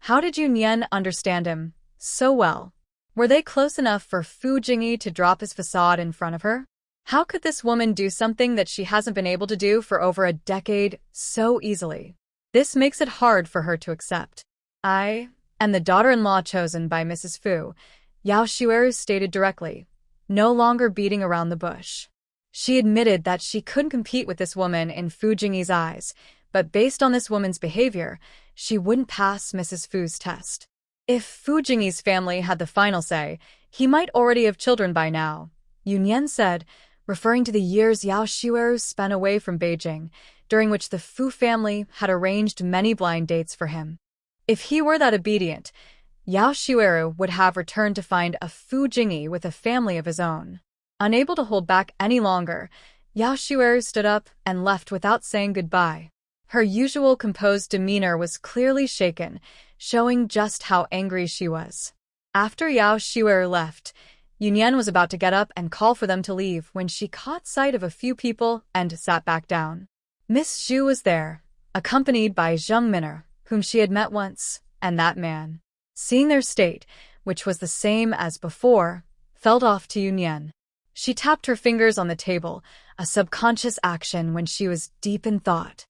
How did Yu Nian understand him so well? Were they close enough for Fu Jingyi to drop his facade in front of her? How could this woman do something that she hasn't been able to do for over a decade so easily? This makes it hard for her to accept. I am the daughter-in-law chosen by Mrs. Fu, Yao Shueru stated directly, no longer beating around the bush. She admitted that she couldn't compete with this woman in Fu Jingyi's eyes, but based on this woman's behavior, she wouldn't pass Mrs. Fu's test. If Fu Jingyi's family had the final say, he might already have children by now, Yu Nian said, referring to the years Yao Shueru spent away from Beijing, during which the Fu family had arranged many blind dates for him. If he were that obedient, Yao Shueru would have returned to find a Fu Jingyi with a family of his own. Unable to hold back any longer, Yao Shueru stood up and left without saying goodbye. Her usual composed demeanor was clearly shaken, showing just how angry she was. After Yao Shueru left, Yu Nian was about to get up and call for them to leave when she caught sight of a few people and sat back down. Miss Zhu was there, accompanied by Zheng Min'er, whom she had met once, and that man. Seeing their state, which was the same as before, felt off to Yu Nian. She tapped her fingers on the table, a subconscious action when she was deep in thought.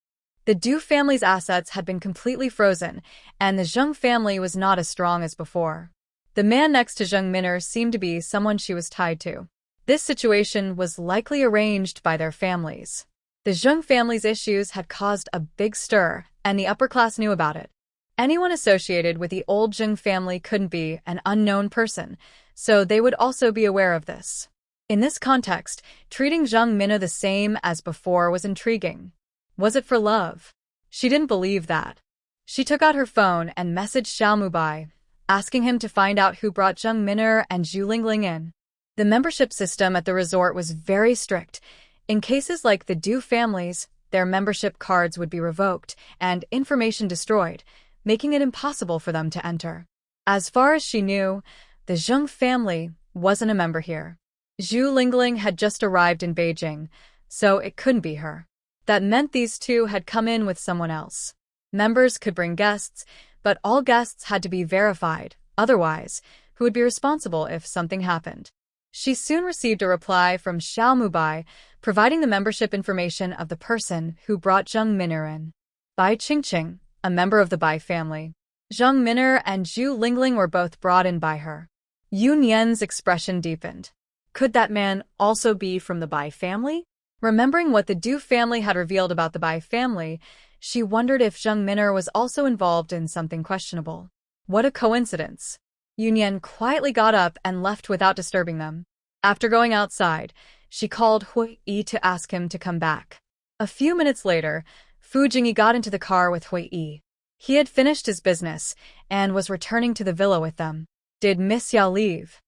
The Du family's assets had been completely frozen, and the Zheng family was not as strong as before. The man next to Zheng Min'er seemed to be someone she was tied to. This situation was likely arranged by their families. The Zheng family's issues had caused a big stir, and the upper class knew about it. Anyone associated with the old Zheng family couldn't be an unknown person, so they would also be aware of this. In this context, treating Zheng Min'er the same as before was intriguing. Was it for love? She didn't believe that. She took out her phone and messaged Xiao Mubai, asking him to find out who brought Zheng Min'er and Zu Lingling in. The membership system at the resort was very strict. In cases like the Du families, their membership cards would be revoked and information destroyed, making it impossible for them to enter. As far as she knew, the Zheng family wasn't a member here. Zu Lingling had just arrived in Beijing, so it couldn't be her. That meant these two had come in with someone else. Members could bring guests, but all guests had to be verified, otherwise, who would be responsible if something happened? She soon received a reply from Xiao Mubai, providing the membership information of the person who brought Zheng Min'er in. Bai Qingqing, a member of the Bai family. Zheng Min'er and Zu Lingling were both brought in by her. Yu Nian's expression deepened. Could that man also be from the Bai family? Remembering what the Du family had revealed about the Bai family, she wondered if Zheng Min'er was also involved in something questionable. What a coincidence. Yu Nian quietly got up and left without disturbing them. After going outside, she called Huo Yan to ask him to come back. A few minutes later, Fu Jingyi got into the car with Huo Yan. He had finished his business and was returning to the villa with them. Did Miss Yao leave?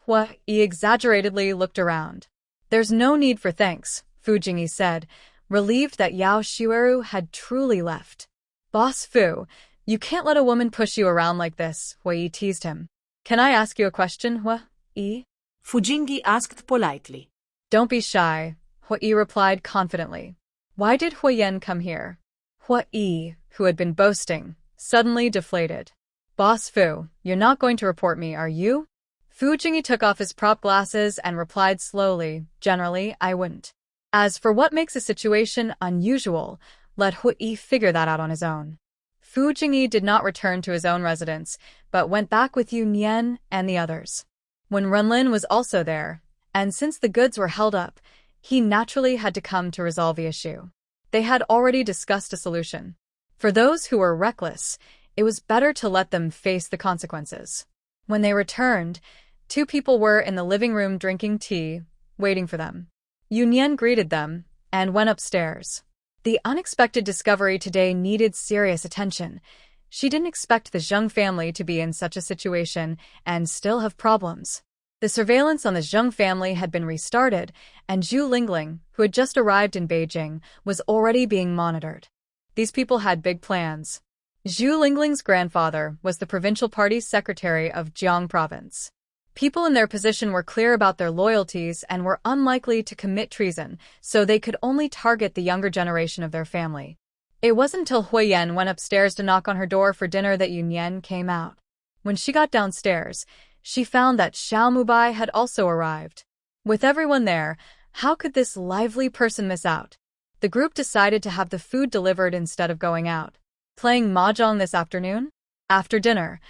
Huo Yan exaggeratedly looked around. There's no need for thanks, Fu Jingyi said, relieved that Yao Shueru had truly left. Boss Fu, you can't let a woman push you around like this, Huo Yan teased him. Can I ask you a question, Huo Yan? Fu Jingyi asked politely. Don't be shy, Huo Yan replied confidently. Why did Huo Yan come here? Huo Yan, who had been boasting, suddenly deflated. Boss Fu, you're not going to report me, are you? Fu Jingyi took off his prop glasses and replied slowly, generally, I wouldn't. As for what makes a situation unusual, let Huo Yan figure that out on his own. Fu Jingyi did not return to his own residence, but went back with Yu Nian and the others. When Renlin was also there, and since the goods were held up, he naturally had to come to resolve the issue. They had already discussed a solution. For those who were reckless, it was better to let them face the consequences. When they returned, two people were in the living room drinking tea, waiting for them. Yu Nian greeted them and went upstairs. The unexpected discovery today needed serious attention. She didn't expect the Zheng family to be in such a situation and still have problems. The surveillance on the Zheng family had been restarted, and Zu Lingling, who had just arrived in Beijing, was already being monitored. These people had big plans. Zu Lingling's grandfather was the provincial party's secretary of Jiang province. People in their position were clear about their loyalties and were unlikely to commit treason, so they could only target the younger generation of their family. It wasn't until Huo Yan went upstairs to knock on her door for dinner that Yu Nian came out. When she got downstairs, she found that Xiao Mubai had also arrived. With everyone there, how could this lively person miss out? The group decided to have the food delivered instead of going out. Playing mahjong this afternoon? After dinner,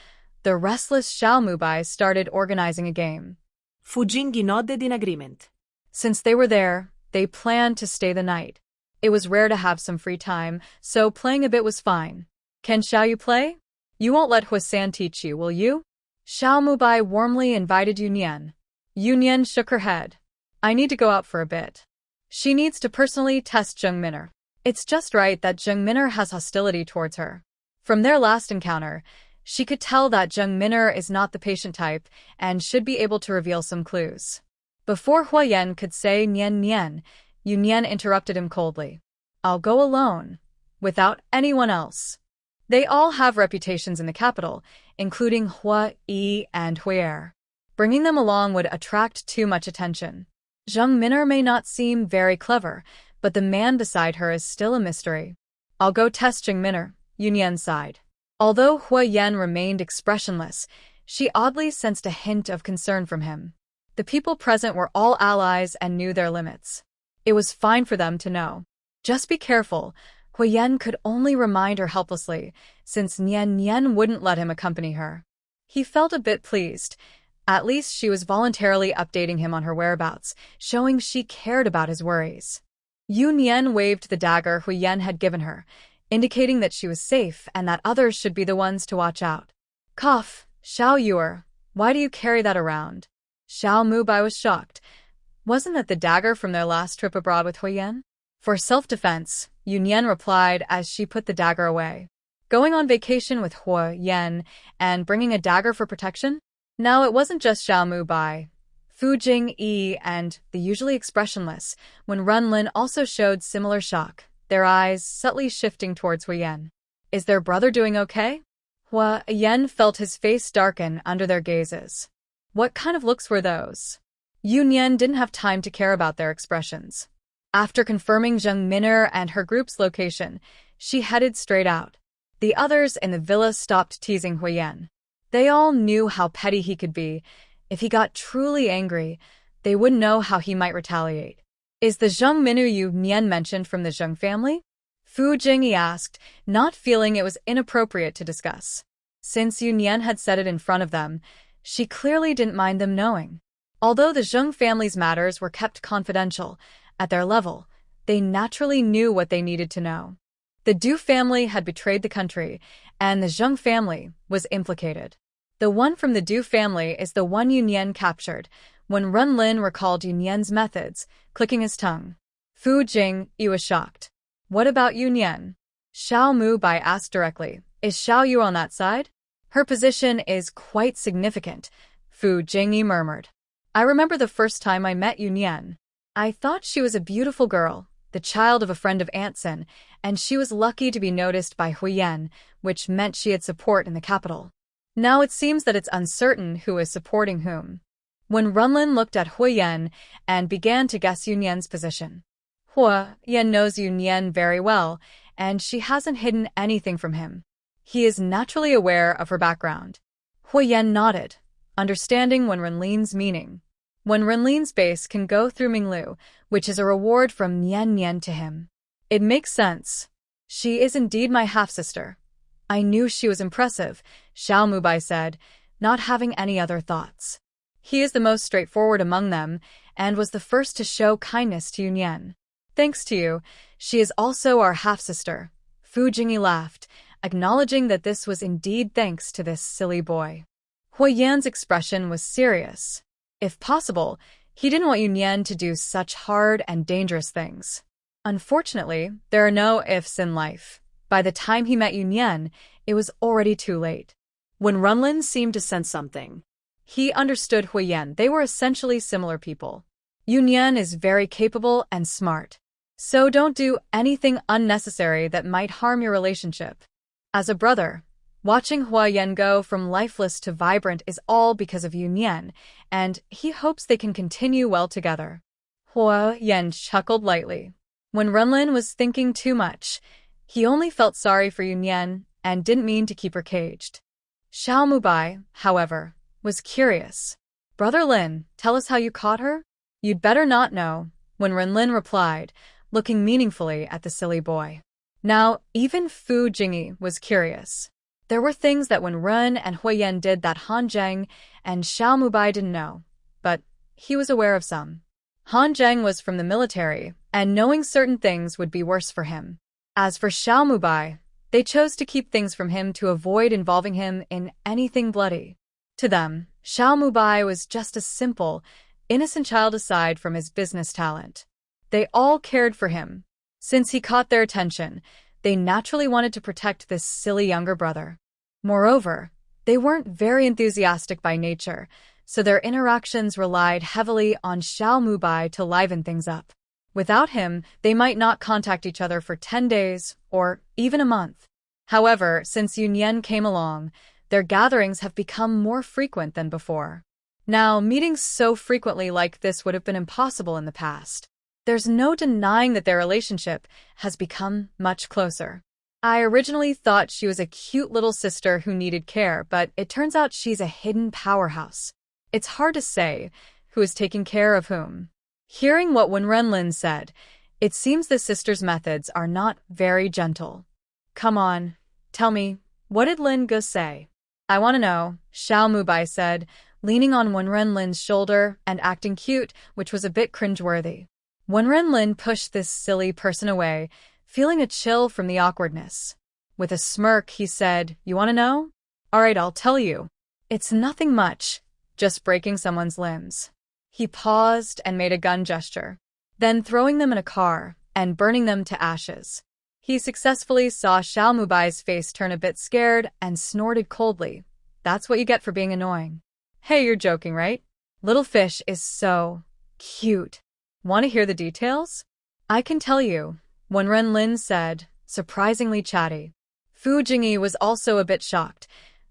the restless Xiao Mubai started organizing a game. Fugging in odd in agreement. Since they were there, they planned to stay the night. It was rare to have some free time, so playing a bit was fine. Can Xiao Yu play? You won't let Huo-san teach you, will you? Xiao Mubai warmly invited Yu Nian. Yu Nian shook her head. I need to go out for a bit. She needs to personally test Zheng Min'er. It's just right that Zheng Min'er has hostility towards her. From their last encounter, she could tell that Zheng Min'er is not the patient type and should be able to reveal some clues. Before Huo Yan could say Nian Nian, Yu Nian interrupted him coldly. I'll go alone, without anyone else. They all have reputations in the capital, including Huo Yi and Huier. Bringing them along would attract too much attention. Zheng Min'er may not seem very clever, but the man beside her is still a mystery. I'll go test Zheng Min'er, Yu Nian sighed. Although Huo Yan remained expressionless, she oddly sensed a hint of concern from him. The people present were all allies and knew their limits. It was fine for them to know. Just be careful. Huo Yan could only remind her helplessly, since Nian Nian wouldn't let him accompany her. He felt a bit pleased. At least she was voluntarily updating him on her whereabouts, showing she cared about his worries. Yu Nian waved the dagger Huo Yan had given her, indicating that she was safe and that others should be the ones to watch out. Cough, Xiao Yuer, why do you carry that around? Xiao Mubai was shocked. Wasn't that the dagger from their last trip abroad with Huo Yan? For self-defense, Yu Nian replied as she put the dagger away. Going on vacation with Huo Yan and bringing a dagger for protection? Now it wasn't just Xiao Mubai. Fu Jingyi and the usually expressionless, when Runlin also showed similar shock, their eyes subtly shifting towards Huo Yan. Is their brother doing okay? Huo Yan felt his face darken under their gazes. What kind of looks were those? Yu Nian didn't have time to care about their expressions. After confirming Zheng Min'er and her group's location, she headed straight out. The others in the villa stopped teasing Huo Yan. They all knew how petty he could be. If he got truly angry, they wouldn't know how he might retaliate. Is the Zheng Min'er Yu Nian mentioned from the Zheng family? Fu Jingyi asked, not feeling it was inappropriate to discuss. Since Yu Nian had said it in front of them, she clearly didn't mind them knowing. Although the Zheng family's matters were kept confidential, at their level, they naturally knew what they needed to know. The Du family had betrayed the country, and the Zheng family was implicated. The one from the Du family is the one Yu Nian captured, when Runlin recalled Yu Nian's methods, clicking his tongue. Fu Jingyi was shocked. What about Yu Nian? Xiao Mubai asked directly. Is Xiao Yu on that side? Her position is quite significant, Fu Jingyi murmured. I remember the first time I met Yu Nian. I thought she was a beautiful girl, the child of a friend of Aunt Sen, and she was lucky to be noticed by Huo Yan, which meant she had support in the capital. Now it seems that it's uncertain who is supporting whom. When Runlin looked at Huo Yan and began to guess Yu Nian's position. Huo Yan knows Yu Nian very well, and she hasn't hidden anything from him. He is naturally aware of her background. Huo Yan nodded, understanding when Runlin's meaning. When Renlin's base can go through Minglu, which is a reward from Nian Nian to him. It makes sense. She is indeed my half-sister. I knew she was impressive, Xiao Mubai said, not having any other thoughts. He is the most straightforward among them, and was the first to show kindness to Yu Nian. Thanks to you, she is also our half-sister. Fu Jingyi laughed, acknowledging that this was indeed thanks to this silly boy. Huo Yan's expression was serious. If possible, he didn't want Yu Nian to do such hard and dangerous things. Unfortunately, there are no ifs in life. By the time he met Yu Nian, it was already too late. When Runlin seemed to sense something, he understood Huo Yan. They were essentially similar people. Yu Nian is very capable and smart. So don't do anything unnecessary that might harm your relationship. As a brother, watching Huo Yan go from lifeless to vibrant is all because of Yu Nian, and he hopes they can continue well together. Huo Yan chuckled lightly. When Runlin was thinking too much, He only felt sorry for Yu Nian and didn't mean to keep her caged. Xiao Mubai, however, was curious. "Brother Lin, tell us how you caught her?" "You'd better not know," Wenren replied, looking meaningfully at the silly boy. Now, even Fu Jingyi was curious. There were things that Wenren and Huo Yan did that Han Zheng and Xiao Mubai didn't know, but he was aware of some. Han Zheng was from the military, and knowing certain things would be worse for him. As for Xiao Mubai, they chose to keep things from him to avoid involving him in anything bloody. To them, Xiao Mubai was just a simple, innocent child aside from his business talent. They all cared for him. Since he caught their attention, they naturally wanted to protect this silly younger brother. Moreover, they weren't very enthusiastic by nature, so their interactions relied heavily on Xiao Mubai to liven things up. Without him, they might not contact each other for 10 days, or even a month. However, since Yu Nian came along, their gatherings have become more frequent than before. Now, meetings so frequently like this would have been impossible in the past. There's no denying that their relationship has become much closer. I originally thought she was a cute little sister who needed care, but it turns out she's a hidden powerhouse. It's hard to say who is taking care of whom. Hearing what Wenren said, it seems the sister's methods are not very gentle. "Come on, tell me, what did Lin Ge say?" "I want to know," Xiao Mubai said, leaning on Wenren's shoulder and acting cute, which was a bit cringeworthy. Wenren pushed this silly person away, feeling a chill from the awkwardness. With a smirk, he said, "You want to know? All right, I'll tell you. It's nothing much, just breaking someone's limbs." He paused and made a gun gesture, then throwing them in a car and burning them to ashes. He successfully saw Xiao Mubai's face turn a bit scared and snorted coldly. "That's what you get for being annoying." "Hey, you're joking, right? Little fish is so cute. Want to hear the details?" "I can tell you," Wenren said, surprisingly chatty. Fu Jingyi was also a bit shocked.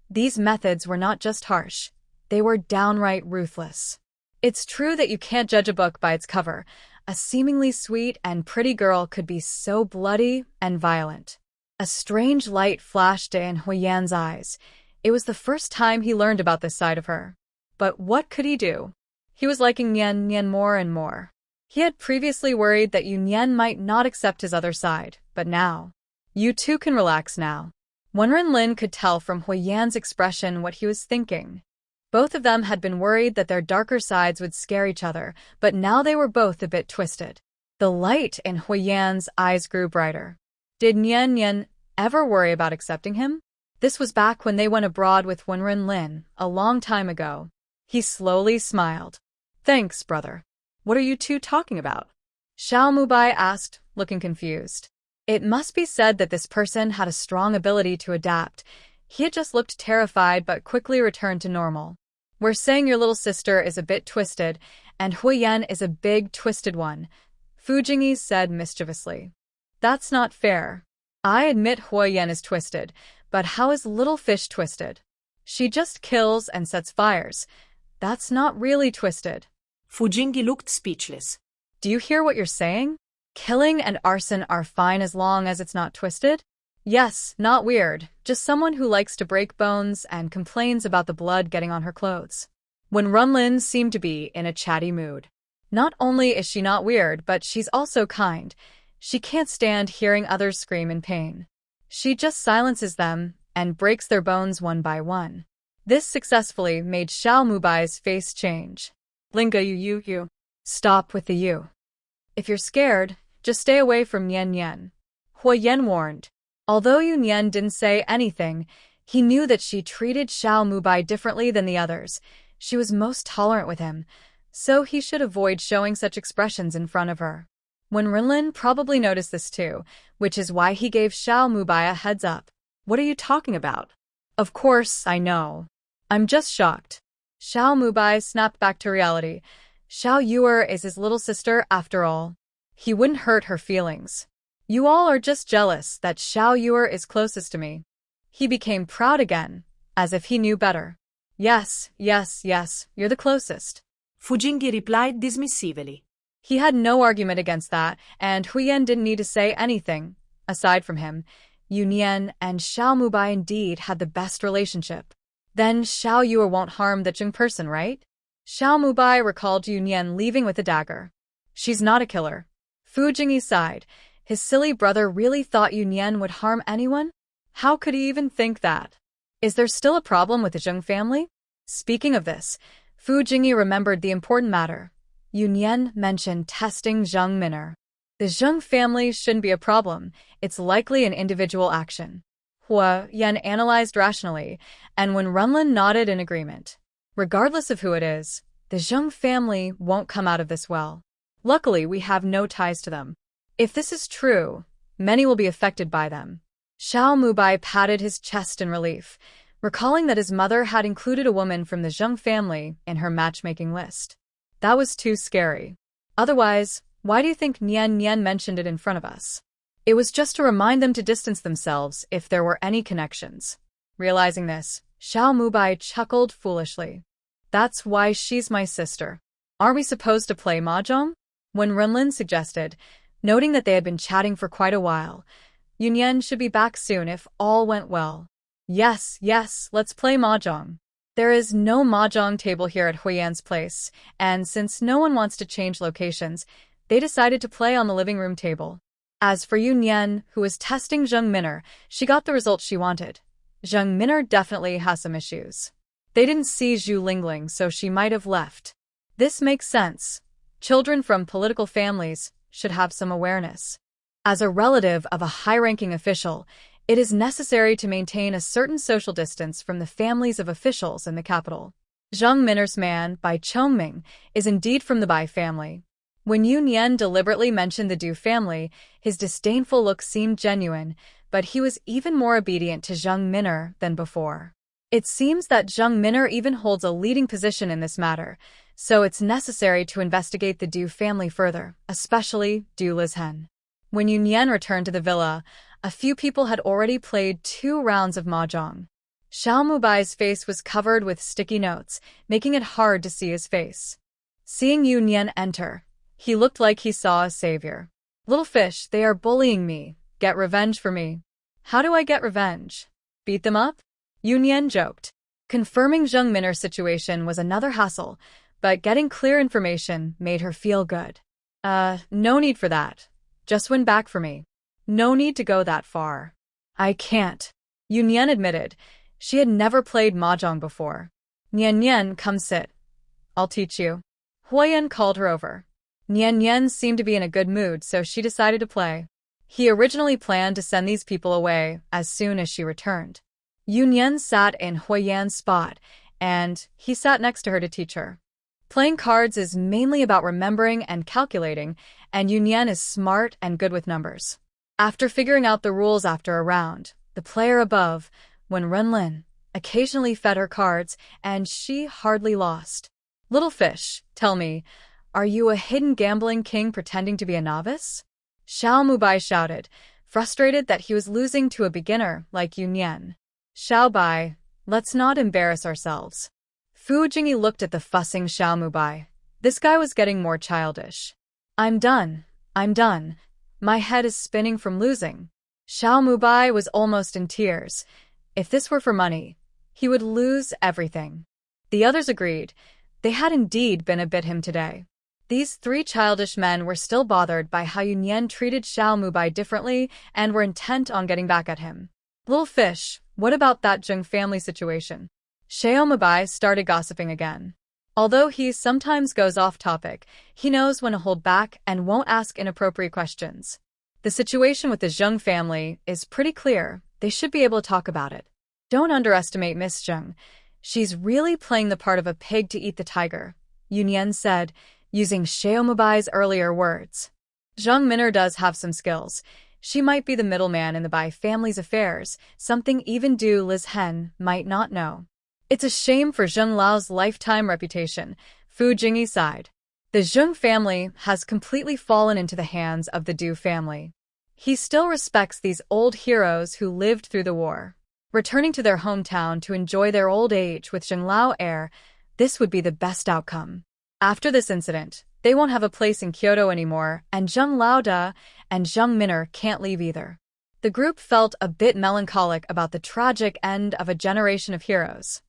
These methods were not just harsh, they were downright ruthless. It's true that you can't judge a book by its cover. A seemingly sweet and pretty girl could be so bloody and violent. A strange light flashed in Huo Yan's eyes. It was the first time he learned about this side of her. But what could he do? He was liking Nian more and more. He had previously worried that Yu Nian might not accept his other side, but now, "You too can relax now." Wenren could tell from Huo Yan's expression what he was thinking. Both of them had been worried that their darker sides would scare each other, but now they were both a bit twisted. The light in Huo Yan's eyes grew brighter. Did Nian ever worry about accepting him? This was back when they went abroad with Wenren a long time ago. He slowly smiled. "Thanks, brother. What are you two talking about?" Xiao Mubai asked, looking confused. It must be said that this person had a strong ability to adapt. He had just looked terrified but quickly returned to normal. "We're saying your little sister is a bit twisted, and Huo Yan is a big twisted one," Fu Jingyi said mischievously. "That's not fair. I admit Huo Yan is twisted, but how is little fish twisted? She just kills and sets fires. That's not really twisted." Fu Jingyi looked speechless. "Do you hear what you're saying? Killing and arson are fine as long as it's not twisted? Yes, not weird, just someone who likes to break bones and complains about the blood getting on her clothes." Wenren seemed to be in a chatty mood. Not only is she not weird, but she's also kind. She can't stand hearing others scream in pain. She just silences them and breaks their bones one by one. This successfully made Xiao Mubai's face change. "Linga, you. Stop with the you. If you're scared, just stay away from Nian. Huo Yan warned. Although Yu Nian didn't say anything, he knew that she treated Xiao Mubai differently than the others. She was most tolerant with him, so he should avoid showing such expressions in front of her. Wenren probably noticed this too, which is why he gave Xiao Mubai a heads up. "What are you talking about?" "Of course, I know. I'm just shocked." Xiao Mubai snapped back to reality. Xiao Yuer is his little sister after all. He wouldn't hurt her feelings. "You all are just jealous that Xiao Yuer is closest to me." He became proud again, as if he knew better. Yes, you're the closest." Fu Jingyi replied dismissively. He had no argument against that, and Huo Yan didn't need to say anything. Aside from him, Yu Nian and Xiao Mubai indeed had the best relationship. Then Xiao Yue won't harm the Jing person, right? Xiao Mubai recalled Yu Nian leaving with a dagger. She's not a killer. Fu Jingyi sighed. His silly brother really thought Yu Nian would harm anyone? How could he even think that? Is there still a problem with the Zheng family? Speaking of this, Fu Jingyi remembered the important matter. Yu Nian mentioned testing Zheng Min'er. The Zheng family shouldn't be a problem, it's likely an individual action. Huo Yan analyzed rationally, and when Renlin nodded in agreement. Regardless of who it is, the Zheng family won't come out of this well. Luckily, we have no ties to them. If this is true, many will be affected by them. Xiao Mubai patted his chest in relief, recalling that his mother had included a woman from the Zheng family in her matchmaking list. That was too scary. Otherwise, why do you think Nian mentioned it in front of us? It was just to remind them to distance themselves if there were any connections. Realizing this, Xiao Mubai chuckled foolishly. That's why she's my sister. Aren't we supposed to play mahjong? When Renlin suggested, noting that they had been chatting for quite a while, Yu Nian should be back soon if all went well. Yes, let's play mahjong. There is no mahjong table here at Huo Yan's place, and since no one wants to change locations, they decided to play on the living room table. As for Yu Nian, who was testing Zheng Min'er, she got the result she wanted. Zheng Min'er definitely has some issues. They didn't see Zu Lingling, so she might have left. This makes sense. Children from political families should have some awareness. As a relative of a high-ranking official, it is necessary to maintain a certain social distance from the families of officials in the capital. Zheng Min'er's man, Bai Chongming, is indeed from the Bai family. When Yu Nian deliberately mentioned the Du family, his disdainful look seemed genuine, but he was even more obedient to Zheng Min'er than before. It seems that Zheng Min'er even holds a leading position in this matter, so it's necessary to investigate the Du family further, especially Du Lizhen. When Yu Nian returned to the villa, a few people had already played 2 rounds of mahjong. Xiao Mubai's face was covered with sticky notes, making it hard to see his face. Seeing Yu Nian enter, he looked like he saw a savior. Little fish, they are bullying me. Get revenge for me. How do I get revenge? Beat them up? Yu Nian joked. Confirming Zheng Min'er's situation was another hassle, but getting clear information made her feel good. No need for that. Just win back for me. No need to go that far. I can't. Yu Nian admitted. She had never played mahjong before. Nian, come sit. I'll teach you. Huo Yan called her over. Nian seemed to be in a good mood, so she decided to play. He originally planned to send these people away as soon as she returned. Yu Nian sat in Huo Yan's spot, and he sat next to her to teach her. Playing cards is mainly about remembering and calculating, and Yu Nian is smart and good with numbers. After figuring out the rules after a round, the player above, when Renlin, occasionally fed her cards, and she hardly lost. Little fish, tell me, are you a hidden gambling king pretending to be a novice? Xiao Mubai shouted, frustrated that he was losing to a beginner like Yu Nian. Xiao Bai, let's not embarrass ourselves. Fu Jingyi looked at the fussing Xiao Mubai. This guy was getting more childish. I'm done. My head is spinning from losing. Xiao Mubai was almost in tears. If this were for money, he would lose everything. The others agreed. They had indeed been a bit him today. These 3 childish men were still bothered by how Yu Nian treated Xiao Mubai differently and were intent on getting back at him. Little fish, what about that Zheng family situation? Xiao Mubai started gossiping again. Although he sometimes goes off topic, he knows when to hold back and won't ask inappropriate questions. The situation with the Zheng family is pretty clear. They should be able to talk about it. Don't underestimate Miss Zheng. She's really playing the part of a pig to eat the tiger, Yu Nian said, using Xiao Mubai's earlier words. Zheng Min'er does have some skills. She might be the middleman in the Bai family's affairs, something even Du Lizhen might not know. It's a shame for Zheng Lao's lifetime reputation, Fu Jingyi sighed. The Zheng family has completely fallen into the hands of the Du family. He still respects these old heroes who lived through the war. Returning to their hometown to enjoy their old age with Zheng Lao heir, this would be the best outcome. After this incident, they won't have a place in Kyoto anymore, and Zheng Laoda and Zheng Min'er can't leave either. The group felt a bit melancholic about the tragic end of a generation of heroes.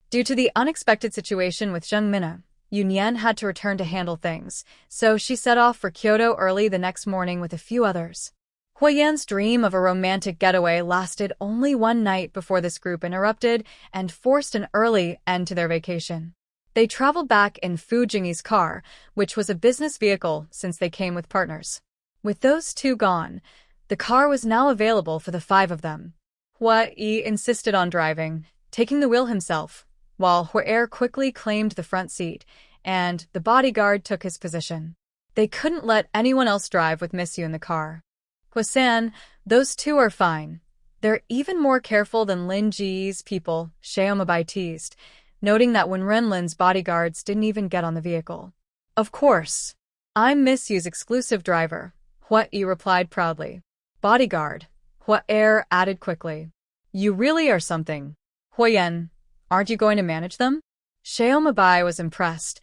Due to the unexpected situation with Zheng Minna, Yu Nian had to return to handle things, so she set off for Kyoto early the next morning with a few others. Huo Yan's dream of a romantic getaway lasted only one night before this group interrupted and forced an early end to their vacation. They traveled back in Fu Jingyi's car, which was a business vehicle since they came with partners. With those two gone, the car was now available for the five of them. Huo Yi insisted on driving, taking the wheel himself, while Huo Er quickly claimed the front seat, and the bodyguard took his position. They couldn't let anyone else drive with Miss Yu in the car. Huo-san, those two are fine. They're even more careful than Lin Ji's people, Xiaomabai teased, noting that when Renlin's bodyguards didn't even get on the vehicle. Of course. I'm Miss Yu's exclusive driver, Huo Yi replied proudly. Bodyguard, Huo Er added quickly. You really are something. Huo Yan, aren't you going to manage them? Xiaomabai was impressed.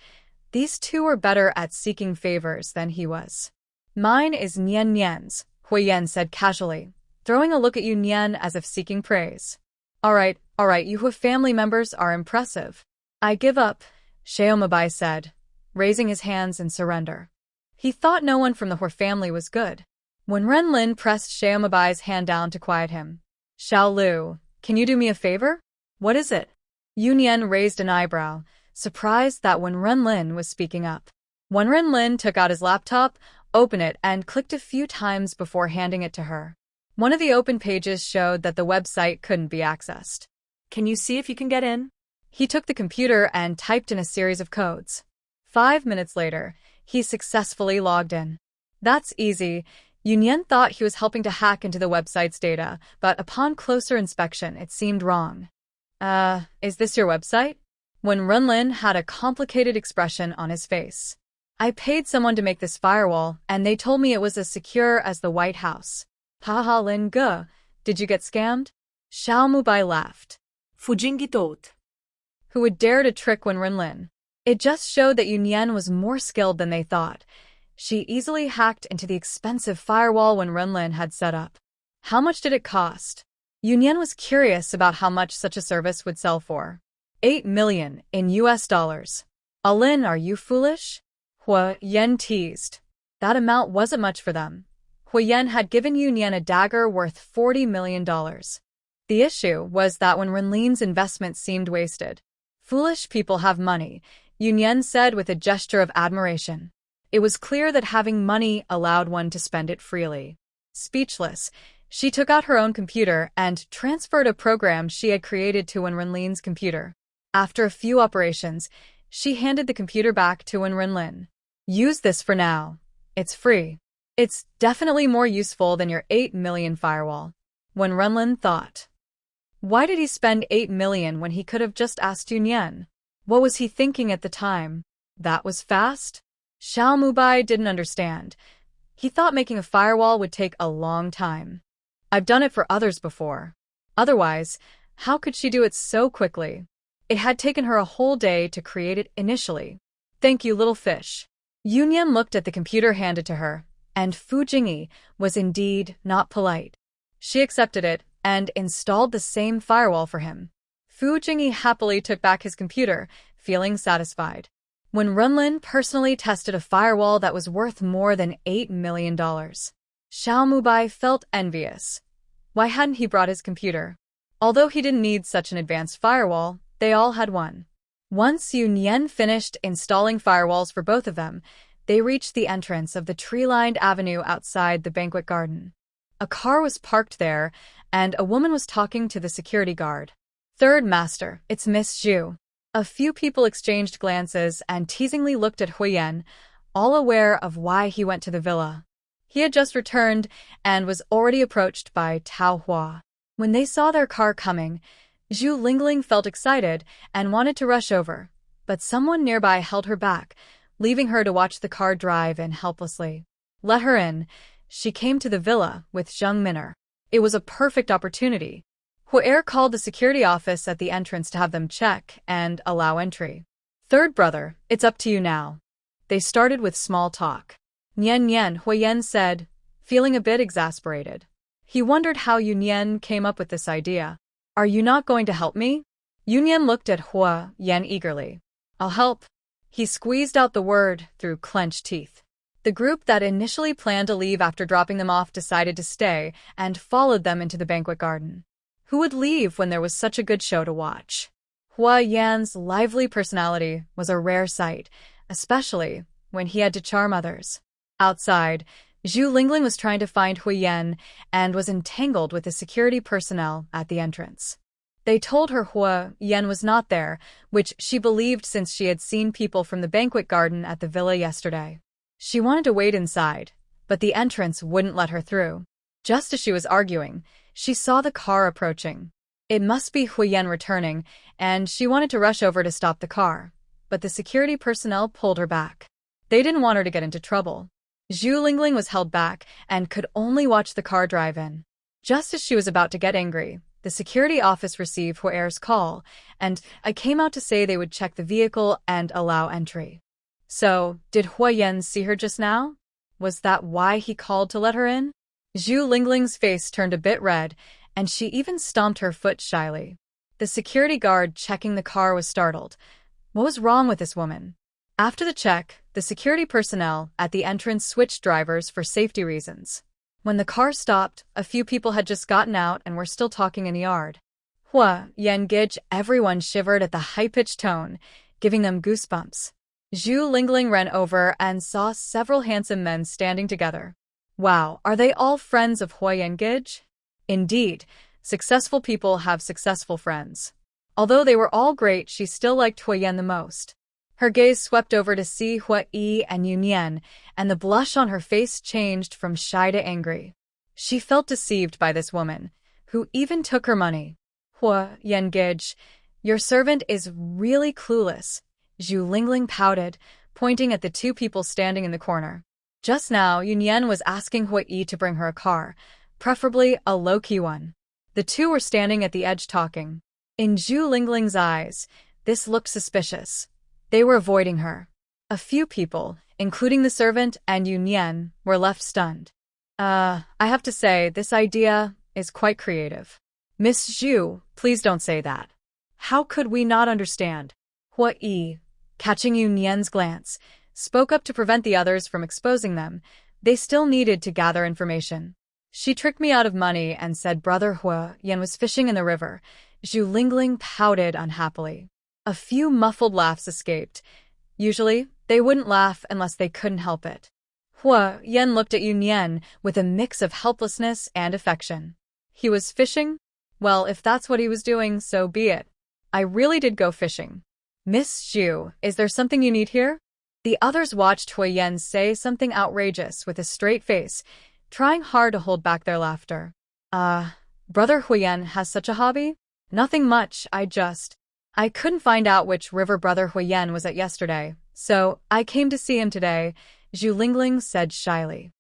These two were better at seeking favors than he was. Mine is Nian Nian's, Huo Yan said casually, throwing a look at Yu Nian as if seeking praise. All right, you Huo family members are impressive. I give up, Xiaomabai said, raising his hands in surrender. He thought no one from the Huo family was good. When Renlin pressed Xiaomabai's hand down to quiet him. Xiao Lu, can you do me a favor? What is it? Yu Nian raised an eyebrow, surprised that when Renlin was speaking up. When Renlin took out his laptop, opened it and clicked a few times before handing it to her. One of the open pages showed that the website couldn't be accessed. Can you see if you can get in? He took the computer and typed in a series of codes. 5 minutes later, he successfully logged in. That's easy. Yu Nian thought he was helping to hack into the website's data, but upon closer inspection, it seemed wrong. Is this your website? When Renlin had a complicated expression on his face. I paid someone to make this firewall, and they told me it was as secure as the White House. Haha Lin Ge, did you get scammed? Xiao Mubai laughed. Fujingi thought. Who would dare to trick Wen Renlin? It just showed that Yu Nian was more skilled than they thought. She easily hacked into the expensive firewall Wen Renlin had set up. How much did it cost? Yu Nian was curious about how much such a service would sell for. 8 million in US dollars. Alin, are you foolish? Huo Yan teased. That amount wasn't much for them. Huo Yan had given Yu Nian a dagger worth $40 million. The issue was that when Renlin's investment seemed wasted. Foolish people have money, Yu Nian said with a gesture of admiration. It was clear that having money allowed one to spend it freely. Speechless, she took out her own computer and transferred a program she had created to Wen Renlin's computer. After a few operations, she handed the computer back to Wen Renlin. Use this for now. It's free. It's definitely more useful than your 8 million firewall. Wen Renlin thought. Why did he spend 8 million when he could have just asked Yu Nian? What was he thinking at the time? That was fast? Xiao Mubai didn't understand. He thought making a firewall would take a long time. I've done it for others before. Otherwise, how could she do it so quickly? It had taken her a whole day to create it initially. Thank you, little fish. Yu Nian looked at the computer handed to her, and Fu Jingyi was indeed not polite. She accepted it and installed the same firewall for him. Fu Jingyi happily took back his computer, feeling satisfied. When Renlin personally tested a firewall that was worth more than $8 million, Xiao Mubai felt envious. Why hadn't he brought his computer? Although he didn't need such an advanced firewall, they all had one. Once Yu Nian finished installing firewalls for both of them, they reached the entrance of the tree-lined avenue outside the banquet garden. A car was parked there, and a woman was talking to the security guard. Third master, it's Miss Zhu. A few people exchanged glances and teasingly looked at Huo Yan, all aware of why he went to the villa. He had just returned and was already approached by Tao Hua. When they saw their car coming, Zu Lingling felt excited and wanted to rush over, but someone nearby held her back, leaving her to watch the car drive in helplessly. Let her in. She came to the villa with Zheng Minna. It was a perfect opportunity. Huo Er called the security office at the entrance to have them check and allow entry. Third brother, it's up to you now. They started with small talk. Nian Nian, Huo Yan said, feeling a bit exasperated. He wondered how Yu Nian came up with this idea. Are you not going to help me? Yu Nian looked at Huo Yan eagerly. I'll help. He squeezed out the word through clenched teeth. The group that initially planned to leave after dropping them off decided to stay and followed them into the banquet garden. Who would leave when there was such a good show to watch? Huo Yan's lively personality was a rare sight, especially when he had to charm others. Outside, Zu Lingling was trying to find Huo Yan and was entangled with the security personnel at the entrance. They told her Huo Yan was not there, which she believed since she had seen people from the banquet garden at the villa yesterday. She wanted to wait inside, but the entrance wouldn't let her through. Just as she was arguing, she saw the car approaching. It must be Huo Yan returning, and she wanted to rush over to stop the car, but the security personnel pulled her back. They didn't want her to get into trouble. Zu Lingling was held back and could only watch the car drive in. Just as she was about to get angry, the security office received Huo Er's call, and I came out to say they would check the vehicle and allow entry. So, did Huo Yan see her just now? Was that why he called to let her in? Zu Lingling's face turned a bit red, and she even stomped her foot shyly. The security guard checking the car was startled. What was wrong with this woman? After the check, the security personnel at the entrance switched drivers for safety reasons. When the car stopped, a few people had just gotten out and were still talking in the yard. Huo Yan Gij, everyone shivered at the high-pitched tone, giving them goosebumps. Zu Lingling ran over and saw several handsome men standing together. Wow, are they all friends of Huo Yan Gij? Indeed, successful people have successful friends. Although they were all great, she still liked Huo Yan the most. Her gaze swept over to see Huo Yi and Yu Nian, and the blush on her face changed from shy to angry. She felt deceived by this woman, who even took her money. Huo Yan Gij, your servant is really clueless. Zu Lingling pouted, pointing at the two people standing in the corner. Just now, Yu Nian was asking Huo Yi to bring her a car, preferably a low-key one. The two were standing at the edge talking. In Zu Lingling's eyes, this looked suspicious. They were avoiding her. A few people, including the servant and Yu Nian, were left stunned. I have to say, this idea is quite creative. Miss Zhu, please don't say that. How could we not understand? Huo Yi, catching Yu Nian's glance, spoke up to prevent the others from exposing them. They still needed to gather information. She tricked me out of money and said Brother Huo Yan was fishing in the river. Zu Lingling pouted unhappily. A few muffled laughs escaped. Usually, they wouldn't laugh unless they couldn't help it. Huo Yan looked at Yu Nian with a mix of helplessness and affection. He was fishing? Well, if that's what he was doing, so be it. I really did go fishing. Miss Zhu, is there something you need here? The others watched Huo Yan say something outrageous with a straight face, trying hard to hold back their laughter. Brother Huo Yan has such a hobby? Nothing much, I couldn't find out which river Brother Huo Yan was at yesterday, so I came to see him today, Zu Lingling said shyly.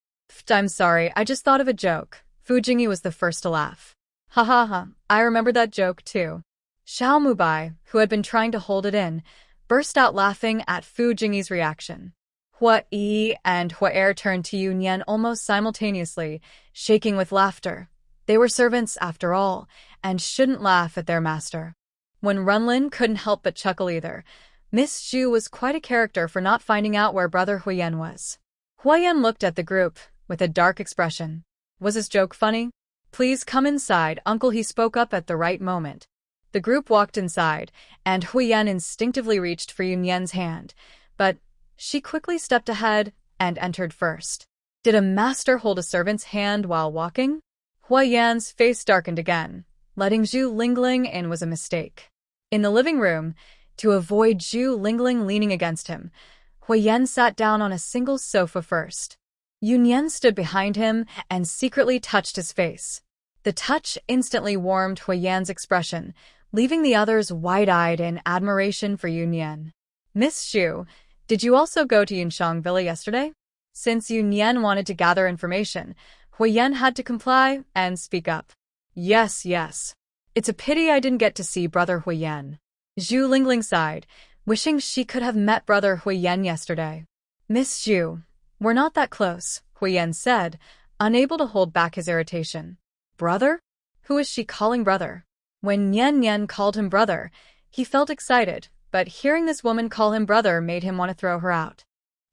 I'm sorry, I just thought of a joke. Fu Jingyi was the first to laugh. Ha ha ha, I remember that joke too. Xiao Mubai, who had been trying to hold it in, burst out laughing at Fu Jingyi's reaction. Huo Yi and Huo Er turned to Yu Nian almost simultaneously, shaking with laughter. They were servants after all, and shouldn't laugh at their master. When Runlin couldn't help but chuckle either. Miss Zhu was quite a character for not finding out where Brother Huo Yan was. Huo Yan looked at the group with a dark expression. Was his joke funny? Please come inside, uncle, he spoke up at the right moment. The group walked inside, and Huo Yan instinctively reached for Yu Nian's hand, but she quickly stepped ahead and entered first. Did a master hold a servant's hand while walking? Huo Yan's face darkened again. Letting Zu Lingling in was a mistake. In the living room, to avoid Zu Lingling leaning against him, Huo Yan sat down on a single sofa first. Yu Nian stood behind him and secretly touched his face. The touch instantly warmed Huo Yan's expression, leaving the others wide-eyed in admiration for Yu Nian. Miss Zhu, did you also go to Yunshang Villa yesterday? Since Yu Nian wanted to gather information, Huo Yan had to comply and speak up. Yes. It's a pity I didn't get to see Brother Huo Yan. Zu Lingling sighed, wishing she could have met Brother Huo Yan yesterday. Miss Zhu, we're not that close, Huo Yan said, unable to hold back his irritation. Brother? Who is she calling brother? When Nian called him brother, he felt excited, but hearing this woman call him brother made him want to throw her out.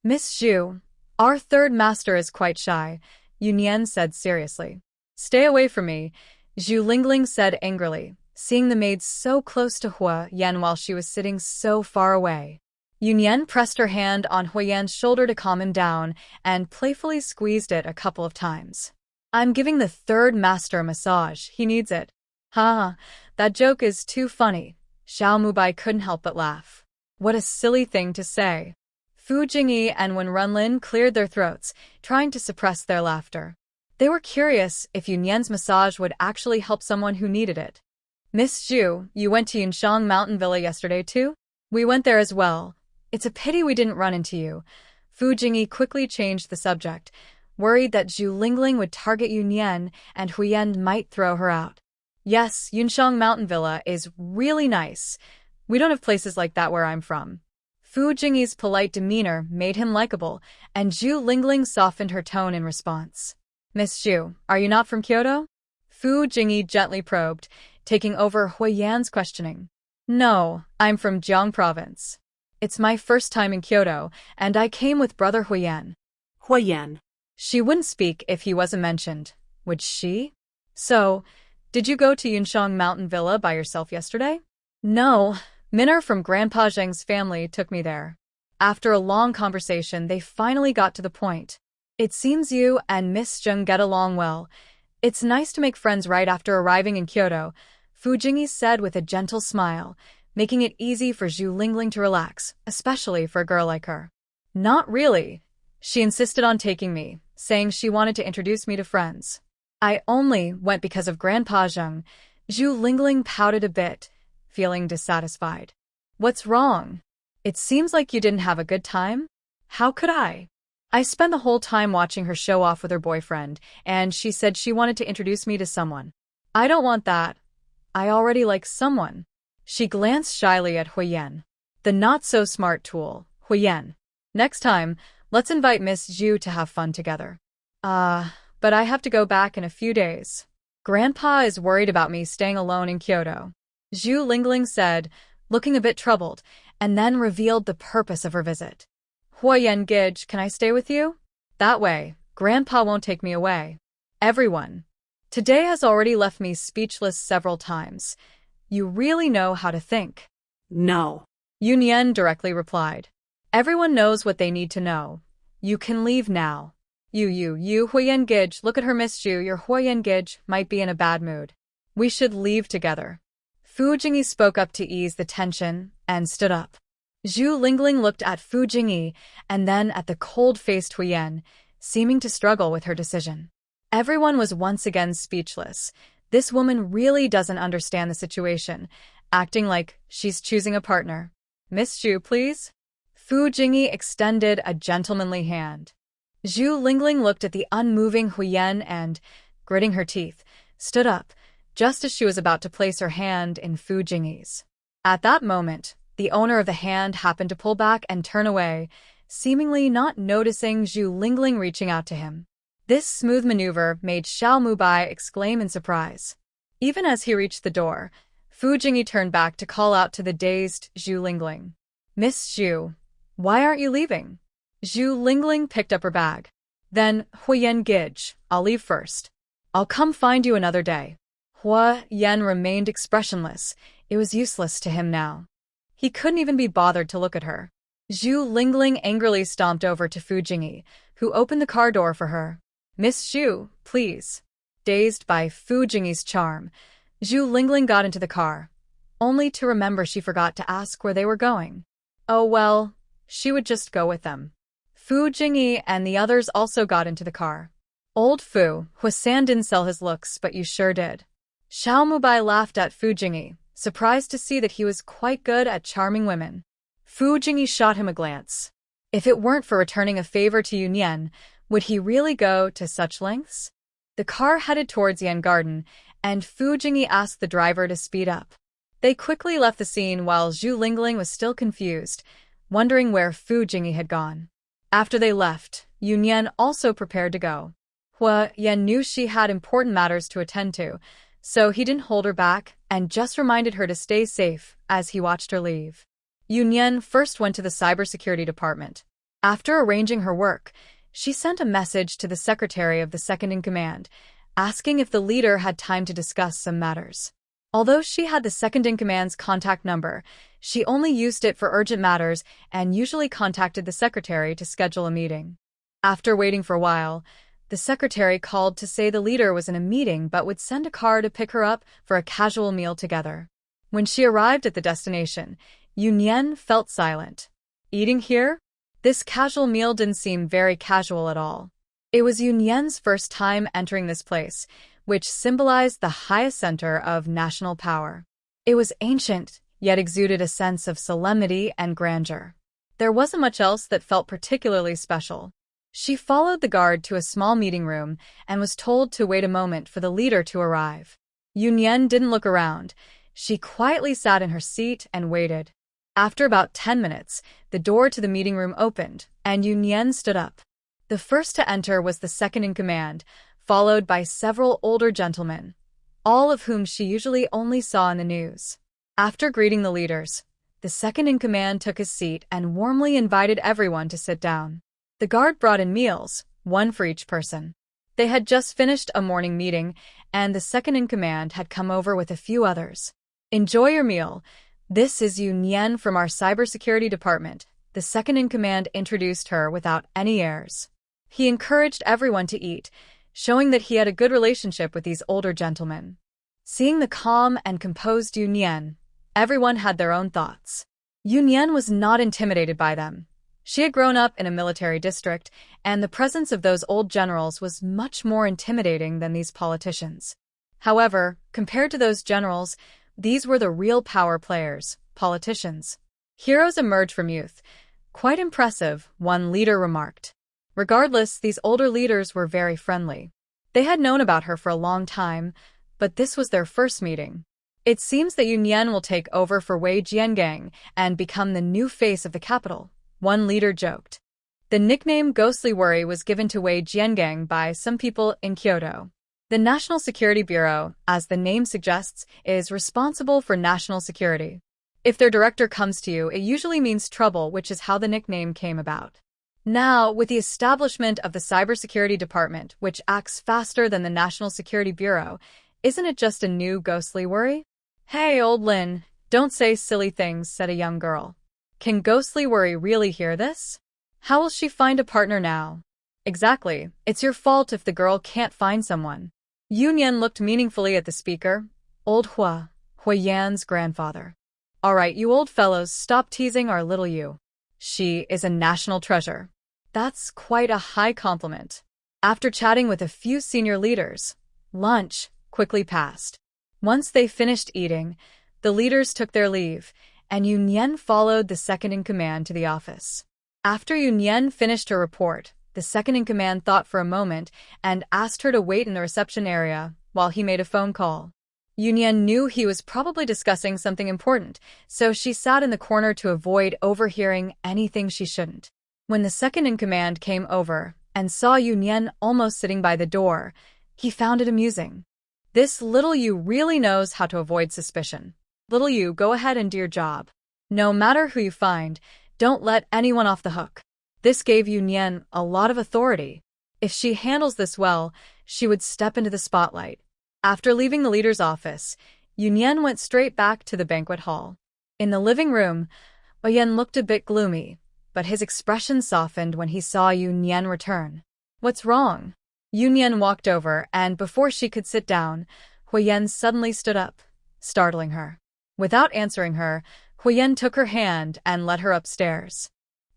Miss Zhu, our third master is quite shy, Yu Nian said seriously. Stay away from me, Zu Lingling said angrily, seeing the maid so close to Huo Yan while she was sitting so far away. Yu Nian pressed her hand on Huo Yan's shoulder to calm him down and playfully squeezed it a couple of times. I'm giving the third master a massage, he needs it. Ha, that joke is too funny. Xiao Mubai couldn't help but laugh. What a silly thing to say. Fu Jingyi and Wen Runlin cleared their throats, trying to suppress their laughter. They were curious if Yu Nian's massage would actually help someone who needed it. Miss Zhu, you went to Yunshang Mountain Villa yesterday too? We went there as well. It's a pity we didn't run into you. Fu Jingyi quickly changed the subject, worried that Zu Lingling would target Yu Nian and Huo Yan might throw her out. Yes, Yunshang Mountain Villa is really nice. We don't have places like that where I'm from. Fu Jingyi's polite demeanor made him likable, and Zu Lingling softened her tone in response. Miss Zhu, are you not from Kyoto? Fu Jingyi gently probed, taking over Huo Yan's questioning. No, I'm from Jiang Province. It's my first time in Kyoto, and I came with brother Huo Yan. Huo Yan. She wouldn't speak if he wasn't mentioned, would she? So, did you go to Yunshang Mountain Villa by yourself yesterday? No, Minner from Grandpa Zheng's family took me there. After a long conversation, they finally got to the point. It seems you and Miss Zheng get along well. It's nice to make friends right after arriving in Kyoto, Fu Jingyi said with a gentle smile, making it easy for Zu Lingling to relax, especially for a girl like her. Not really. She insisted on taking me, saying she wanted to introduce me to friends. I only went because of Grandpa Zheng. Zu Lingling pouted a bit, feeling dissatisfied. What's wrong? It seems like you didn't have a good time? How could I? I spent the whole time watching her show off with her boyfriend, and she said she wanted to introduce me to someone. I don't want that. I already like someone. She glanced shyly at Huo Yan. The not-so-smart tool, Huo Yan. Next time, let's invite Miss Zhu to have fun together. But I have to go back in a few days. Grandpa is worried about me staying alone in Kyoto. Zu Lingling said, looking a bit troubled, and then revealed the purpose of her visit. Huo Yan Gij, can I stay with you? That way, Grandpa won't take me away. Everyone. Today has already left me speechless several times. You really know how to think. No. Yu Nian directly replied. Everyone knows what they need to know. You can leave now. You, Huo Yan Gij, look at her, Miss Zhu, your Huo Yan Gij might be in a bad mood. We should leave together. Fu Jingyi spoke up to ease the tension and stood up. Zu Lingling looked at Fu Jingyi and then at the cold-faced Huo Yan, seeming to struggle with her decision. Everyone was once again speechless. This woman really doesn't understand the situation, acting like she's choosing a partner. Miss Zhu, please? Fu Jingyi extended a gentlemanly hand. Zu Lingling looked at the unmoving Huo Yan and, gritting her teeth, stood up, just as she was about to place her hand in Fu Jingyi's. At that moment, the owner of the hand happened to pull back and turn away, seemingly not noticing Zu Lingling reaching out to him. This smooth maneuver made Xiao Mubai exclaim in surprise. Even as he reached the door, Fu Jingyi turned back to call out to the dazed Zu Lingling. Miss Zhu, why aren't you leaving? Zu Lingling picked up her bag. Then, Huo Yan Gij, I'll leave first. I'll come find you another day. Huo Yan remained expressionless. It was useless to him now. He couldn't even be bothered to look at her. Zu Lingling angrily stomped over to Fu Jingyi, who opened the car door for her. Miss Zhu, please. Dazed by Fu Jingyi's charm, Zu Lingling got into the car, only to remember she forgot to ask where they were going. Oh well, she would just go with them. Fu Jingyi and the others also got into the car. Old Fu, Huosan didn't sell his looks, but you sure did. Xiao Mubai laughed at Fu Jingyi, surprised to see that he was quite good at charming women. Fu Jingyi shot him a glance. If it weren't for returning a favor to Yu Nian, would he really go to such lengths? The car headed towards Yan Garden, and Fu Jingyi asked the driver to speed up. They quickly left the scene while Zu Lingling was still confused, wondering where Fu Jingyi had gone. After they left, Yu Nian also prepared to go. Huo Yan knew she had important matters to attend to, so he didn't hold her back and just reminded her to stay safe as he watched her leave. Yu Nian first went to the cybersecurity department. After arranging her work, she sent a message to the secretary of the second-in-command, asking if the leader had time to discuss some matters. Although she had the second-in-command's contact number, she only used it for urgent matters and usually contacted the secretary to schedule a meeting. After waiting for a while, the secretary called to say the leader was in a meeting but would send a car to pick her up for a casual meal together. When she arrived at the destination, Yu Nian felt silent. Eating here? This casual meal didn't seem very casual at all. It was Yu Nian's first time entering this place, which symbolized the highest center of national power. It was ancient, yet exuded a sense of solemnity and grandeur. There wasn't much else that felt particularly special. She followed the guard to a small meeting room and was told to wait a moment for the leader to arrive. Yu Nian didn't look around. She quietly sat in her seat and waited. After about 10 minutes, the door to the meeting room opened, and Yu Nian stood up. The first to enter was the second-in-command, followed by several older gentlemen, all of whom she usually only saw in the news. After greeting the leaders, the second-in-command took his seat and warmly invited everyone to sit down. The guard brought in meals, one for each person. They had just finished a morning meeting, and the second-in-command had come over with a few others. "Enjoy your meal. This is Yu Nian from our cybersecurity department," the second-in-command introduced her without any airs. He encouraged everyone to eat, showing that he had a good relationship with these older gentlemen. Seeing the calm and composed Yu Nian, everyone had their own thoughts. Yu Nian was not intimidated by them. She had grown up in a military district, and the presence of those old generals was much more intimidating than these politicians. However, compared to those generals, these were the real power players, politicians. Heroes emerge from youth. Quite impressive, one leader remarked. Regardless, these older leaders were very friendly. They had known about her for a long time, but this was their first meeting. It seems that Yu Nian will take over for Wei Jiangang and become the new face of the capital, one leader joked. The nickname Ghostly Worry was given to Wei Jiangang by some people in Kyoto. The National Security Bureau, as the name suggests, is responsible for national security. If their director comes to you, it usually means trouble, which is how the nickname came about. Now, with the establishment of the Cybersecurity Department, which acts faster than the National Security Bureau, isn't it just a new ghostly worry? "Hey, old Lin, don't say silly things," said a young girl. "Can ghostly worry really hear this? How will she find a partner now?" "Exactly, it's your fault if the girl can't find someone." Yu Nian looked meaningfully at the speaker, old Huo Yan's grandfather. "All right, you old fellows, stop teasing our little Yu. She is a national treasure." That's quite a high compliment. After chatting with a few senior leaders, lunch quickly passed. Once they finished eating, the leaders took their leave, and Yu Nian followed the second-in-command to the office. After Yu Nian finished her report, the second-in-command thought for a moment and asked her to wait in the reception area while he made a phone call. Yu Nian knew he was probably discussing something important, so she sat in the corner to avoid overhearing anything she shouldn't. When the second-in-command came over and saw Yu Nian almost sitting by the door, he found it amusing. This little Yu really knows how to avoid suspicion. "Little Yu, go ahead and do your job. No matter who you find, don't let anyone off the hook." This gave Yu Nian a lot of authority. If she handles this well, she would step into the spotlight. After leaving the leader's office, Yu Nian went straight back to the banquet hall. In the living room, Huo Yan looked a bit gloomy, but his expression softened when he saw Yu Nian return. "What's wrong?" Yu Nian walked over, and before she could sit down, Huo Yan suddenly stood up, startling her. Without answering her, Huo Yan took her hand and led her upstairs.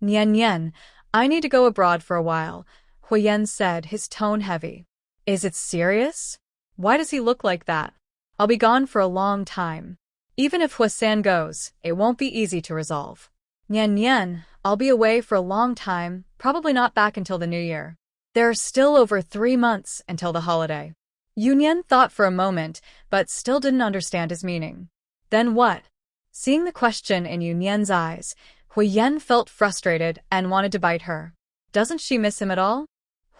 "Nian Nian, I need to go abroad for a while," Huo Yan said, his tone heavy. "Is it serious? Why does he look like that?" "I'll be gone for a long time. Even if Huo-san goes, it won't be easy to resolve." "Nian Nian, I'll be away for a long time, probably not back until the new year. There are still over 3 months until the holiday." Yu Nian thought for a moment, but still didn't understand his meaning. "Then what?" Seeing the question in Yu Nian's eyes, Huo Yan felt frustrated and wanted to bite her. Doesn't she miss him at all?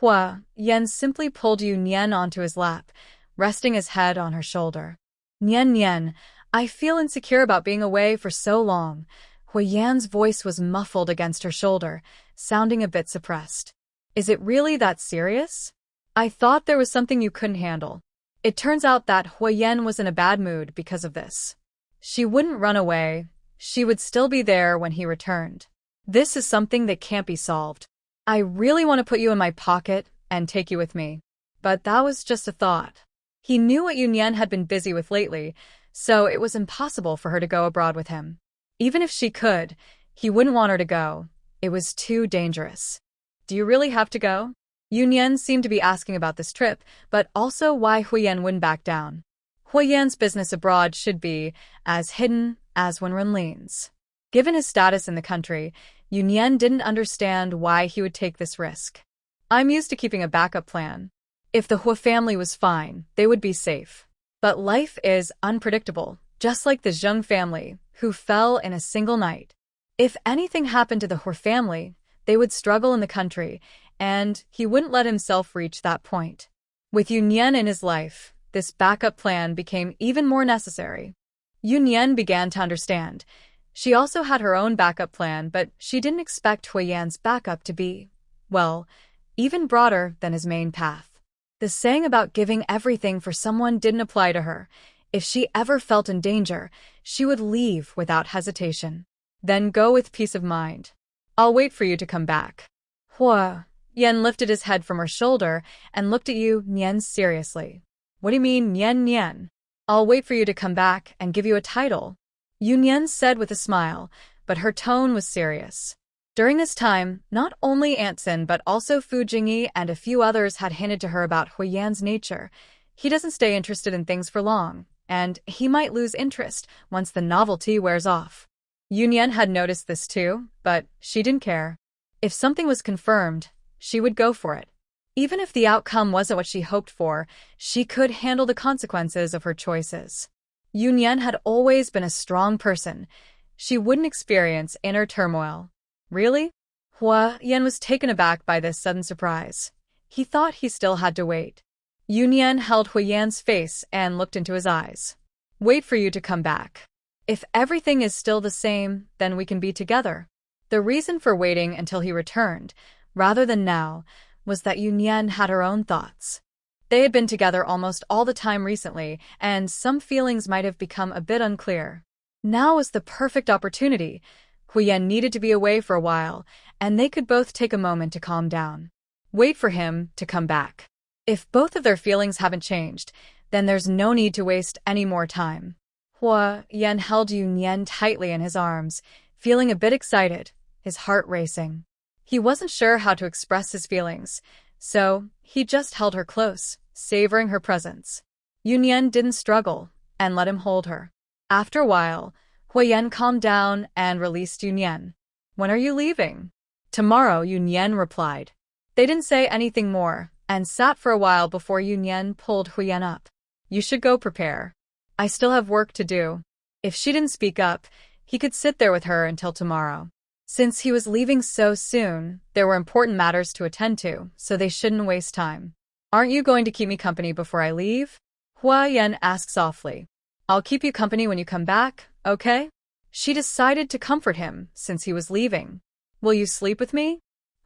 Huo Yan simply pulled Yu Nian onto his lap, resting his head on her shoulder. Nian, I feel insecure about being away for so long. Huo Yan's voice was muffled against her shoulder, sounding a bit suppressed. Is it really that serious? I thought there was something you couldn't handle. It turns out that Huo Yan was in a bad mood because of this. She wouldn't run away. She would still be there when he returned. This is something that can't be solved. I really want to put you in my pocket and take you with me. But that was just a thought. He knew what Yu Nian had been busy with lately, so it was impossible for her to go abroad with him. Even if she could, he wouldn't want her to go. It was too dangerous. Do you really have to go? Yu Nian seemed to be asking about this trip, but also why Huo Yan wouldn't back down. Huo Yan's business abroad should be as hidden as Wenrenlin's. Given his status in the country, Yu Nian didn't understand why he would take this risk. I'm used to keeping a backup plan. If the Huo family was fine, they would be safe. But life is unpredictable, just like the Zheng family, who fell in a single night. If anything happened to the Huo family, they would struggle in the country, and he wouldn't let himself reach that point. With Yu Nian in his life, this backup plan became even more necessary. Yu Nian began to understand. She also had her own backup plan, but she didn't expect Huo Yan's backup to be, well, even broader than his main path. The saying about giving everything for someone didn't apply to her. If she ever felt in danger, she would leave without hesitation. Then go with peace of mind. I'll wait for you to come back. Huo Yan lifted his head from her shoulder and looked at Yu Nian seriously. What do you mean, Nian? I'll wait for you to come back and give you a title. Yu Nian said with a smile, but her tone was serious. During this time, not only Aunt Sin but also Fu Jingyi and a few others had hinted to her about Huo Yan's nature. He doesn't stay interested in things for long, and he might lose interest once the novelty wears off. Yu Nian had noticed this too, but she didn't care. If something was confirmed, she would go for it. Even if the outcome wasn't what she hoped for, she could handle the consequences of her choices. Yu Nian had always been a strong person. She wouldn't experience inner turmoil. Really? Huo Yan was taken aback by this sudden surprise. He thought he still had to wait. Yu Nian held Huo Yan's face and looked into his eyes. Wait for you to come back. If everything is still the same, then we can be together. The reason for waiting until he returned, rather than now, was that Yu Nian had her own thoughts. They had been together almost all the time recently, and some feelings might have become a bit unclear. Now was the perfect opportunity. Huo Yan needed to be away for a while, and they could both take a moment to calm down. Wait for him to come back. If both of their feelings haven't changed, then there's no need to waste any more time. Huo Yan held Yu Nian tightly in his arms, feeling a bit excited, his heart racing. He wasn't sure how to express his feelings, so he just held her close, savoring her presence. Yu Nian didn't struggle and let him hold her. After a while, Huo Yan calmed down and released Yu Nian. When are you leaving? Tomorrow, Yu Nian replied. They didn't say anything more and sat for a while before Yu Nian pulled Huo Yan up. You should go prepare. I still have work to do. If she didn't speak up, he could sit there with her until tomorrow. Since he was leaving so soon, there were important matters to attend to, so they shouldn't waste time. Aren't you going to keep me company before I leave? Huo Yan asked softly. I'll keep you company when you come back, okay? She decided to comfort him since he was leaving. Will you sleep with me?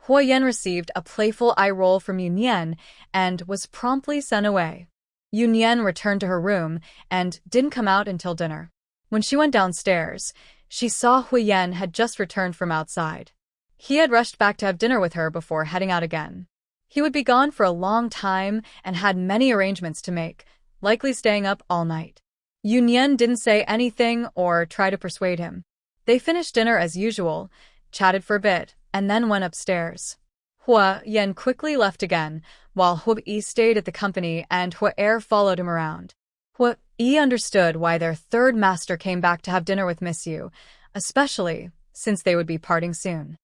Huo Yan received a playful eye roll from Yu Nian and was promptly sent away. Yu Nian returned to her room and didn't come out until dinner. When she went downstairs, she saw Huo Yan had just returned from outside. He had rushed back to have dinner with her before heading out again. He would be gone for a long time and had many arrangements to make, likely staying up all night. Yu Nian didn't say anything or try to persuade him. They finished dinner as usual, chatted for a bit, and then went upstairs. Huo Yan quickly left again, while Huo Yi stayed at the company and Huo Er followed him around. Huo Yi understood why their third master came back to have dinner with Miss Yu, especially since they would be parting soon.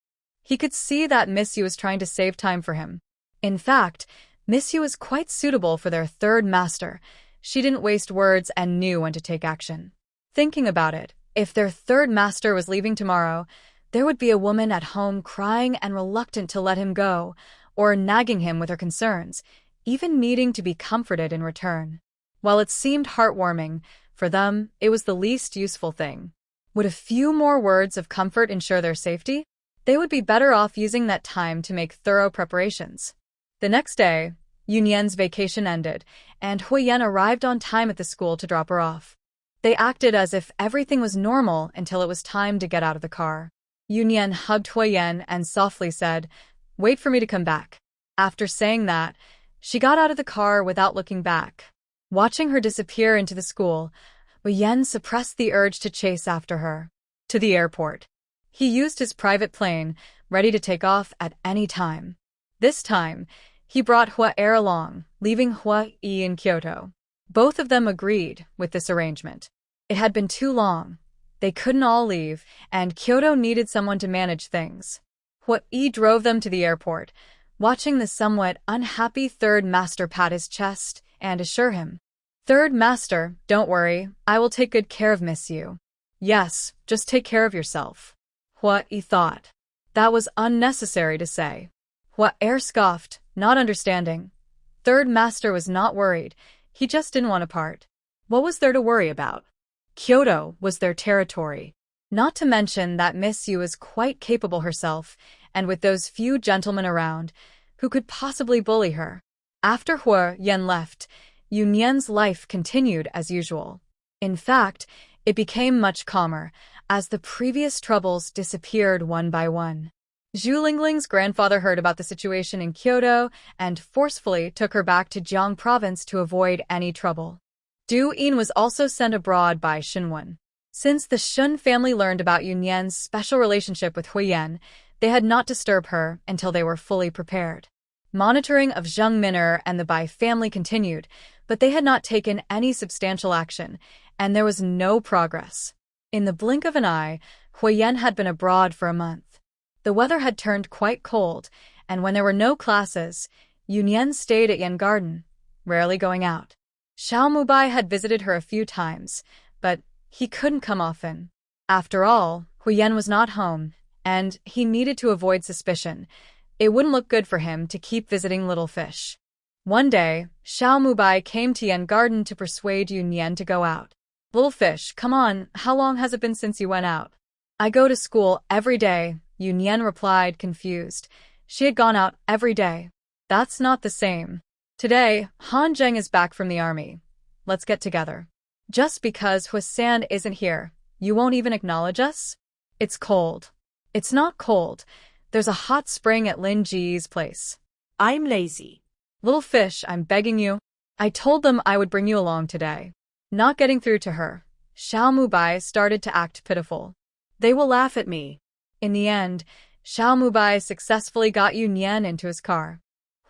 He could see that Miss Yu was trying to save time for him. In fact, Miss Yu was quite suitable for their third master. She didn't waste words and knew when to take action. Thinking about it, if their third master was leaving tomorrow, there would be a woman at home crying and reluctant to let him go, or nagging him with her concerns, even needing to be comforted in return. While it seemed heartwarming, for them, it was the least useful thing. Would a few more words of comfort ensure their safety? They would be better off using that time to make thorough preparations. The next day, Yu Nian's vacation ended, and Huo Yan arrived on time at the school to drop her off. They acted as if everything was normal until it was time to get out of the car. Yu Nian hugged Huo Yan and softly said, "Wait for me to come back." After saying that, she got out of the car without looking back. Watching her disappear into the school, Huo Yan suppressed the urge to chase after her. To the airport. He used his private plane, ready to take off at any time. This time, he brought Huo Air along, leaving Huo Yi in Kyoto. Both of them agreed with this arrangement. It had been too long. They couldn't all leave, and Kyoto needed someone to manage things. Huo Yi drove them to the airport, watching the somewhat unhappy third master pat his chest and assure him, "Third master, don't worry, I will take good care of Miss Yu." "Yes, just take care of yourself," Huo Yi thought. That was unnecessary to say. Huo Air scoffed, not understanding. Third master was not worried, he just didn't want to part. What was there to worry about? Kyoto was their territory. Not to mention that Miss Yu was quite capable herself, and with those few gentlemen around, who could possibly bully her? After Huo Yan left, Yu Nian's life continued as usual. In fact, it became much calmer, as the previous troubles disappeared one by one. Zu Lingling's grandfather heard about the situation in Kyoto and forcefully took her back to Jiang province to avoid any trouble. Du Yin was also sent abroad by Shen. Since the Shen family learned about Yu Nian's special relationship with Huo Yan, they had not disturbed her until they were fully prepared. Monitoring of Zheng Min'er and the Bai family continued, but they had not taken any substantial action, and there was no progress. In the blink of an eye, Huo Yan had been abroad for a month. The weather had turned quite cold, and when there were no classes, Yu Nian stayed at Yan Garden, rarely going out. Xiao Mubai had visited her a few times, but he couldn't come often. After all, Huo Yan was not home, and he needed to avoid suspicion. It wouldn't look good for him to keep visiting little fish. One day, Xiao Mubai came to Yan Garden to persuade Yu Nian to go out. "Little fish, come on, how long has it been since you went out?" "I go to school every day," Yu Nian replied, confused. She had gone out every day. "That's not the same. Today, Han Zheng is back from the army. Let's get together." "Just because Huo-san isn't here, you won't even acknowledge us?" "It's cold." "It's not cold. There's a hot spring at Lin Ji's place." "I'm lazy." "Little fish, I'm begging you." "I told them I would bring you along today." Not getting through to her, Xiao Mubai started to act pitiful. "They will laugh at me." In the end, Xiao Mubai successfully got Yu Nian into his car.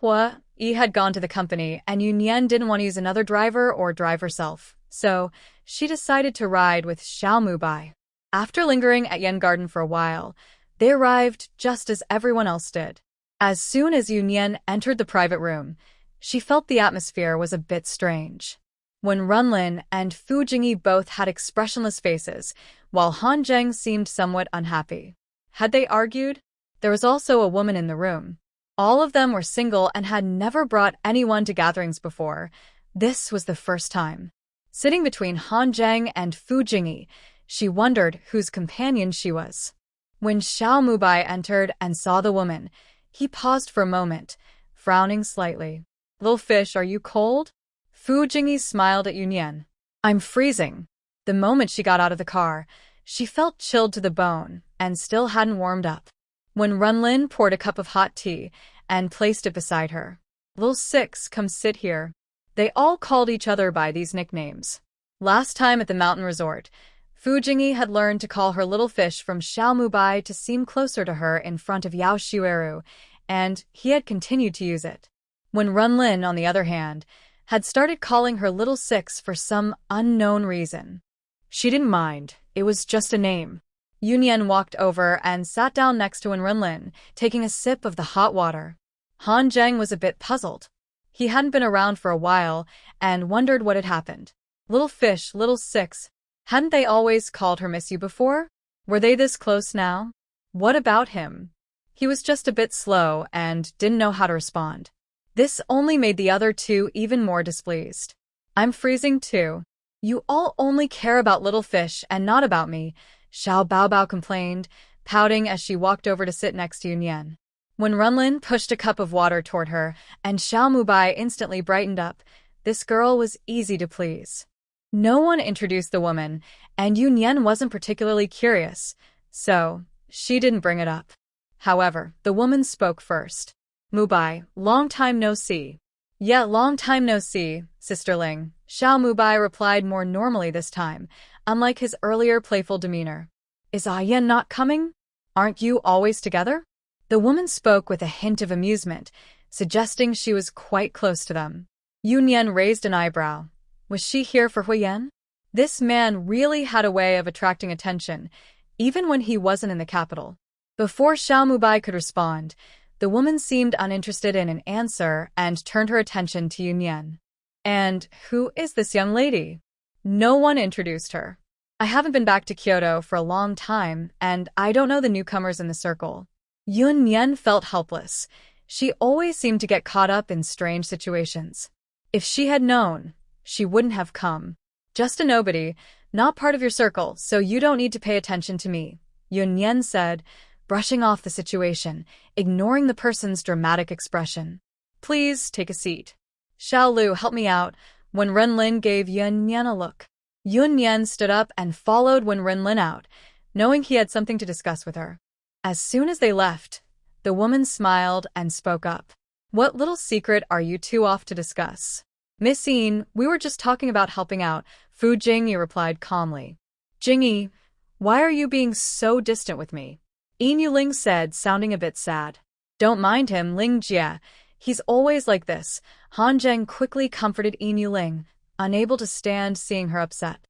Huo Yi had gone to the company, and Yu Nian didn't want to use another driver or drive herself, so she decided to ride with Xiao Mubai. After lingering at Yan Garden for a while, they arrived just as everyone else did. As soon as Yu Nian entered the private room, she felt the atmosphere was a bit strange. When Runlin and Fu Jingyi both had expressionless faces, while Han Zheng seemed somewhat unhappy. Had they argued? There was also a woman in the room. All of them were single and had never brought anyone to gatherings before. This was the first time. Sitting between Han Zheng and Fu Jingyi, she wondered whose companion she was. When Xiao Mubai entered and saw the woman, he paused for a moment, frowning slightly. "Little fish, are you cold?" Fu Jingyi smiled at Yu Nian. "I'm freezing." The moment she got out of the car, she felt chilled to the bone and still hadn't warmed up. When Runlin poured a cup of hot tea and placed it beside her. "Little Six, come sit here." They all called each other by these nicknames. Last time at the mountain resort, Fu Jingyi had learned to call her little fish from Xiao Mubai to seem closer to her in front of Yao Shueru, and he had continued to use it. When Runlin, on the other hand, had started calling her Little Six for some unknown reason. She didn't mind, it was just a name. Yu Nian walked over and sat down next to Runlin, taking a sip of the hot water. Han Zheng was a bit puzzled. He hadn't been around for a while and wondered what had happened. Little fish, Little Six. Hadn't they always called her Miss Yu before? Were they this close now? What about him? He was just a bit slow and didn't know how to respond. This only made the other two even more displeased. I'm freezing too. You all only care about little fish and not about me, Xiao Baobao complained, pouting as she walked over to sit next to Yu Nian. When Renlin pushed a cup of water toward her and Xiao Mubai instantly brightened up, this girl was easy to please. No one introduced the woman, and Yu Nian wasn't particularly curious, so she didn't bring it up. However, the woman spoke first. Mubai, long time no see. Yeah, long time no see, Sister Ling. Xiao Mubai replied more normally this time, unlike his earlier playful demeanor. Is Yan not coming? Aren't you always together? The woman spoke with a hint of amusement, suggesting she was quite close to them. Yu Nian raised an eyebrow. Was she here for Huo Yan? This man really had a way of attracting attention, even when he wasn't in the capital. Before Xiao Mubai could respond, the woman seemed uninterested in an answer and turned her attention to Yu Nian. And who is this young lady? No one introduced her. I haven't been back to Kyoto for a long time, and I don't know the newcomers in the circle. Yu Nian felt helpless. She always seemed to get caught up in strange situations. If she had known, she wouldn't have come. Just a nobody, not part of your circle, so you don't need to pay attention to me, Yu Nian said, brushing off the situation, ignoring the person's dramatic expression. Please take a seat. Xiao Lu, help me out, when Renlin gave Yu Nian a look. Yu Nian stood up and followed when Renlin out, knowing he had something to discuss with her. As soon as they left, the woman smiled and spoke up. What little secret are you two off to discuss? Miss Yin, we were just talking about helping out, Fu Jingyi replied calmly. Jingyi, why are you being so distant with me? Yin Ling said, sounding a bit sad. Don't mind him, Ling Jia. He's always like this. Han Zheng quickly comforted Yin Ling, unable to stand seeing her upset.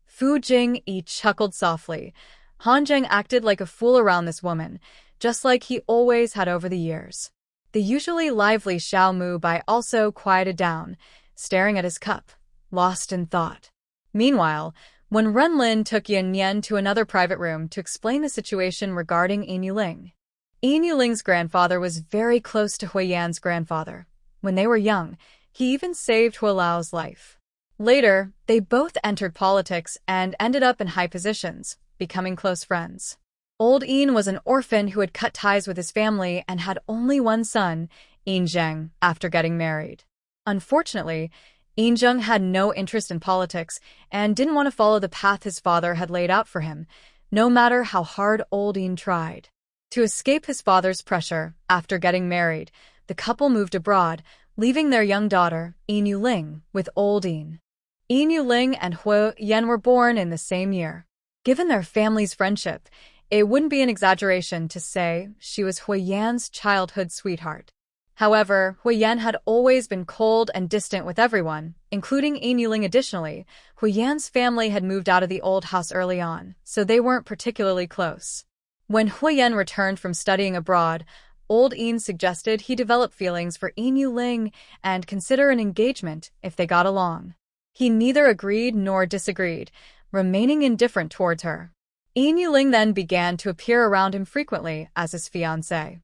Fu Jingyi chuckled softly. Han Zheng acted like a fool around this woman, just like he always had over the years. The usually lively Xiao Mubai also quieted down, staring at his cup, lost in thought. Meanwhile, when Renlin took Yu Nian to another private room to explain the situation regarding Yin Ling. Yin Ling's grandfather was very close to Huo Yan's grandfather. When they were young, he even saved Huo Lao's life. Later, they both entered politics and ended up in high positions, becoming close friends. Old Yin was an orphan who had cut ties with his family and had only one son, Yin Zheng, after getting married. Unfortunately, Yin Zheng had no interest in politics and didn't want to follow the path his father had laid out for him, no matter how hard old Yin tried. To escape his father's pressure, after getting married, the couple moved abroad, leaving their young daughter, Yin Ling, with old Yin. Yin Ling and Huo Yan were born in the same year. Given their family's friendship, it wouldn't be an exaggeration to say she was Huo Yan's childhood sweetheart. However, Huo Yan had always been cold and distant with everyone, including Yin Ling. Additionally, Huo Yan's family had moved out of the old house early on, so they weren't particularly close. When Huo Yan returned from studying abroad, old Yin suggested he develop feelings for Yin Ling and consider an engagement if they got along. He neither agreed nor disagreed, remaining indifferent towards her. Yin Ling then began to appear around him frequently as his fiancée.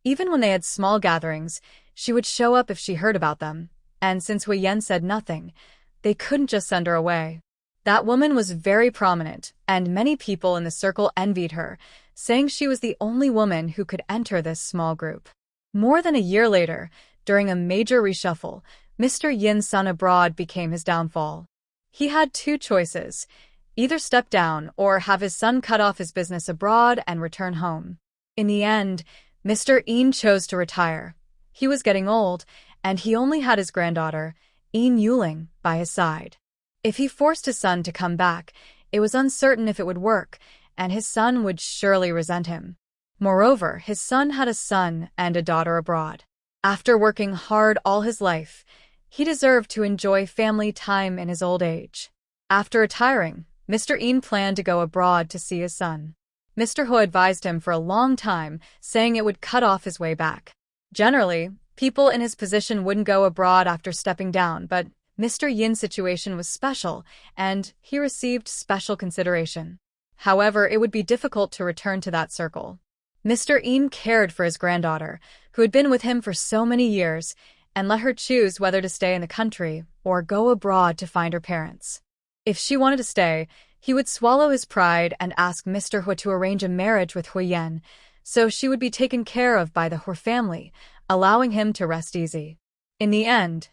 Even when they had small gatherings, she would show up if she heard about them, and since Huo Yan said nothing, they couldn't just send her away. That woman was very prominent, and many people in the circle envied her, saying she was the only woman who could enter this small group. More than a year later, during a major reshuffle, Mr. Yin's son abroad became his downfall. He had two choices: either step down or have his son cut off his business abroad and return home. In the end, Mr. Yin chose to retire. He was getting old, and he only had his granddaughter, Yin Ling, by his side. If he forced his son to come back, it was uncertain if it would work, and his son would surely resent him. Moreover, his son had a son and a daughter abroad. After working hard all his life, he deserved to enjoy family time in his old age. After retiring, Mr. Yin planned to go abroad to see his son. Mr. Ho advised him for a long time, saying it would cut off his way back. Generally, people in his position wouldn't go abroad after stepping down, but Mr. Yin's situation was special, and he received special consideration. However, it would be difficult to return to that circle. Mr. Yin cared for his granddaughter, who had been with him for so many years, and let her choose whether to stay in the country or go abroad to find her parents. If she wanted to stay, he would swallow his pride and ask Mr. Huo to arrange a marriage with Huo Yan, so she would be taken care of by the Huo family, allowing him to rest easy. In the end,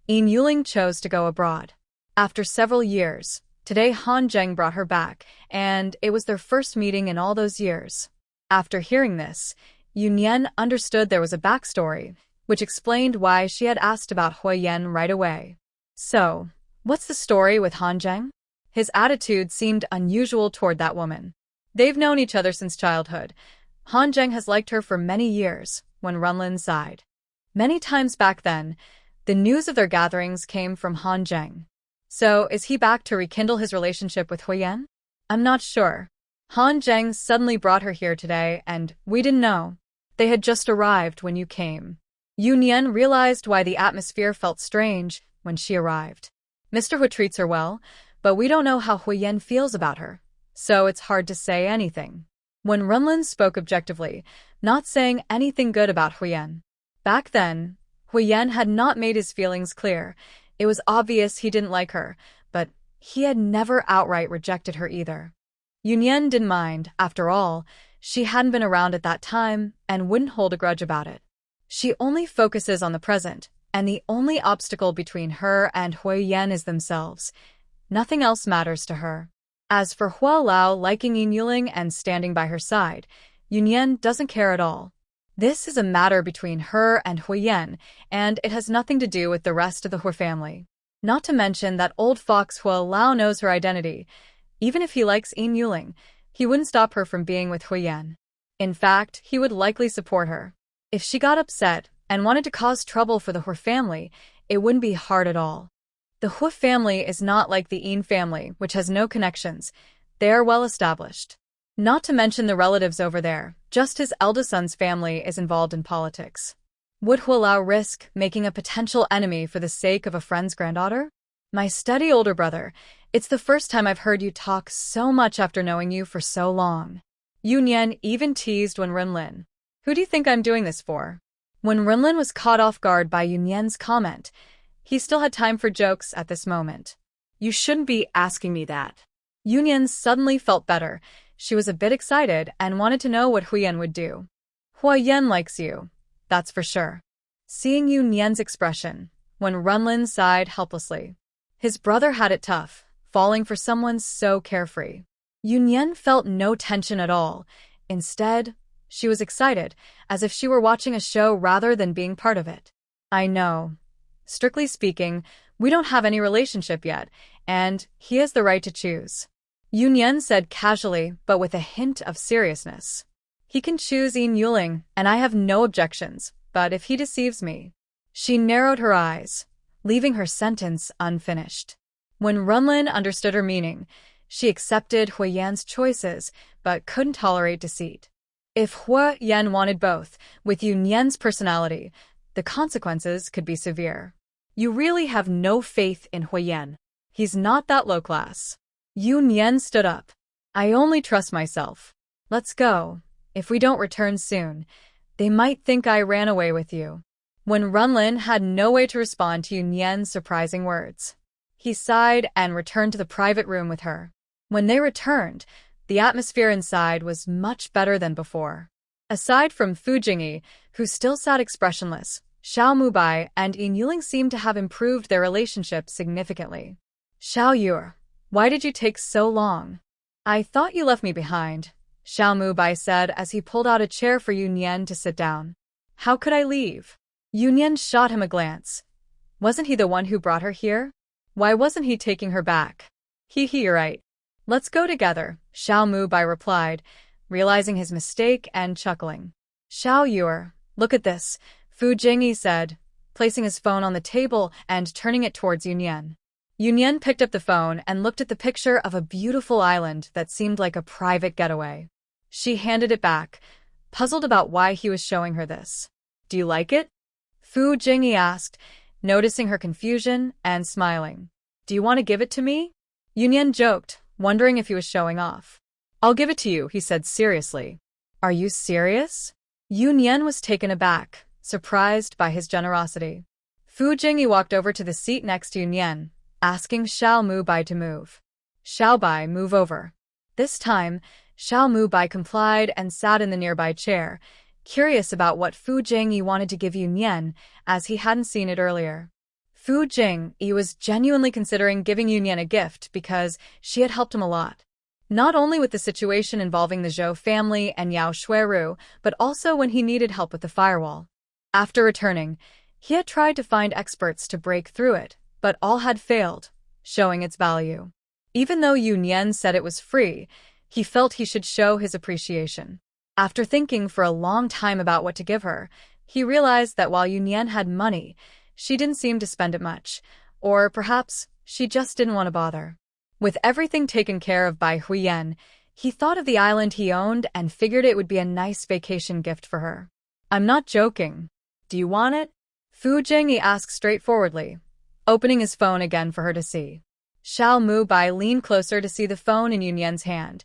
Yin Yuling chose to go abroad. After several years, today Han Zheng brought her back, and it was their first meeting in all those years. After hearing this, Yu Nian understood there was a backstory, which explained why she had asked about Huo Yan right away. So, what's the story with Han Zheng? His attitude seemed unusual toward that woman. They've known each other since childhood. Han Zheng has liked her for many years, when Runlin sighed. Many times back then, the news of their gatherings came from Han Zheng. So, is he back to rekindle his relationship with Huo Yan? I'm not sure. Han Zheng suddenly brought her here today, and we didn't know. They had just arrived when you came. Yu Nian realized why the atmosphere felt strange when she arrived. Mr. Huo treats her well, but we don't know how Huo Yan feels about her, so it's hard to say anything. When Runlin spoke objectively, not saying anything good about Huo Yan. Back then, Huo Yan had not made his feelings clear. It was obvious he didn't like her, but he had never outright rejected her either. Yu Nian didn't mind, after all. She hadn't been around at that time and wouldn't hold a grudge about it. She only focuses on the present, and the only obstacle between her and Huo Yan is themselves. Nothing else matters to her. As for Huo Lao liking Yin Yuling and standing by her side, Yu Nian doesn't care at all. This is a matter between her and Huo Yan, and it has nothing to do with the rest of the Huo family. Not to mention that old fox Huo Lao knows her identity. Even if he likes Yin Yuling, he wouldn't stop her from being with Huo Yan. In fact, he would likely support her. If she got upset and wanted to cause trouble for the Huo family, it wouldn't be hard at all. The Huo family is not like the Yin family, which has no connections. They are well established. Not to mention the relatives over there, just his eldest son's family is involved in politics. Would Huo Lao risk making a potential enemy for the sake of a friend's granddaughter? My steady older brother, it's the first time I've heard you talk so much after knowing you for so long. Yu Nian even teased when Runlin. Who do you think I'm doing this for? When Runlin was caught off guard by Yu Nian's comment, he still had time for jokes at this moment. You shouldn't be asking me that. Yu Nian suddenly felt better. She was a bit excited and wanted to know what Huo Yan would do. Huo Yan likes you, that's for sure. Seeing Yu Nian's expression, when Runlin sighed helplessly. His brother had it tough, falling for someone so carefree. Yu Nian felt no tension at all. Instead, she was excited, as if she were watching a show rather than being part of it. I know. Strictly speaking, we don't have any relationship yet, and he has the right to choose. Yu Nian said casually, but with a hint of seriousness. He can choose Yin Yuling, and I have no objections, but if he deceives me. She narrowed her eyes, leaving her sentence unfinished. When Runlin understood her meaning, she accepted Huo Yan's choices, but couldn't tolerate deceit. If Huo Yan wanted both, with Yu Nian's personality, the consequences could be severe. You really have no faith in Huo Yan. He's not that low class. Yu Nian stood up. I only trust myself. Let's go. If we don't return soon, they might think I ran away with you. When Runlin had no way to respond to Yu Nian's surprising words, he sighed and returned to the private room with her. When they returned, the atmosphere inside was much better than before. Aside from Fu Jingyi, who still sat expressionless, Xiao Mubai and Yin Yuling seemed to have improved their relationship significantly. Xiao Yu, why did you take so long? I thought you left me behind, Xiao Mubai said as he pulled out a chair for Yu Nian to sit down. How could I leave? Yu Nian shot him a glance. Wasn't he the one who brought her here? Why wasn't he taking her back? You're right. Let's go together, Xiao Mubai replied, realizing his mistake and chuckling. Xiao Yu, look at this, Fu Jingyi said, placing his phone on the table and turning it towards Yu Nian. Yu Nian picked up the phone and looked at the picture of a beautiful island that seemed like a private getaway. She handed it back, puzzled about why he was showing her this. Do you like it? Fu Jingyi asked, noticing her confusion and smiling. Do you want to give it to me? Yu Nian joked, wondering if he was showing off. I'll give it to you, he said seriously. Are you serious? Yu Nian was taken aback, surprised by his generosity. Fu Jingyi walked over to the seat next to Yu Nian, asking Xiao Mubai to move. Xiao Bai, move over. This time, Xiao Mubai complied and sat in the nearby chair, curious about what Fu Jingyi wanted to give Yu Nian, as he hadn't seen it earlier. Fu Jingyi was genuinely considering giving Yu Nian a gift because she had helped him a lot. Not only with the situation involving the Zhou family and Yao Shuiru, but also when he needed help with the firewall. After returning, he had tried to find experts to break through it, but all had failed, showing its value. Even though Yu Nian said it was free, he felt he should show his appreciation. After thinking for a long time about what to give her, he realized that while Yu Nian had money, she didn't seem to spend it much, or perhaps she just didn't want to bother. With everything taken care of by Huo Yan, he thought of the island he owned and figured it would be a nice vacation gift for her. I'm not joking. Do you want it? Fu Jingyi asked straightforwardly, opening his phone again for her to see. Xiao Mubai leaned closer to see the phone in Yu Nian's hand,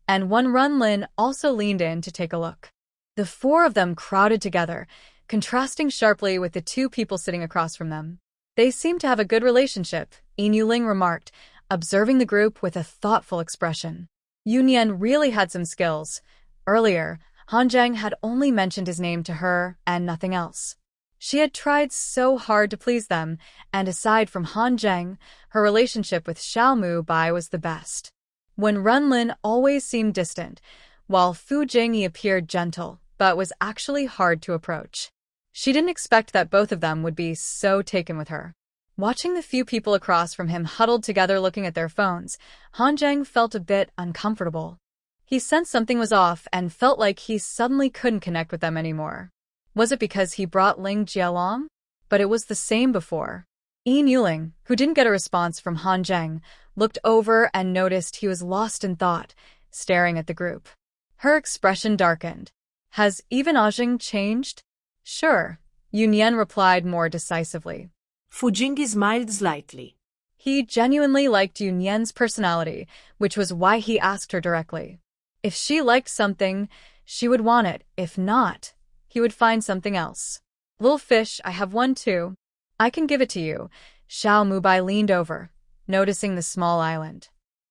and Wenrunlin also leaned in to take a look. The four of them crowded together, contrasting sharply with the two people sitting across from them. They seemed to have a good relationship, Yu Nian remarked, observing the group with a thoughtful expression. Yu Nian really had some skills. Earlier, Han Zheng had only mentioned his name to her and nothing else. She had tried so hard to please them, and aside from Han Zheng, her relationship with Xiao Mubai was the best. Wenrunlin always seemed distant, while Fu Jingyi appeared gentle, but was actually hard to approach. She didn't expect that both of them would be so taken with her. Watching the few people across from him huddled together looking at their phones, Han Zheng felt a bit uncomfortable. He sensed something was off and felt like he suddenly couldn't connect with them anymore. Was it because he brought Ling Jie along? But it was the same before. Yu Nian, who didn't get a response from Han Zheng, looked over and noticed he was lost in thought, staring at the group. Her expression darkened. Has even Ajing changed? Sure, Yu Nian replied more decisively. Fu Jingyi smiled slightly. He genuinely liked Yu Nian's personality, which was why he asked her directly. If she liked something, she would want it. If not, he would find something else. Little fish, I have one too. I can give it to you. Xiao Mubai leaned over, noticing the small island.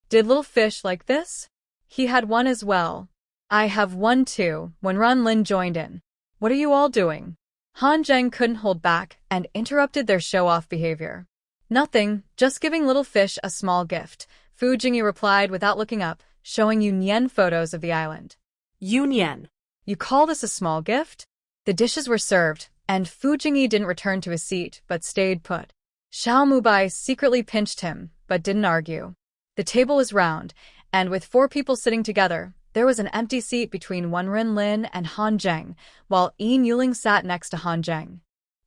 Did little fish like this? He had one as well. I have one too. Wenrunlin joined in. What are you all doing? Han Zheng couldn't hold back and interrupted their show-off behavior. Nothing, just giving little fish a small gift, Fu Jingyi replied without looking up, showing Yu Nian photos of the island. Yu Nian. You call this a small gift? The dishes were served, and Fu Jingyi didn't return to his seat but stayed put. Xiao Mubai secretly pinched him, but didn't argue. The table was round, and with four people sitting together, there was an empty seat between Wenrunlin and Han Zheng, while Yu Nian sat next to Han Zheng.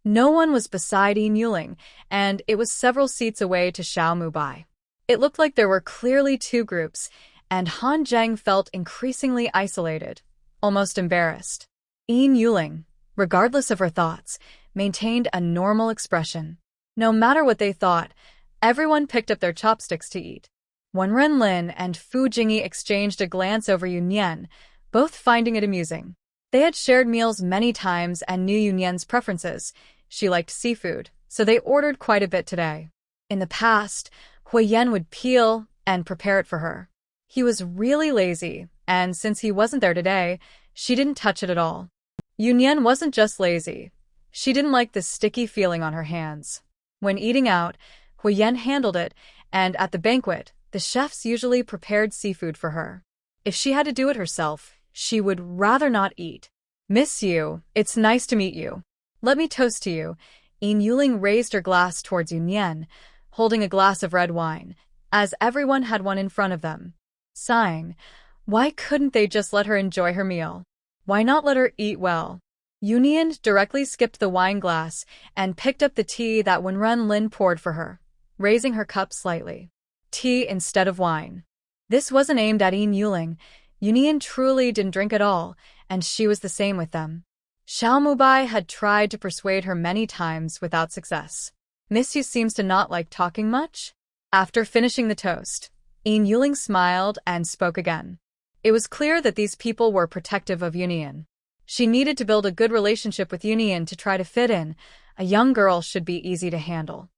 No one was beside Yu Nian, and it was several seats away to Xiao Mubai. It looked like there were clearly two groups, and Han Zheng felt increasingly isolated, almost embarrassed. Yu Nian, regardless of her thoughts, maintained a normal expression. No matter what they thought, everyone picked up their chopsticks to eat. Wenrunlin and Fu Jingyi exchanged a glance over Yu Nian, both finding it amusing. They had shared meals many times and knew Yu Nian's preferences. She liked seafood, so they ordered quite a bit today. In the past, Huo Yan would peel and prepare it for her. He was really lazy, and since he wasn't there today, she didn't touch it at all. Yu Nian wasn't just lazy. She didn't like the sticky feeling on her hands. When eating out, Huo Yan handled it, and at the banquet, the chefs usually prepared seafood for her. If she had to do it herself, she would rather not eat. Miss Yu, it's nice to meet you. Let me toast to you. Yu Nian raised her glass towards Yu Nian, holding a glass of red wine, as everyone had one in front of them. Sighing, why couldn't they just let her enjoy her meal? Why not let her eat well? Yu Nian directly skipped the wine glass and picked up the tea that Wenrunlin poured for her, raising her cup slightly. Tea instead of wine. This wasn't aimed at Yu Nian. Yu Nian truly didn't drink at all, and she was the same with them. Xiao Mubai had tried to persuade her many times without success. Miss Yu seems to not like talking much. After finishing the toast, Yu Nian smiled and spoke again. It was clear that these people were protective of Yu Nian. She needed to build a good relationship with Yu Nian to try to fit in. A young girl should be easy to handle.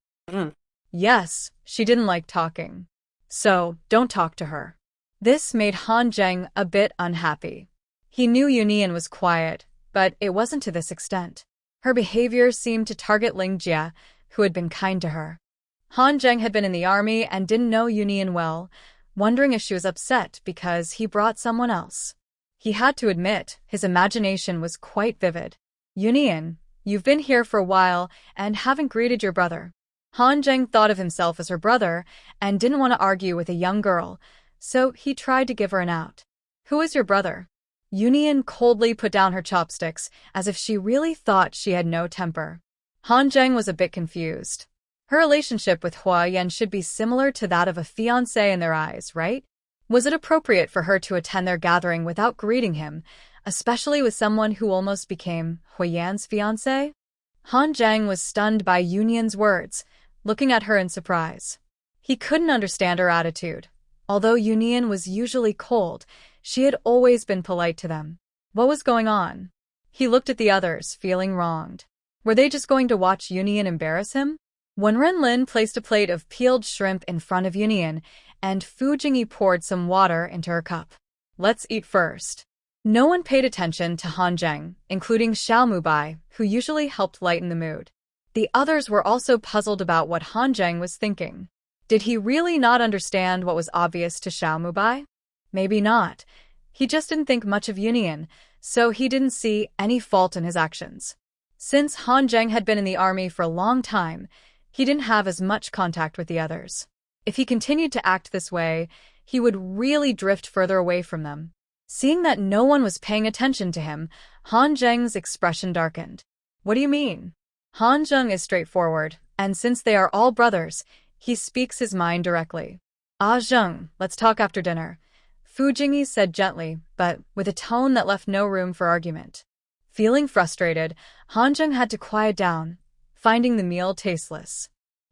Yes, she didn't like talking. So, don't talk to her. This made Han Zheng a bit unhappy. He knew Yu Nian was quiet, but it wasn't to this extent. Her behavior seemed to target Ling Jie, who had been kind to her. Han Zheng had been in the army and didn't know Yu Nian well, wondering if she was upset because he brought someone else. He had to admit, his imagination was quite vivid. Yu Nian, you've been here for a while and haven't greeted your brother. Han Zheng thought of himself as her brother and didn't want to argue with a young girl, so he tried to give her an out. Who is your brother? Yu Nian coldly put down her chopsticks, as if she really thought she had no temper. Han Zheng was a bit confused. Her relationship with Huo Yan should be similar to that of a fiancé in their eyes, right? Was it appropriate for her to attend their gathering without greeting him, especially with someone who almost became Huo Yan's fiancé? Han Zheng was stunned by Yu Nian's words, looking at her in surprise. He couldn't understand her attitude. Although Yu Nian was usually cold, she had always been polite to them. What was going on? He looked at the others, feeling wronged. Were they just going to watch Yu Nian embarrass him? Wenren placed a plate of peeled shrimp in front of Yu Nian, and Fu Jingyi poured some water into her cup. Let's eat first. No one paid attention to Han Zheng, including Xiao Mubai, who usually helped lighten the mood. The others were also puzzled about what Han Zheng was thinking. Did he really not understand what was obvious to Xiao Mubai? Maybe not. He just didn't think much of Yu Nian, so he didn't see any fault in his actions. Since Han Zheng had been in the army for a long time, he didn't have as much contact with the others. If he continued to act this way, he would really drift further away from them. Seeing that no one was paying attention to him, Han Zheng's expression darkened. What do you mean? Han Zheng is straightforward, and since they are all brothers, he speaks his mind directly. Ah Zheng, let's talk after dinner. Fu Jingyi said gently, but with a tone that left no room for argument. Feeling frustrated, Han Zheng had to quiet down, finding the meal tasteless.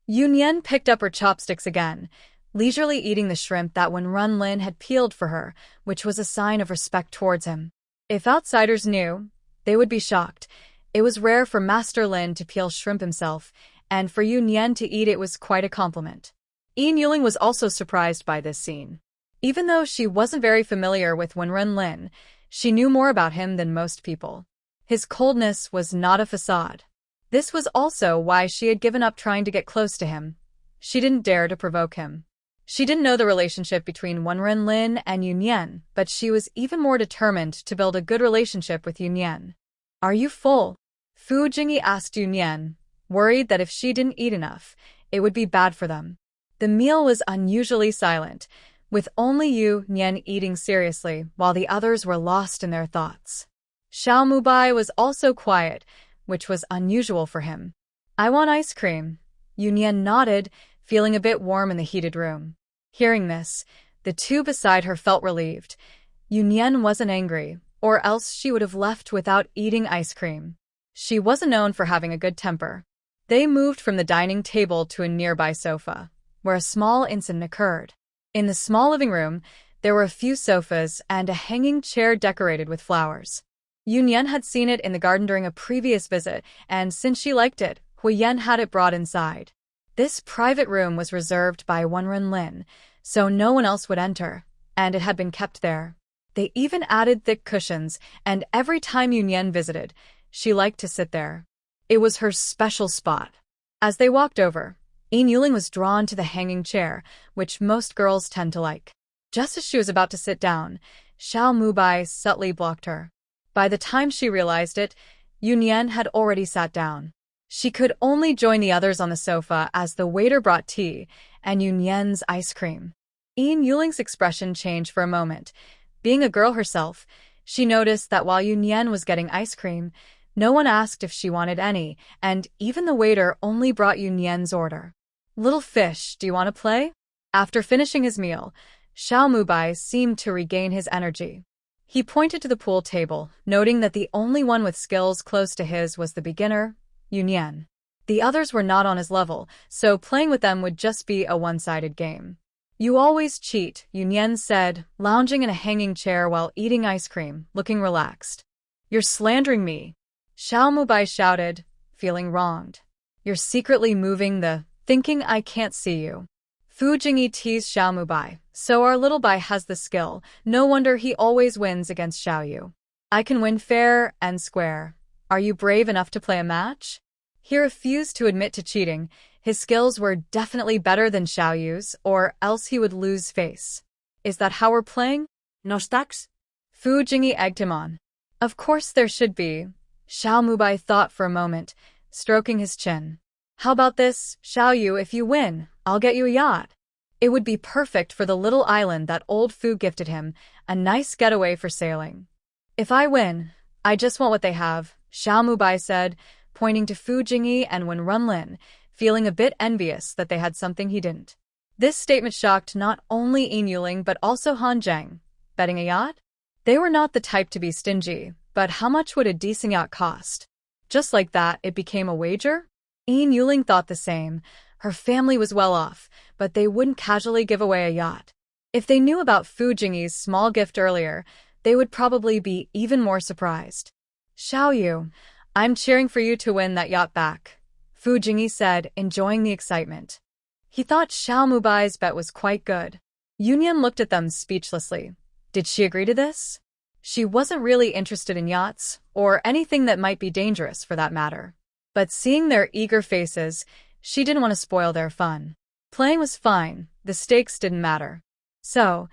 Yu Nian picked up her chopsticks again, leisurely eating the shrimp that Wenren had peeled for her, which was a sign of respect towards him. If outsiders knew, they would be shocked. It was rare for Master Lin to peel shrimp himself, and for Yu Nian to eat it was quite a compliment. Yin Yuling was also surprised by this scene. Even though she wasn't very familiar with Wenren, she knew more about him than most people. His coldness was not a facade. This was also why she had given up trying to get close to him. She didn't dare to provoke him. She didn't know the relationship between Wenren and Yu Nian, but she was even more determined to build a good relationship with Yu Nian. Are you full? Fu Jingyi asked Yu Nian, worried that if she didn't eat enough, it would be bad for them. The meal was unusually silent, with only Yu Nian eating seriously while the others were lost in their thoughts. Xiao Mubai was also quiet, which was unusual for him. I want ice cream. Yu Nian nodded, feeling a bit warm in the heated room. Hearing this, the two beside her felt relieved. Yu Nian wasn't angry, or else she would have left without eating ice cream. She wasn't known for having a good temper. They moved from the dining table to a nearby sofa, where a small incident occurred. In the small living room, there were a few sofas and a hanging chair decorated with flowers. Yu Nian had seen it in the garden during a previous visit, and since she liked it, Huo Yan had it brought inside. This private room was reserved by Wenren, so no one else would enter, and it had been kept there. They even added thick cushions, and every time Yu Nian visited, she liked to sit there. It was her special spot. As they walked over, Yin Yuling was drawn to the hanging chair, which most girls tend to like. Just as she was about to sit down, Xiao Mubai subtly blocked her. By the time she realized it, Yu Nian had already sat down. She could only join the others on the sofa as the waiter brought tea and Yu Nian's ice cream. Yin Yuling's expression changed for a moment. Being a girl herself, she noticed that while Yu Nian was getting ice cream, no one asked if she wanted any, and even the waiter only brought Yu Nian's order. Little fish, do you want to play? After finishing his meal, Xiao Mubai seemed to regain his energy. He pointed to the pool table, noting that the only one with skills close to his was the beginner, Yu Nian. The others were not on his level, so playing with them would just be a one-sided game. You always cheat, Yu Nian said, lounging in a hanging chair while eating ice cream, looking relaxed. You're slandering me, Xiao Mubai shouted, feeling wronged. You're secretly moving the thinking I can't see you. Fu Jingyi teased Xiao Mubai. So our little Bai has the skill. No wonder he always wins against Xiao Yu. I can win fair and square. Are you brave enough to play a match? He refused to admit to cheating. His skills were definitely better than Xiao Yu's, or else he would lose face. Is that how we're playing? No stacks? Fu Jingyi egged him on. Of course there should be. Xiao Mubai thought for a moment, stroking his chin. How about this, Xiao Yu, if you win, I'll get you a yacht. It would be perfect for the little island that old Fu gifted him, a nice getaway for sailing. If I win, I just want what they have, Xiao Mubai said, pointing to Fu Jingyi and Wen Runlin, feeling a bit envious that they had something he didn't. This statement shocked not only Yin Yuling but also Han Zheng. Betting a yacht? They were not the type to be stingy, but how much would a decent yacht cost? Just like that, it became a wager? Yin Yuling thought the same. Her family was well off, but they wouldn't casually give away a yacht. If they knew about Fu Jingyi's small gift earlier, they would probably be even more surprised. Xiao Yu, I'm cheering for you to win that yacht back, Fu Jingyi said, enjoying the excitement. He thought Xiao Mubai's bet was quite good. Yu Nian looked at them speechlessly. Did she agree to this? She wasn't really interested in yachts, or anything that might be dangerous for that matter. But seeing their eager faces, she didn't want to spoil their fun. Playing was fine, the stakes didn't matter. So,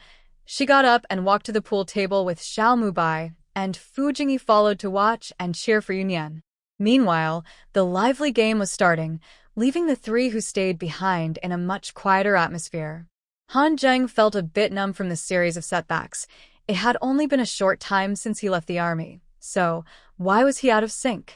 she got up and walked to the pool table with Xiao Mubai, and Fu Jingyi followed to watch and cheer for Yu Nian. Meanwhile, the lively game was starting, leaving the three who stayed behind in a much quieter atmosphere. Han Zheng felt a bit numb from the series of setbacks. It had only been a short time since he left the army, so why was he out of sync?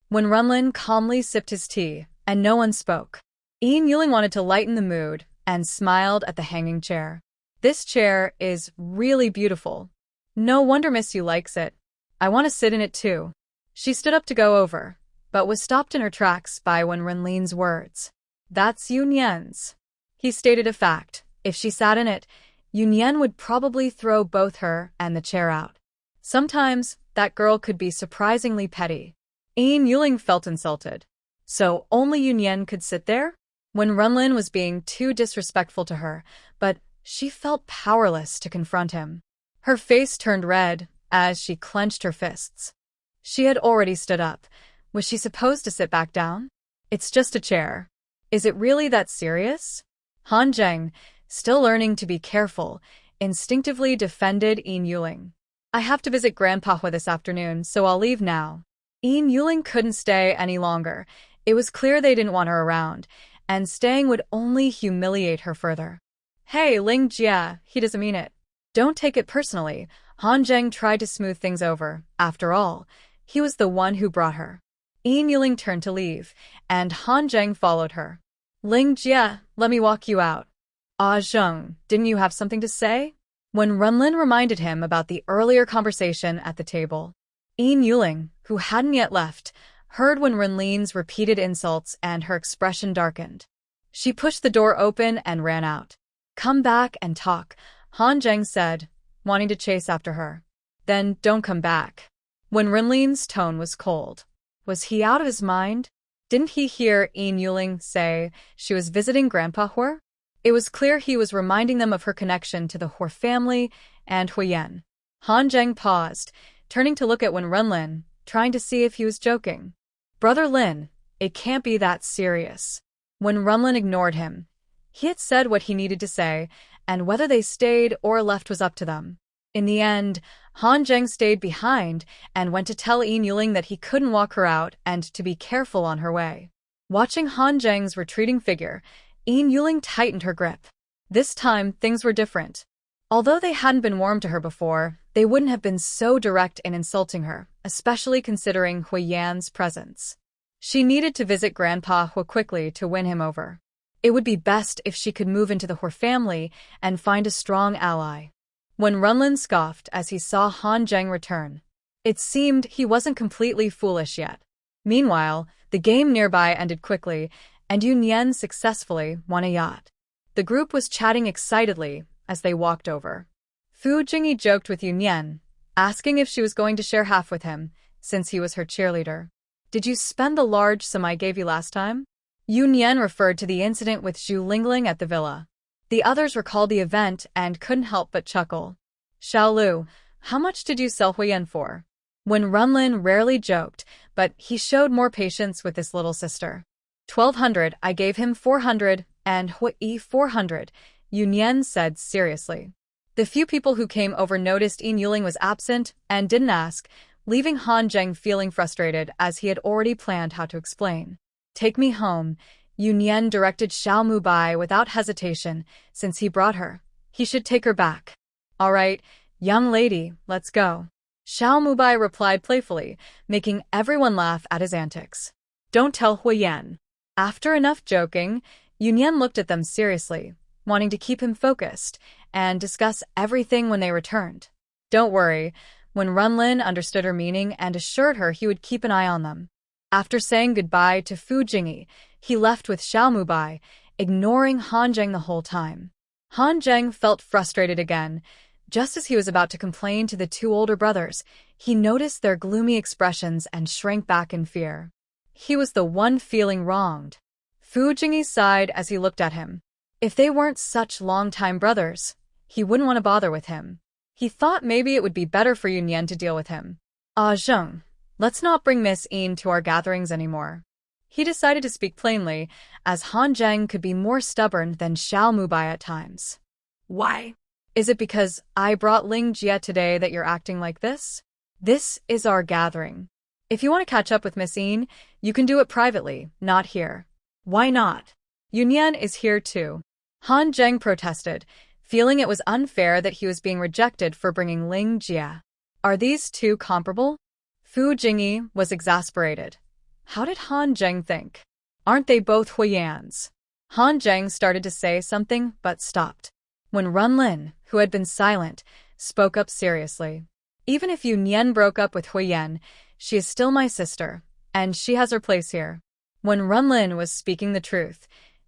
Wen Runlin calmly sipped his tea, and no one spoke. Yin Yuling wanted to lighten the mood, and smiled at the hanging chair. This chair is really beautiful. No wonder Miss Yu likes it. I want to sit in it too. She stood up to go over, but was stopped in her tracks by Wen Runlin's words. That's Yu Nian's. He stated a fact. If she sat in it, Yu Nian would probably throw both her and the chair out. Sometimes, that girl could be surprisingly petty. Yin Yuling felt insulted. So only Yu Nian could sit there? Wen Runlin was being too disrespectful to her, but she felt powerless to confront him. Her face turned red as she clenched her fists. She had already stood up. Was she supposed to sit back down? It's just a chair. Is it really that serious? Han Zheng, still learning to be careful, instinctively defended Yin Yuling. I have to visit Grandpa Hua this afternoon, so I'll leave now. Yin Yuling couldn't stay any longer. It was clear they didn't want her around, and staying would only humiliate her further. Hey, Ling Jia, he doesn't mean it. Don't take it personally. Han Zheng tried to smooth things over. After all, he was the one who brought her. Yin Yuling turned to leave, and Han Zheng followed her. Ling Jia, let me walk you out. Ah Zheng, didn't you have something to say? When Runlin reminded him about the earlier conversation at the table. Yin Yuling, who hadn't yet left, heard Wen Runlin's repeated insults and her expression darkened. She pushed the door open and ran out. Come back and talk, Han Zheng said, wanting to chase after her. Then don't come back. Wen Runlin's tone was cold. Was he out of his mind? Didn't he hear Yin Yuling say she was visiting Grandpa Hua? It was clear he was reminding them of her connection to the Hua family and Huo Yan. Han Zheng paused, turning to look at Wen Runlin, trying to see if he was joking. Brother Lin, it can't be that serious. Wen Runlin ignored him. He had said what he needed to say, and whether they stayed or left was up to them. In the end, Han Zheng stayed behind and went to tell Yin Yuling that he couldn't walk her out and to be careful on her way. Watching Han Zheng's retreating figure, Yin Yuling tightened her grip. This time, things were different. Although they hadn't been warm to her before, they wouldn't have been so direct in insulting her, especially considering Huo Yan's presence. She needed to visit Grandpa Hua quickly to win him over. It would be best if she could move into the Hua family and find a strong ally. When Runlin scoffed as he saw Han Zheng return, it seemed he wasn't completely foolish yet. Meanwhile, the game nearby ended quickly, and Yu Nian successfully won a yacht. The group was chatting excitedly as they walked over. Fu Jingyi joked with Yu Nian, asking if she was going to share half with him, since he was her cheerleader. Did you spend the large sum I gave you last time? Yu Nian referred to the incident with Zu Lingling at the villa. The others recalled the event and couldn't help but chuckle. Xiaolu, how much did you sell Huo Yan for? When Runlin rarely joked, but he showed more patience with his little sister. 1,200, I gave him 400, and Hui 400, Yu Nian said seriously. The few people who came over noticed Yin Yuling was absent and didn't ask, leaving Han Zheng feeling frustrated as he had already planned how to explain. Take me home, Yu Nian directed Xiao Mubai without hesitation, since he brought her. He should take her back. All right, young lady, let's go. Xiao Mubai replied playfully, making everyone laugh at his antics. Don't tell Huo Yan. After enough joking, Yu Nian looked at them seriously, wanting to keep him focused and discuss everything when they returned. Don't worry, when Runlin understood her meaning and assured her he would keep an eye on them. After saying goodbye to Fu Jingyi, he left with Xiao Mubai, ignoring Han Zheng the whole time. Han Zheng felt frustrated again. Just as he was about to complain to the two older brothers, he noticed their gloomy expressions and shrank back in fear. He was the one feeling wronged. Fu Jingyi sighed as he looked at him. If they weren't such long-time brothers, he wouldn't want to bother with him. He thought maybe it would be better for Yu Nian to deal with him. Ah Zheng, let's not bring Miss Yin to our gatherings anymore. He decided to speak plainly, as Han Zheng could be more stubborn than Xiao Mubai at times. Why? Is it because I brought Ling Jie today that you're acting like this? This is our gathering. If you want to catch up with Miss Yin, you can do it privately, not here. Why not? Yu Nian is here too. Han Zheng protested, feeling it was unfair that he was being rejected for bringing Ling Jie. Are these two comparable? Fu Jingyi was exasperated. How did Han Zheng think? Aren't they both Huo Yan's? Han Zheng started to say something but stopped. When Runlin, who had been silent, spoke up seriously. Even if Yu Nian broke up with Huo Yan, she is still my sister, and she has her place here. When Runlin was speaking the truth,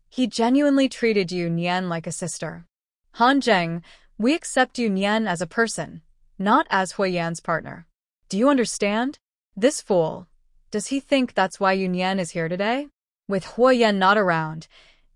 he genuinely treated Yu Nian like a sister. Han Zheng, we accept Yu Nian as a person, not as Huo Yan's partner. Do you understand? This fool. Does he think that's why Yu Nian is here today? With Huo Yan not around,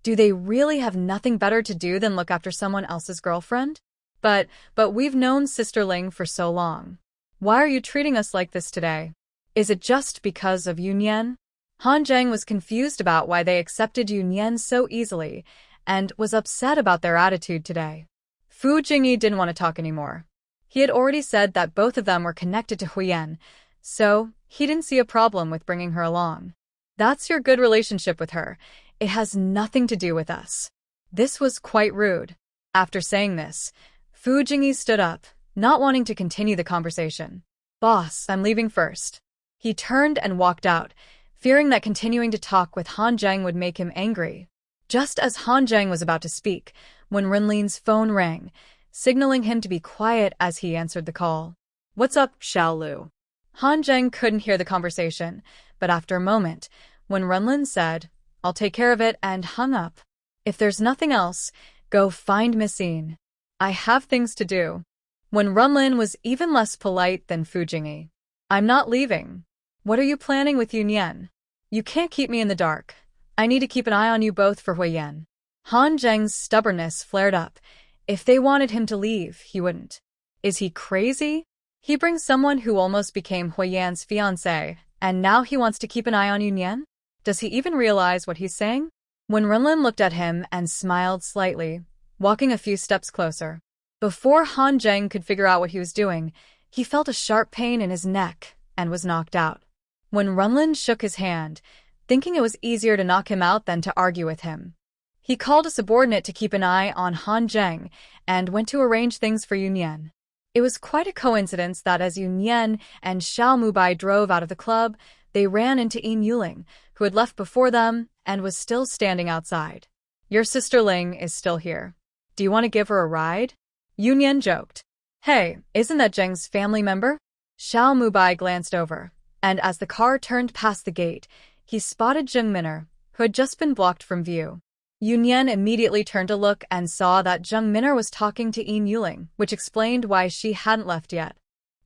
do they really have nothing better to do than look after someone else's girlfriend? But we've known Sister Ling for so long. Why are you treating us like this today? Is it just because of Yu Nian? Han Zheng was confused about why they accepted Yu Nian so easily, and was upset about their attitude today. Fu Jingyi didn't want to talk anymore. He had already said that both of them were connected to Huo Yan, so he didn't see a problem with bringing her along. That's your good relationship with her. It has nothing to do with us. This was quite rude. After saying this, Fu Jingyi stood up, not wanting to continue the conversation. Boss, I'm leaving first. He turned and walked out, fearing that continuing to talk with Han Zheng would make him angry. Just as Han Zheng was about to speak, when Renlin's phone rang, signaling him to be quiet as he answered the call. What's up, Xiaolu? Han Zheng couldn't hear the conversation, but after a moment, when Renlin said, I'll take care of it, and hung up. If there's nothing else, go find Miss Yin. I have things to do. When Renlin was even less polite than Fu Jingyi. I'm not leaving. What are you planning with Yu Nian? You can't keep me in the dark. I need to keep an eye on you both for Huo Yan. Han Zheng's stubbornness flared up. If they wanted him to leave, he wouldn't. Is he crazy? He brings someone who almost became Huo Yan's fiancé, and now he wants to keep an eye on Yu Nian? Does he even realize what he's saying? When Renlin looked at him and smiled slightly, walking a few steps closer. Before Han Zheng could figure out what he was doing, he felt a sharp pain in his neck and was knocked out. When Renlin shook his hand, thinking it was easier to knock him out than to argue with him, he called a subordinate to keep an eye on Han Zheng and went to arrange things for Yu Nian. It was quite a coincidence that as Yu Nian and Xiao Mubai drove out of the club, they ran into Yin Yuling, who had left before them and was still standing outside. Your sister Ling is still here. Do you want to give her a ride? Yu Nian joked. Hey, isn't that Zheng's family member? Xiao Mubai glanced over, and as the car turned past the gate, he spotted Zheng Min'er, who had just been blocked from view. Yu Nian immediately turned to look and saw that Zheng Min'er was talking to Yin Yuling, which explained why she hadn't left yet.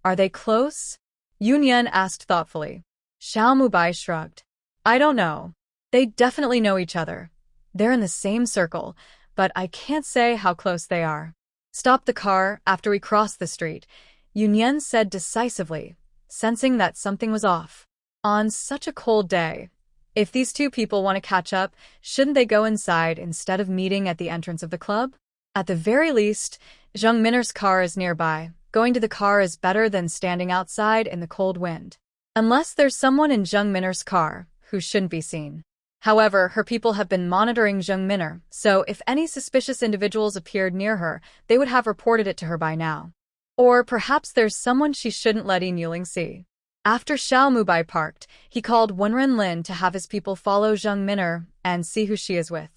Are they close? Yu Nian asked thoughtfully. Xiao Mubai shrugged. I don't know. They definitely know each other. They're in the same circle, but I can't say how close they are. Stop the car after we cross the street, Yu Nian said decisively, sensing that something was off. On such a cold day, if these two people want to catch up, shouldn't they go inside instead of meeting at the entrance of the club? At the very least, Zheng Min'er's car is nearby. Going to the car is better than standing outside in the cold wind. Unless there's someone in Zheng Min'er's car who shouldn't be seen. However, her people have been monitoring Zheng Min'er, so if any suspicious individuals appeared near her, they would have reported it to her by now. Or perhaps there's someone she shouldn't let Yin Yuling see. After Xiao Mubai parked, he called Wenren Lin to have his people follow Zheng Min'er and see who she is with.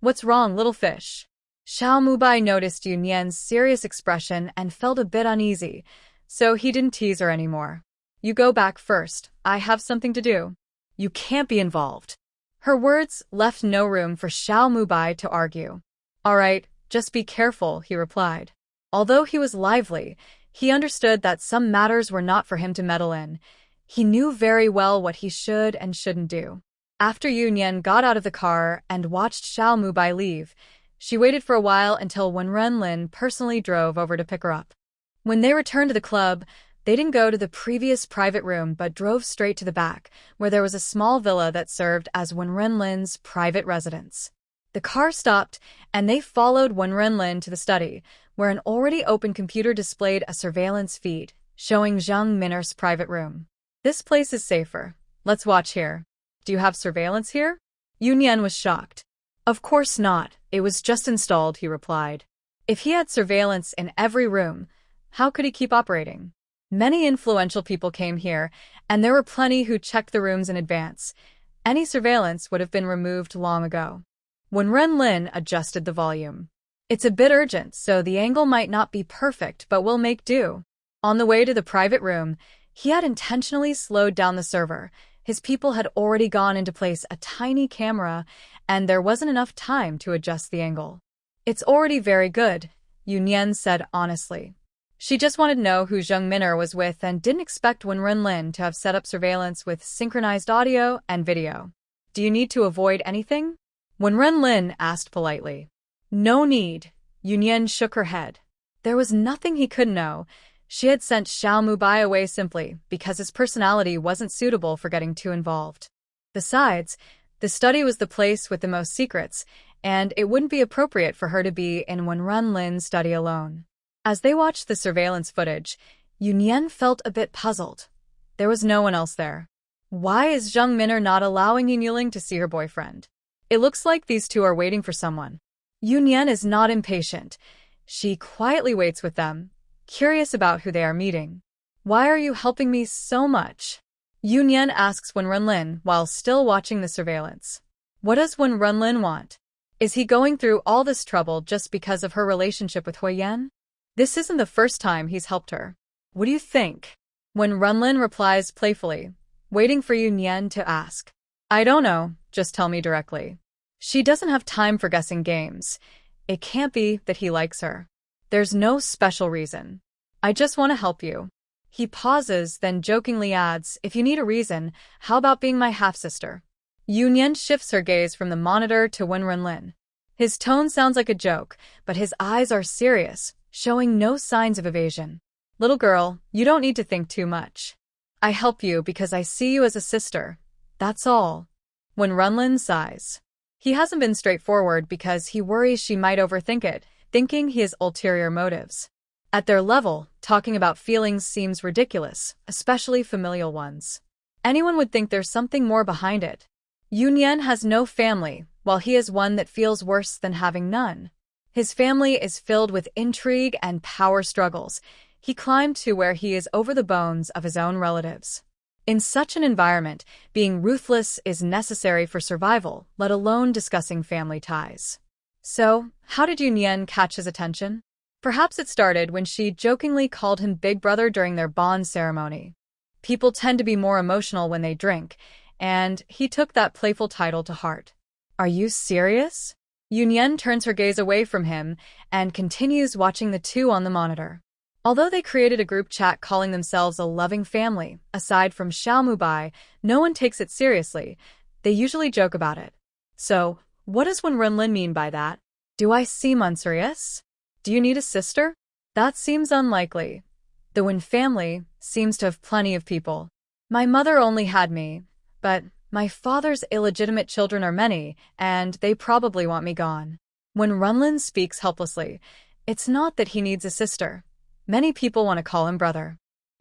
What's wrong, little fish? Xiao Mubai noticed Yu Nian's serious expression and felt a bit uneasy, so he didn't tease her anymore. You go back first, I have something to do. You can't be involved. Her words left no room for Xiao Mubai to argue. All right, just be careful, he replied. Although he was lively, he understood that some matters were not for him to meddle in. He knew very well what he should and shouldn't do. After Yu Nian got out of the car and watched Xiao Mubai leave, she waited for a while until Wenren Lin personally drove over to pick her up. When they returned to the club, they didn't go to the previous private room but drove straight to the back, where there was a small villa that served as Wenren Lin's private residence. The car stopped, and they followed Wenren Lin to the study, where an already open computer displayed a surveillance feed, showing Zheng Min'er's private room. This place is safer. Let's watch here. Do you have surveillance here? Yu Nian was shocked. Of course not, it was just installed, he replied. If he had surveillance in every room, how could he keep operating? Many influential people came here, and there were plenty who checked the rooms in advance. Any surveillance would have been removed long ago. Wenren Lin adjusted the volume. It's a bit urgent, so the angle might not be perfect, but we'll make do. On the way to the private room, he had intentionally slowed down the server. His people had already gone into place a tiny camera, and there wasn't enough time to adjust the angle. It's already very good, Yu Nian said honestly. She just wanted to know who Zheng Min'er was with and didn't expect Wenren Lin to have set up surveillance with synchronized audio and video. Do you need to avoid anything? Wenren Lin asked politely. No need, Yu Nian shook her head. There was nothing he couldn't know. She had sent Xiao Mubai away simply because his personality wasn't suitable for getting too involved. Besides, the study was the place with the most secrets, and it wouldn't be appropriate for her to be in Wenren Lin's study alone. As they watched the surveillance footage, Yu Nian felt a bit puzzled. There was no one else there. Why is Zheng Min'er not allowing Yin Yuling to see her boyfriend? It looks like these two are waiting for someone. Yu Nian is not impatient. She quietly waits with them, curious about who they are meeting. Why are you helping me so much? Yu Nian asks Wenren Lin while still watching the surveillance. What does Wenren Lin want? Is he going through all this trouble just because of her relationship with Huo Yan? This isn't the first time he's helped her. What do you think? Wenren Lin replies playfully, waiting for Yu Nian to ask. I don't know, just tell me directly. She doesn't have time for guessing games. It can't be that he likes her. There's no special reason. I just want to help you. He pauses, then jokingly adds, if you need a reason, how about being my half-sister? Yu Nian shifts her gaze from the monitor to Wenren Lin. His tone sounds like a joke, but his eyes are serious, showing no signs of evasion. Little girl, you don't need to think too much. I help you because I see you as a sister. That's all. Wenren Lin sighs. He hasn't been straightforward because he worries she might overthink it, thinking he has ulterior motives. At their level, talking about feelings seems ridiculous, especially familial ones. Anyone would think there's something more behind it. Yu Nian has no family, while he has one that feels worse than having none. His family is filled with intrigue and power struggles. He climbed to where he is over the bones of his own relatives. In such an environment, being ruthless is necessary for survival, let alone discussing family ties. So, how did Yu Nian catch his attention? Perhaps it started when she jokingly called him Big Brother during their bond ceremony. People tend to be more emotional when they drink, and he took that playful title to heart. Are you serious? Yu Nian turns her gaze away from him and continues watching the two on the monitor. Although they created a group chat calling themselves a loving family, aside from Xiao Mubai, no one takes it seriously. They usually joke about it. So, what does Wen Renlin mean by that? Do I seem unserious? Do you need a sister? That seems unlikely. The Wen family seems to have plenty of people. My mother only had me, but my father's illegitimate children are many, and they probably want me gone. When Renlin speaks helplessly, it's not that he needs a sister. Many people want to call him brother.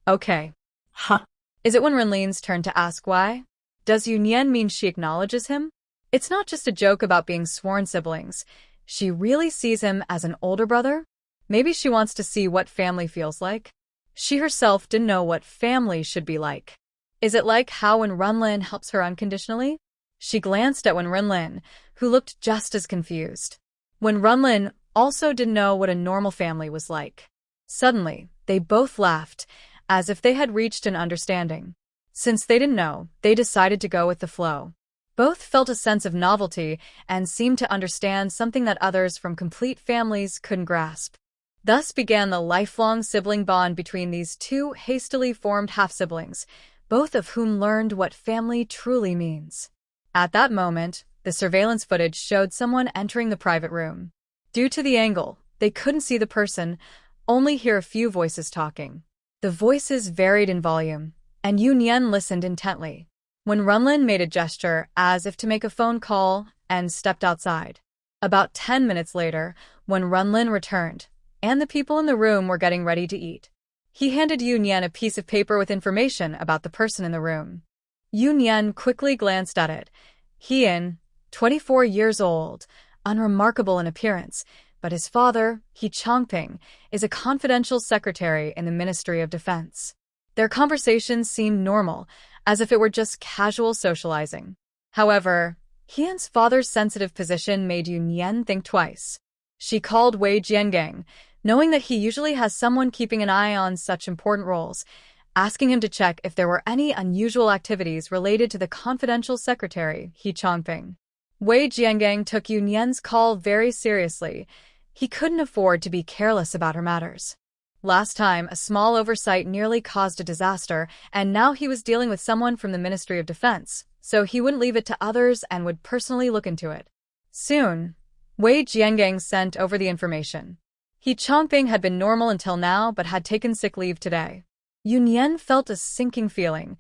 Okay. Huh. Is it Wen Renlin's turn to ask why? Does Yu Nian mean she acknowledges him? It's not just a joke about being sworn siblings. She really sees him as an older brother? Maybe she wants to see what family feels like. She herself didn't know what family should be like. Is it like how Wen Renlin helps her unconditionally? She glanced at Wen Renlin, who looked just as confused. Wen Renlin also didn't know what a normal family was like. Suddenly, they both laughed, as if they had reached an understanding. Since they didn't know, they decided to go with the flow. Both felt a sense of novelty and seemed to understand something that others from complete families couldn't grasp. Thus began the lifelong sibling bond between these two hastily formed half-siblings, both of whom learned what family truly means. At that moment, the surveillance footage showed someone entering the private room. Due to the angle, they couldn't see the person, only hear a few voices talking. The voices varied in volume, and Yu Nian listened intently. When Renlin made a gesture as if to make a phone call and stepped outside. About 10 minutes later, when Renlin returned, and the people in the room were getting ready to eat, he handed Yu Nian a piece of paper with information about the person in the room. Yu Nian quickly glanced at it. He, 24 years old, unremarkable in appearance, but his father, He Changping, is a confidential secretary in the Ministry of Defense. Their conversations seemed normal, as if it were just casual socializing. However, Hian's father's sensitive position made Yu Nian think twice. She called Wei Jiangang, knowing that he usually has someone keeping an eye on such important roles, asking him to check if there were any unusual activities related to the confidential secretary, He Changping. Wei Jiangang took Yu Nian's call very seriously. He couldn't afford to be careless about her matters. Last time, a small oversight nearly caused a disaster, and now he was dealing with someone from the Ministry of Defense, so he wouldn't leave it to others and would personally look into it. Soon, Wei Jiangang sent over the information. He Changping had been normal until now but had taken sick leave today. Yu Nian felt a sinking feeling.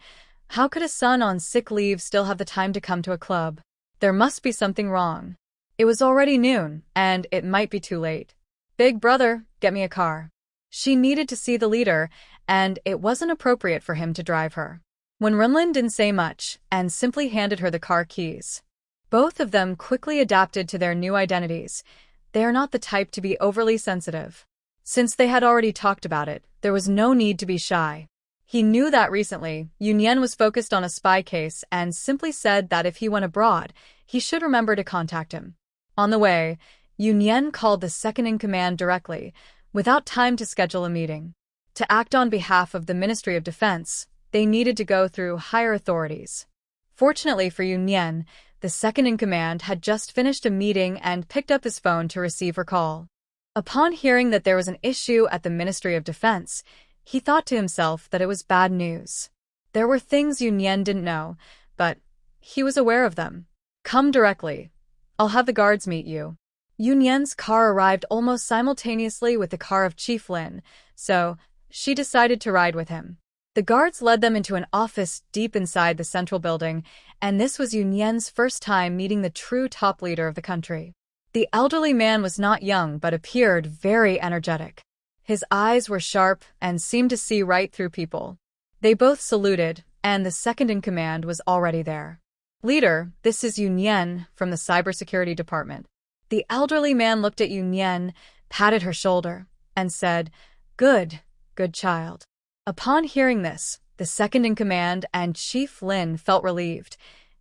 How could a son on sick leave still have the time to come to a club? There must be something wrong. It was already noon, and it might be too late. Big brother, get me a car. She needed to see the leader, and it wasn't appropriate for him to drive her. When Renlin didn't say much, and simply handed her the car keys. Both of them quickly adapted to their new identities. They are not the type to be overly sensitive. Since they had already talked about it, there was no need to be shy. He knew that recently, Yu Nian was focused on a spy case and simply said that if he went abroad, he should remember to contact him. On the way, Yu Nian called the second-in-command directly, without time to schedule a meeting. To act on behalf of the Ministry of Defense, they needed to go through higher authorities. Fortunately for Yu Nian, the second-in-command had just finished a meeting and picked up his phone to receive her call. Upon hearing that there was an issue at the Ministry of Defense, he thought to himself that it was bad news. There were things Yu Nian didn't know, but he was aware of them. Come directly. I'll have the guards meet you. Yu Nian's car arrived almost simultaneously with the car of Chief Lin, so she decided to ride with him. The guards led them into an office deep inside the central building, and this was Yu Nian's first time meeting the true top leader of the country. The elderly man was not young but appeared very energetic. His eyes were sharp and seemed to see right through people. They both saluted, and the second-in-command was already there. Leader, this is Yu Nian from the Cybersecurity Department. The elderly man looked at Yu Nian, patted her shoulder, and said, Good child. Upon hearing this, the second-in-command and Chief Lin felt relieved.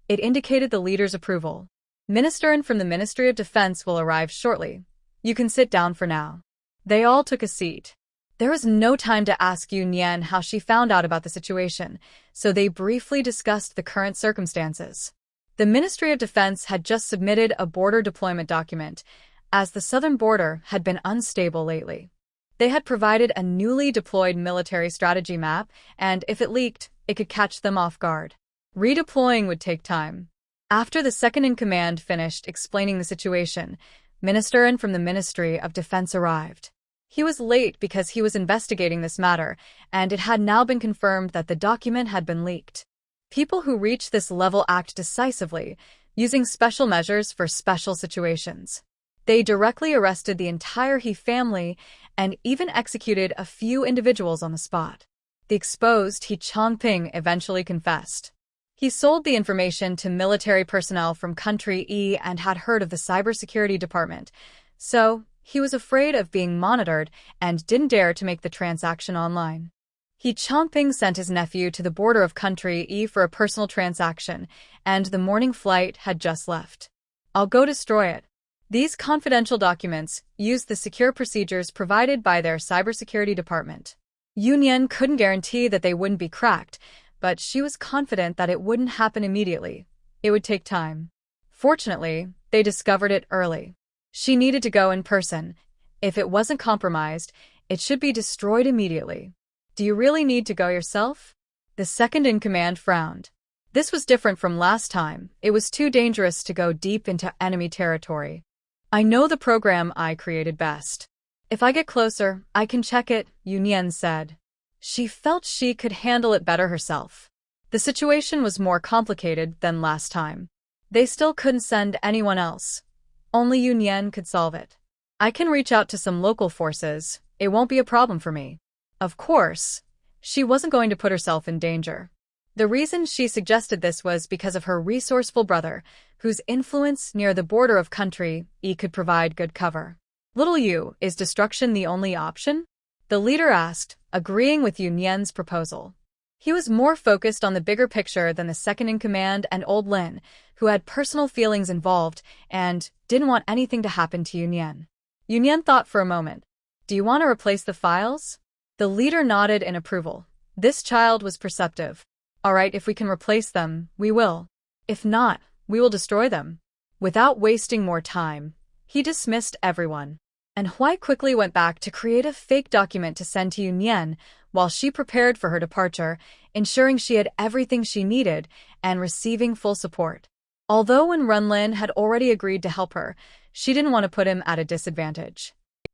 It indicated the leader's approval. Minister from the Ministry of Defense will arrive shortly. You can sit down for now. They all took a seat. There was no time to ask Yu Nian how she found out about the situation, so they briefly discussed the current circumstances. The Ministry of Defense had just submitted a border deployment document, as the southern border had been unstable lately. They had provided a newly deployed military strategy map, and if it leaked, it could catch them off guard. Redeploying would take time. After the second-in-command finished explaining the situation, Minister from the Ministry of Defense arrived. He was late because he was investigating this matter, and it had now been confirmed that the document had been leaked. People who reach this level act decisively, using special measures for special situations. They directly arrested the entire He family and even executed a few individuals on the spot. The exposed He Changping eventually confessed. He sold the information to military personnel from country E and had heard of the cybersecurity department, so he was afraid of being monitored and didn't dare to make the transaction online. He Changping sent his nephew to the border of country E for a personal transaction, and the morning flight had just left. I'll go destroy it. These confidential documents used the secure procedures provided by their cybersecurity department. Yu Nian couldn't guarantee that they wouldn't be cracked, but she was confident that it wouldn't happen immediately. It would take time. Fortunately, they discovered it early. She needed to go in person. If it wasn't compromised, it should be destroyed immediately. Do you really need to go yourself? The second-in-command frowned. This was different from last time. It was too dangerous to go deep into enemy territory. I know the program I created best. If I get closer, I can check it, Yu Nian said. She felt she could handle it better herself. The situation was more complicated than last time. They still couldn't send anyone else. Only Yu Nian could solve it. I can reach out to some local forces. It won't be a problem for me. Of course, she wasn't going to put herself in danger. The reason she suggested this was because of her resourceful brother, whose influence near the border of country E could provide good cover. Little Yu, is destruction the only option? The leader asked, agreeing with Yu Nian's proposal. He was more focused on the bigger picture than the second-in-command and old Lin, who had personal feelings involved and didn't want anything to happen to Yu Nian. Yu Nian thought for a moment. Do you want to replace the files? The leader nodded in approval. This child was perceptive. All right, if we can replace them, we will. If not, we will destroy them. Without wasting more time, he dismissed everyone. And Huai quickly went back to create a fake document to send to Yu Nian while she prepared for her departure, ensuring she had everything she needed and receiving full support. Although when Runlin had already agreed to help her, she didn't want to put him at a disadvantage.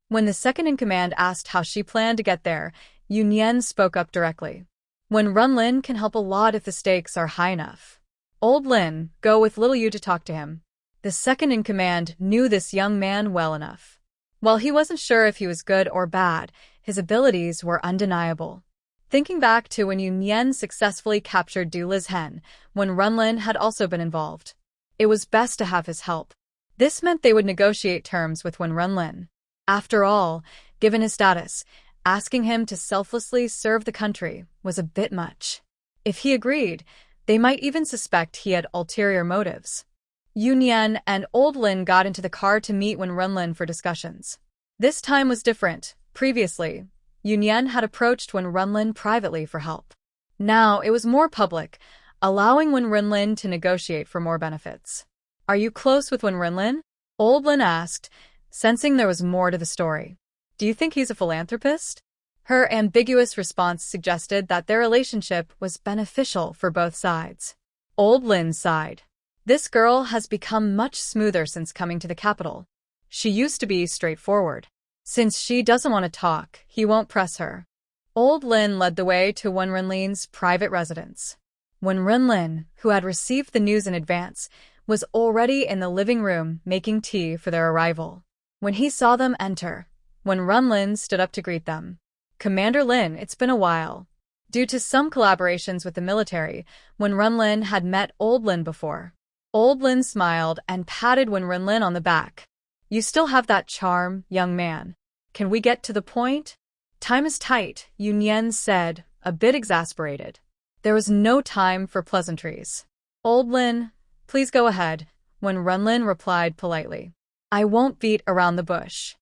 When the second-in-command asked how she planned to get there, Yu Nian spoke up directly. When Runlin can help a lot if the stakes are high enough. Old Lin, go with little Yu to talk to him. The second-in-command knew this young man well enough. While he wasn't sure if he was good or bad, his abilities were undeniable. Thinking back to when Yu Nian successfully captured Dula's hen, when Runlin had also been involved. It was best to have his help. This meant they would negotiate terms with Wen Runlin. After all, given his status, asking him to selflessly serve the country was a bit much. If he agreed, they might even suspect he had ulterior motives. Yu Nian and Old Lin got into the car to meet Wen Runlin for discussions. This time was different. Previously, Yu Nian had approached Wen Runlin privately for help. Now it was more public, allowing Wen Runlin to negotiate for more benefits. Are you close with Wen Runlin? Old Lin asked, sensing there was more to the story. Do you think he's a philanthropist? Her ambiguous response suggested that their relationship was beneficial for both sides. Old Lin sighed. This girl has become much smoother since coming to the capital. She used to be straightforward. Since she doesn't want to talk, he won't press her. Old Lin led the way to Wen Renlin's private residence. Wen Renlin, who had received the news in advance, was already in the living room making tea for their arrival. When he saw them enter, Wen Renlin stood up to greet them. Commander Lin, it's been a while. Due to some collaborations with the military, Wen Renlin had met Old Lin before. Old Lin smiled and patted Wen Renlin on the back. You still have that charm, young man. Can we get to the point? Time is tight, Yu Nian said, a bit exasperated. There was no time for pleasantries. Old Lin, please go ahead, Wen Renlin replied politely. I won't beat around the bush.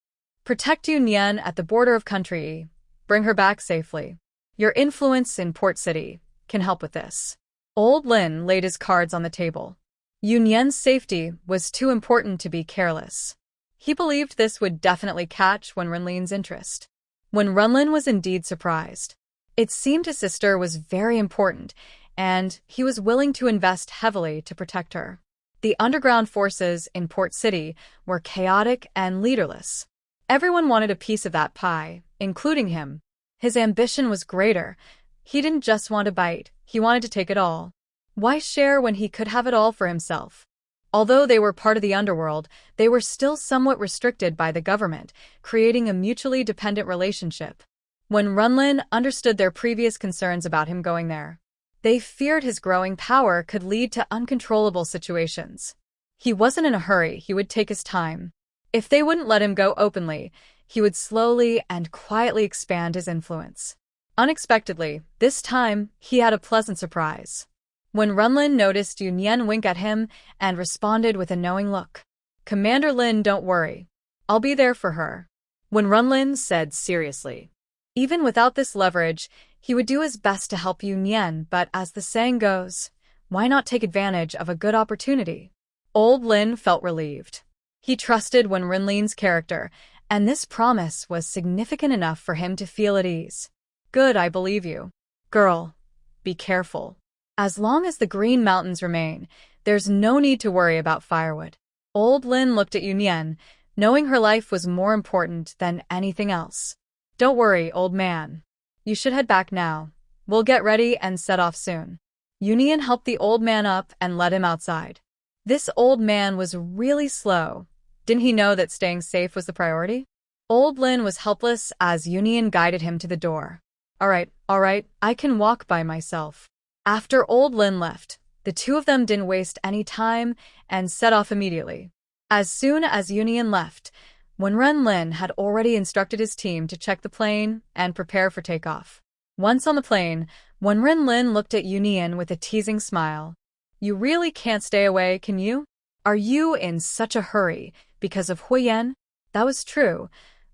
Protect Yu Nian at the border of country. Bring her back safely. Your influence in Port City can help with this. Old Lin laid his cards on the table. Yu Nian's safety was too important to be careless. He believed this would definitely catch Wen Renlin's interest. Wen Renlin was indeed surprised. It seemed his sister was very important, and he was willing to invest heavily to protect her. The underground forces in Port City were chaotic and leaderless. Everyone wanted a piece of that pie, including him. His ambition was greater. He didn't just want a bite, he wanted to take it all. Why share when he could have it all for himself? Although they were part of the underworld, they were still somewhat restricted by the government, creating a mutually dependent relationship. When Renlin understood their previous concerns about him going there, they feared his growing power could lead to uncontrollable situations. He wasn't in a hurry, he would take his time. If they wouldn't let him go openly, he would slowly and quietly expand his influence. Unexpectedly, this time, he had a pleasant surprise. When Renlin noticed Yu Nian wink at him and responded with a knowing look. "Commander Lin, don't worry. I'll be there for her." When Renlin said seriously. Even without this leverage, he would do his best to help Yu Nian, but as the saying goes, why not take advantage of a good opportunity? Old Lin felt relieved. He trusted Wen Renlin's character, and this promise was significant enough for him to feel at ease. "Good, I believe you. Girl, be careful. As long as the Green Mountains remain, there's no need to worry about firewood." Old Lin looked at Yu Nian, knowing her life was more important than anything else. "Don't worry, old man. You should head back now. We'll get ready and set off soon." Yu Nian helped the old man up and led him outside. This old man was really slow. Didn't he know that staying safe was the priority? Old Lin was helpless as Yu Nian guided him to the door. All right, I can walk by myself." After Old Lin left, the two of them didn't waste any time and set off immediately. As soon as Yu Nian left, Wen Renlin had already instructed his team to check the plane and prepare for takeoff. Once on the plane, Wen Renlin looked at Yu Nian with a teasing smile. "You really can't stay away, can you? Are you in such a hurry because of Huo Yan?" That was true.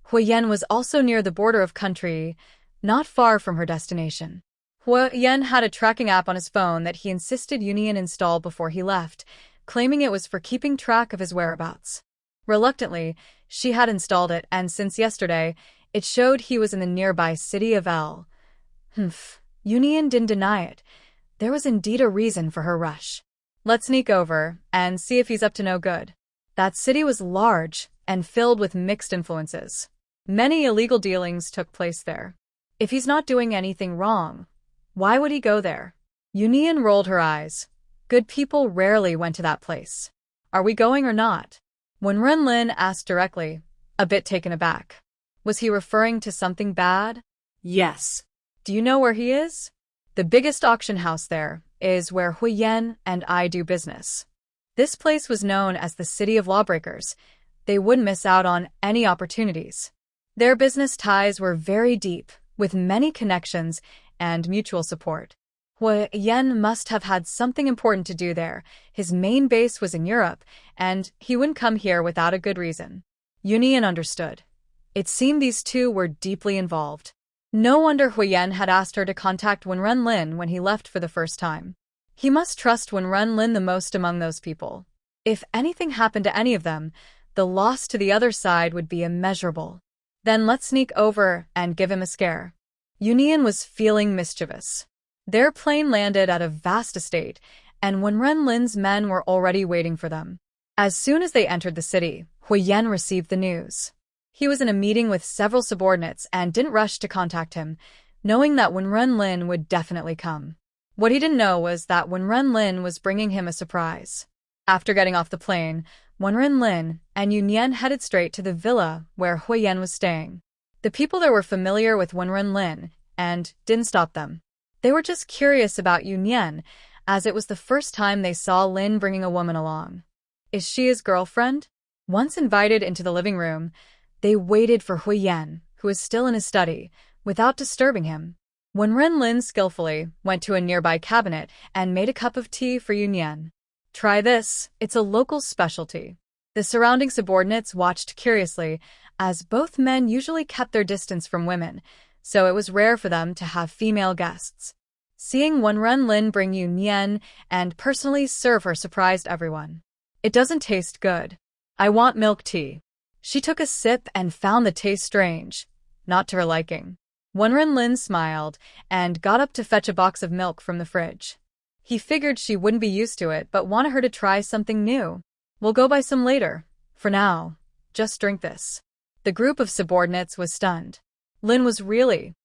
Huo Yan was also near the border of country, not far from her destination. Huo Yan had a tracking app on his phone that he insisted Yu Nian install before he left, claiming it was for keeping track of his whereabouts. Reluctantly, she had installed it, and since yesterday, it showed he was in the nearby city of L. Yu Nian didn't deny it. There was indeed a reason for her rush. "Let's sneak over and see if he's up to no good." That city was large and filled with mixed influences. Many illegal dealings took place there. If he's not doing anything wrong, why would he go there? Yu Nian rolled her eyes. Good people rarely went to that place. "Are we going or not?" When Renlin asked directly, a bit taken aback. Was he referring to something bad? Yes. "Do you know where he is?" "The biggest auction house there is where Huo Yan and I do business." This place was known as the City of Lawbreakers. They wouldn't miss out on any opportunities. Their business ties were very deep, with many connections and mutual support. Huo Yan must have had something important to do there. His main base was in Europe, and he wouldn't come here without a good reason. Yu Nian understood. It seemed these two were deeply involved. No wonder Huo Yan had asked her to contact Wen Renlin when he left for the first time. He must trust Wen Renlin the most among those people. If anything happened to any of them, the loss to the other side would be immeasurable. Then let's sneak over and give him a scare. Yu Nian was feeling mischievous. Their plane landed at a vast estate, and Wen Renlin's men were already waiting for them. As soon as they entered the city, Huo Yan received the news. He was in a meeting with several subordinates and didn't rush to contact him, knowing that Wen Renlin would definitely come. What he didn't know was that Wen Renlin was bringing him a surprise. After getting off the plane, Wen Renlin and Yu Nian headed straight to the villa where Huo Yan was staying. The people there were familiar with Wen Renlin and didn't stop them. They were just curious about Yu Nian, as it was the first time they saw Lin bringing a woman along. Is she his girlfriend? Once invited into the living room, they waited for Huo Yan, who was still in his study, without disturbing him. Wen Renlin skillfully went to a nearby cabinet and made a cup of tea for Yu Nian. "Try this, it's a local specialty." The surrounding subordinates watched curiously, as both men usually kept their distance from women, so it was rare for them to have female guests. Seeing Wenren bring Yu Nian and personally serve her surprised everyone. It doesn't taste good. I want milk tea. She took a sip and found the taste strange, not to her liking. Wenren smiled and got up to fetch a box of milk from the fridge. He figured she wouldn't be used to it but wanted her to try something new. We'll go buy some later. For now, just drink this. The group of subordinates was stunned. Lin was really,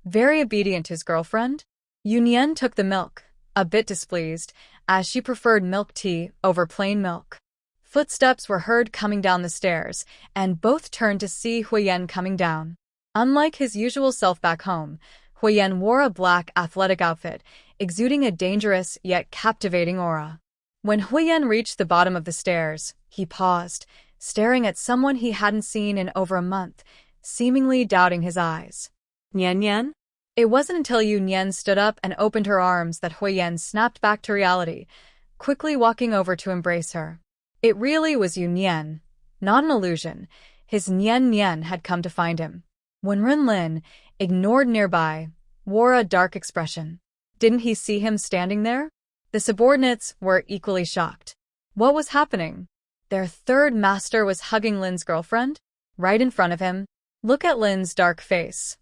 very obedient to his girlfriend. Yu Nian took the milk, a bit displeased, as she preferred milk tea over plain milk. Footsteps were heard coming down the stairs, and both turned to see Huo Yan coming down. Unlike his usual self back home, Huo Yan wore a black athletic outfit, exuding a dangerous yet captivating aura. When Huo Yan reached the bottom of the stairs, he paused, staring at someone he hadn't seen in over a month, seemingly doubting his eyes. Nian Nian? It wasn't until Yu Nian stood up and opened her arms that Huo Yan snapped back to reality, quickly walking over to embrace her. It really was Yu Nian, not an illusion. His Nian Nian had come to find him. Wenren, ignored nearby, wore a dark expression. Didn't he see him standing there? The subordinates were equally shocked. What was happening? Their third master was hugging Lin's girlfriend? Right in front of him. Look at Lin's dark face.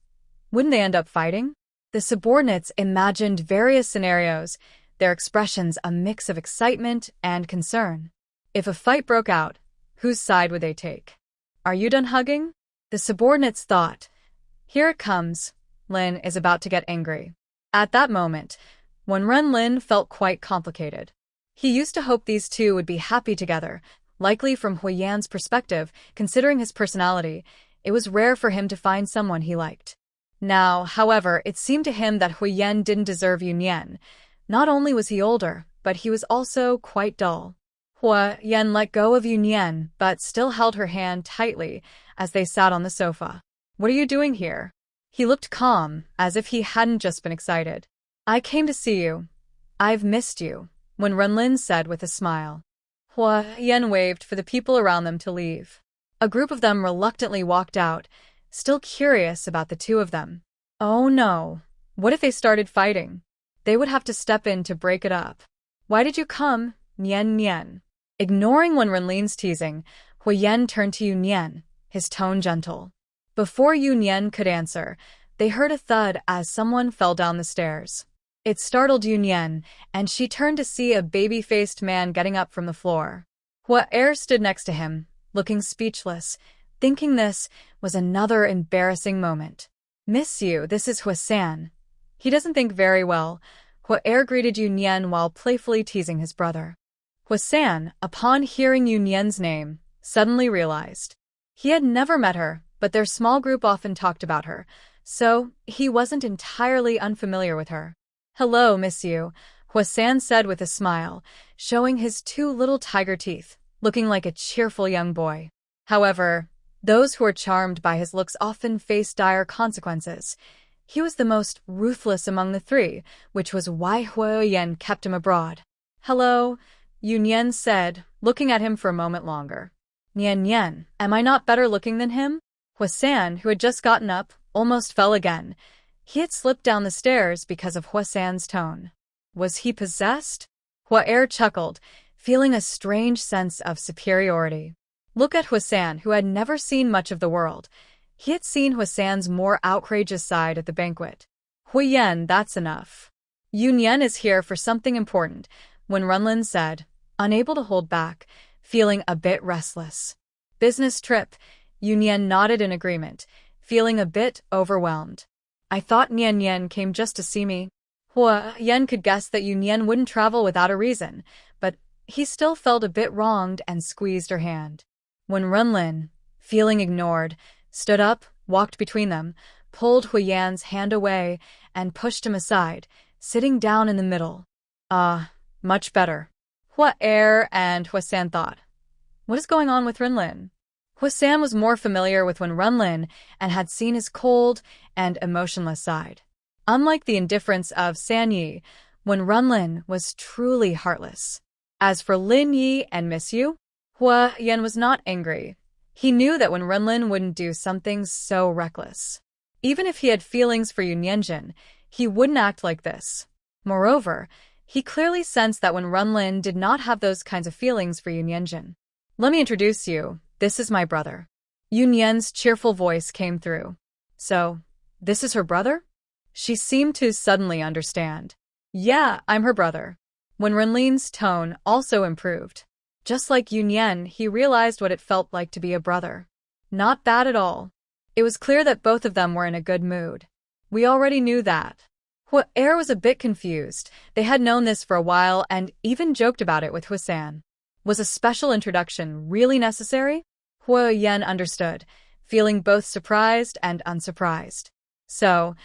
Wouldn't they end up fighting? The subordinates imagined various scenarios, their expressions a mix of excitement and concern. If a fight broke out, whose side would they take? Are you done hugging? The subordinates thought. Here it comes. Lin is about to get angry. At that moment, Wenren felt quite complicated. He used to hope these two would be happy together, likely from Huo Yan's perspective, considering his personality. It was rare for him to find someone he liked. Now, however, it seemed to him that Huo Yan didn't deserve Yu Nian. Not only was he older, but he was also quite dull. Huo Yan let go of Yu Nian, but still held her hand tightly as they sat on the sofa. What are you doing here? He looked calm, as if he hadn't just been excited. I came to see you. I've missed you, Wenren said with a smile. Huo Yan waved for the people around them to leave. A group of them reluctantly walked out, still curious about the two of them. Oh no, what if they started fighting? They would have to step in to break it up. Why did you come, Nian Nian? Ignoring Wenren's teasing, Huo Yan turned to Yu Nian, his tone gentle. Before Yu Nian could answer, they heard a thud as someone fell down the stairs. It startled Yu Nian, and she turned to see a baby-faced man getting up from the floor. Huo Yan stood next to him, looking speechless, thinking this was another embarrassing moment. Miss you, this is Huo San. He doesn't think very well. Huo Yan greeted Yu Nian while playfully teasing his brother. Huo San, upon hearing Yu Nian's name, suddenly realized. He had never met her, but their small group often talked about her, so he wasn't entirely unfamiliar with her. Hello, Miss Yu, Huo San said with a smile, showing his two little tiger teeth, looking like a cheerful young boy. However, those who were charmed by his looks often faced dire consequences. He was the most ruthless among the three, which was why Huo Yan kept him abroad. Hello, Yu Nian said, looking at him for a moment longer. Nian Nian, am I not better looking than him? Huo San, who had just gotten up, almost fell again. He had slipped down the stairs because of Huo San's tone. Was he possessed? Huo Yan chuckled, feeling a strange sense of superiority. Look at Huo San, who had never seen much of the world. He had seen Huo San's more outrageous side at the banquet. Huo Yan, that's enough. Yu Nian is here for something important, Wenren said, unable to hold back, feeling a bit restless. Business trip, Yu Nian nodded in agreement, feeling a bit overwhelmed. I thought Nian Nian came just to see me. Huo Yan could guess that Yu Nian wouldn't travel without a reason, but he still felt a bit wronged and squeezed her hand. Wenren, feeling ignored, stood up, walked between them, pulled Huo Yan's hand away, and pushed him aside, sitting down in the middle. Much better. Huo Yan and Huo San thought. What is going on with Renlin? Huo San was more familiar with Wenren and had seen his cold and emotionless side. Unlike the indifference of San Yi, Wenren was truly heartless. As for Lin Yi and Miss Yu, Huo Yan was not angry. He knew that Wenren wouldn't do something so reckless. Even if he had feelings for Yu Nianjin, He wouldn't act like this. Moreover, he clearly sensed that when Runlin did not have those kinds of feelings for Yu Nian. Let me introduce you, this is my brother. Yu Nian's cheerful voice came through. So, this is her brother? She seemed to suddenly understand. Yeah, I'm her brother. When Runlin's tone also improved. Just like Yu Nian, he realized what it felt like to be a brother. Not bad at all. It was clear that both of them were in a good mood. We already knew that. Huo Yan was a bit confused. They had known this for a while and even joked about it with Huo Yan. Was a special introduction really necessary? Huo Yan understood, feeling both surprised and unsurprised. So,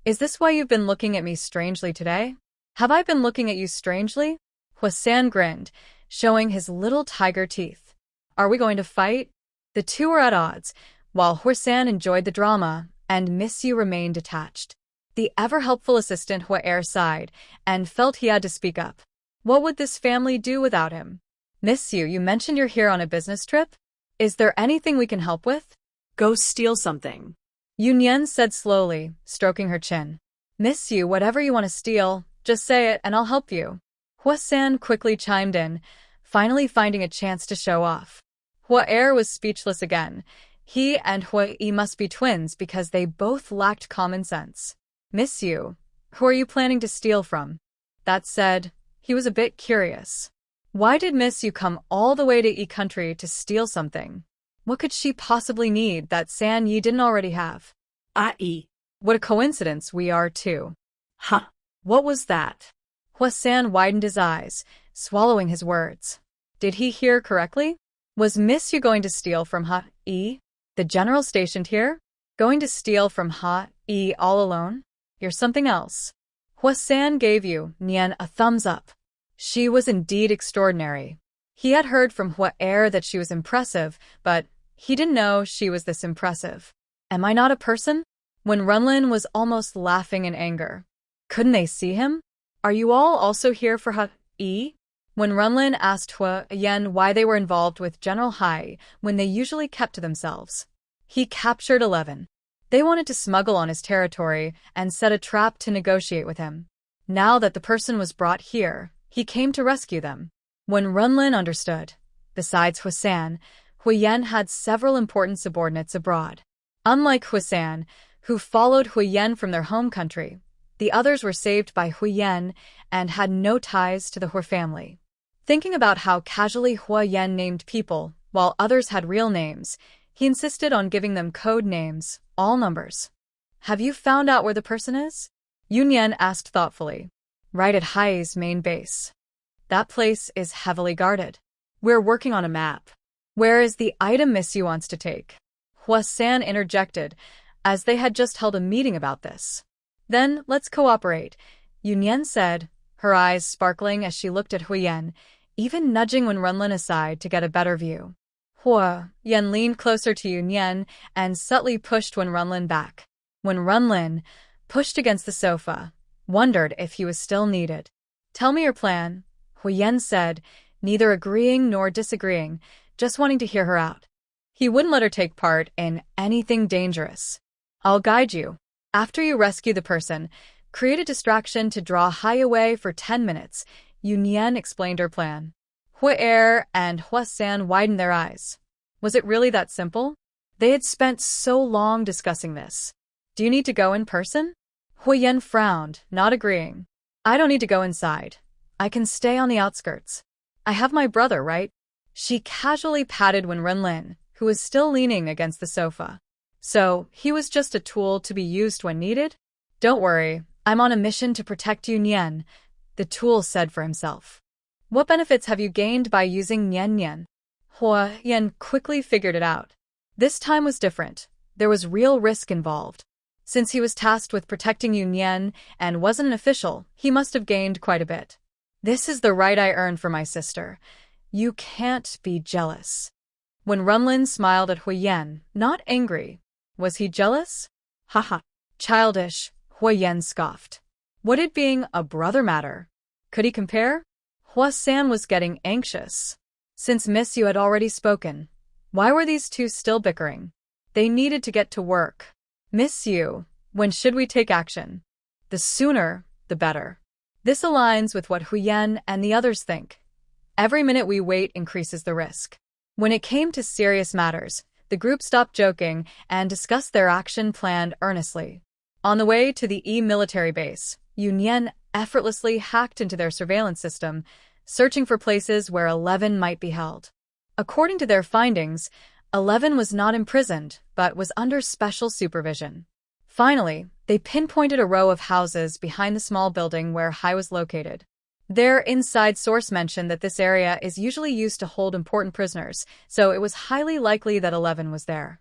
is this why you've been looking at me strangely today? Have I been looking at you strangely? Huo Yan grinned, showing his little tiger teeth. Are we going to fight? The two were at odds, while Huo Yan enjoyed the drama, and Miss Yu remained detached. The ever-helpful assistant Huo Yan sighed, and felt he had to speak up. What would this family do without him? Miss Yu, you mentioned you're here on a business trip? Is there anything we can help with? Go steal something. Yu Nian said slowly, stroking her chin. Miss Yu, whatever you want to steal, just say it and I'll help you. Huo Yan quickly chimed in, finally finding a chance to show off. Huo Yan was speechless again. He and Huo Yi must be twins because they both lacked common sense. Miss Yu, who are you planning to steal from? That said, he was a bit curious. Why did Miss Yu come all the way to Yi country to steal something? What could she possibly need that San Yi didn't already have? Ai. What a coincidence we are too. Huh. What was that? Huo Yan widened his eyes, swallowing his words. Did he hear correctly? Was Miss Yu going to steal from Ha-Yi? The general stationed here? Going to steal from Ha-Yi all alone? You're something else. Huo Yan gave Yu Nian a thumbs up. She was indeed extraordinary. He had heard from Huo Yan that she was impressive, but he didn't know she was this impressive. Am I not a person? When Runlin was almost laughing in anger. Couldn't they see him? Are you all also here for Ha-Yi? When Runlin asked Huo Yan why they were involved with General Hai when they usually kept to themselves. He captured 11. They wanted to smuggle on his territory and set a trap to negotiate with him. Now that the person was brought here, he came to rescue them. When Runlin understood, besides Huo Yan, Huo Yan had several important subordinates abroad. Unlike Huo Yan, who followed Huo Yan from their home country, the others were saved by Huo Yan and had no ties to the Huo family. Thinking about how casually Huo Yan named people, while others had real names, he insisted on giving them code names, all numbers. Have you found out where the person is? Yu Nian asked thoughtfully. Right at Hai's main base. That place is heavily guarded. We're working on a map. Where is the item Miss Yu wants to take? Huo Yan interjected, as they had just held a meeting about this. Then, let's cooperate, Yu Nian said, her eyes sparkling as she looked at Huo Yan, even nudging when Runlin aside to get a better view. Huo Yan leaned closer to Yu Nian and subtly pushed when Runlin back. When Runlin, pushed against the sofa, wondered if he was still needed. Tell me your plan, Huo Yan said, neither agreeing nor disagreeing, just wanting to hear her out. He wouldn't let her take part in anything dangerous. I'll guide you. After you rescue the person, create a distraction to draw Hai away for 10 minutes, Yu Nian explained her plan. Huo Yan and Huo Yan widened their eyes. Was it really that simple? They had spent so long discussing this. Do you need to go in person? Huo Yan frowned, not agreeing. I don't need to go inside. I can stay on the outskirts. I have my brother, right? She casually patted when Runlin, who was still leaning against the sofa. So, he was just a tool to be used when needed? Don't worry, I'm on a mission to protect Yu Nian, the tool said for himself. What benefits have you gained by using Nian Nian? Huo Yan quickly figured it out. This time was different. There was real risk involved. Since he was tasked with protecting Yu Nian and wasn't an official, he must have gained quite a bit. This is the right I earned for my sister. You can't be jealous. When Runlin smiled at Huo Yan, not angry. Was he jealous? Haha. Childish, Huo Yan scoffed. What did being a brother matter? Could he compare? Huo Yan was getting anxious. Since Miss Yu had already spoken, why were these two still bickering? They needed to get to work. Miss Yu, when should we take action? The sooner, the better. This aligns with what Huo Yan and the others think. Every minute we wait increases the risk. When it came to serious matters, the group stopped joking and discussed their action plan earnestly. On the way to the military base, Yu Nian effortlessly hacked into their surveillance system, searching for places where 11 might be held. According to their findings, 11 was not imprisoned, but was under special supervision. Finally, they pinpointed a row of houses behind the small building where Hai was located. Their inside source mentioned that this area is usually used to hold important prisoners, so it was highly likely that 11 was there.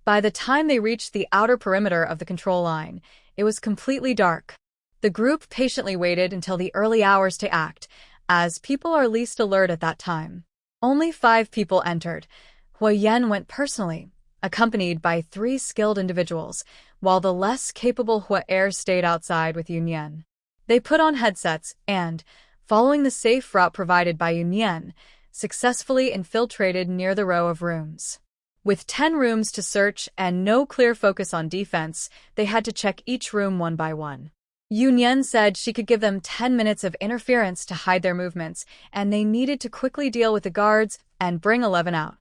By the time they reached the outer perimeter of the control line, it was completely dark. The group patiently waited until the early hours to act, as people are least alert at that time. Only 5 people entered. Huo Yan went personally, accompanied by 3 skilled individuals, while the less capable Huo Er stayed outside with Yu Nian. They put on headsets and, following the safe route provided by Yu Nian, successfully infiltrated near the row of rooms. With 10 rooms to search and no clear focus on defense, they had to check each room one by one. Yu Nian said she could give them 10 minutes of interference to hide their movements, and they needed to quickly deal with the guards and bring 11 out.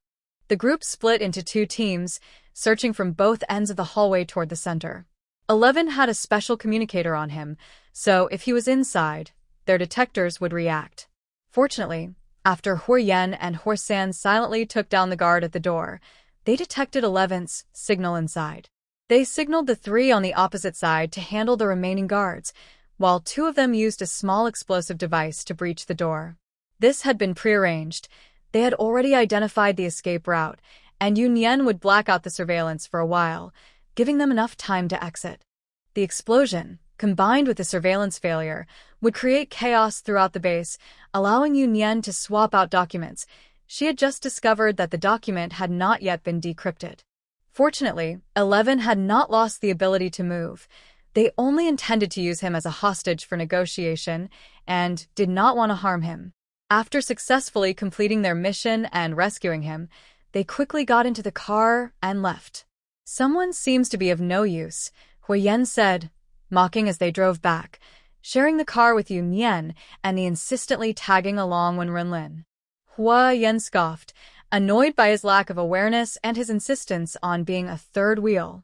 The group split into 2 teams, searching from both ends of the hallway toward the center. 11 had a special communicator on him, so if he was inside, their detectors would react. Fortunately, after Huo Yan and Huo San silently took down the guard at the door, they detected 11's signal inside. They signaled the 3 on the opposite side to handle the remaining guards, while 2 of them used a small explosive device to breach the door. This had been prearranged. They had already identified the escape route, and Yu Nian would black out the surveillance for a while, giving them enough time to exit. The explosion, combined with the surveillance failure, would create chaos throughout the base, allowing Yu Nian to swap out documents. She had just discovered that the document had not yet been decrypted. Fortunately, 11 had not lost the ability to move. They only intended to use him as a hostage for negotiation and did not want to harm him. After successfully completing their mission and rescuing him, they quickly got into the car and left. "Someone seems to be of no use," Huo Yan said, mocking as they drove back, sharing the car with Yu Nian and the insistently tagging along Wen Renlin. Huo Yan scoffed, annoyed by his lack of awareness and his insistence on being a third wheel.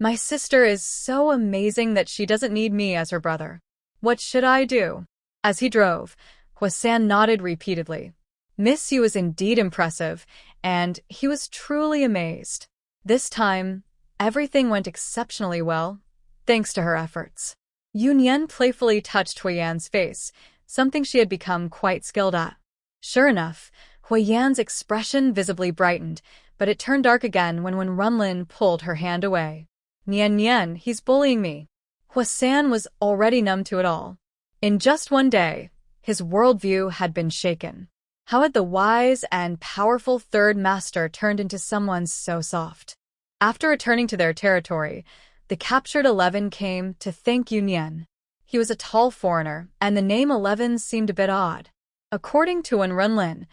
"My sister is so amazing that she doesn't need me as her brother. What should I do?" As he drove, Huo San nodded repeatedly. Miss Yu was indeed impressive, and he was truly amazed. This time, everything went exceptionally well, thanks to her efforts. Yu Nian playfully touched Huo Yan's face, something she had become quite skilled at. Sure enough, Huo Yan's expression visibly brightened, but it turned dark again when Runlin pulled her hand away. "Nian Nian, he's bullying me." Huo San was already numb to it all. In just one day, his worldview had been shaken. How had the wise and powerful third master turned into someone so soft? After returning to their territory, the captured 11 came to thank Yu Nian. He was a tall foreigner, and the name 11 seemed a bit odd. According to Wen Renlin,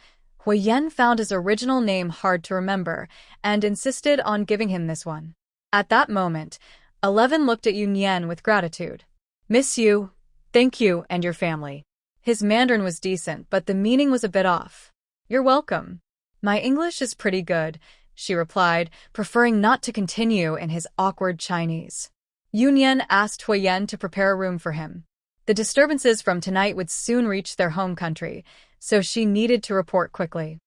Huo Yan found his original name hard to remember and insisted on giving him this one. At that moment, 11 looked at Yu Nian with gratitude. "Miss Yu, thank you and your family." His Mandarin was decent, but the meaning was a bit off. "You're welcome. My English is pretty good," she replied, preferring not to continue in his awkward Chinese. Yu Nian asked Huo Yan to prepare a room for him. The disturbances from tonight would soon reach their home country, so she needed to report quickly.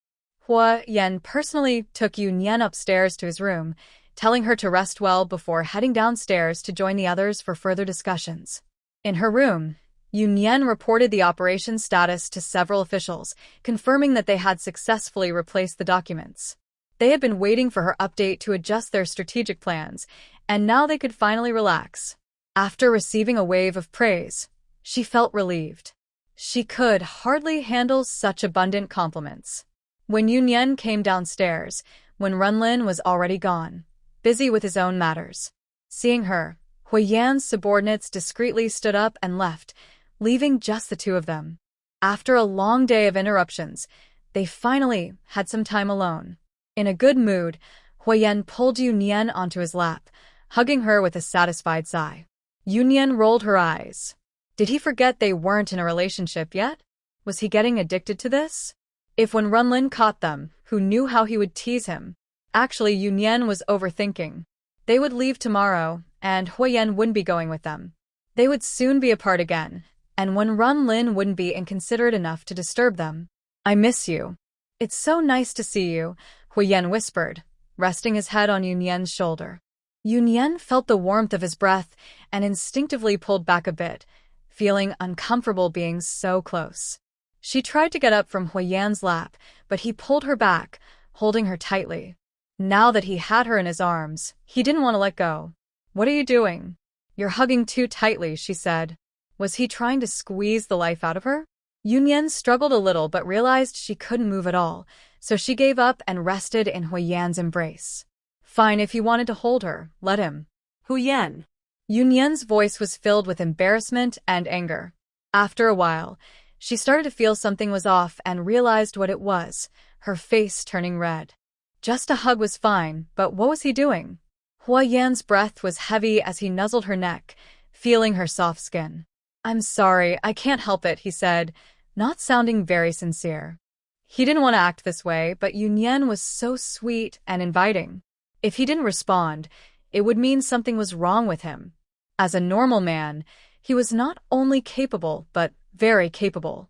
Huo Yan personally took Yu Nian upstairs to his room, telling her to rest well before heading downstairs to join the others for further discussions. In her room, Yu Nian reported the operation status to several officials, confirming that they had successfully replaced the documents. They had been waiting for her update to adjust their strategic plans, and now they could finally relax. After receiving a wave of praise, she felt relieved. She could hardly handle such abundant compliments. When Yu Nian came downstairs, when Runlin was already gone, busy with his own matters. Seeing her, Huo Yan's subordinates discreetly stood up and left, leaving just the 2 of them. After a long day of interruptions, they finally had some time alone. In a good mood, Huo Yan pulled Yu Nian onto his lap, hugging her with a satisfied sigh. Yu Nian rolled her eyes. Did he forget they weren't in a relationship yet? Was he getting addicted to this? If when Runlin caught them, who knew how he would tease him? Actually, Yu Nian was overthinking. They would leave tomorrow, and Huo Yan wouldn't be going with them. They would soon be apart again, and when Runlin wouldn't be inconsiderate enough to disturb them. I miss you. It's so nice to see you, Huo Yan whispered, resting his head on Yu Nian's shoulder. Yu Nian felt the warmth of his breath and instinctively pulled back a bit, feeling uncomfortable being so close. She tried to get up from Huo Yan's lap, but he pulled her back, holding her tightly. Now that he had her in his arms, he didn't want to let go. What are you doing? You're hugging too tightly, she said. Was he trying to squeeze the life out of her? Yu Nian struggled a little but realized she couldn't move at all, so she gave up and rested in Huo Yan's embrace. Fine, if he wanted to hold her, let him. Huo Yan. Yu Nian's voice was filled with embarrassment and anger. After a while, she started to feel something was off and realized what it was, her face turning red. Just a hug was fine, but what was he doing? Huo Yan's breath was heavy as he nuzzled her neck, feeling her soft skin. I'm sorry, I can't help it, he said, not sounding very sincere. He didn't want to act this way, but Yu Nian was so sweet and inviting. If he didn't respond, it would mean something was wrong with him. As a normal man, he was not only capable, but very capable.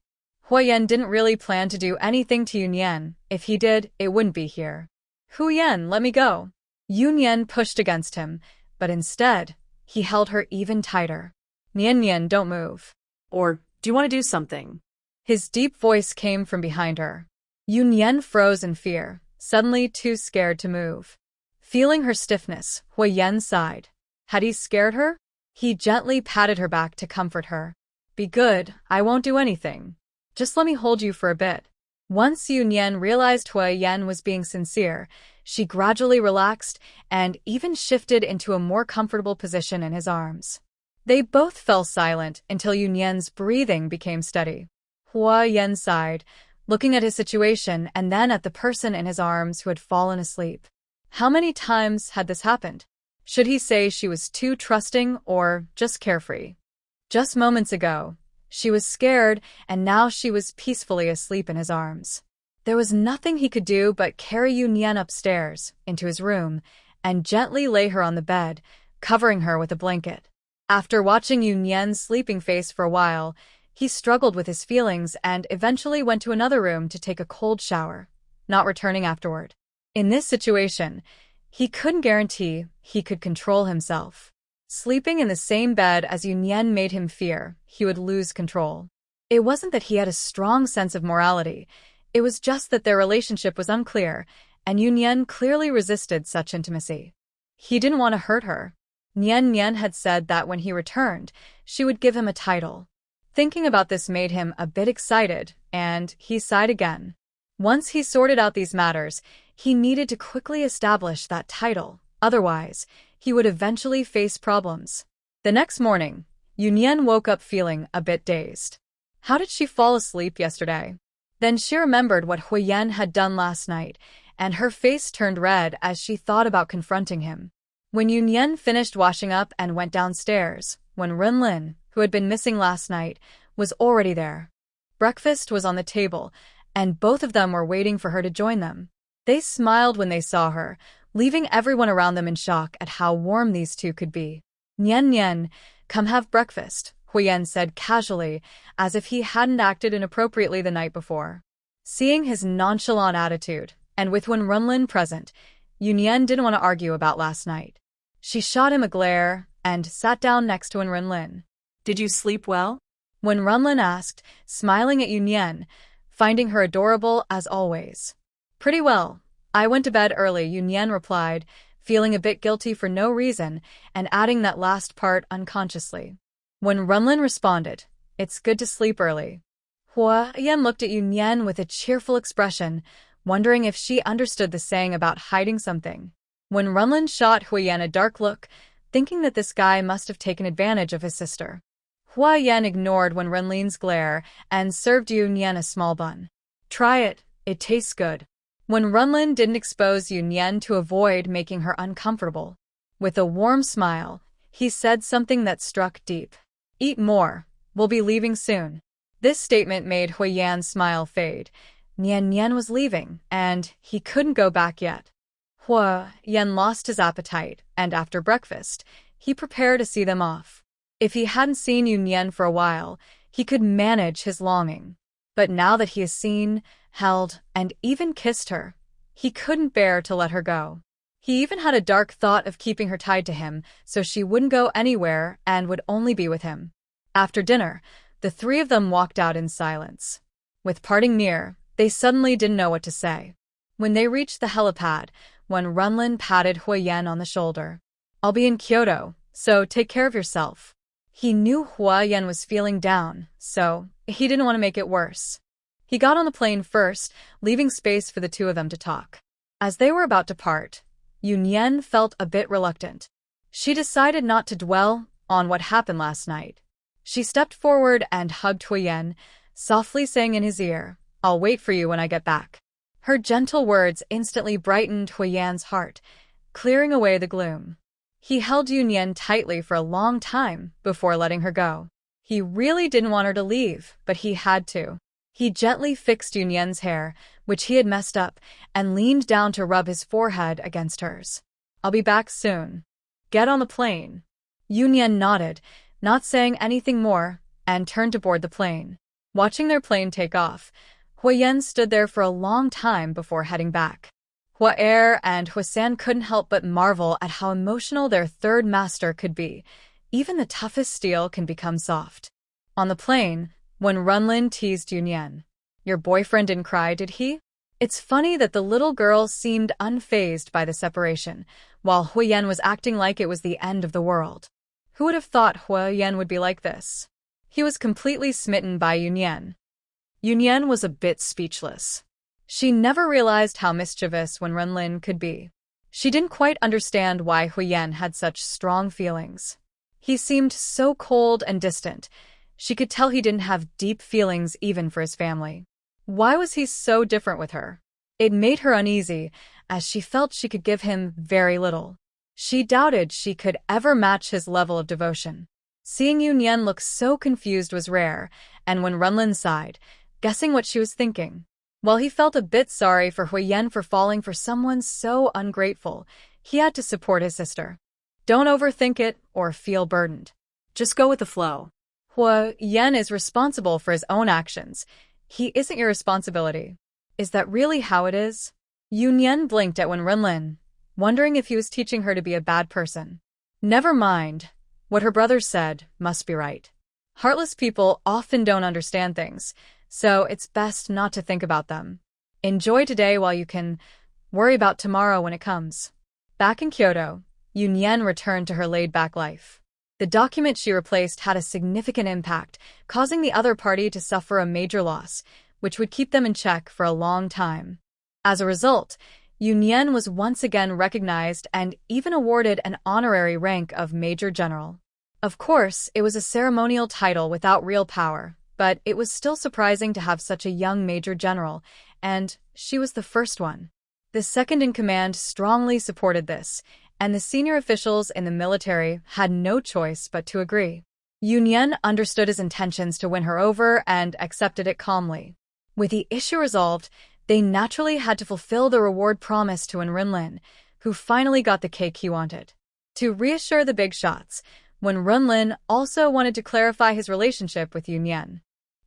Huo Yan didn't really plan to do anything to Yu Nian. If he did, it wouldn't be here. Huo Yan, let me go. Yu Nian pushed against him, but instead, he held her even tighter. Nian, don't move. Or, do you want to do something? His deep voice came from behind her. Yu Nian froze in fear, suddenly too scared to move. Feeling her stiffness, Huo Yan sighed. Had he scared her? He gently patted her back to comfort her. Be good, I won't do anything. Just let me hold you for a bit. Once Yu Nian realized Huo Yan was being sincere, she gradually relaxed and even shifted into a more comfortable position in his arms. They both fell silent until Yu Nian's breathing became steady. Huo Yan sighed, looking at his situation and then at the person in his arms who had fallen asleep. How many times had this happened? Should he say she was too trusting or just carefree? Just moments ago, she was scared and now she was peacefully asleep in his arms. There was nothing he could do but carry Yu Nian upstairs, into his room, and gently lay her on the bed, covering her with a blanket. After watching Yu Nian's sleeping face for a while, he struggled with his feelings and eventually went to another room to take a cold shower, not returning afterward. In this situation, he couldn't guarantee he could control himself. Sleeping in the same bed as Yu Nian made him fear he would lose control. It wasn't that he had a strong sense of morality, it was just that their relationship was unclear, and Yu Nian clearly resisted such intimacy. He didn't want to hurt her. Nian had said that when he returned, she would give him a title. Thinking about this made him a bit excited, and he sighed again. Once he sorted out these matters, he needed to quickly establish that title, otherwise, he would eventually face problems. The next morning, Yu Nian woke up feeling a bit dazed. How did she fall asleep yesterday? Then she remembered what Huo Yan had done last night, and her face turned red as she thought about confronting him. When Yu Nian finished washing up and went downstairs, when Runlin, who had been missing last night, was already there. Breakfast was on the table, and both of them were waiting for her to join them. They smiled when they saw her, leaving everyone around them in shock at how warm these two could be. Nian, come have breakfast, Huo Yan said casually, as if he hadn't acted inappropriately the night before. Seeing his nonchalant attitude, and with Runlin present, Yu Nian didn't want to argue about last night. She shot him a glare and sat down next to Runlin. Did you sleep well? Runlin asked, smiling at Yu Nian, finding her adorable as always. Pretty well. I went to bed early, Yu Nian replied, feeling a bit guilty for no reason and adding that last part unconsciously. When Runlin responded, it's good to sleep early. Huo Yan looked at Yu Nian with a cheerful expression, wondering if she understood the saying about hiding something. When Runlin shot Huo Yan a dark look, thinking that this guy must have taken advantage of his sister. Huo Yan ignored Runlin's glare and served Yu Nian a small bun. Try it, it tastes good. When Runlin didn't expose Yu Nian to avoid making her uncomfortable. With a warm smile, he said something that struck deep. "Eat more. We'll be leaving soon." This statement made Huo Yan's smile fade. Nian was leaving, and he couldn't go back yet. Huo Yan lost his appetite, and after breakfast, he prepared to see them off. If he hadn't seen Yu Nian for a while, he could manage his longing. But now that he has seen, held, and even kissed her, he couldn't bear to let her go. He even had a dark thought of keeping her tied to him so she wouldn't go anywhere and would only be with him. After dinner, the three of them walked out in silence. With parting near, they suddenly didn't know what to say. When they reached the helipad, when Runlin patted Huo Yan on the shoulder. "I'll be in Kyoto, so take care of yourself." He knew Huo Yan was feeling down, so he didn't want to make it worse. He got on the plane first, leaving space for the two of them to talk. As they were about to part, Yu Nian felt a bit reluctant. She decided not to dwell on what happened last night. She stepped forward and hugged Huo Yan, softly saying in his ear, "I'll wait for you when I get back." Her gentle words instantly brightened Huo Yan's heart, clearing away the gloom. He held Yu Nian tightly for a long time before letting her go. He really didn't want her to leave, but he had to. He gently fixed Yu Nian's hair, which he had messed up, and leaned down to rub his forehead against hers. "I'll be back soon. Get on the plane." Yu Nian nodded, not saying anything more, and turned to board the plane. Watching their plane take off, Huo Yan stood there for a long time before heading back. Huo Er and Huo San couldn't help but marvel at how emotional their third master could be. Even the toughest steel can become soft. On the plane, when Runlin teased Yu Nian, "Your boyfriend didn't cry, did he?" It's funny that the little girl seemed unfazed by the separation, while Huo Yan was acting like it was the end of the world. Who would have thought Huo Yan would be like this? He was completely smitten by Yu Nian. Yu Nian was a bit speechless. She never realized how mischievous Runlin could be. She didn't quite understand why Huo Yan had such strong feelings. He seemed so cold and distant. She could tell he didn't have deep feelings even for his family. Why was he so different with her? It made her uneasy, as she felt she could give him very little. She doubted she could ever match his level of devotion. Seeing Yu Nian look so confused was rare, and when Runlin sighed, guessing what she was thinking. While he felt a bit sorry for Huo Yan for falling for someone so ungrateful, he had to support his sister. Don't overthink it or feel burdened. Just go with the flow. Huo Yan is responsible for his own actions. He isn't your responsibility. Is that really how it is? Yu Nian blinked at Runlin, wondering if he was teaching her to be a bad person. Never mind. What her brother said must be right. Heartless people often don't understand things, so it's best not to think about them. Enjoy today while you can. Worry about tomorrow when it comes. Back in Kyoto, Yu Nian returned to her laid-back life. The document she replaced had a significant impact, causing the other party to suffer a major loss, which would keep them in check for a long time. As a result, Yu Nian was once again recognized and even awarded an honorary rank of Major General. Of course, it was a ceremonial title without real power, but it was still surprising to have such a young Major General, and she was the first one. The second-in-command strongly supported this, and the senior officials in the military had no choice but to agree. Yu Nian understood his intentions to win her over and accepted it calmly. With the issue resolved, they naturally had to fulfill the reward promised to Runlin, who finally got the cake he wanted. To reassure the big shots, Runlin also wanted to clarify his relationship with Yu Nian.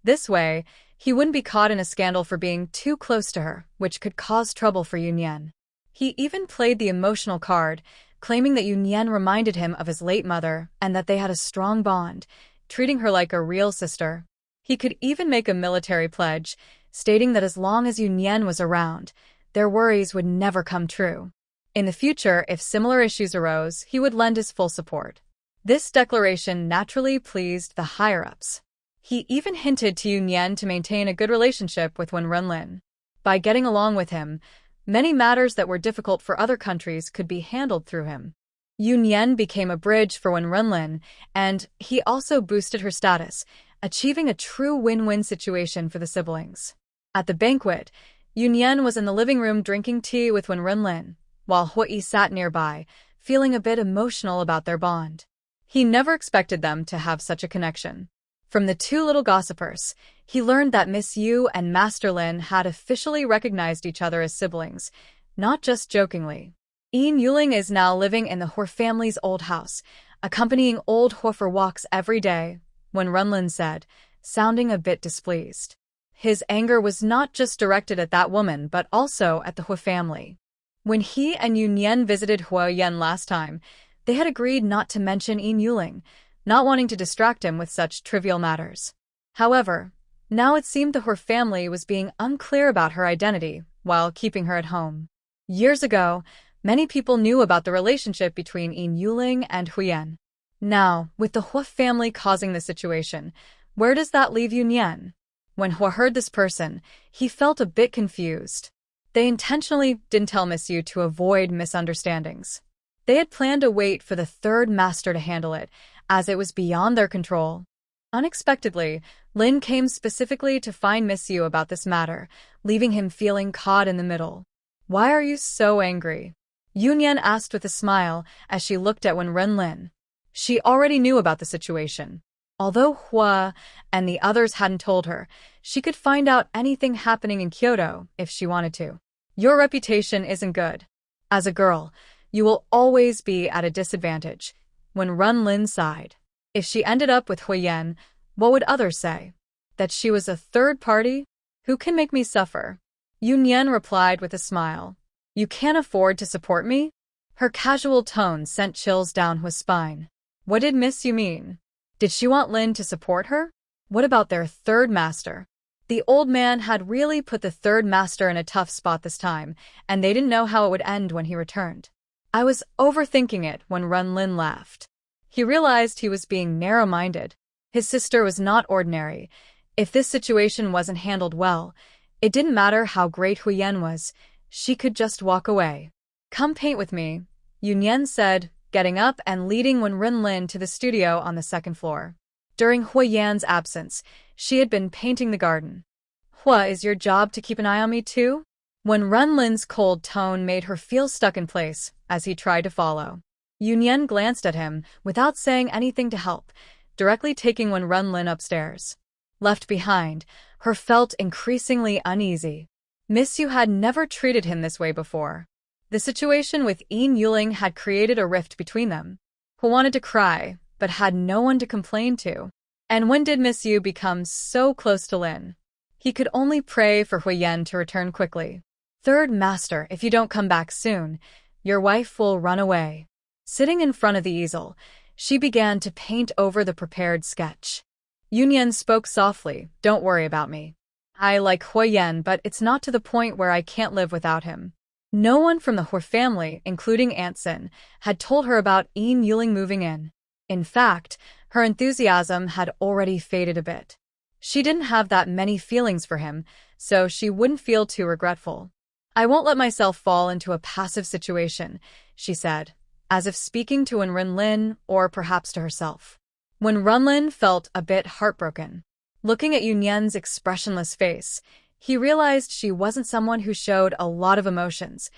This way, he wouldn't be caught in a scandal for being too close to her, which could cause trouble for Yu Nian. He even played the emotional card, claiming that Yu Nian reminded him of his late mother and that they had a strong bond, treating her like a real sister. He could even make a military pledge, stating that as long as Yu Nian was around, their worries would never come true. In the future, if similar issues arose, he would lend his full support. This declaration naturally pleased the higher-ups. He even hinted to Yu Nian to maintain a good relationship with Runlin. By getting along with him, many matters that were difficult for other countries could be handled through him. Yu Nian became a bridge for Runlin, and he also boosted her status, achieving a true win-win situation for the siblings. At the banquet, Yu Nian was in the living room drinking tea with Runlin, while Huo sat nearby, feeling a bit emotional about their bond. He never expected them to have such a connection. From the two little gossipers, he learned that Miss Yu and Master Lin had officially recognized each other as siblings, not just jokingly. Yu Nian is now living in the Huo family's old house, accompanying old Huo for walks every day, when Renlin said, sounding a bit displeased. His anger was not just directed at that woman but also at the Huo family. When he and Yu Nian visited Huo Yan last time, they had agreed not to mention Yu Nian, not wanting to distract him with such trivial matters. However, now it seemed the Huo family was being unclear about her identity while keeping her at home. Years ago, many people knew about the relationship between Yu Nian and Huo Yan. Now, with the Huo family causing the situation, where does that leave Yu Nian? When Huo heard this person, he felt a bit confused. They intentionally didn't tell Miss Yu to avoid misunderstandings. They had planned to wait for the third master to handle it, as it was beyond their control. Unexpectedly, Lin came specifically to find Miss Yu about this matter, leaving him feeling caught in the middle. "Why are you so angry?" Yu Nian asked with a smile as she looked at Renlin. She already knew about the situation. Although Huo and the others hadn't told her, she could find out anything happening in Kyoto if she wanted to. "Your reputation isn't good. As a girl, you will always be at a disadvantage." When Renlin sighed. If she ended up with Huo Yan, what would others say? That she was a third party? "Who can make me suffer?" Yu Nian replied with a smile. "You can't afford to support me?" Her casual tone sent chills down Huo's spine. What did Miss Yu mean? Did she want Lin to support her? What about their third master? The old man had really put the third master in a tough spot this time, and they didn't know how it would end when he returned. "I was overthinking it," when Renlin laughed. He realized he was being narrow-minded. His sister was not ordinary. If this situation wasn't handled well, it didn't matter how great Huo Yan was, she could just walk away. "Come paint with me," Yu Nian said, getting up and leading Renlin to the studio on the second floor. During Huo Yan's absence, she had been painting the garden. "Huo, is your job to keep an eye on me too?" When Renlin's cold tone made her feel stuck in place as he tried to follow. Yu Nian glanced at him without saying anything to help, directly taking Renlin upstairs. Left behind, her felt increasingly uneasy. Miss Yu had never treated him this way before. The situation with Yu Nian had created a rift between them. He wanted to cry, but had no one to complain to. And when did Miss Yu become so close to Lin? He could only pray for Huo Yan to return quickly. "Third master, if you don't come back soon, your wife will run away." Sitting in front of the easel, she began to paint over the prepared sketch. Yu Nian spoke softly, "Don't worry about me. I like Huo Yan, but it's not to the point where I can't live without him." No one from the Huo family, including Aunt Sin, had told her about Yu Nian moving in. In fact, her enthusiasm had already faded a bit. She didn't have that many feelings for him, so she wouldn't feel too regretful. "I won't let myself fall into a passive situation," she said, as if speaking to Renlin or perhaps to herself. When Renlin felt a bit heartbroken, looking at Yu Nian's expressionless face, he realized she wasn't someone who showed a lot of emotions.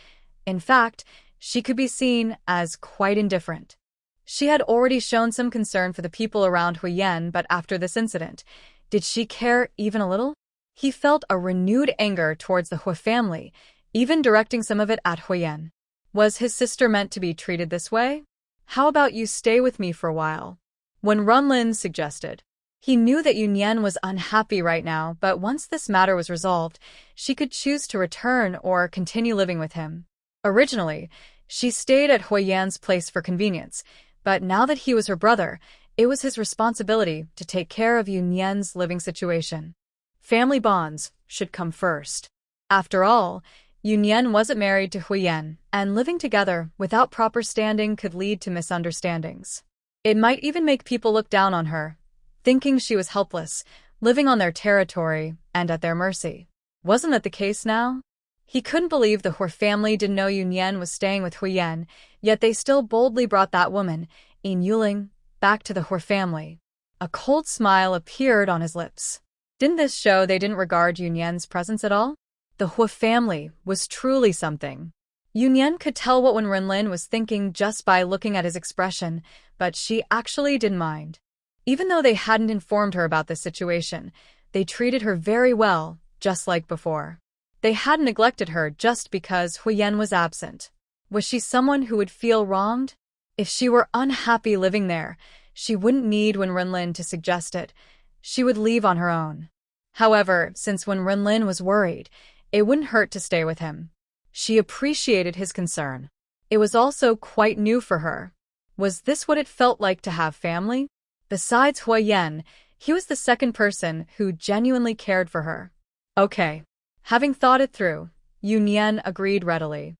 In fact, she could be seen as quite indifferent. She had already shown some concern for the people around Huo Yan, but after this incident, did she care even a little? He felt a renewed anger towards the Huo family, even directing some of it at Huo Yan. Was his sister meant to be treated this way? "How about you stay with me for a while?" When Renlin suggested. He knew that Yu Nian was unhappy right now, but once this matter was resolved, she could choose to return or continue living with him. Originally, she stayed at Huo Yan's place for convenience, but now that he was her brother, it was his responsibility to take care of Yu Nian's living situation. Family bonds should come first. After all, Yu Nian wasn't married to Huo Yan, and living together without proper standing could lead to misunderstandings. It might even make people look down on her, thinking she was helpless, living on their territory and at their mercy. Wasn't that the case now? He couldn't believe the Huo family didn't know Yu Nian was staying with Huo Yan, yet they still boldly brought that woman, Yu Nian, back to the Huo family. A cold smile appeared on his lips. Didn't this show they didn't regard Yu Nian's presence at all? The Huo family was truly something. Yu Nian could tell what Renlin was thinking just by looking at his expression, but she actually didn't mind. Even though they hadn't informed her about this situation, they treated her very well, just like before. They hadn't neglected her just because Huo Yan was absent. Was she someone who would feel wronged? If she were unhappy living there, she wouldn't need Renlin to suggest it. She would leave on her own. However, since Renlin was worried, it wouldn't hurt to stay with him. She appreciated his concern. It was also quite new for her. Was this what it felt like to have family? Besides Huo Yan, he was the second person who genuinely cared for her. Okay. Having thought it through, Yu Nian agreed readily.